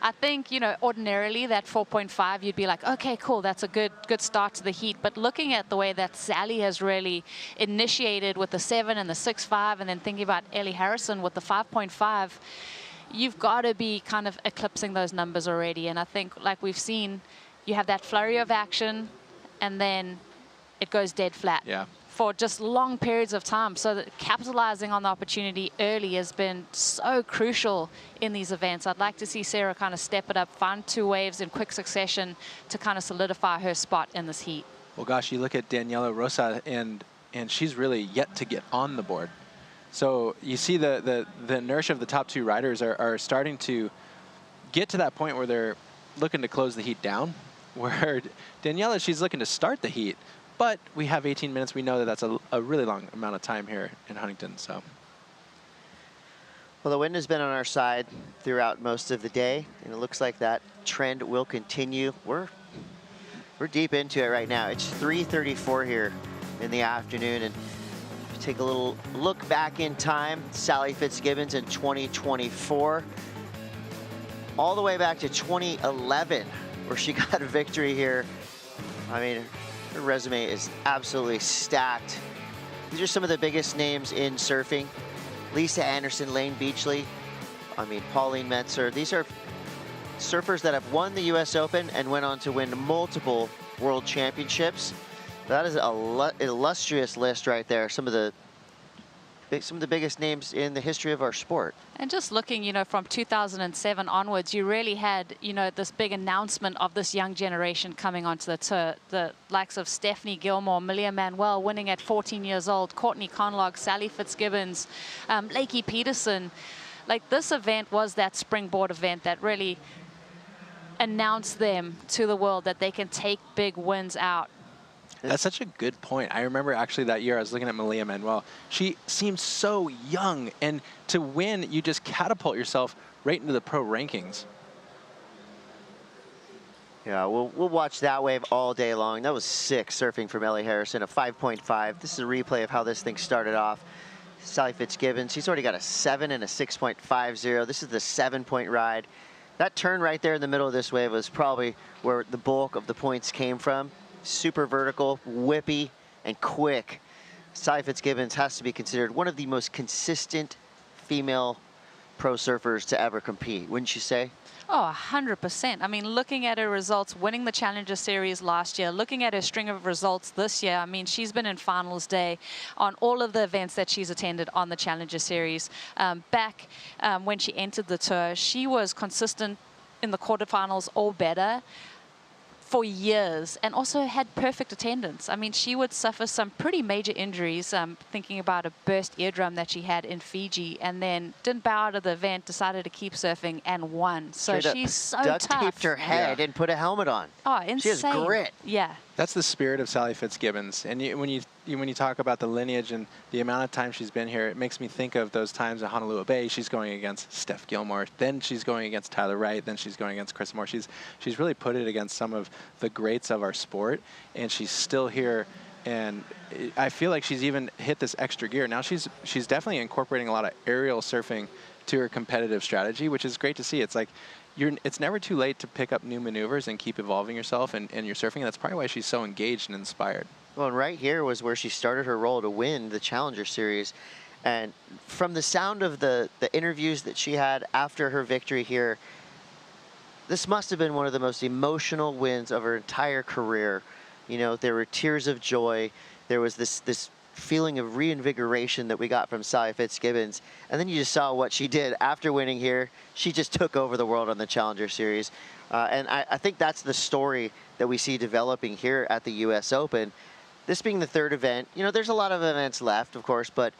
I think, you know, ordinarily that 4.5, you'd be like, okay, cool, that's a good start to the heat. But looking at the way that Sally has really initiated with the 7 and the 6.5, and then thinking about Ellie Harrison with the 5.5, you've got to be kind of eclipsing those numbers already. And I think, like we've seen, you have that flurry of action, and then it goes dead flat. Yeah. for just long periods of time. So that capitalizing on the opportunity early has been so crucial in these events. I'd like to see Sarah kind of step it up, find 2 waves in quick succession to kind of solidify her spot in this heat. Well, gosh, you look at Daniela Rosa, and she's really yet to get on the board. So you see the inertia of the top 2 riders are starting to get to that point where they're looking to close the heat down, where Daniela, she's looking to start the heat. But we have 18 minutes. We know that that's a really long amount of time here in Huntington. So, well, the wind has been on our side throughout most of the day, and it looks like that trend will continue. We're deep into it right now. It's 3:34 here in the afternoon, and take a little look back in time. Sally Fitzgibbons in 2024, all the way back to 2011, where she got a victory here. I mean, her resume is absolutely stacked. These are some of the biggest names in surfing. Lisa Anderson, Lane Beachley, I mean, Pauline Metzer. These are surfers that have won the US Open and went on to win multiple world championships. That is an illustrious list right there. Some of the biggest names in the history of our sport. And just looking, you know, from 2007 onwards, you really had, you know, this big announcement of this young generation coming onto the tour. The likes of Stephanie Gilmore, Malia Manuel winning at 14 years old, Courtney Conlogue, Sally Fitzgibbons, Lakey Peterson. Like, this event was that springboard event that really announced them to the world that they can take big wins out. That's such a good point. I remember actually that year I was looking at Malia Manuel. She seemed so young, and to win, you just catapult yourself right into the pro rankings. Yeah, we'll watch that wave all day long. That was sick surfing from Ellie Harrison, a 5.5. This is a replay of how this thing started off. Sally Fitzgibbons, she's already got a 7 and a 6.50. This is the 7-point ride. That turn right there in the middle of this wave was probably where the bulk of the points came from. Super vertical, whippy, and quick. Sally Fitzgibbons has to be considered one of the most consistent female pro surfers to ever compete, wouldn't you say? Oh, 100%. I mean, looking at her results, winning the Challenger Series last year, looking at her string of results this year, I mean, she's been in finals day on all of the events that she's attended on the Challenger Series. Back when she entered the tour, she was consistent in the quarterfinals or better for years, and also had perfect attendance. I mean, she would suffer some pretty major injuries, thinking about a burst eardrum that she had in Fiji, and then didn't bow out of the event, decided to keep surfing, and won. So she's so tough. Duct taped her head and put a helmet on. Oh, insane. She has grit. Yeah. That's the spirit of Sally Fitzgibbons. And when you talk about the lineage and the amount of time she's been here, it makes me think of those times at Honolulu Bay. She's going against Steph Gilmore, then she's going against Tyler Wright, then she's going against Chris Moore. She's really put it against some of the greats of our sport, and she's still here. And I feel like she's even hit this extra gear. Now she's definitely incorporating a lot of aerial surfing to her competitive strategy, which is great to see. It's like, it's never too late to pick up new maneuvers and keep evolving yourself and your surfing. And that's probably why she's so engaged and inspired. Well, and right here was where she started her role to win the Challenger Series. And from the sound of the interviews that she had after her victory here, this must have been one of the most emotional wins of her entire career. You know, there were tears of joy. There was this feeling of reinvigoration that we got from Sally Fitzgibbons. And then you just saw what she did after winning here. She just took over the world on the Challenger Series. And I think that's the story that we see developing here at the US Open. This being the third event, you know, there's a lot of events left, of course, but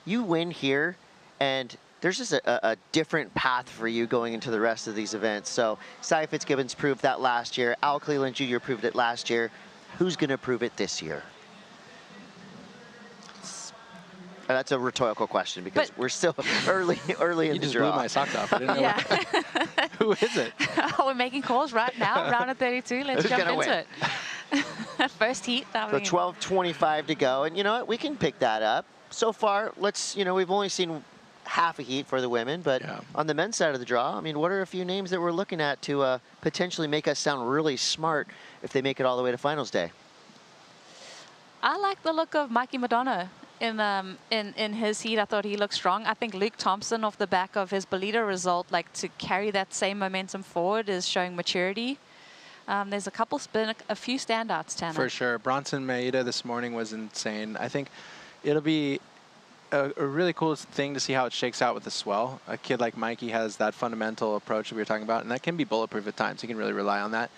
you win here, and there's just a different path for you going into the rest of these events. So Sally Fitzgibbons proved that last year. Al Cleland Jr. proved it last year. Who's going to prove it this year? That's a rhetorical question because we're still early in the draw. You just blew my socks off. I didn't know who is it? Oh, we're making calls right now. Round of 32. Let's jump into it. First heat. So 12:25 to go, and you know what? We can pick that up. So far, we've only seen half a heat for the women, but on the men's side of the draw, I mean, what are a few names that we're looking at to potentially make us sound really smart if they make it all the way to finals day? I like the look of Mikey Madonna. In his heat, I thought he looked strong. I think Luke Thompson, off the back of his Bolito result, like to carry that same momentum forward, is showing maturity. There's been a few standouts, Tanner. For sure. Bronson Maeda this morning was insane. I think it'll be a really cool thing to see how it shakes out with the swell. A kid like Mikey has that fundamental approach that we were talking about, and that can be bulletproof at times. You can really rely on that.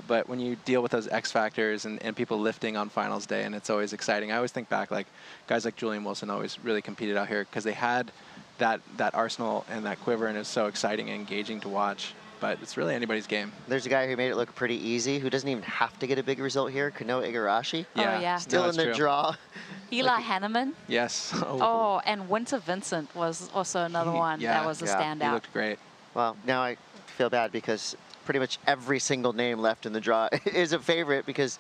But when you deal with those X factors and people lifting on finals day, and it's always exciting. I always think back, like guys like Julian Wilson always really competed out here because they had that arsenal and that quiver, and it's so exciting and engaging to watch. But it's really anybody's game. There's a guy who made it look pretty easy, who doesn't even have to get a big result here, Kanoa Igarashi. Yeah. Oh, yeah. Still No, in the true. draw. Eli Hanneman. Yes. Oh, and Winter Vincent was also another one that was a standout. He looked great. Well, now I feel bad because pretty much every single name left in the draw is a favorite because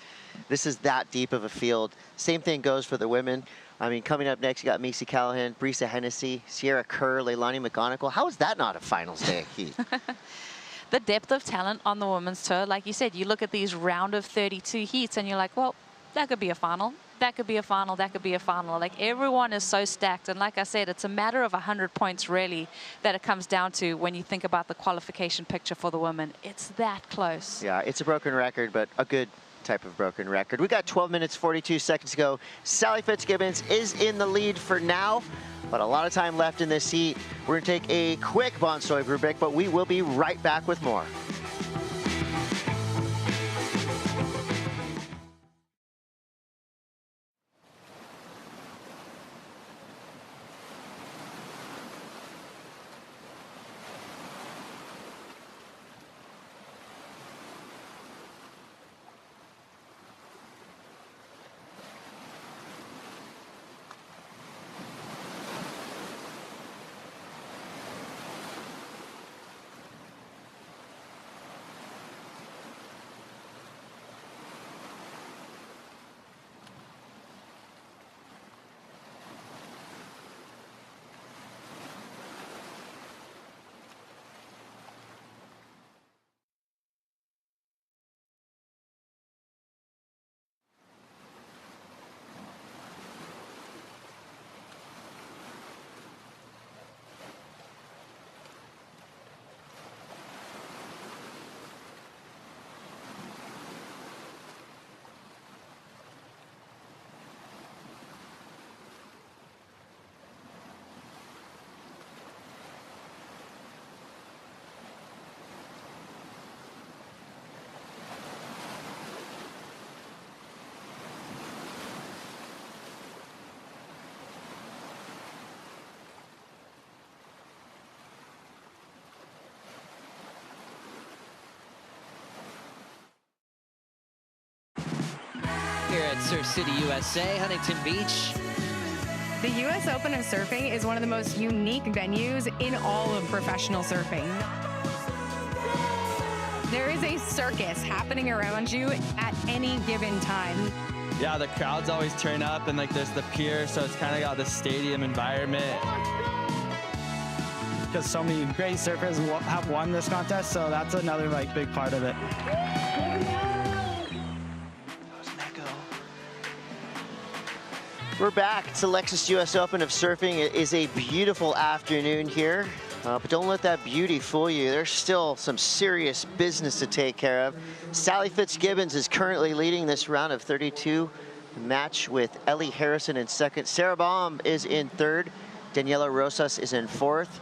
this is that deep of a field. Same thing goes for the women. I mean, coming up next, you got Macy Callahan, Brisa Hennessy, Sierra Kerr, Leilani McGonigal. How is that not a finals day heat? The depth of talent on the women's tour, like you said, you look at these round of 32 heats and you're like, well, that could be a final. That could be a final. That could be a final. Like, everyone is so stacked. And like I said, it's a matter of 100 points, really, that it comes down to when you think about the qualification picture for the women. It's that close. Yeah, it's a broken record, but a good type of broken record. We got 12 minutes, 42 seconds to go. Sally Fitzgibbons is in the lead for now, but a lot of time left in this heat. We're going to take a quick Bonsoy brew break, but we will be right back with more. Here at Surf City, USA, Huntington Beach. The U.S. Open of Surfing is one of the most unique venues in all of professional surfing. There is a circus happening around you at any given time. Yeah, the crowds always turn up, and like there's the pier, so it's kind of got this stadium environment. Because so many great surfers have won this contest, so that's another like big part of it. We're back. It's the Lexus US Open of Surfing. It is a beautiful afternoon here, but don't let that beauty fool you. There's still some serious business to take care of. Sally Fitzgibbons is currently leading this round of 32 match with Ellie Harrison in second. Sarah Baum is in third. Daniela Rosas is in fourth.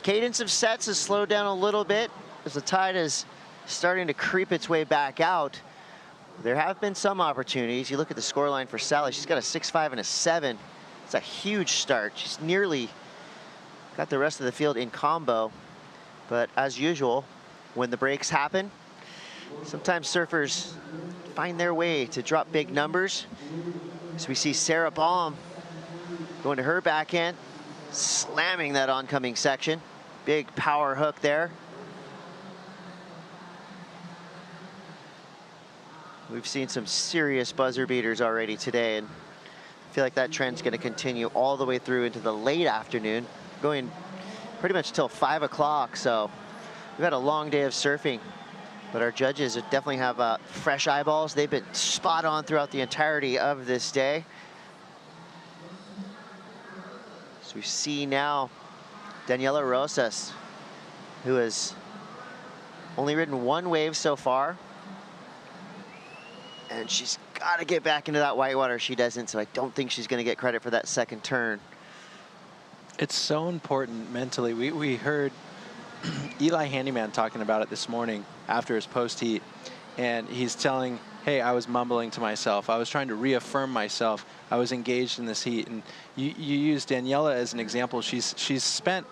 Cadence of sets has slowed down a little bit as the tide is starting to creep its way back out. There have been some opportunities. You look at the scoreline for Sally. She's got a 6.5 and a 7. It's a huge start. She's nearly got the rest of the field in combo. But as usual, when the breaks happen, sometimes surfers find their way to drop big numbers. So we see Sarah Baum going to her backhand, slamming that oncoming section. Big power hook there. We've seen some serious buzzer beaters already today, and I feel like that trend's going to continue all the way through into the late afternoon, going pretty much till 5 o'clock. So we've had a long day of surfing, but our judges definitely have fresh eyeballs. They've been spot on throughout the entirety of this day. So we see now Daniela Rosas, who has only ridden one wave so far. And she's got to get back into that whitewater. She doesn't, so I don't think she's going to get credit for that second turn. It's so important mentally. We heard Eli Handyman talking about it this morning after his post-heat, and he's telling, hey, I was mumbling to myself. I was trying to reaffirm myself. I was engaged in this heat. And you use Daniela as an example. She's spent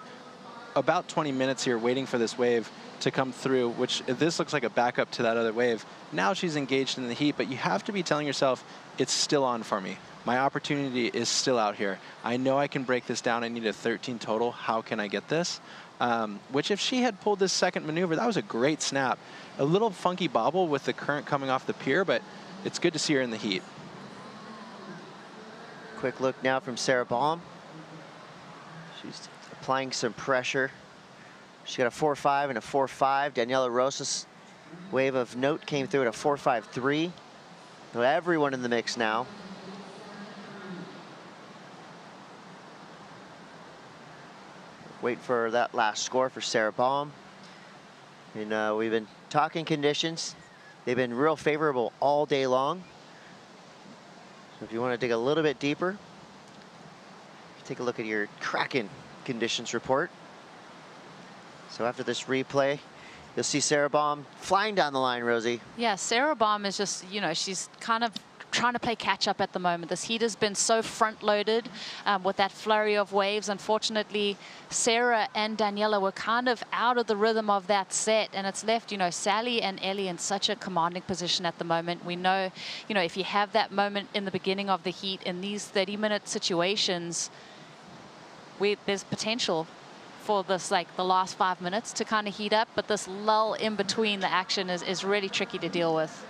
about 20 minutes here waiting for this wave to come through, which this looks like a backup to that other wave. Now she's engaged in the heat, but you have to be telling yourself, it's still on for me. My opportunity is still out here. I know I can break this down. I need a 13 total. How can I get this? Which if she had pulled this second maneuver, that was a great snap. A little funky bobble with the current coming off the pier, but it's good to see her in the heat. Quick look now from Sarah Baum. She's applying some pressure. She got a 4.5 and a 4.5. Daniela Rosas' wave of note came through at a 4.53. So everyone in the mix now. Wait for that last score for Sarah Baum. And we've been talking conditions. They've been real favorable all day long. So if you want to dig a little bit deeper, take a look at your Kraken conditions report. So after this replay, you'll see Sarah Baum flying down the line, Rosie. Yeah, Sarah Baum is just, you know, she's kind of trying to play catch up at the moment. This heat has been so front loaded with that flurry of waves. Unfortunately, Sarah and Daniela were kind of out of the rhythm of that set, and it's left, you know, Sally and Ellie in such a commanding position at the moment. We know, you know, if you have that moment in the beginning of the heat in these 30-minute situations, there's potential for this, like the last 5 minutes to kind of heat up, but this lull in between the action is really tricky to deal with.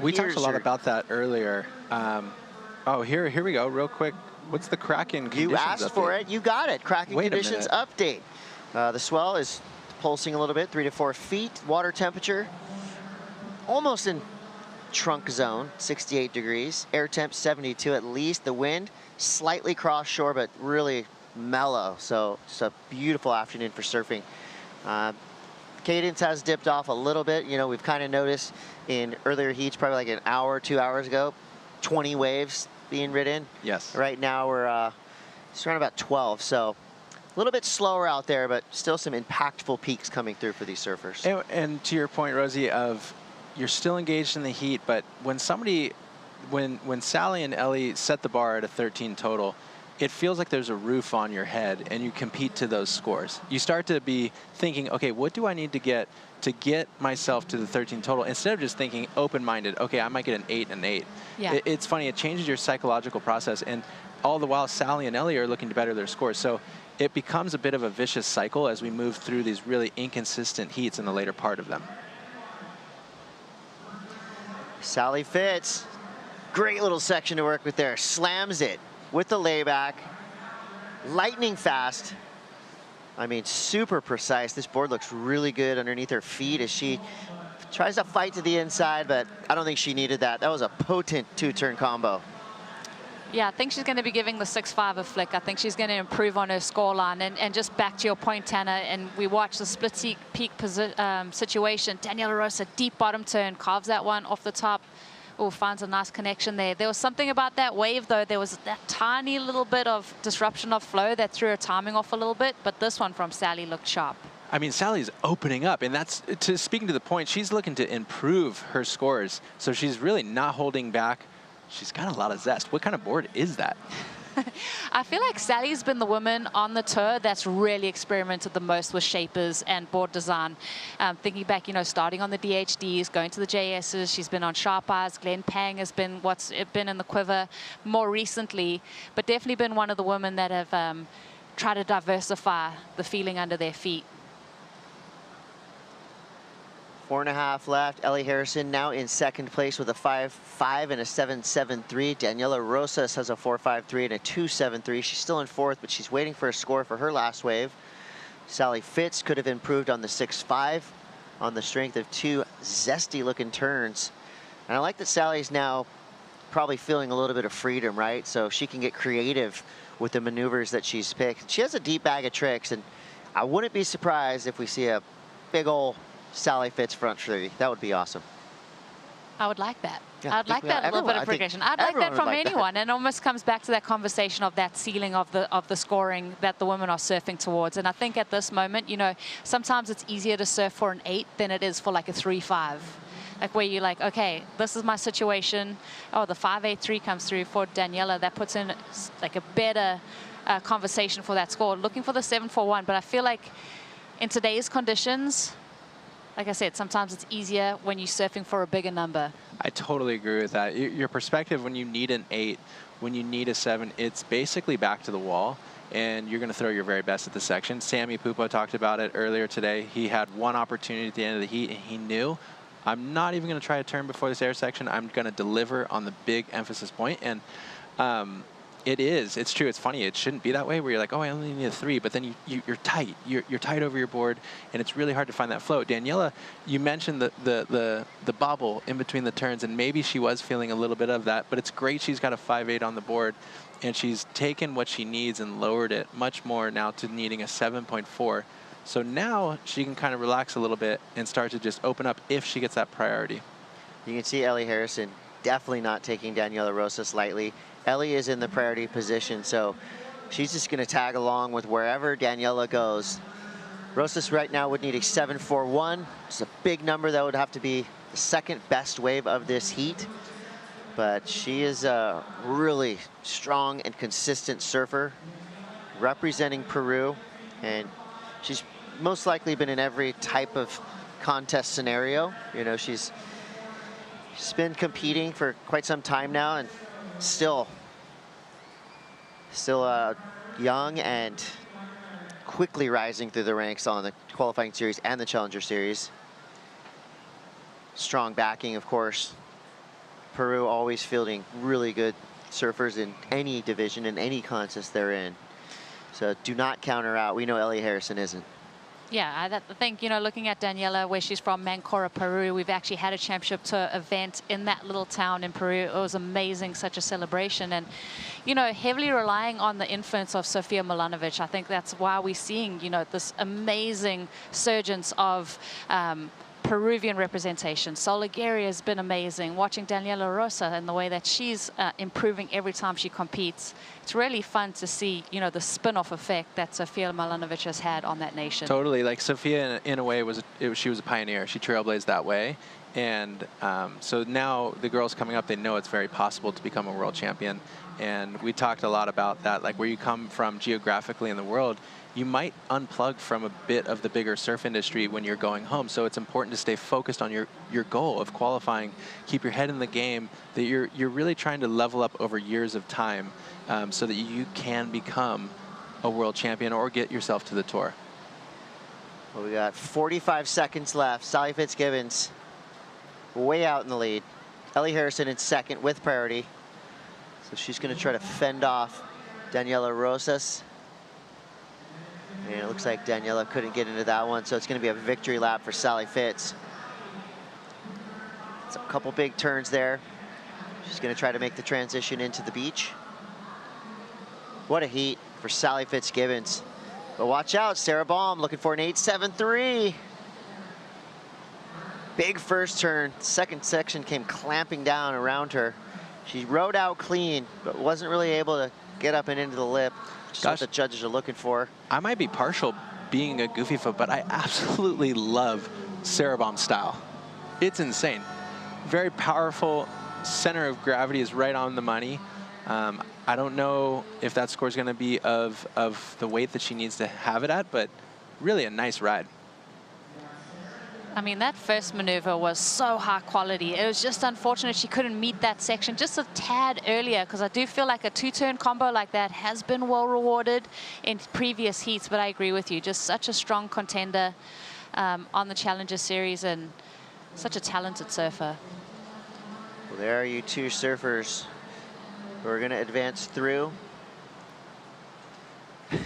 We talked a lot about that earlier. Oh, here we go, real quick. What's the Kraken conditions You asked update? for it, you got it. Kraken conditions update. The swell is pulsing a little bit, 3 to 4 feet. Water temperature almost in trunk zone, 68 degrees. Air temp 72 at least. The wind slightly cross shore, but really mellow. So it's a beautiful afternoon for surfing. Cadence has dipped off a little bit. You know, we've kind of noticed in earlier heats, probably like an hour, 2 hours ago, 20 waves being ridden. Yes. Right now we're just around about 12. So a little bit slower out there, but still some impactful peaks coming through for these surfers. And to your point, Rosie, of you're still engaged in the heat, but when Sally and Ellie set the bar at a 13 total, it feels like there's a roof on your head and you compete to those scores. You start to be thinking, okay, what do I need to get myself to the 13 total, instead of just thinking open-minded, okay, I might get an 8 and an 8. Yeah. It's funny, it changes your psychological process, and all the while Sally and Ellie are looking to better their scores. So it becomes a bit of a vicious cycle as we move through these really inconsistent heats in the later part of them. Sally Fitz, great little section to work with there. Slams it with the layback, lightning fast. I mean, super precise. This board looks really good underneath her feet as she tries to fight to the inside, but I don't think she needed that. That was a potent two-turn combo. Yeah, I think she's going to be giving the 6.5 a flick. I think she's going to improve on her scoreline. And just back to your point, Tanner, and we watched the split peak situation. Daniela Rosa, deep bottom turn, carves that one off the top. Oh, finds a nice connection there. There was something about that wave, though. There was that tiny little bit of disruption of flow that threw her timing off a little bit, but this one from Sally looked sharp. I mean, Sally's opening up, and that's, speaking to the point, she's looking to improve her scores. So she's really not holding back. She's got a lot of zest. What kind of board is that? I feel like Sally's been the woman on the tour that's really experimented the most with shapers and board design. Thinking back, you know, starting on the DHDs, going to the JSs, she's been on Sharp Eyes. Glenn Pang has been been in the quiver more recently, but definitely been one of the women that have tried to diversify the feeling under their feet. 4.5 left. Ellie Harrison now in second place with a 5.5 and a 7.73. Daniela Rosas has a 4.53 and a 2.73. She's still in fourth, but she's waiting for a score for her last wave. Sally Fitz could have improved on the 6.5 on the strength of 2 zesty-looking turns. And I like that Sally's now probably feeling a little bit of freedom, right? So she can get creative with the maneuvers that she's picked. She has a deep bag of tricks, and I wouldn't be surprised if we see a big ol' Sally Fitz front three. That would be awesome. I would like that. Yeah, I'd like that little bit of progression. I'd like that from anyone. And it almost comes back to that conversation of that ceiling of the scoring that the women are surfing towards. And I think at this moment, you know, sometimes it's easier to surf for an 8 than it is for like a 3.5. Like where you're like, okay, this is my situation. Oh, the 5.83 comes through for Daniela. That puts in like a better conversation for that score. Looking for the 7.41, but I feel like in today's conditions, like I said, sometimes it's easier when you're surfing for a bigger number. I totally agree with that. Your perspective when you need an 8, when you need a 7, it's basically back to the wall, and you're going to throw your very best at the section. Sammy Pupo talked about it earlier today. He had one opportunity at the end of the heat, and he knew, I'm not even going to try to turn before this air section. I'm going to deliver on the big emphasis point. And it's true. It's funny. It shouldn't be that way where you're like, oh, I only need a 3, but then you're tight. You're tight over your board, and it's really hard to find that flow. Daniela, you mentioned the bobble in between the turns, and maybe she was feeling a little bit of that, but it's great she's got a 5.8 on the board, and she's taken what she needs and lowered it much more now to needing a 7.4. So now she can kind of relax a little bit and start to just open up if she gets that priority. You can see Ellie Harrison definitely not taking Daniela Rosas lightly. Ellie is in the priority position, so she's just going to tag along with wherever Daniela goes. Rosas right now would need a 7.41. It's a big number. That would have to be the second best wave of this heat. But she is a really strong and consistent surfer representing Peru, and she's most likely been in every type of contest scenario. You know, she's been competing for quite some time now, and still young and quickly rising through the ranks on the qualifying series and the Challenger Series. Strong backing, of course. Peru always fielding really good surfers in any division, in any contest they're in. So do not count her out. We know Ellie Harrison isn't. Yeah, I think, you know, looking at Daniela, where she's from, Mancora, Peru, we've actually had a championship tour event in that little town in Peru. It was amazing, such a celebration. And, you know, heavily relying on the influence of Sofia Milanovic. I think that's why we're seeing, you know, this amazing surgence of Peruvian representation. Solageri has been amazing. Watching Daniela Rosa and the way that she's improving every time she competes. It's really fun to see, you know, the spin-off effect that Sofia Milanovic has had on that nation. Totally. Like Sofia, in a way, she was a pioneer. She trailblazed that way. And so now the girls coming up, they know it's very possible to become a world champion. And we talked a lot about that, like where you come from geographically in the world, you might unplug from a bit of the bigger surf industry when you're going home. So it's important to stay focused on your goal of qualifying, keep your head in the game, that you're really trying to level up over years of time so that you can become a world champion or get yourself to the tour. Well, we got 45 seconds left. Sally Fitzgibbons way out in the lead. Ellie Harrison in second with priority. So she's going to try to fend off Daniela Rosas. And it looks like Daniela couldn't get into that one, so it's going to be a victory lap for Sally Fitz. It's a couple big turns there. She's going to try to make the transition into the beach. What a heat for Sally Fitzgibbons. But watch out, Sarah Baum looking for an 8.73. Big first turn. Second section came clamping down around her. She rode out clean, but wasn't really able to get up and into the lip. Just what the judges are looking for. I might be partial being a goofy foot, but I absolutely love Sarah Baum's style. It's insane. Very powerful. Center of gravity is right on the money. I don't know if that score is going to be of the weight that she needs to have it at, but really a nice ride. I mean, that first maneuver was so high quality. It was just unfortunate she couldn't meet that section just a tad earlier, because I do feel like a two-turn combo like that has been well rewarded in previous heats. But I agree with you, just such a strong contender on the Challenger Series and such a talented surfer. Well, there are you two surfers who are going to advance through.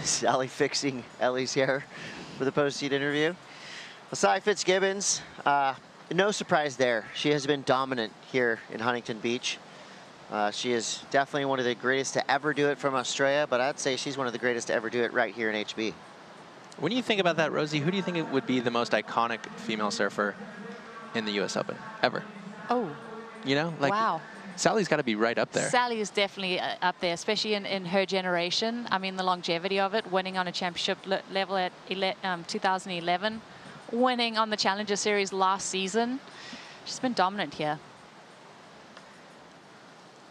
Sally fixing Ellie's hair for the post-heat interview. Sally Fitzgibbons, no surprise there. She has been dominant here in Huntington Beach. She is definitely one of the greatest to ever do it from Australia, but I'd say she's one of the greatest to ever do it right here in HB. When you think about that, Rosie, who do you think would be the most iconic female surfer in the U.S. Open ever? Oh, You know, like wow. Sally's got to be right up there. Sally is definitely up there, especially in her generation. I mean, the longevity of it, winning on a championship level at 2011, winning on the Challenger Series last season. She's been dominant here.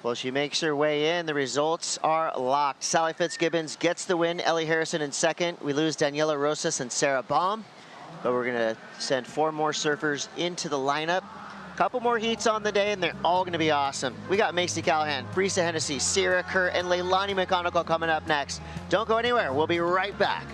Well, she makes her way in. The results are locked. Sally Fitzgibbons gets the win. Ellie Harrison in second. We lose Daniela Rosas and Sarah Baum. But we're going to send 4 more surfers into the lineup. Couple more heats on the day, and they're all going to be awesome. We got Macy Callahan, Brisa Hennessy, Sierra Kerr, and Leilani McGonigal coming up next. Don't go anywhere. We'll be right back.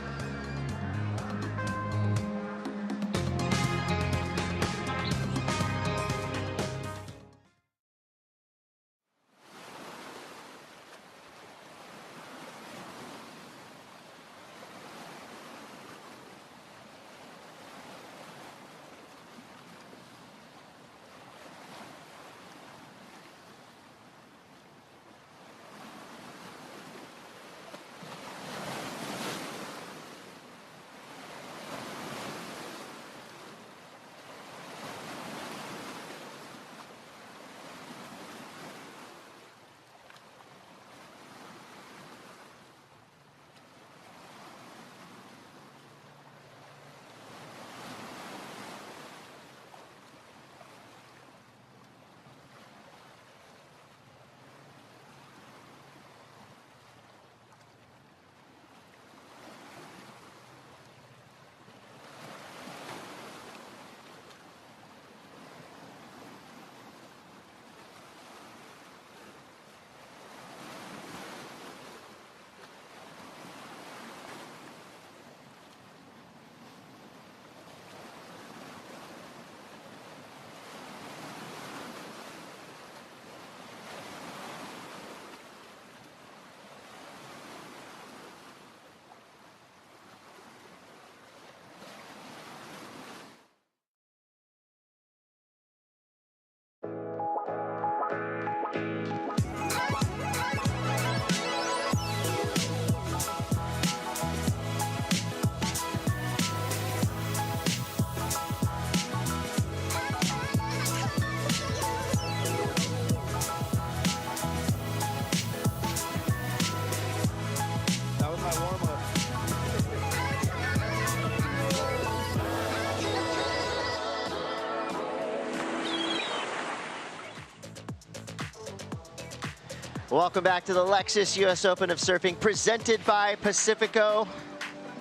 Welcome back to the Lexus US Open of Surfing, presented by Pacifico.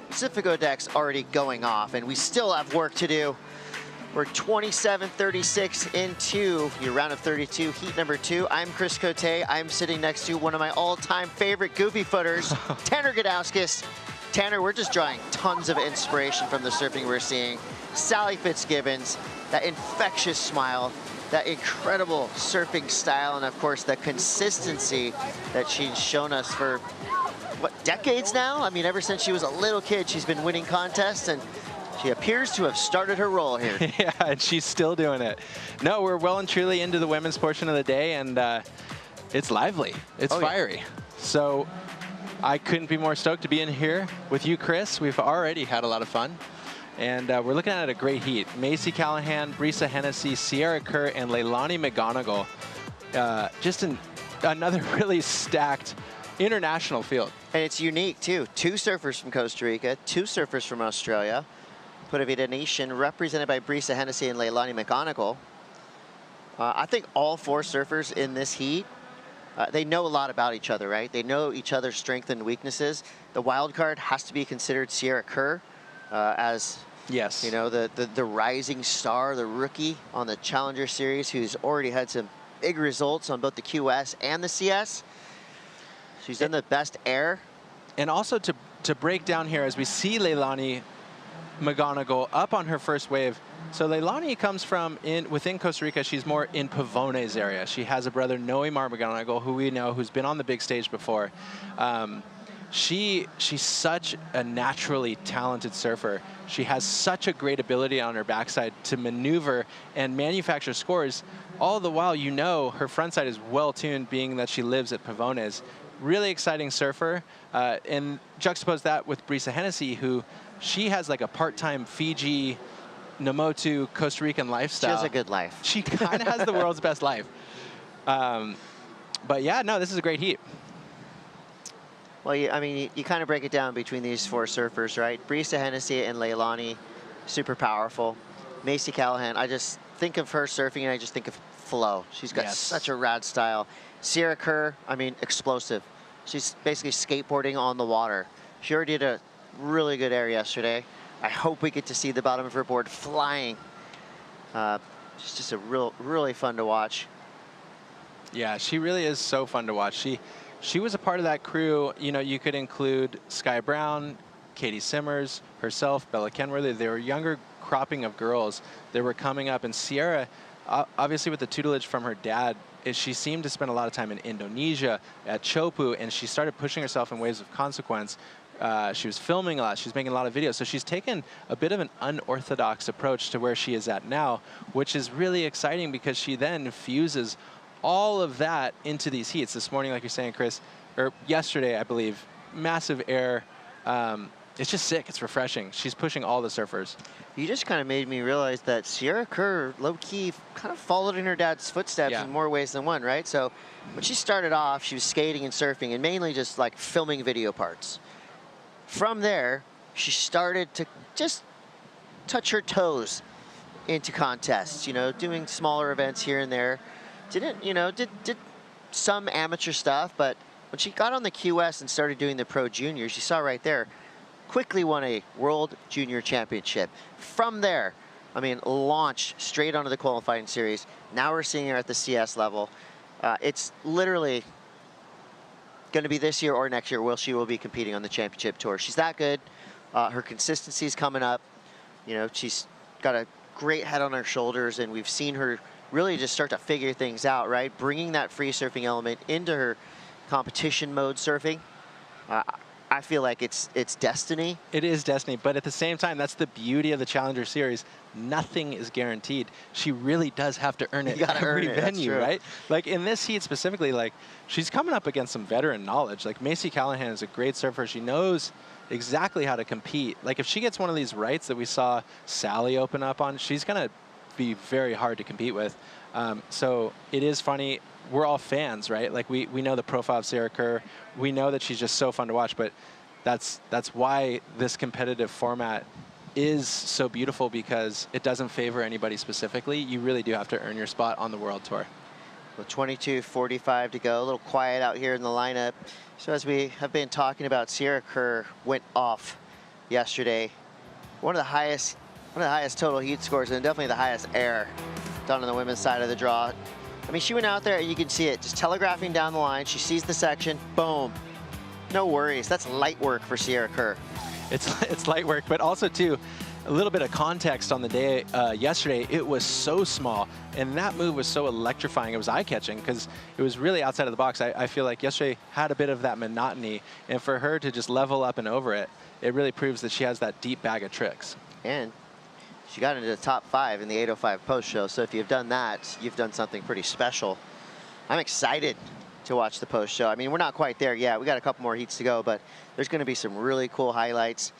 Pacifico deck's already going off, and we still have work to do. We're 27:36 into your round of 32, heat number 2. I'm Chris Cote. I'm sitting next to one of my all-time favorite goofy footers, Tanner Gudauskas. Tanner, we're just drawing tons of inspiration from the surfing we're seeing. Sally Fitzgibbons, that infectious smile, that incredible surfing style, and of course the consistency that she's shown us for, what, decades now? I mean, ever since she was a little kid, she's been winning contests, and she appears to have started her role here. Yeah, and she's still doing it. No, we're well and truly into the women's portion of the day, and it's lively. It's fiery. Yeah. So I couldn't be more stoked to be in here with you, Chris. We've already had a lot of fun. And we're looking at a great heat. Macy Callahan, Brisa Hennessy, Sierra Kerr, and Leilani McGonigal. Just another really stacked international field. And it's unique, too. 2 surfers from Costa Rica, 2 surfers from Australia. Pura Vida Nation, represented by Brisa Hennessy and Leilani McGonigal. I think all 4 surfers in this heat, they know a lot about each other, right? They know each other's strengths and weaknesses. The wild card has to be considered Sierra Kerr as... Yes. You know, the rising star, the rookie on the Challenger Series, who's already had some big results on both the QS and the CS. She's done the best air. And also to break down here, as we see Leilani McGonigal up on her first wave. So Leilani comes from within Costa Rica. She's more in Pavones area. She has a brother, Noemar McGonigal, who we know, who's been on the big stage before. She's such a naturally talented surfer. She has such a great ability on her backside to maneuver and manufacture scores. All the while, you know, her frontside is well-tuned, being that she lives at Pavones. Really exciting surfer. And juxtapose that with Brisa Hennessy, who she has like a part-time Fiji, Namotu, Costa Rican lifestyle. She has a good life. She kind of has the world's best life. But yeah, no, this is a great heat. Well, you kind of break it down between these four surfers, right? Brisa Hennessy and Leilani, super powerful. Macy Callahan, I just think of her surfing and I just think of flow. She's got such a rad style. Sierra Kerr, explosive. She's basically skateboarding on the water. She already did a really good air yesterday. I hope we get to see the bottom of her board flying. She's just really fun to watch. Yeah, she really is so fun to watch. She was a part of that crew. You know, you could include Sky Brown, Katie Simmers, herself, Bella Kenworthy. They were a younger cropping of girls that were coming up. And Sierra, obviously with the tutelage from her dad, she seemed to spend a lot of time in Indonesia, at Chopu, and she started pushing herself in ways of consequence. She was filming a lot. She's making a lot of videos. So she's taken a bit of an unorthodox approach to where she is at now, which is really exciting because she then fuses all of that into these heats. This morning, like you're saying, Chris, or yesterday, I believe, massive air. It's just sick. It's refreshing. She's pushing all the surfers. You just kind of made me realize that Sierra Kerr, low-key, kind of followed in her dad's footsteps in more ways than one, right? So when she started off, she was skating and surfing and mainly just like filming video parts. From there, she started to just touch her toes into contests, doing smaller events here and there. Did some amateur stuff, but when she got on the QS and started doing the Pro Juniors, you saw right there, quickly won a World Junior Championship. From there, launched straight onto the qualifying series. Now we're seeing her at the CS level. It's literally going to be this year or next year where she will be competing on the championship tour. She's that good. Her consistency's coming up. She's got a great head on her shoulders, and we've seen her really just start to figure things out, right? Bringing that free surfing element into her competition mode surfing. I feel like it's destiny. It is destiny, but at the same time, that's the beauty of the Challenger Series. Nothing is guaranteed. She really does have to earn it every venue, right? Like in this heat specifically, like she's coming up against some veteran knowledge. Like Macy Callahan is a great surfer. She knows exactly how to compete. Like if she gets one of these rights that we saw Sally open up on, she's gonna be very hard to compete with. So it is funny. We're all fans, right? Like we know the profile of Sierra Kerr. We know that she's just so fun to watch, but that's why this competitive format is so beautiful, because it doesn't favor anybody specifically. You really do have to earn your spot on the World Tour. Well, 22:45 to go. A little quiet out here in the lineup. So as we have been talking about, Sierra Kerr went off yesterday. One of the highest total heat scores, and definitely the highest air done on the women's side of the draw. She went out there, and you can see it, just telegraphing down the line. She sees the section, boom. No worries. That's light work for Sierra Kerr. It's light work, but also too, a little bit of context on the day yesterday. It was so small, and that move was so electrifying. It was eye-catching because it was really outside of the box. I feel like yesterday had a bit of that monotony, and for her to just level up and over it, it really proves that she has that deep bag of tricks. And she got into the top 5 in the 805 post show, so if you've done that, you've done something pretty special. I'm excited to watch the post show. We're not quite there yet. We got a couple more heats to go, but there's going to be some really cool highlights,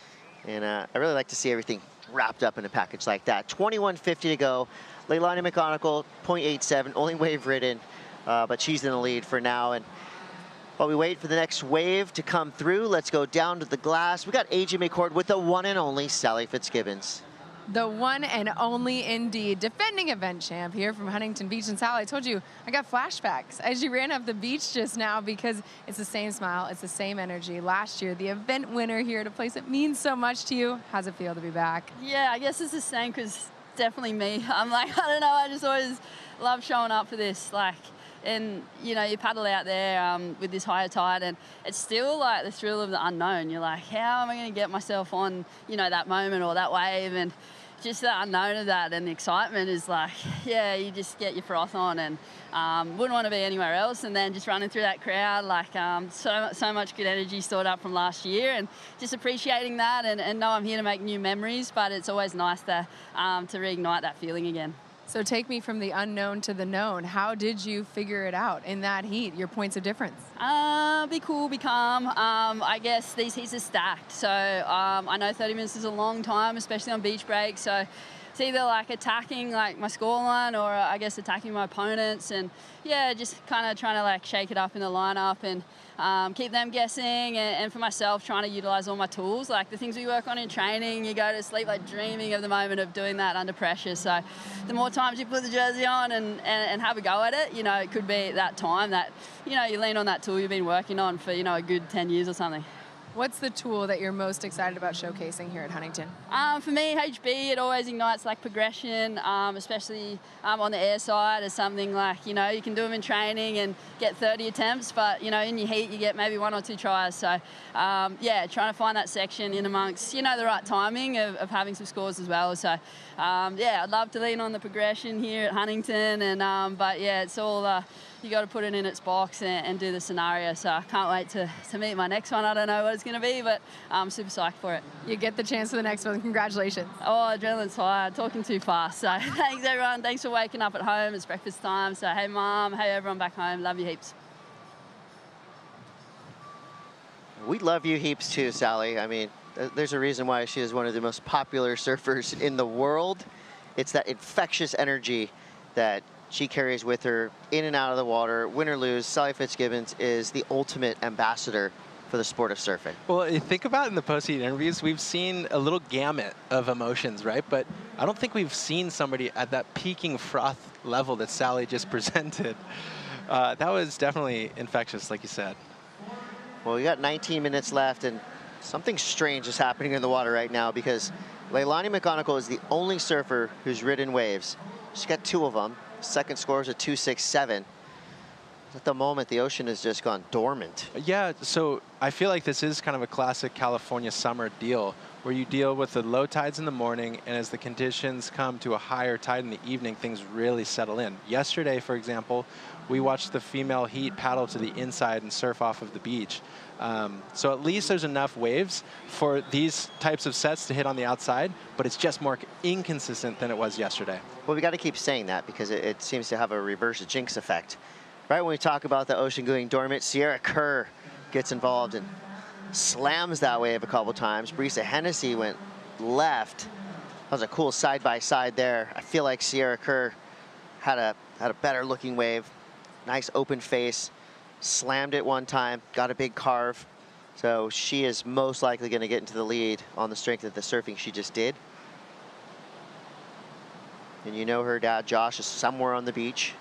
and I really like to see everything wrapped up in a package like that. 21:50 to go. Leilani McGonigal, 0.87, only wave ridden, but she's in the lead for now. And while we wait for the next wave to come through, let's go down to the glass. We got AJ McCord with the one and only Sally Fitzgibbons. The one and only indeed, defending event champ here from Huntington Beach. And Sally, I told you, I got flashbacks as you ran up the beach just now, because it's the same smile, it's the same energy. Last year, the event winner here at a place that means so much to you. How's it feel to be back? Yeah, I guess it's the same, because definitely me. I'm like, I don't know, I just always love showing up for this. And you paddle out there with this higher tide, and it's still like the thrill of the unknown. You're like, how am I going to get myself on, that moment or that wave? And just the unknown of that and the excitement is like, yeah, you just get your froth on, and wouldn't want to be anywhere else. And then just running through that crowd, like so much good energy stored up from last year, and just appreciating that, and know I'm here to make new memories. But it's always nice to reignite that feeling again. So take me from the unknown to the known. How did you figure it out in that heat, your points of difference? Be cool, be calm. I guess these heats are stacked. So I know 30 minutes is a long time, especially on beach breaks. So it's either like attacking like my scoreline or I guess attacking my opponents. And yeah, just kind of trying to like shake it up in the lineup and keep them guessing, and for myself, trying to utilize all my tools, like the things we work on in training. You go to sleep like dreaming of the moment of doing that under pressure. So the more times you put the jersey on and have a go at it, you know, it could be that time that, you know, you lean on that tool you've been working on for, you know, a good 10 years or something. What's the tool that you're most excited about showcasing here at Huntington? For me, HB, it always ignites like progression, especially on the air side, is something like, you know, you can do them in training and get 30 attempts, but, you know, in your heat, you get maybe 1 or 2 tries. So, yeah, trying to find that section in amongst, you know, the right timing of having some scores as well. So, yeah, I'd love to lean on the progression here at Huntington, and but, yeah, it's all... you got to put it in its box and do the scenario. So I can't wait to meet my next one. I don't know what it's going to be, but I'm super psyched for it. You get the chance for the next one. Congratulations. Oh, adrenaline's high. Talking too fast. So thanks, everyone. Thanks for waking up at home. It's breakfast time. So hey, Mom. Hey, everyone back home. Love you heaps. We love you heaps too, Sally. I mean, there's a reason why she is one of the most popular surfers in the world. It's that infectious energy that she carries with her in and out of the water. Win or lose, Sally Fitzgibbons is the ultimate ambassador for the sport of surfing. Well, you think about it in the post-heat interviews, we've seen a little gamut of emotions, right? But I don't think we've seen somebody at that peaking froth level that Sally just presented. That was definitely infectious, like you said. Well, we got 19 minutes left, and something strange is happening in the water right now because Leilani McGonigal is the only surfer who's ridden waves. She's got 2 of them. Second score is a 2.67. At the moment, the ocean has just gone dormant. Yeah, so I feel like this is kind of a classic California summer deal where you deal with the low tides in the morning, and as the conditions come to a higher tide in the evening, things really settle in. Yesterday, for example, we watched the female heat paddle to the inside and surf off of the beach. So at least there's enough waves for these types of sets to hit on the outside, but it's just more inconsistent than it was yesterday. Well, we got to keep saying that because it seems to have a reverse jinx effect. Right when we talk about the ocean going dormant, Sierra Kerr gets involved and slams that wave a couple times. Brisa Hennessy went left. That was a cool side-by-side there. I feel like Sierra Kerr had a better looking wave. Nice open face. Slammed it one time, got a big carve. So she is most likely going to get into the lead on the strength of the surfing she just did. And you know her dad, Josh, is somewhere on the beach.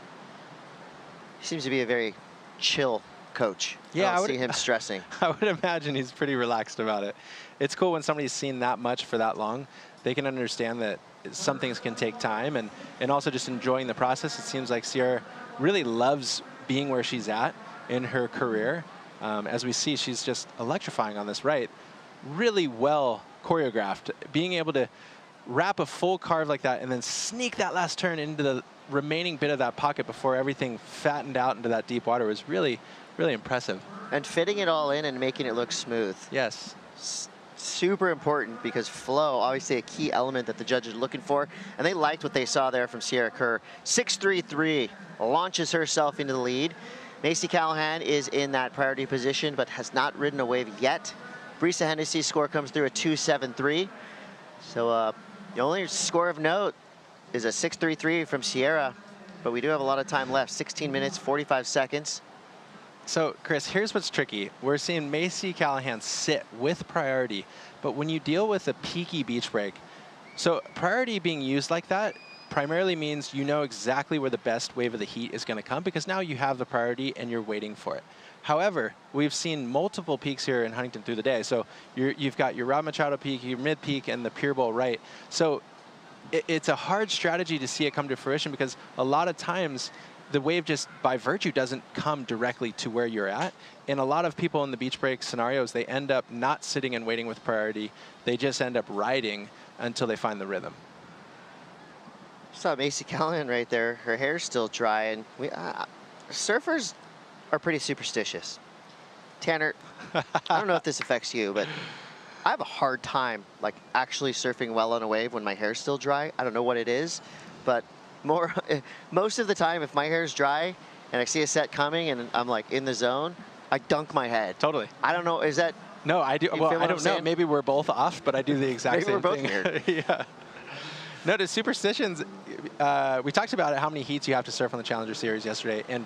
He seems to be a very chill coach. Yeah, I don't see him stressing. I would imagine he's pretty relaxed about it. It's cool when somebody's seen that much for that long. They can understand that some things can take time, and also just enjoying the process. It seems like Sierra really loves being where she's at in her career. As we see, she's just electrifying on this right. Really well choreographed. Being able to wrap a full carve like that and then sneak that last turn into the remaining bit of that pocket before everything fattened out into that deep water was really, really impressive. And fitting it all in and making it look smooth. Yes. Super important because flow, obviously a key element that the judges are looking for. And they liked what they saw there from Sierra Kerr. 6.33 launches herself into the lead. Macy Callahan is in that priority position, but has not ridden a wave yet. Brisa Hennessy's score comes through at 2.73. So the only score of note is a 6.33 from Sierra, but we do have a lot of time left, 16 minutes, 45 seconds. So, Chris, here's what's tricky. We're seeing Macy Callahan sit with priority, but when you deal with a peaky beach break, so priority being used like that primarily means you know exactly where the best wave of the heat is going to come because now you have the priority and you're waiting for it. However, we've seen multiple peaks here in Huntington through the day. So you've got your Rob Machado peak, your mid peak, and the Pier Bowl right. So it's a hard strategy to see it come to fruition because a lot of times the wave just by virtue doesn't come directly to where you're at. And a lot of people in the beach break scenarios, they end up not sitting and waiting with priority. They just end up riding until they find the rhythm. Saw Macy Callahan right there. Her hair's still dry, and surfers are pretty superstitious. Tanner, I don't know if this affects you, but I have a hard time like actually surfing well on a wave when my hair's still dry. I don't know what it is, but most of the time, if my hair is dry and I see a set coming and I'm like in the zone, I dunk my head. Totally. I don't know. Is that? No, I do. You Well, feel what I don't I'm know. saying? Maybe we're both off, but I do the exact Maybe same we're both thing. weird. Yeah. No, to superstitions, we talked about how many heats you have to surf on the Challenger Series yesterday, and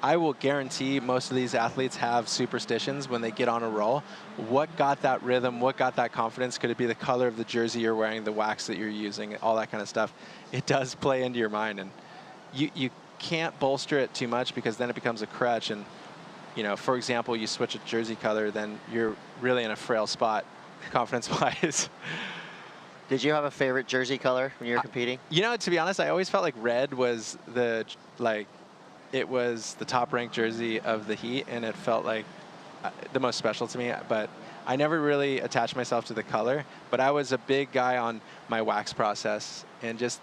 I will guarantee most of these athletes have superstitions when they get on a roll. What got that rhythm? What got that confidence? Could it be the color of the jersey you're wearing, the wax that you're using, all that kind of stuff? It does play into your mind, and you can't bolster it too much because then it becomes a crutch. And for example, you switch a jersey color, then you're really in a frail spot, confidence-wise. Did you have a favorite jersey color when you were competing? To be honest, I always felt like red was it was the top-ranked jersey of the heat, and it felt like the most special to me. But I never really attached myself to the color. But I was a big guy on my wax process, and just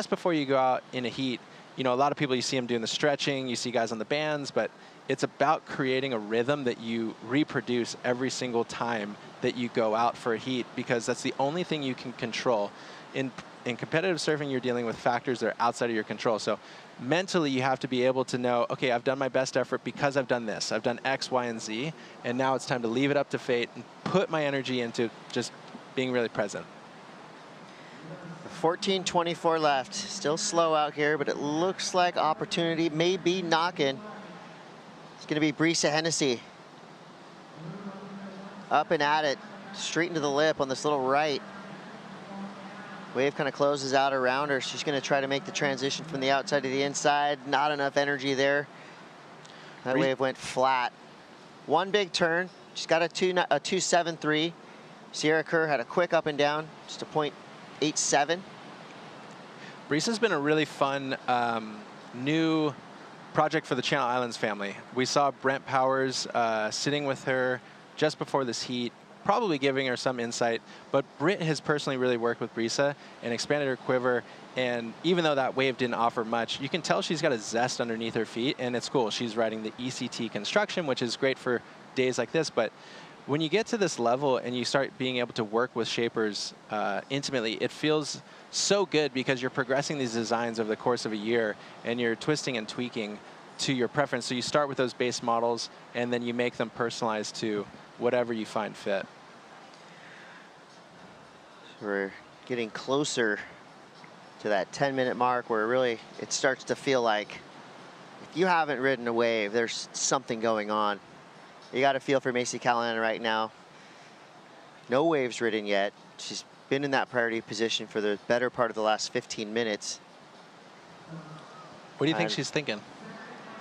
before you go out in a heat, a lot of people, you see them doing the stretching, you see guys on the bands, but it's about creating a rhythm that you reproduce every single time that you go out for a heat, because that's the only thing you can control. In competitive surfing, you're dealing with factors that are outside of your control. So mentally, you have to be able to know, okay, I've done my best effort because I've done this. I've done X, Y, and Z, and now it's time to leave it up to fate and put my energy into just being really present. 14:24 left. Still slow out here, but it looks like opportunity may be knocking. It's going to be Brisa Hennessy. Up and at it, straight into the lip on this little right. Wave kind of closes out around her. She's going to try to make the transition from the outside to the inside. Not enough energy there. That wave went flat. One big turn. She's got a 2.73. Sierra Kerr had a quick up and down, just a 0.87. Brisa's been a really fun new project for the Channel Islands family. We saw Brent Powers sitting with her just before this heat, probably giving her some insight, but Britt has personally really worked with Brisa and expanded her quiver, and even though that wave didn't offer much, you can tell she's got a zest underneath her feet, and it's cool. She's riding the ECT construction, which is great for days like this, but when you get to this level and you start being able to work with shapers intimately, it feels so good because you're progressing these designs over the course of a year, and you're twisting and tweaking to your preference. So you start with those base models, and then you make them personalized to whatever you find fit. We're getting closer to that 10-minute mark where really it starts to feel like if you haven't ridden a wave, there's something going on. You got to feel for Macy Callahan right now. No waves ridden yet. She's been in that priority position for the better part of the last 15 minutes. What do you think she's thinking?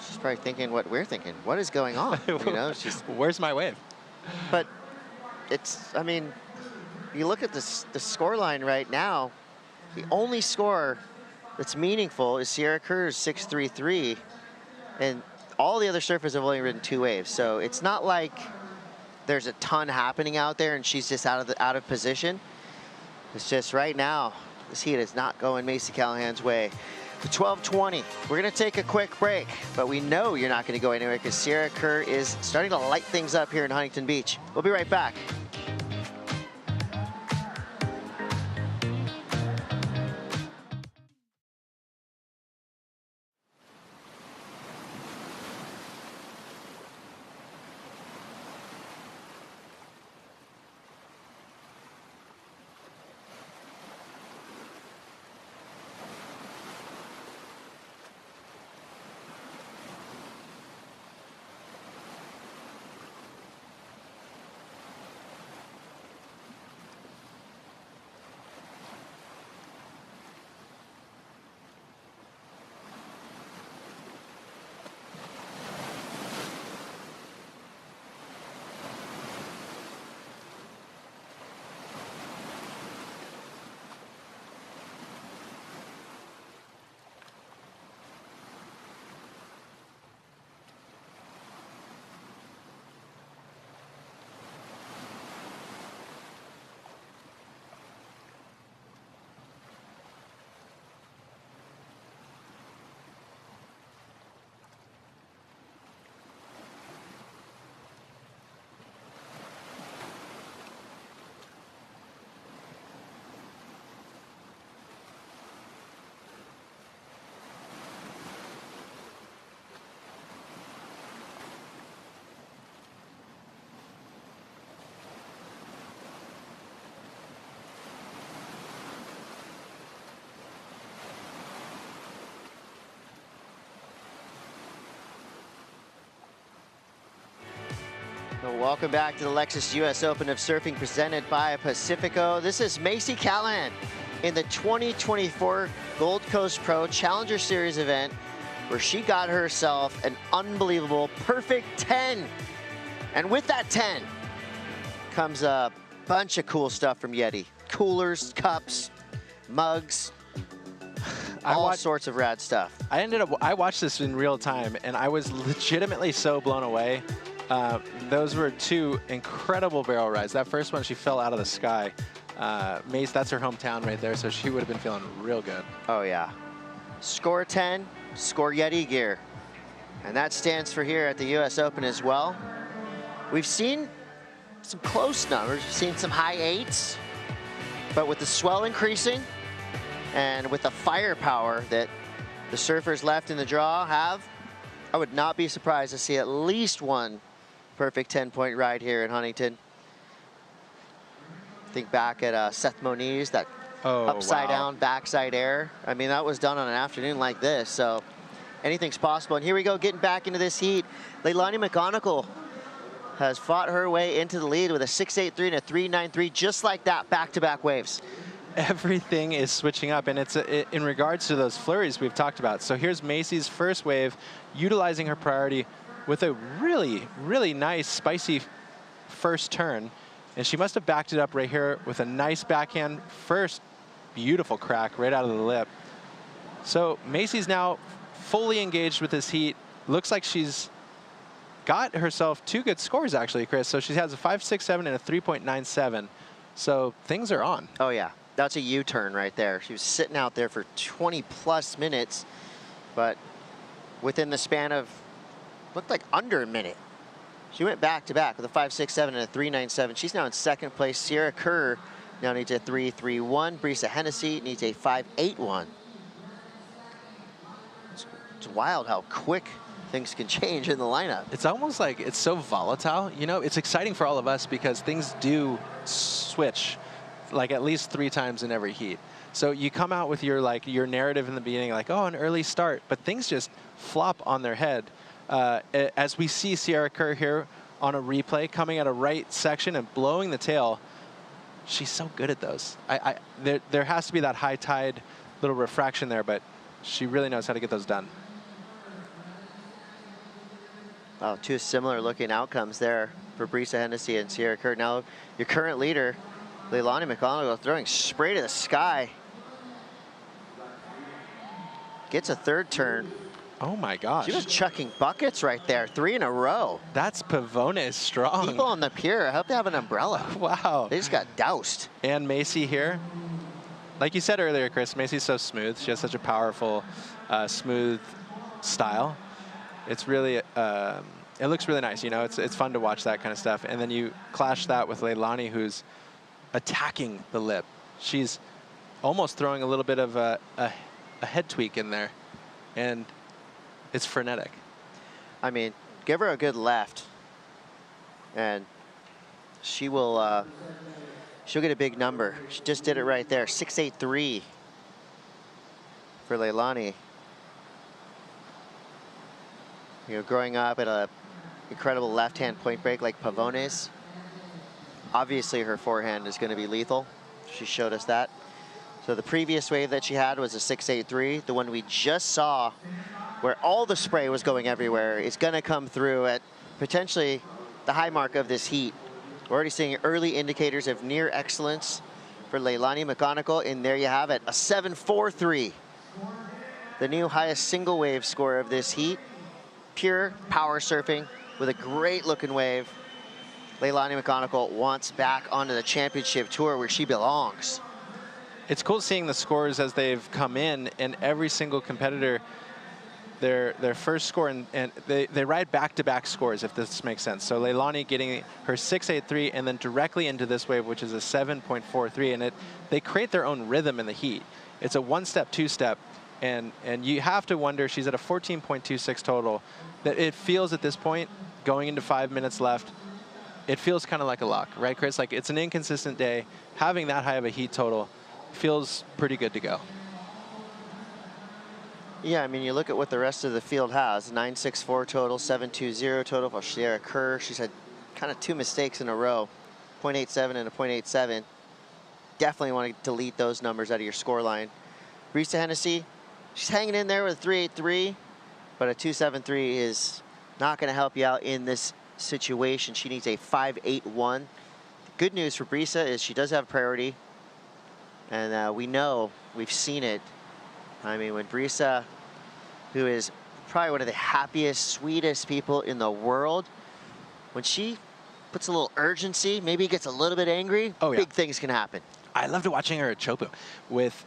She's probably thinking what we're thinking. What is going on? She's, where's my wave? But I mean, you look at the score line right now, the only score that's meaningful is Sierra Kerr's 6.33, and all the other surfers have only ridden 2 waves. So it's not like there's a ton happening out there and she's just out of position. It's just right now, this heat is not going Macy Callahan's way. 12:20. We're going to take a quick break, but we know you're not going to go anywhere because Sierra Kerr is starting to light things up here in Huntington Beach. We'll be right back. Well, welcome back to the Lexus US Open of Surfing presented by Pacifico. This is Macy Callahan in the 2024 Gold Coast Pro Challenger Series event, where she got herself an unbelievable perfect 10. And with that 10 comes a bunch of cool stuff from Yeti. Coolers, cups, mugs, all sorts of rad stuff. I watched this in real time, and I was legitimately so blown away. Those were two incredible barrel rides. That first one, she fell out of the sky. Mace, that's her hometown right there, so she would have been feeling real good. Oh, yeah. Score 10, score Yeti gear. And that stands for here at the US Open as well. We've seen some close numbers. We've seen some high 8s. But with the swell increasing and with the firepower that the surfers left in the draw have, I would not be surprised to see at least one perfect 10-point ride here in Huntington. Think back at Seth Moniz, that upside down backside air. I mean, that was done on an afternoon like this, so anything's possible. And here we go, getting back into this heat. Leilani McGonigal has fought her way into the lead with a 6.83 and a 3.93, just like that, back-to-back waves. Everything is switching up, and it's in regards to those flurries we've talked about. So here's Macy's first wave, utilizing her priority with a really, really nice, spicy first turn. And she must have backed it up right here with a nice backhand first, beautiful crack right out of the lip. So Macy's now fully engaged with this heat. Looks like she's got herself 2 good scores, actually, Chris. So she has a 5.67 and a 3.97. So things are on. Oh, yeah. That's a U-turn right there. She was sitting out there for 20-plus minutes, but within the span of, looked like under a minute, she went back-to-back with a 5.67 and a 3.97. She's now in second place. Sierra Kerr now needs a 3.31. Brisa Hennessy needs a 5.81. It's wild how quick things can change in the lineup. It's almost like it's so volatile. You know, it's exciting for all of us because things do switch like at least 3 times in every heat. So you come out with your narrative in the beginning, like, oh, an early start, but things just flop on their head. As we see Sierra Kerr here on a replay, coming at a right section and blowing the tail, she's so good at those. There has to be that high tide little refraction there, but she really knows how to get those done. Wow, 2 similar looking outcomes there for Brisa Hennessy and Sierra Kerr. Now your current leader, Leilani McGonigal, throwing spray to the sky. Gets a 3rd turn. Oh my gosh. She was chucking buckets right there, 3 in a row. That's Pavones strong. People on the pier, I hope they have an umbrella. Wow. They just got doused. And Macy here. Like you said earlier, Chris, Macy's so smooth. She has such a powerful, smooth style. It's really, it looks really nice. You know, it's fun to watch that kind of stuff. And then you clash that with Leilani, who's attacking the lip. She's almost throwing a little bit of a head tweak in there. And it's frenetic. I mean, give her a good left, and she will, she'll get a big number. She just did it right there, 6.83 for Leilani. You know, growing up at a incredible left-hand point break like Pavones, obviously her forehand is going to be lethal. She showed us that. So the previous wave that she had was a 6.83. The one we just saw, where all the spray was going everywhere, is going to come through at potentially the high mark of this heat. We're already seeing early indicators of near excellence for Leilani McGonigal, and there you have it, a 7.43. The new highest single wave score of this heat. Pure power surfing with a great looking wave. Leilani McGonigal wants back onto the championship tour where she belongs. It's cool seeing the scores as they've come in, and every single competitor, their first score, and they ride back-to-back scores, if this makes sense. So Leilani getting her 6.83 and then directly into this wave, which is a 7.43, and they create their own rhythm in the heat. It's a one-step, two-step, and you have to wonder, she's at a 14.26 total, that it feels at this point, going into 5 minutes left, it feels kind of like a lock, right, Chris? Like, it's an inconsistent day. Having that high of a heat total feels pretty good to go. Yeah, I mean, you look at what the rest of the field has. 9.64 total, 7.20 total for Sierra Kerr. She's had kind of 2 mistakes in a row, 0.87 and a 0.87. Definitely want to delete those numbers out of your score line. Brisa Hennessy, she's hanging in there with a 3.83, but a 2.73 is not going to help you out in this situation. She needs a 5.81. The good news for Brisa is she does have priority, and we know, we've seen it. I mean, when Brisa, who is probably one of the happiest, sweetest people in the world, when she puts a little urgency, maybe gets a little bit angry, big things can happen. I loved watching her at Chopu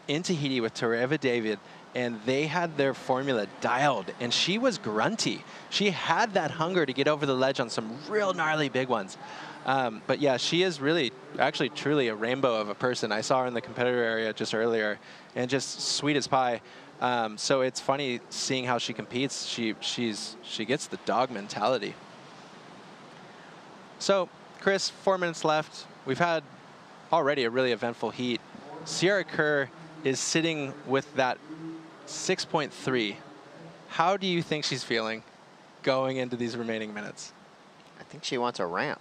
in Tahiti with Tereva David, and they had their formula dialed, and she was grunty. She had that hunger to get over the ledge on some real gnarly big ones. But yeah, she is really, actually, truly a rainbow of a person. I saw her in the competitor area just earlier, and just sweet as pie. So it's funny seeing how she competes. She gets the dog mentality. So, Chris, 4 minutes left. We've had already a really eventful heat. Sierra Kerr is sitting with that 6.3. How do you think she's feeling going into these remaining minutes? I think she wants a ramp.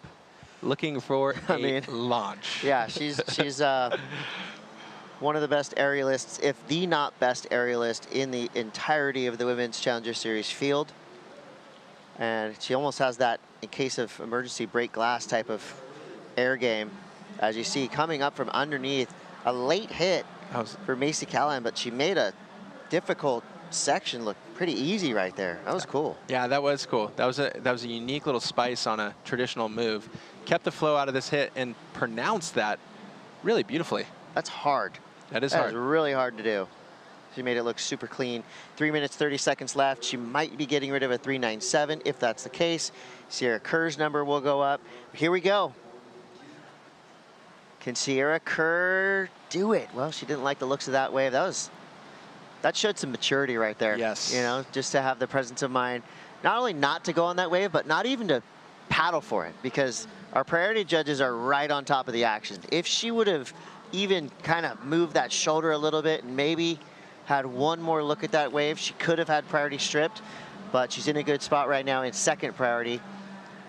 Looking for a launch. Yeah, she's one of the best aerialists, if the not best aerialist in the entirety of the Women's Challenger Series field. And she almost has that, in case of emergency, break glass type of air game. As you see, coming up from underneath, a late hit for Macy Callahan, but she made a difficult section look pretty easy right there. That was cool. Yeah, that was cool. That was a unique little spice on a traditional move. Kept the flow out of this hit and pronounced that really beautifully. That's hard. That is hard. That is really hard to do. She made it look super clean. 3 minutes, 30 seconds left. She might be getting rid of a 3.97. If that's the case, Sierra Kerr's number will go up. Here we go. Can Sierra Kerr do it? Well, she didn't like the looks of that wave. That showed some maturity right there. Yes. You know, just to have the presence of mind, not only not to go on that wave, but not even to paddle for it, because our priority judges are right on top of the action. If she would have even kind of moved that shoulder a little bit and maybe had one more look at that wave, she could have had priority stripped, but she's in a good spot right now in second priority.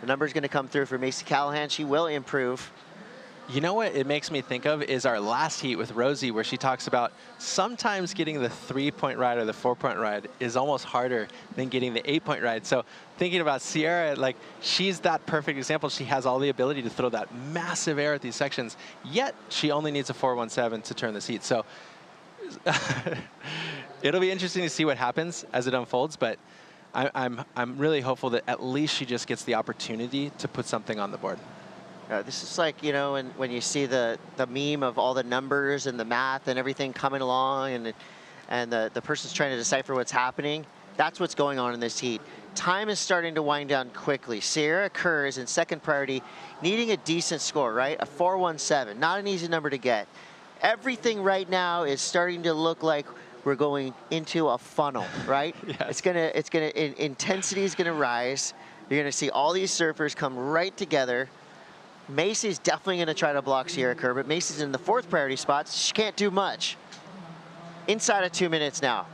The number's going to come through for Macy Callahan. She will improve. You know what it makes me think of is our last heat with Rosie, where she talks about sometimes getting the 3-point ride or the 4-point ride is almost harder than getting the 8-point ride. So thinking about Sierra, like, she's that perfect example. She has all the ability to throw that massive air at these sections, yet she only needs a 4.17 to turn this heat. So it'll be interesting to see what happens as it unfolds, but I'm really hopeful that at least she just gets the opportunity to put something on the board. This is like, you know, when you see the meme of all the numbers and the math and everything coming along, and the person's trying to decipher what's happening. That's what's going on in this heat. Time is starting to wind down quickly. Sierra Kerr is in second priority, needing a decent score, right? A 4.17, not an easy number to get. Everything right now is starting to look like we're going into a funnel, right? Yes. Intensity is gonna rise. You're gonna see all these surfers come right together. Macy's definitely going to try to block Sierra Kerr, but Macy's in the fourth priority spot. So she can't do much. Inside of 2 minutes now.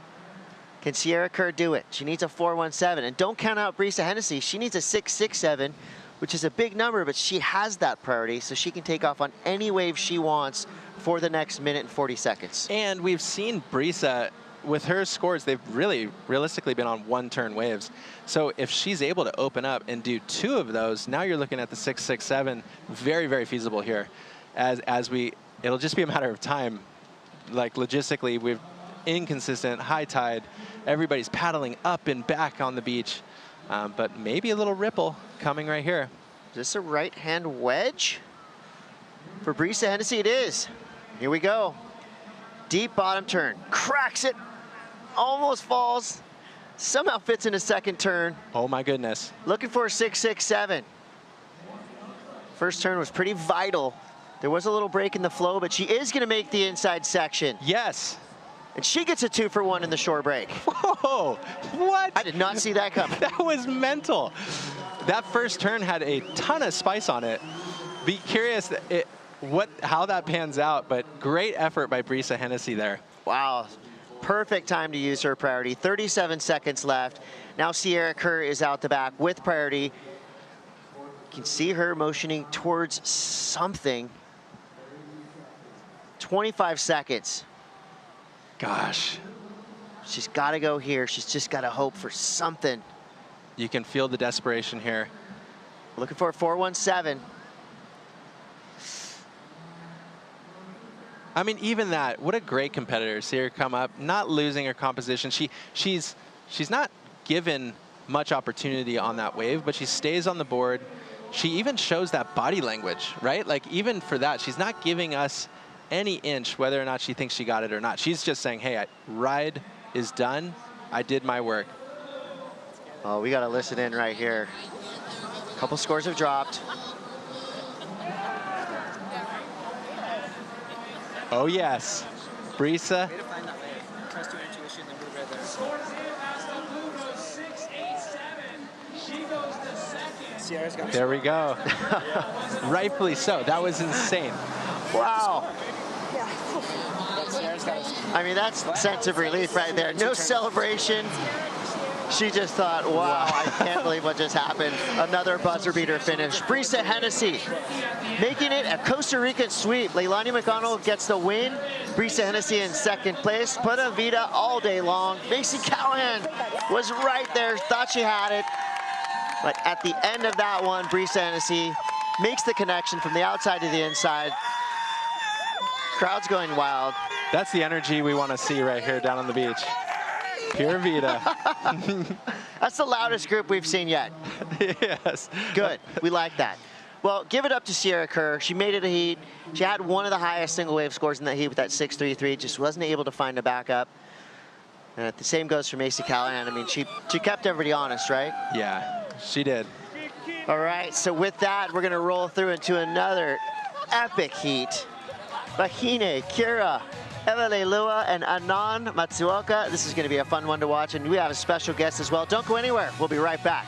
Can Sierra Kerr do it? She needs a 4.17. And don't count out Brisa Hennessy. She needs a 6.67, which is a big number, but she has that priority, so she can take off on any wave she wants for the next minute and 40 seconds. And we've seen Brisa, with her scores, they've really realistically been on one-turn waves. So if she's able to open up and do 2 of those, now you're looking at the 6.67, very, very feasible here. It'll just be a matter of time. Like, logistically, we've inconsistent, high tide. Everybody's paddling up and back on the beach, but maybe a little ripple coming right here. Is this a right-hand wedge? For Brisa Hennessy, it is. Here we go. Deep bottom turn, cracks it, almost falls, somehow fits in a second turn. Oh my goodness. Looking for a 6.67. First turn was pretty vital. There was a little break in the flow, but she is gonna make the inside section. Yes. And she gets a 2-for-1 in the shore break. Whoa, what? I did not see that coming. That was mental. That first turn had a ton of spice on it. Be curious how that pans out, but great effort by Brisa Hennessy there. Wow, perfect time to use her priority. 37 seconds left. Now Sierra Kerr is out the back with priority. can see her motioning towards something. 25 seconds. Gosh. She's got to go here. She's just got to hope for something. You can feel the desperation here. Looking for a 417. I mean, even that, what a great competitor. See her come up, not losing her composition. She's not given much opportunity on that wave, but she stays on the board. She even shows that body language, right? Like, even for that, she's not giving us any inch whether or not she thinks she got it or not. She's just saying, hey, ride is done. I did my work. Oh, we got to listen in right here. A couple scores have dropped. Oh, yes. Brisa. There we go. Rightfully so. That was insane. Wow. I mean, that's a sense of relief right there. No celebration. She just thought, wow, I can't believe what just happened. Another buzzer beater finish. Brisa Hennessy making it a Costa Rican sweep. Leilani McConnell gets the win. Brisa Hennessy in second place. Pura Vida all day long. Macy Callahan was right there, thought she had it. But at the end of that one, Brisa Hennessy makes the connection from the outside to the inside. Crowd's going wild. That's the energy we want to see right here down on the beach. Pure Vida. That's the loudest group we've seen yet. Yes. Good. We like that. Well, give it up to Sierra Kerr. She made it a heat. She had one of the highest single wave scores in that heat with that 6.33. Just wasn't able to find a backup. And the same goes for Macy Callahan. I mean, she kept everybody honest, right? Yeah, she did. All right, so with that, we're going to roll through into another epic heat. Bahine, Kira, Evelelua, and Anan Matsuoka. This is going to be a fun one to watch, and we have a special guest as well. Don't go anywhere. We'll be right back.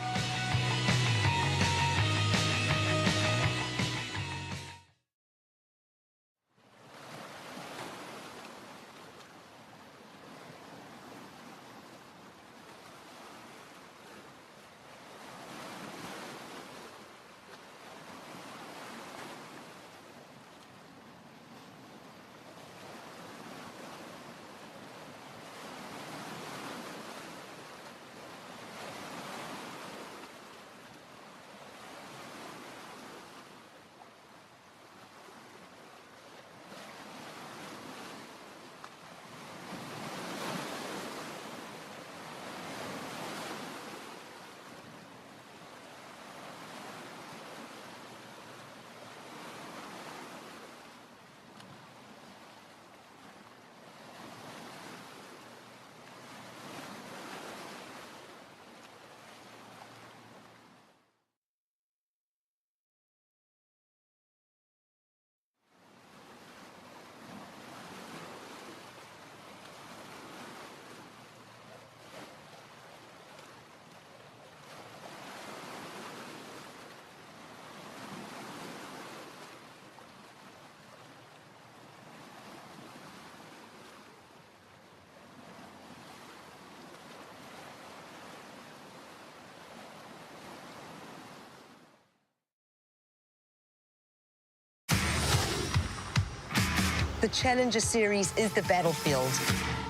The Challenger Series is the battlefield.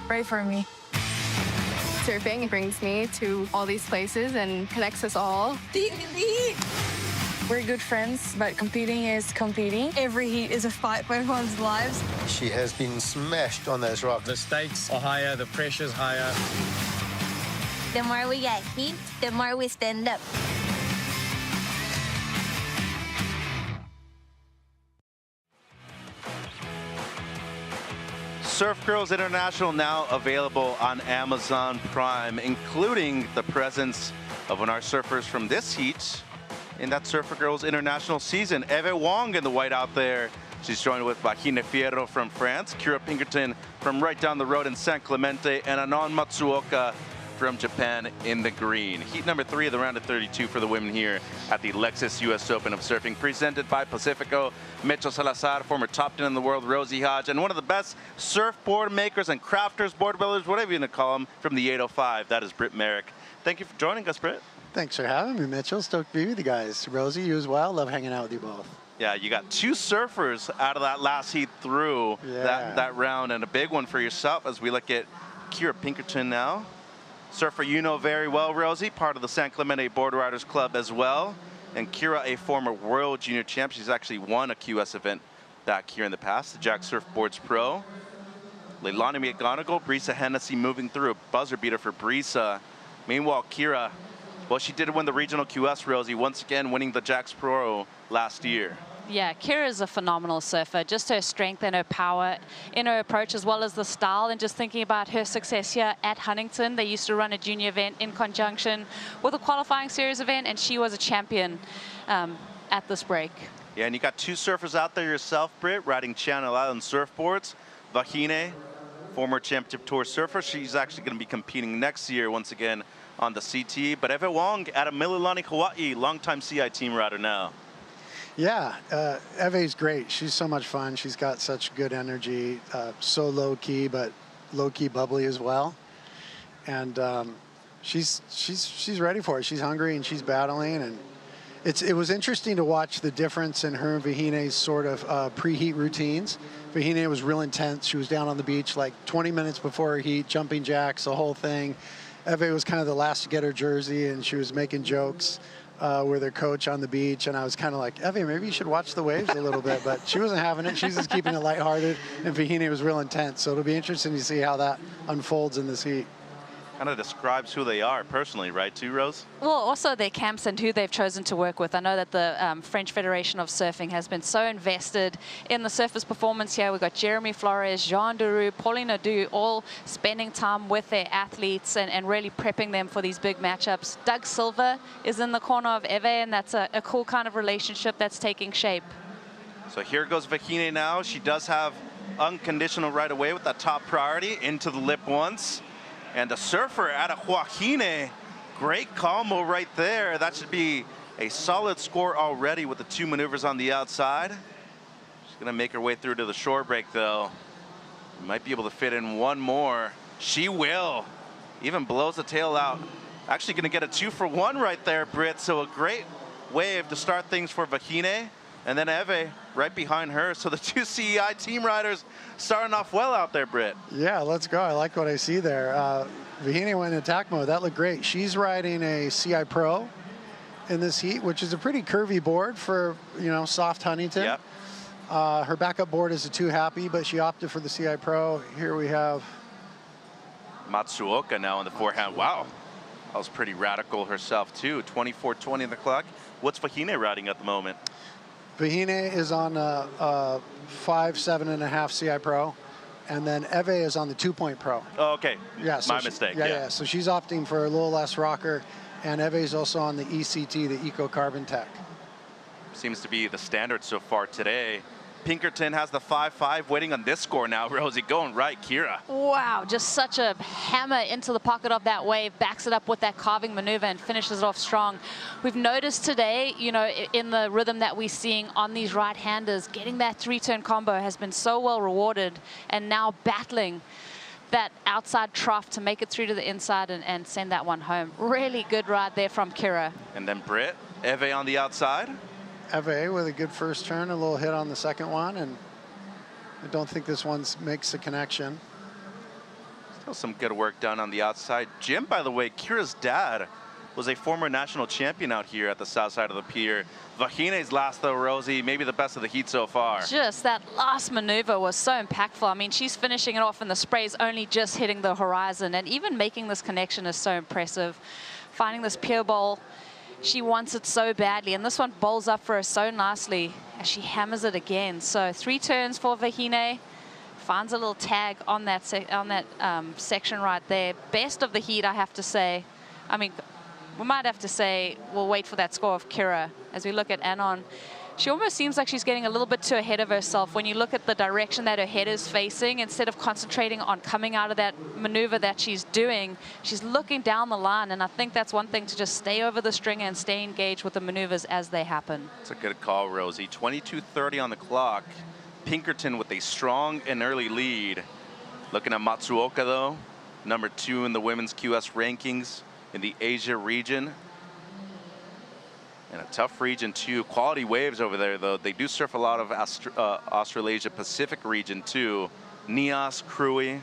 Right for me. Surfing brings me to all these places and connects us all. We're good friends, but competing is competing. Every heat is a fight for everyone's lives. She has been smashed on those rocks. The stakes are higher, the pressure's higher. The more we get heat, the more we stand up. Surf Girls International now available on Amazon Prime, including the presence of one of our surfers from this heat in that Surfer Girls International season. Eve Wong in the white out there. She's joined with Bahine Fierro from France, Kira Pinkerton from right down the road in San Clemente, and Anan Matsuoka from Japan in the green. Heat number 3 of the round of 32 for the women here at the Lexus US Open of Surfing, presented by Pacifico. Mecho Salazar, former top 10 in the world, Rosie Hodge, and one of the best surfboard makers and crafters, board builders, whatever you want to call them, from the 805. That is Britt Merrick. Thank you for joining us, Britt. Thanks for having me, Mitchell. Stoked to be with you guys. Rosie, you as well. Love hanging out with you both. Yeah, you got 2 surfers out of that last heat through that round, and a big one for yourself as we look at Kira Pinkerton now. Surfer you know very well, Rosie, part of the San Clemente Board Riders Club as well. And Kira, a former World Junior Champ. She's actually won a QS event back here in the past, the Jack Surfboards Pro. Leilani McGonigal, Brisa Hennessy moving through, a buzzer beater for Brisa. Meanwhile, Kira, well, she did win the regional QS, Rosie, once again winning the Jax Pro last year. Yeah, Kira is a phenomenal surfer. Just her strength and her power in her approach, as well as the style. And just thinking about her success here at Huntington, they used to run a junior event in conjunction with a qualifying series event, and she was a champion at this break. Yeah, and you got 2 surfers out there yourself, Britt, riding Channel Island surfboards. Vahine, former Championship Tour surfer. She's actually going to be competing next year once again on the CT. But Eve Wong out of Mililani, Hawaii, longtime CI team rider now. Yeah, Eve's great. She's so much fun. She's got such good energy, so low-key, but low-key bubbly as well. And she's ready for it. She's hungry and she's battling. And it was interesting to watch the difference in her and Vahine's sort of pre-heat routines. Vahine was real intense. She was down on the beach like 20 minutes before her heat, jumping jacks, the whole thing. Eve was kind of the last to get her jersey, and she was making jokes with her coach on the beach, and I was kind of like, Eve, maybe you should watch the waves a little bit, but she wasn't having it. She's just keeping it lighthearted, and Vahine was real intense, so it'll be interesting to see how that unfolds in this heat. Kind of describes who they are personally, right, too, Rose? Well, also their camps and who they've chosen to work with. I know that the French Federation of Surfing has been so invested in the surfers' performance here. We've got Jeremy Flores, Jean Duroux, Pauline Adu, all spending time with their athletes and really prepping them for these big matchups. Doug Silva is in the corner of Eve, and that's a cool kind of relationship that's taking shape. So here goes Vahine now. She does have unconditional right away with that top priority into the lip once. And the surfer out of Joaquine, great combo right there. That should be a solid score already with the 2 maneuvers on the outside. She's gonna make her way through to the shore break though. Might be able to fit in one more. She will. Even blows the tail out. Actually gonna get a 2-for-1 right there, Britt. So a great wave to start things for Vahine. And then Eve right behind her. So the 2 CEI team riders starting off well out there, Britt. Yeah, let's go. I like what I see there. Vahine went in attack mode. That looked great. She's riding a CI Pro in this heat, which is a pretty curvy board for, soft Huntington. Yep. Her backup board is a 2 Happy, but she opted for the CI Pro. Here we have Matsuoka now on the forehand. Wow. That was pretty radical herself, too. 24:20 on the clock. What's Vahine riding at the moment? Vahine is on a 5.7.5 CI Pro, and then Eve is on the 2-point Pro. Oh, okay. Yeah, so My mistake. Yeah. So she's opting for a little less rocker, and Eve is also on the ECT, the Eco Carbon Tech. Seems to be the standard so far today. Pinkerton has the 5.5 waiting on this score now. Rosie going right, Kira. Wow, just such a hammer into the pocket of that wave, backs it up with that carving maneuver and finishes it off strong. We've noticed today, in the rhythm that we're seeing on these right-handers, getting that 3-turn combo has been so well rewarded, and now battling that outside trough to make it through to the inside and send that one home. Really good ride there from Kira. And then Britt, Eve on the outside. Eve with a good first turn, a little hit on the second one, and I don't think this one makes a connection. Still some good work done on the outside. Jim, by the way, Kira's dad was a former national champion out here at the south side of the pier. Vahine's last though, Rosie, maybe the best of the heat so far. Just that last maneuver was so impactful. I mean, she's finishing it off and the spray's only just hitting the horizon, and even making this connection is so impressive. Finding this pier bowl, she wants it so badly, and this one bowls up for her so nicely as she hammers it again. So 3 turns for Vahine. Finds a little tag on that section right there. Best of the heat, I have to say. I mean, we might have to say we'll wait for that score of Kira as we look at Anon. She almost seems like she's getting a little bit too ahead of herself when you look at the direction that her head is facing. Instead of concentrating on coming out of that maneuver that she's doing, she's looking down the line, and I think that's one thing, to just stay over the stringer and stay engaged with the maneuvers as they happen. It's a good call, Rosie. 22:30 on the clock. Pinkerton with a strong and early lead. Looking at Matsuoka, though, number 2 in the women's QS rankings in the Asia region. in a tough region too. Quality waves over there though. They do surf a lot of Australasia Pacific region too. Nias, Krui,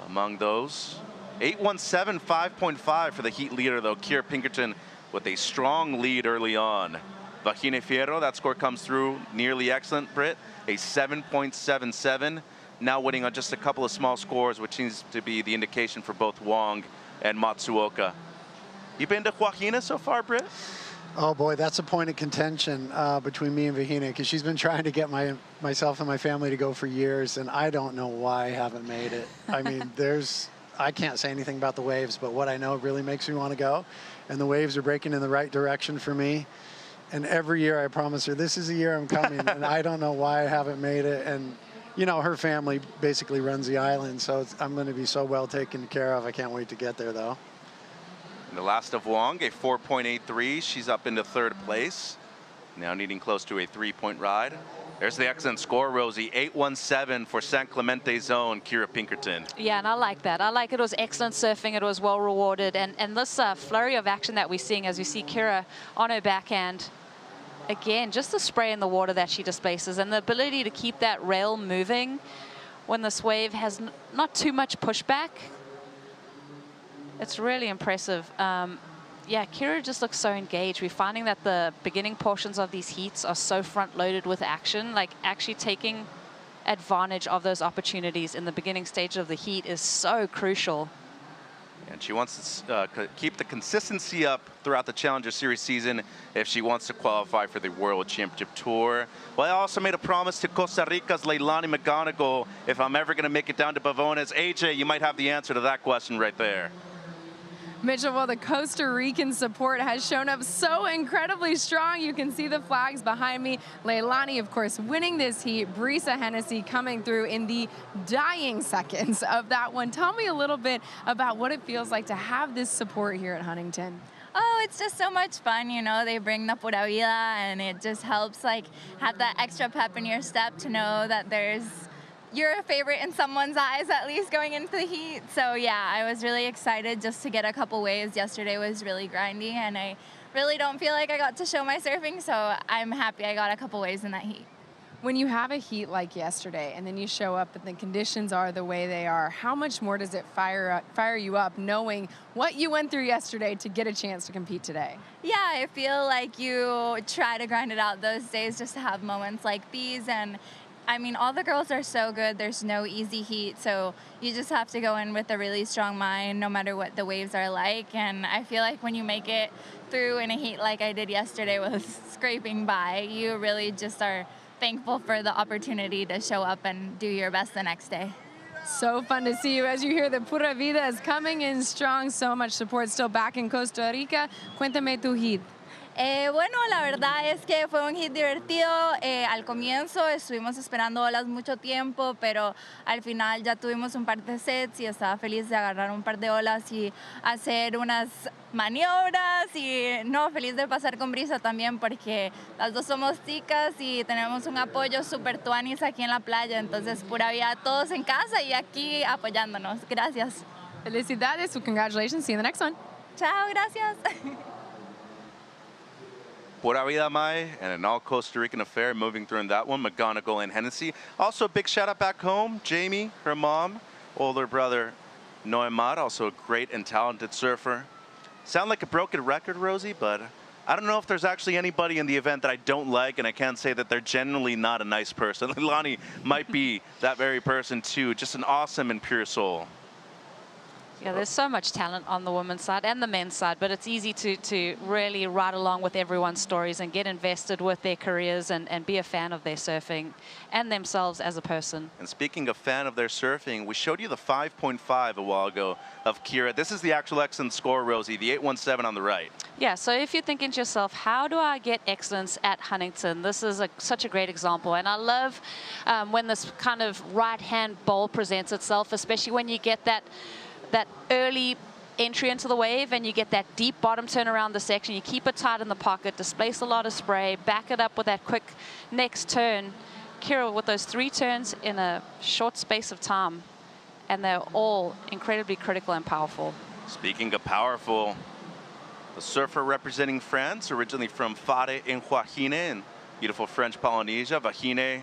among those. 817, 5.5 for the heat leader though. Kira Pinkerton with a strong lead early on. Vahine Fierro, that score comes through nearly excellent, Britt. A 7.77. Now winning on just a couple of small scores, which seems to be the indication for both Wong and Matsuoka. You been to Joaquina so far, Britt? Oh boy, that's a point of contention between me and Vahine, because she's been trying to get myself and my family to go for years, and I don't know why I haven't made it. I mean, I can't say anything about the waves, but what I know really makes me want to go, and the waves are breaking in the right direction for me. And every year I promise her, this is the year I'm coming, and I don't know why I haven't made it. And you know, her family basically runs the island, so I'm going to be so well taken care of. I can't wait to get there, though. And the last of Wong, a 4.83. She's up into third place. Now needing close to a 3-point ride. There's the excellent score, Rosie. 817 for San Clemente zone, Kira Pinkerton. Yeah, and I like that. I like it was excellent surfing. It was well rewarded. And this flurry of action that we're seeing as we see Kira on her backhand. Again, just the spray in the water that she displaces and the ability to keep that rail moving when this wave has not too much pushback. It's really impressive. Yeah, Kira just looks so engaged. We're finding that the beginning portions of these heats are so front-loaded with action, like actually taking advantage of those opportunities in the beginning stage of the heat is so crucial. And she wants to keep the consistency up throughout the Challenger Series season if she wants to qualify for the World Championship Tour. Well, I also made a promise to Costa Rica's Leilani McGonigal if I'm ever going to make it down to Pavones. AJ, you might have the answer to that question right there. Mitchell, well, the Costa Rican support has shown up so incredibly strong. You can see the flags behind me. Leilani, of course, winning this heat. Brisa Hennessy coming through in the dying seconds of that one. Tell me a little bit about what it feels like to have this support here at Huntington. Oh, it's just so much fun, you know. They bring the pura vida, and it just helps, like, have that extra pep in your step to know that you're a favorite in someone's eyes, at least going into the heat. So yeah, I was really excited just to get a couple waves. Yesterday was really grindy, and I really don't feel like I got to show my surfing, so I'm happy I got a couple waves in that heat. When you have a heat like yesterday and then you show up and the conditions are the way they are, how much more does it fire you up knowing what you went through yesterday to get a chance to compete today? Yeah, I feel like you try to grind it out those days just to have moments like these, and I mean, all the girls are so good. There's no easy heat, so you just have to go in with a really strong mind no matter what the waves are like. And I feel like when you make it through in a heat like I did yesterday with scraping by, you really just are thankful for the opportunity to show up and do your best the next day. So fun to see you as you hear the Pura Vida is coming in strong. So much support still back in Costa Rica. Cuéntame tu heat. Bueno, la verdad es que fue un hit divertido. Al comienzo estuvimos esperando olas mucho tiempo, pero al final ya tuvimos un par de sets y estaba feliz de agarrar un par de olas y hacer unas maniobras, y no, feliz de pasar con Brisa también porque las dos somos chicas y tenemos un apoyo super tuanis aquí en la playa, entonces pura vida todos en casa y aquí apoyándonos. Gracias. Felicidades, congratulations, see you in the next one. Chao, gracias. Pura vida, Mai, and an all Costa Rican affair moving through in that one. McGonigal and Hennessy. Also a big shout out back home, Jamie, her mom, older brother Noemad, also a great and talented surfer. Sound like a broken record, Rosie, but I don't know if there's actually anybody in the event that I don't like, and I can't say that they're generally not a nice person. Leilani might be that very person too, just an awesome and pure soul. Yeah, there's so much talent on the women's side and the men's side, but it's easy to really ride along with everyone's stories and get invested with their careers and be a fan of their surfing and themselves as a person. And speaking of fan of their surfing, we showed you the 5.5 a while ago of Kira. This is the actual excellent score, Rosie, the 817 on the right. Yeah, so if you're thinking to yourself, how do I get excellence at Huntington? This is such a great example. And I love when this kind of right-hand bowl presents itself, especially when you get that early entry into the wave and you get that deep bottom turn around the section. You keep it tight in the pocket, displace a lot of spray, back it up with that quick next turn. Kira with those 3 turns in a short space of time, and they're all incredibly critical and powerful. Speaking of powerful, a surfer representing France, originally from Fare in Huahine in beautiful French Polynesia. Vahine,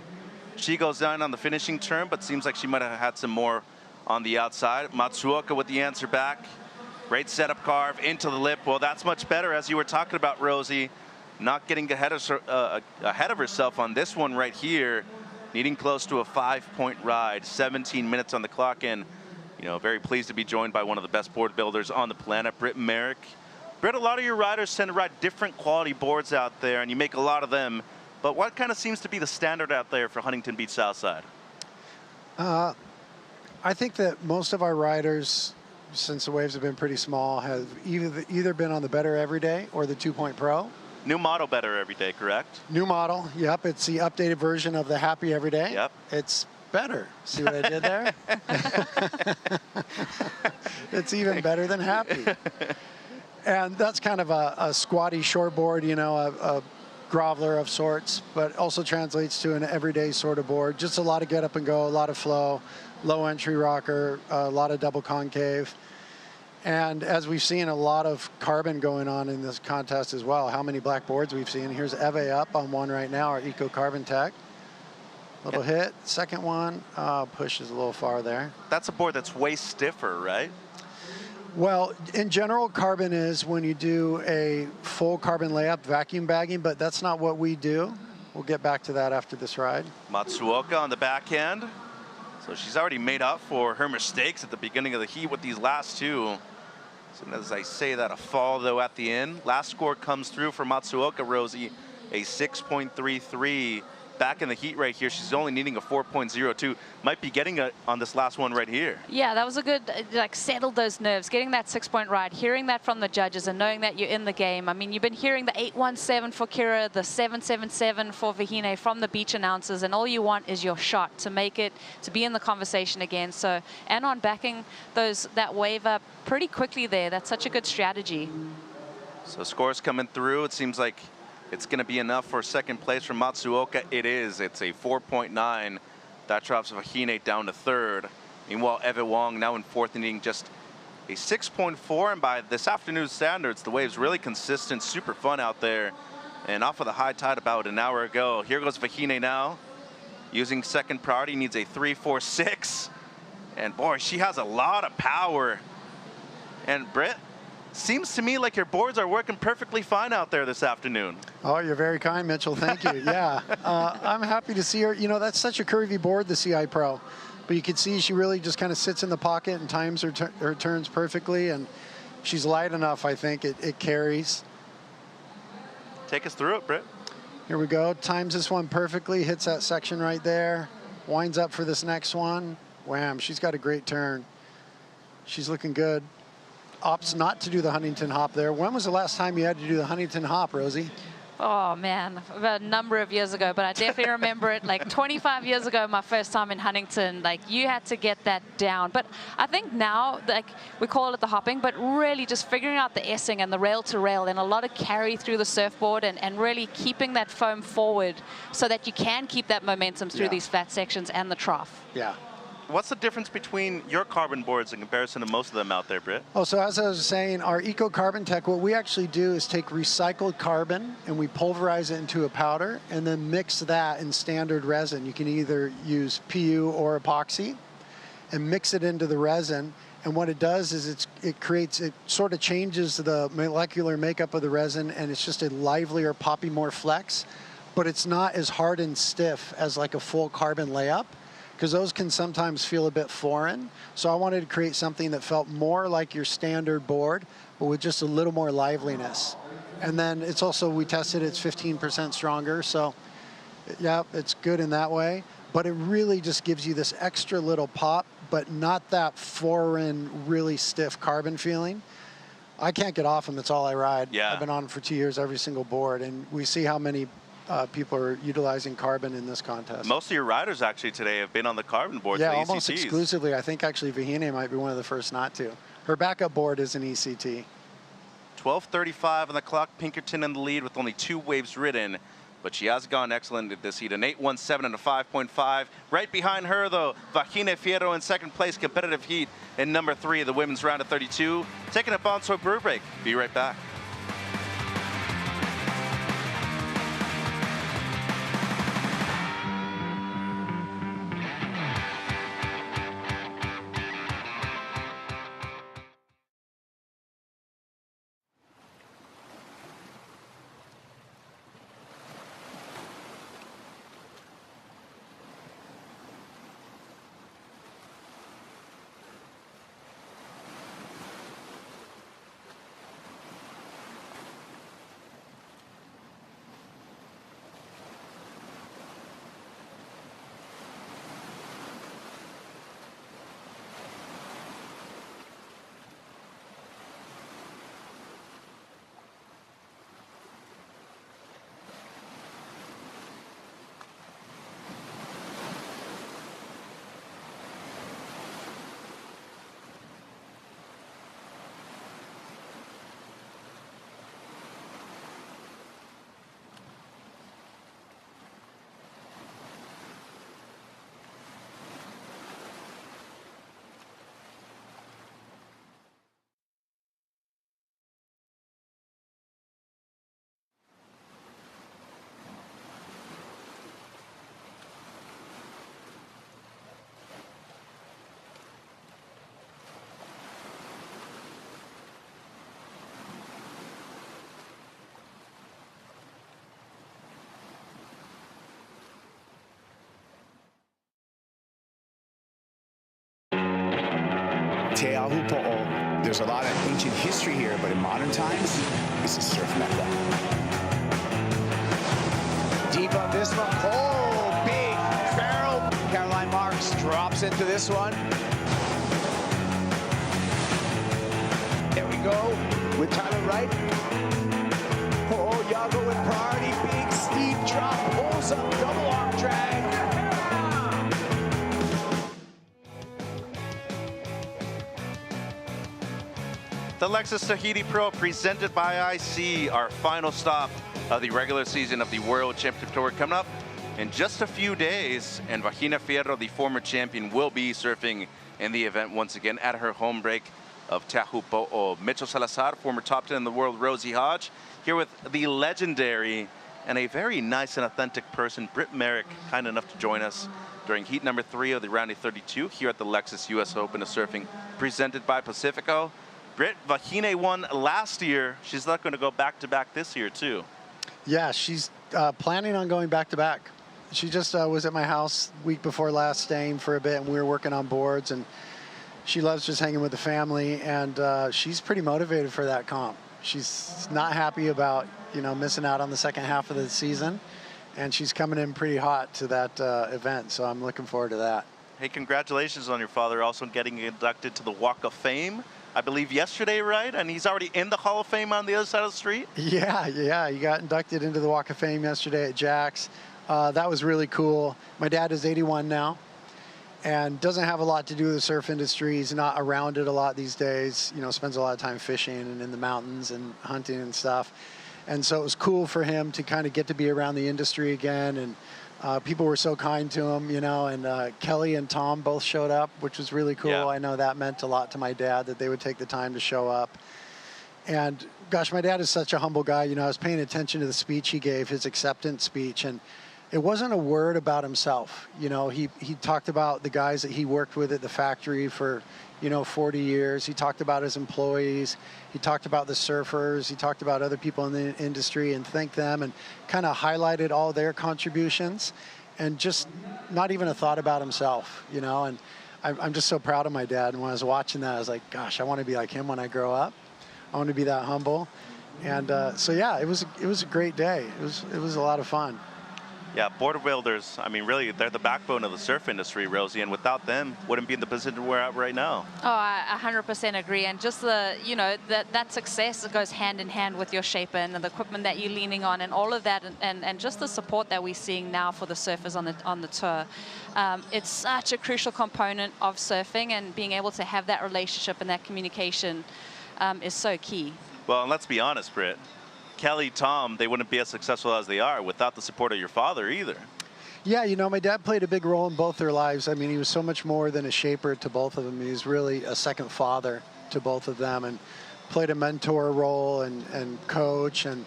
she goes down on the finishing turn, but seems like she might have had some more on the outside. Matsuoka with the answer back. Great setup carve into the lip. Well, that's much better, as you were talking about, Rosie. Not getting ahead of herself on this one right here. Needing close to a 5-point ride. 17 minutes on the clock, and very pleased to be joined by one of the best board builders on the planet, Britt Merrick. Britt, a lot of your riders tend to ride different quality boards out there, and you make a lot of them. But what kind of seems to be the standard out there for Huntington Beach Southside? I think that most of our riders, since the waves have been pretty small, have either been on the Better Everyday or the 2-Point Pro. New model Better Everyday, correct? New model, yep. It's the updated version of the Happy Everyday. Yep. It's better. See what I did there? It's even better than Happy. And that's kind of a squatty shortboard, a groveler of sorts, but also translates to an everyday sort of board. Just a lot of get up and go, a lot of flow, low entry rocker, a lot of double concave. And as we've seen, a lot of carbon going on in this contest as well. How many black boards we've seen. Here's Eve up on one right now, our Eco Carbon Tech. Little hit, second one, pushes a little far there. That's a board that's way stiffer, right? Well, in general, carbon is when you do a full carbon layup, vacuum bagging, but that's not what we do. We'll get back to that after this ride. Matsuoka on the backhand. So she's already made up for her mistakes at the beginning of the heat with these last two. So as I say that, a fall though at the end. Last score comes through for Matsuoka, Rosie, a 6.33. Back in the heat right here, she's only needing a 4.02. Might be getting it on this last one right here. Yeah, that was a good, settled those nerves, getting that 6-point ride, hearing that from the judges and knowing that you're in the game. I mean, you've been hearing the 817 for Kira, the 777 for Vahine from the beach announcers, and all you want is your shot to make it, to be in the conversation again. So, Anon backing that wave up pretty quickly there. That's such a good strategy. So scores coming through. It seems like it's going to be enough for second place from Matsuoka. It is. It's a 4.9. That drops Vahine down to third. Meanwhile, Eve Wong now in fourth, needing just a 6.4. And by this afternoon's standards, the wave's really consistent, super fun out there. And off of the high tide about an hour ago. Here goes Vahine now. Using second priority, needs a 3.46. And boy, she has a lot of power. And Britt, seems to me like your boards are working perfectly fine out there this afternoon. Oh, you're very kind, Mitchell. Thank you. Yeah, I'm happy to see her. That's such a curvy board, the CI Pro. But you can see she really just kind of sits in the pocket and times her turns perfectly. And she's light enough, I think. It carries. Take us through it, Britt. Here we go. Times this one perfectly. Hits that section right there. Winds up for this next one. Wham. She's got a great turn. She's looking good. Opts not to do the Huntington hop there. When was the last time you had to do the Huntington hop, Rosie? Oh man, a number of years ago, but I definitely remember it. Like 25 years ago, my first time in Huntington, like you had to get that down. But I think now, like we call it the hopping, but really just figuring out the S-ing and the rail to rail and a lot of carry through the surfboard and really keeping that foam forward so that you can keep that momentum through these flat sections and the trough. Yeah. What's the difference between your carbon boards in comparison to most of them out there, Britt? Oh, so as I was saying, our Eco Carbon Tech, what we actually do is take recycled carbon and we pulverize it into a powder and then mix that in standard resin. You can either use PU or epoxy and mix it into the resin. And what it does is it sort of changes the molecular makeup of the resin, and it's just a livelier, poppy more flex, but it's not as hard and stiff as like a full carbon layup, because those can sometimes feel a bit foreign. So I wanted to create something that felt more like your standard board, but with just a little more liveliness. And then it's also, we tested it's 15% stronger. So yeah, it's good in that way. But it really just gives you this extra little pop, but not that foreign, really stiff carbon feeling. I can't get off them, it's all I ride. Yeah. I've been on them for 2 years, every single board. And we see how many people are utilizing carbon in this contest. Most of your riders actually today have been on the carbon boards. Yeah, the almost ECTs. exclusively. I think actually Vahine might be one of the first not to. Her backup board is an ECT. 12:35 on the clock. Pinkerton in the lead with only 2 waves ridden, but she has gone excellent at this heat. An 8.17 and a 5.5. Right behind her, though, Vahine Fierro in second place, competitive heat in number 3 of the women's round of 32. Taking a bounce to a brew break. Be right back. Te Ahupo'o. There's a lot of ancient history here, but in modern times, it's a surf mecca. Deep on this one. Oh, big barrel. Caroline Marks drops into this one. There we go with Tyler Wright. Oh, Yago with priority. Big steep drop. Pulls up double arm drag. The Lexus Tahiti Pro presented by IC, our final stop of the regular season of the World Championship Tour coming up in just a few days. And Vagina Fierro, the former champion, will be surfing in the event once again at her home break of Te Ahupo'o. Mitchell Salazar, former top 10 in the world, Rosie Hodge, here with the legendary and a very nice and authentic person, Britt Merrick, kind enough to join us during heat number 3 of the round of 32 here at the Lexus US Open of Surfing, presented by Pacifico. Britt, Vahine won last year. She's not going to go back-to-back this year, too. Yeah, she's planning on going back-to-back. She just was at my house week before last, staying for a bit, and we were working on boards, and she loves just hanging with the family, and she's pretty motivated for that comp. She's not happy about, you know, missing out on the second half of the season, and she's coming in pretty hot to that event, so I'm looking forward to that. Hey, congratulations on your father also getting inducted to the Walk of Fame, I believe yesterday, right? And he's already in the Hall of Fame on the other side of the street? Yeah, he got inducted into the Walk of Fame yesterday at Jack's. That was really cool. My dad is 81 now and doesn't have a lot to do with the surf industry. He's not around it a lot these days, you know, spends a lot of time fishing and in the mountains and hunting and stuff. And so it was cool for him to kind of get to be around the industry again, and people were so kind to him, you know, and Kelly and Tom both showed up, which was really cool. Yeah. I know that meant a lot to my dad, that they would take the time to show up. And gosh, my dad is such a humble guy. You know, I was paying attention to the speech he gave, his acceptance speech, and it wasn't a word about himself. You know, he talked about the guys that he worked with at the factory for, you know, 40 years. He talked about his employees. He talked about the surfers. He talked about other people in the industry and thanked them and kind of highlighted all their contributions, and just not even a thought about himself, you know. And I'm just so proud of my dad. And when I was watching that, I was like, gosh, I want to be like him when I grow up. I want to be that humble. And so, yeah, it was a great day. It was a lot of fun. Yeah, board builders, I mean, really, they're the backbone of the surf industry, Rosie, and without them, wouldn't be in the position we're at right now. Oh, I 100% agree. And just the, you know, that success goes hand in hand with your shaper and the equipment that you're leaning on and all of that, and just the support that we're seeing now for the surfers on the tour. It's such a crucial component of surfing, and being able to have that relationship and that communication is so key. Well, and let's be honest, Britt. Kelly, Tom, they wouldn't be as successful as they are without the support of your father either. Yeah, you know, my dad played a big role in both their lives. I mean, he was so much more than a shaper to both of them. He was really a second father to both of them, and played a mentor role and coach. And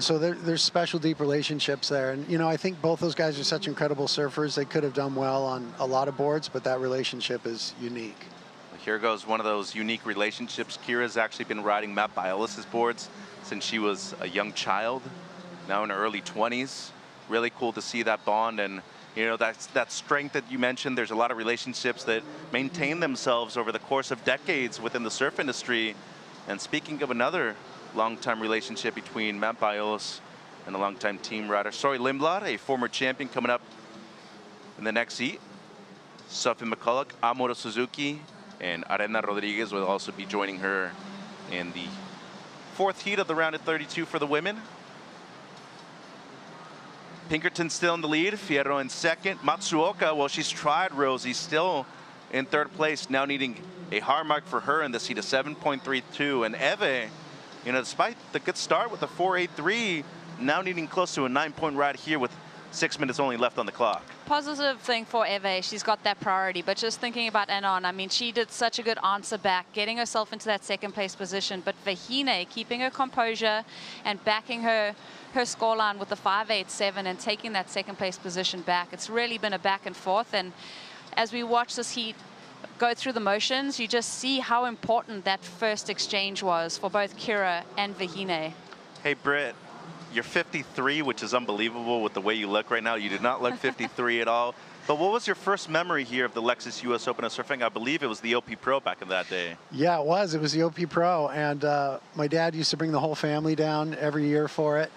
so there's special, deep relationships there. And, you know, I think both those guys are such incredible surfers. They could have done well on a lot of boards, but that relationship is unique. Here goes one of those unique relationships. Kira's actually been riding Matt Biolis' boards since she was a young child, now in her early 20s. Really cool to see that bond, and you know, that strength that you mentioned. There's a lot of relationships that maintain themselves over the course of decades within the surf industry. And speaking of another long-time relationship between Matt Biolis and a long-time team rider, Sori Lindblad, a former champion, coming up in the next heat. Sophie McCulloch, Amuro Suzuki, and Arena Rodriguez will also be joining her in the 4th heat of the round of 32 for the women. Pinkerton still in the lead, Fierro in 2nd. Matsuoka, well, she's tried, Rosie, still in 3rd place, now needing a hard mark for her in this heat of 7.32. And Eve, you know, despite the good start with the 4.83, now needing close to a 9-point ride here with 6 minutes only left on the clock. Positive thing for Eve, she's got that priority, but just thinking about Anon, I mean, she did such a good answer back, getting herself into that 2nd place position, but Vahine keeping her composure and backing her scoreline with the 5.87 and taking that 2nd place position back. It's really been a back and forth, and as we watch this heat go through the motions, you just see how important that first exchange was for both Kira and Vahine. Hey, Britt. You're 53, which is unbelievable with the way you look right now. You do not look 53 at all. But what was your first memory here of the Lexus US Open of Surfing? I believe it was the OP Pro back in that day. Yeah, it was. It was the OP Pro. And my dad used to bring the whole family down every year for it.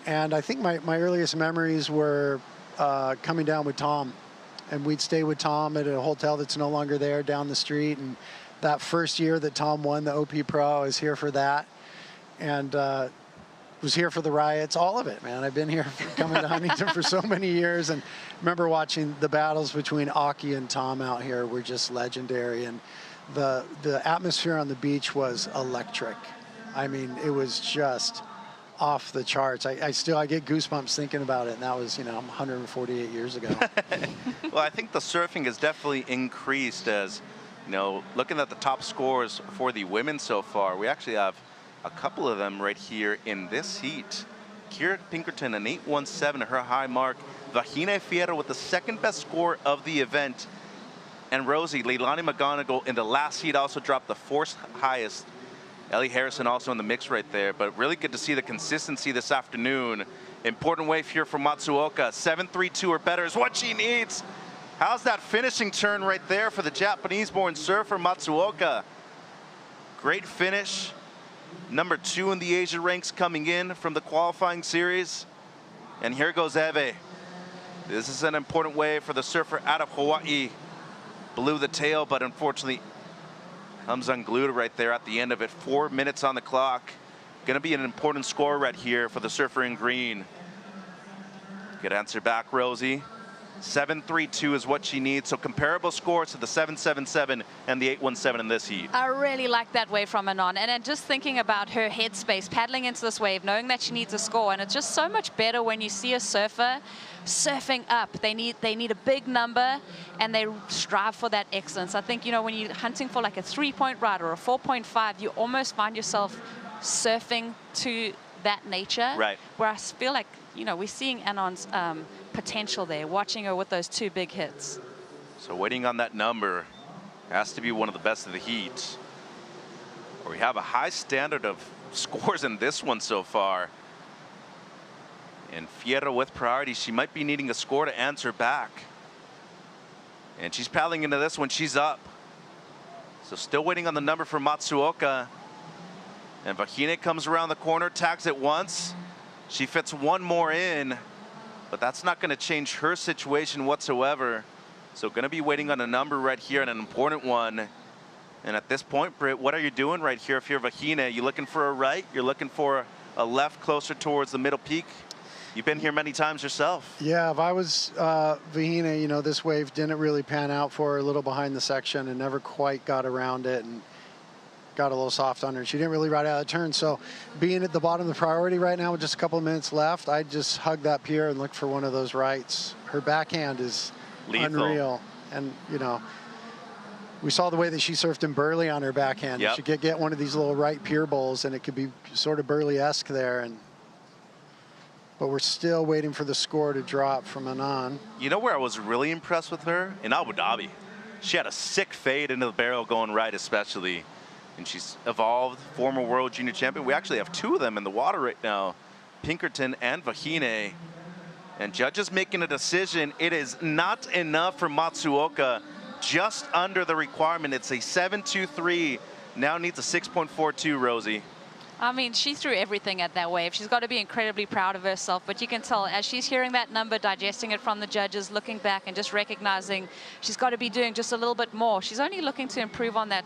And I think my earliest memories were coming down with Tom. And we'd stay with Tom at a hotel that's no longer there down the street. And that first year that Tom won the OP Pro, I was here for that. And was here for the riots, all of it, man. I've been here coming to Huntington for so many years, and remember watching the battles between Aki and Tom out here were just legendary, and the atmosphere on the beach was electric. I mean, it was just off the charts. I get goosebumps thinking about it, and that was, 148 years ago. Well, I think the surfing has definitely increased as, looking at the top scores for the women so far, we actually have a couple of them right here in this heat. Kira Pinkerton, an 8.17, her high mark. Vahine Fierro with the second best score of the event. And Rosie, Leilani McGonigal in the last heat also dropped the fourth highest. Ellie Harrison also in the mix right there, but really good to see the consistency this afternoon. Important wave here for Matsuoka. 7.32 or better is what she needs. How's that finishing turn right there for the Japanese-born surfer Matsuoka? Great finish. Number 2 in the Asia ranks coming in from the qualifying series. And here goes Eve. This is an important wave for the surfer out of Hawaii. Blew the tail, but unfortunately comes unglued right there at the end of it. 4 minutes on the clock. Gonna be an important score right here for the surfer in green. Good answer back, Rosie. 7.32 is what she needs, so comparable scores to the 7.77 and the 8.17 in this heat. I really like that wave from Anon, and then just thinking about her headspace, paddling into this wave, knowing that she needs a score, and it's just so much better when you see a surfer surfing up. They need a big number, and they strive for that excellence. I think, when you're hunting for like a 3-point ride or a 4.5, you almost find yourself surfing to that nature. Right. Where I feel like, we're seeing Anon's potential there, watching her with those 2 big hits. So waiting on that number. Has to be one of the best of the heat. We have a high standard of scores in this one so far. And Fierro with priority. She might be needing a score to answer back. And she's paddling into this one. She's up. So still waiting on the number for Matsuoka. And Vahine comes around the corner, tags it once. She fits one more in. But that's not going to change her situation whatsoever. So going to be waiting on a number right here, and an important one. And at this point, Britt, what are you doing right here if you're Vahine? You looking for a right? You're looking for a left closer towards the middle peak? You've been here many times yourself. Yeah, if I was Vahine, this wave didn't really pan out for her, a little behind the section, and never quite got around it, and got a little soft on her. She didn't really ride out of the turn. So being at the bottom of the priority right now with just a couple of minutes left, I'd just hug that pier and look for one of those rights. Her backhand is lethal. Unreal. And, we saw the way that she surfed in Burley on her backhand. Yep. She could get one of these little right pier bowls, and it could be sort of Burley-esque there. But we're still waiting for the score to drop from Anon. You know where I was really impressed with her? In Abu Dhabi. She had a sick fade into the barrel going right, especially. And she's evolved, former world junior champion. We actually have 2 of them in the water right now, Pinkerton and Vahine. And judges making a decision. It is not enough for Matsuoka, just under the requirement. It's a 7.23, now needs a 6.42, Rosie. I mean, she threw everything at that wave. She's got to be incredibly proud of herself, but you can tell as she's hearing that number, digesting it from the judges, looking back and just recognizing she's got to be doing just a little bit more. She's only looking to improve on that,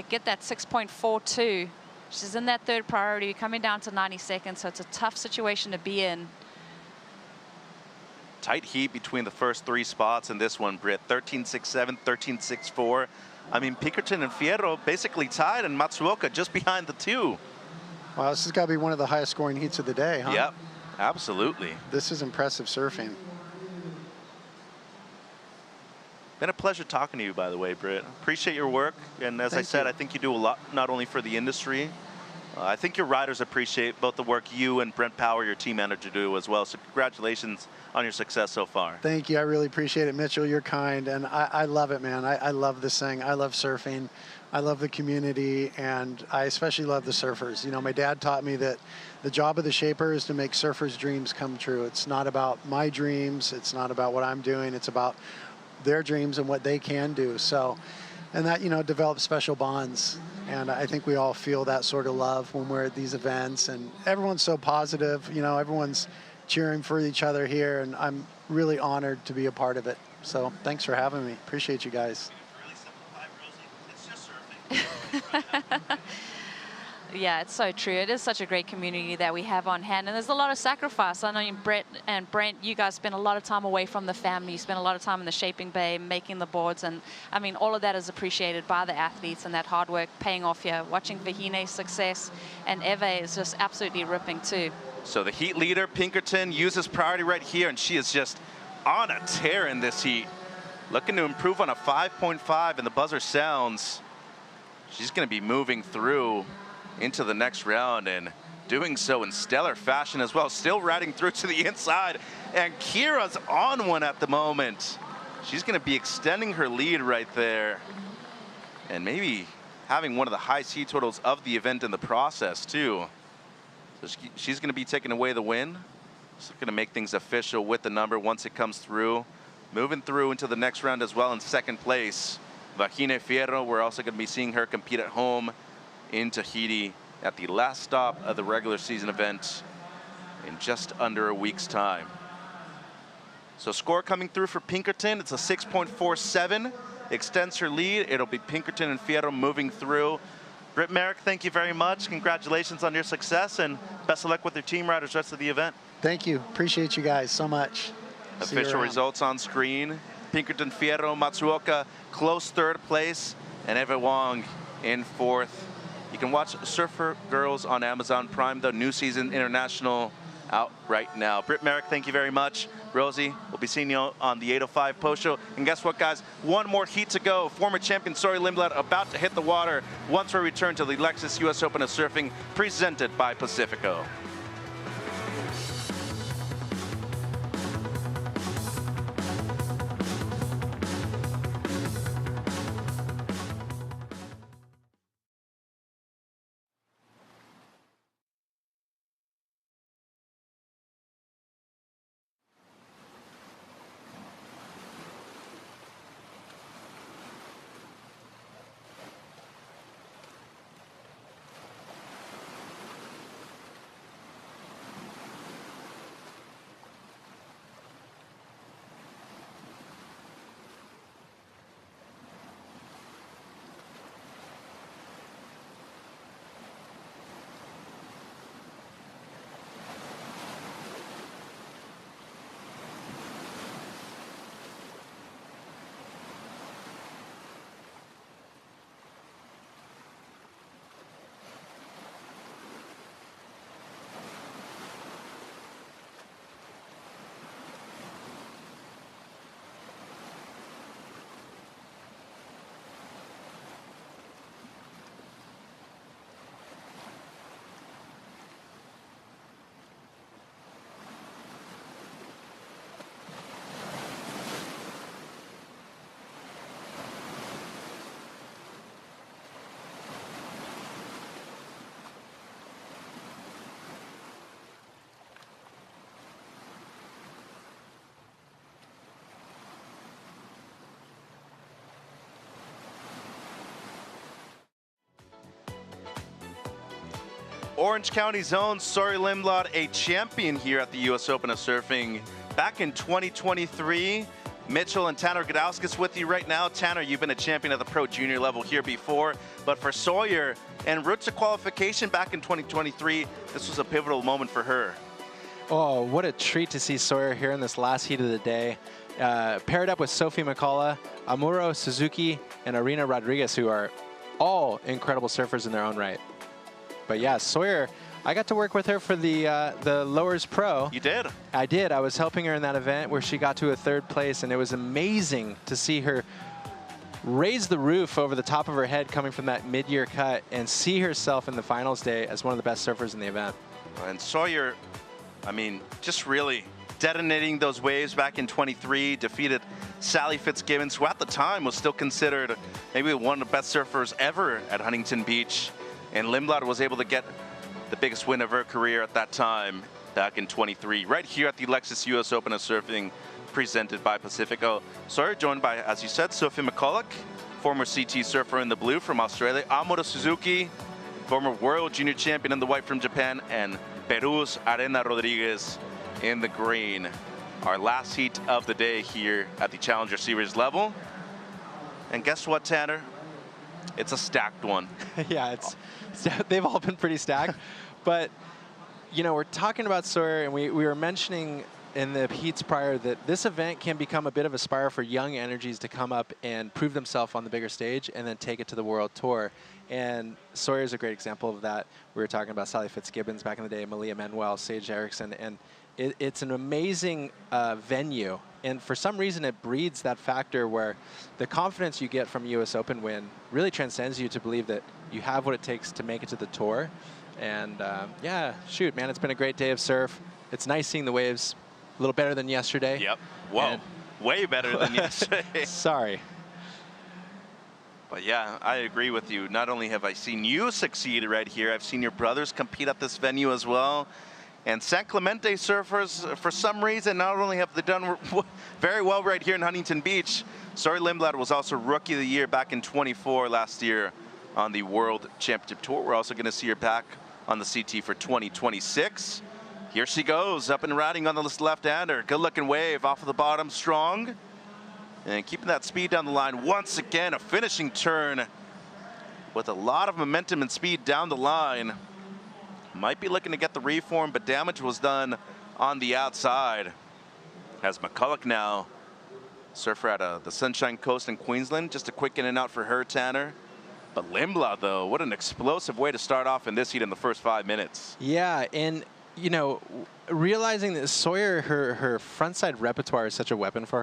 get that 6.42. She's in that 3rd priority, coming down to 90 seconds, so it's a tough situation to be in. Tight heat between the first 3 spots in this one, Britt. 13.67, 13.64. I mean, Pinkerton and Fierro basically tied, and Matsuoka just behind the 2. Wow, this has got to be one of the highest scoring heats of the day, huh? Yep, absolutely. This is impressive surfing. Been a pleasure talking to you, by the way, Britt. Appreciate your work. And as I said, I think you do a lot, not only for the industry, I think your riders appreciate both the work you and Brent Power, your team manager, do as well. So congratulations on your success so far. Thank you. I really appreciate it, Mitchell. You're kind, and I love it, man. I love this thing. I love surfing. I love the community, and I especially love the surfers. You know, my dad taught me that the job of the shaper is to make surfers' dreams come true. It's not about my dreams. It's not about what I'm doing. It's about their dreams and what they can do. So, and that, you know, develops special bonds. And I think we all feel that sort of love when we're at these events. And everyone's so positive. You know, everyone's cheering for each other here. And I'm really honored to be a part of it. So thanks for having me. Appreciate you guys. Yeah, it's so true. It is such a great community that we have on hand, and there's a lot of sacrifice. I know Brett and Brent, you guys spend a lot of time away from the family. You spend a lot of time in the shaping bay, making the boards, and I mean, all of that is appreciated by the athletes, and that hard work paying off here. Watching Vahine's success, and Eve is just absolutely ripping too. So the heat leader, Pinkerton, uses priority right here, and she is just on a tear in this heat. Looking to improve on a 5.5, and the buzzer sounds. She's going to be moving through into the next round and doing so in stellar fashion as well. Still riding through to the inside, and Kira's on one at the moment. She's going to be extending her lead right there, and maybe having one of the high C totals of the event in the process too. So she's going to be taking away the win. She's going to make things official with the number once it comes through. Moving through into the next round as well in second place, Vahine Fierro. We're also going to be seeing her compete at home in Tahiti at the last stop of the regular season event in just under a week's time. So score coming through for Pinkerton, it's a 6.47, extends her lead. It'll be Pinkerton and Fierro moving through. Britt Merrick, thank you very much. Congratulations on your success, and best of luck with your team riders rest of the event. Thank you. Appreciate you guys so much. Official results on screen. Pinkerton, Fierro, Matsuoka, close third place, and Eva Wong in fourth. You can watch Surfer Girls on Amazon Prime, the new season international out right now. Britt Merrick, thank you very much. Rosie, we'll be seeing you on the 8:05 post show. And guess what, guys? One more heat to go. Former champion Sori Lindblad about to hit the water once we return to the Lexus US Open of Surfing, presented by Pacifico. Orange County's own Sori Lindblad, a champion here at the US Open of Surfing back in 2023. Mitchell and Tanner Gadauskas with you right now. Tanner, you've been a champion at the pro junior level here before, but for Sawyer, en route to qualification back in 2023, this was a pivotal moment for her. Oh, what a treat to see Sawyer here in this last heat of the day. Paired up with Sophie McCullough, Amuro Suzuki, and Arena Rodriguez, who are all incredible surfers in their own right. But yeah, Sawyer, I got to work with her for the Lowers Pro. You did? I did. I was helping her in that event where she got to a third place, and it was amazing to see her raise the roof over the top of her head coming from that mid-year cut and see herself in the finals day as one of the best surfers in the event. And Sawyer, I mean, just really detonating those waves back in 23, defeated Sally Fitzgibbons, who at the time was still considered maybe one of the best surfers ever at Huntington Beach. And Lindblad was able to get the biggest win of her career at that time back in 23, right here at the Lexus US Open of Surfing, presented by Pacifico. Sawyer joined by, as you said, Sophie McCulloch, former CT surfer in the blue from Australia, Amuro Suzuki, former world junior champion in the white from Japan, and Peru's Arena Rodriguez in the green. Our last heat of the day here at the Challenger Series level. And guess what, Tanner? It's a stacked one. Yeah, they've all been pretty stacked. But, you know, we're talking about Sawyer, and we were mentioning in the heats prior that this event can become a bit of a spire for young energies to come up and prove themselves on the bigger stage and then take it to the World Tour. And Sawyer's a great example of that. We were talking about Sally Fitzgibbons back in the day, Malia Manuel, Sage Erickson, and it's an amazing venue. And for some reason, it breeds that factor where the confidence you get from a US Open win really transcends you to believe that you have what it takes to make it to the tour. And yeah, shoot, man, it's been a great day of surf. It's nice seeing the waves a little better than yesterday. Yep. Whoa, way better than yesterday. Sorry. But yeah, I agree with you. Not only have I seen you succeed right here, I've seen your brothers compete at this venue as well. And San Clemente surfers, for some reason, not only have they done very well right here in Huntington Beach, Sawyer Lindblad was also Rookie of the Year back in 24 last year on the World Championship Tour. We're also going to see her back on the CT for 2026. Here she goes, up and riding on the left-hander. Good-looking wave off of the bottom, strong. And keeping that speed down the line. Once again, a finishing turn with a lot of momentum and speed down the line. Might be looking to get the reform, but damage was done on the outside. As McCulloch now, surfer at the Sunshine Coast in Queensland. Just a quick in and out for her, Tanner. But Lindblad, though, what an explosive way to start off in this heat in the first 5 minutes. Yeah, and you know, realizing that Sawyer, her frontside repertoire is such a weapon for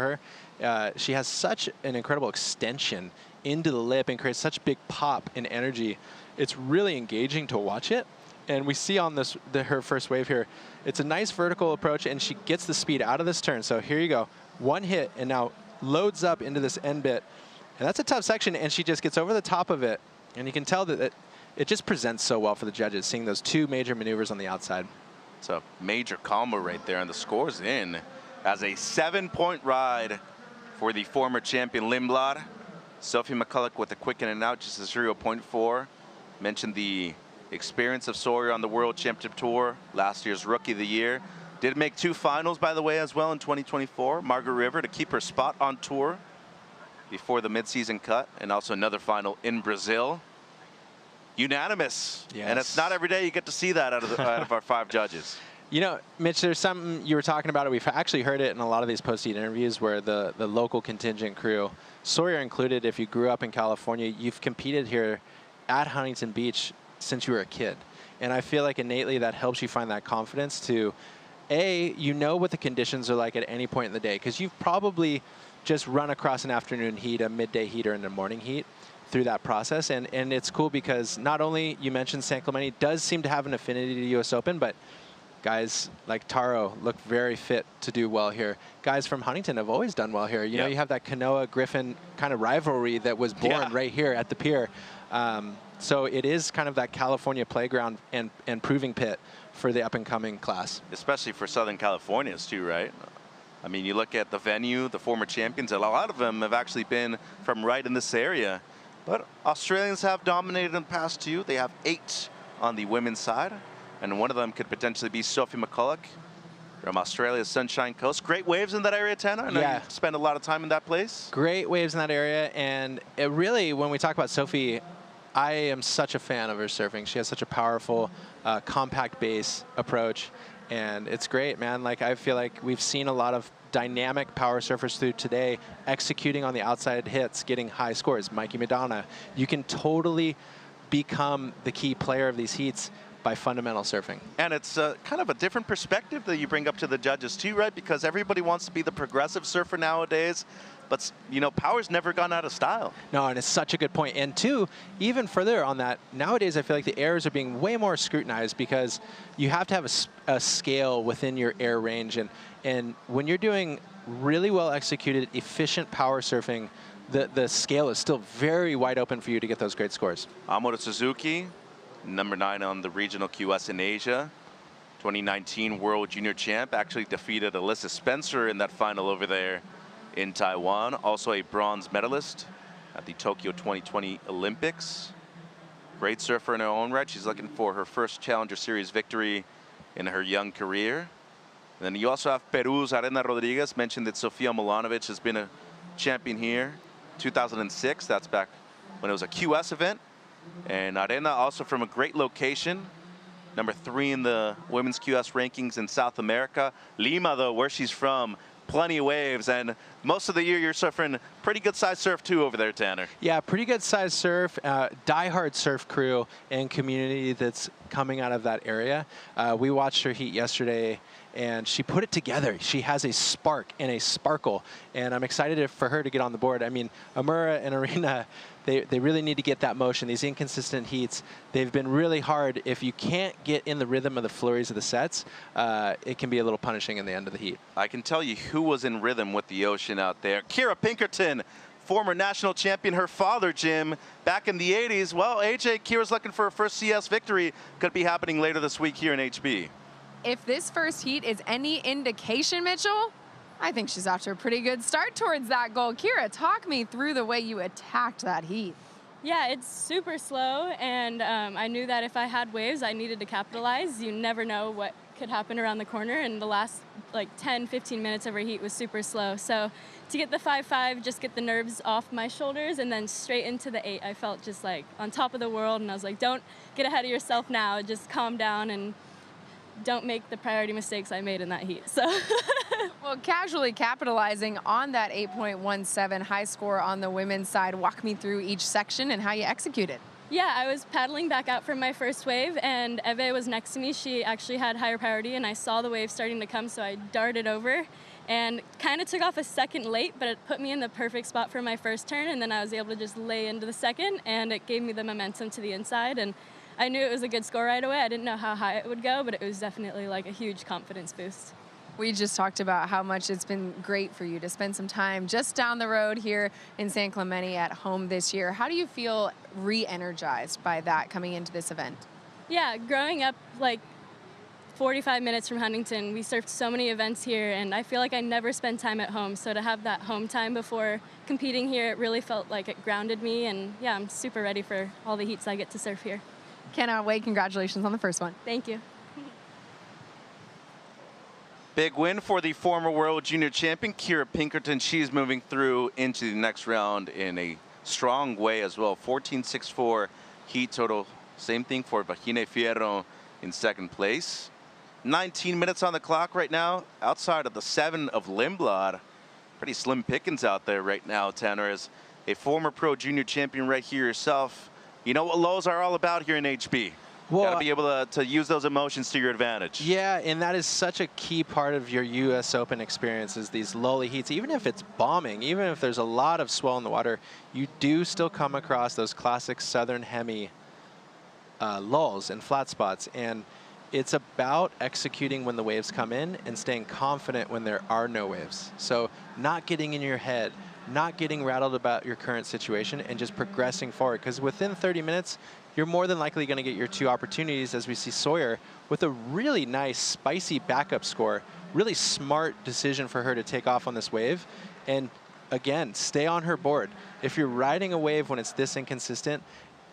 her. She has such an incredible extension into the lip and creates such big pop and energy. It's really engaging to watch it. And we see on this her first wave here, it's a nice vertical approach, and she gets the speed out of this turn. So here you go, one hit, and now loads up into this end bit. And that's a tough section, and she just gets over the top of it. And you can tell that it just presents so well for the judges, seeing those two major maneuvers on the outside. It's a major combo right there, and the score's in as a 7-point ride for the former champion Lindblad. Sophie McCulloch with a quick in and out, just a 0.4. Mentioned the experience of Sawyer on the World Championship Tour, last year's Rookie of the Year. Did make 2 finals, by the way, as well in 2024. Margaret River to keep her spot on tour before the midseason cut, and also another final in Brazil. Unanimous. Yes. And it's not every day you get to see that out of our 5 judges. You know, Mitch, there's something you were talking about. We've actually heard it in a lot of these post-heat interviews where the local contingent crew, Sawyer included, if you grew up in California, you've competed here at Huntington Beach since you were a kid. And I feel like innately that helps you find that confidence to, A, you know what the conditions are like at any point in the day, because you've probably just run across an afternoon heat, a midday heat, or in a morning heat through that process. And it's cool because not only you mentioned San Clemente does seem to have an affinity to the US Open, but guys like Taro look very fit to do well here. Guys from Huntington have always done well here. You know, you have that Kanoa-Griffin kind of rivalry that was born right here at the pier. So it is kind of that California playground and proving pit for the up-and-coming class. Especially for Southern Californians too, right? I mean, you look at the venue, the former champions, a lot of them have actually been from right in this area. But Australians have dominated in the past too. They have 8 on the women's side. And one of them could potentially be Sophie McCulloch from Australia's Sunshine Coast. Great waves in that area, Tanner. I know you spend a lot of time in that place. Great waves in that area. And it really, when we talk about Sophie, I am such a fan of her surfing. She has such a powerful, compact base approach. And it's great, man. Like, I feel like we've seen a lot of dynamic power surfers through today executing on the outside hits, getting high scores. Mikey Madonna. You can totally become the key player of these heats by fundamental surfing. And it's kind of a different perspective that you bring up to the judges too, right? Because everybody wants to be the progressive surfer nowadays. but you know, power's never gone out of style. No, and it's such a good point. And two, even further on that, nowadays I feel like the airs are being way more scrutinized because you have to have a scale within your air range. And when you're doing really well executed, efficient power surfing, the scale is still very wide open for you to get those great scores. Amuro Suzuki, number 9 on the regional QS in Asia. 2019 World Junior Champ, actually defeated Alyssa Spencer in that final over there in Taiwan. Also a bronze medalist at the Tokyo 2020 Olympics. Great surfer in her own right. She's looking for her first Challenger Series victory in her young career. And then you also have Peru's Arena Rodriguez. Mentioned that Sofia Milanovic has been a champion here. 2006, that's back when it was a QS event. And Arena also from a great location. Number 3 in the women's QS rankings in South America. Lima, though, where she's from, plenty of waves, and most of the year you're surfing pretty good sized surf too over there, Tanner. Yeah, pretty good sized surf, diehard surf crew and community that's coming out of that area. We watched her heat yesterday, and she put it together. She has a spark and a sparkle, and I'm excited for her to get on the board. I mean, Amura and Arena, they really need to get that motion. These inconsistent heats, they've been really hard. If you can't get in the rhythm of the flurries of the sets, it can be a little punishing in the end of the heat. I can tell you who was in rhythm with the ocean out there. Kira Pinkerton, former national champion, her father, Jim, back in the 80s. Well, AJ, Kira's looking for her first CS victory. Could be happening later this week here in HB. If this first heat is any indication, Mitchell, I think she's off to a pretty good start towards that goal. Kira, talk me through the way you attacked that heat. Yeah, it's super slow, and I knew that if I had waves, I needed to capitalize. You never know what could happen around the corner, and the last like 10, 15 minutes of our heat was super slow. So to get the 5-5, just get the nerves off my shoulders, and then straight into the 8, I felt just like on top of the world, and I was like, don't get ahead of yourself now, just calm down and don't make the priority mistakes I made in that heat. So, well, casually capitalizing on that 8.17 high score on the women's side, walk me through each section and how you executed. Yeah, I was paddling back out from my first wave, and Eve was next to me. She actually had higher priority, and I saw the wave starting to come, so I darted over and kind of took off a second late, but it put me in the perfect spot for my first turn, and then I was able to just lay into the second, and it gave me the momentum to the inside, and I knew it was a good score right away. I didn't know how high it would go, but it was definitely like a huge confidence boost. We just talked about how much it's been great for you to spend some time just down the road here in San Clemente at home this year. How do you feel re-energized by that coming into this event? Yeah, growing up like 45 minutes from Huntington, we surfed so many events here, and I feel like I never spend time at home. So to have that home time before competing here, it really felt like it grounded me, and yeah, I'm super ready for all the heats I get to surf here. Cannot wait. Congratulations on the first one. Thank you. Big win for the former world junior champion, Kira Pinkerton. She's moving through into the next round in a strong way as well. 14.64 heat total. Same thing for Vagine Fierro in second place. 19 minutes on the clock right now. Outside of the 7 of Lindblad. Pretty slim pickings out there right now, Tanner. As a former pro junior champion right here yourself, you know what lows are all about here in HB. Well, got to be able to use those emotions to your advantage. Yeah, and that is such a key part of your U.S. Open experience is these lowly heats. Even if it's bombing, even if there's a lot of swell in the water, you do still come across those classic Southern Hemi lulls and flat spots. And it's about executing when the waves come in and staying confident when there are no waves. So not getting in your head, not getting rattled about your current situation, and just progressing forward. Because within 30 minutes, you're more than likely going to get your 2 opportunities, as we see Sawyer with a really nice, spicy backup score. Really smart decision for her to take off on this wave. And again, stay on her board. If you're riding a wave when it's this inconsistent,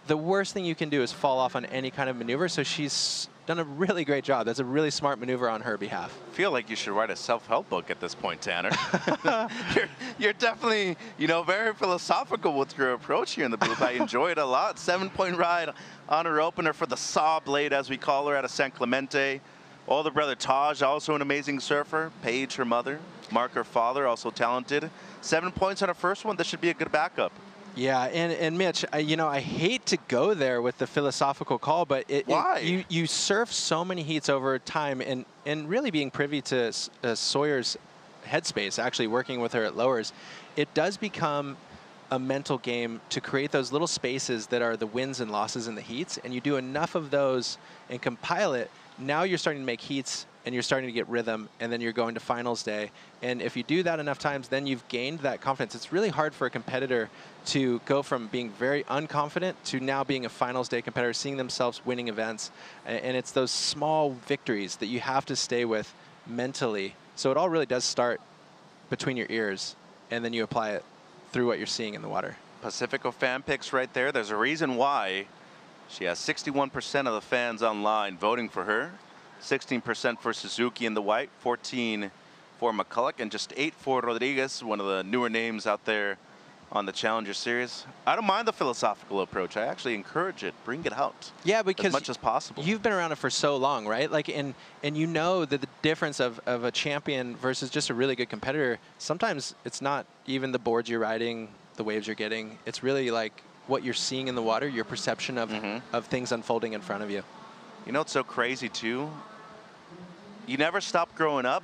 the worst thing you can do is fall off on any kind of maneuver. So she's done a really great job. That's a really smart maneuver on her behalf. I feel like you should write a self-help book at this point, Tanner. you're definitely, you know, very philosophical with your approach here in the booth. I enjoy it a lot. 7-point ride on her opener for the Saw Blade, as we call her, out of San Clemente. Older brother Taj, also an amazing surfer. Paige, her mother. Mark, her father, also talented. 7 points on her first one. This should be a good backup. Yeah, and Mitch, you know, I hate to go there with the philosophical call, but you surf so many heats over time, and really being privy to Sawyer's headspace, actually working with her at lowers, it does become a mental game to create those little spaces that are the wins and losses in the heats, and you do enough of those and compile it, now you're starting to make heats and you're starting to get rhythm, and then you're going to finals day. And if you do that enough times, then you've gained that confidence. It's really hard for a competitor to go from being very unconfident to now being a finals day competitor, seeing themselves winning events. And it's those small victories that you have to stay with mentally. So it all really does start between your ears, and then you apply it through what you're seeing in the water. Pacifico fan picks right there. There's a reason why she has 61% of the fans online voting for her. 16% for Suzuki in the white, 14 for McCulloch, and just 8 for Rodriguez, one of the newer names out there on the Challenger Series. I don't mind the philosophical approach. I actually encourage it. Bring it out. Yeah, because as much as possible. You've been around it for so long, right? Like, and you know that the difference of a champion versus just a really good competitor, sometimes it's not even the boards you're riding, the waves you're getting. It's really like what you're seeing in the water, your perception of things unfolding in front of you. You know, it's so crazy too. You never stop growing up,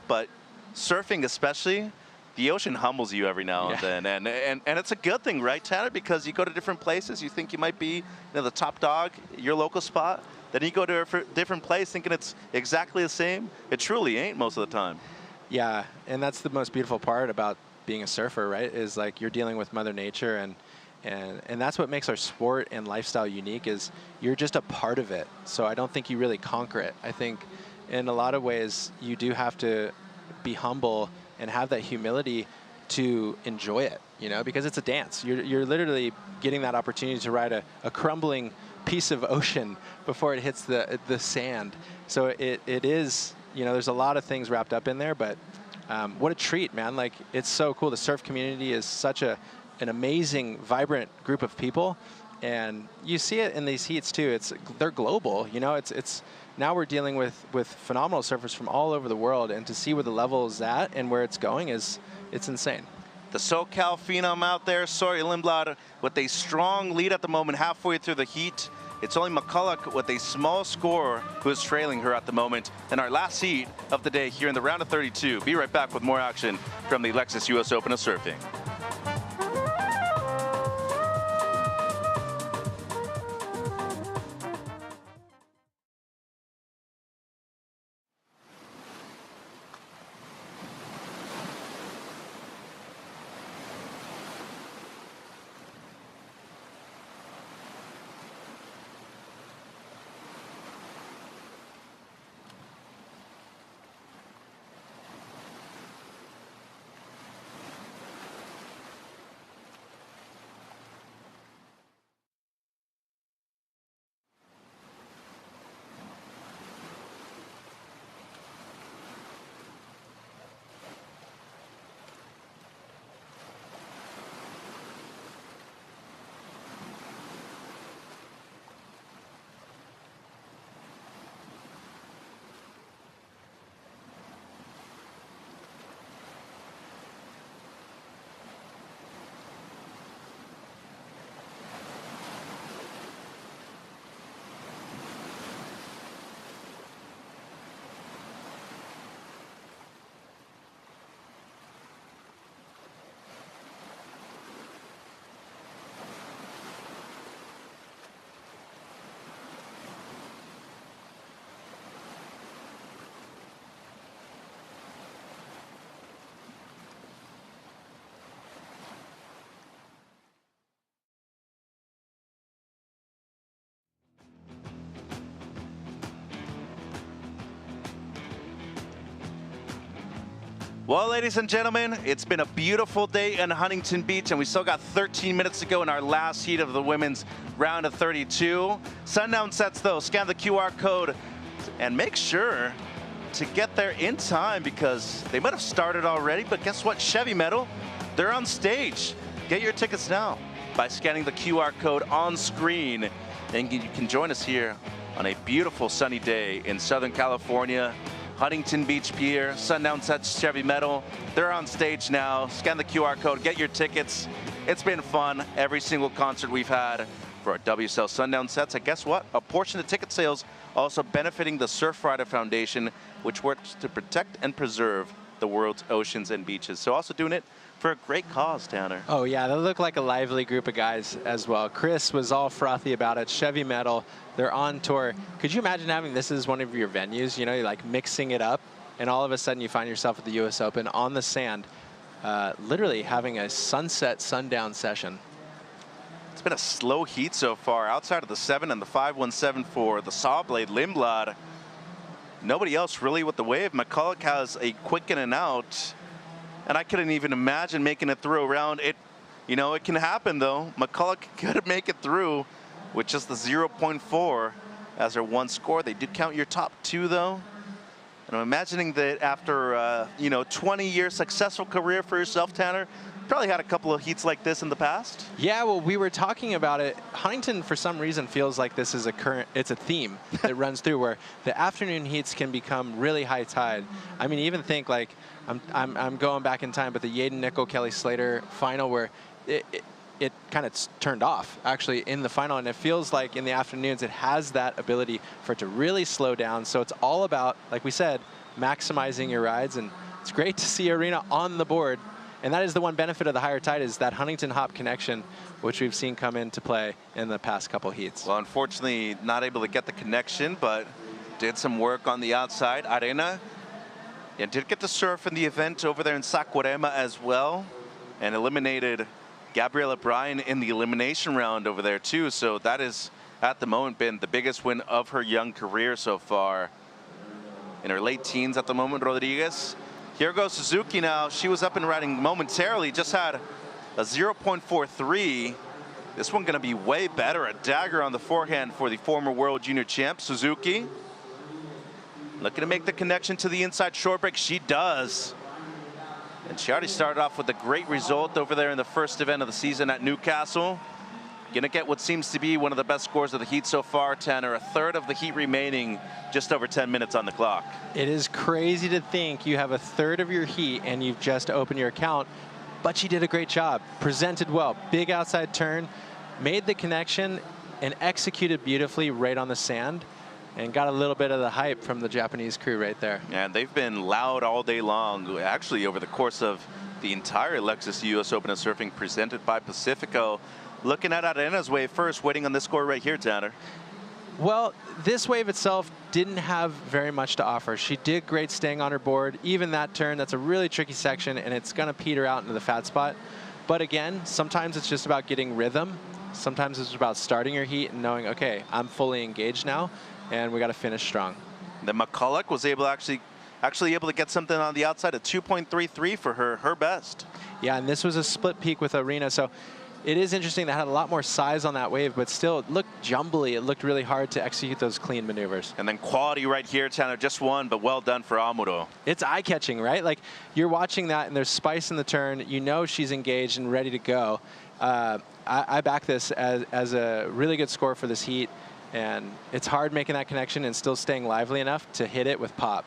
but surfing especially, the ocean humbles you every now and then. And it's a good thing, right, Tanner? Because you go to different places, you think you might be the top dog, your local spot, then you go to a different place thinking it's exactly the same. It truly ain't most of the time. Yeah, and that's the most beautiful part about being a surfer, right? Is like you're dealing with Mother Nature, and that's what makes our sport and lifestyle unique, is you're just a part of it. So I don't think you really conquer it. I think in a lot of ways you do have to be humble and have that humility to enjoy it, you know, because it's a dance. You're literally getting that opportunity to ride a crumbling piece of ocean before it hits the sand. So it is, you know, there's a lot of things wrapped up in there, but what a treat, man. Like, it's so cool. The surf community is such an amazing, vibrant group of people, and you see it in these heats too. They're global, you know. It's now we're dealing with phenomenal surfers from all over the world, and to see where the level is at and where it's going it's insane. The SoCal phenom out there, Sawyer Lindblad, with a strong lead at the moment, halfway through the heat. It's only McCulloch with a small score who is trailing her at the moment. And our last heat of the day here in the round of 32. Be right back with more action from the Lexus US Open of Surfing. Well, ladies and gentlemen, it's been a beautiful day in Huntington Beach, and we still got 13 minutes to go in our last heat of the women's round of 32. Sundown sets, though, scan the QR code and make sure to get there in time, because they might have started already, but guess what? Chevy Metal, they're on stage. Get your tickets now by scanning the QR code on screen, and you can join us here on a beautiful sunny day in Southern California. Huntington Beach Pier, Sundown Sets, Chevy Metal. They're on stage now. Scan the QR code, get your tickets. It's been fun. Every single concert we've had for our WSL Sundown Sets. And guess what? A portion of ticket sales also benefiting the Surfrider Foundation, which works to protect and preserve the world's oceans and beaches. So also doing it for a great cause, Tanner. Oh yeah, they look like a lively group of guys as well. Chris was all frothy about it. Chevy Metal, they're on tour. Could you imagine having this as one of your venues? You know, you're like mixing it up, and all of a sudden you find yourself at the U.S. Open on the sand, literally having a sunset sundown session. It's been a slow heat so far. Outside of the 7 and the 517 for the Sawblade Lindblad, nobody else really with the wave. McCulloch has a quick in and out. And I couldn't even imagine making it through around it. You know, it can happen though. McCulloch could make it through with just the 0.4 as their one score. They did count your top 2 though. And I'm imagining that after, you know, 20-year successful career for yourself, Tanner, probably had a couple of heats like this in the past. Yeah, well, we were talking about it. Huntington, for some reason, feels like this is it's a theme that runs through where the afternoon heats can become really high tide. I mean, even think like, I'm going back in time, but the Yaden Nickel Kelly Slater final where it kind of turned off actually in the final, and it feels like in the afternoons it has that ability for it to really slow down. So it's all about, like we said, maximizing your rides, and it's great to see Arena on the board. And that is the one benefit of the higher tide, is that Huntington hop connection, which we've seen come into play in the past couple heats. Well, unfortunately, not able to get the connection, but did some work on the outside. Arena, yeah, did get to surf in the event over there in Saquarema as well, and eliminated Gabriela Bryan in the elimination round over there too. So that is, at the moment, been the biggest win of her young career so far. In her late teens at the moment, Rodriguez. Here goes Suzuki now. She was up and riding momentarily, just had a 0.43. This one gonna be way better. A dagger on the forehand for the former world junior champ, Suzuki. Looking to make the connection to the inside short break. She does. And she already started off with a great result over there in the first event of the season at Newcastle. Gonna get what seems to be one of the best scores of the heat so far, Tanner. A third of the heat remaining, just over 10 minutes on the clock. It is crazy to think you have a third of your heat and you've just opened your account, but she did a great job. Presented well, big outside turn, made the connection, and executed beautifully right on the sand, and got a little bit of the hype from the Japanese crew right there. And they've been loud all day long, actually over the course of the entire Lexus US Open of Surfing presented by Pacifico. Looking at Arena's wave first, waiting on this score right here, Tanner. Well, this wave itself didn't have very much to offer. She did great staying on her board. Even that turn, that's a really tricky section, and it's going to peter out into the fat spot. But again, sometimes it's just about getting rhythm. Sometimes it's about starting your heat and knowing, okay, I'm fully engaged now, and we got to finish strong. Then McCulloch was able to actually able to get something on the outside of 2.33 for her best. Yeah, and this was a split peak with Arena, so it is interesting. That had a lot more size on that wave, but still it looked jumbly. It looked really hard to execute those clean maneuvers. And then quality right here, Tanner. Just one, but well done for Amuro. It's eye-catching, right? Like, you're watching that, and there's spice in the turn. You know she's engaged and ready to go. I back this as a really good score for this heat, and it's hard making that connection and still staying lively enough to hit it with pop.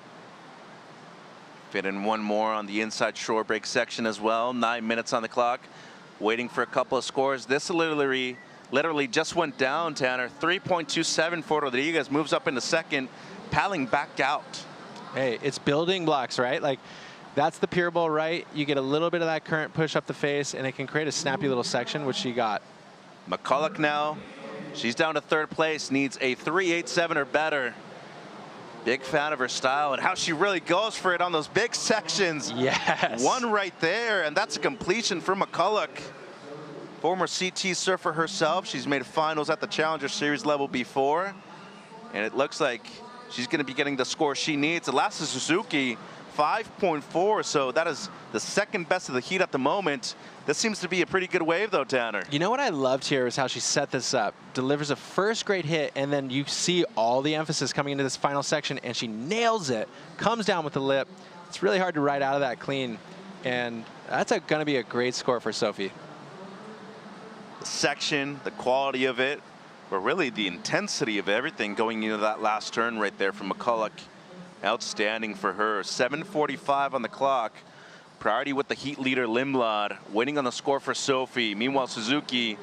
Fit in one more on the inside shore break section as well. 9 minutes on the clock. Waiting for a couple of scores. This literally just went down, Tanner. 3.27 for Rodriguez, moves up into second, paddling back out. Hey, it's building blocks, right? Like, that's the pier ball right. You get a little bit of that current push up the face, and it can create a snappy little section, which she got. McCulloch now, she's down to third place, needs a 3.87 or better. Big fan of her style and how she really goes for it on those big sections. Yes. One right there, and that's a completion for McCulloch. Former CT surfer herself. She's made finals at the Challenger Series level before. And it looks like she's going to be getting the score she needs. The last is Suzuki, 5.4. So that is the second best of the heat at the moment. This seems to be a pretty good wave, though, Tanner. You know what I loved here is how she set this up. Delivers a first great hit, and then you see all the emphasis coming into this final section, and she nails it. Comes down with the lip. It's really hard to ride out of that clean, and that's going to be a great score for Sophie. The section, the quality of it, but really the intensity of everything going into that last turn right there from McCulloch. Outstanding for her. 7:45 on the clock. Priority with the heat leader, Lindblad, waiting on the score for Sophie. Meanwhile, Suzuki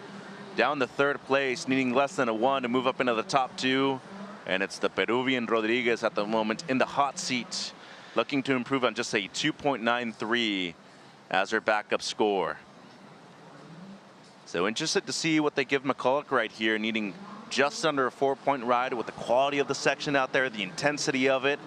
down to third place, needing less than a 1 to move up into the top 2. And it's the Peruvian Rodriguez at the moment in the hot seat. looking to improve on just a 2.93 as her backup score. So interested to see what they give McCulloch right here, needing just under a 4-point ride with the quality of the section out there, the intensity of it.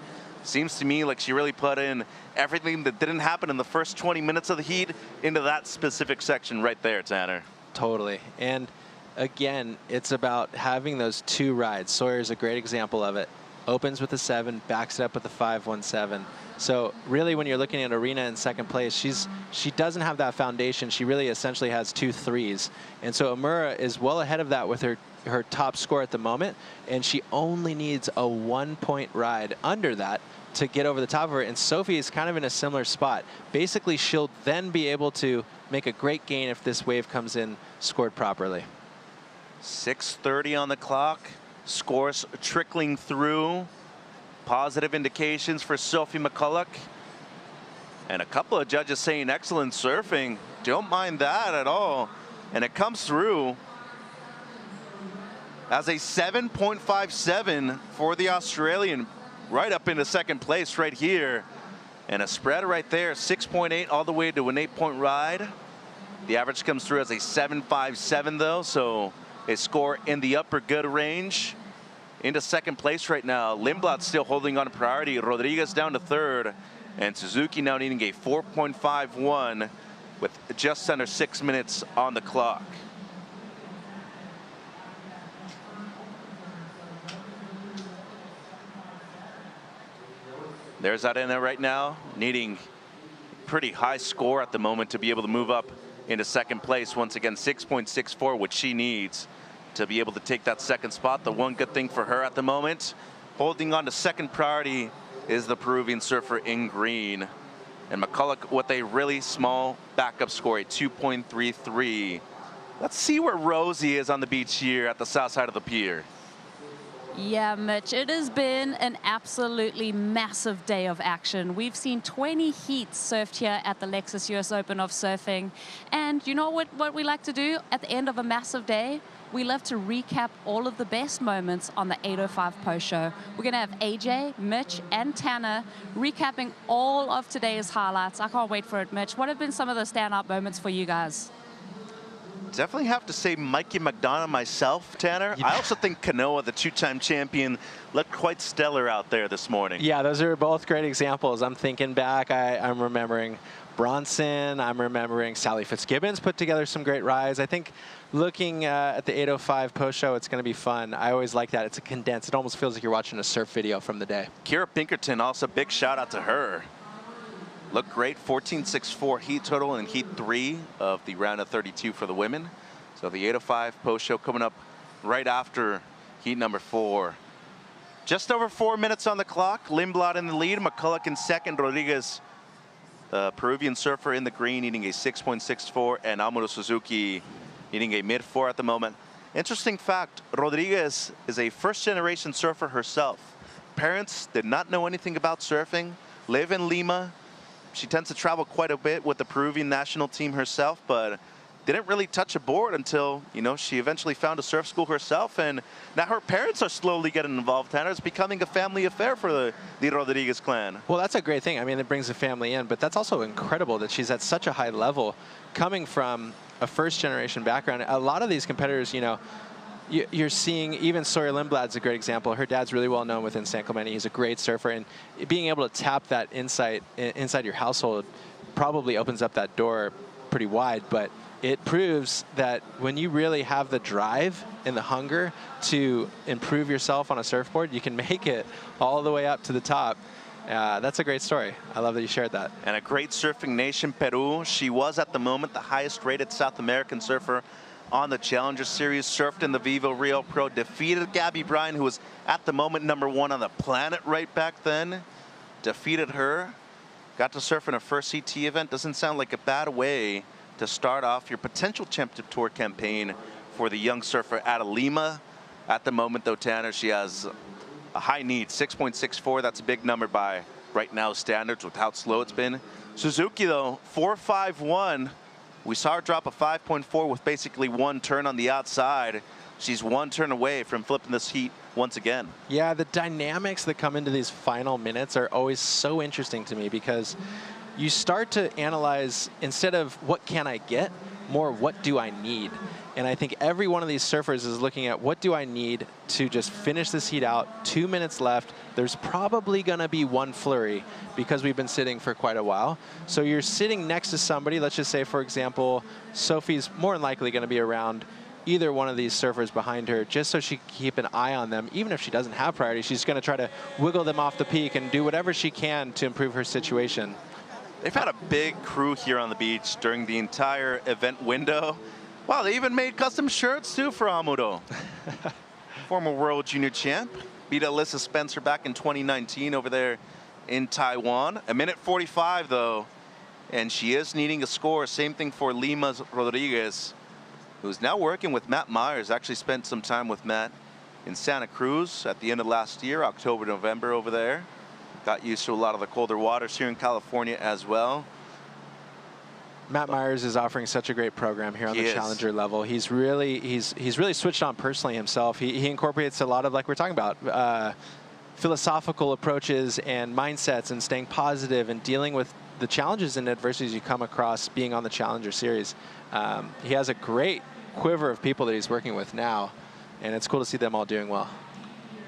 Seems to me like she really put in everything that didn't happen in the first 20 minutes of the heat into that specific section right there, Tanner. Totally. And again, it's about having those two rides. Sawyer's a great example of it. Opens with a 7, backs it up with a 5.17. So really, when you're looking at Arena in second place, she doesn't have that foundation. She really essentially has 2 3s. And so Amura is well ahead of that with her top score at the moment, and she only needs a 1-point ride under that to get over the top of her. And Sophie is kind of in a similar spot. Basically, she'll then be able to make a great gain if this wave comes in scored properly. 6:30 on the clock. Scores trickling through. Positive indications for Sophie McCulloch. And a couple of judges saying excellent surfing. Don't mind that at all. And it comes through as a 7.57 for the Australian, right up into second place right here. And a spread right there, 6.8 all the way to an 8-point ride. The average comes through as a 7.57 though, so a score in the upper good range. Into second place right now. Lindblad still holding on to priority. Rodriguez down to third. And Suzuki now needing a 4.51 with just under 6 minutes on the clock. There's Arena right now, needing pretty high score at the moment to be able to move up into second place. Once again, 6.64, which she needs to be able to take that second spot. The one good thing for her at the moment, holding on to second priority, is the Peruvian surfer in green. And McCulloch with a really small backup score, a 2.33. Let's see where Rosie is on the beach here at the south side of the pier. Yeah, Mitch, it has been an absolutely massive day of action. We've seen 20 heats surfed here at the Lexus US Open of Surfing. And you know what we like to do at the end of a massive day? We love to recap all of the best moments on the 805 post show. We're going to have AJ, Mitch, and Tanner recapping all of today's highlights. I can't wait for it, Mitch. What have been some of the standout moments for you guys? Definitely have to say Mikey McDonough myself, Tanner. Yeah. I also think Kanoa, the 2-time champion, looked quite stellar out there this morning. Yeah, those are both great examples. I'm thinking back, I'm remembering Bronson, I'm remembering Sally Fitzgibbons put together some great rides. I think looking at the 805 post show, it's going to be fun. I always like that. It's a condensed. It almost feels like you're watching a surf video from the day. Kira Pinkerton, also big shout out to her. Looked great, 14.64 heat total in heat 3 of the round of 32 for the women. So the 805 post show coming up right after heat number 4. Just over 4 minutes on the clock. Lindblad in the lead, McCulloch in second, Rodriguez, Peruvian surfer in the green, needing a 6.64, and Amuro Suzuki needing a mid-4 at the moment. Interesting fact, Rodriguez is a first-generation surfer herself. Parents did not know anything about surfing, live in Lima. She tends to travel quite a bit with the Peruvian national team herself, but didn't really touch a board until, you know, she eventually found a surf school herself, and now her parents are slowly getting involved. Tanner, it's becoming a family affair for the Rodriguez clan. Well, that's a great thing. I mean, it brings the family in, but that's also incredible that she's at such a high level coming from a first-generation background. A lot of these competitors, you know, you're seeing, even Sawyer Lindblad's a great example. Her dad's really well known within San Clemente. He's a great surfer, and being able to tap that insight inside your household probably opens up that door pretty wide, but it proves that when you really have the drive and the hunger to improve yourself on a surfboard, you can make it all the way up to the top. That's a great story. I love that you shared that. And a great surfing nation, Peru. She was at the moment the highest rated South American surfer on the Challenger Series, surfed in the Vivo Rio Pro, defeated Gabby Bryan, who was at the moment #1 on the planet right back then. Defeated her. Got to surf in a first CT event. Doesn't sound like a bad way to start off your potential Championship Tour campaign for the young surfer out of Lima. At the moment, though, Tanner, she has a high need, 6.64. That's a big number by right now standards with how slow it's been. Suzuki, though, 4.51. We saw her drop a 5.4 with basically one turn on the outside. She's one turn away from flipping this heat once again. Yeah, the dynamics that come into these final minutes are always so interesting to me because you start to analyze, instead of what can I get, more what do I need? And I think every one of these surfers is looking at what do I need to just finish this heat out, 2 minutes left. There's probably gonna be one flurry because we've been sitting for quite a while. So you're sitting next to somebody, let's just say, for example, Sophie's more than likely gonna be around either one of these surfers behind her, just so she can keep an eye on them. Even if she doesn't have priority, she's gonna try to wiggle them off the peak and do whatever she can to improve her situation. They've had a big crew here on the beach during the entire event window. Wow, they even made custom shirts too for Amuro. Former world junior champ. Beat Alyssa Spencer back in 2019 over there in Taiwan. 1:45 though, and she is needing a score. Same thing for Lima Rodriguez, who's now working with Matt Myers. Actually spent some time with Matt in Santa Cruz at the end of last year, October, November over there. Got used to a lot of the colder waters here in California as well. Matt Myers is offering such a great program here on the challenger level. He's really switched on personally himself. He incorporates a lot of, like we're talking about, philosophical approaches and mindsets and staying positive and dealing with the challenges and adversities you come across being on the Challenger Series. He has a great quiver of people that he's working with now, and it's cool to see them all doing well.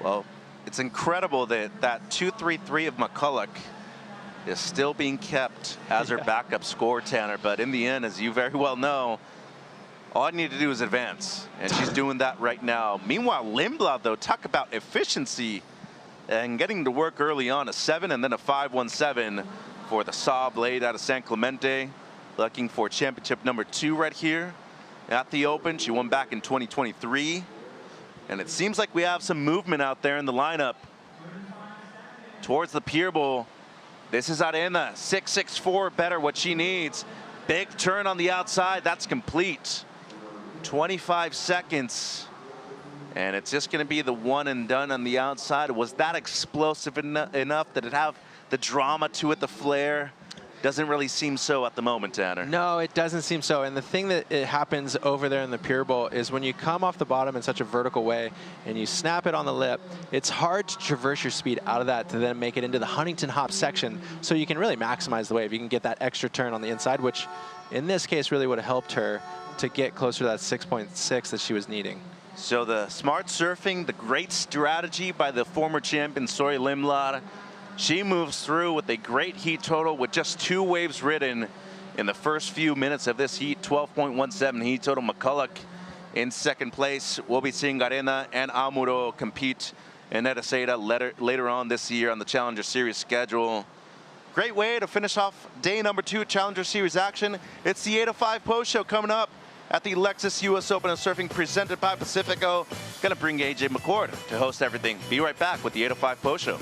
Well, it's incredible that that 233 of McCulloch is still being kept as her backup score, Tanner. But in the end, as you very well know, all I need to do is advance, and she's doing that right now. Meanwhile, Lindblad, though, talk about efficiency and getting to work early on, a 7 and then a 5.17 for the Saw Blade out of San Clemente, looking for championship number 2 right here at the Open. She won back in 2023, and it seems like we have some movement out there in the lineup towards the Pier Bowl. This is Arena, 664 better, what she needs. Big turn on the outside, that's complete. 25 seconds. And it's just gonna be the one and done on the outside. Was that explosive enough? Did it have the drama to it, the flair? Doesn't really seem so at the moment, Tanner. No, it doesn't seem so. And the thing that it happens over there in the Pier Bowl is when you come off the bottom in such a vertical way and you snap it on the lip, it's hard to traverse your speed out of that to then make it into the Huntington Hop section. So you can really maximize the wave. You can get that extra turn on the inside, which in this case really would have helped her to get closer to that 6.6 that she was needing. So the smart surfing, the great strategy by the former champion, Sori Lindblad. She moves through with a great heat total with just 2 waves ridden in the first few minutes of this heat. 12.17 heat total. McCulloch in second place. We'll be seeing Arena and Amuro compete in Edeseda later on this year on the Challenger Series schedule. Great way to finish off day number 2 Challenger Series action. It's the 8:05 post show coming up at the Lexus US Open of Surfing presented by Pacifico. Gonna bring AJ McCord to host everything. Be right back with the 8:05 post show.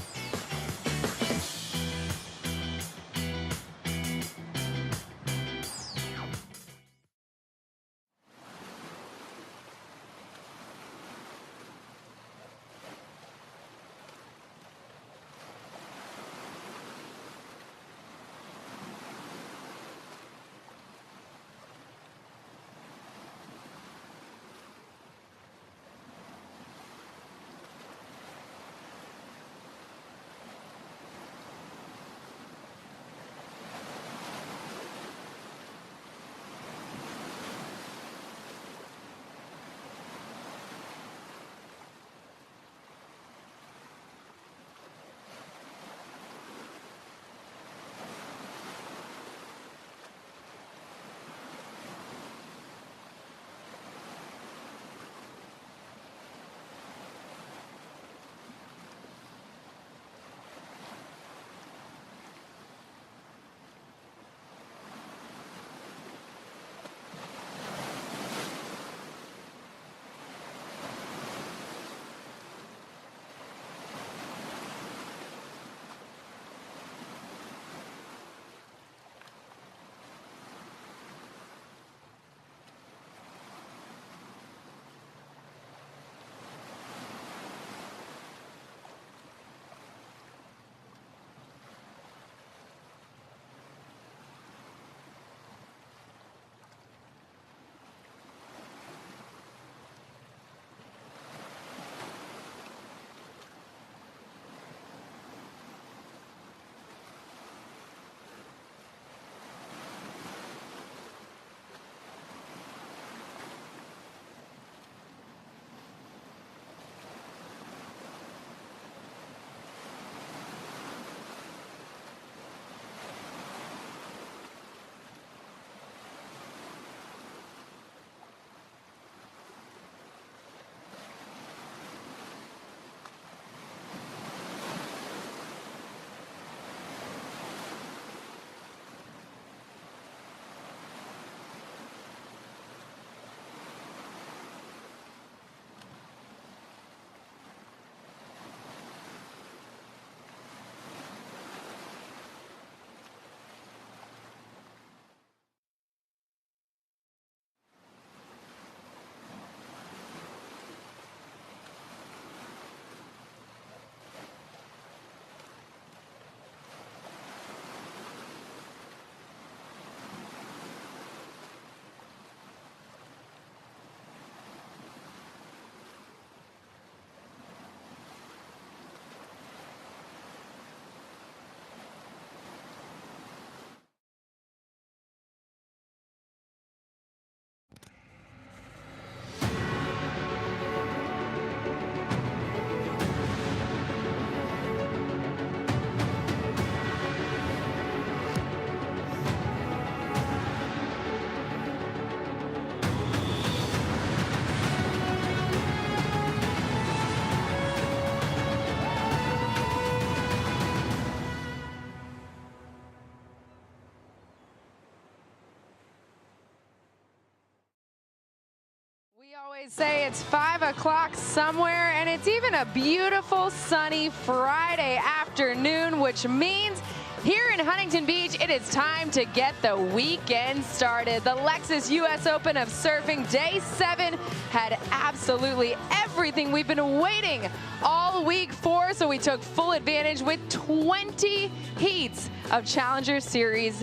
We always say it's 5 o'clock somewhere, and it's even a beautiful sunny Friday afternoon, which means here in Huntington Beach, it is time to get the weekend started. The Lexus US Open of Surfing Day 7 had absolutely everything we've been waiting all week for, so we took full advantage with 20 heats of Challenger Series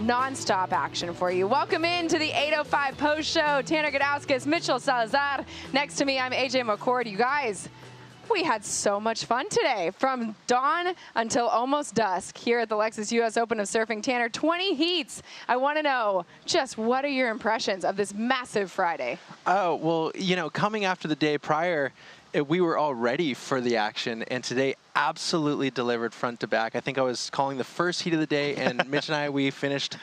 non-stop action for you. Welcome into the 8:05 post show. Tanner Gudauskas, Mitchell Salazar. Next to me, I'm AJ McCord. You guys, we had so much fun today, from dawn until almost dusk here at the Lexus US Open of Surfing. Tanner, 20 heats. I want to know, just what are your impressions of this massive Friday? Oh, well, you know, coming after the day prior, we were all ready for the action, and today absolutely delivered front to back. I think I was calling the first heat of the day, and Mitch and I, we finished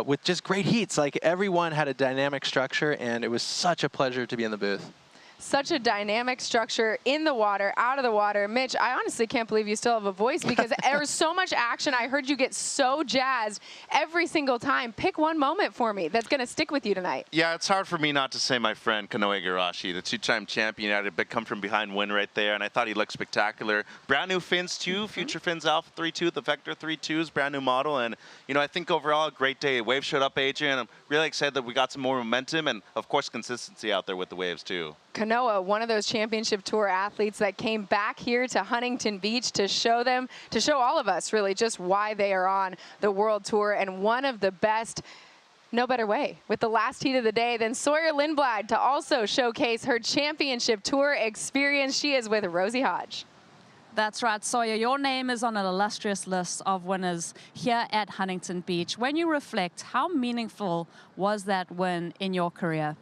with just great heats. Like, everyone had a dynamic structure, and it was such a pleasure to be in the booth. Such a dynamic structure in the water, out of the water. Mitch, I honestly can't believe you still have a voice, because there was so much action. I heard you get so jazzed every single time. Pick one moment for me that's going to stick with you tonight. Yeah, it's hard for me not to say my friend Kanoe Igarashi, the two-time champion. Had a big come from behind win right there, and I thought he looked spectacular. Brand new fins too, Future Fins Alpha 3.2, the Vector 3.2's brand new model, and you know, I think overall a great day. Waves showed up, AJ, and I'm really excited that we got some more momentum and of course consistency out there with the waves too. Kanoa, one of those championship tour athletes that came back here to Huntington Beach to show all of us really just why they are on the world tour, and one of the best. No better way with the last heat of the day than Sawyer Lindblad to also showcase her championship tour experience. She is with Rosie Hodge. That's right, Sawyer. Your name is on an illustrious list of winners here at Huntington Beach. When you reflect, how meaningful was that win in your career?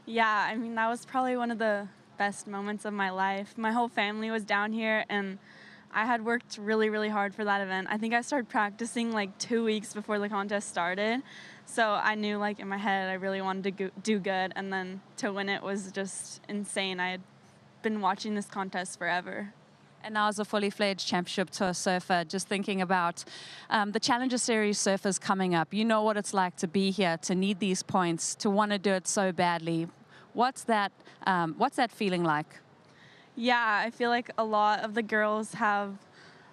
Yeah, I mean, that was probably one of the best moments of my life. My whole family was down here, and I had worked really, really hard for that event. I think I started practicing like 2 weeks before the contest started. So I knew, like, in my head, I really wanted to do good, and then to win it was just insane. I had been watching this contest forever. And now as a fully fledged championship tour surfer, just thinking about the Challenger Series surfers coming up. You know what it's like to be here, to need these points, to want to do it so badly. What's that feeling like? Yeah, I feel like a lot of the girls have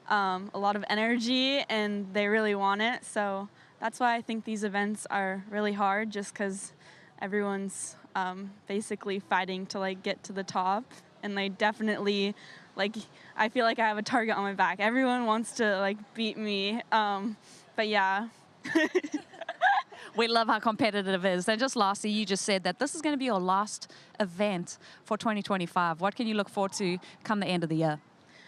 a lot of energy, and they really want it. So that's why I think these events are really hard, just because everyone's basically fighting to, like, get to the top. And they definitely, like, I feel like I have a target on my back. Everyone wants to, like, beat me. But yeah. We love how competitive it is. And just lastly, you just said that this is going to be your last event for 2025. What can you look forward to come the end of the year?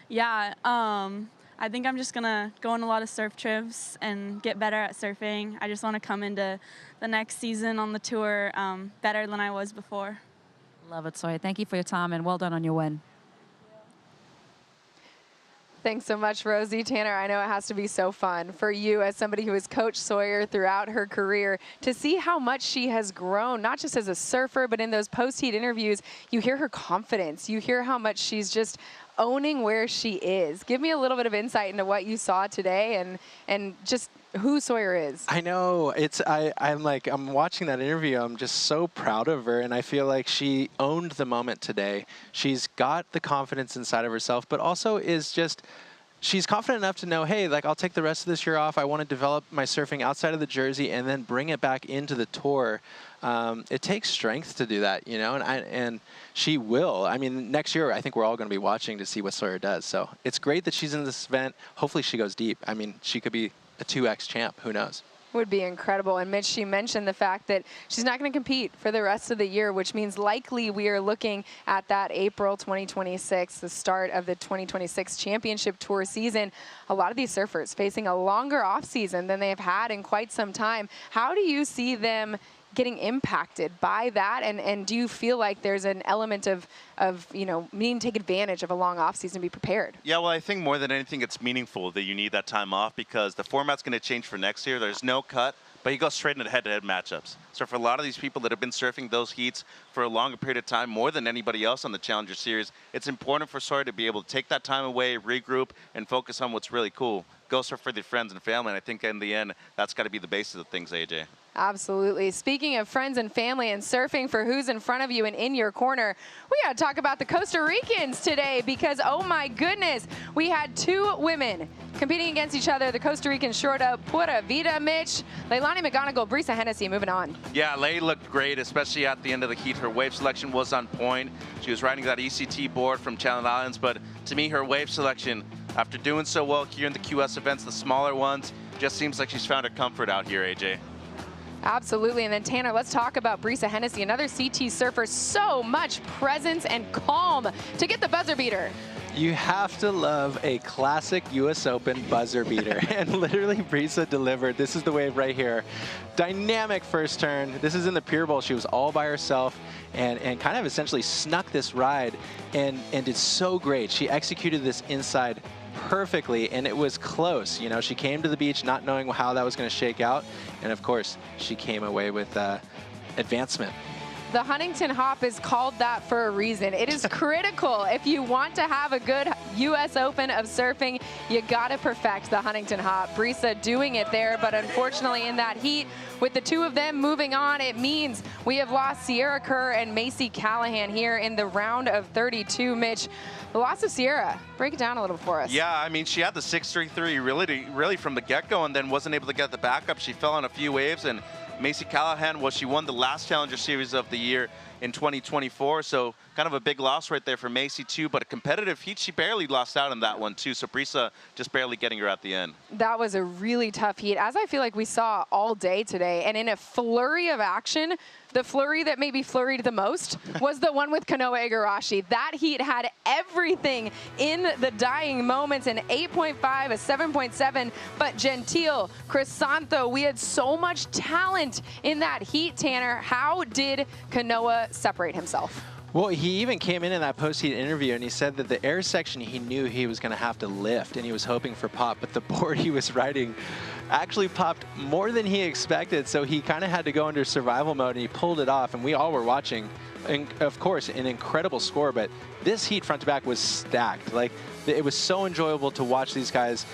Yeah, I think I'm just going to go on a lot of surf trips and get better at surfing. I just want to come into the next season on the tour better than I was before. Love it, Sawyer. Thank you for your time, and well done on your win. Thanks so much, Rosie. Tanner, I know it has to be so fun for you as somebody who has coached Sawyer throughout her career to see how much she has grown, not just as a surfer, but in those post-heat interviews, you hear her confidence. You hear how much she's just owning where she is. Give me a little bit of insight into what you saw today and just who Sawyer is. I know. I'm watching that interview. I'm just so proud of her, and I feel like she owned the moment today. She's got the confidence inside of herself, but also is just, she's confident enough to know, hey, like, I'll take the rest of this year off. I want to develop my surfing outside of the jersey and then bring it back into the tour. It takes strength to do that, you know, and she will. I mean, next year, I think we're all going to be watching to see what Sawyer does. So it's great that she's in this event. Hopefully she goes deep. I mean, she could be a 2X champ. Who knows? Would be incredible. And Mitch, she mentioned the fact that she's not going to compete for the rest of the year, which means likely we are looking at that April 2026, the start of the 2026 championship tour season. A lot of these surfers facing a longer off season than they have had in quite some time. How do you see them getting impacted by that, and do you feel like there's an element of you know, needing to take advantage of a long off season and be prepared? Yeah, well, I think more than anything, it's meaningful that you need that time off, because the format's going to change for next year. There's no cut, but you go straight into head-to-head matchups. So for a lot of these people that have been surfing those heats for a longer period of time, more than anybody else on the Challenger Series, it's important for Sawyer to be able to take that time away, regroup, and focus on what's really cool. Go surf for their friends and family, and I think in the end, that's got to be the basis of things, AJ. Absolutely. Speaking of friends and family and surfing for who's in front of you and in your corner, we got to talk about the Costa Ricans today because, oh my goodness, we had 2 women competing against each other. The Costa Ricans short up Pura Vida, Mitch. Leilani McGonigal, Brisa Hennessy moving on. Yeah, Lei looked great, especially at the end of the heat. Her wave selection was on point. She was riding that ECT board from Channel Islands, but to me, her wave selection, after doing so well here in the QS events, the smaller ones, just seems like she's found her comfort out here, AJ. Absolutely. And then, Tanner, let's talk about Brisa Hennessy, another CT surfer. So much presence and calm to get the buzzer beater. You have to love a classic US Open buzzer beater. And literally, Brisa delivered. This is the wave right here. Dynamic first turn. This is in the Pier Bowl. She was all by herself and kind of essentially snuck this ride and did so great. She executed this inside perfectly, and it was close. You know, she came to the beach not knowing how that was going to shake out, and of course, she came away with advancement. The Huntington Hop is called that for a reason. It is critical. If you want to have a good US Open of surfing, you got to perfect the Huntington Hop. Brisa doing it there, but unfortunately in that heat, with the 2 of them moving on, it means we have lost Sierra Kerr and Macy Callahan here in the round of 32. Mitch, the loss of Sierra, break it down a little for us. Yeah, I mean, she had the 6.33 really from the get-go and then wasn't able to get the backup. She fell on a few waves, and Macy Callahan, well, she won the last Challenger Series of the year in 2024, so kind of a big loss right there for Macy too, but a competitive heat, she barely lost out in that one too, so Brisa just barely getting her at the end. That was a really tough heat, as I feel like we saw all day today, and in a flurry of action, the flurry that maybe flurried the most was the one with Kanoa Igarashi. That heat had everything in the dying moments, an 8.5, a 7.7, but Gentile, Crisanto, we had so much talent in that heat, Tanner. How did Kanoa separate himself? Well, he even came in that post-heat interview and he said that the air section he knew he was going to have to lift and he was hoping for pop, but the board he was riding actually popped more than he expected, so he kind of had to go into survival mode and he pulled it off, and we all were watching. And of course, an incredible score, but this heat front to back was stacked. Like, it was so enjoyable to watch these guys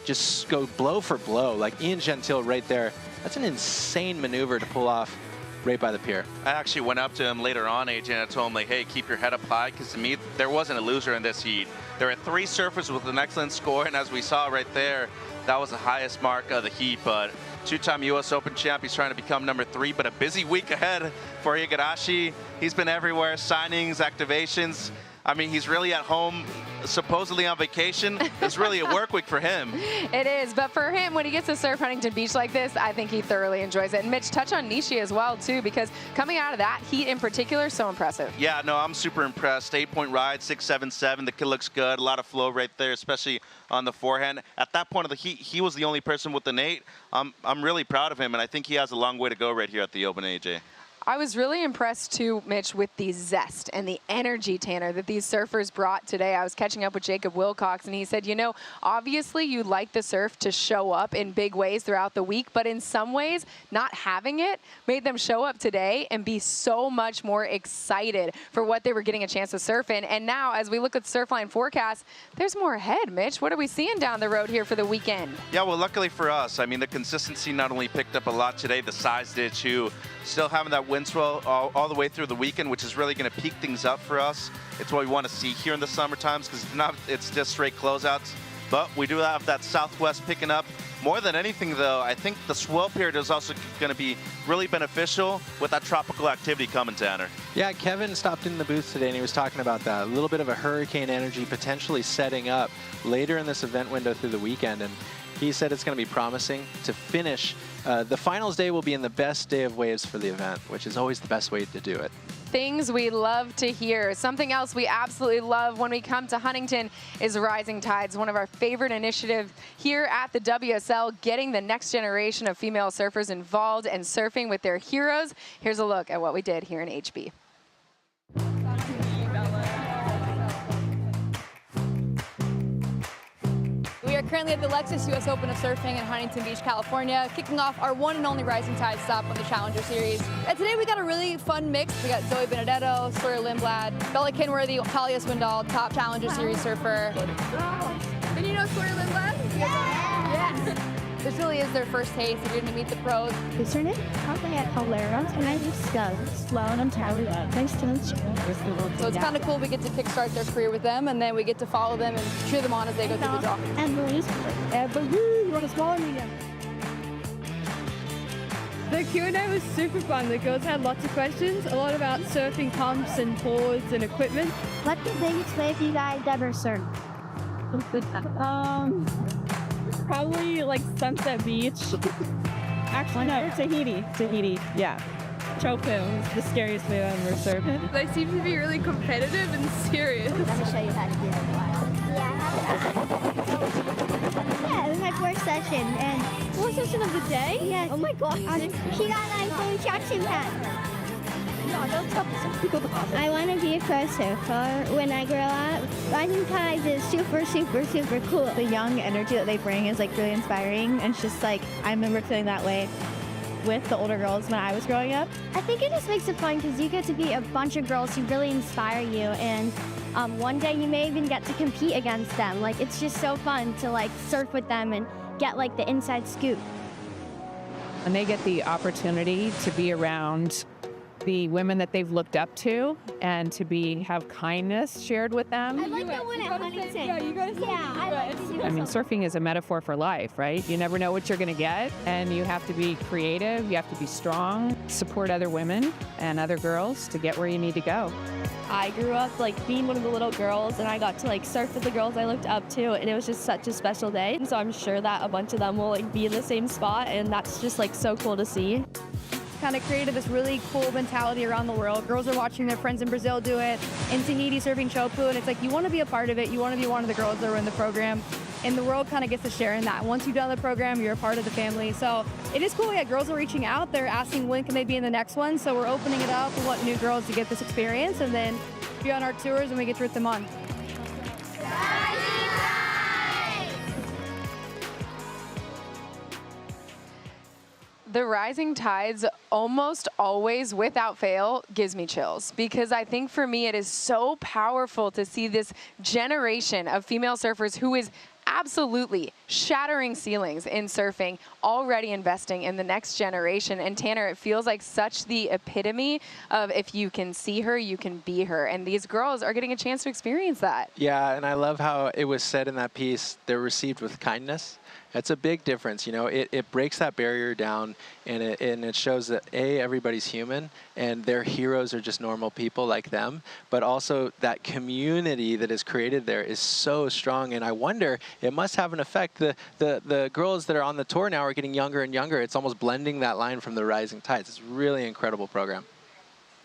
just go blow for blow. Like Ian Gentile right there, that's an insane maneuver to pull off right by the pier. I actually went up to him later on, AJ, and I told him, like, hey, keep your head up high, because to me, there wasn't a loser in this heat. There were 3 surfers with an excellent score, and as we saw right there, that was the highest mark of the heat, but 2-time US Open champ, he's trying to become number 3, but a busy week ahead for Igarashi. He's been everywhere, signings, activations. I mean, he's really at home, supposedly on vacation. It's really a work week for him. It is, but for him, when he gets to surf Huntington Beach like this, I think he thoroughly enjoys it. And Mitch, touch on Nishi as well, too, because coming out of that heat in particular, so impressive. Yeah, no, I'm super impressed. 8-point ride, 6.77. The kid looks good. A lot of flow right there, especially on the forehand. At that point of the heat, he was the only person with an 8. I'm really proud of him, and I think he has a long way to go right here at the Open, AJ. I was really impressed too, Mitch, with the zest and the energy, Tanner, that these surfers brought today. I was catching up with Jacob Wilcox, and he said, you know, obviously you like the surf to show up in big ways throughout the week, but in some ways, not having it made them show up today and be so much more excited for what they were getting a chance to surf in. And now, as we look at the Surfline forecast, there's more ahead, Mitch. What are we seeing down the road here for the weekend? Yeah, well, luckily for us, I mean, the consistency not only picked up a lot today, the size did too. Still having that wind swell all the way through the weekend, which is really going to peak things up for us. It's what we want to see here in the summer times, because if not, it's just straight closeouts. But we do have that southwest picking up. More than anything, though, I think the swell period is also going to be really beneficial with that tropical activity coming, Tanner. Yeah, Kevin stopped in the booth today and he was talking about that. A little bit of a hurricane energy potentially setting up later in this event window through the weekend. And he said it's going to be promising to finish. The finals day will be in the best day of waves for the event, which is always the best way to do it. Things we love to hear. Something else we absolutely love when we come to Huntington is Rising Tides, one of our favorite initiatives here at the WSL, getting the next generation of female surfers involved and surfing with their heroes. Here's a look at what we did here in HB. We are currently at the Lexus US Open of Surfing in Huntington Beach, California, kicking off our one and only Rising Tide stop on the Challenger Series. And today we got a really fun mix. We got Zoe Benedetto, Sawyer Lindblad, Bella Kenworthy, Talia Swindoll, top Challenger Series surfer. And you know Sawyer Lindblad? Yeah! This really is their first taste. They're going to meet the pros. What's your name? Probably at Calera. And I just go slow and I'm tired. Nice to meet you. So it's kind of cool. We get to kickstart their career with them, and then we get to follow them and cheer them on as they go through the draw. You want a smaller medium? The Q&A was super fun. The girls had lots of questions, a lot about surfing pumps and boards and equipment. What's the biggest wave you guys ever surfed? Probably like Sunset Beach. Actually, no, Tahiti, yeah. Chopu was the scariest wave I've ever surfed. They seem to be really competitive and serious. Let me show you how to do it. Yeah, it was my first session. And Fourth session of the day? Yes. Oh my gosh. She got my phone traction pad. I want to be a pro surfer when I grow up. Rising tides is super, super, super cool. The young energy that they bring is like really inspiring, and it's just like I remember feeling that way with the older girls when I was growing up. I think it just makes it fun because you get to be a bunch of girls who really inspire you, and one day you may even get to compete against them. Like, it's just so fun to like surf with them and get like the inside scoop. And they get the opportunity to be around the women that they've looked up to and to have kindness shared with them. I like the one at Huntington. Yeah, you gotta say I like to do I mean, surfing is a metaphor for life, right? You never know what you're gonna get, and you have to be creative, you have to be strong, support other women and other girls to get where you need to go. I grew up like being one of the little girls, and I got to like surf with the girls I looked up to, and it was just such a special day. And so I'm sure that a bunch of them will like be in the same spot, and that's just like so cool to see. Kind of created this really cool mentality around the world. Girls are watching their friends in Brazil do it, in Tahiti surfing chopu, and it's like you want to be a part of it. You want to be one of the girls that are in the program, and the world kind of gets to share in that. Once you've done the program, you're a part of the family. So it is cool. Yeah, girls are reaching out. They're asking when can they be in the next one. So we're opening it up. We want new girls to get this experience, and then be on our tours, and we get to root them on. The rising tides almost always, without fail, gives me chills, because I think for me it is so powerful to see this generation of female surfers who is absolutely shattering ceilings in surfing, already investing in the next generation. And Tanner, it feels like such the epitome of if you can see her, you can be her. And these girls are getting a chance to experience that. Yeah, and I love how it was said in that piece, they're received with kindness. That's a big difference, you know. It breaks that barrier down, and it shows that everybody's human, and their heroes are just normal people like them. But also that community that is created there is so strong, and I wonder it must have an effect. The girls that are on the tour now are getting younger and younger. It's almost blending that line from the rising tides. It's really incredible program.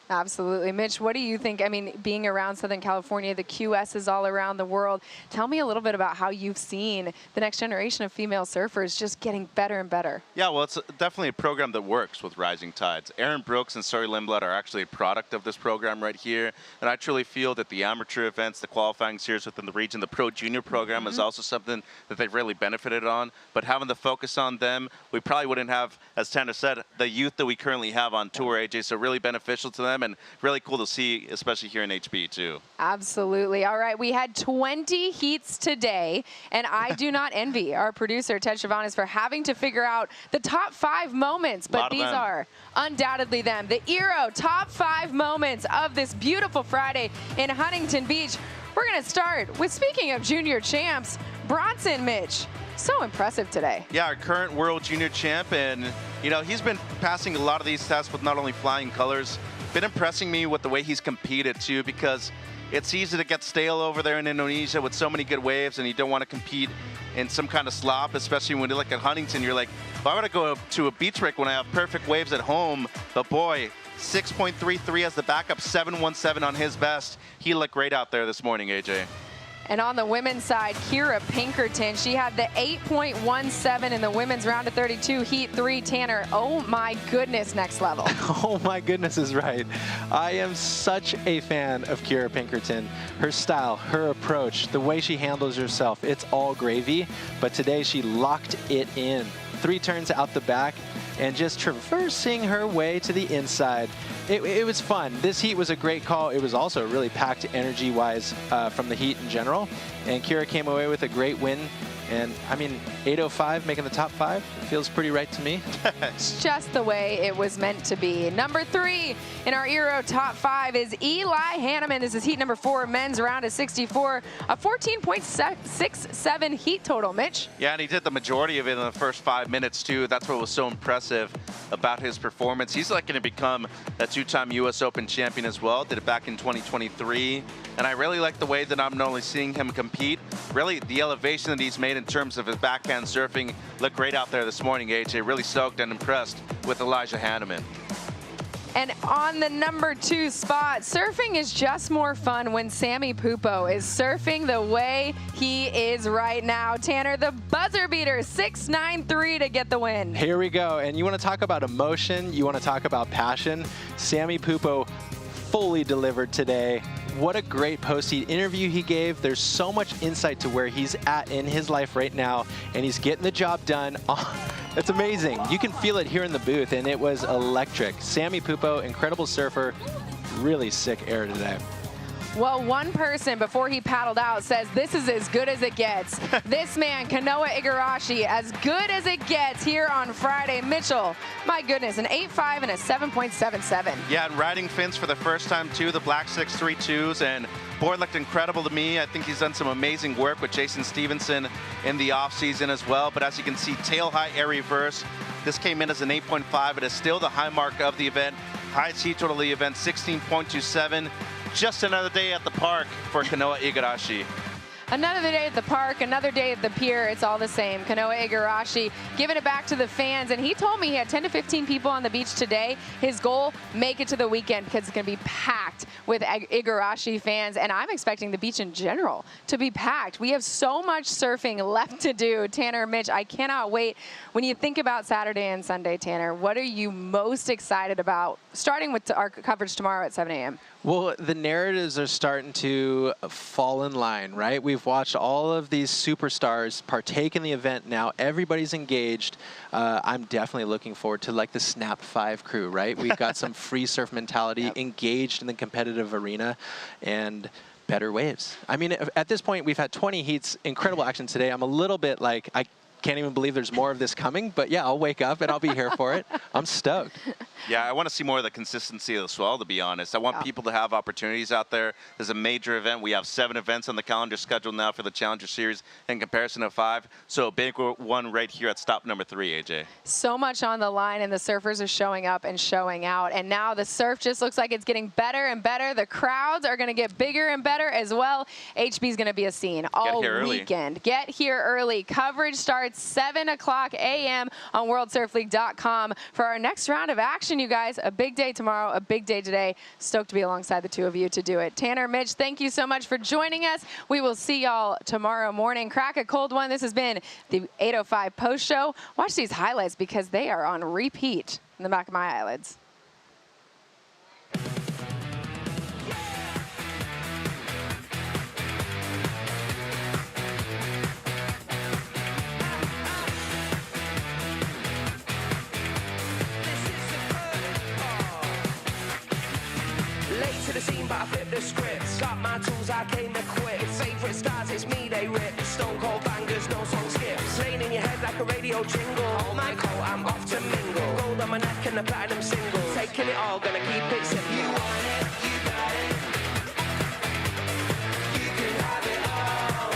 Absolutely. Mitch, what do you think? I mean, being around Southern California, the QS is all around the world. Tell me a little bit about how you've seen the next generation of female surfers just getting better and better. Yeah, well, it's definitely a program that works with Rising Tides. Erin Brooks and Sori Lindblad are actually a product of this program right here. And I truly feel that the amateur events, the qualifying series within the region, the Pro Junior program is also something that they've really benefited on. But having the focus on them, we probably wouldn't have, as Tanner said, the youth that we currently have on tour, AJ. So really beneficial to them, and really cool to see, especially here in HB too. Absolutely. All right, we had 20 heats today, and I do not envy our producer, Ted Chavanis, for having to figure out the top 5 moments, but these are undoubtedly them. The Eero top 5 moments of this beautiful Friday in Huntington Beach. We're gonna start with, speaking of junior champs, Bronson Mitch. So impressive today. Yeah, our current world junior champ, and you know, he's been passing a lot of these tests with not only flying colors, been impressing me with the way he's competed too, because it's easy to get stale over there in Indonesia with so many good waves, and you don't want to compete in some kind of slop, especially when you look at Huntington. You're like, why would I go to a beach break when I have perfect waves at home? But boy, 6.33 as the backup, 7.17 on his best. He looked great out there this morning, AJ. And on the women's side, Kira Pinkerton, she had the 8.17 in the women's round of 32, heat 3. Tanner, oh my goodness, next level. Oh my goodness is right. I am such a fan of Kira Pinkerton. Her style, her approach, the way she handles herself, it's all gravy. But today she locked it in. 3 turns out the back and just traversing her way to the inside. It was fun. This heat was a great call. It was also really packed energy-wise from the heat in general. And Kira came away with a great win. And I mean, 8:05 making the top 5 feels pretty right to me. It's just the way it was meant to be. Number 3 in our Euro top 5 is Eli Hanneman. This is heat number 4, men's round of 64, a 14.67 heat total, Mitch. Yeah, and he did the majority of it in the first 5 minutes, too. That's what was so impressive about his performance. He's like going to become a 2-time U.S. Open champion as well. Did it back in 2023. And I really like the way that I'm not only seeing him compete, really the elevation that he's made in terms of his backhand surfing. Looked great out there this morning, AJ. Really stoked and impressed with Elijah Hanneman. And on the number 2 spot, surfing is just more fun when Sammy Pupo is surfing the way he is right now. Tanner, the buzzer beater, 6.93 to get the win. Here we go. And you want to talk about emotion, you want to talk about passion. Sammy Pupo fully delivered today. What a great post-heat interview he gave. There's so much insight to where he's at in his life right now, and he's getting the job done. It's amazing. You can feel it here in the booth, and it was electric. Sammy Pupo, incredible surfer, really sick air today. Well, one person before he paddled out says this is as good as it gets. This man, Kanoa Igarashi, as good as it gets here on Friday. Mitchell, my goodness, an 8.5 and a 7.77. Yeah, and riding fins for the first time, too, the Black 632s, and board looked incredible to me. I think he's done some amazing work with Jason Stevenson in the offseason as well. But as you can see, tail high air reverse. This came in as an 8.5. It is still the high mark of the event. Highest heat total of the event, 16.27. Just another day at the park for Kanoa Igarashi. Another day at the park, another day at the pier. It's all the same. Kanoa Igarashi giving it back to the fans. And he told me he had 10 to 15 people on the beach today. His goal, make it to the weekend because it's going to be packed with Igarashi fans. And I'm expecting the beach in general to be packed. We have so much surfing left to do. Tanner, Mitch, I cannot wait. When you think about Saturday and Sunday, Tanner, what are you most excited about? Starting with our coverage tomorrow at 7 a.m. Well, the narratives are starting to fall in line, right? We've watched all of these superstars partake in the event now. Everybody's engaged. I'm definitely looking forward to like the Snap 5 crew, right? We've got some free surf mentality engaged in the competitive arena and better waves. I mean, at this point, we've had 20 heats, incredible action today. I'm a little bit like, I can't even believe there's more of this coming, but yeah, I'll wake up and I'll be here for it. I'm stoked. Yeah, I want to see more of the consistency of the swell, to be honest. I want people to have opportunities out there. There's a major event. We have 7 events on the calendar scheduled now for the Challenger Series in comparison to 5. So a big one right here at stop number 3, AJ. So much on the line, and the surfers are showing up and showing out. And now the surf just looks like it's getting better and better. The crowds are going to get bigger and better as well. HB is going to be a scene all weekend. Get here early. Coverage starts 7 o'clock a.m. on WorldSurfLeague.com for our next round of action, you guys. A big day tomorrow, a big day today. Stoked to be alongside the two of you to do it. Tanner, Mitch, thank you so much for joining us. We will see y'all tomorrow morning. Crack a cold one. This has been the 8:05 post show. Watch these highlights because they are on repeat in the back of my eyelids. To the scene, but I flip the script. Got my tools, I came equipped. Favorite stars, it's me, they rip. Stone cold bangers, no song skips. Playing in your head like a radio jingle. Hold my coat, I'm off to mingle. Gold on my neck and the platinum single. Taking it all, gonna keep it simple. You want it, you got it. You can have it all.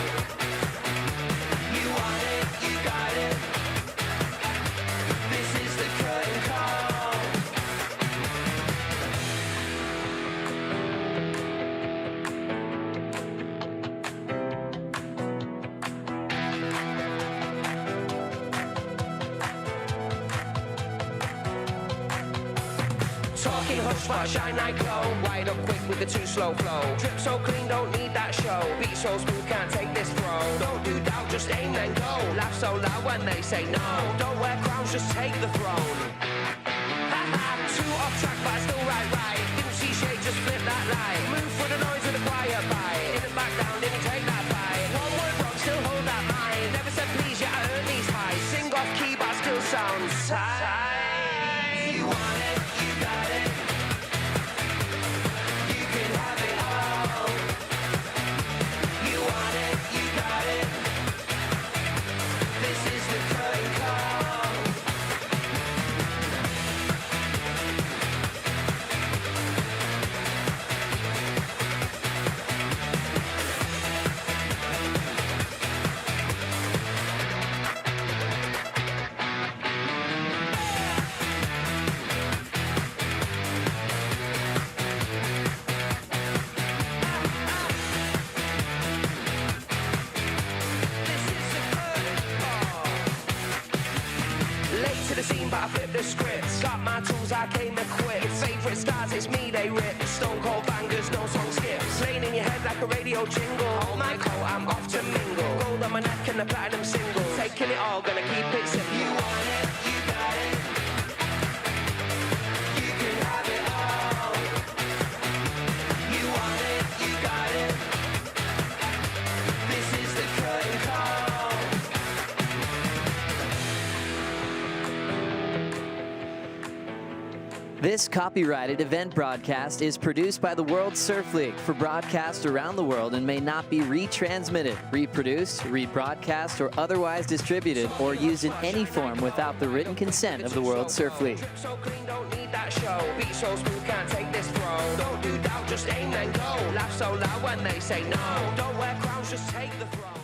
You want it, you got it. This is the curtain call. Talking hush, but I shine like glow. Wide up quick with the too slow flow. Drip so clean, don't need that show. Beat so smooth, can't take this throw. Don't do doubt, just aim then go. Laugh so loud when they say no. Don't wear crowns, just take the throne. Too off track, but I still right. Didn't see shade, just flip that light. Move for the noise with a quiet bite. Didn't back down, didn't take that fight. One word wrong, still hold that mind. Never said please, yeah, I earned these highs. Sing off key, but I still sound tight. You want it, you got it. You can have it all. You want it, you got it. I came equipped. Your favorite stars, it's me they rip. Stone cold bangers, no song skips. Playing in your head like a radio jingle. Hold my coat, I'm off to mingle. Gold on my neck and the platinum single. Taking it all, gonna keep it simple. You want it, you got it. You can have it all. You want it, you got it. This is the curtain call. This copyrighted event broadcast is produced by the World Surf League for broadcast around the world and may not be retransmitted, reproduced, rebroadcast, or otherwise distributed or used in any form without the written consent of the World Surf League. So clean, don't need that show. Beat so smooth, can't take this throw. Don't do doubt, just aim and go. Laugh so loud when they say no. Don't wear crowns, just take the throne.